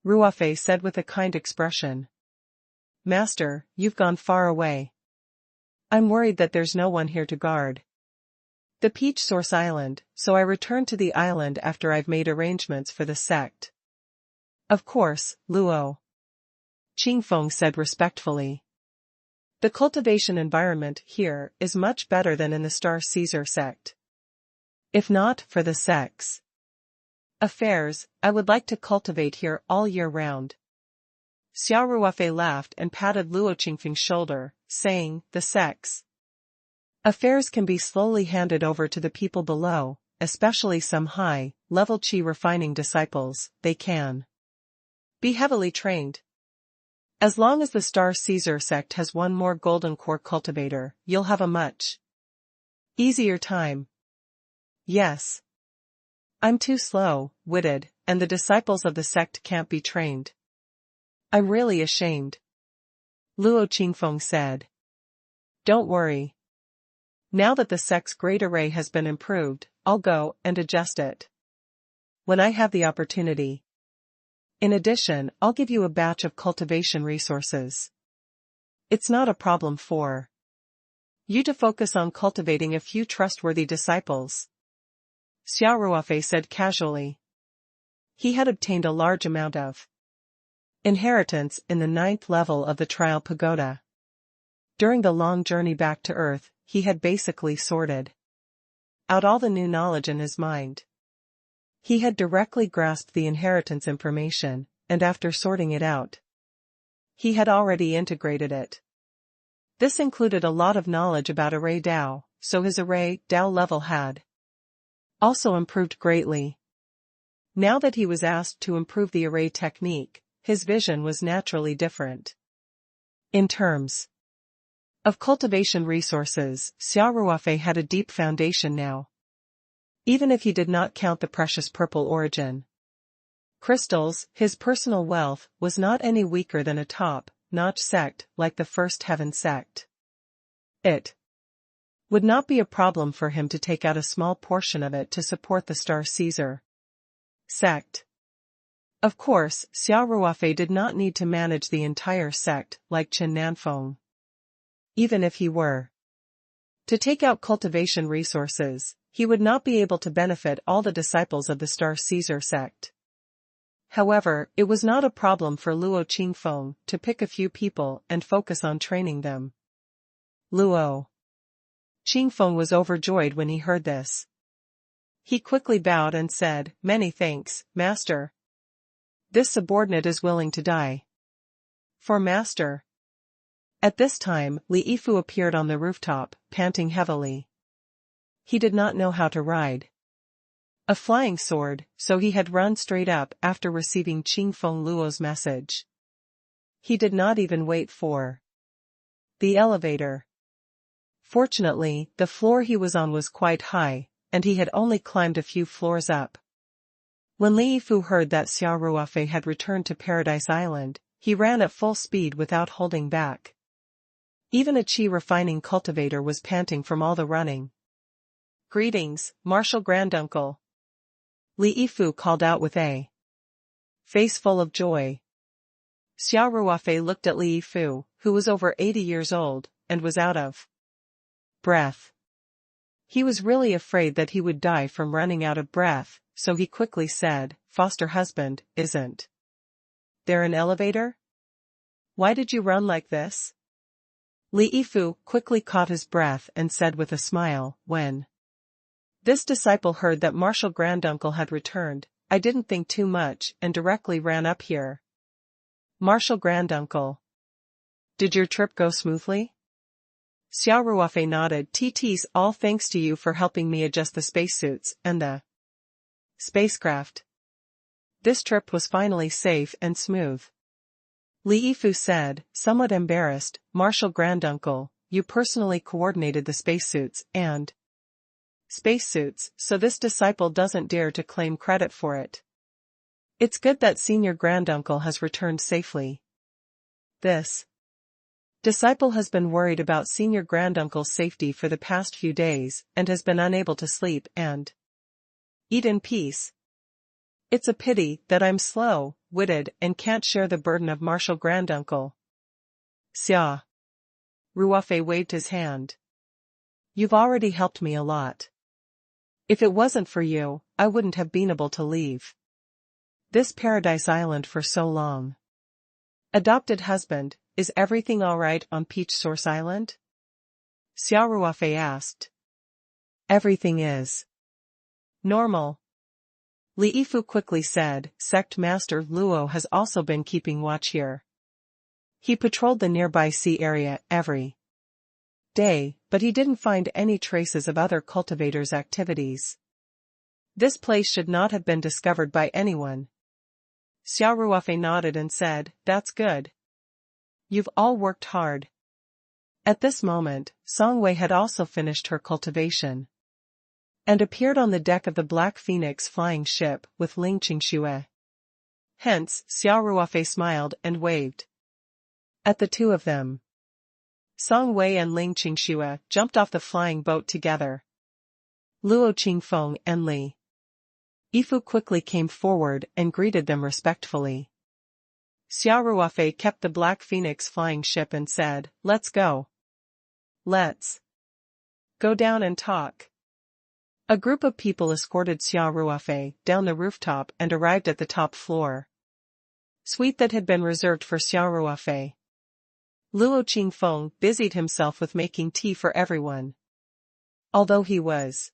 Ruofei said with a kind expression. "Master, you've gone far away. I'm worried that there's no one here to guard the Peach Source Island, so I returned to the island after I've made arrangements for the sect." "Of course, Luo," Qingfeng said respectfully. "The cultivation environment here is much better than in the Star Caesar sect. If not for the sect's affairs, I would like to cultivate here all year round." Xia Ruofei laughed and patted Luo Qingfeng's shoulder, saying, "The sect's affairs can be slowly handed over to the people below, especially some high-level qi refining disciples. They can be heavily trained. As long as the Star Caesar sect has one more golden core cultivator, you'll have a much easier time." "Yes. I'm too slow-witted, and the disciples of the sect can't be trained. I'm really ashamed," Luo Qingfeng said. "Don't worry. Now that the sect's great array has been improved, I'll go and adjust it when I have the opportunity. In addition, I'll give you a batch of cultivation resources. It's not a problem for you to focus on cultivating a few trustworthy disciples," Xia Ruofei said casually. He had obtained a large amount of inheritance in the 9th level of the Trial Pagoda. During the long journey back to Earth, he had basically sorted out all the new knowledge in his mind. He had directly grasped the inheritance information, and after sorting it out, he had already integrated it. This included a lot of knowledge about Array Dao, so his Array Dao level had also improved greatly. Now that he was asked to improve the array technique, his vision was naturally different. In terms of cultivation resources, Xia Ruofei had a deep foundation now. Even if he did not count the precious purple origin crystals, his personal wealth was not any weaker than a top-notch sect like the First Heaven sect. It would not be a problem for him to take out a small portion of it to support the Star Caesar sect. Of course, Xia Ruofei did not need to manage the entire sect like Chen Nanfeng. Even if he were to take out cultivation resources, he would not be able to benefit all the disciples of the Star Caesar sect. However, it was not a problem for Luo Qingfeng to pick a few people and focus on training them. Luo Qingfeng was overjoyed when he heard this. He quickly bowed and said, "Many thanks, Master. This subordinate is willing to die for Master." At this time, Li Yifu appeared on the rooftop, panting heavily. He did not know how to ride a flying sword, so he had run straight up after receiving Qingfeng Luo's message. He did not even wait for the elevator. Fortunately, the floor he was on was quite high, and he had only climbed a few floors up. When Li Yifu heard that Xia Ruofei had returned to Paradise Island, he ran at full speed without holding back. Even a qi refining cultivator was panting from all the running. "Greetings, Martial Granduncle," Li Yifu called out with a face full of joy. Xia Ruofei looked at Li Yifu, who was over 80 years old, and was out of breath. He was really afraid that he would die from running out of breath, so he quickly said, "Foster husband, isn't there an elevator? Why did you run like this?" Li Yifu quickly caught his breath and said with a smile, "When this disciple heard that Martial Granduncle had returned, I didn't think too much and directly ran up here." "Martial Granduncle, did your trip go smoothly?" Xia Ruofei nodded. "TT's all thanks to you for helping me adjust the spacesuits and the spacecraft. This trip was finally safe and smooth." Li Yifu said, somewhat embarrassed, "Martial Granduncle, you personally coordinated the spacesuits and so this disciple doesn't dare to claim credit for it. It's good that Senior Granduncle has returned safely. This disciple has been worried about Senior Granduncle's safety for the past few days and has been unable to sleep and eat in peace. It's a pity that I'm slow-witted and can't share the burden of Martial Granduncle." Xia Ruofei waved his hand. "You've already helped me a lot. If it wasn't for you, I wouldn't have been able to leave this Paradise Island for so long." "Adopted husband, is everything alright on Peach Source Island?" Xia Ruofei asked. "Everything is normal," Li Yifu quickly said. "Sect Master Luo has also been keeping watch here. He patrolled the nearby sea area every day, but he didn't find any traces of other cultivators' activities. This place should not have been discovered by anyone." Xia Ruofei nodded and said, "That's good. You've all worked hard." At this moment, Songwei had also finished her cultivation and appeared on the deck of the Black Phoenix flying ship with Ling Qingxue. Hence, Xia Ruofei smiled and waved at the two of them. Songwei and Ling Qingxue jumped off the flying boat together. Luo Qingfeng and Li Yifu quickly came forward and greeted them respectfully. Xia Ruofei kept the Black Phoenix flying ship and said, "Let's go. Let's go down and talk." A group of people escorted Xia Ruofei down the rooftop and arrived at the top floor suite that had been reserved for Xia Ruofei. Luo Qingfeng busied himself with making tea for everyone. Although he was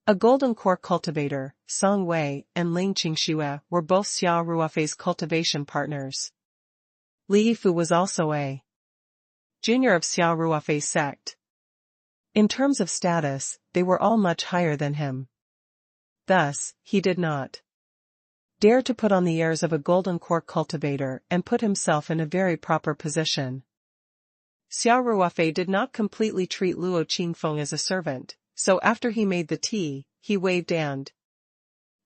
a golden core cultivator, Song Wei and Ling Qingxue were both Xia Ruofei's cultivation partners. Li Yifu was also a junior of Xia Ruofei's sect. In terms of status, they were all much higher than him. Thus, he did not dare to put on the airs of a golden core cultivator and put himself in a very proper position. Xia Ruofei did not completely treat Luo Qingfeng as a servant, so after he made the tea, he waved and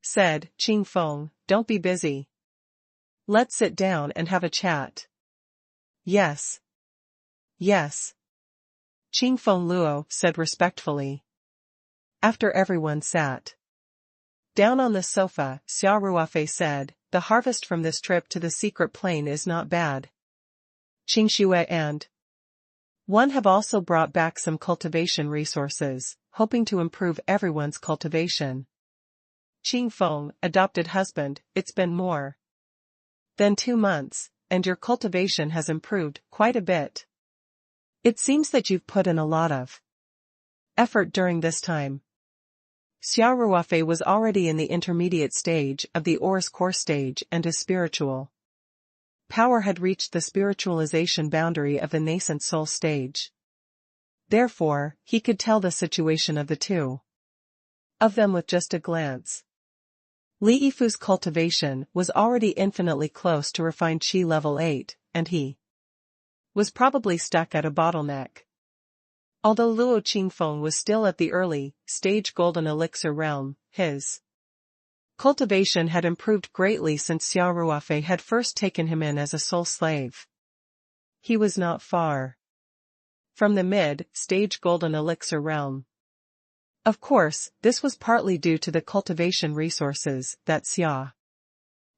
said, "Qingfeng, don't be busy. Let's sit down and have a chat." "Yes. Yes." Qingfeng Luo said respectfully. After everyone sat down on the sofa, Xia Ruofei said, "The harvest from this trip to the secret plane is not bad. Qingxue and One have also brought back some cultivation resources, hoping to improve everyone's cultivation. Qingfeng, adopted husband, it's been more than 2 months, and your cultivation has improved quite a bit. It seems that you've put in a lot of effort during this time. Xia Ruofei was already in the intermediate stage of the Aura's core stage, and his spiritual power had reached the spiritualization boundary of the nascent soul stage. Therefore, he could tell the situation of the two of them with just a glance. Li Yifu's cultivation was already infinitely close to refined Qi level 8, and he was probably stuck at a bottleneck. Although Luo Qingfeng was still at the early stage golden elixir realm, his cultivation had improved greatly since Xia Ruofei had first taken him in as a soul slave. He was not far from the mid-stage golden elixir realm. Of course, this was partly due to the cultivation resources that Xia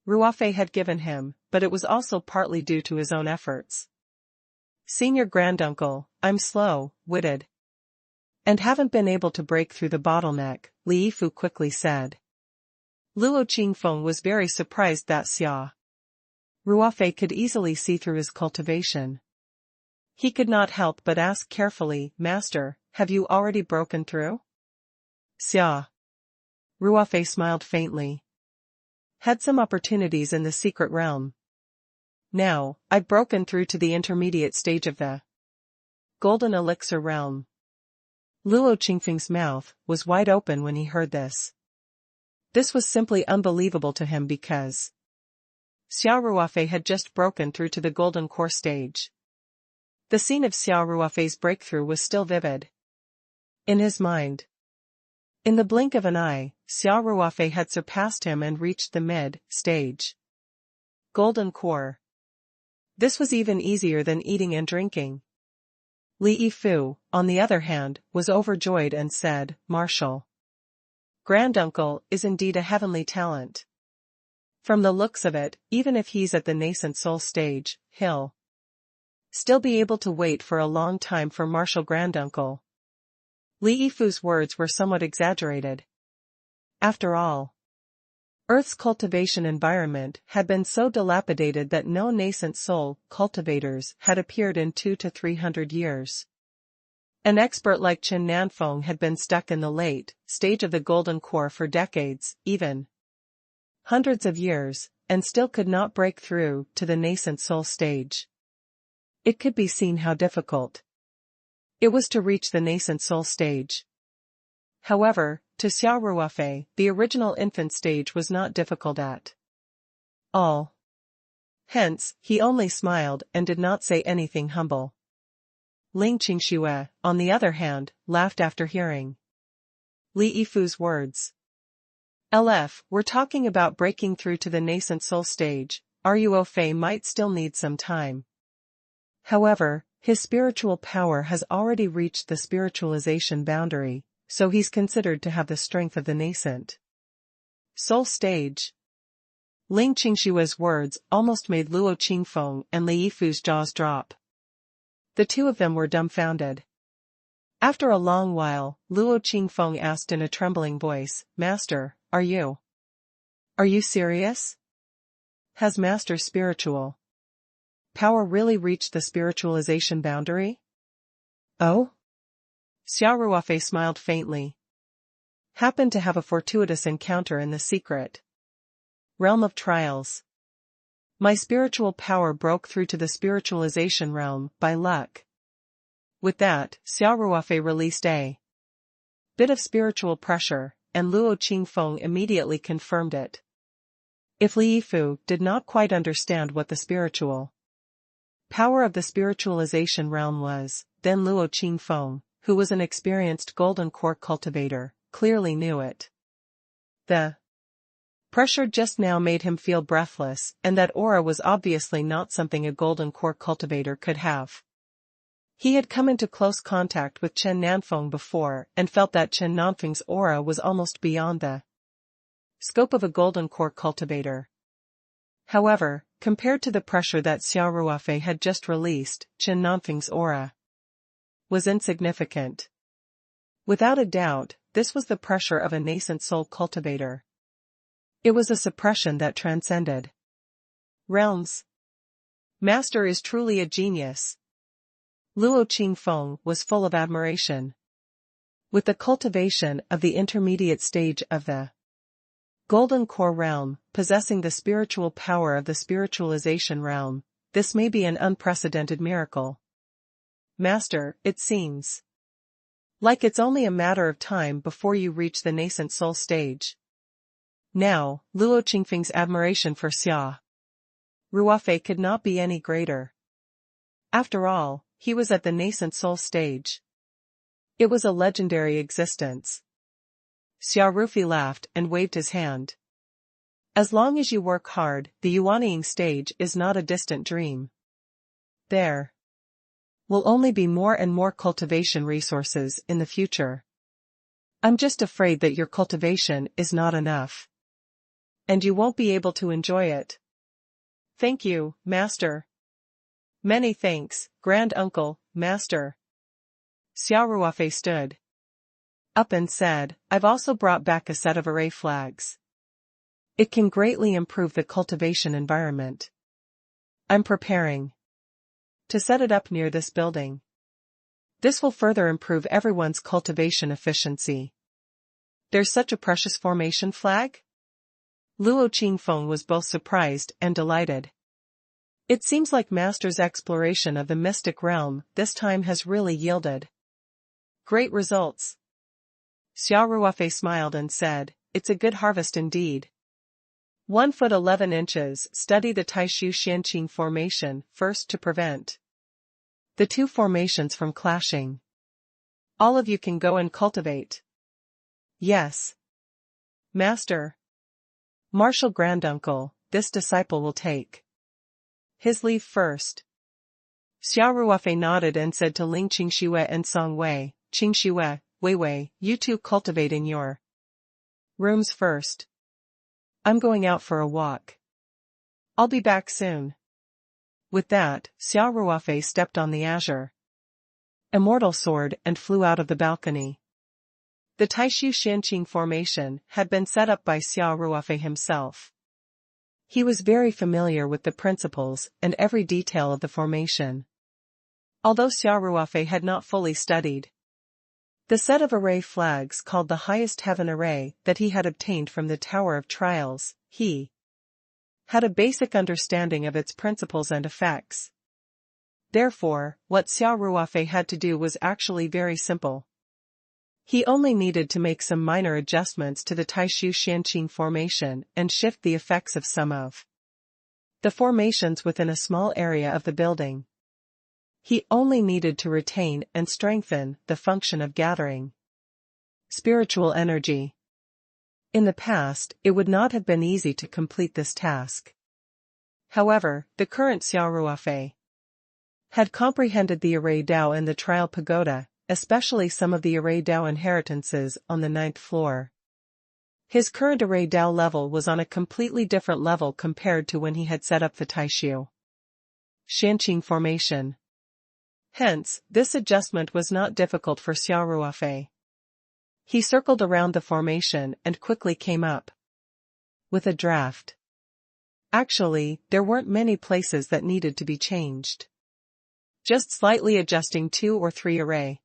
Ruofei had given him, but it was also partly due to his own efforts. Senior granduncle, I'm slow-witted and haven't been able to break through the bottleneck, Li Yifu quickly said. Luo Qingfeng was very surprised that Xia Ruofei could easily see through his cultivation. He could not help but ask carefully, Master, have you already broken through? Xia Ruofei smiled faintly. Had some opportunities in the secret realm. Now, I've broken through to the intermediate stage of the golden elixir realm. Luo Qingfeng's mouth was wide open when he heard this. This was simply unbelievable to him because Xia Ruofei had just broken through to the golden core stage. The scene of Xia Ruofei's breakthrough was still vivid in his mind. In the blink of an eye, Xia Ruofei had surpassed him and reached the mid-stage golden core. This was even easier than eating and drinking. Li Yifu, on the other hand, was overjoyed and said, Marshal Granduncle is indeed a heavenly talent. From the looks of it, even if he's at the nascent soul stage, he'll still be able to wait for a long time for Marshal Granduncle. Li Yifu's words were somewhat exaggerated. After all, Earth's cultivation environment had been so dilapidated that no nascent soul cultivators had appeared in 200 to 300 years. An expert like Chen Nanfeng had been stuck in the late stage of the golden core for decades, even hundreds of years, and still could not break through to the nascent soul stage. It could be seen how difficult it was to reach the nascent soul stage. However, to Xia Ruofei, the original infant stage was not difficult at all. Hence, he only smiled and did not say anything humble. Ling Qingxue, on the other hand, laughed after hearing Li Yifu's words. LF, we're talking about breaking through to the nascent soul stage. Ruofei might still need some time. However, his spiritual power has already reached the spiritualization boundary, so he's considered to have the strength of the nascent soul stage. Ling Qingxue's words almost made Luo Qingfeng and Li Yifu's jaws drop. The two of them were dumbfounded. After a long while, Luo Qingfeng asked in a trembling voice, Master, are you serious? Has Master's spiritual power really reached the spiritualization boundary? Oh? Xia Ruofei smiled faintly. Happened to have a fortuitous encounter in the secret realm of trials. My spiritual power broke through to the spiritualization realm by luck. With that, Xia Ruofei released a bit of spiritual pressure, and Luo Qingfeng immediately confirmed it. If Li Yifu did not quite understand what the spiritual power of the spiritualization realm was, then Luo Qingfeng, who was an experienced golden core cultivator, clearly knew it. The pressure just now made him feel breathless, and that aura was obviously not something a golden core cultivator could have. He had come into close contact with Chen Nanfeng before and felt that Chen Nanfeng's aura was almost beyond the scope of a golden core cultivator. However, compared to the pressure that Xia Ruofei had just released, Chen Nanfeng's aura was insignificant. Without a doubt, this was the pressure of a nascent soul cultivator. It was a suppression that transcended realms. Master is truly a genius. Luo Qingfeng was full of admiration. With the cultivation of the intermediate stage of the Golden Core realm, possessing the spiritual power of the spiritualization realm, this may be an unprecedented miracle. Master, it seems like it's only a matter of time before you reach the nascent soul stage. Now, Luo Qingfeng's admiration for Xia Ruofei could not be any greater. After all, he was at the nascent soul stage. It was a legendary existence. Xia Ruofei laughed and waved his hand. As long as you work hard, the Yuanying stage is not a distant dream. There will only be more and more cultivation resources in the future. I'm just afraid that your cultivation is not enough. And you won't be able to enjoy it. Thank you, Master. Many thanks, Grand Uncle, Master. Xia Ruofei stood up and said, I've also brought back a set of array flags. It can greatly improve the cultivation environment. I'm preparing to set it up near this building. This will further improve everyone's cultivation efficiency. There's such a precious formation flag? Luo Qingfeng was both surprised and delighted. It seems like Master's exploration of the mystic realm this time has really yielded great results. Xia Ruofei smiled and said, it's a good harvest indeed. 1 foot 11 inches. Study the Taishu Xianqing formation first to prevent the two formations from clashing. All of you can go and cultivate. Yes. Master. Martial Granduncle, this disciple will take his leave first. Xia Ruofei nodded and said to Ling Qingxue and Song Wei, Qingxue, Wei Wei, you two cultivate in your rooms first. I'm going out for a walk. I'll be back soon. With that, Xia Ruofei stepped on the azure immortal sword and flew out of the balcony. The Taishu Xianqing formation had been set up by Xia Ruofei himself. He was very familiar with the principles and every detail of the formation. Although Xia Ruofei had not fully studied the set of array flags called the highest heaven array that he had obtained from the Tower of Trials, he had a basic understanding of its principles and effects. Therefore, what Xia Ruofei had to do was actually very simple. He only needed to make some minor adjustments to the Taishu Xianqing formation and shift the effects of some of the formations within a small area of the building. He only needed to retain and strengthen the function of gathering spiritual energy. In the past, it would not have been easy to complete this task. However, the current Xia Ruofei had comprehended the array Dao and the trial pagoda, especially some of the array Dao inheritances on the 9th floor. His current array Dao level was on a completely different level compared to when he had set up the Taishu Xianqing formation. Hence, this adjustment was not difficult for Xia Ruofei. He circled around the formation and quickly came up with a draft. Actually, there weren't many places that needed to be changed. Just slightly adjusting 2 or 3 array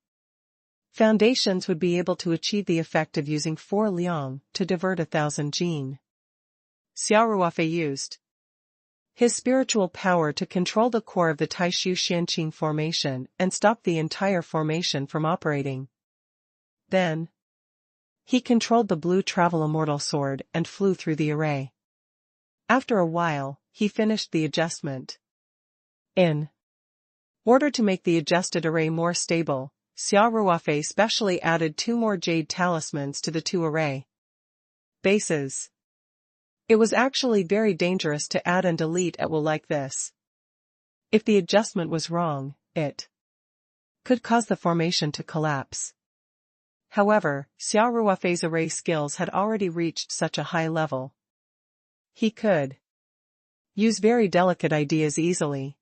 foundations would be able to achieve the effect of using 4 liang to divert 1,000 jin. Xia Ruofei used his spiritual power to control the core of the Taishu Xianqing formation and stop the entire formation from operating. Then, he controlled the blue travel immortal sword and flew through the array. After a while, he finished the adjustment. In order to make the adjusted array more stable, Xia Ruofei specially added 2 more jade talismans to the 2 array bases. It was actually very dangerous to add and delete at will like this. If the adjustment was wrong, it could cause the formation to collapse. However, Xia Ruofei's array skills had already reached such a high level. He could use very delicate ideas easily.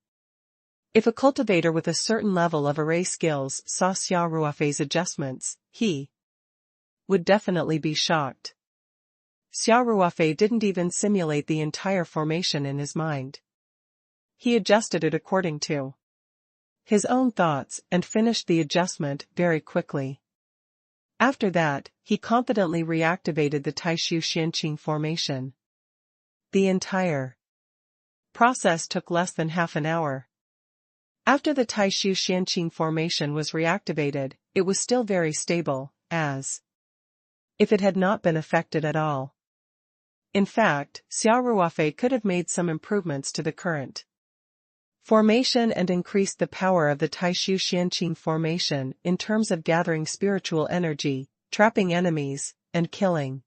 If a cultivator with a certain level of array skills saw Xia Ruofei's adjustments, he would definitely be shocked. Xia Ruofei didn't even simulate the entire formation in his mind. He adjusted it according to his own thoughts and finished the adjustment very quickly. After that, he confidently reactivated the Taishu Xianqing formation. The entire process took less than half an hour. After the Taishu Xianqing formation was reactivated, it was still very stable, as if it had not been affected at all. In fact, Xia Ruofei could have made some improvements to the current formation and increased the power of the Taishu Xianqing formation in terms of gathering spiritual energy, trapping enemies, and killing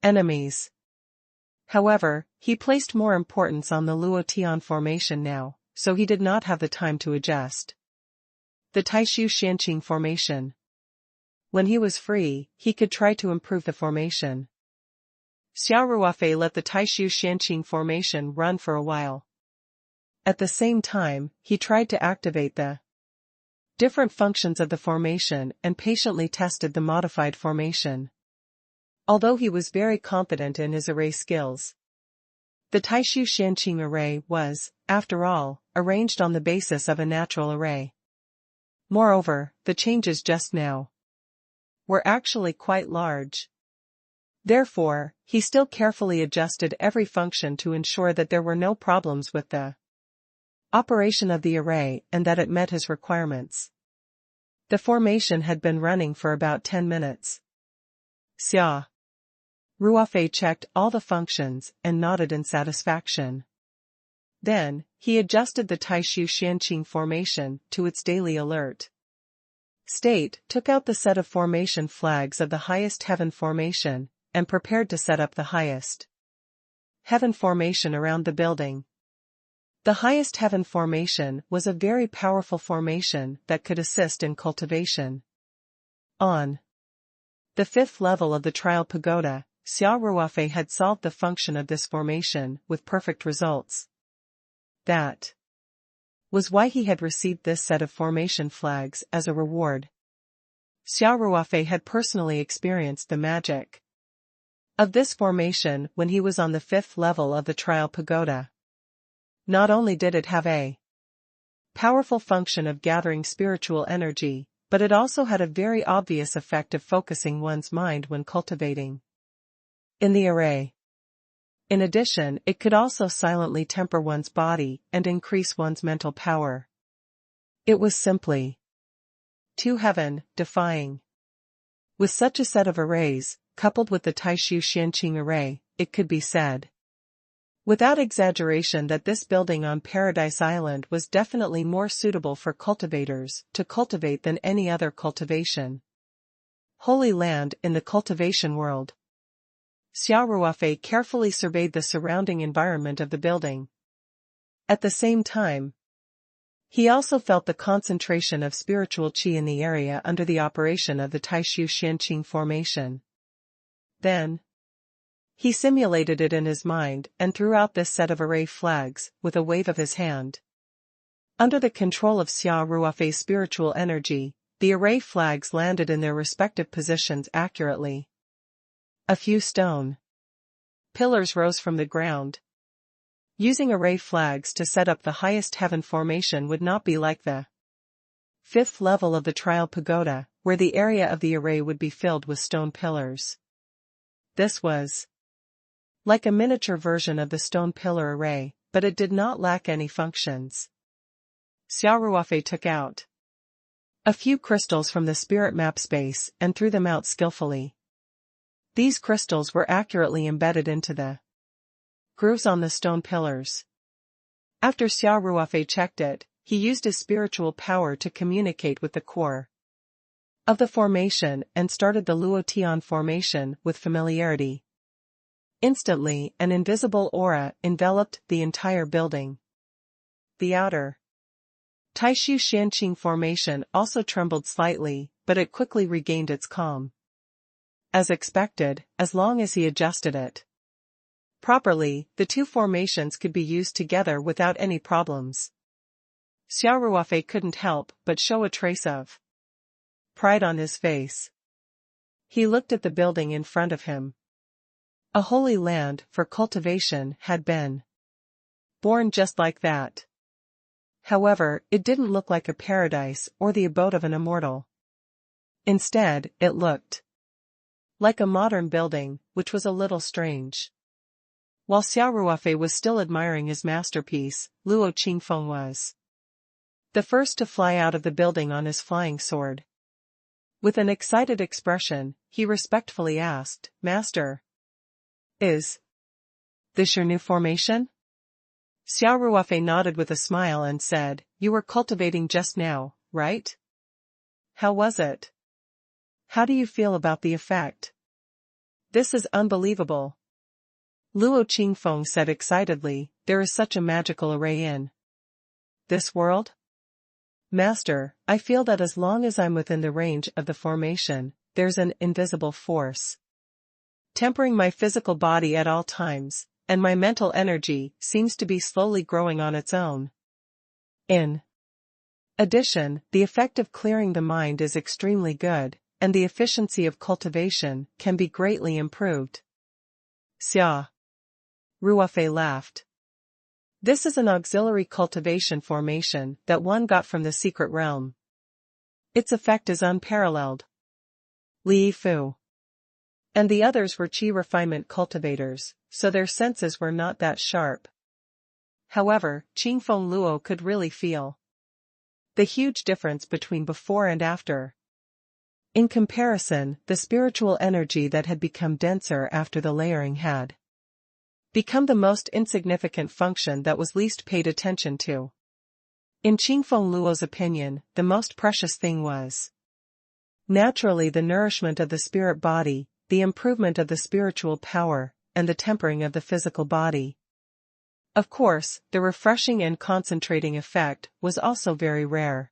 enemies. However, he placed more importance on the Luo Tian formation now, so he did not have the time to adjust the Taishu Xianqing formation. When he was free, he could try to improve the formation. Xia Ruofei let the Taishu Xianqing formation run for a while. At the same time, he tried to activate the different functions of the formation and patiently tested the modified formation. Although he was very confident in his array skills, the Taishu Xianqing array was, after all, arranged on the basis of a natural array. Moreover, the changes just now were actually quite large. Therefore, he still carefully adjusted every function to ensure that there were no problems with the operation of the array and that it met his requirements. The formation had been running for about 10 minutes. Xia Ruofei checked all the functions and nodded in satisfaction. Then, he adjusted the Taishu Xianqing formation to its daily alert state, took out the set of formation flags of the highest heaven formation, and prepared to set up the highest heaven formation around the building. The highest heaven formation was a very powerful formation that could assist in cultivation. On the 5th level of the trial pagoda, Xia Ruofei had solved the function of this formation with perfect results. That was why he had received this set of formation flags as a reward. Xia Ruofei had personally experienced the magic of this formation when he was on the 5th level of the trial pagoda. Not only did it have a powerful function of gathering spiritual energy, but it also had a very obvious effect of focusing one's mind when cultivating in the array. In addition, it could also silently temper one's body and increase one's mental power. It was simply too heaven-defying. With such a set of arrays, coupled with the Taishu Xianqing array, it could be said without exaggeration that this building on Paradise Island was definitely more suitable for cultivators to cultivate than any other cultivation holy land in the cultivation world. Xia Ruofei carefully surveyed the surrounding environment of the building. At the same time, he also felt the concentration of spiritual qi in the area under the operation of the Taishu Xianqing formation. Then, he simulated it in his mind and threw out this set of array flags with a wave of his hand. Under the control of Xia Ruofei's spiritual energy, the array flags landed in their respective positions accurately. A few stone pillars rose from the ground. Using array flags to set up the highest heaven formation would not be like the 5th level of the trial pagoda, where the area of the array would be filled with stone pillars. This was like a miniature version of the stone pillar array, but it did not lack any functions. Xia Ruofei took out a few crystals from the spirit map space and threw them out skillfully. These crystals were accurately embedded into the grooves on the stone pillars. After Xia Ruofei checked it, he used his spiritual power to communicate with the core of the formation and started the Luo Tian formation with familiarity. Instantly, an invisible aura enveloped the entire building. The outer Taishu Xianqing formation also trembled slightly, but it quickly regained its calm. As expected, as long as he adjusted it properly, the two formations could be used together without any problems. Xia Ruofei couldn't help but show a trace of pride on his face. He looked at the building in front of him. A holy land for cultivation had been born just like that. However, it didn't look like a paradise or the abode of an immortal. Instead, it looked like a modern building, which was a little strange. While Xia Ruofei was still admiring his masterpiece, Luo Qingfeng was the first to fly out of the building on his flying sword. With an excited expression, he respectfully asked, "Master, is this your new formation?" Xia Ruofei nodded with a smile and said, "You were cultivating just now, right? How was it? How do you feel about the effect?" "This is unbelievable," Luo Qingfeng said excitedly. "There is such a magical array in this world? Master, I feel that as long as I'm within the range of the formation, there's an invisible force tempering my physical body at all times, and my mental energy seems to be slowly growing on its own. In addition, the effect of clearing the mind is extremely good, and the efficiency of cultivation can be greatly improved." Xia Ruofei laughed. "This is an auxiliary cultivation formation that one got from the secret realm. Its effect is unparalleled. Li Fu and the others were qi refinement cultivators, so their senses were not that sharp. However, Qingfeng Luo could really feel the huge difference between before and after. In comparison, the spiritual energy that had become denser after the layering had become the most insignificant function that was least paid attention to. In Qingfeng Luo's opinion, the most precious thing was naturally the nourishment of the spirit body, the improvement of the spiritual power, and the tempering of the physical body. Of course, the refreshing and concentrating effect was also very rare.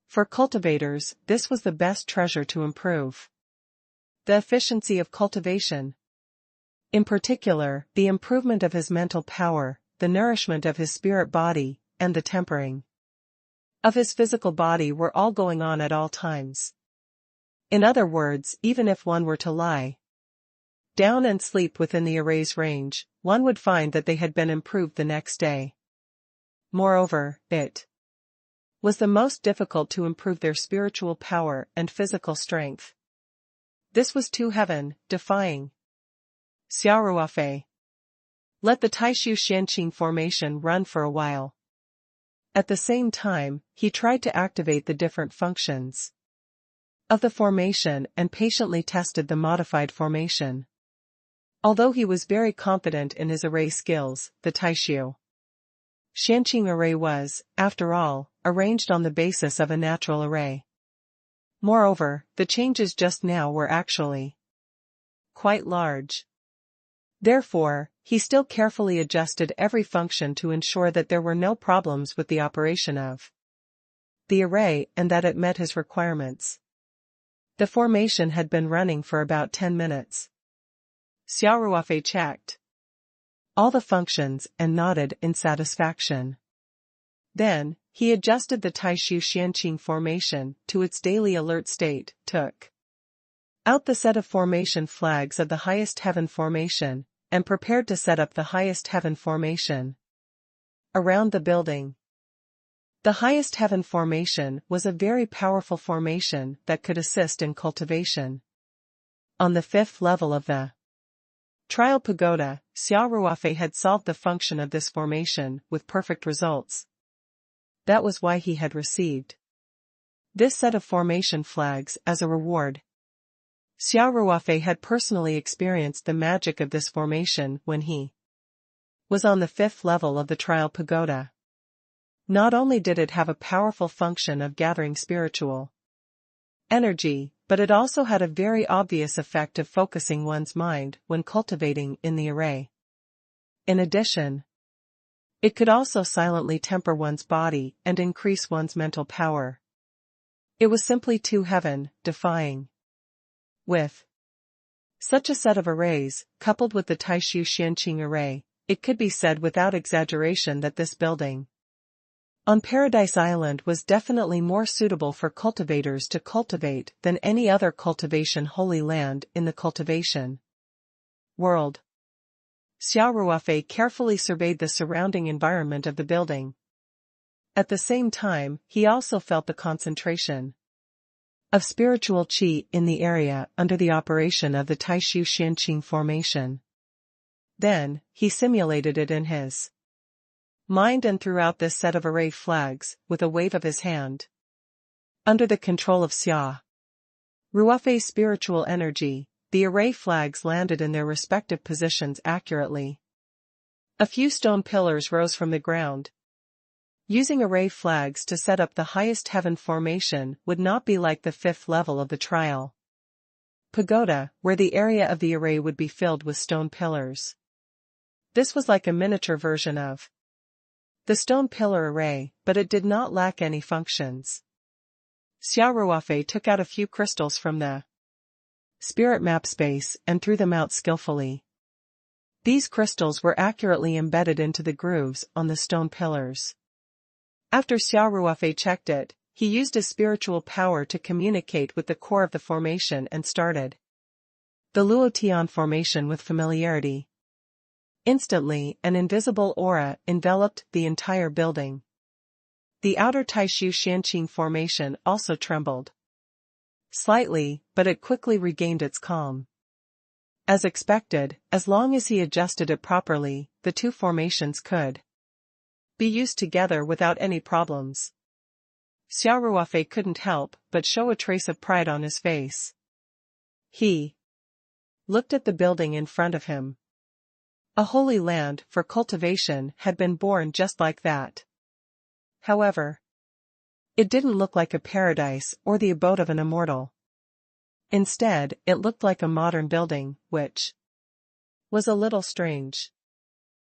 For cultivators, this was the best treasure to improve the efficiency of cultivation. In particular, the improvement of his mental power, the nourishment of his spirit body, and the tempering of his physical body were all going on at all times. In other words, even if one were to lie down and sleep within the array's range, one would find that they had been improved the next day. Moreover, it was the most difficult to improve their spiritual power and physical strength. This was too heaven-defying. Xia Ruofei, let the Taishu Xianqing formation run for a while. At the same time, he tried to activate the different functions of the formation and patiently tested the modified formation. Although he was very confident in his array skills, the Taishu Xianqing array was, after all, arranged on the basis of a natural array. Moreover, the changes just now were actually quite large. Therefore, he still carefully adjusted every function to ensure that there were no problems with the operation of the array and that it met his requirements. The formation had been running for about 10 minutes. Xia Ruofei checked all the functions and nodded in satisfaction. Then, he adjusted the Taishu Xianqing formation to its daily alert state, took out the set of formation flags of the highest heaven formation, and prepared to set up the highest heaven formation around the building. The highest heaven formation was a very powerful formation that could assist in cultivation. On the 5th level of the trial pagoda, Xia Ruofei had solved the function of this formation with perfect results. That was why he had received this set of formation flags as a reward. Xia Ruofei had personally experienced the magic of this formation when he was on the 5th level of the trial pagoda. Not only did it have a powerful function of gathering spiritual energy, but it also had a very obvious effect of focusing one's mind when cultivating in the array. In addition, it could also silently temper one's body and increase one's mental power. It was simply too heaven-defying. With such a set of arrays, coupled with the Taishu Xianqing array, it could be said without exaggeration that this building on Paradise Island was definitely more suitable for cultivators to cultivate than any other cultivation holy land in the cultivation world. Xia Ruofei carefully surveyed the surrounding environment of the building. At the same time, he also felt the concentration of spiritual qi in the area under the operation of the Taishu Xianqing formation. Then, he simulated it in his mind and threw out this set of array flags, with a wave of his hand. Under the control of Xia Ruofei's spiritual energy, the array flags landed in their respective positions accurately. A few stone pillars rose from the ground. Using array flags to set up the highest heaven formation would not be like the fifth level of the trial pagoda, where the area of the array would be filled with stone pillars. This was like a miniature version of the stone pillar array, but it did not lack any functions. Xia Ruofei took out a few crystals from the spirit map space and threw them out skillfully. These crystals were accurately embedded into the grooves on the stone pillars. After Xia Ruofei checked it, he used his spiritual power to communicate with the core of the formation and started the Luotian formation with familiarity. Instantly, an invisible aura enveloped the entire building. The outer Taishu Xianqing formation also trembled slightly, but it quickly regained its calm. As expected, as long as he adjusted it properly, the two formations could be used together without any problems. Xia Ruofei couldn't help but show a trace of pride on his face. He looked at the building in front of him. A holy land for cultivation had been born just like that. However, it didn't look like a paradise or the abode of an immortal. Instead, it looked like a modern building, which was a little strange.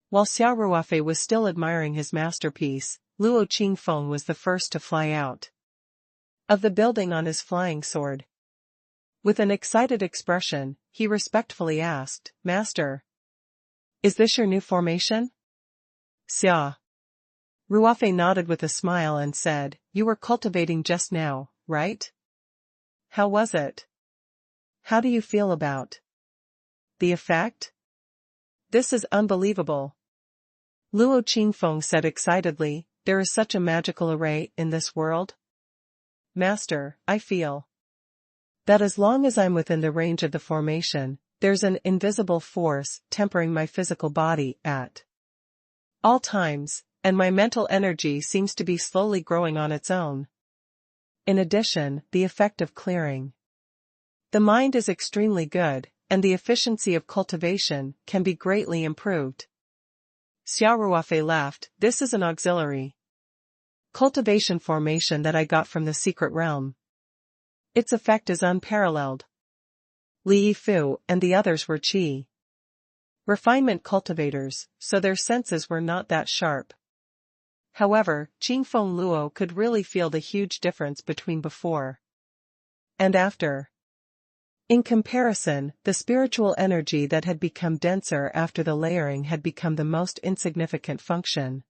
While Xia Ruofei was still admiring his masterpiece, Luo Qingfeng was the first to fly out of the building on his flying sword. With an excited expression, he respectfully asked, "Master, is this your new formation?" Xia Ruofei nodded with a smile and said, "You were cultivating just now, right? How was it? How do you feel about the effect? This is unbelievable." Luo Qingfeng said excitedly, "There is such a magical array in this world? Master, I feel that as long as I'm within the range of the formation, there's an invisible force tempering my physical body at all times, and my mental energy seems to be slowly growing on its own. In addition, the effect of clearing the mind is extremely good, and the efficiency of cultivation can be greatly improved." Xia Ruofei laughed, "This is an auxiliary cultivation formation that I got from the secret realm. Its effect is unparalleled." Li Yifu and the others were qi refinement cultivators, so their senses were not that sharp. However, Qingfeng Luo could really feel the huge difference between before and after. In comparison, the spiritual energy that had become denser after the layering had become the most insignificant function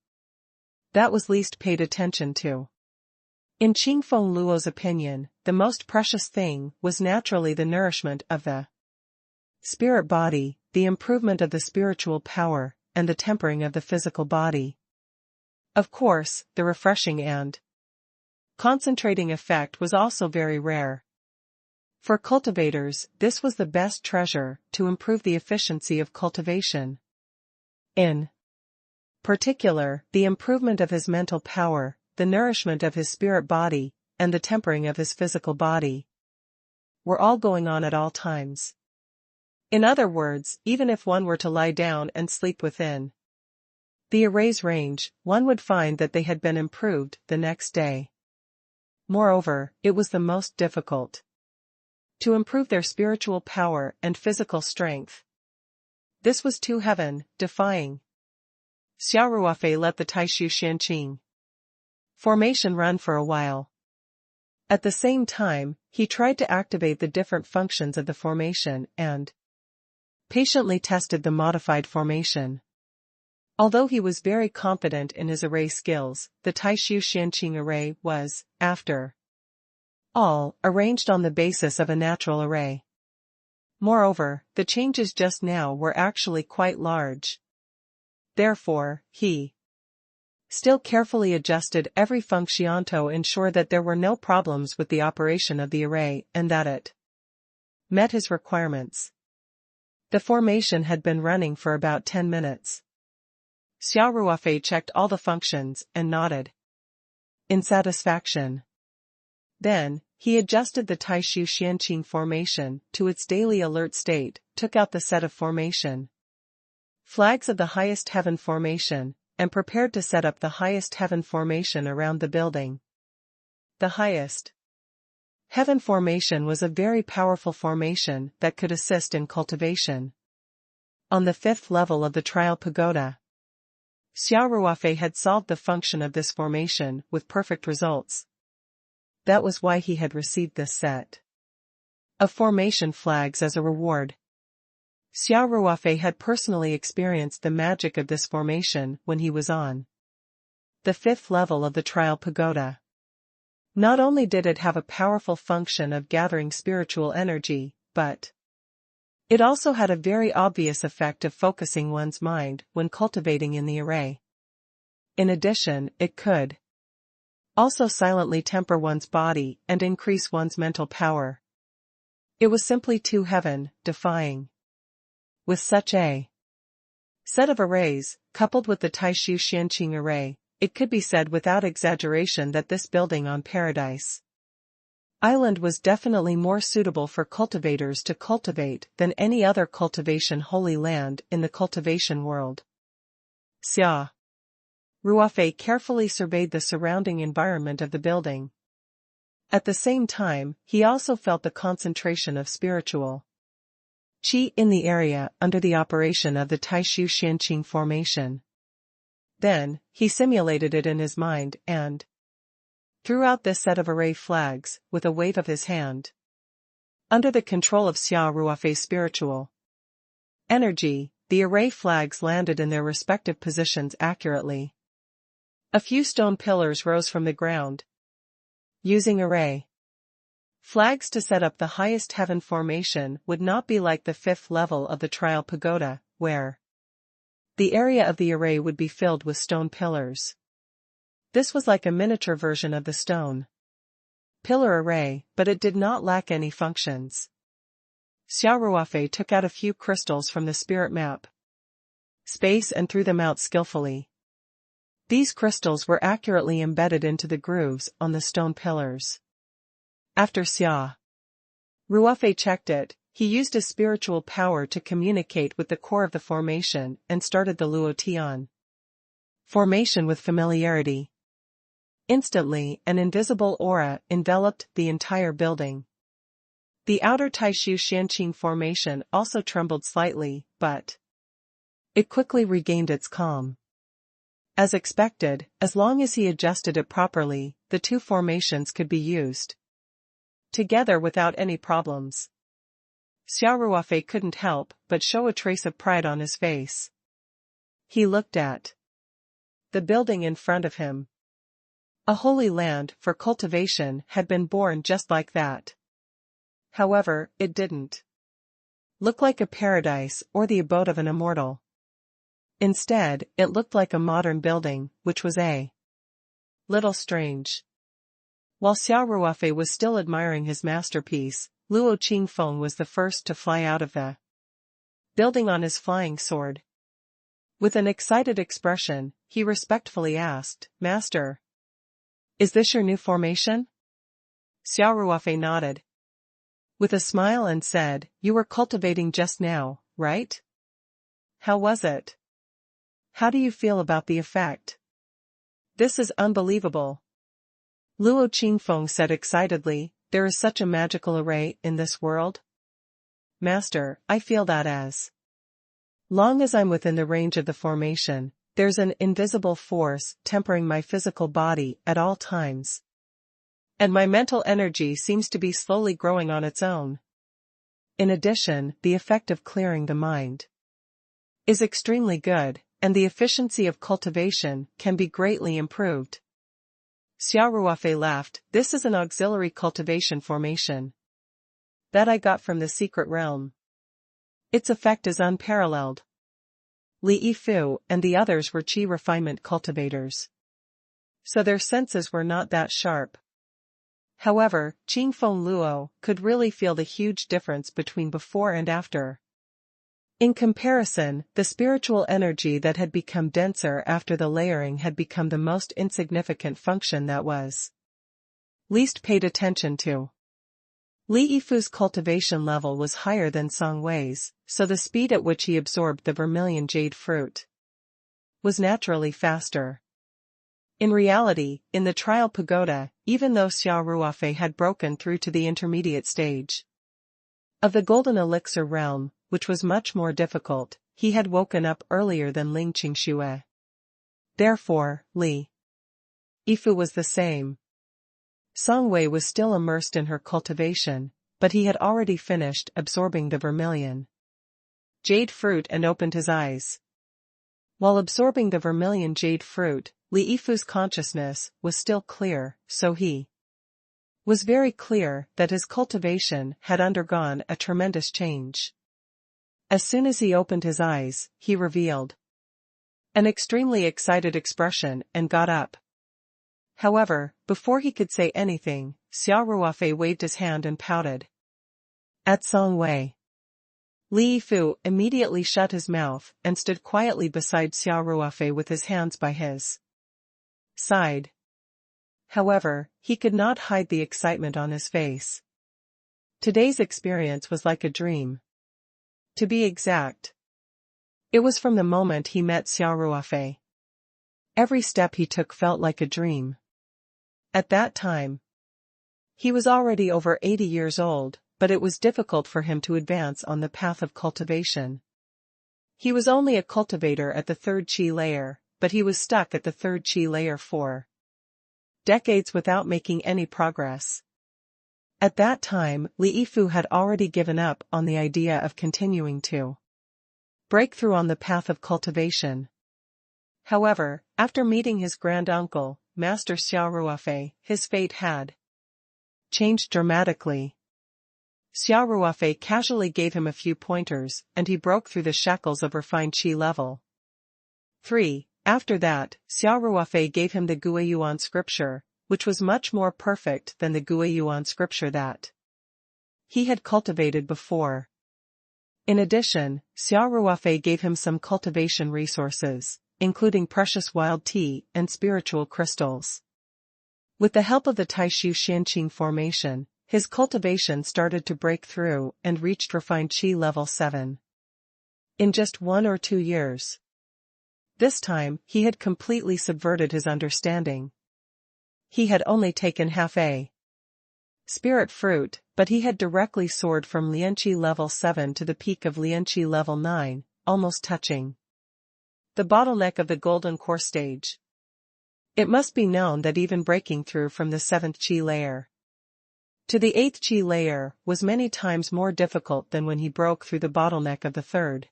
that was least paid attention to. In Qingfeng Luo's opinion, the most precious thing was naturally the nourishment of the spirit body, the improvement of the spiritual power, and the tempering of the physical body. Of course, the refreshing and concentrating effect was also very rare. For cultivators, this was the best treasure to improve the efficiency of cultivation. In particular, the improvement of his mental power, the nourishment of his spirit body, and the tempering of his physical body were all going on at all times. In other words, even if one were to lie down and sleep within the array's range, one would find that they had been improved the next day. Moreover, it was the most difficult to improve their spiritual power and physical strength. This was too heaven-defying. Xia Ruofei let the Taishu Xianqing formation run for a while. At the same time, he tried to activate the different functions of the formation and patiently tested the modified formation. Although he was very confident in his array skills, the Taishu Xianqing array was, after all, arranged on the basis of a natural array. Moreover, the changes just now were actually quite large. Therefore, he still carefully adjusted every function to ensure that there were no problems with the operation of the array and that it met his requirements. The formation had been running for about 10 minutes. Xia Ruofei checked all the functions and nodded in satisfaction. Then, he adjusted the Taishu Xianqing formation to its daily alert state, took out the set of formation flags of the highest heaven formation, and prepared to set up the highest heaven formation around the building. The highest heaven formation was a very powerful formation that could assist in cultivation. On the 5th level of the trial pagoda, Xia Ruofei had solved the function of this formation with perfect results. That was why he had received this set of formation flags as a reward. Xia Ruofei had personally experienced the magic of this formation when he was on the 5th level of the trial pagoda. Not only did it have a powerful function of gathering spiritual energy, but it also had a very obvious effect of focusing one's mind when cultivating in the array. In addition, it could also silently temper one's body and increase one's mental power. It was simply too heaven-defying. With such a set of arrays, coupled with the Taishu Xianqing array, it could be said without exaggeration that this building on Paradise Island was definitely more suitable for cultivators to cultivate than any other cultivation holy land in the cultivation world. Xia Ruofei carefully surveyed the surrounding environment of the building. At the same time, he also felt the concentration of spiritual qi in the area under the operation of the Taishu Xianqing formation. Then, he simulated it in his mind and threw out this set of array flags with a wave of his hand. Under the control of Xia Ruofei's spiritual energy, the array flags landed in their respective positions accurately. A few stone pillars rose from the ground. Using array flags to set up the highest heaven formation would not be like the 5th level of the trial pagoda, where the area of the array would be filled with stone pillars. This was like a miniature version of the stone pillar array, but it did not lack any functions. Xia Ruofei took out a few crystals from the spirit map space and threw them out skillfully. These crystals were accurately embedded into the grooves on the stone pillars. After Xia Ruofei checked it, he used his spiritual power to communicate with the core of the formation and started the Luo Tian formation with familiarity. Instantly, an invisible aura enveloped the entire building. The outer Taishu Xianqing formation also trembled slightly, but it quickly regained its calm. As expected, as long as he adjusted it properly, the two formations could be used together without any problems. Xia Ruofei couldn't help but show a trace of pride on his face. He looked at the building in front of him. A holy land for cultivation had been born just like that. However, it didn't look like a paradise or the abode of an immortal. Instead, it looked like a modern building, which was a little strange. While Xia Ruofei was still admiring his masterpiece, Luo Qingfeng was the first to fly out of the building on his flying sword. With an excited expression, he respectfully asked, "Master, is this your new formation?" Xia Ruofei nodded with a smile and said, "You were cultivating just now, right? How was it? How do you feel about the effect?" "This is unbelievable," Luo Qingfeng said excitedly. "There is such a magical array in this world." "Master, I feel that as long as I'm within the range of the formation, there's an invisible force tempering my physical body at all times. And my mental energy seems to be slowly growing on its own. In addition, the effect of clearing the mind is extremely good, and the efficiency of cultivation can be greatly improved. Xia Ruofei laughed. This is an auxiliary cultivation formation that I got from the secret realm. Its effect is unparalleled. Li Yifu and the others were qi refinement cultivators, so their senses were not that sharp. However, Qingfeng Luo could really feel the huge difference between before and after. In comparison, the spiritual energy that had become denser after the layering had become the most insignificant function that was least paid attention to. Li Yifu's cultivation level was higher than Song Wei's, so the speed at which he absorbed the vermilion jade fruit was naturally faster. In reality, in the trial pagoda, even though Xia Ruofei had broken through to the intermediate stage of the golden elixir realm, which was much more difficult, he had woken up earlier than Ling Qingxue. Therefore, Li Yifu was the same. Song Wei was still immersed in her cultivation, but he had already finished absorbing the vermilion jade fruit and opened his eyes. While absorbing the vermilion jade fruit, Li Yifu's consciousness was still clear, so he was very clear that his cultivation had undergone a tremendous change. As soon as he opened his eyes, he revealed an extremely excited expression and got up. However, before he could say anything, Xia Ruofei waved his hand and pouted at Song Wei. Li Yifu immediately shut his mouth and stood quietly beside Xia Ruofei with his hands by his side. However, he could not hide the excitement on his face. Today's experience was like a dream. To be exact, it was from the moment he met Xia Ruofei. Every step he took felt like a dream. At that time, he was already over 80 years old, but it was difficult for him to advance on the path of cultivation. He was only a cultivator at the third qi layer, but he was stuck at the third qi layer for decades without making any progress. At that time, Li Yifu had already given up on the idea of continuing to break through on the path of cultivation. However, after meeting his grand-uncle, Master Xia Ruofei, his fate had changed dramatically. Xia Ruofei casually gave him a few pointers, and he broke through the shackles of refined qi level 3. After that, Xia Ruofei gave him the Guiyuan scripture, which was much more perfect than the Guiyuan scripture that he had cultivated before. In addition, Xia Ruofei gave him some cultivation resources, including precious wild tea and spiritual crystals. With the help of the Taishu Xianqing formation, his cultivation started to break through and reached refined qi level 7. In just 1 or 2 years. This time, he had completely subverted his understanding. He had only taken half a spirit fruit, but he had directly soared from Lianqi level 7 to the peak of Lianqi level 9, almost touching the bottleneck of the golden core stage. It must be known that even breaking through from the 7th qi layer to the 8th qi layer was many times more difficult than when he broke through the bottleneck of the 3rd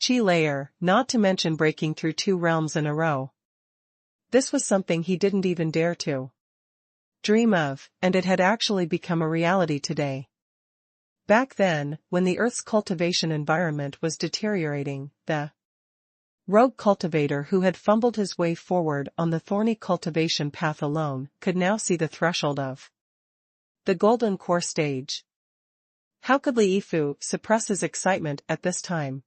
qi layer, not to mention breaking through 2 realms in a row. This was something he didn't even dare to dream of, and it had actually become a reality today. Back then, when the Earth's cultivation environment was deteriorating, the rogue cultivator who had fumbled his way forward on the thorny cultivation path alone could now see the threshold of the golden core stage. How could Li Yifu suppress his excitement at this time?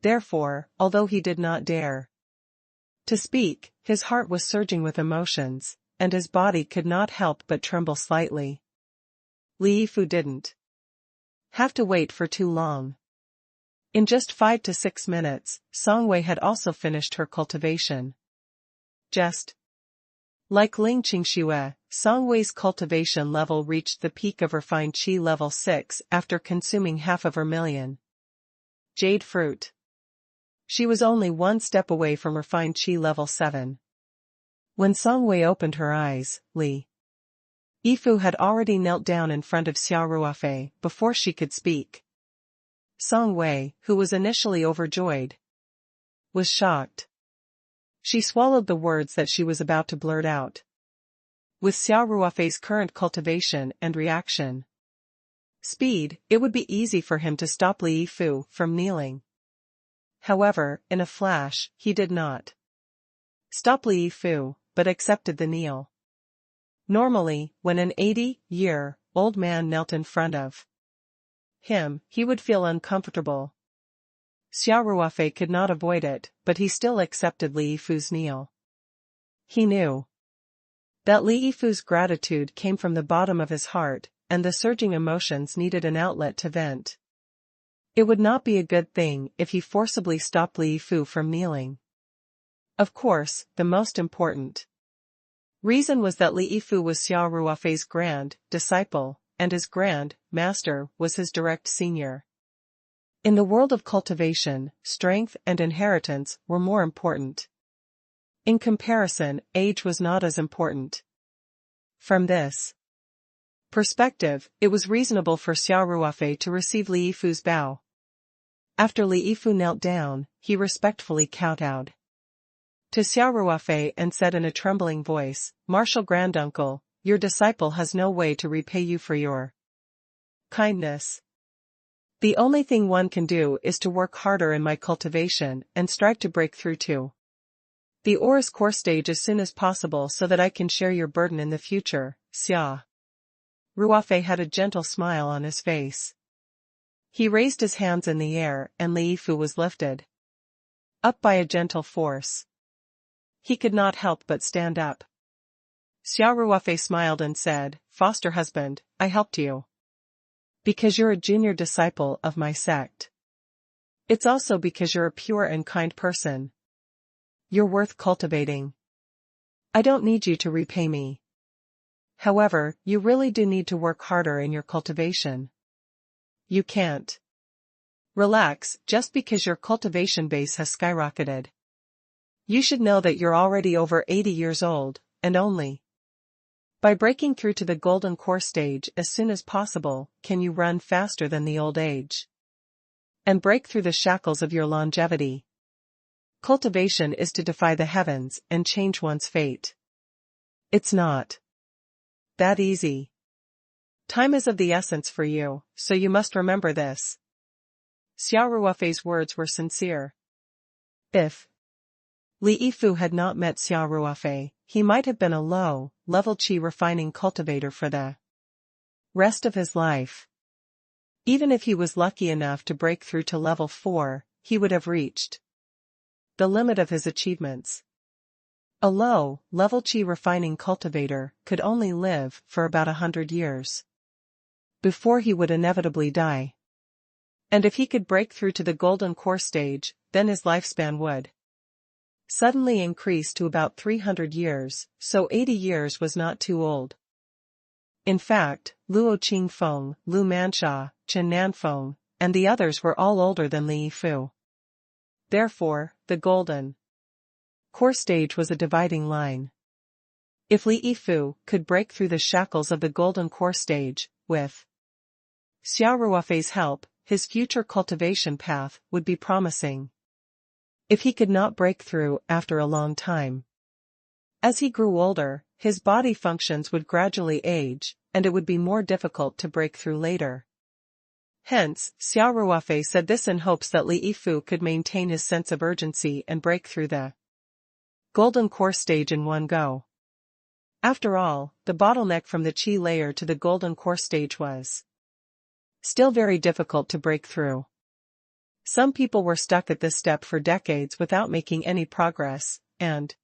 Therefore, although he did not dare to speak, his heart was surging with emotions, and his body could not help but tremble slightly. Li Yifu didn't have to wait for too long. In just 5 to 6 minutes, Song Wei had also finished her cultivation. Just like Ling Qingxue, Song Wei's cultivation level reached the peak of refined qi level 6 after consuming half a vermilion jade fruit. She was only 1 step away from refined qi level 7. When Song Wei opened her eyes, Li Yifu had already knelt down in front of Xia Ruofei before she could speak. Song Wei, who was initially overjoyed, was shocked. She swallowed the words that she was about to blurt out. With Xia Ruofei's current cultivation and reaction speed, it would be easy for him to stop Li Yifu from kneeling. However, in a flash, he did not stop Li Yifu, but accepted the kneel. Normally, when an 80-year-old man knelt in front of him, he would feel uncomfortable. Xia Ruofei could not avoid it, but he still accepted Li Yifu's kneel. He knew that Li Yifu's gratitude came from the bottom of his heart, and the surging emotions needed an outlet to vent. It would not be a good thing if he forcibly stopped Li Yifu from kneeling. Of course, the most important reason was that Li Yifu was Xia Ruofei's grand disciple, and his grand master was his direct senior. In the world of cultivation, strength and inheritance were more important. In comparison, age was not as important. From this perspective, it was reasonable for Xia Ruofei to receive Li Yifu's bow. After Li Yifu knelt down, he respectfully kowtowed to Xia Ruofei and said in a trembling voice, "Martial granduncle, your disciple has no way to repay you for your kindness. The only thing one can do is to work harder in my cultivation and strive to break through to the Oris core stage as soon as possible so that I can share your burden in the future." Xia Ruofei had a gentle smile on his face. He raised his hands in the air and Li Yifu was lifted up by a gentle force. He could not help but stand up. Xia Ruofei smiled and said, "Foster husband, I helped you because you're a junior disciple of my sect. It's also because you're a pure and kind person. You're worth cultivating. I don't need you to repay me. However, you really do need to work harder in your cultivation. You can't relax just because your cultivation base has skyrocketed. You should know that you're already over 80 years old, and only by breaking through to the golden core stage as soon as possible can you run faster than the old age and break through the shackles of your longevity. Cultivation is to defy the heavens and change one's fate. It's not that easy. Time is of the essence for you, so you must remember this." Xia Ruofei's words were sincere. If Li Yifu had not met Xia Ruofei, he might have been a low-level qi refining cultivator for the rest of his life. Even if he was lucky enough to break through to level 4, he would have reached the limit of his achievements. A low-level qi refining cultivator could only live for about 100 years before he would inevitably die. And if he could break through to the golden core stage, then his lifespan would suddenly increase to about 300 years, so 80 years was not too old. In fact, Luo Qingfeng, Lu Mansha, Chen Nanfeng, and the others were all older than Li Yifu. Therefore, the golden core stage was a dividing line. If Li Yifu could break through the shackles of the golden core stage, with Xia Ruofei's help, his future cultivation path would be promising. If he could not break through after a long time, as he grew older, his body functions would gradually age, and it would be more difficult to break through later. Hence, Xia Ruofei said this in hopes that Li Yifu could maintain his sense of urgency and break through the golden core stage in one go. After all, the bottleneck from the qi layer to the golden core stage was still very difficult to break through. Some people were stuck at this step for decades without making any progress, and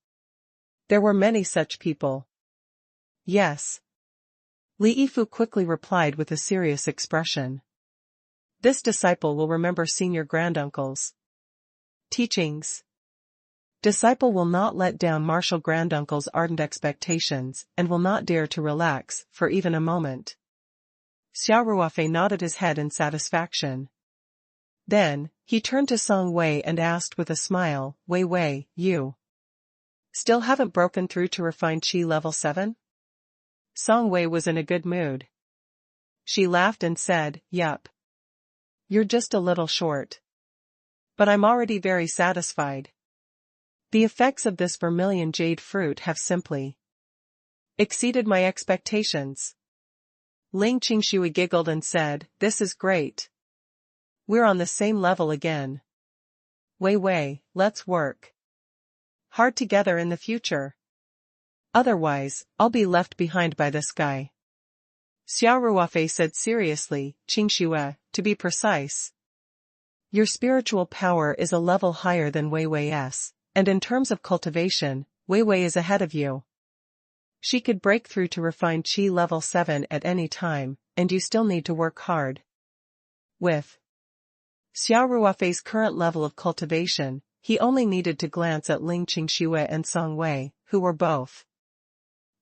there were many such people. Yes. Li Yifu quickly replied with a serious expression. This disciple will remember senior granduncle's teachings. Disciple will not let down martial granduncle's ardent expectations and will not dare to relax for even a moment. Xia Ruofei nodded his head in satisfaction. Then, he turned to Song Wei and asked with a smile, "Wei Wei, you still haven't broken through to refined Qi level 7? Song Wei was in a good mood. She laughed and said, "Yup. You're just a little short. But I'm already very satisfied." The effects of this vermilion jade fruit have simply exceeded my expectations. Ling Qingshui giggled and said, "This is great. We're on the same level again. Wei Wei, let's work hard together in the future. Otherwise, I'll be left behind by this guy." Xia Ruofei said seriously, "Qingshui, to be precise, your spiritual power is a level higher than Wei Wei's, and in terms of cultivation, Wei Wei is ahead of you. She could break through to refined Qi level 7 at any time, and you still need to work hard." With Xia Ruofei's current level of cultivation, he only needed to glance at Ling Qingshui and Song Wei, who were both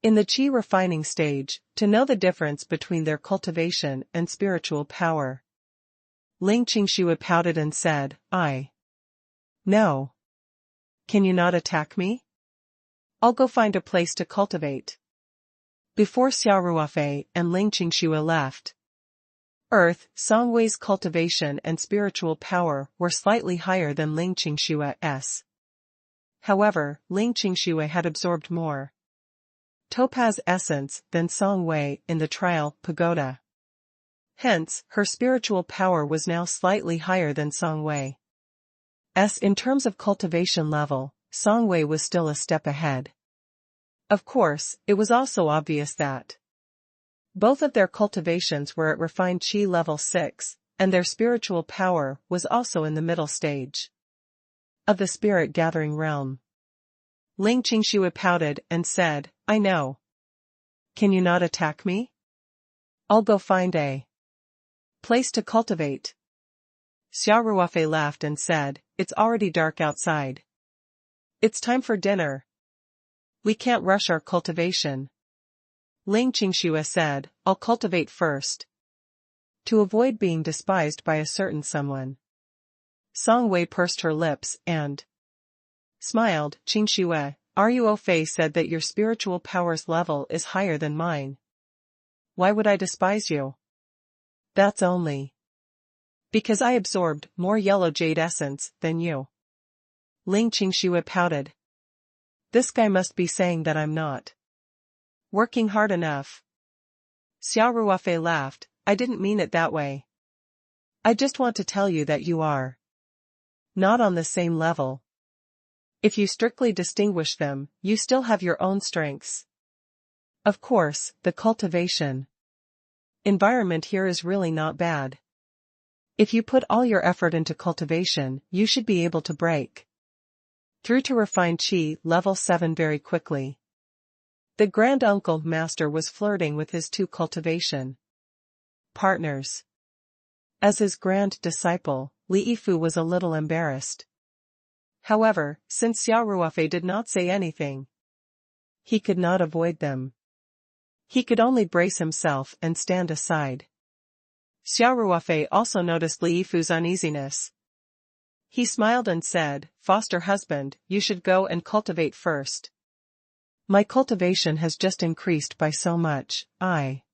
in the Qi refining stage, to know the difference between their cultivation and spiritual power. Ling Qingshui pouted and said, "I know. Can you not attack me? I'll go find a place to cultivate." Before Xia Ruofei and Ling Qingshui left Earth, Song Wei's cultivation and spiritual power were slightly higher than Ling Qingshui's. However, Ling Qingshui had absorbed more topaz essence than Song Wei in the trial pagoda. Hence, her spiritual power was now slightly higher than Song Wei's. In terms of cultivation level, Song Wei was still a step ahead. Of course, it was also obvious that both of their cultivations were at refined Qi level 6, and their spiritual power was also in the middle stage of the spirit gathering realm. Ling Qingshui pouted and said, "I know. Can you not attack me? I'll go find a place to cultivate." Xia Ruofei laughed and said, "It's already dark outside. It's time for dinner. We can't rush our cultivation." Ling Qingshui said, "I'll cultivate first, to avoid being despised by a certain someone." Song Wei pursed her lips and smiled. "Qingshui, Ruofei said that your spiritual powers level is higher than mine. Why would I despise you? That's only because I absorbed more yellow jade essence than you." Ling Qingshui pouted. "This guy must be saying that I'm not working hard enough." Xia Ruofei laughed, "I didn't mean it that way. I just want to tell you that you are not on the same level. If you strictly distinguish them, you still have your own strengths. Of course, the cultivation environment here is really not bad. If you put all your effort into cultivation, you should be able to break through to refined Qi level 7 very quickly." The Grand Uncle Master was flirting with his two cultivation partners. As his grand disciple, Li Yifu was a little embarrassed. However, since Xia Ruofei did not say anything, he could not avoid them. He could only brace himself and stand aside. Xia Ruofei also noticed Li Yifu's uneasiness. He smiled and said, "Foster husband, you should go and cultivate first. My cultivation has just increased by so much, I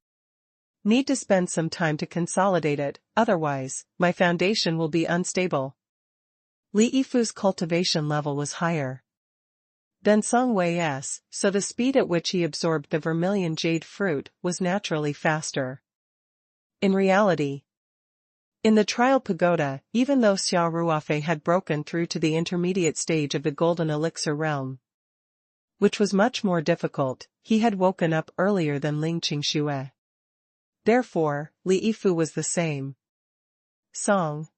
need to spend some time to consolidate it, otherwise, my foundation will be unstable." Li Yifu's cultivation level was higher than Song Wei's, so the speed at which he absorbed the vermilion jade fruit was naturally faster. In reality, in the trial pagoda, even though Xia Ruofei had broken through to the intermediate stage of the golden elixir realm, which was much more difficult, he had woken up earlier than Ling Qingshui. Therefore, Li Yifu was the same. Song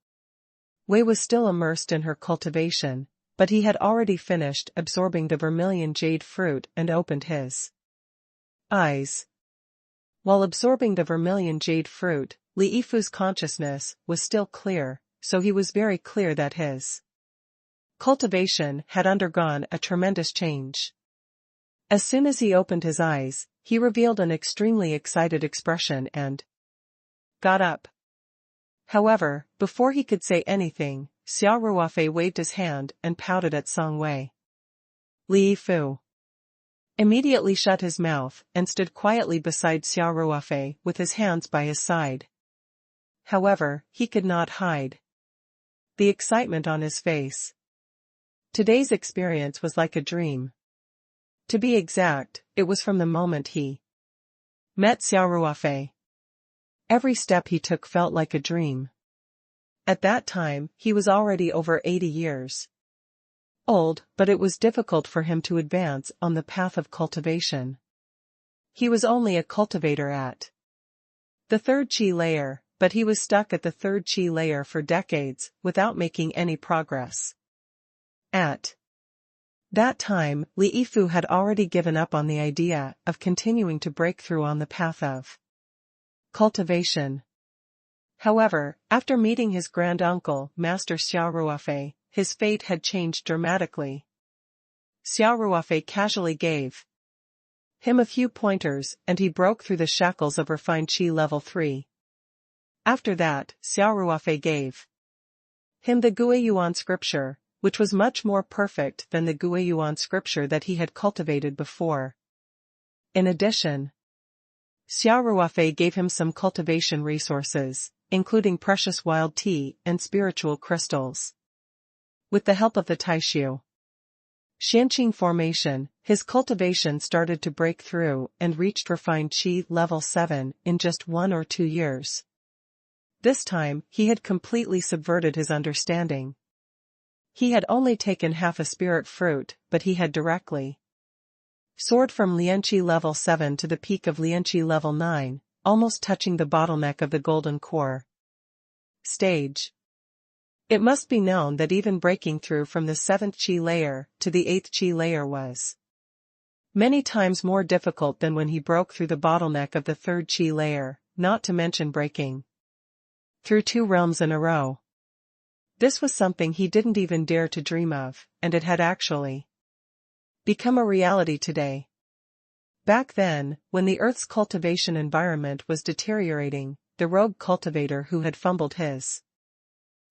Wei was still immersed in her cultivation, but he had already finished absorbing the vermilion jade fruit and opened his eyes. While absorbing the vermilion jade fruit, Li Yifu's consciousness was still clear, so he was very clear that his cultivation had undergone a tremendous change. As soon as he opened his eyes, he revealed an extremely excited expression and got up. However, before he could say anything, Xia Ruofei waved his hand and pouted at Song Wei. Li Yifu immediately shut his mouth and stood quietly beside Xia Ruofei with his hands by his side. However, he could not hide the excitement on his face. Today's experience was like a dream. To be exact, it was from the moment he met Xia Ruofei. Every step he took felt like a dream. At that time, he was already over 80 years old, but it was difficult for him to advance on the path of cultivation. He was only a cultivator at the third chi layer, but he was stuck at the third chi layer for decades, without making any progress. At that time, Li Yifu had already given up on the idea of continuing to break through on the path of cultivation. However, after meeting his grand-uncle, Master Xia Ruofei, his fate had changed dramatically. Xia Ruofei casually gave him a few pointers, and he broke through the shackles of refined Qi level 3. After that, Xia Ruofei gave him the Guiyuan scripture, which was much more perfect than the Guiyuan scripture that he had cultivated before. In addition, Xia Ruofei gave him some cultivation resources, including precious wild tea and spiritual crystals. With the help of the Taishu Shanqing formation, his cultivation started to break through and reached refined Qi level 7 in just 1 or 2 years. This time, he had completely subverted his understanding. He had only taken half a spirit fruit, but he had directly soared from Lianqi level 7 to the peak of Lianqi level 9, almost touching the bottleneck of the golden core stage. It must be known that even breaking through from the 7th chi layer to the 8th chi layer was many times more difficult than when he broke through the bottleneck of the 3rd chi layer, not to mention breaking through 2 realms in a row. This was something he didn't even dare to dream of, and it had actually become a reality today. Back then, when the Earth's cultivation environment was deteriorating, the rogue cultivator who had fumbled his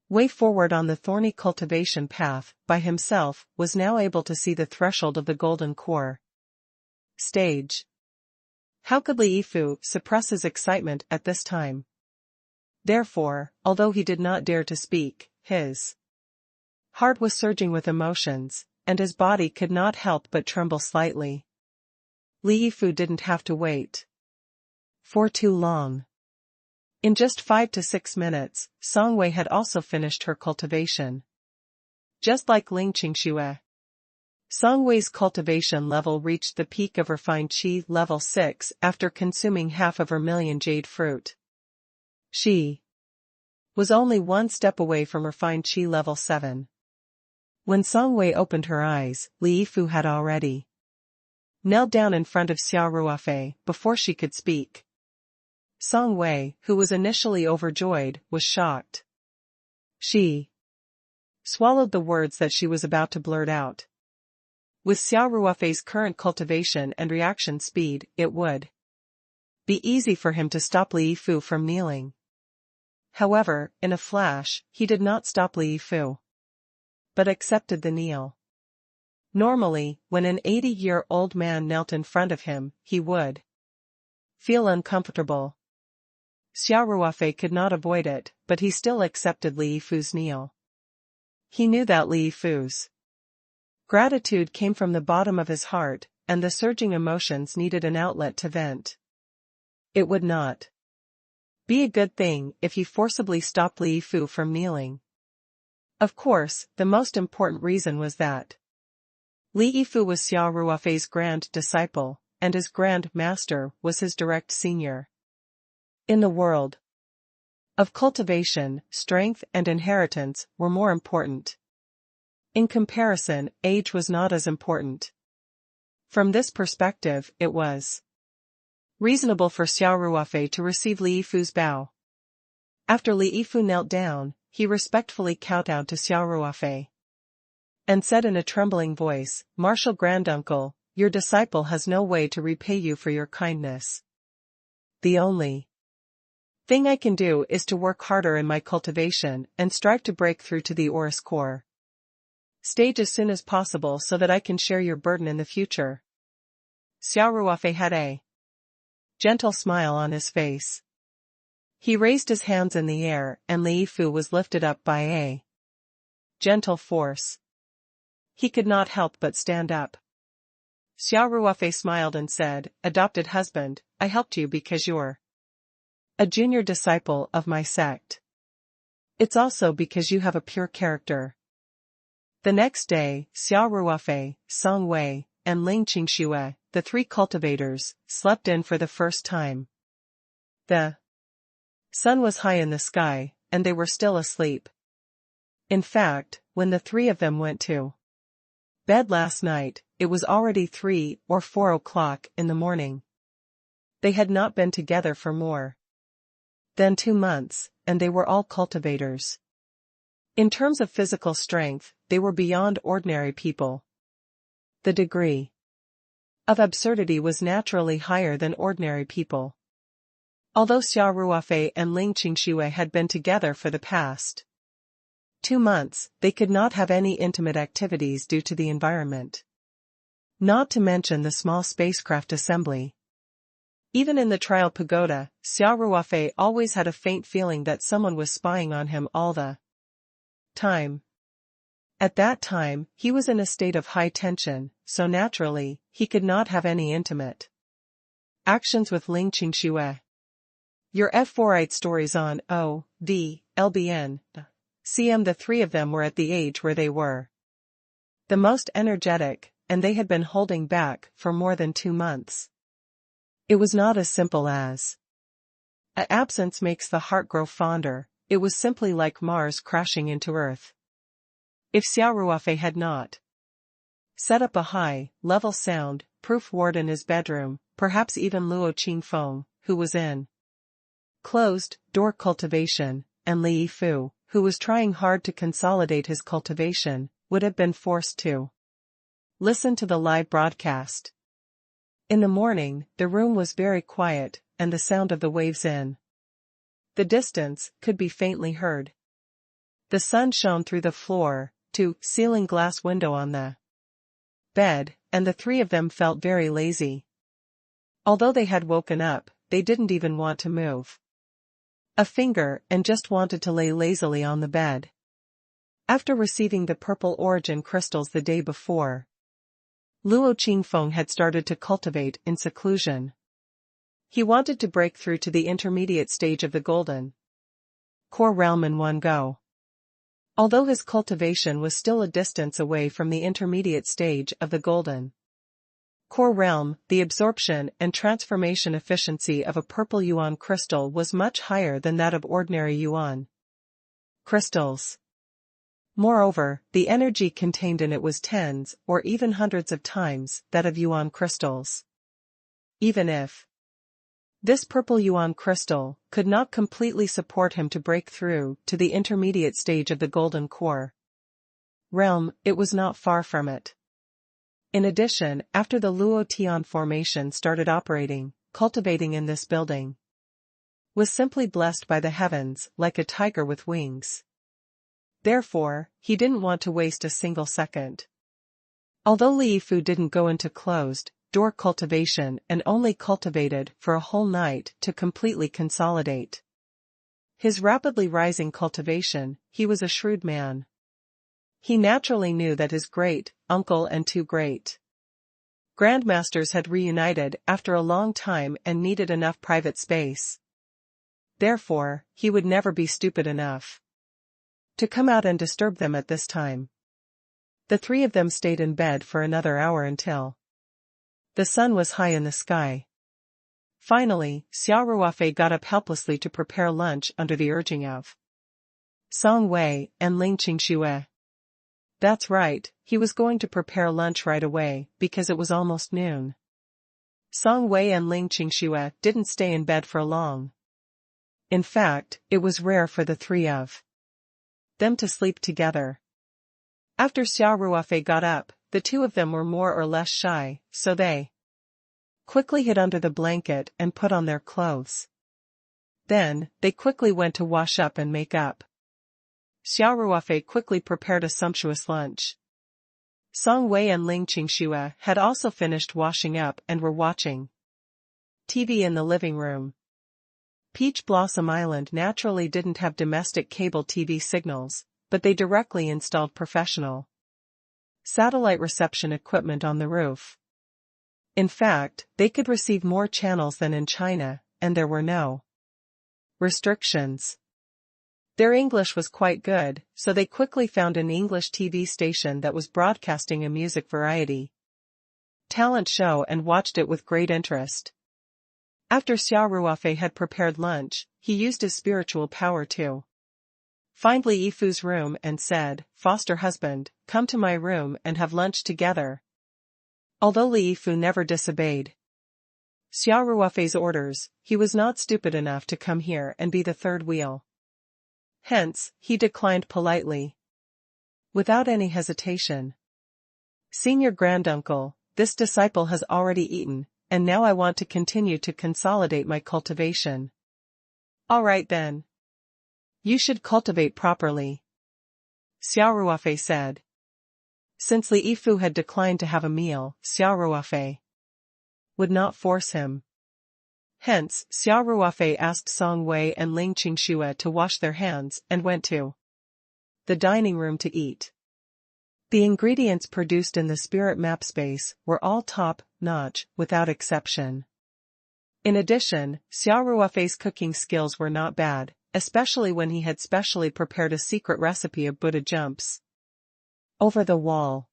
way forward on the thorny cultivation path by himself was now able to see the threshold of the golden core stage. How could Li Yifu suppress his excitement at this time? Therefore, although he did not dare to speak, his heart was surging with emotions, and his body could not help but tremble slightly. Li Yifu didn't have to wait for too long. In just 5 to 6 minutes, Songwei had also finished her cultivation. Just like Ling Qingxue, Songwei's cultivation level reached the peak of refined Qi level 6 after consuming half of her million jade fruit. She was only 1 step away from refined Qi level 7. When Songwei opened her eyes, Li Yifu had already knelt down in front of Xia Ruofei before she could speak. Songwei, who was initially overjoyed, was shocked. She swallowed the words that she was about to blurt out. With Xia Ruofei's current cultivation and reaction speed, it would be easy for him to stop Li Yifu from kneeling. However, in a flash, he did not stop Li Yifu, but accepted the kneel. Normally, when an 80-year-old man knelt in front of him, he would feel uncomfortable. Xia Ruofei could not avoid it, but he still accepted Li Yifu's kneel. He knew that Li Yifu's gratitude came from the bottom of his heart, and the surging emotions needed an outlet to vent. It would not be a good thing if he forcibly stopped Li Yifu from kneeling. Of course, the most important reason was that Li Yifu was Xia Ruofei's grand disciple, and his grand master was his direct senior. In the world of cultivation, strength and inheritance were more important. In comparison, age was not as important. From this perspective, it was reasonable for Xia Ruofei to receive Li Yifu's bow. After Li Yifu knelt down, he respectfully kowtowed to Xia Ruofei and said in a trembling voice, "Martial granduncle, your disciple has no way to repay you for your kindness. The only thing I can do is to work harder in my cultivation and strive to break through to the Oris core stage as soon as possible so that I can share your burden in the future." Xia Ruofei had a gentle smile on his face. He raised his hands in the air and Li Yifu was lifted up by a gentle force. he could not help but stand up. Xia Ruofei smiled and said, "Adopted husband, I helped you because you're a junior disciple of my sect. It's also because you have a pure character." The next day, Xia Ruofei, Song Wei, and Ling Qingxue, the three cultivators, slept in for the first time. The sun was high in the sky, and they were still asleep. In fact, when the three of them went to bed last night, it was already 3 or 4 o'clock in the morning. They had not been together for more than 2 months, and they were all cultivators. In terms of physical strength, they were beyond ordinary people. The degree of absurdity was naturally higher than ordinary people. Although Xia Ruofei and Ling Qingxue had been together for the past 2 months, they could not have any intimate activities due to the environment. Not to mention the small spacecraft assembly. Even in the trial pagoda, Xia Ruofei always had a faint feeling that someone was spying on him all the time. At that time, he was in a state of high tension, so naturally, he could not have any intimate actions with Ling Qingxue. Your F4 stories on LBN. CM. The three of them were at the age where they were the most energetic, and they had been holding back for more than 2 months. It was not as simple as absence makes the heart grow fonder. It was simply like Mars crashing into Earth. If Xia Ruofei had not set up a high-level sound-proof ward in his bedroom, perhaps even Luo Qingfeng, who was in closed-door cultivation, and Li Yifu, who was trying hard to consolidate his cultivation, would have been forced to listen to the live broadcast. In the morning, the room was very quiet, and the sound of the waves in the distance could be faintly heard. The sun shone through the floor-to-ceiling glass window on the bed, and the three of them felt very lazy. Although they had woken up, they didn't even want to move a finger and just wanted to lay lazily on the bed. After receiving the purple origin crystals the day before, Luo Qingfeng had started to cultivate in seclusion. He wanted to break through to the intermediate stage of the golden core realm in one go. Although his cultivation was still a distance away from the intermediate stage of the golden core realm, the absorption and transformation efficiency of a purple yuan crystal was much higher than that of ordinary yuan crystals. Moreover, the energy contained in it was tens or even hundreds of times that of yuan crystals. Even if this purple yuan crystal could not completely support him to break through to the intermediate stage of the golden core realm, it was not far from it. In addition, after the Luo Tian formation started operating, cultivating in this building was simply blessed by the heavens like a tiger with wings. Therefore, he didn't want to waste a single second. Although Li Yifu didn't go into closed-door cultivation and only cultivated for a whole night to completely consolidate his rapidly rising cultivation, he was a shrewd man. He naturally knew that his great-uncle and 2 great-grandmasters had reunited after a long time and needed enough private space. Therefore, he would never be stupid enough to come out and disturb them at this time. The three of them stayed in bed for another hour until the sun was high in the sky. Finally, Xia Ruofei got up helplessly to prepare lunch under the urging of Song Wei and Ling Qingxue. That's right, he was going to prepare lunch right away, because it was almost noon. Song Wei and Ling Qingxue didn't stay in bed for long. In fact, it was rare for the three of them to sleep together. After Xia Ruofei got up, the two of them were more or less shy, so they quickly hid under the blanket and put on their clothes. Then, they quickly went to wash up and make up. Xia Ruofei quickly prepared a sumptuous lunch. Song Wei and Ling Qingxue had also finished washing up and were watching TV in the living room. Peach Blossom Island naturally didn't have domestic cable TV signals, but they directly installed professional satellite reception equipment on the roof. In fact, they could receive more channels than in China, and there were no restrictions. Their English was quite good, so they quickly found an English TV station that was broadcasting a music variety talent show and watched it with great interest. After Xia Ruofei had prepared lunch, he used his spiritual power to find Li Yifu's room and said, "Foster husband, come to my room and have lunch together." Although Li Yifu never disobeyed Xia Ruofei's orders, he was not stupid enough to come here and be the third wheel. Hence, he declined politely. Without any hesitation. "Senior granduncle, this disciple has already eaten, and now I want to continue to consolidate my cultivation." "All right then. You should cultivate properly," Xia Ruofei said. Since Li Yifu had declined to have a meal, Xia Ruofei would not force him. Hence, Xia Ruofei asked Song Wei and Ling Qingxue to wash their hands and went to the dining room to eat. The ingredients produced in the spirit map space were all top-notch, without exception. In addition, Xia Ruofei's cooking skills were not bad, especially when he had specially prepared a secret recipe of Buddha jumps over the wall.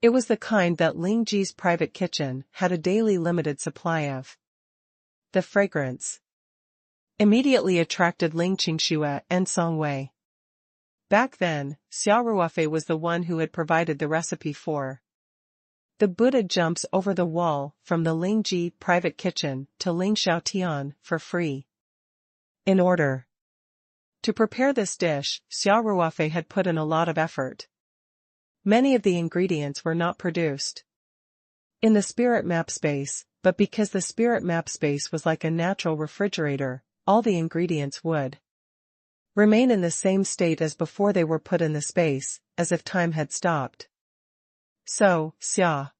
It was the kind that Ling Ji's private kitchen had a daily limited supply of. The fragrance immediately attracted Ling Qingxue and Song Wei. Back then, Xia Ruofei was the one who had provided the recipe for the Buddha jumps over the wall from the Ling Ji private kitchen to Ling Xiaotian for free. In order to prepare this dish, Xia Ruofei had put in a lot of effort. Many of the ingredients were not produced in the spirit map space, but because the spirit map space was like a natural refrigerator, all the ingredients would remain in the same state as before they were put in the space, as if time had stopped. So, Xia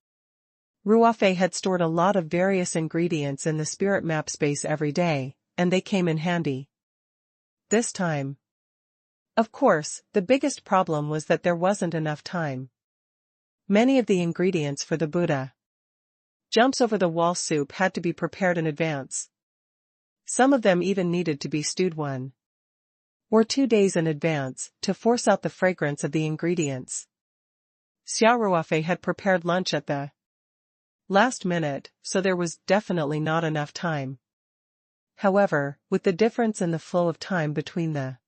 Ruofei had stored a lot of various ingredients in the spirit map space every day, and they came in handy this time. Of course, the biggest problem was that there wasn't enough time. Many of the ingredients for the Buddha jumps over the wall soup had to be prepared in advance. Some of them even needed to be stewed 1 or 2 days in advance to force out the fragrance of the ingredients. Xia Ruofei had prepared lunch at the last minute, so there was definitely not enough time. However, with the difference in the flow of time between the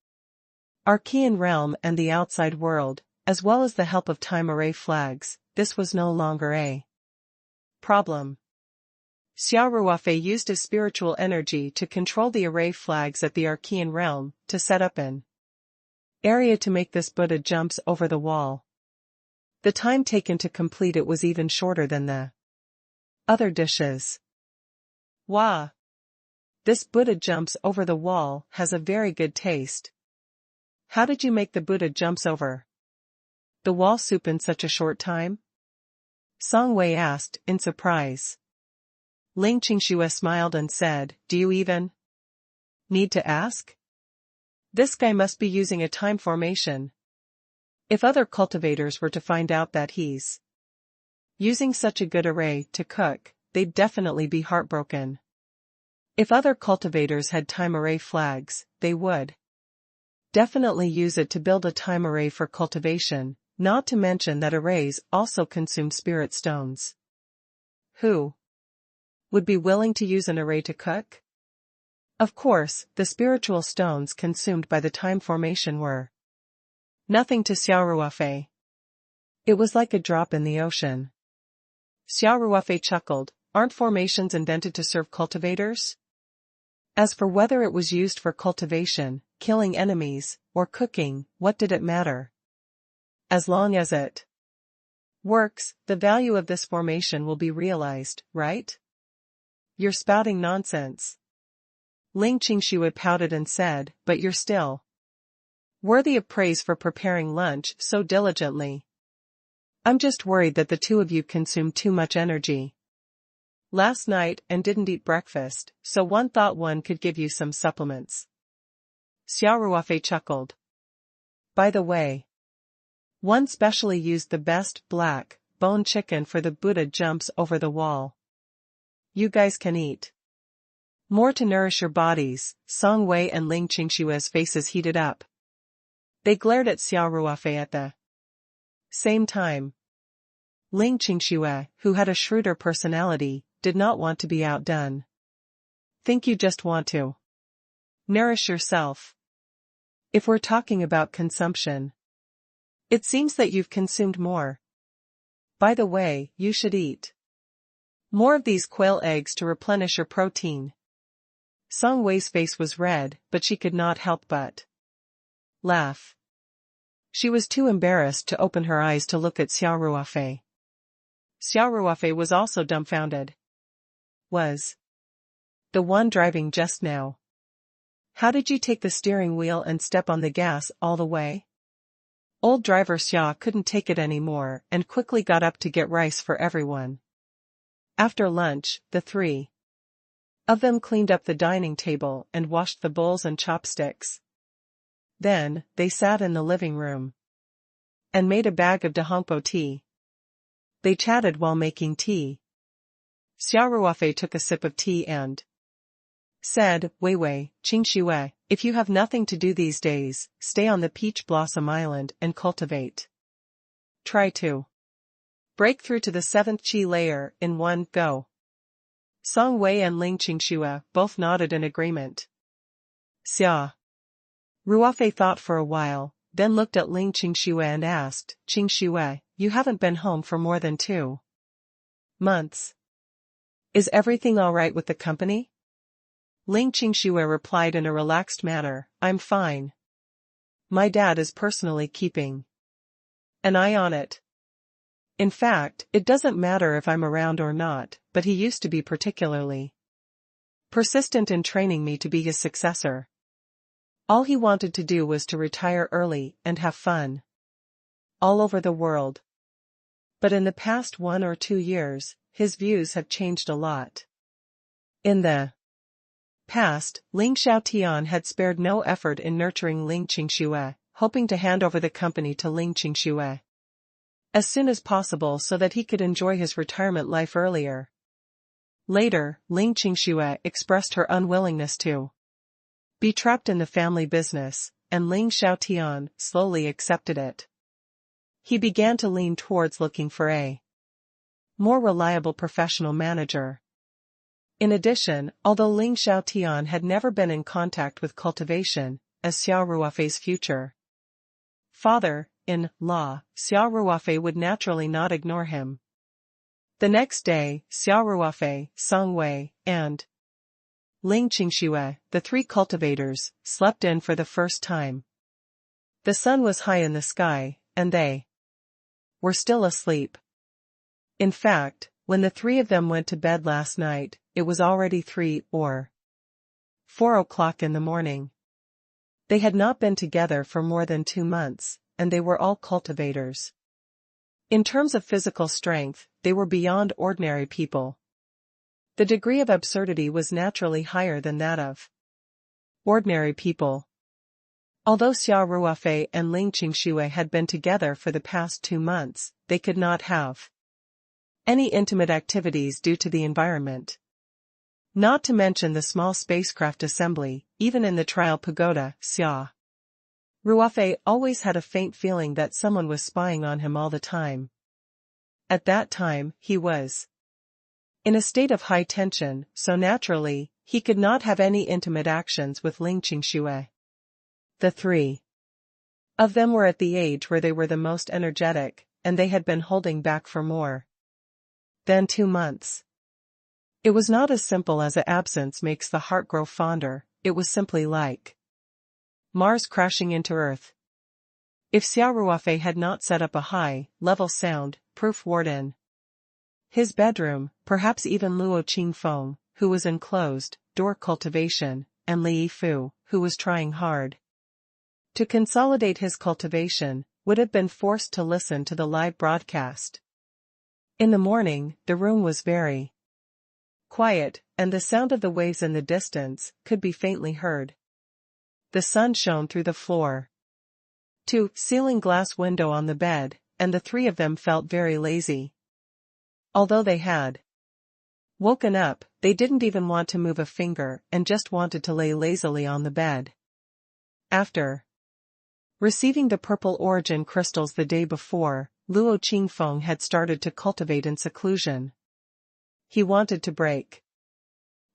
Archean realm and the outside world, as well as the help of time array flags, this was no longer a problem. Xia Ruofei used his spiritual energy to control the array flags at the Archean realm, to set up an area to make this Buddha jumps over the wall. The time taken to complete it was even shorter than the other dishes. Wow! This Buddha jumps over the wall has a very good taste. How did you make the Buddha jumps over the wall soup in such a short time? Song Wei asked, in surprise. Ling Qingxue smiled and said, "Do you even need to ask? This guy must be using a time formation. If other cultivators were to find out that he's using such a good array to cook, they'd definitely be heartbroken. If other cultivators had time array flags, they would definitely use it to build a time array for cultivation, not to mention that arrays also consume spirit stones. Who would be willing to use an array to cook? Of course, the spiritual stones consumed by the time formation were nothing to Xia Ruofei. It was like a drop in the ocean. Xia Ruofei chuckled, "Aren't formations invented to serve cultivators?" As for whether it was used for cultivation, killing enemies, or cooking, what did it matter? As long as it works, the value of this formation will be realized, right? You're spouting nonsense. Ling Qingxue pouted and said, "But you're still worthy of praise for preparing lunch so diligently. I'm just worried that the two of you consumed too much energy last night and didn't eat breakfast, so one thought one could give you some supplements." Xia Ruofei chuckled. "By the way, One specially used the best black bone chicken for the Buddha jumps over the wall. You guys can eat. More to nourish your bodies. Song Wei and Ling Qingshue's faces heated up. They glared at Xia Ruofei at the same time. Ling Qingxue, who had a shrewder personality, did not want to be outdone. Think you just want to nourish yourself? If we're talking about consumption, it seems that you've consumed more. By the way, you should eat more of these quail eggs to replenish your protein. Song Wei's face was red, but she could not help but laugh. She was too embarrassed to open her eyes to look at Xia Ruofei. Xia Ruofei was also dumbfounded. Was the one driving just now? How did you take the steering wheel and step on the gas all the way? Old driver Xia couldn't take it anymore and quickly got up to get rice for everyone. After lunch, the three of them cleaned up the dining table and washed the bowls and chopsticks. Then, they sat in the living room and made a bag of dahongpo tea. They chatted while making tea. Xia Ruofei took a sip of tea and said, Wei, Qingxue, if you have nothing to do these days, stay on the Peach Blossom Island and cultivate. Try to break through to the 7th Qi layer in one go. Song Wei and Ling Qingxue both nodded in agreement. Xia Ruofei thought for a while, then looked at Ling Qingxue and asked, Qingxue, you haven't been home for more than 2 months. Is everything all right with the company? Ling Qingxue replied in a relaxed manner, I'm fine. My dad is personally keeping an eye on it. In fact, it doesn't matter if I'm around or not, but he used to be particularly persistent in training me to be his successor. All he wanted to do was to retire early and have fun all over the world. But in the past 1 or 2 years, his views have changed a lot. In the past, Ling Xiaotian had spared no effort in nurturing Ling Qingxue, hoping to hand over the company to Ling Qingxue as soon as possible so that he could enjoy his retirement life earlier. Later, Ling Qingxue expressed her unwillingness to be trapped in the family business, and Ling Xiaotian slowly accepted it. He began to lean towards looking for a more reliable professional manager. In addition, although Ling Xiaotian had never been in contact with cultivation, as Xia Ruofei's future father-in-law, Xia Ruofei would naturally not ignore him. The next day, Xia Ruofei, Song Wei, and Ling Qingxue, the 3 cultivators, slept in for the first time. The sun was high in the sky, and they were still asleep. In fact, when the 3 of them went to bed last night, it was already 3 or 4 o'clock in the morning. They had not been together for more than 2 months, and they were all cultivators. In terms of physical strength, they were beyond ordinary people. The degree of absurdity was naturally higher than that of ordinary people. Although Xia Ruofei and Ling Qingxue had been together for the past 2 months, they could not have any intimate activities due to the environment. Not to mention the small spacecraft assembly, even in the trial pagoda, Xia Ruofei always had a faint feeling that someone was spying on him all the time. At that time, he was in a state of high tension, so naturally, he could not have any intimate actions with Ling Qingxue. The 3 of them were at the age where they were the most energetic, and they had been holding back for more than 2 months. It was not as simple as a absence makes the heart grow fonder, it was simply like Mars crashing into Earth. If Xia Ruofei had not set up a high-level sound-proof ward in his bedroom, perhaps even Luo Qingfeng, who was in closed-door cultivation, and Li Yifu, who was trying hard to consolidate his cultivation, would have been forced to listen to the live broadcast. In the morning, the room was very quiet, and the sound of the waves in the distance could be faintly heard. The sun shone through the floor. 2. Ceiling glass window on the bed, and the three of them felt very lazy. Although they had woken up, they didn't even want to move a finger and just wanted to lay lazily on the bed. After receiving the purple origin crystals the day before, Luo Qingfeng had started to cultivate in seclusion. He wanted to break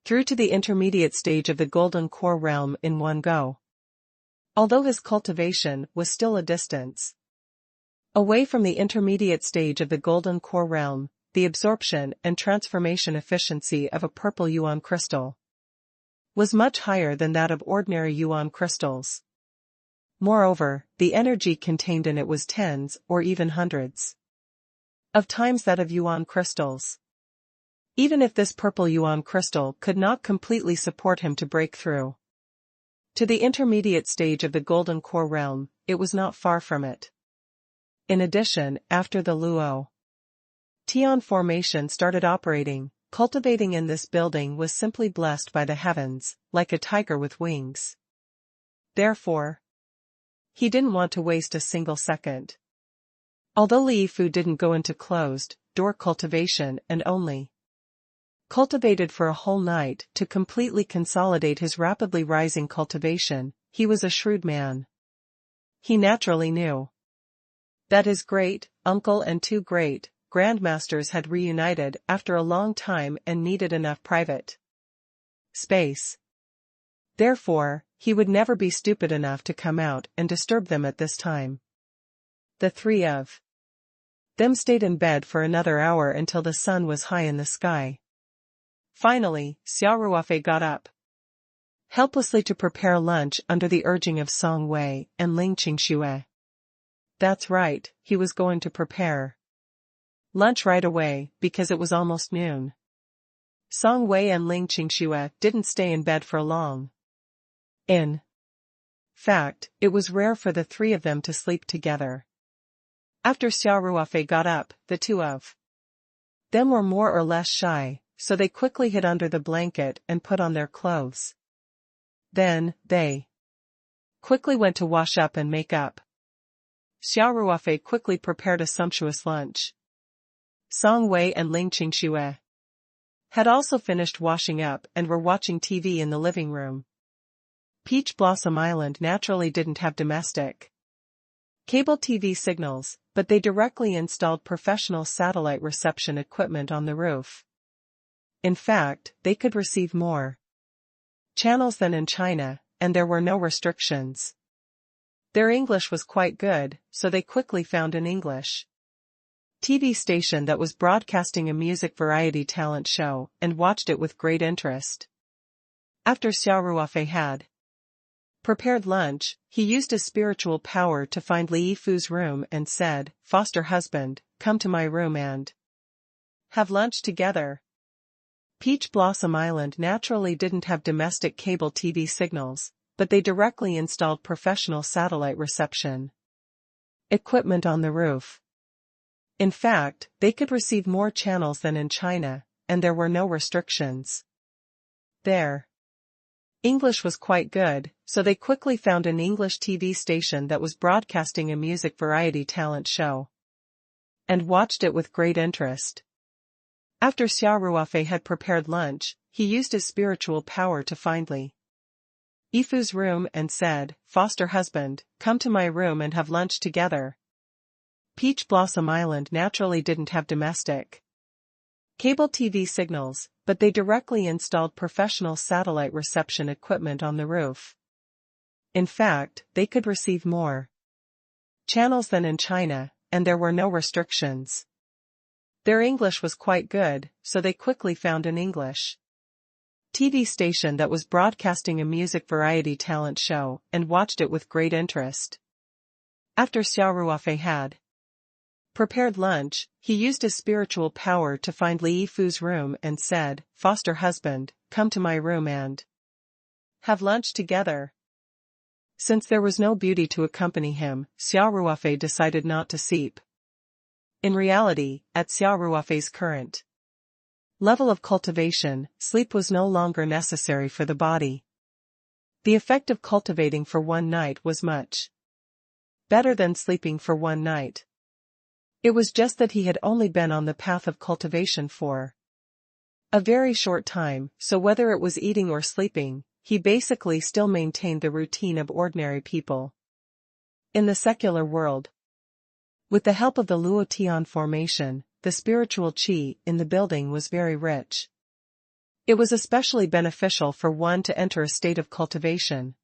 through to the intermediate stage of the golden core realm in one go. Although his cultivation was still a distance away from the intermediate stage of the golden core realm, the absorption and transformation efficiency of a purple yuan crystal was much higher than that of ordinary yuan crystals. Moreover, the energy contained in it was tens or even hundreds of times that of yuan crystals. Even if this purple yuan crystal could not completely support him to break through to the intermediate stage of the golden core realm, it was not far from it. In addition, after the Luo Tian formation started operating, cultivating in this building was simply blessed by the heavens, like a tiger with wings. Therefore, he didn't want to waste a single second. Although Li Fu didn't go into closed-door cultivation and only cultivated for a whole night to completely consolidate his rapidly rising cultivation, he was a shrewd man. He naturally knew that his great-uncle and two great-grandmasters had reunited after a long time and needed enough private space. Therefore, he would never be stupid enough to come out and disturb them at this time. The three of them stayed in bed for another hour until the sun was high in the sky. Finally, Xia Ruofei got up helplessly to prepare lunch under the urging of Song Wei and Ling Qingxue. That's right, he was going to prepare lunch right away because it was almost noon. Song Wei and Ling Qingxue didn't stay in bed for long. In fact, it was rare for the three of them to sleep together. After Xia Ruofei got up, the two of them were more or less shy, so they quickly hid under the blanket and put on their clothes. Then, they quickly went to wash up and make up. Xia Ruofei quickly prepared a sumptuous lunch. Song Wei and Ling Qingxue had also finished washing up and were watching TV in the living room. Peach Blossom Island naturally didn't have domestic cable TV signals, but they directly installed professional satellite reception equipment on the roof. In fact, they could receive more channels than in China, and there were no restrictions. Their English was quite good, so they quickly found an English TV station that was broadcasting a music variety talent show and watched it with great interest. After Xia Ruofei had prepared lunch, he used his spiritual power to find Li Fu's room and said, "Foster husband, come to my room and have lunch together." Peach Blossom Island naturally didn't have domestic cable TV signals, but they directly installed professional satellite reception equipment on the roof. In fact, they could receive more channels than in China, and there were no restrictions. Their English was quite good, so they quickly found an English TV station that was broadcasting a music variety talent show and watched it with great interest. After Xia Ruofei had prepared lunch, he used his spiritual power to find Li Fu's room and said, "Foster husband, come to my room and have lunch together." Peach Blossom Island naturally didn't have domestic cable TV signals, but they directly installed professional satellite reception equipment on the roof. In fact, they could receive more channels than in China, and there were no restrictions. Their English was quite good, so they quickly found an English TV station that was broadcasting a music variety talent show and watched it with great interest. After Xia Ruofei had prepared lunch, he used his spiritual power to find Li Fu's room and said, "Foster husband, come to my room and have lunch together." Since there was no beauty to accompany him, Xia Ruofei decided not to sleep. In reality, at Xia Ruofei's current level of cultivation, sleep was no longer necessary for the body. The effect of cultivating for one night was much Better than sleeping for one night. It was just that he had only been on the path of cultivation for a very short time, so whether it was eating or sleeping, he basically still maintained the routine of ordinary people in the secular world. With the help of the Luo Tian formation, the spiritual qi in the building was very rich. It was especially beneficial for one to enter a state of cultivation.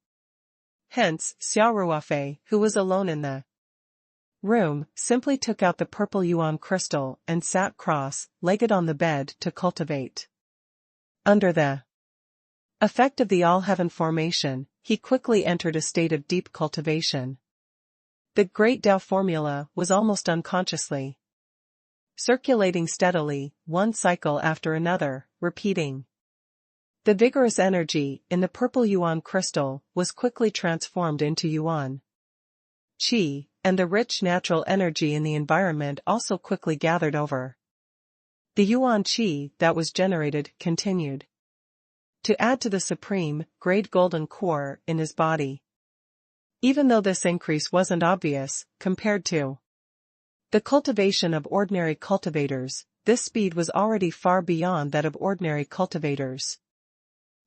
Hence, Xia Ruofei, who was alone in the room, simply took out the purple yuan crystal and sat cross-legged on the bed to cultivate. Under the effect of the all-heaven formation, he quickly entered a state of deep cultivation. The great Tao formula was almost unconsciously circulating steadily, one cycle after another, repeating. The vigorous energy in the purple yuan crystal was quickly transformed into yuan qi, and the rich natural energy in the environment also quickly gathered over. The yuan qi that was generated continued to add to the supreme, grade golden core in his body. Even though this increase wasn't obvious, compared to the cultivation of ordinary cultivators, this speed was already far beyond that of ordinary cultivators.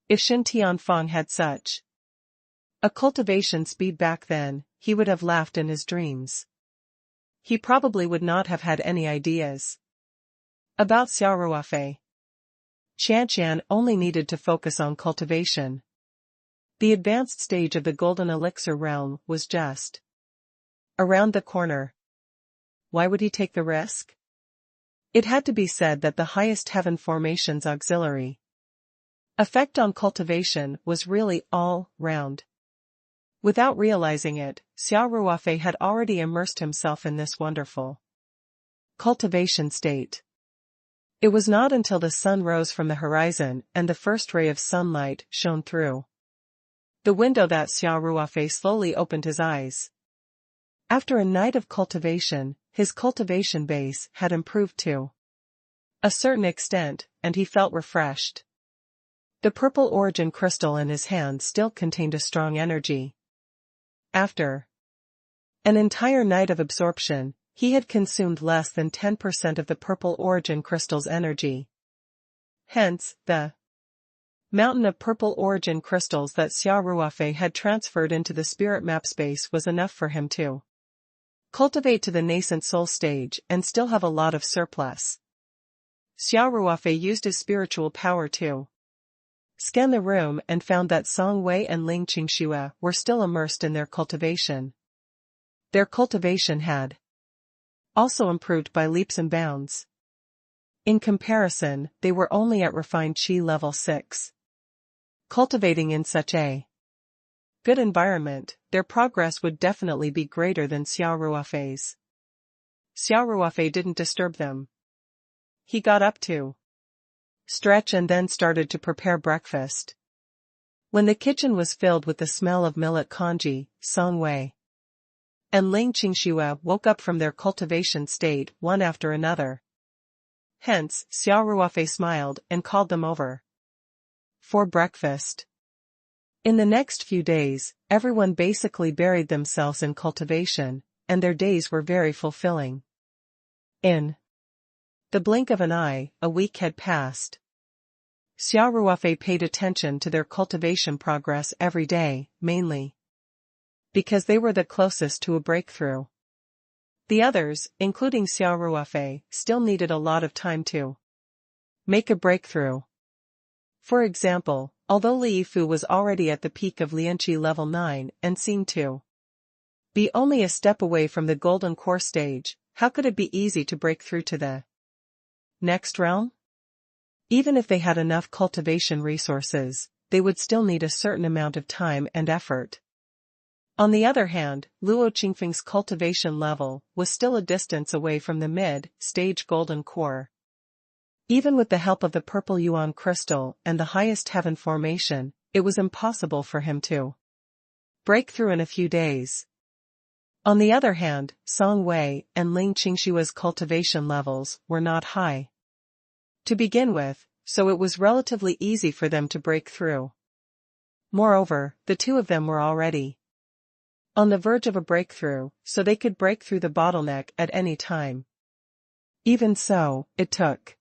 If Shen Tianfeng had such a cultivation speed back then, he would have laughed in his dreams. He probably would not have had any ideas about Xia Ruofei. Qianqian only needed to focus on cultivation. The advanced stage of the golden elixir realm was just around the corner. Why would he take the risk? It had to be said that the highest heaven formation's auxiliary effect on cultivation was really all round. Without realizing it, Xia Ruofei had already immersed himself in this wonderful cultivation state. It was not until the sun rose from the horizon and the first ray of sunlight shone through the window that Xia Ruofei slowly opened his eyes. After a night of cultivation, his cultivation base had improved to a certain extent, and he felt refreshed. The purple origin crystal in his hand still contained a strong energy. After an entire night of absorption, he had consumed less than 10% of the purple origin crystal's energy. Hence, the mountain of purple origin crystals that Xia Ruofei had transferred into the spirit map space was enough for him to cultivate to the nascent soul stage and still have a lot of surplus. Xia Ruofei used his spiritual power to scan the room and found that Song Wei and Ling Qingxue were still immersed in their cultivation. Their cultivation had also improved by leaps and bounds. In comparison, they were only at refined qi level 6. Cultivating in such a good environment, their progress would definitely be greater than Xia Ruofei's. Xia Ruofei didn't disturb them. He got up to stretch and then started to prepare breakfast. When the kitchen was filled with the smell of millet congee, Song Wei and Ling Qingxue woke up from their cultivation state one after another. Hence, Xia Ruofei smiled and called them over for breakfast. In the next few days, everyone basically buried themselves in cultivation, and their days were very fulfilling. In the blink of an eye, a week had passed. Xia Ruofei paid attention to their cultivation progress every day, mainly because they were the closest to a breakthrough. The others, including Xia Ruofei, still needed a lot of time to make a breakthrough. For example, although Li Yifu was already at the peak of Lianqi level 9 and seemed to be only a step away from the golden core stage, how could it be easy to break through to the next realm? Even if they had enough cultivation resources, they would still need a certain amount of time and effort. On the other hand, Luo Qingfeng's cultivation level was still a distance away from the mid-stage golden core. Even with the help of the purple yuan crystal and the highest heaven formation, it was impossible for him to break through in a few days. On the other hand, Song Wei and Ling Qingxue's cultivation levels were not high to begin with, so it was relatively easy for them to break through. Moreover, the two of them were already On the verge of a breakthrough, so they could break through the bottleneck at any time. Even so, it took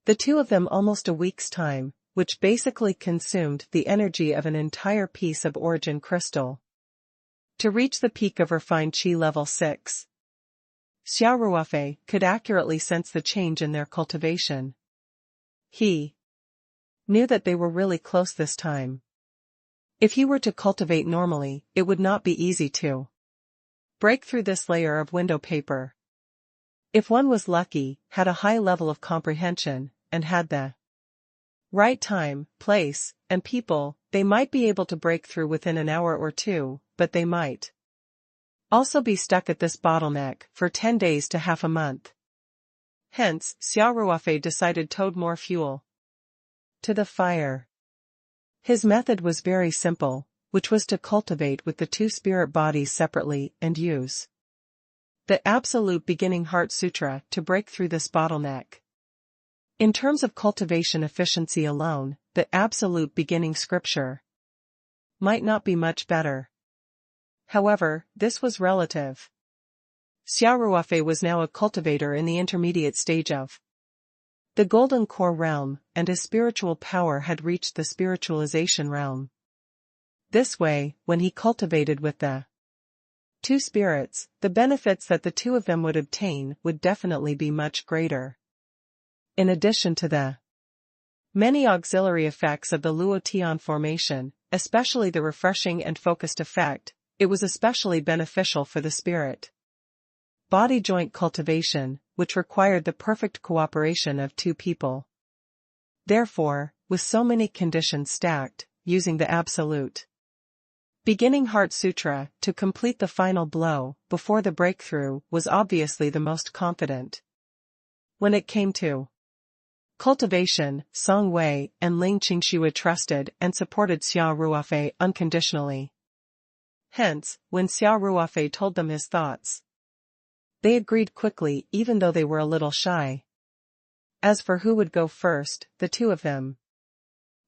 the two of them almost a week's time, which basically consumed the energy of an entire piece of origin crystal, to reach the peak of refined Qi level 6. Xia Ruofei could accurately sense the change in their cultivation. He knew that they were really close this time. If he were to cultivate normally, it would not be easy to break through this layer of window paper. If one was lucky, had a high level of comprehension, and had the right time, place, and people, they might be able to break through within an hour or two, but they might also be stuck at this bottleneck for 10 days to half a month. Hence, Xia Ruofei decided to add more fuel to the fire. His method was very simple, which was to cultivate with the two spirit bodies separately and use the absolute beginning heart sutra to break through this bottleneck. In terms of cultivation efficiency alone, the absolute beginning scripture might not be much better. However, this was relative. Xia Ruofei was now a cultivator in the intermediate stage of the golden core realm, and his spiritual power had reached the spiritualization realm. This way, when he cultivated with the two spirits, the benefits that the two of them would obtain would definitely be much greater. In addition to the many auxiliary effects of the Luo Tian formation, especially the refreshing and focused effect, it was especially beneficial for the spirit body joint cultivation, which required the perfect cooperation of two people. Therefore, with so many conditions stacked, using the absolute beginning heart sutra to complete the final blow before the breakthrough was obviously the most confident. When it came to cultivation, Song Wei and Ling Qingxue trusted and supported Xia Ruofei unconditionally. Hence, when Xia Ruofei told them his thoughts, they agreed quickly even though they were a little shy. As for who would go first, the two of them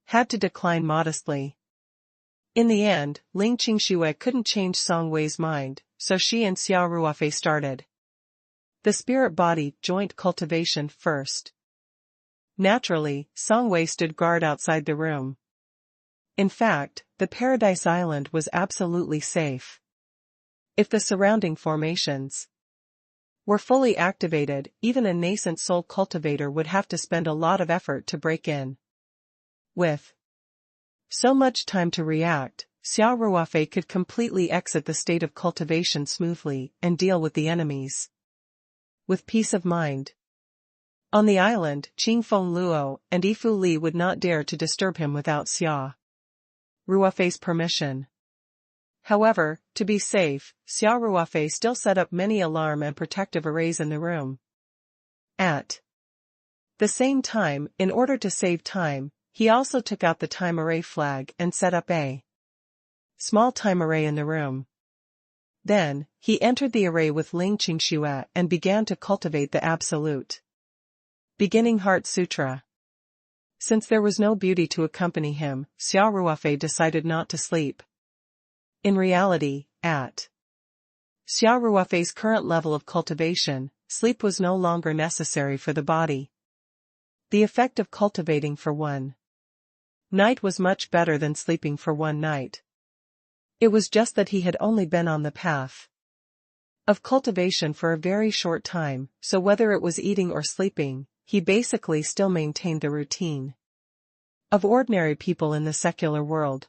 had to decline modestly. In the end, Ling Qingxue couldn't change Song Wei's mind, so she and Xia Ruofei started the spirit body joint cultivation first. Naturally, Song Wei stood guard outside the room. In fact, the Paradise Island was absolutely safe. If the surrounding formations were fully activated, even a nascent soul cultivator would have to spend a lot of effort to break in. With so much time to react, Xia Ruofei could completely exit the state of cultivation smoothly and deal with the enemies with peace of mind. On the island, Qingfeng Luo and Yifu Li would not dare to disturb him without Xia Ruofei's permission. However, to be safe, Xia Ruofei still set up many alarm and protective arrays in the room. At the same time, in order to save time, he also took out the time array flag and set up a small time array in the room. Then, he entered the array with Ling Qingxue and began to cultivate the absolute beginning heart sutra. Since there was no beauty to accompany him, Xia Ruofei decided not to sleep. In reality, at Xia Ruofei's current level of cultivation, sleep was no longer necessary for the body. The effect of cultivating for one night was much better than sleeping for one night. It was just that he had only been on the path of cultivation for a very short time, so whether it was eating or sleeping, he basically still maintained the routine of ordinary people in the secular world.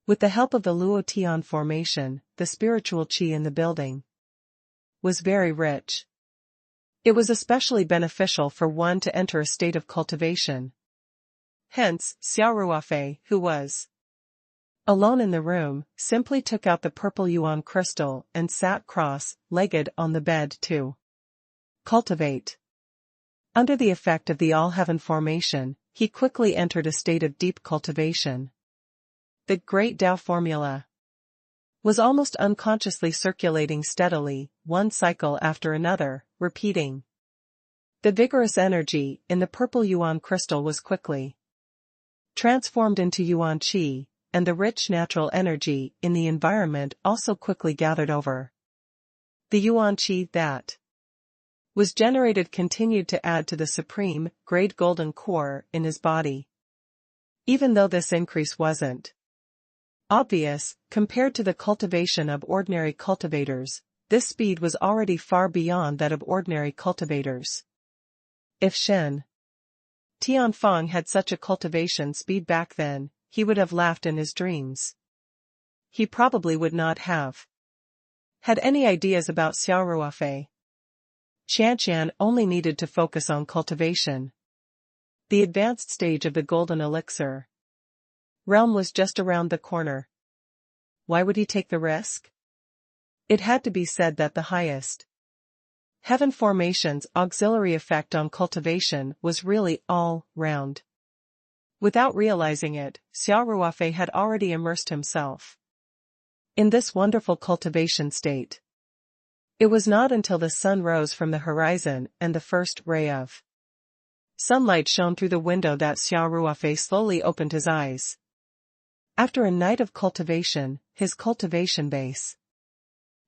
With the help of the Luo Tian formation, the spiritual qi in the building was very rich. It was especially beneficial for one to enter a state of cultivation. Hence, Xia Ruofei, who was alone in the room, simply took out the purple yuan crystal and sat cross-legged on the bed to cultivate. Under the effect of the all-heaven formation, he quickly entered a state of deep cultivation. The Great Tao formula was almost unconsciously circulating steadily, one cycle after another, repeating. The vigorous energy in the purple yuan crystal was quickly transformed into yuan qi, and the rich natural energy in the environment also quickly gathered over. The yuan qi that was generated continued to add to the supreme, grade golden core in his body. Even though this increase wasn't obvious, compared to the cultivation of ordinary cultivators, this speed was already far beyond that of ordinary cultivators. If Shen Tianfeng had such a cultivation speed back then, he would have laughed in his dreams. He probably would not have had any ideas about Xia Ruofei. Qianqian only needed to focus on cultivation. The advanced stage of the golden elixir realm was just around the corner. Why would he take the risk? It had to be said that the highest heaven formation's auxiliary effect on cultivation was really all round. Without realizing it, Xia Ruofei had already immersed himself in this wonderful cultivation state. It was not until the sun rose from the horizon and the first ray of sunlight shone through the window that Xia Ruofei slowly opened his eyes. After a night of cultivation, his cultivation base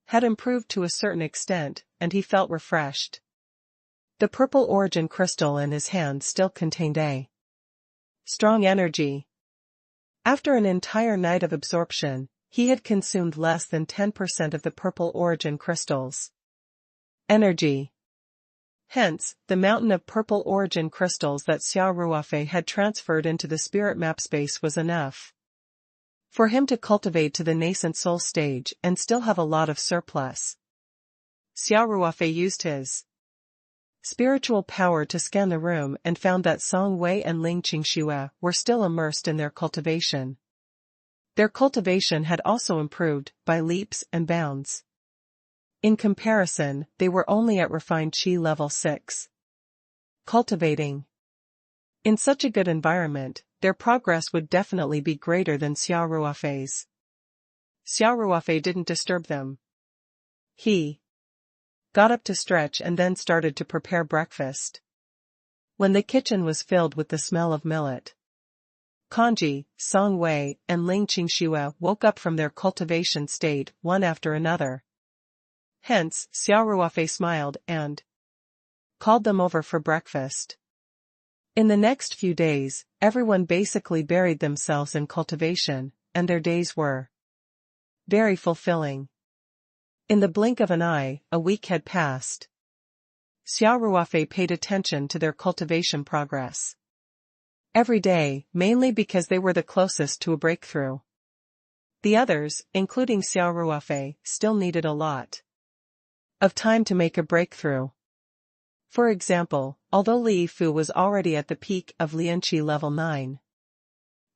had improved to a certain extent, and he felt refreshed. The purple origin crystal in his hand still contained a strong energy. After an entire night of absorption, he had consumed less than 10% of the purple origin crystal's energy. Hence, the mountain of purple origin crystals that Xia Ruofei had transferred into the spirit map space was enough for him to cultivate to the nascent soul stage and still have a lot of surplus. Xia Ruofei used his spiritual power to scan the room and found that Song Wei and Ling Qingxue were still immersed in their cultivation. Their cultivation had also improved by leaps and bounds. In comparison, they were only at refined qi level 6. Cultivating in such a good environment, their progress would definitely be greater than Xia Ruofei's. Xia Ruofei didn't disturb them. He got up to stretch and then started to prepare breakfast. When the kitchen was filled with the smell of millet, Kanji, Song Wei, and Ling Qingxue woke up from their cultivation state one after another. Hence, Xia Ruofei smiled and called them over for breakfast. In the next few days, everyone basically buried themselves in cultivation, and their days were very fulfilling. In the blink of an eye, a week had passed. Xia Ruofei paid attention to their cultivation progress every day, mainly because they were the closest to a breakthrough. The others, including Xia Ruofei, still needed a lot of time to make a breakthrough. For example, although Li Fu was already at the peak of Lianqi level 9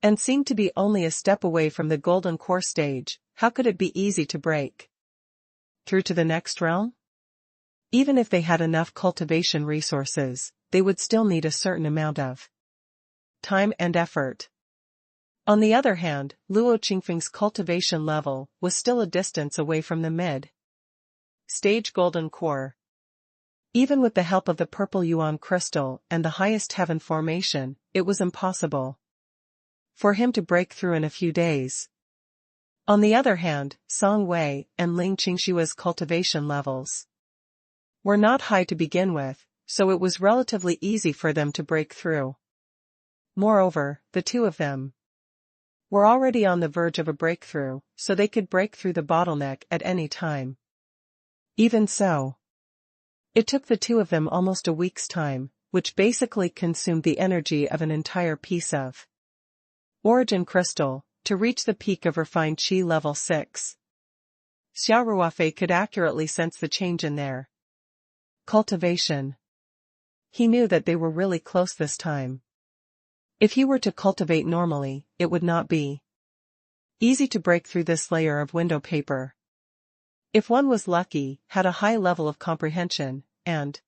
and seemed to be only a step away from the golden core stage, how could it be easy to break through to the next realm? Even if they had enough cultivation resources, they would still need a certain amount of time and effort. On the other hand, Luo Qingfeng's cultivation level was still a distance away from the mid-stage golden core. Even with the help of the purple yuan crystal and the highest heaven formation, it was impossible for him to break through in a few days. On the other hand, Song Wei and Ling Qingxue's cultivation levels were not high to begin with, so it was relatively easy for them to break through. Moreover, the two of them were already on the verge of a breakthrough, so they could break through the bottleneck at any time. Even so, it took the two of them almost a week's time, which basically consumed the energy of an entire piece of origin crystal, to reach the peak of refined qi level 6. Xia Ruofei could accurately sense the change in their cultivation. He knew that they were really close this time. If he were to cultivate normally, it would not be easy to break through this layer of window paper. If one was lucky, had a high level of comprehension, and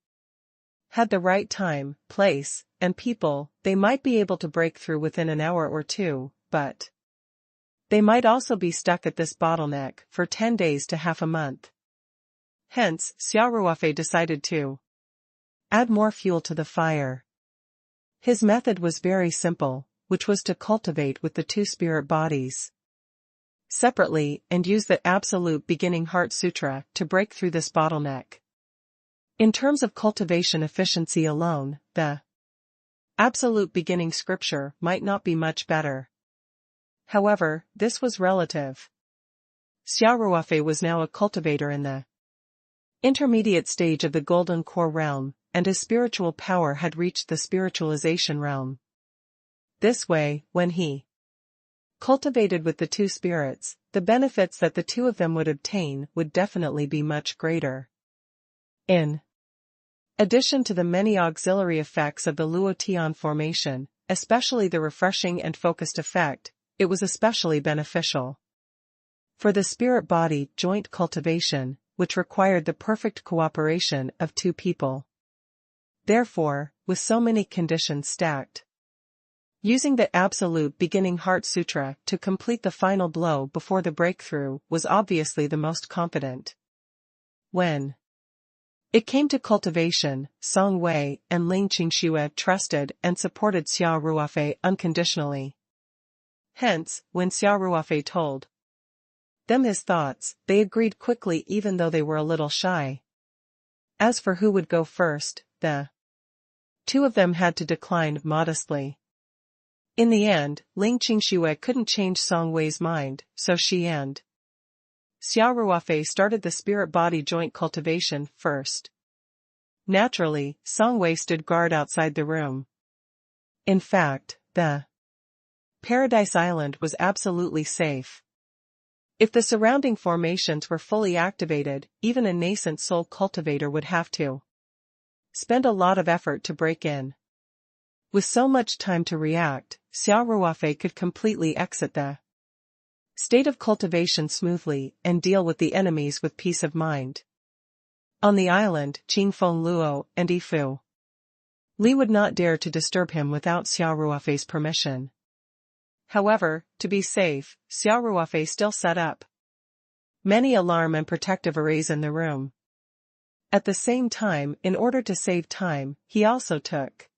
had the right time, place, and people, they might be able to break through within an hour or two, but they might also be stuck at this bottleneck for 10 days to half a month. Hence, Xia Ruofei decided to add more fuel to the fire. His method was very simple. which was to cultivate with the two spirit bodies separately and use the absolute beginning Heart Sutra to break through this bottleneck. In terms of cultivation efficiency alone, the absolute beginning scripture might not be much better. However, this was relative. Xia Ruofei was now a cultivator in the intermediate stage of the golden core realm, and his spiritual power had reached the spiritualization realm. This way, when he cultivated with the two spirits, the benefits that the two of them would obtain would definitely be much greater. In addition to the many auxiliary effects of the Luo Tian formation, especially the refreshing and focused effect, it was especially beneficial for the spirit-body joint cultivation, which required the perfect cooperation of two people. Therefore, with so many conditions stacked, using the absolute beginning Heart Sutra to complete the final blow before the breakthrough was obviously the most confident. When it came to cultivation, Song Wei and Ling Qingxue trusted and supported Xia Ruofei unconditionally. Hence, when Xia Ruofei told them his thoughts, they agreed quickly even though they were a little shy. As for who would go first, the two of them had to decline modestly. In the end, Ling Qingxue couldn't change Song Wei's mind, so she and Xia Ruofei started the spirit-body joint cultivation first. Naturally, Song Wei stood guard outside the room. In fact, the Paradise Island was absolutely safe. If the surrounding formations were fully activated, even a nascent soul cultivator would have to spend a lot of effort to break in. With so much time to react, Xia Ruofei could completely exit the state of cultivation smoothly and deal with the enemies with peace of mind. On the island, Qingfeng Luo and Yifu Li would not dare to disturb him without Xia Ruofei's permission. However, to be safe, Xia Ruofei still set up many alarm and protective arrays in the room. At the same time, in order to save time, he also took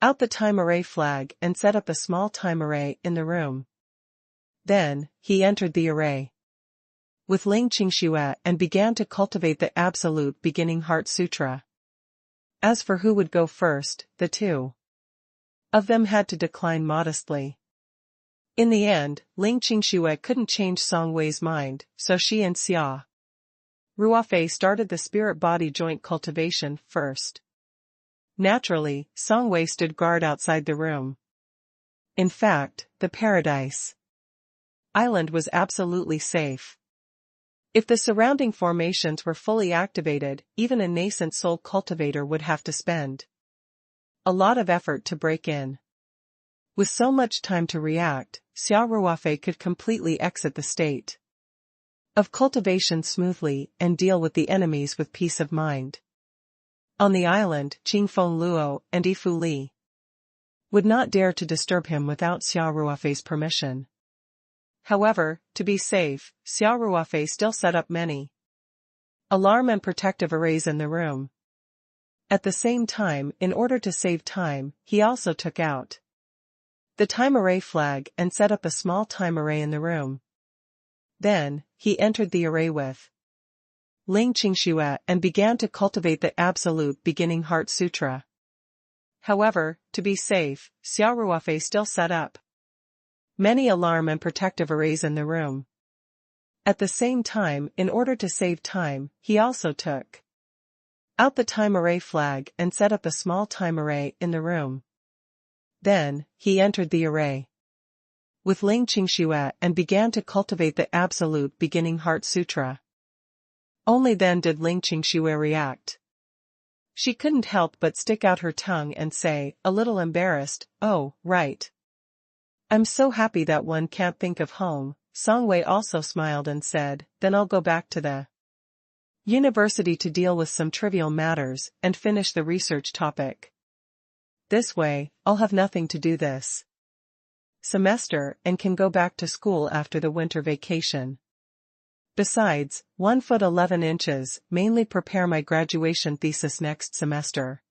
out the time array flag and set up a small time array in the room. Then, he entered the array with Ling Qingxue and began to cultivate the absolute beginning Heart Sutra. As for who would go first, the two of them had to decline modestly. In the end, Ling Qingxue couldn't change Song Wei's mind, so she and Xia Ruofei started the spirit-body joint cultivation first. Naturally, Song Wei stood guard outside the room. In fact, the Paradise Island was absolutely safe. If the surrounding formations were fully activated, even a nascent soul cultivator would have to spend a lot of effort to break in. With so much time to react, Xia Ruofei could completely exit the state of cultivation smoothly and deal with the enemies with peace of mind. On the island, Qingfeng Luo and Yifu Li would not dare to disturb him without Xia Ruofei's permission. However, to be safe, Xia Ruofei still set up many alarm and protective arrays in the room. At the same time, in order to save time, he also took out the time array flag and set up a small time array in the room. Then, he entered the array with Ling Qingxue and began to cultivate the absolute beginning Heart Sutra. However, to be safe, Xia Ruofei still set up many alarm and protective arrays in the room. At the same time, in order to save time, he also took out the time array flag and set up a small time array in the room. Then, he entered the array with Ling Qingxue and began to cultivate the absolute beginning Heart Sutra. Only then did Ling Qingxue react. She couldn't help but stick out her tongue and say, a little embarrassed, "Oh, right. I'm so happy that one can't think of home." Song Wei also smiled and said, "Then I'll go back to the university to deal with some trivial matters and finish the research topic. This way, I'll have nothing to do this semester and can go back to school after the winter vacation. Besides, 1 foot 11 inches, mainly prepare my graduation thesis next semester."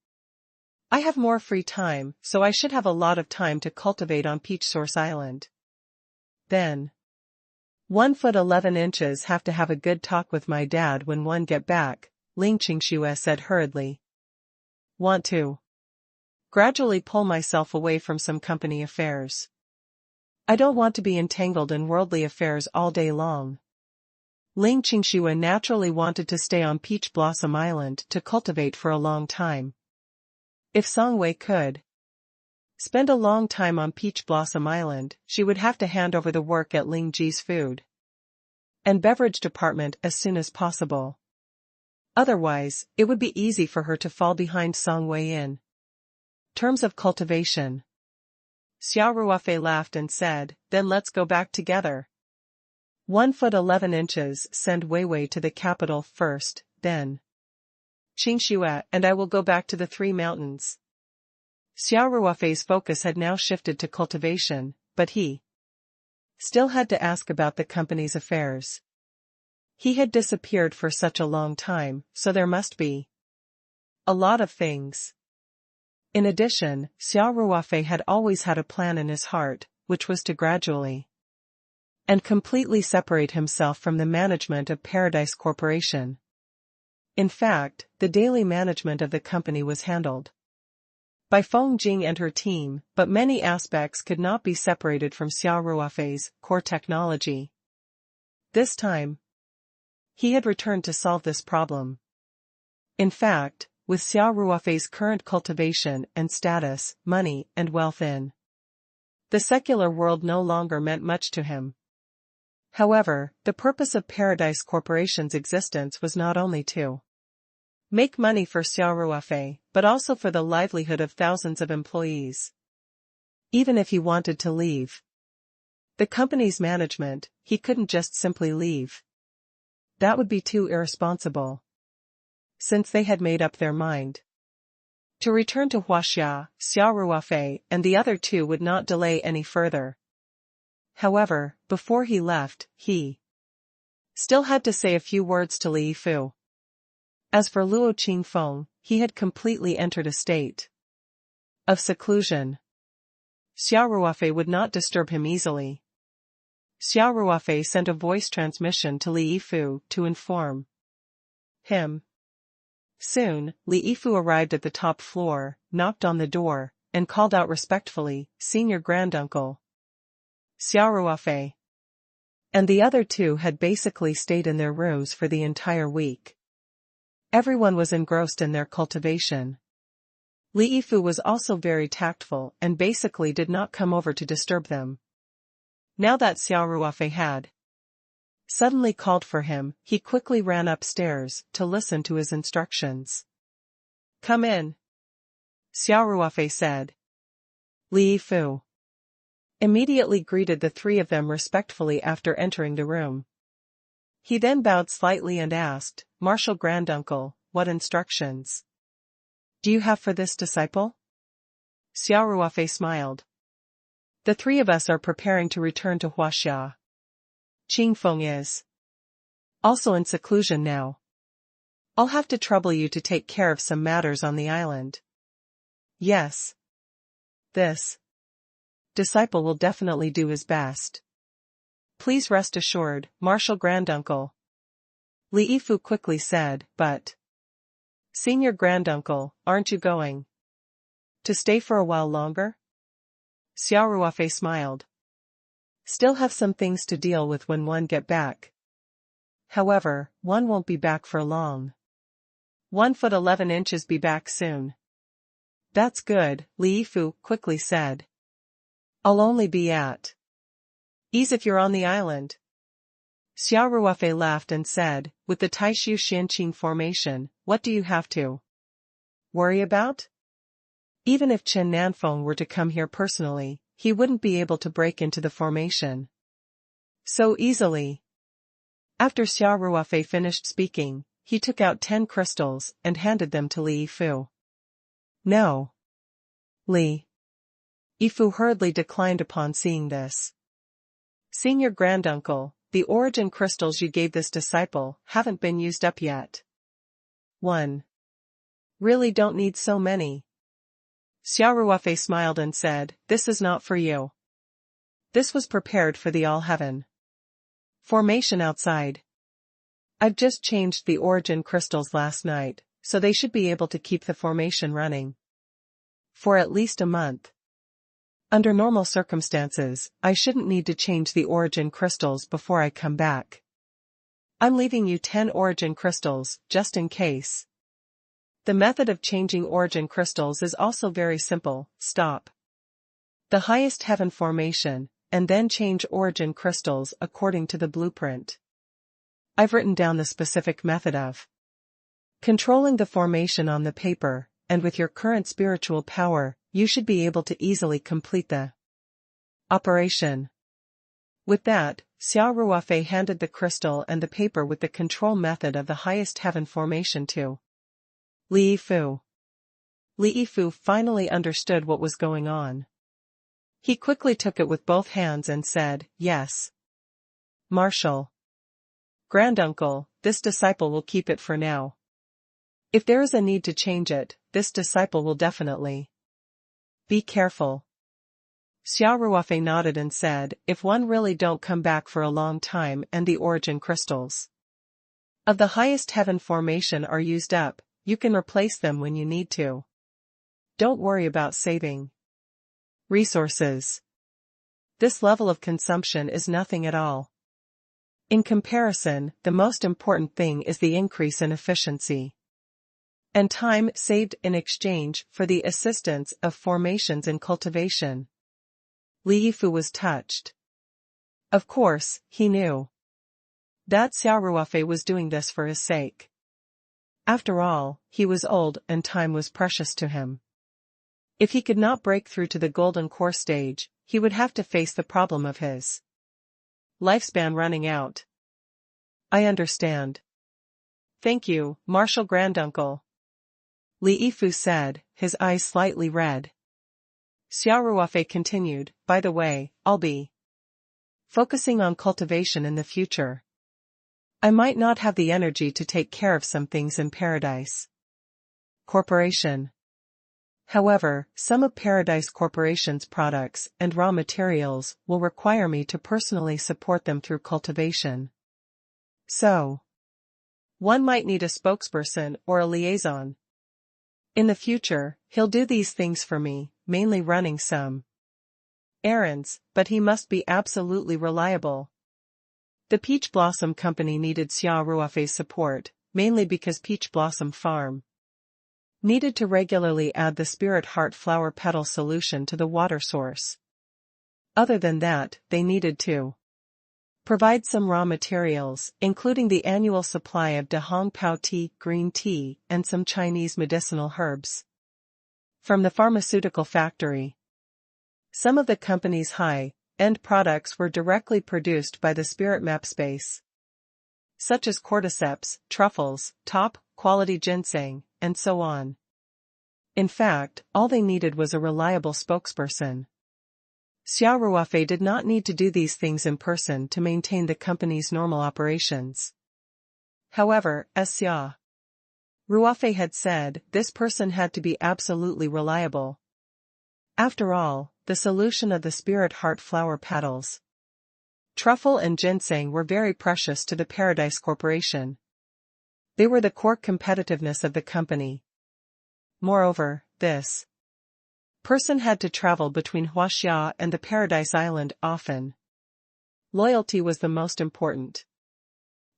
I have more free time, so I should have a lot of time to cultivate on Peach Source Island. Then. 1 foot 11 inches have to have a good talk with my dad when one get back, Ling Qingxue said hurriedly. Want to gradually pull myself away from some company affairs. I don't want to be entangled in worldly affairs all day long. Ling Qingxue naturally wanted to stay on Peach Blossom Island to cultivate for a long time. If Song Wei could spend a long time on Peach Blossom Island, she would have to hand over the work at Ling Ji's food and beverage department as soon as possible. Otherwise, it would be easy for her to fall behind Song Wei in terms of cultivation. Xia Ruofei laughed and said, then let's go back together. 1 foot 11 inches send Weiwei to the capital first, then Qingxue and I will go back to the Three Mountains. Xia Ruofei's focus had now shifted to cultivation, but he still had to ask about the company's affairs. He had disappeared for such a long time, so there must be a lot of things. In addition, Xia Ruofei had always had a plan in his heart, which was to gradually and completely separate himself from the management of Paradise Corporation. In fact, the daily management of the company was handled by Feng Jing and her team, but many aspects could not be separated from Xia Ruofei's core technology. This time, he had returned to solve this problem. In fact, with Xia Ruofei's current cultivation and status, money and wealth in the secular world no longer meant much to him. However, the purpose of Paradise Corporation's existence was not only to make money for Xia Ruofei, but also for the livelihood of thousands of employees. Even if he wanted to leave the company's management, he couldn't just simply leave. That would be too irresponsible. Since they had made up their mind to return to Huaxia, Xia Ruofei and the other two would not delay any further. However, before he left, he still had to say a few words to Li Yifu. As for Luo Qingfeng, he had completely entered a state of seclusion. Xia Ruofei would not disturb him easily. Xia Ruofei sent a voice transmission to Li Yifu to inform him. Soon, Li Yifu arrived at the top floor, knocked on the door, and called out respectfully, "Senior Granduncle." Xia Ruofei and the other two had basically stayed in their rooms for the entire week. Everyone was engrossed in their cultivation. Li Yifu was also very tactful and basically did not come over to disturb them. Now that Xia Ruofei had suddenly called for him, he quickly ran upstairs to listen to his instructions. "Come in," Xia Ruofei said. Li Yifu immediately greeted the three of them respectfully after entering the room. He then bowed slightly and asked, "Martial Granduncle, what instructions do you have for this disciple?" Xia Ruofei smiled. "The three of us are preparing to return to Huaxia. Qingfeng is also in seclusion now. I'll have to trouble you to take care of some matters on the island." "Yes. This disciple will definitely do his best. Please rest assured, Martial Granduncle," Li Yifu quickly said, "but Senior Granduncle, aren't you going to stay for a while longer?" Xia Ruofei smiled. "Still have some things to deal with when one get back. However, one won't be back for long. 1 foot 11 inches be back soon." "That's good," Li Yifu quickly said. "I'll only be at ease if you're on the island." Xia Ruofei laughed and said, "With the Taishu Xianqing formation, what do you have to worry about? Even if Chen Nanfeng were to come here personally, he wouldn't be able to break into the formation so easily." After Xia Ruofei finished speaking, he took out 10 crystals and handed them to Li Yifu. "No." Li Yifu hurriedly declined upon seeing this. "Senior Granduncle, the origin crystals you gave this disciple haven't been used up yet. One really don't need so many." Xia Ruofei smiled and said, "This is not for you. This was prepared for the all-heaven formation outside. I've just changed the origin crystals last night, so they should be able to keep the formation running for at least a month. Under normal circumstances, I shouldn't need to change the origin crystals before I come back. I'm leaving you 10 origin crystals, just in case. The method of changing origin crystals is also very simple: stop the highest heaven formation, and then change origin crystals according to the blueprint. I've written down the specific method of controlling the formation on the paper, and with your current spiritual power, you should be able to easily complete the operation." With that, Xia Ruofei handed the crystal and the paper with the control method of the highest heaven formation to Li Yifu. Li Yifu finally understood what was going on. He quickly took it with both hands and said, "Yes, Marshal. Granduncle, this disciple will keep it for now. If there is a need to change it, this disciple will definitely be careful." Xia Ruofei nodded and said, "If one really don't come back for a long time and the origin crystals of the highest heaven formation are used up, you can replace them when you need to. Don't worry about saving resources. This level of consumption is nothing at all. In comparison, the most important thing is the increase in efficiency and time saved in exchange for the assistance of formations in cultivation." Li Yifu was touched. Of course, he knew that Xia Ruofei was doing this for his sake. After all, he was old and time was precious to him. If he could not break through to the golden core stage, he would have to face the problem of his lifespan running out. "I understand. Thank you, Marshal Granduncle," Li Yifu said, his eyes slightly red. Xia Ruofei continued, "By the way, I'll be focusing on cultivation in the future. I might not have the energy to take care of some things in Paradise Corporation. However, some of Paradise Corporation's products and raw materials will require me to personally support them through cultivation. So, one might need a spokesperson or a liaison. In the future, he'll do these things for me, mainly running some errands, but he must be absolutely reliable." The Peach Blossom Company needed Xia Ruofei's support, mainly because Peach Blossom Farm needed to regularly add the Spirit Heart Flower Petal solution to the water source. Other than that, they needed to provide some raw materials, including the annual supply of De Hong Pao tea, green tea, and some Chinese medicinal herbs from the pharmaceutical factory. Some of the company's high-end products were directly produced by the Spirit Map space, such as cordyceps, truffles, top-quality ginseng, and so on. In fact, all they needed was a reliable spokesperson. Xia Ruofei did not need to do these things in person to maintain the company's normal operations. However, as Xia Ruofei had said, this person had to be absolutely reliable. After all, the solution of the Spirit Heart Flower Petals, truffle and ginseng were very precious to the Paradise Corporation. They were the core competitiveness of the company. Moreover, this person had to travel between Huaxia and the Paradise Island often. Loyalty was the most important.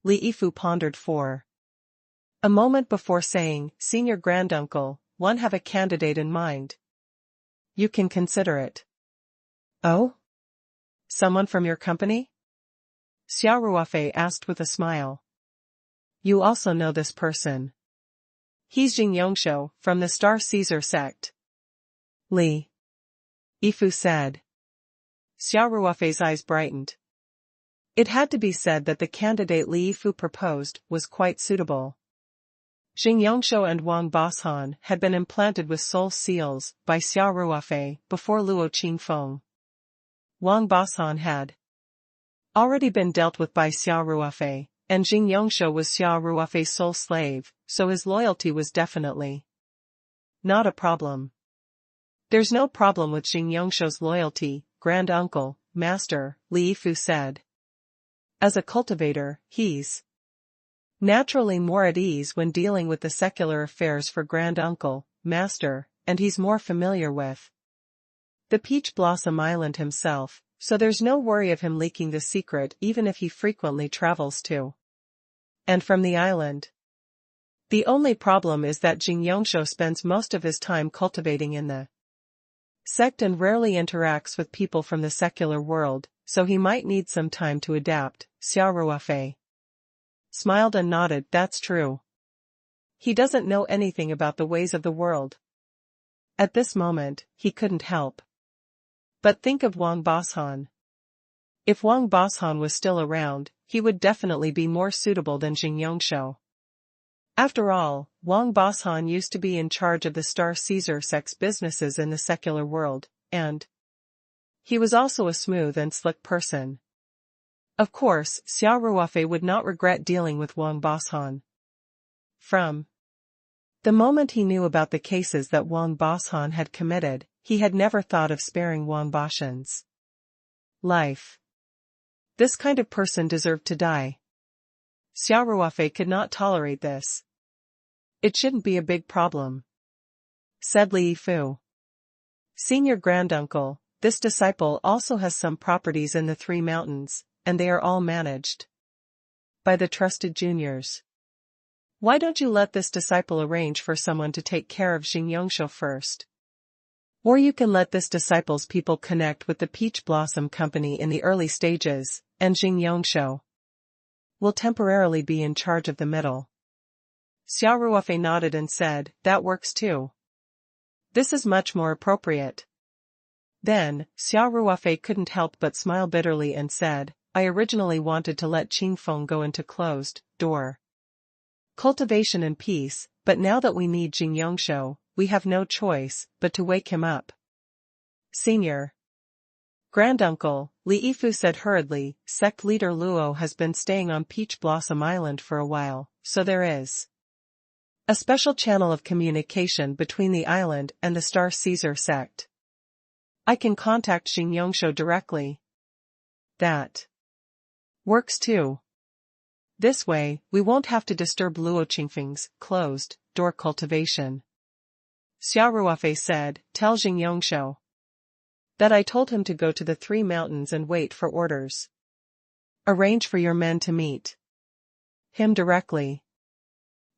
Li Yifu pondered for a moment before saying, "Senior Granduncle, one have a candidate in mind. You can consider it." "Oh? Someone from your company?" Xia Ruofei asked with a smile. "You also know this person. He's Jing Yongshou, from the Star Caesar sect." Li Yifu said. Xia Ruofei's eyes brightened. It had to be said that the candidate Li Yifu proposed was quite suitable. Jing Yongshou and Wang Bashan had been implanted with soul seals by Xia Ruofei before Luo Qingfeng. Wang Bashan had already been dealt with by Xia Ruofei, and Jing Yongshou was Xia Ruofei's sole slave, so his loyalty was definitely not a problem. There's no problem with Xing Yongsho's loyalty, Grand Uncle, Master, Li Yifu said. As a cultivator, he's naturally more at ease when dealing with the secular affairs for Grand Uncle, Master, and he's more familiar with the Peach Blossom Island himself, so there's no worry of him leaking the secret even if he frequently travels to and from the island. The only problem is that Xing Yongsho spends most of his time cultivating in the sect and rarely interacts with people from the secular world, so he might need some time to adapt. Xia Ruofei smiled and nodded. That's true. He doesn't know anything about the ways of the world. At this moment, he couldn't help but think of Wang Boshan. If Wang Boshan was still around, he would definitely be more suitable than Xing Yongsho. After all, Wang Boshan used to be in charge of the Star Caesar sect's businesses in the secular world, and he was also a smooth and slick person. Of course, Xia Ruofei would not regret dealing with Wang Boshan. From the moment he knew about the cases that Wang Boshan had committed, he had never thought of sparing Wang Boshan's life. This kind of person deserved to die. Xia Ruofei could not tolerate this. It shouldn't be a big problem, said Li Yifu. Senior Granduncle, this disciple also has some properties in the Three Mountains, and they are all managed by the trusted juniors. Why don't you let this disciple arrange for someone to take care of Xing Yongsho first? Or you can let this disciple's people connect with the Peach Blossom Company in the early stages, and Xing Yongsho will temporarily be in charge of the middle. Xia Ruofei nodded and said, that works too. This is much more appropriate. Then, Xia Ruofei couldn't help but smile bitterly and said, I originally wanted to let Qingfeng go into closed-door cultivation and peace, but now that we need Xing Yongsho, we have no choice but to wake him up. Senior Granduncle, Li Yifu said hurriedly, sect leader Luo has been staying on Peach Blossom Island for a while, so there is a special channel of communication between the island and the Star Caesar sect. I can contact Xing Yongsho directly. That works too. This way, we won't have to disturb Luo Qingfeng's closed-door cultivation. Xia Ruofei said, tell Xing Yongsho that I told him to go to the Three Mountains and wait for orders. Arrange for your men to meet him directly.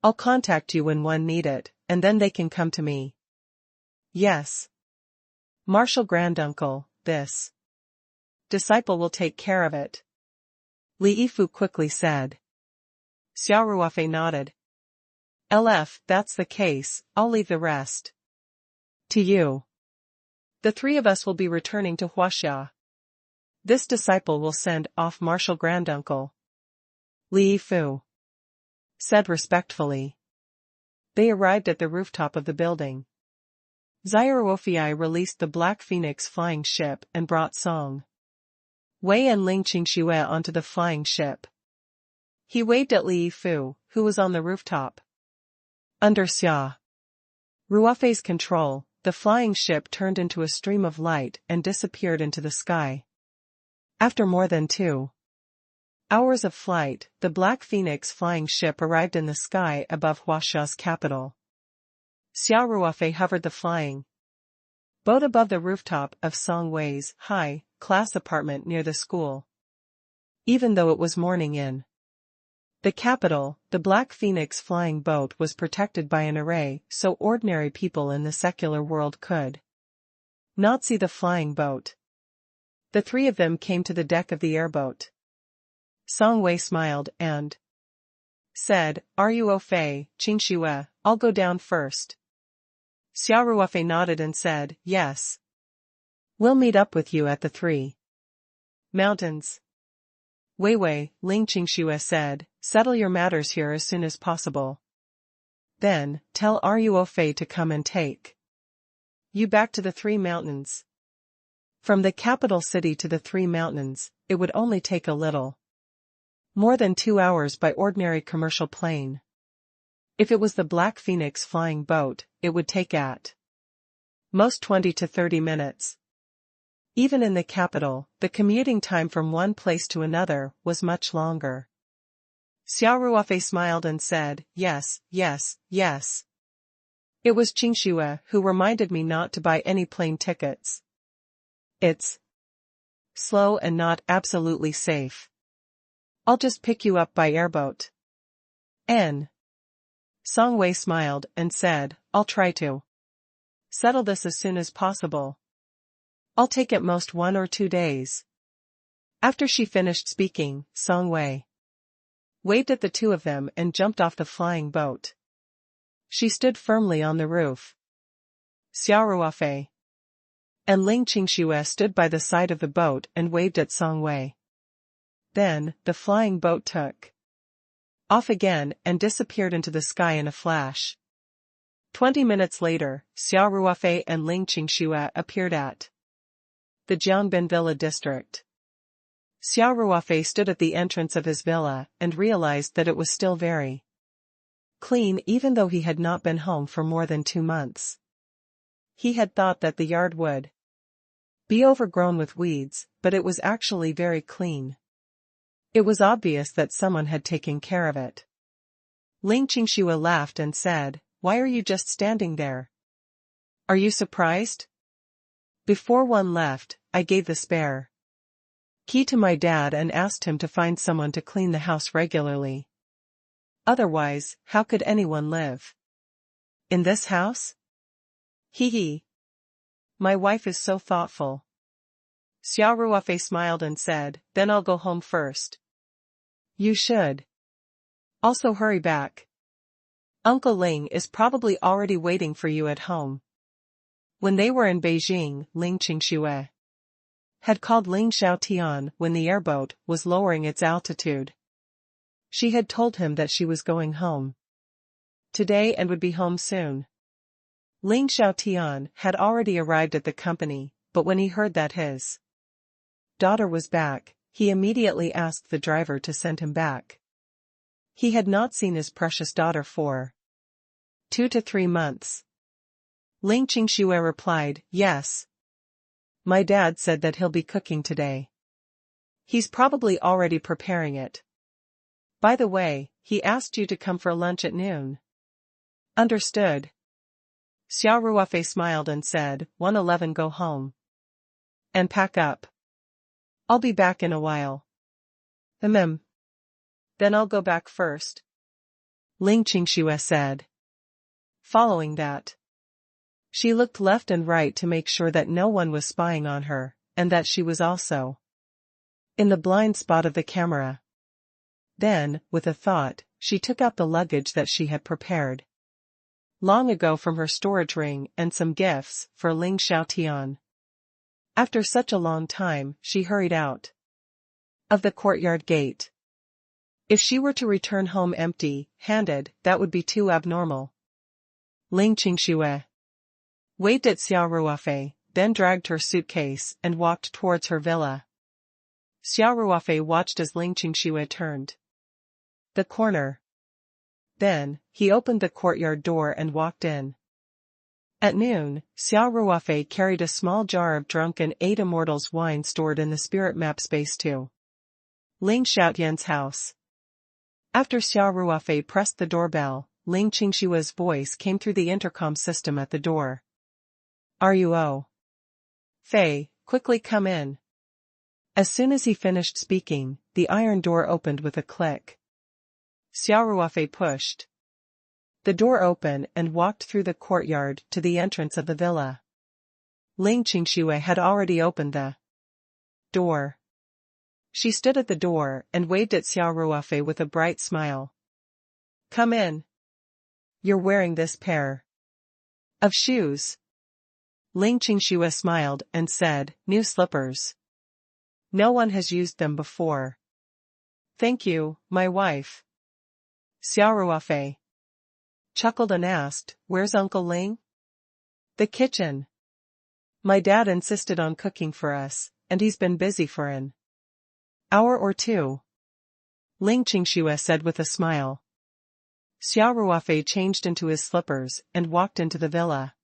I'll contact you when one need it, and then they can come to me. Yes. Marshal Granduncle, this disciple will take care of it. Li Yifu quickly said. Xia Ruofei nodded. LF, that's the case, I'll leave the rest to you. The three of us will be returning to Huaxia. This disciple will send off Marshal Granduncle. Li Yifu said respectfully. They arrived at the rooftop of the building. Xia Ruofei released the Black Phoenix flying ship and brought Song Wei and Ling Qingxue onto the flying ship. He waved at Li Yifu, who was on the rooftop. Under Xia Ruofei's control, the flying ship turned into a stream of light and disappeared into the sky. After more than 2 hours of flight, the Black Phoenix flying ship arrived in the sky above Huaxia's capital. Xia Ruofei hovered the flying boat above the rooftop of Song Wei's high-class apartment near the school. Even though it was morning in the capital, the Black Phoenix flying boat was protected by an array so ordinary people in the secular world could not see the flying boat. The three of them came to the deck of the airboat. Song Wei smiled and said, Are you Ruofei, Qingxue, I'll go down first. Xia Ruofei nodded and said, Yes. We'll meet up with you at the Three Mountains. Wei, Ling Qingxue said, settle your matters here as soon as possible. Then, tell Ruofei to come and take you back to the Three Mountains. From the capital city to the Three Mountains, it would only take a little more than 2 hours by ordinary commercial plane. If it was the Black Phoenix flying boat, it would take at Most 20 to 30 minutes. Even in the capital, the commuting time from one place to another was much longer. Xia Ruofei smiled and said, yes, yes, yes. It was Qingxue who reminded me not to buy any plane tickets. It's slow and not absolutely safe. I'll just pick you up by airboat. Song Wei smiled and said, I'll try to settle this as soon as possible. I'll take at most 1 or 2 days. After she finished speaking, Song Wei waved at the two of them and jumped off the flying boat. She stood firmly on the roof. Xia Ruofei and Ling Qingxue stood by the side of the boat and waved at Song Wei. Then, the flying boat took off again and disappeared into the sky in a flash. 20 minutes later, Xia Ruofei and Ling Qingxue appeared at the Jiangbin Villa district. Xia Ruofei stood at the entrance of his villa and realized that it was still very clean even though he had not been home for more than 2 months. He had thought that the yard would be overgrown with weeds, but it was actually very clean. It was obvious that someone had taken care of it. Ling Qingxue laughed and said, why are you just standing there? Are you surprised? Before one left, I gave the spare key to my dad and asked him to find someone to clean the house regularly. Otherwise, how could anyone live in this house? Hee. My wife is so thoughtful. Xia Ruofei smiled and said, then I'll go home first. You should also hurry back. Uncle Ling is probably already waiting for you at home. When they were in Beijing, Ling Qingxue had called Ling Xiaotian when the airboat was lowering its altitude. She had told him that she was going home today and would be home soon. Ling Xiaotian had already arrived at the company, but when he heard that his daughter was back, he immediately asked the driver to send him back. He had not seen his precious daughter for 2 to 3 months. Ling Qingxue replied, yes. My dad said that he'll be cooking today. He's probably already preparing it. By the way, he asked you to come for lunch at noon. Understood. Xia Ruofei smiled and said, 111 go home and pack up. I'll be back in a while. Then I'll go back first. Ling Qingxue said. Following that, she looked left and right to make sure that no one was spying on her, and that she was also in the blind spot of the camera. Then, with a thought, she took out the luggage that she had prepared long ago from her storage ring and some gifts for Ling Xiaotian. After such a long time, she hurried out of the courtyard gate. If she were to return home empty-handed, that would be too abnormal. Ling Qingxue waved at Xia Ruofei, then dragged her suitcase and walked towards her villa. Xia Ruofei watched as Ling Qingxue turned the corner. Then, he opened the courtyard door and walked in. At noon, Xia Ruofei carried a small jar of drunken 8 Immortals wine stored in the spirit map space to Ling Xiaotian's house. After Xia Ruofei pressed the doorbell, Ling Qingxue's voice came through the intercom system at the door. Are you Fei, quickly come in. As soon as he finished speaking, the iron door opened with a click. Xia Ruofei pushed the door open and walked through the courtyard to the entrance of the villa. Ling Qingxue had already opened the door. She stood at the door and waved at Xia Ruofei with a bright smile. Come in. You're wearing this pair of shoes. Ling Qingxue smiled and said, new slippers. No one has used them before. Thank you, my wife. Xia Ruofei chuckled and asked, where's Uncle Ling? The kitchen. My dad insisted on cooking for us, and he's been busy for an hour or 2. Ling Qingxue said with a smile. Xia Ruofei changed into his slippers and walked into the villa.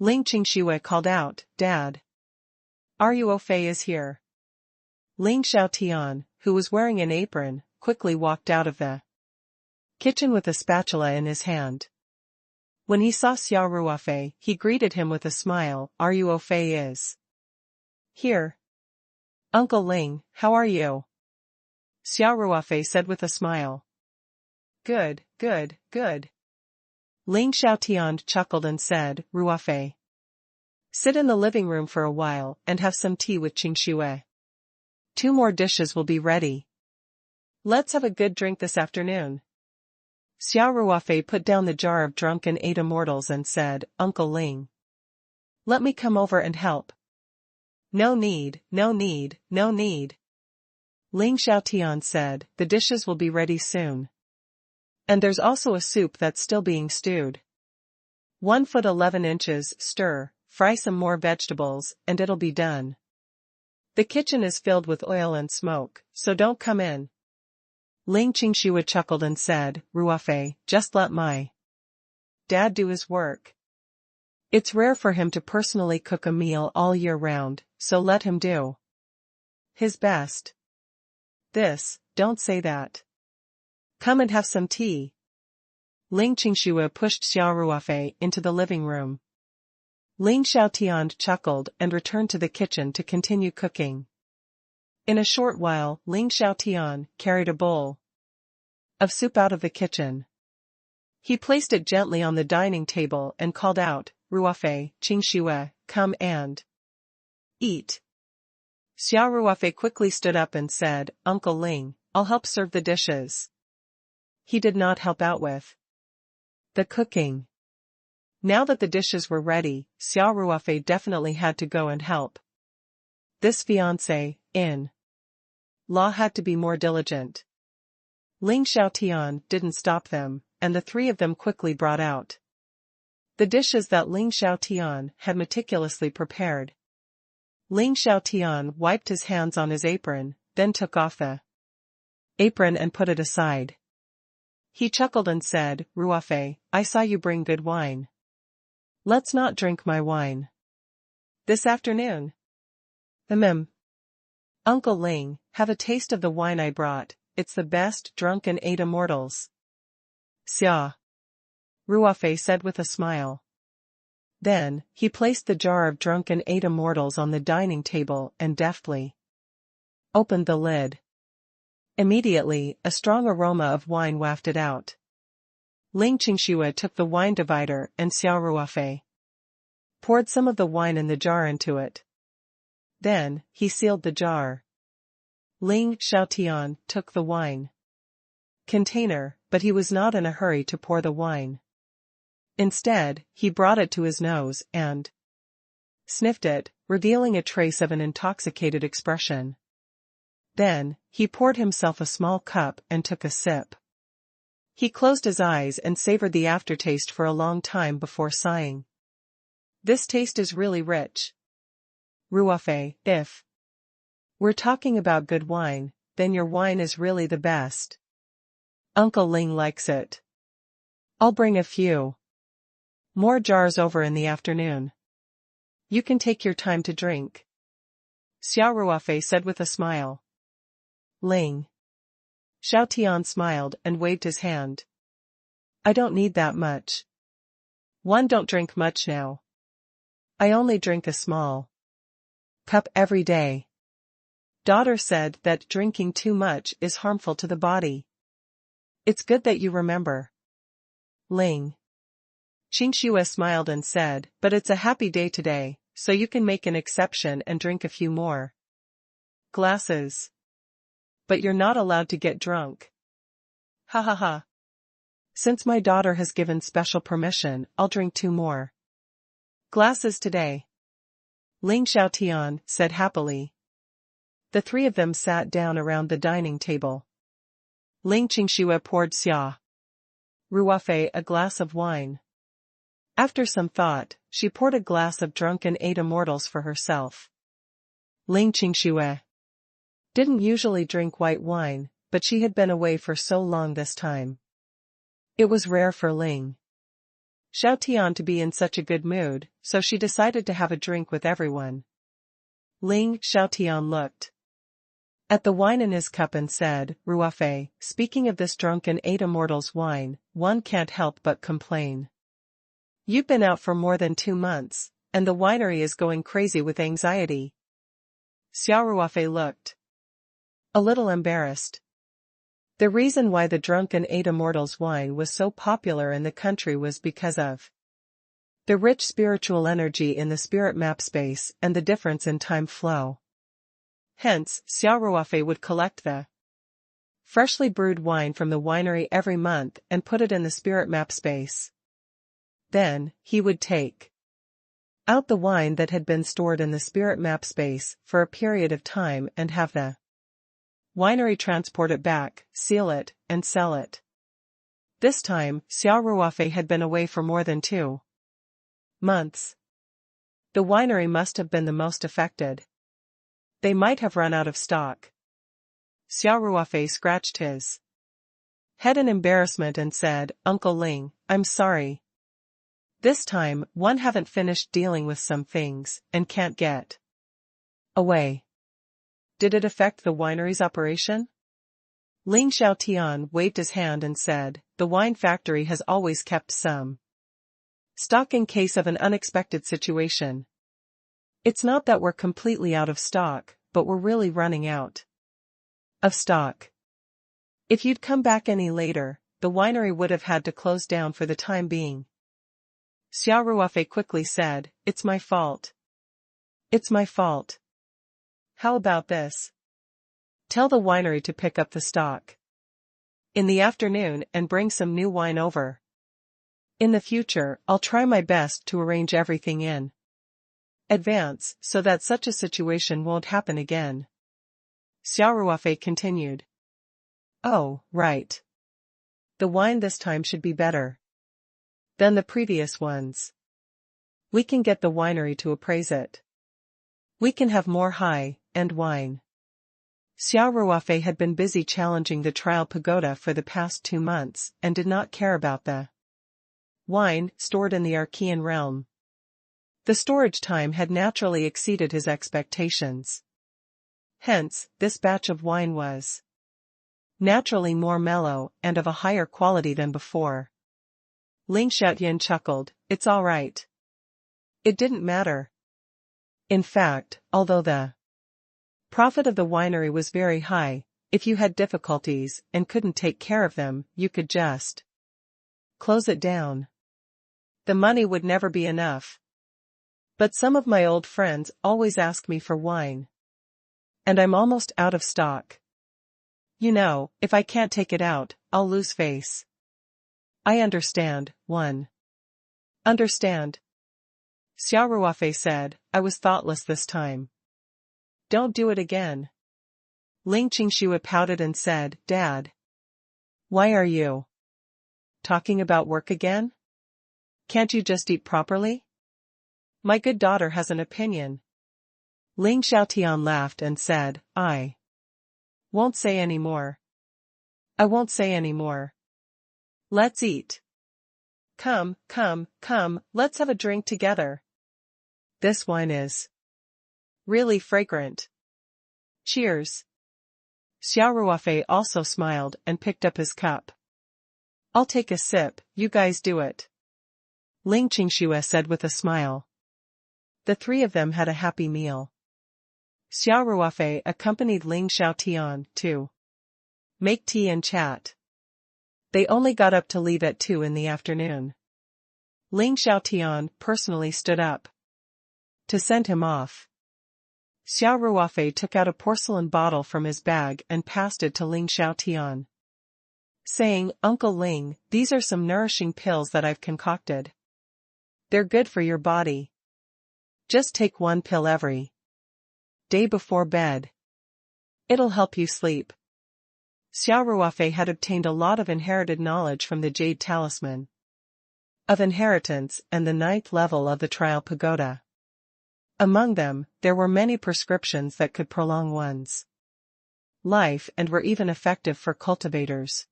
Ling Qingxue called out, Dad. Ruofei is here. Ling Xiaotian, who was wearing an apron, quickly walked out of the kitchen with a spatula in his hand. When he saw Xia Ruofei, he greeted him with a smile. Ruofei is here. Uncle Ling, how are you? Xia Ruofei said with a smile. Good, good, good. Ling Xiaotian chuckled and said, Ruofei, sit in the living room for a while and have some tea with Qingxue. 2 more dishes will be ready. Let's have a good drink this afternoon. Xia Ruofei put down the jar of drunken 8 immortals and said, Uncle Ling, let me come over and help. No need, no need, no need. Ling Xiaotian said, the dishes will be ready soon. And there's also a soup that's still being stewed. 1 foot 11 inches, stir, fry some more vegetables, and it'll be done. The kitchen is filled with oil and smoke, so don't come in. Ling Qingxue chuckled and said, Ruofei, just let my dad do his work. It's rare for him to personally cook a meal all year round, so let him do his best. Don't say that. Come and have some tea. Ling Qingxue pushed Xia Ruofei into the living room. Ling Xiaotian chuckled and returned to the kitchen to continue cooking. In a short while, Ling Xiaotian carried a bowl of soup out of the kitchen. He placed it gently on the dining table and called out, Ruofei, Qingxue, come and eat. Xia Ruofei quickly stood up and said, Uncle Ling, I'll help serve the dishes. He did not help out with the cooking. Now that the dishes were ready, Xia Ruofei definitely had to go and help. This fiancé-in-law had to be more diligent. Ling Xiaotian didn't stop them, and the 3 of them quickly brought out the dishes that Ling Xiaotian had meticulously prepared. Ling Xiaotian wiped his hands on his apron, then took off the apron and put it aside. He chuckled and said, Ruofei, I saw you bring good wine. Let's not drink my wine this afternoon. Uncle Ling, have a taste of the wine I brought, it's the best drunken 8 immortals. Xia Ruofei said with a smile. Then, he placed the jar of drunken 8 immortals on the dining table and deftly opened the lid. Immediately, a strong aroma of wine wafted out. Ling Qingxue took the wine divider and Xia Ruofei poured some of the wine in the jar into it. Then, he sealed the jar. Ling Xiaotian took the wine container, but he was not in a hurry to pour the wine. Instead, he brought it to his nose and sniffed it, revealing a trace of an intoxicated expression. Then, he poured himself a small cup and took a sip. He closed his eyes and savored the aftertaste for a long time before sighing. This taste is really rich. Ruofei, if we're talking about good wine, then your wine is really the best. Uncle Ling likes it. I'll bring a few more jars over in the afternoon. You can take your time to drink. Xia Ruofei said with a smile. Ling Xiaotian smiled and waved his hand. I don't need that much. Don't drink much now. I only drink a small cup every day. Daughter said that drinking too much is harmful to the body. It's good that you remember. Ling Qingxue smiled and said, but it's a happy day today, so you can make an exception and drink a few more glasses. But you're not allowed to get drunk. Ha ha ha. Since my daughter has given special permission, I'll drink 2 more glasses today. Ling Xiaotian said happily. The 3 of them sat down around the dining table. Ling Qingxue poured Xia Ruofei a glass of wine. After some thought, she poured a glass of drunken 8 immortals for herself. Ling Qingxue didn't usually drink white wine, but she had been away for so long this time. It was rare for Ling Xiao Tian to be in such a good mood, so she decided to have a drink with everyone. Ling Xiaotian looked at the wine in his cup and said, Ruofei, speaking of this drunken eight immortals wine, one can't help but complain. You've been out for more than 2 months, and the winery is going crazy with anxiety. Xia Ruofei looked a little embarrassed. The reason why the drunken eight immortals wine was so popular in the country was because of the rich spiritual energy in the spirit map space and the difference in time flow. Hence, Xia Ruofei would collect the freshly brewed wine from the winery every month and put it in the spirit map space. Then, he would take out the wine that had been stored in the spirit map space for a period of time and have the winery transport it back, seal it, and sell it. This time, Xia Ruofei had been away for more than 2 months. The winery must have been the most affected. They might have run out of stock. Xia Ruofei scratched his head in embarrassment and said, Uncle Ling, I'm sorry. This time, one haven't finished dealing with some things, and can't get away. Did it affect the winery's operation? Ling Xiaotian waved his hand and said, the wine factory has always kept some stock in case of an unexpected situation. It's not that we're completely out of stock, but we're really running out of stock. If you'd come back any later, the winery would have had to close down for the time being. Xia Ruofei quickly said, It's my fault. It's my fault. How about this? Tell the winery to pick up the stock in the afternoon and bring some new wine over. In the future, I'll try my best to arrange everything in advance so that such a situation won't happen again. Xia Ruofei continued. Oh, right. The wine this time should be better than the previous ones. We can get the winery to appraise it. We can have more high-end wine. Xia Ruofei had been busy challenging the trial pagoda for the past 2 months and did not care about the wine stored in the Archean realm. The storage time had naturally exceeded his expectations. Hence, this batch of wine was naturally more mellow and of a higher quality than before. Ling Xiaotian chuckled, It's all right. It didn't matter. In fact, although the profit of the winery was very high, if you had difficulties and couldn't take care of them, you could just close it down. The money would never be enough. But some of my old friends always ask me for wine. And I'm almost out of stock. You know, if I can't take it out, I'll lose face. I understand, one. Understand. Xia Ruofei said, I was thoughtless this time. Don't do it again. Ling Qingxue pouted and said, Dad. Why are you talking about work again? Can't you just eat properly? My good daughter has an opinion. Ling Xiaotian laughed and said, I won't say any more. I won't say any more. Let's eat. Come, let's have a drink together. This wine is really fragrant. Cheers. Xia Ruofei also smiled and picked up his cup. I'll take a sip, you guys do it. Ling Qingxue said with a smile. The 3 of them had a happy meal. Xia Ruofei accompanied Ling Xiaotian to make tea and chat. They only got up to leave at 2 in the afternoon. Ling Xiaotian personally stood up to send him off. Xia Ruofei took out a porcelain bottle from his bag and passed it to Ling Xiaotian, saying, Uncle Ling, these are some nourishing pills that I've concocted. They're good for your body. Just take 1 pill every day before bed. It'll help you sleep. Xia Ruofei had obtained a lot of inherited knowledge from the Jade Talisman of Inheritance and the 9th level of the Trial Pagoda. Among them, there were many prescriptions that could prolong one's life and were even effective for cultivators.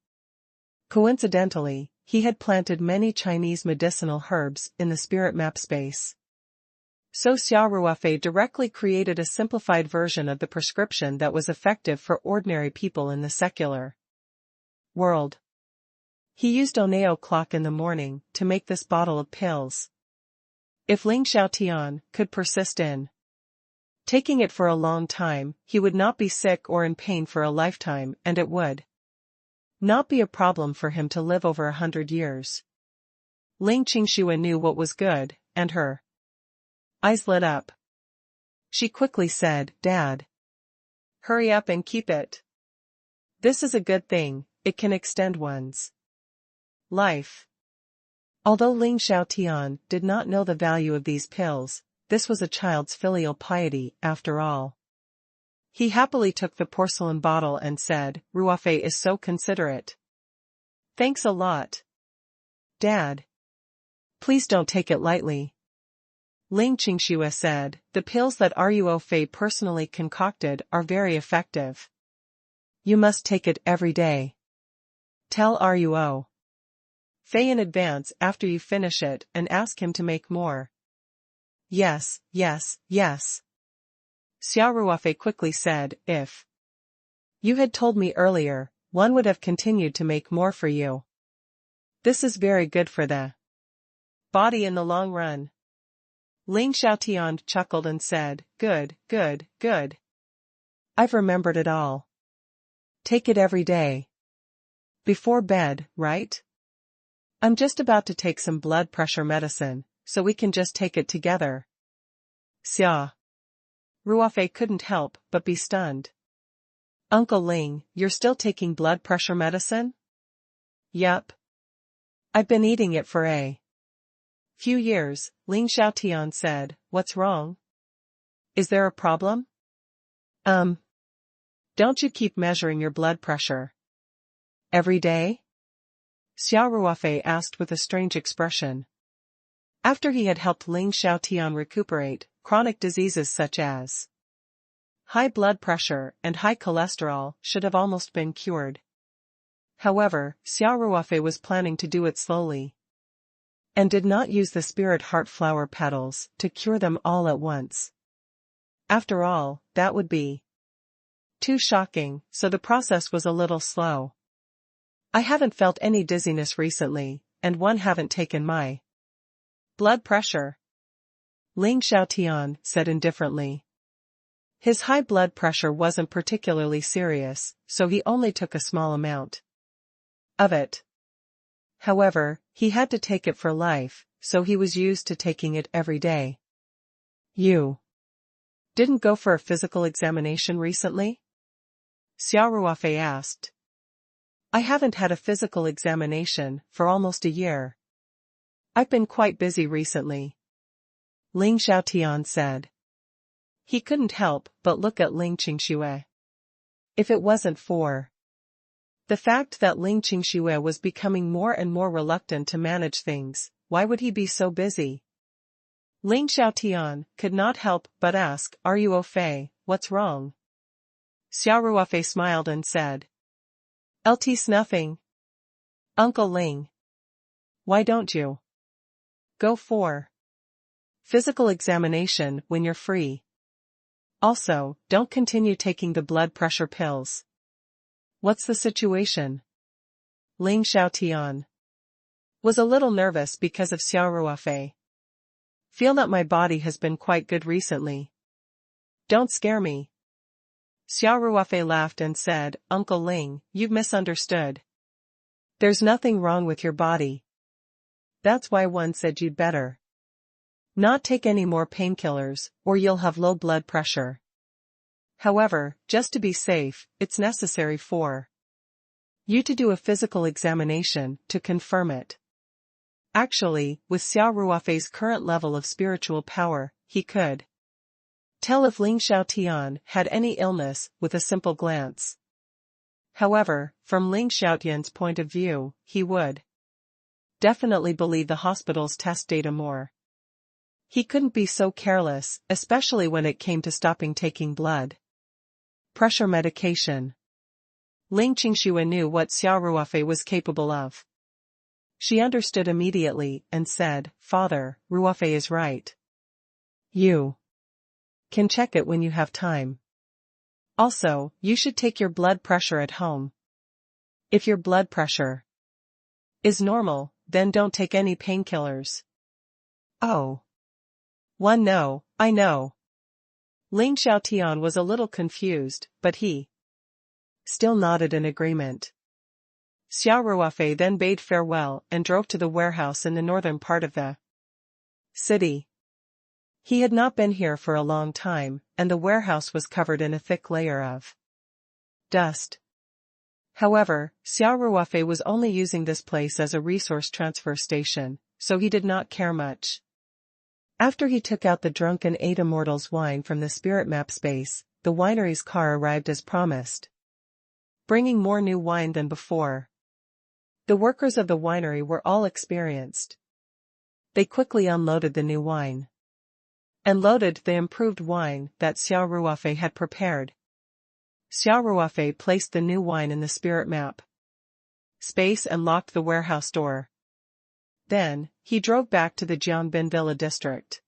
Coincidentally, he had planted many Chinese medicinal herbs in the spirit map space. So Xia Ruofei directly created a simplified version of the prescription that was effective for ordinary people in the secular world. He used Oneo clock in the morning to make this bottle of pills. If Ling Xiaotian could persist in taking it for a long time, he would not be sick or in pain for a lifetime, and it would not be a problem for him to live over 100 years. Ling Qingxue knew what was good, and her eyes lit up. She quickly said, "Dad, hurry up and keep it. This is a good thing, it can extend one's life." Although Ling Xiaotian did not know the value of these pills, this was a child's filial piety, after all. He happily took the porcelain bottle and said, "Ruofei is so considerate. Thanks a lot, Dad. Please don't take it lightly." Ling Qingxue said, "The pills that Ruofei personally concocted are very effective. You must take it every day. Tell Ruofei in advance after you finish it and ask him to make more." "Yes, yes, yes." Xia Ruofei quickly said, "If you had told me earlier, one would have continued to make more for you. This is very good for the body in the long run." Ling Xiaotian chuckled and said, "Good, good, good. I've remembered it all. Take it every day. Before bed, right? I'm just about to take some blood pressure medicine, so we can just take it together." Xia Ruofei couldn't help but be stunned. "Uncle Ling, you're still taking blood pressure medicine?" "Yup. I've been eating it for a few years," Ling Xiaotian said. "What's wrong? Is there a problem?" Don't you keep measuring your blood pressure every day?" Xia Ruofei asked with a strange expression. After he had helped Ling Xiaotian recuperate, chronic diseases such as high blood pressure and high cholesterol should have almost been cured. However, Xia Ruofei was planning to do it slowly, and did not use the spirit heart flower petals to cure them all at once. After all, that would be too shocking, so the process was a little slow. "I haven't felt any dizziness recently, and one haven't taken my blood pressure," Ling Xiaotian said indifferently. His high blood pressure wasn't particularly serious, so he only took a small amount of it. However, he had to take it for life, so he was used to taking it every day. "You didn't go for a physical examination recently?" Xia Ruofei asked. "I haven't had a physical examination for almost a year. I've been quite busy recently," Ling Xiaotian said. He couldn't help but look at Ling Qingxue. If it wasn't for the fact that Ling Qingxue was becoming more and more reluctant to manage things, why would he be so busy? Ling Xiaotian could not help but ask, "Ruofei, what's wrong?" Xia Ruofei smiled and said, "LT snuffing. Uncle Ling. Why don't you go for physical examination when you're free? Also, don't continue taking the blood pressure pills." "What's the situation?" Ling Xiaotian was a little nervous because of Xia Ruofei. "Feel that my body has been quite good recently. Don't scare me." Xia Ruofei laughed and said, "Uncle Ling, you've misunderstood. There's nothing wrong with your body. That's why one said you'd better not take any more painkillers, or you'll have low blood pressure. However, just to be safe, it's necessary for you to do a physical examination to confirm it." Actually, with Xia Ruofei's current level of spiritual power, he could tell if Ling Xiaotian had any illness with a simple glance. However, from Ling Xiaotian's point of view, he would definitely believe the hospital's test data more. He couldn't be so careless, especially when it came to stopping taking blood pressure medication. Ling Qingxue knew what Xia Ruofei was capable of. She understood immediately and said, Father, Ruofei is right. You can check it when you have time. Also, you should take your blood pressure at home. If your blood pressure is normal, then don't take any painkillers. Oh. No, I know. Ling Xiaotian was a little confused, but he still nodded in agreement. Xia Ruofei then bade farewell and drove to the warehouse in the northern part of the city. He had not been here for a long time, and the warehouse was covered in a thick layer of dust. However, Xia Ruofei was only using this place as a resource transfer station, so he did not care much. After he took out the drunken eight immortals wine from the spirit map space, the winery's car arrived as promised, bringing more new wine than before. The workers of the winery were all experienced. They quickly unloaded the new wine and loaded the improved wine that Xia Ruofei had prepared. Xia Ruofei placed the new wine in the spirit map space and locked the warehouse door. Then, he drove back to the Jianbin Villa district.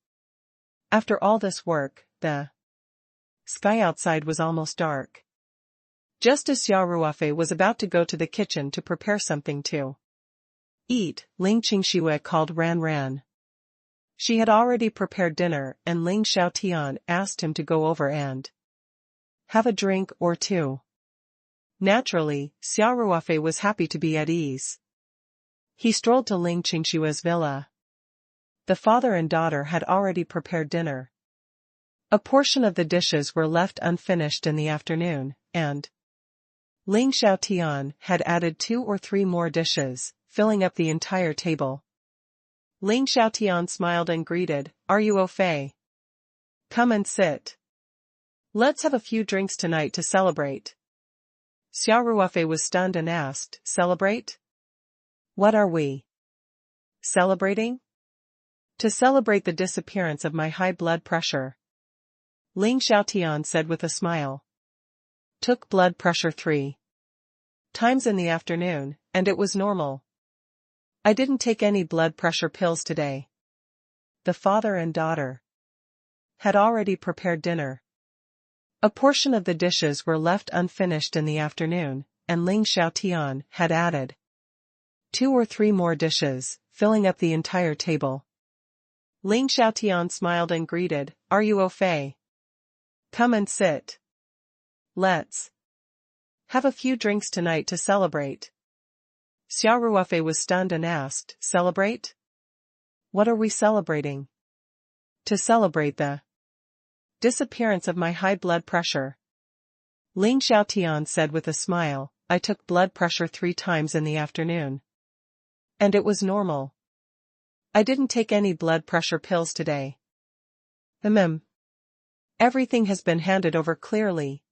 After all this work, the sky outside was almost dark. Just as Xia Ruofei was about to go to the kitchen to prepare something to eat, Ling Qingxue called Ran Ran. She had already prepared dinner, and Ling Xiaotian asked him to go over and have a drink or two. Naturally, Xia Ruofei was happy to be at ease. He strolled to Ling Qingxue's villa. The father and daughter had already prepared dinner. A portion of the dishes were left unfinished in the afternoon, and Ling Xiaotian had added 2 or 3 more dishes, filling up the entire table. Ling Xiaotian smiled and greeted, "Are you au fait? Come and sit. Let's have a few drinks tonight to celebrate." Xia Ruofei was stunned and asked, "Celebrate? What are we celebrating?" "To celebrate the disappearance of my high blood pressure," Ling Xiaotian said with a smile. "Took blood pressure 3 times in the afternoon, and it was normal. I didn't take any blood pressure pills today." The father and daughter had already prepared dinner. A portion of the dishes were left unfinished in the afternoon, and Ling Xiaotian had added 2 or 3 more dishes, filling up the entire table. Ling Xiaotian smiled and greeted, "Are you au fait? Come and sit. Let's have a few drinks tonight to celebrate." Xia Ruofei was stunned and asked, "Celebrate? What are we celebrating?" "To celebrate the disappearance of my high blood pressure," Ling Xiaotian said with a smile. "I took blood pressure 3 times in the afternoon, and it was normal. I didn't take any blood pressure pills today." Everything has been handed over clearly."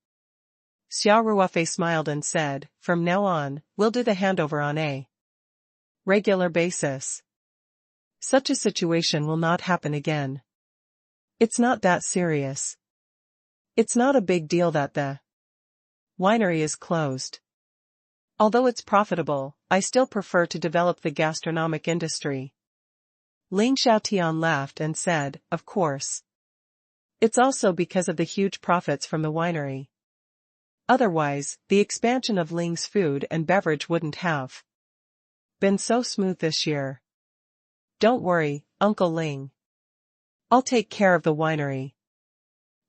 Xia Ruofei smiled and said, "From now on, we'll do the handover on a regular basis. Such a situation will not happen again. It's not that serious. It's not a big deal that the winery is closed. Although it's profitable, I still prefer to develop the gastronomic industry." Ling Xiaotian laughed and said, "Of course. It's also because of the huge profits from the winery. Otherwise, the expansion of Ling's food and beverage wouldn't have been so smooth this year. Don't worry, Uncle Ling. I'll take care of the winery."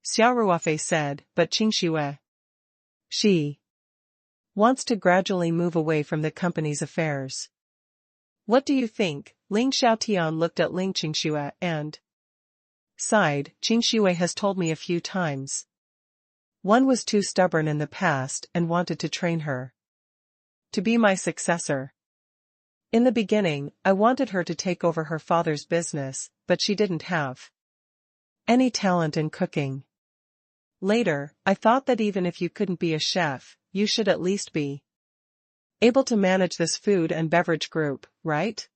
Xia Ruofei said, "But Qingxue, she wants to gradually move away from the company's affairs. What do you think?" Ling Xiaotian looked at Ling Qingxue and sighed. "Qingxue has told me a few times. One was too stubborn in the past and wanted to train her to be my successor. In the beginning, I wanted her to take over her father's business, but she didn't have any talent in cooking. Later, I thought that even if you couldn't be a chef, you should at least be able to manage this food and beverage group, right?"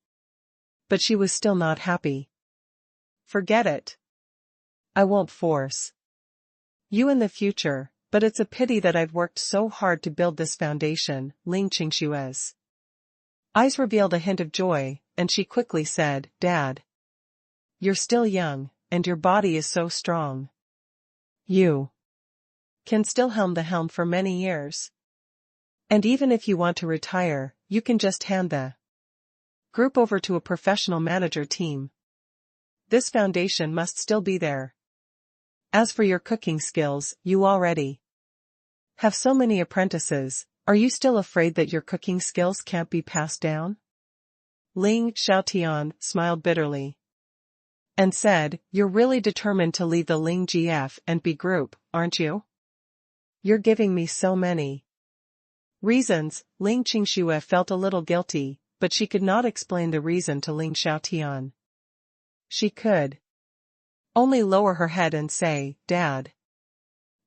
But she was still not happy. "Forget it. I won't force you in the future, but it's a pity that I've worked so hard to build this foundation." Ling Qingxue's Eyes revealed a hint of joy, and she quickly said, "Dad. You're still young, and your body is so strong. You can still helm the helm for many years. And even if you want to retire, you can just hand the group over to a professional manager team. This foundation must still be there. As for your cooking skills, you already have so many apprentices. Are you still afraid that your cooking skills can't be passed down?" Ling Xiaotian smiled bitterly and said, "You're really determined to leave the Ling GF and B group, aren't you? You're giving me so many reasons." Ling Qingxue felt a little guilty, but she could not explain the reason to Ling Xiaotian. She could only lower her head and say, "Dad.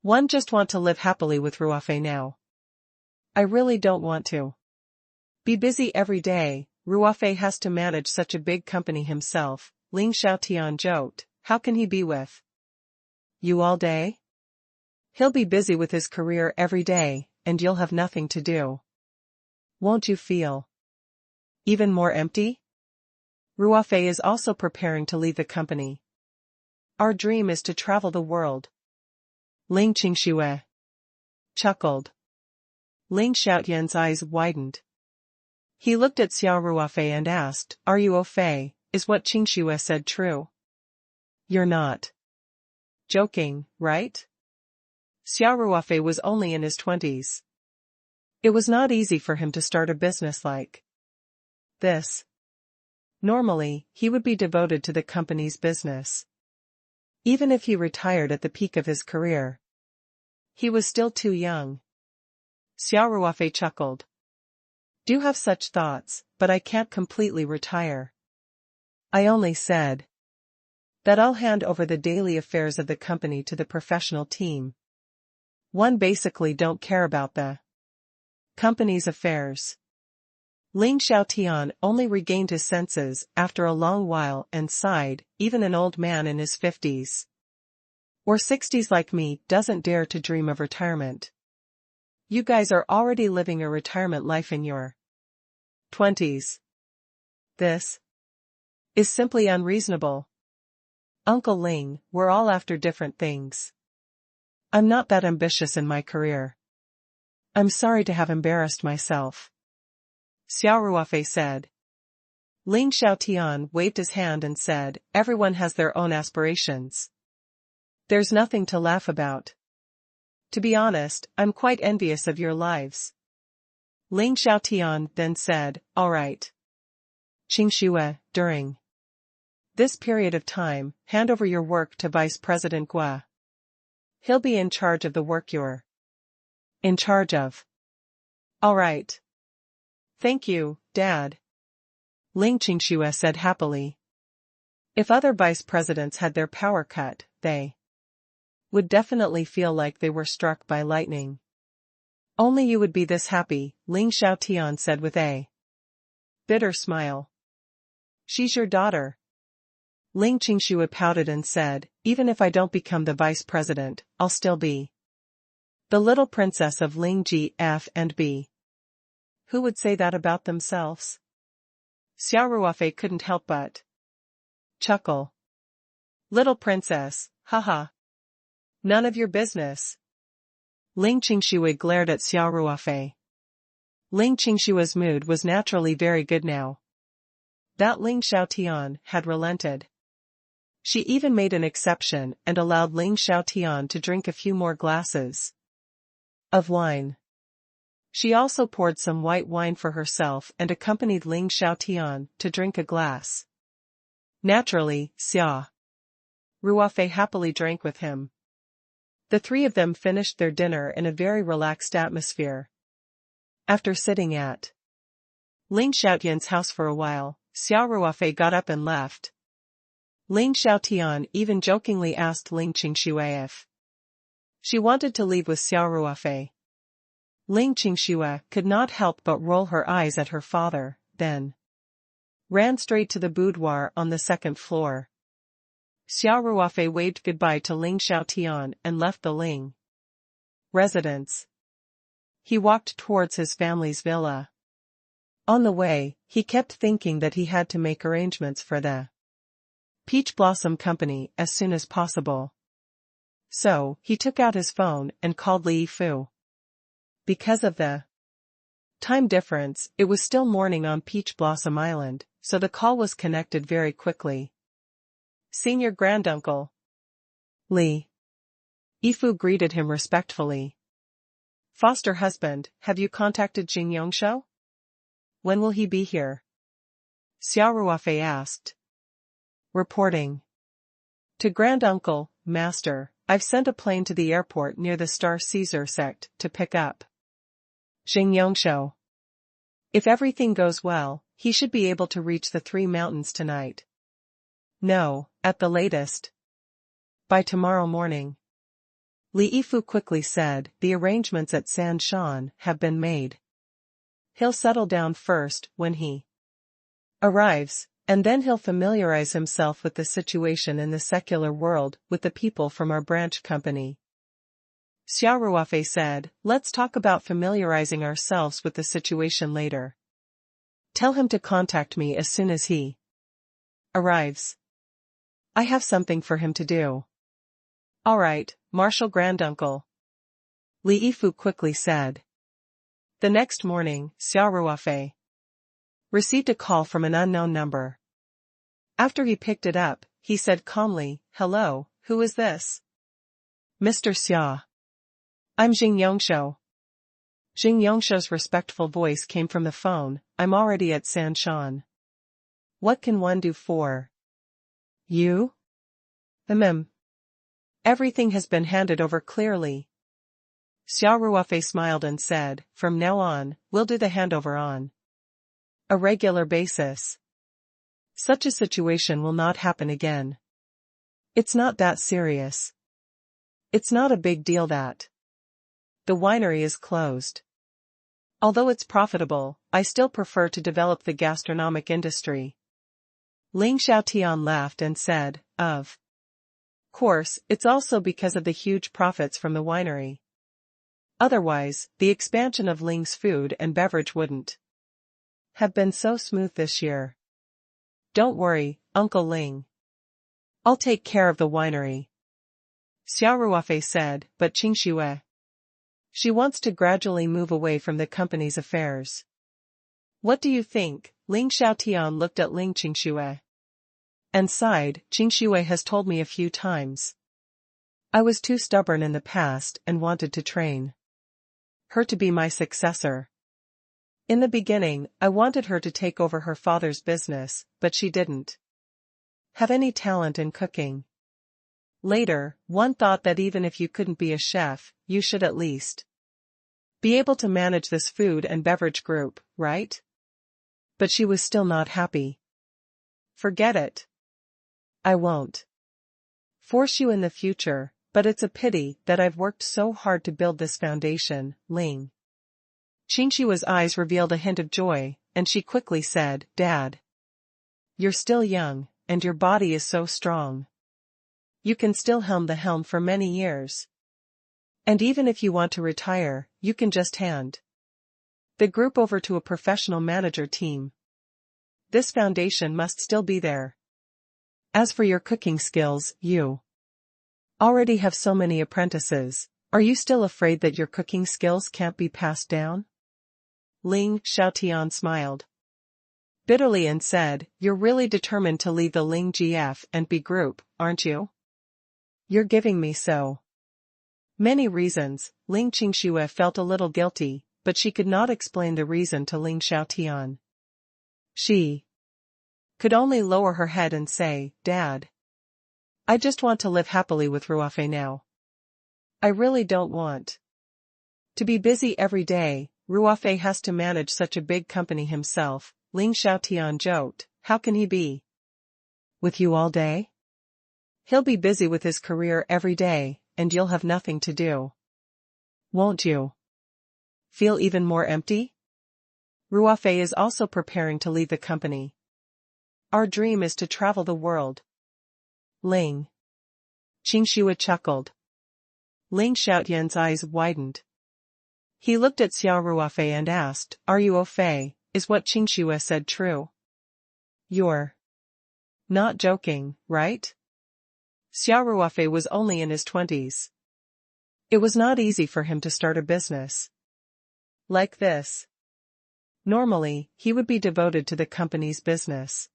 One just want to live happily with Ruofei now. I really don't want to be busy every day. Ruofei has to manage such a big company himself." Ling Xiaotian joked, "How can he be with you all day? He'll be busy with his career every day, and you'll have nothing to do. Won't you feel even more empty?" Ruofei is also preparing to leave the company. "Our dream is to travel the world." Ling Qingxue chuckled. Ling Xiaotian's eyes widened. He looked at Xia Ruofei and asked, "Are you au fait? Is what Qingxue said true? You're not joking, right?" Xia Ruofei was only in his 20s. It was not easy for him to start a business like this. Normally, he would be devoted to the company's business. Even if he retired at the peak of his career, he was still too young. Xia Ruofei chuckled. "Do have such thoughts, but I can't completely retire. I only said that I'll hand over the daily affairs of the company to the professional team. One basically don't care about the company's affairs." Ling Xiaotian only regained his senses after a long while and sighed. "Even an old man in his 50s or 60s like me doesn't dare to dream of retirement. You guys are already living a retirement life in your 20s. This is simply unreasonable. Uncle Ling, we're all after different things. I'm not that ambitious in my career. I'm sorry to have embarrassed myself," Xia Ruofei said. Ling Xiaotian waved his hand and said, "Everyone has their own aspirations. There's nothing to laugh about. To be honest, I'm quite envious of your lives." Ling Xiaotian then said, "All right. Qingxue, during this period of time, hand over your work to Vice President Gua. He'll be in charge of the work you're in charge of." "All right. Thank you, Dad," Ling Qingxue said happily. If other vice presidents had their power cut, they would definitely feel like they were struck by lightning. "Only you would be this happy," Ling Xiaotian said with a bitter smile. "She's your daughter." Ling Qingxue pouted and said, "Even if I don't become the vice president, I'll still be the little princess of Ling G, F and B." Who would say that about themselves? Xia Ruofei couldn't help but chuckle. "Little princess, haha. None of your business." Ling Qingxue glared at Xia Ruofei. Ling Qingxue's mood was naturally very good now that Ling Xiaotian had relented. She even made an exception and allowed Ling Xiaotian to drink a few more glasses of wine. She also poured some white wine for herself and accompanied Ling Xiaotian to drink a glass. Naturally, Xia Ruofei happily drank with him. The three of them finished their dinner in a very relaxed atmosphere. After sitting at Ling Xiaotian's house for a while, Xia Ruofei got up and left. Ling Xiaotian even jokingly asked Ling Qingxue if she wanted to leave with Xia Ruofei. Ling Qingxue could not help but roll her eyes at her father, then ran straight to the boudoir on the second floor. Xia Ruofei waved goodbye to Ling Xiaotian and left the Ling residence. He walked towards his family's villa. On the way, he kept thinking that he had to make arrangements for the Peach Blossom Company as soon as possible. So, he took out his phone and called Li Yifu. Because of the time difference, it was still morning on Peach Blossom Island, so the call was connected very quickly. Senior Granduncle Li Yifu greeted him respectfully. Foster husband, have you contacted Jing Yongshou? When will he be here? Xia Ruofei asked. Reporting. To Granduncle, Master, I've sent a plane to the airport near the Star Caesar sect to pick up Jing Yongshou. If everything goes well, he should be able to reach the Three Mountains tonight. No, at the latest. By tomorrow morning. Li Yifu quickly said, the arrangements at San Shan have been made. He'll settle down first when he arrives, and then he'll familiarize himself with the situation in the secular world with the people from our branch company. Xia Ruofei said, let's talk about familiarizing ourselves with the situation later. Tell him to contact me as soon as he arrives. I have something for him to do. All right, Marshal Granduncle. Li Yifu quickly said. The next morning, Xia Ruofei received a call from an unknown number. After he picked it up, he said calmly, hello, who is this? Mr. Xia. I'm Jing Yongshou. Jing Yongshou's respectful voice came from the phone, I'm already at San Shan. What can one do for you? Everything has been handed over clearly. Xia Ruofei smiled and said, from now on, we'll do the handover on a regular basis. Such a situation will not happen again. It's not that serious. It's not a big deal that the winery is closed. Although it's profitable, I still prefer to develop the gastronomic industry. Ling Xiaotian laughed and said, of course, it's also because of the huge profits from the winery. Otherwise, the expansion of Ling's food and beverage wouldn't have been so smooth this year. Don't worry, Uncle Ling. I'll take care of the winery. Xia Ruofei said, but Qingxue. She wants to gradually move away from the company's affairs. What do you think? Ling Xiaotian looked at Ling Qingxue and sighed, Qingxue has told me a few times. I was too stubborn in the past and wanted to train her to be my successor. In the beginning, I wanted her to take over her father's business, but she didn't have any talent in cooking. Later, one thought that even if you couldn't be a chef, you should at least be able to manage this food and beverage group, right? But she was still not happy. Forget it. I won't force you in the future, but it's a pity that I've worked so hard to build this foundation, Ling. Qingxue's eyes revealed a hint of joy, and she quickly said, Dad. You're still young, and your body is so strong. You can still helm the helm for many years. And even if you want to retire, you can just hand the group over to a professional manager team. This foundation must still be there. As for your cooking skills, you already have so many apprentices. Are you still afraid that your cooking skills can't be passed down? Ling Xiaotian smiled bitterly and said, you're really determined to leave the Ling GF and B group, aren't you? You're giving me so many reasons. Ling Qingxue felt a little guilty, but she could not explain the reason to Ling Xiaotian. She could only lower her head and say, Dad. I just want to live happily with Ruofei now. I really don't want to be busy every day. Ruofei has to manage such a big company himself. Ling Xiaotian joked, how can he be with you all day? He'll be busy with his career every day, and you'll have nothing to do. Won't you feel even more empty? Ruofei is also preparing to leave the company. Our dream is to travel the world. Ling. Qingxue chuckled. Ling Xiaotian's eyes widened. He looked at Xia Ruofei and asked, are you au fait, is what Qingxue said true? You're not joking, right? Xia Ruofei was only in his 20s. It was not easy for him to start a business like this. Normally, he would be devoted to the company's business.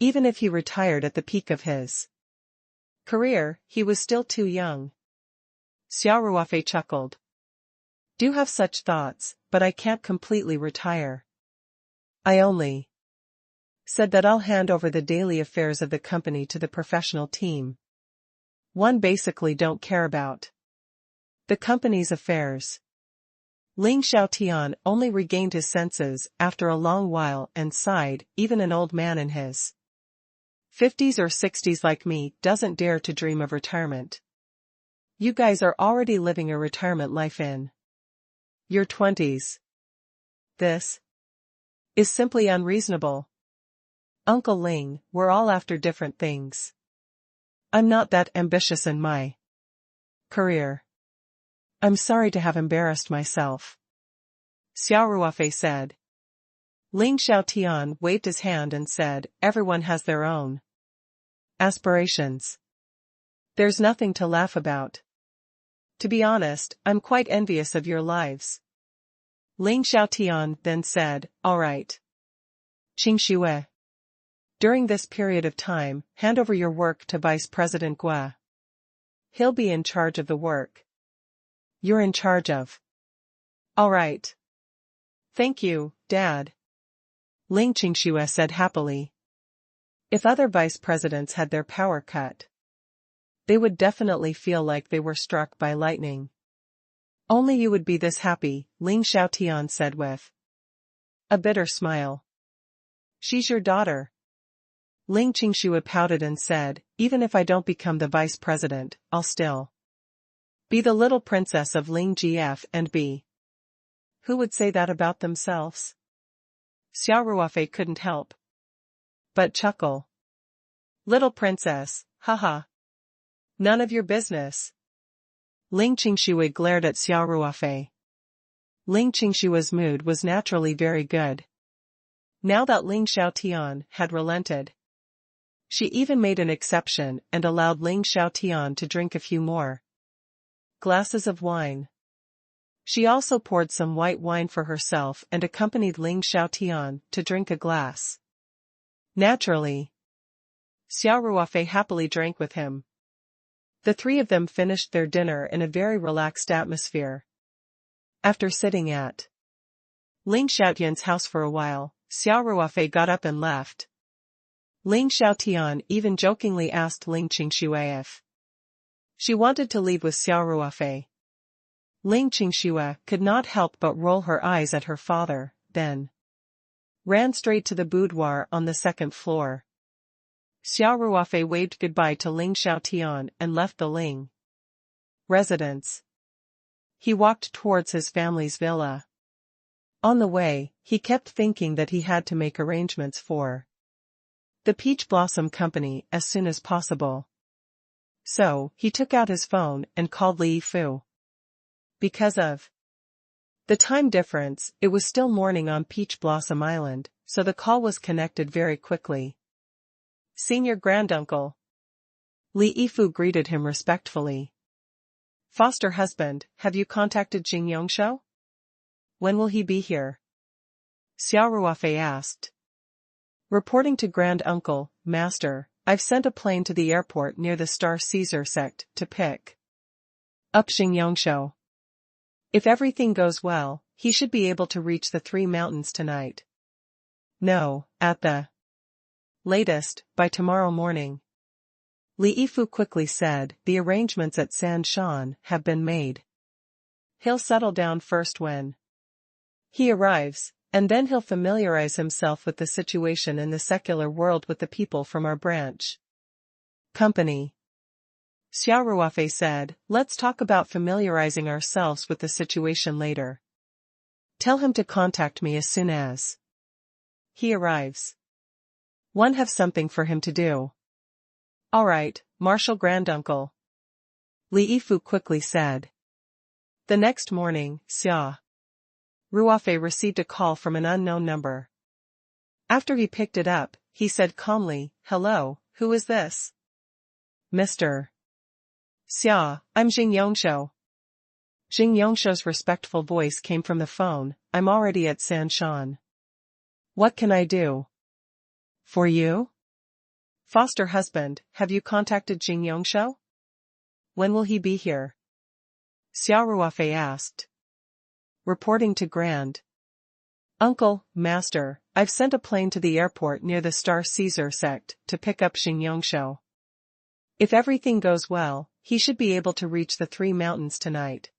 Even if he retired at the peak of his career, he was still too young. Xia Ruofei chuckled. Do have such thoughts, but I can't completely retire. I only said that I'll hand over the daily affairs of the company to the professional team. One basically don't care about the company's affairs. Ling Xiaotian only regained his senses after a long while and sighed. Even an old man in his 50s or 60s like me doesn't dare to dream of retirement. You guys are already living a retirement life in your 20s. This is simply unreasonable. Uncle Ling, we're all after different things. I'm not that ambitious in my career. I'm sorry to have embarrassed myself, Xia Ruofei said. Ling Xiaotian waved his hand and said, everyone has their own aspirations. There's nothing to laugh about. To be honest, I'm quite envious of your lives. Ling Xiaotian then said, all right. Qingxue. During this period of time, hand over your work to Vice President Gua. He'll be in charge of the work you're in charge of. All right. Thank you, Dad. Ling Qingxue said happily. If other vice presidents had their power cut, they would definitely feel like they were struck by lightning. Only you would be this happy, Ling Xiaotian said with a bitter smile. She's your daughter. Ling Qingxue pouted and said, even if I don't become the vice president, I'll still be the little princess of Ling GF and B. Who would say that about themselves? Xia Ruofei couldn't help but chuckle. Little princess, haha. None of your business. Ling Qingxue glared at Xia Ruofei. Ling Qingxue's mood was naturally very good. Now that Ling Xiaotian had relented, she even made an exception and allowed Ling Xiaotian to drink a few more glasses of wine. She also poured some white wine for herself and accompanied Ling Xiaotian to drink a glass. Naturally, Xia Ruofei happily drank with him. The three of them finished their dinner in a very relaxed atmosphere. After sitting at Ling Xiaotian's house for a while, Xia Ruofei got up and left. Ling Xiaotian even jokingly asked Ling Qingxue if she wanted to leave with Xia Ruofei. Ling Qingxue could not help but roll her eyes at her father, then ran straight to the boudoir on the second floor. Xia Ruofei waved goodbye to Ling Xiaotian and left the Ling residence. He walked towards his family's villa. On the way, he kept thinking that he had to make arrangements for the Peach Blossom Company as soon as possible. So, he took out his phone and called Li Yifu. Because of the time difference, it was still morning on Peach Blossom Island, so the call was connected very quickly. Senior Granduncle. Li Yifu greeted him respectfully. Foster husband, have you contacted Jing Yongshou? When will he be here? Xia Ruofei asked. Reporting to Granduncle, Master, I've sent a plane to the airport near the Star Caesar sect to pick up Jing Yongshou. If everything goes well, he should be able to reach the Three Mountains tonight. No, at the latest, by tomorrow morning. Li Yifu quickly said, the arrangements at Sanshan have been made. He'll settle down first when he arrives, and then he'll familiarize himself with the situation in the secular world with the people from our branch company. Xia Ruofei said, let's talk about familiarizing ourselves with the situation later. Tell him to contact me as soon as he arrives. One have something for him to do. All right, Marshal Granduncle. Li Yifu quickly said. The next morning, Xia Ruofei received a call from an unknown number. After he picked it up, he said calmly, "Hello, who is this?" "Mr. Xia, I'm Jing Yongsho." Jing Yongsho's respectful voice came from the phone. "I'm already at Sanshan. What can I do for you?" "Foster husband, have you contacted Jing Yongsho? When will he be here?" Xia Ruofei asked. Reporting to Grand Uncle, Master, I've sent a plane to the airport near the Star Caesar sect to pick up Jing Yongsho. If everything goes well, he should be able to reach the Three Mountains tonight.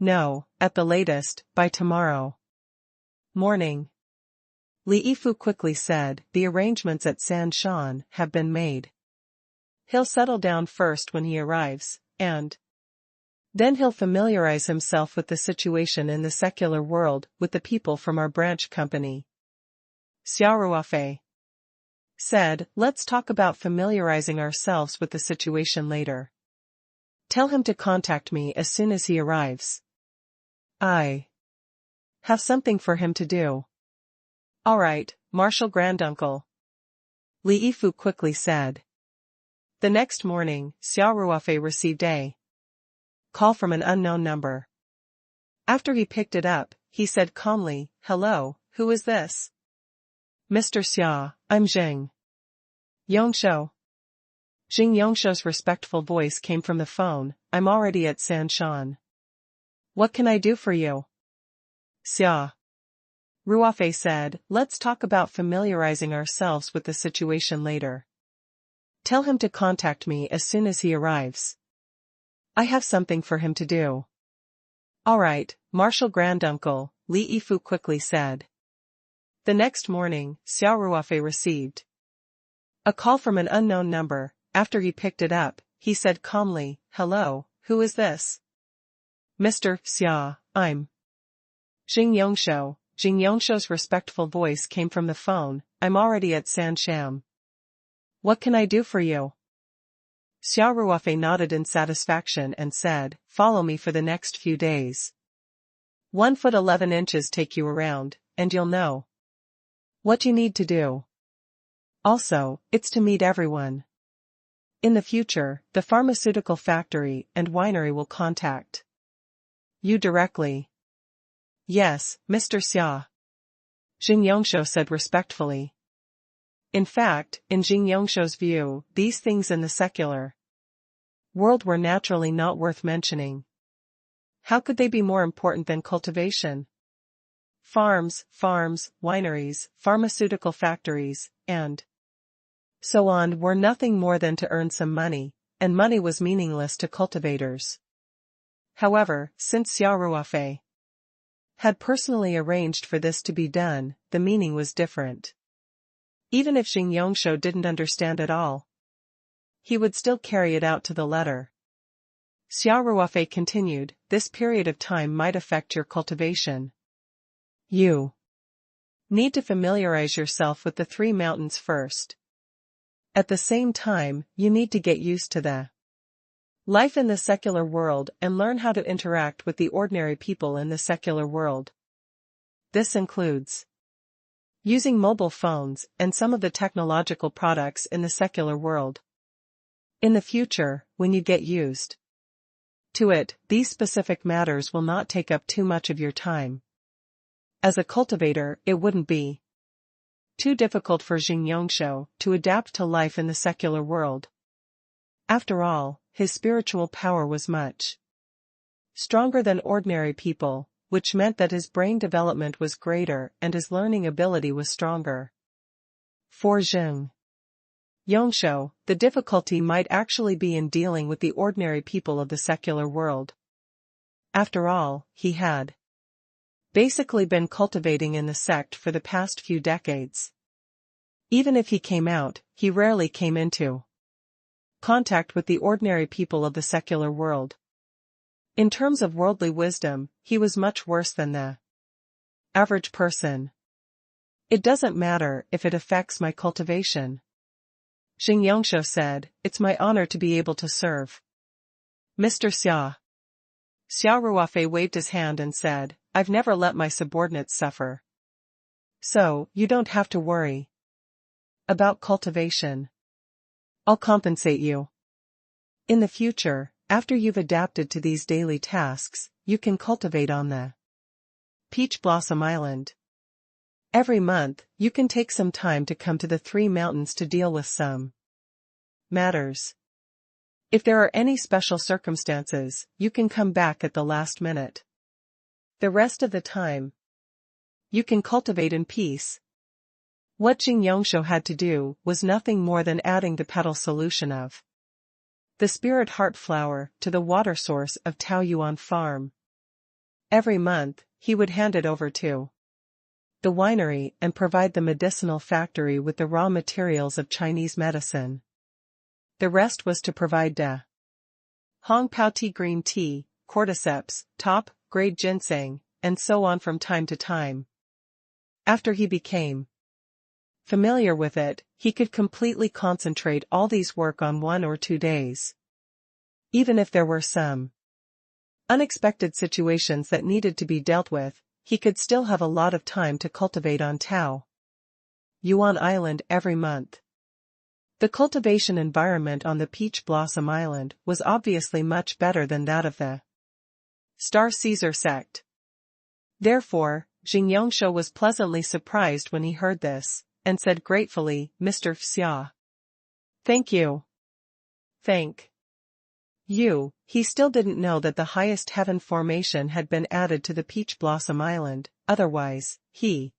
No, at the latest, by tomorrow morning. Li Yifu quickly said, "The arrangements at Sanshan have been made. He'll settle down first when he arrives, and then he'll familiarize himself with the situation in the secular world with the people from our branch company." Xia Ruofei said, "Let's talk about familiarizing ourselves with the situation later. Tell him to contact me as soon as he arrives. I have something for him to do." "All right, Martial Granduncle," Li Yifu quickly said. The next morning, Xia Ruofei received a call from an unknown number. After he picked it up, he said calmly, "Hello, who is this?" "Mr. Xia, I'm Jing Yongsho." Jing Yongsho's respectful voice came from the phone. "I'm already at Sanshan. What can I do for you?" Xia Ruofei said, "Let's talk about familiarizing ourselves with the situation later. Tell him to contact me as soon as he arrives. I have something for him to do." "All right, Martial Granduncle," Li Yifu quickly said. The next morning, Xia Ruofei received a call from an unknown number. After he picked it up, he said calmly, "Hello, who is this?" "Mr. Xia, I'm Jing Yongsho." Jing Yongsho's respectful voice came from the phone. "I'm already at Sansham. What can I do for you?" Xia Ruofei nodded in satisfaction and said, "Follow me for the next few days. 1 foot 11 inches take you around, and you'll know what you need to do. Also, it's to meet everyone. In the future, the pharmaceutical factory and winery will contact you directly." "Yes, Mr. Xia," Jing Yongsho said respectfully. In fact, in Jing Yongsho's view, these things in the secular world were naturally not worth mentioning. How could they be more important than cultivation? Farms, wineries, pharmaceutical factories, and so on were nothing more than to earn some money, and money was meaningless to cultivators. However, since Xia Ruofei had personally arranged for this to be done, the meaning was different. Even if Jing Yongsho didn't understand at all, he would still carry it out to the letter. Xia Ruofei continued, "This period of time might affect your cultivation. You need to familiarize yourself with the Three Mountains first. At the same time, you need to get used to the life in the secular world and learn how to interact with the ordinary people in the secular world. This includes using mobile phones and some of the technological products in the secular world. In the future, when you get used to it, these specific matters will not take up too much of your time. As a cultivator, it wouldn't be too difficult for Jing Yongsho to adapt to life in the secular world. After all, his spiritual power was much stronger than ordinary people, which meant that his brain development was greater and his learning ability was stronger. For Jing Yongsho, the difficulty might actually be in dealing with the ordinary people of the secular world. After all, he had basically been cultivating in the sect for the past few decades. Even if he came out, he rarely came into contact with the ordinary people of the secular world. In terms of worldly wisdom, he was much worse than the average person. "It doesn't matter if it affects my cultivation," Jing Yongsho said, "It's my honor to be able to serve Mr. Xia." Xia Ruofei waved his hand and said, I've never let my subordinates suffer. So, you don't have to worry about cultivation. I'll compensate you. In the future, after you've adapted to these daily tasks, you can cultivate on the Peach Blossom Island. Every month, you can take some time to come to the Three Mountains to deal with some matters. If there are any special circumstances, you can come back at the last minute. The rest of the time, you can cultivate in peace. What Jing Yongsho had to do was nothing more than adding the petal solution of the spirit heart flower to the water source of Taoyuan farm. Every month, he would hand it over to the winery and provide the medicinal factory with the raw materials of Chinese medicine. The rest was to provide the Hong Pao tea, green tea, cordyceps, top-grade ginseng, and so on from time to time. After he became familiar with it, he could completely concentrate all these work on 1 or 2 days. Even if there were some unexpected situations that needed to be dealt with, he could still have a lot of time to cultivate on Tao Yuan Island every month. The cultivation environment on the Peach Blossom Island was obviously much better than that of the Star Caesar sect. Therefore, Jing Yongsho was pleasantly surprised when he heard this, and said gratefully, Mr. Xia. Thank you. Thank you. He still didn't know that the highest heaven formation had been added to the Peach Blossom Island, otherwise, he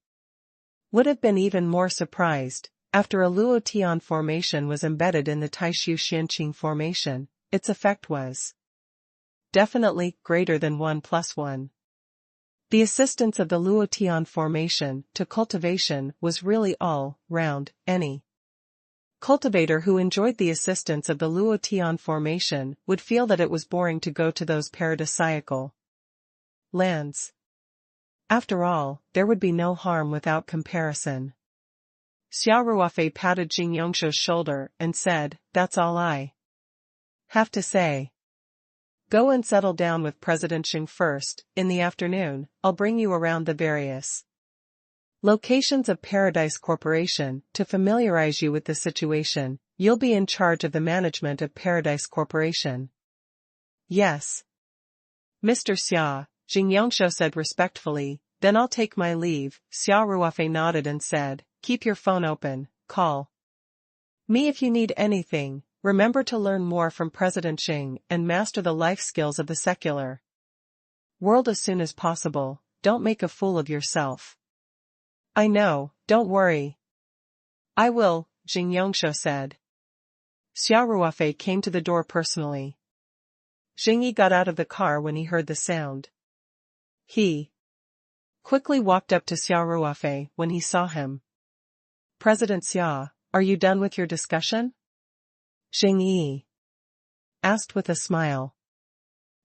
would have been even more surprised. After a Luo Tian formation was embedded in the Taishu Xianqing formation, its effect was definitely greater than 1 + 1. The assistance of the Luo Tian formation to cultivation was really all round. Any cultivator who enjoyed the assistance of the Luo Tian formation would feel that it was boring to go to those paradisiacal lands. After all, there would be no harm without comparison. Xia Ruofei patted Jing Yongsho's shoulder and said, That's all I have to say. Go and settle down with President Xing first. In the afternoon, I'll bring you around the various locations of Paradise Corporation to familiarize you with the situation. You'll be in charge of the management of Paradise Corporation. Yes, Mr. Xia, Jing Yongsho said respectfully. Then I'll take my leave. Xia Ruofei nodded and said, Keep your phone open, call me if you need anything. Remember to learn more from President Xing and master the life skills of the secular world as soon as possible. Don't make a fool of yourself. I know, don't worry. I will, Jing Yongsho said. Xia Ruofei came to the door personally. Jingyi got out of the car when he heard the sound. He quickly walked up to Xia Ruofei when he saw him. President Xia, are you done with your discussion? Jingyi asked with a smile.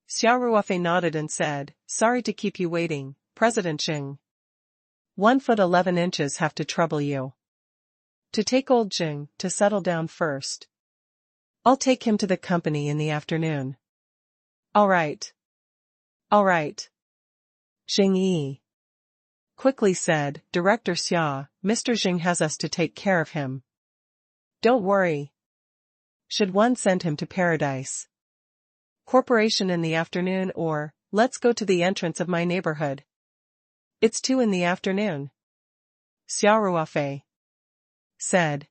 Xia Ruofei nodded and said, Sorry to keep you waiting, President Xing. 1 foot 11 inches have to trouble you to take old Jing to settle down first. I'll take him to the company in the afternoon. All right. All right. Jingyi quickly said, Director Xia, Mr. Xing has us to take care of him. Don't worry. Should one send him to Paradise Corporation in the afternoon or, let's go to the entrance of my neighborhood. It's 2 in the afternoon. Xia Ruofei said.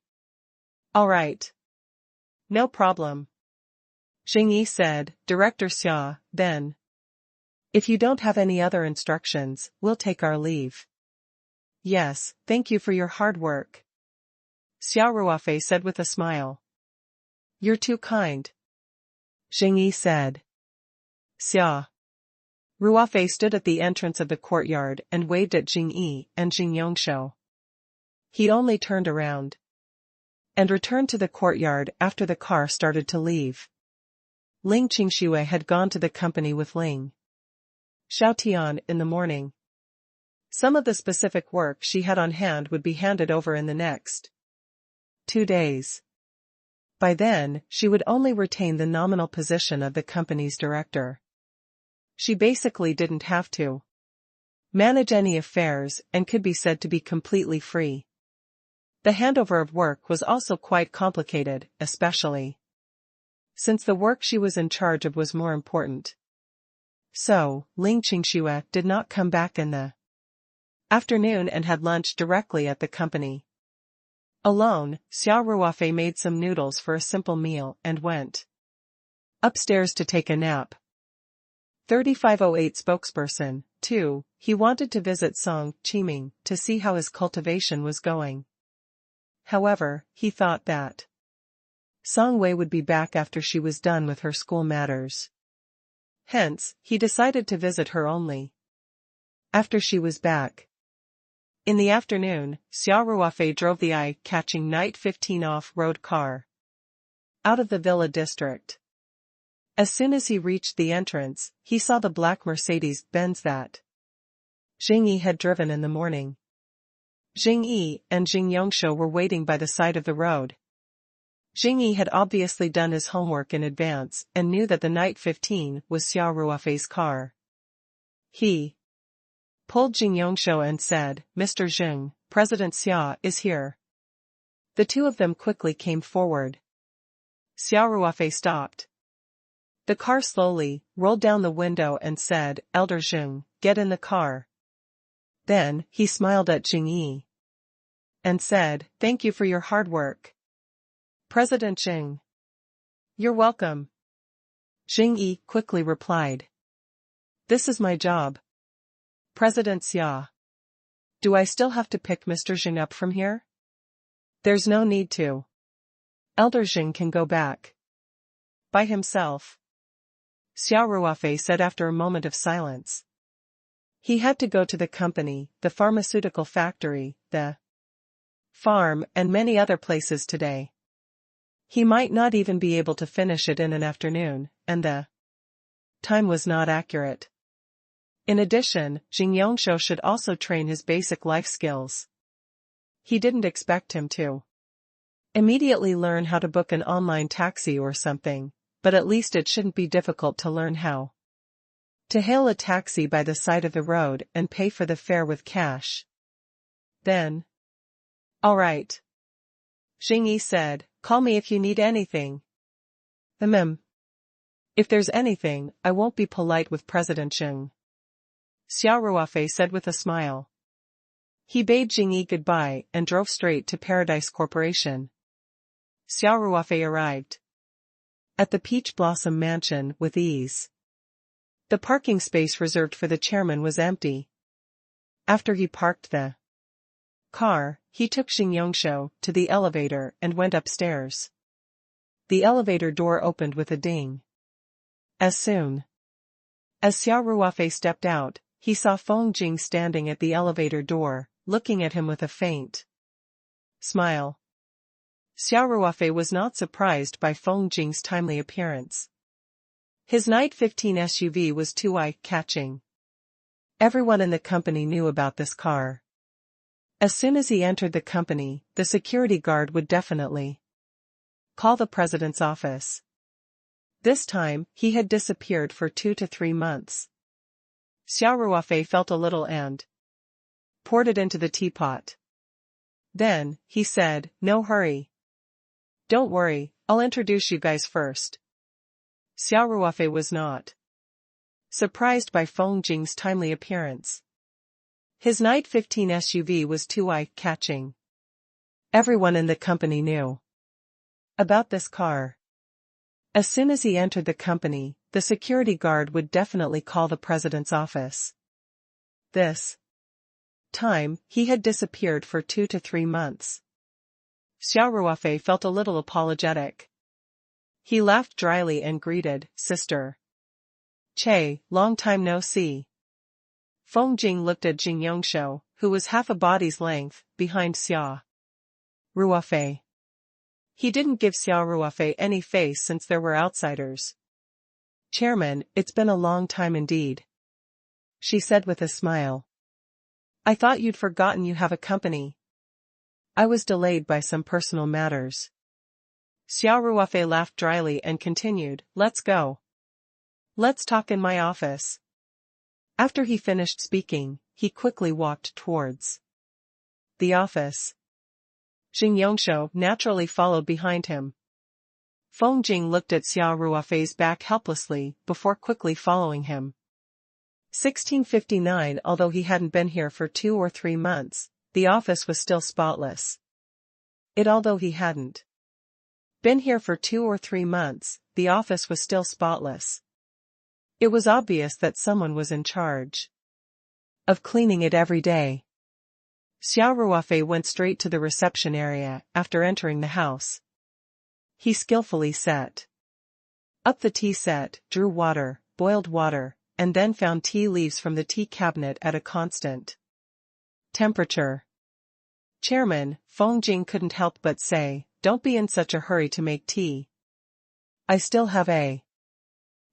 All right. No problem. Jingyi said, Director Xia, then. If you don't have any other instructions, we'll take our leave. Yes, thank you for your hard work. Xia Ruofei said with a smile. You're too kind. Jingyi said. Xia Ruofei stood at the entrance of the courtyard and waved at Jingyi and Jing Yongsho. He only turned around and returned to the courtyard after the car started to leave. Ling Qingxue had gone to the company with Ling Xiaotian in the morning. Some of the specific work she had on hand would be handed over in the next 2 days. By then, she would only retain the nominal position of the company's director. She basically didn't have to manage any affairs, and could be said to be completely free. The handover of work was also quite complicated, especially since the work she was in charge of was more important. So, Ling Qingxue did not come back in the afternoon and had lunch directly at the company. Alone, Xia Ruofei made some noodles for a simple meal and went upstairs to take a nap. 3508 spokesperson, 2, he wanted to visit Song Qiming to see how his cultivation was going. However, he thought that Song Wei would be back after she was done with her school matters. Hence, he decided to visit her only after she was back. In the afternoon, Xia Ruofei drove the eye-catching Night 15 off-road car out of the villa district. As soon as he reached the entrance, he saw the black Mercedes-Benz that Jing Yi had driven in the morning. Jing Yi and Jing Yongshou were waiting by the side of the road. Jing Yi had obviously done his homework in advance and knew that the Night 15 was Xia Ruofei's car. He pulled Jing Yongshou and said, "Mr. Jing, President Xia is here." The two of them quickly came forward. Xia Ruofei stopped the car slowly, rolled down the window and said, "Elder Jing, get in the car." Then, he smiled at Jing Yi and said, "Thank you for your hard work, President Jing." "You're welcome," Jing Yi quickly replied. "This is my job, President Xia. Do I still have to pick Mr. Jing up from here?" "There's no need to. Elder Jing can go back by himself," Xia Ruofei said after a moment of silence. He had to go to the company, the pharmaceutical factory, the farm, and many other places today. He might not even be able to finish it in an afternoon, and the time was not accurate. In addition, Jing Yongshou should also train his basic life skills. He didn't expect him to immediately learn how to book an online taxi or something, but at least it shouldn't be difficult to learn how to hail a taxi by the side of the road and pay for the fare with cash. Then, "All right," Jing Yi said, "call me if you need anything." If there's anything, I won't be polite with President Jing," Xia Ruofei said with a smile. He bade Jing Yi goodbye and drove straight to Paradise Corporation. Xia Ruofei arrived at the Peach Blossom Mansion with ease. The parking space reserved for the chairman was empty. After he parked the car, he took Jing Yongshou to the elevator and went upstairs. The elevator door opened with a ding. As soon as Xia Ruofei stepped out, he saw Feng Jing standing at the elevator door, looking at him with a faint smile. Xia Ruofei was not surprised by Feng Jing's timely appearance. His Night 15 SUV was too eye-catching. Everyone in the company knew about this car. As soon as he entered the company, the security guard would definitely call the president's office. This time, he had disappeared for 2 to 3 months. Xia Ruofei felt a little and poured it into the teapot. Then, he said, "No hurry. Don't worry, I'll introduce you guys first." Xia Ruofei was not surprised by Feng Jing's timely appearance. His Night 15 SUV was too eye-catching. Everyone in the company knew about this car. As soon as he entered the company, the security guard would definitely call the president's office. This time, he had disappeared for 2 to 3 months. Xia Ruofei felt a little apologetic. He laughed dryly and greeted, "Sister Che, long time no see." Feng Jing looked at Jing Yongshou, who was half a body's length behind Xia Ruofei. He didn't give Xia Ruofei any face since there were outsiders. "Chairman, it's been a long time indeed," she said with a smile. "I thought you'd forgotten you have a company." "I was delayed by some personal matters." Xia Ruofei laughed dryly and continued, "Let's go. Let's talk in my office." After he finished speaking, he quickly walked towards the office. Jing Yongshou naturally followed behind him. Feng Jing looked at Xia Ruofei's back helplessly before quickly following him. 1659. Although he hadn't been here for 2 or 3 months, the office was still spotless. Although he hadn't been here for 2 or 3 months, the office was still spotless. It was obvious that someone was in charge of cleaning it every day. Xia Ruofei went straight to the reception area after entering the house. He skillfully set up the tea set, drew water, boiled water, and then found tea leaves from the tea cabinet at a constant temperature. Chairman, Feng Jing couldn't help but say, "Don't be in such a hurry to make tea. I still have a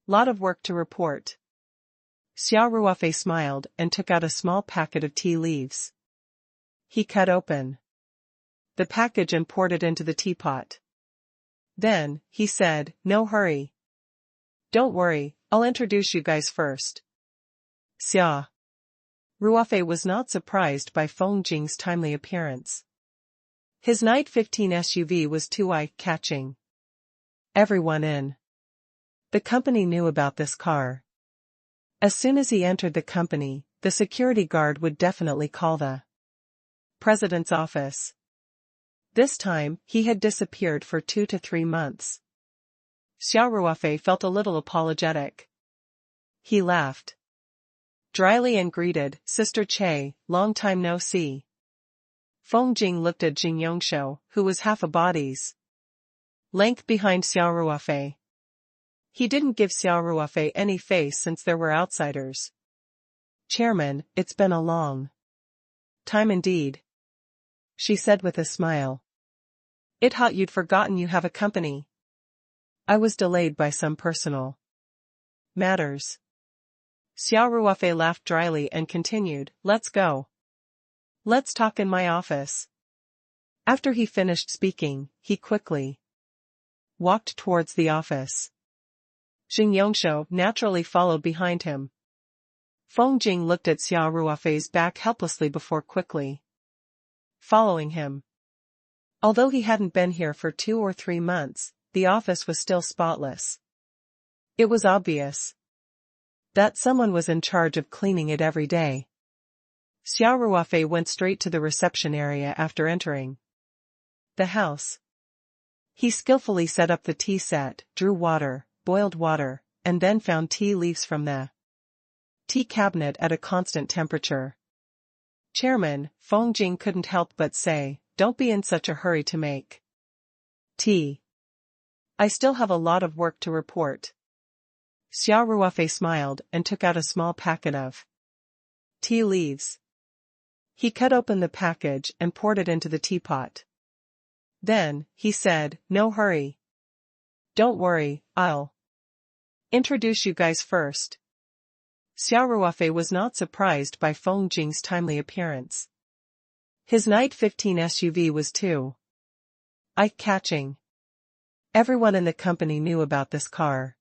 lot of work to report." Xia Ruofei smiled and took out a small packet of tea leaves. He cut open the package and poured it into the teapot. Then, he said, "No hurry. Don't worry, I'll introduce you guys first." Xia Ruofei was not surprised by Feng Jing's timely appearance. His Night 15 SUV was too eye-catching. Everyone in the company knew about this car. As soon as he entered the company, the security guard would definitely call the president's office. This time, he had disappeared for 2 to 3 months. Xia Ruofei felt a little apologetic. He laughed dryly and greeted, "Sister Che, long time no see." Feng Jing looked at Jing Yongshou, who was half a body's length behind Xia Ruofei. He didn't give Xia Ruofei any face since there were outsiders. "Chairman, it's been a long time indeed," she said with a smile. "It thought you'd forgotten you have a company." "I was delayed by some personal matters." Xia Ruofei laughed dryly and continued, "Let's go. Let's talk in my office." After he finished speaking, he quickly walked towards the office. Jing Yongshou naturally followed behind him. Feng Jing looked at Xia Ruofei's back helplessly before quickly following him. Although he hadn't been here for 2 or 3 months, the office was still spotless. It was obvious that someone was in charge of cleaning it every day. Xia Ruofei went straight to the reception area after entering the house. He skillfully set up the tea set, drew water, boiled water, and then found tea leaves from the tea cabinet at a constant temperature. Chairman, Feng Jing couldn't help but say, "Don't be in such a hurry to make tea. I still have a lot of work to report." Xia Ruofei smiled and took out a small packet of tea leaves. He cut open the package and poured it into the teapot. Then, he said, "No hurry. Don't worry, I'll introduce you guys first." Xia Ruofei was not surprised by Feng Jing's timely appearance. His Night 15 SUV was too eye-catching. Everyone in the company knew about this car.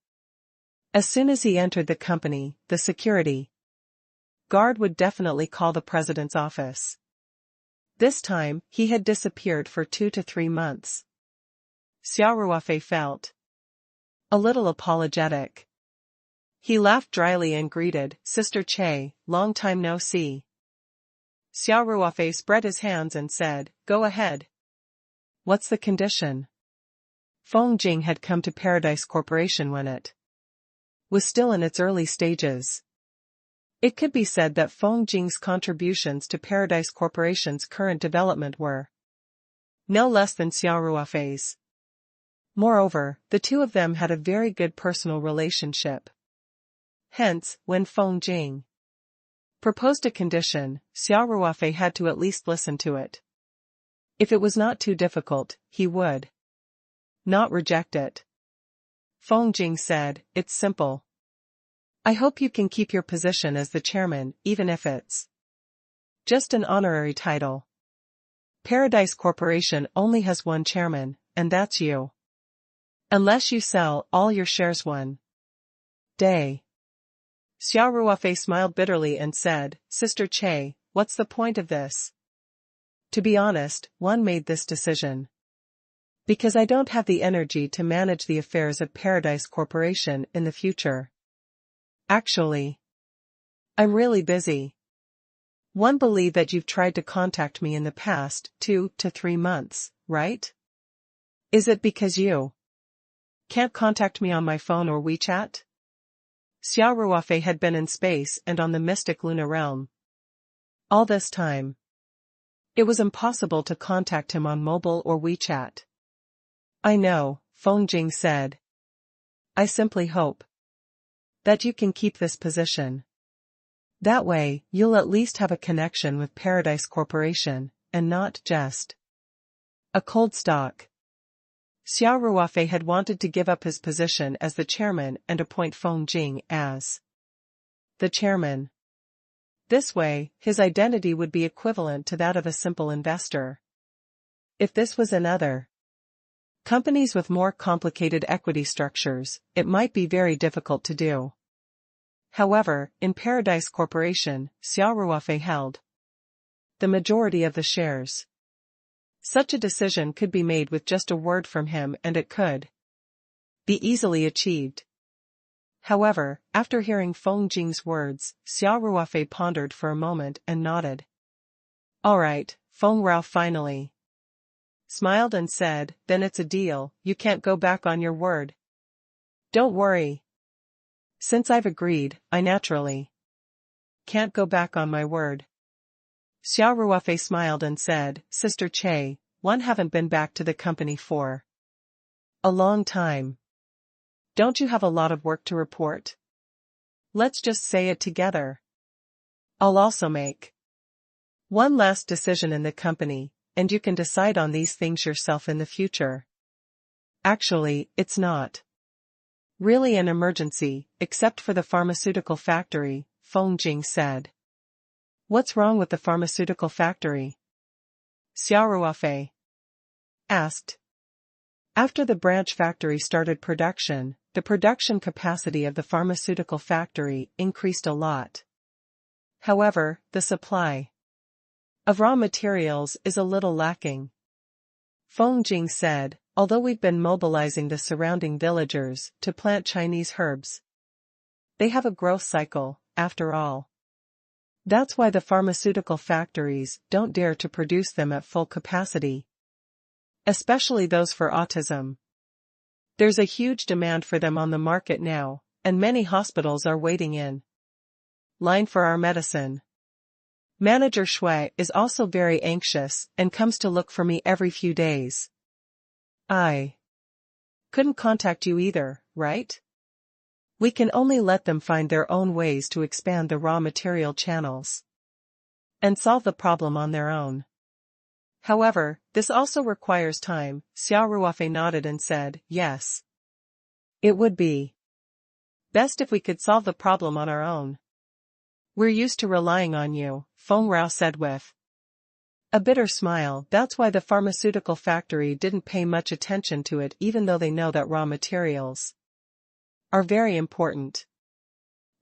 As soon as he entered the company, the security guard would definitely call the president's office. This time, he had disappeared for 2 to 3 months. Xia Ruofei felt a little apologetic. He laughed dryly and greeted, "Sister Che, long time no see." Xia Ruofei spread his hands and said, "Go ahead. What's the condition?" Feng Jing had come to Paradise Corporation when it was still in its early stages. It could be said that Feng Jing's contributions to Paradise Corporation's current development were no less than Xia Ruofei's. Moreover, the two of them had a very good personal relationship. Hence, when Feng Jing proposed a condition, Xia Ruofei had to at least listen to it. If it was not too difficult, he would not reject it. Feng Jing said, "It's simple. I hope you can keep your position as the chairman, even if it's just an honorary title. Paradise Corporation only has one chairman, and that's you. Unless you sell all your shares one day." Xia Ruofei smiled bitterly and said, Sister Che, what's the point of this? To be honest, one made this decision because I don't have the energy to manage the affairs of Paradise Corporation in the future. Actually, I'm really busy. One believe that you've tried to contact me in the past 2 to 3 months, right? Is it because you can't contact me on my phone or WeChat? Xia Ruofei had been in space and on the mystic Luna realm all this time. It was impossible to contact him on mobile or WeChat. I know, Feng Jing said. I simply hope that you can keep this position. That way, you'll at least have a connection with Paradise Corporation, and not just a cold stock. Xia Ruofei had wanted to give up his position as the chairman and appoint Feng Jing as the chairman. This way, his identity would be equivalent to that of a simple investor. If this was in other companies with more complicated equity structures, it might be very difficult to do. However, in Paradise Corporation, Xia Ruofei held the majority of the shares. Such a decision could be made with just a word from him, and it could be easily achieved. However, after hearing Feng Jing's words, Xia Ruofei pondered for a moment and nodded. All right, Feng Rao finally smiled and said, then it's a deal, you can't go back on your word. Don't worry. Since I've agreed, I naturally can't go back on my word. Xia Ruofei smiled and said, Sister Che, one haven't been back to the company for a long time. Don't you have a lot of work to report? Let's just say it together. I'll also make one last decision in the company, and you can decide on these things yourself in the future. Actually, it's not really an emergency, except for the pharmaceutical factory, Feng Jing said. What's wrong with the pharmaceutical factory? Xia Ruofei asked. After the branch factory started production, the production capacity of the pharmaceutical factory increased a lot. However, the supply of raw materials is a little lacking. Feng Jing said, although we've been mobilizing the surrounding villagers to plant Chinese herbs, they have a growth cycle, after all. That's why the pharmaceutical factories don't dare to produce them at full capacity. Especially those for autism. There's a huge demand for them on the market now, and many hospitals are waiting in line for our medicine. Manager Shui is also very anxious and comes to look for me every few days. I couldn't contact you either, right? We can only let them find their own ways to expand the raw material channels and solve the problem on their own. However, this also requires time. Xia Ruofei nodded and said, yes. It would be best if we could solve the problem on our own. We're used to relying on you, Feng Rao said with a bitter smile. That's why the pharmaceutical factory didn't pay much attention to it, even though they know that raw materials are very important.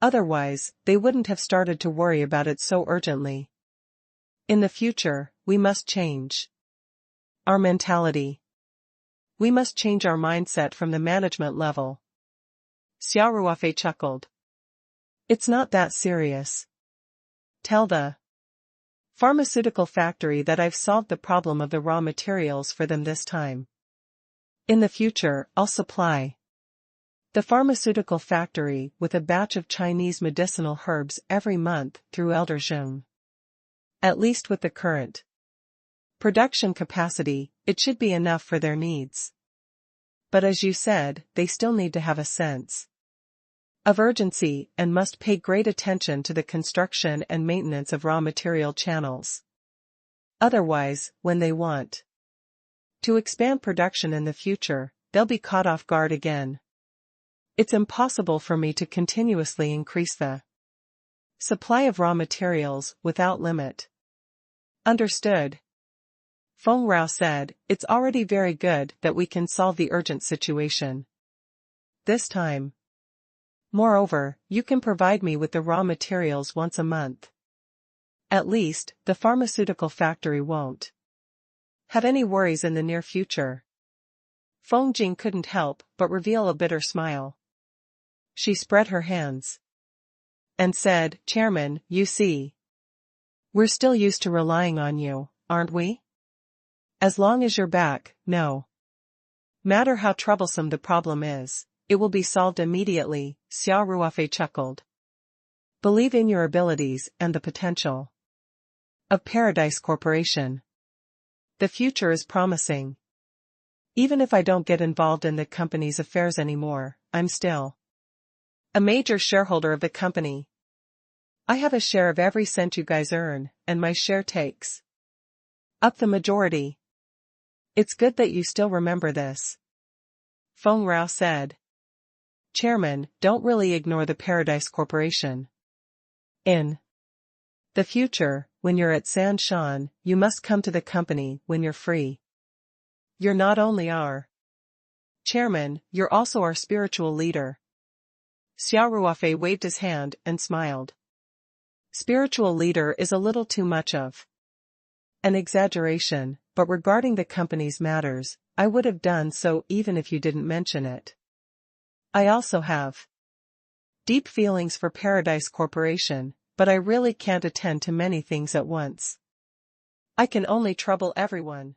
Otherwise, they wouldn't have started to worry about it so urgently. In the future, we must change our mentality. We must change our mindset from the management level. Xia Ruofei chuckled. It's not that serious. Tell the pharmaceutical factory that I've solved the problem of the raw materials for them this time. In the future, I'll supply the pharmaceutical factory with a batch of Chinese medicinal herbs every month through Elder Zheng. At least with the current production capacity, it should be enough for their needs. But as you said, they still need to have a sense of urgency and must pay great attention to the construction and maintenance of raw material channels. Otherwise, when they want to expand production in the future, they'll be caught off guard again. It's impossible for me to continuously increase the supply of raw materials without limit. Understood. Feng Rao said, it's already very good that we can solve the urgent situation this time. Moreover, you can provide me with the raw materials once a month. At least, the pharmaceutical factory won't have any worries in the near future. Feng Jing couldn't help but reveal a bitter smile. She spread her hands and said, Chairman, you see, we're still used to relying on you, aren't we? As long as you're back, no matter how troublesome the problem is, it will be solved immediately, Xia Ruofei chuckled. Believe in your abilities and the potential of Paradise Corporation. The future is promising. Even if I don't get involved in the company's affairs anymore, I'm still a major shareholder of the company. I have a share of every cent you guys earn, and my share takes up the majority. It's good that you still remember this, Feng Rao said. Chairman, don't really ignore the Paradise Corporation. In the future, when you're at Sanshan, you must come to the company when you're free. You're not only our chairman, you're also our spiritual leader. Xia Ruofei waved his hand and smiled. Spiritual leader is a little too much of an exaggeration, but regarding the company's matters, I would have done so even if you didn't mention it. I also have deep feelings for Paradise Corporation, but I really can't attend to many things at once. I can only trouble everyone.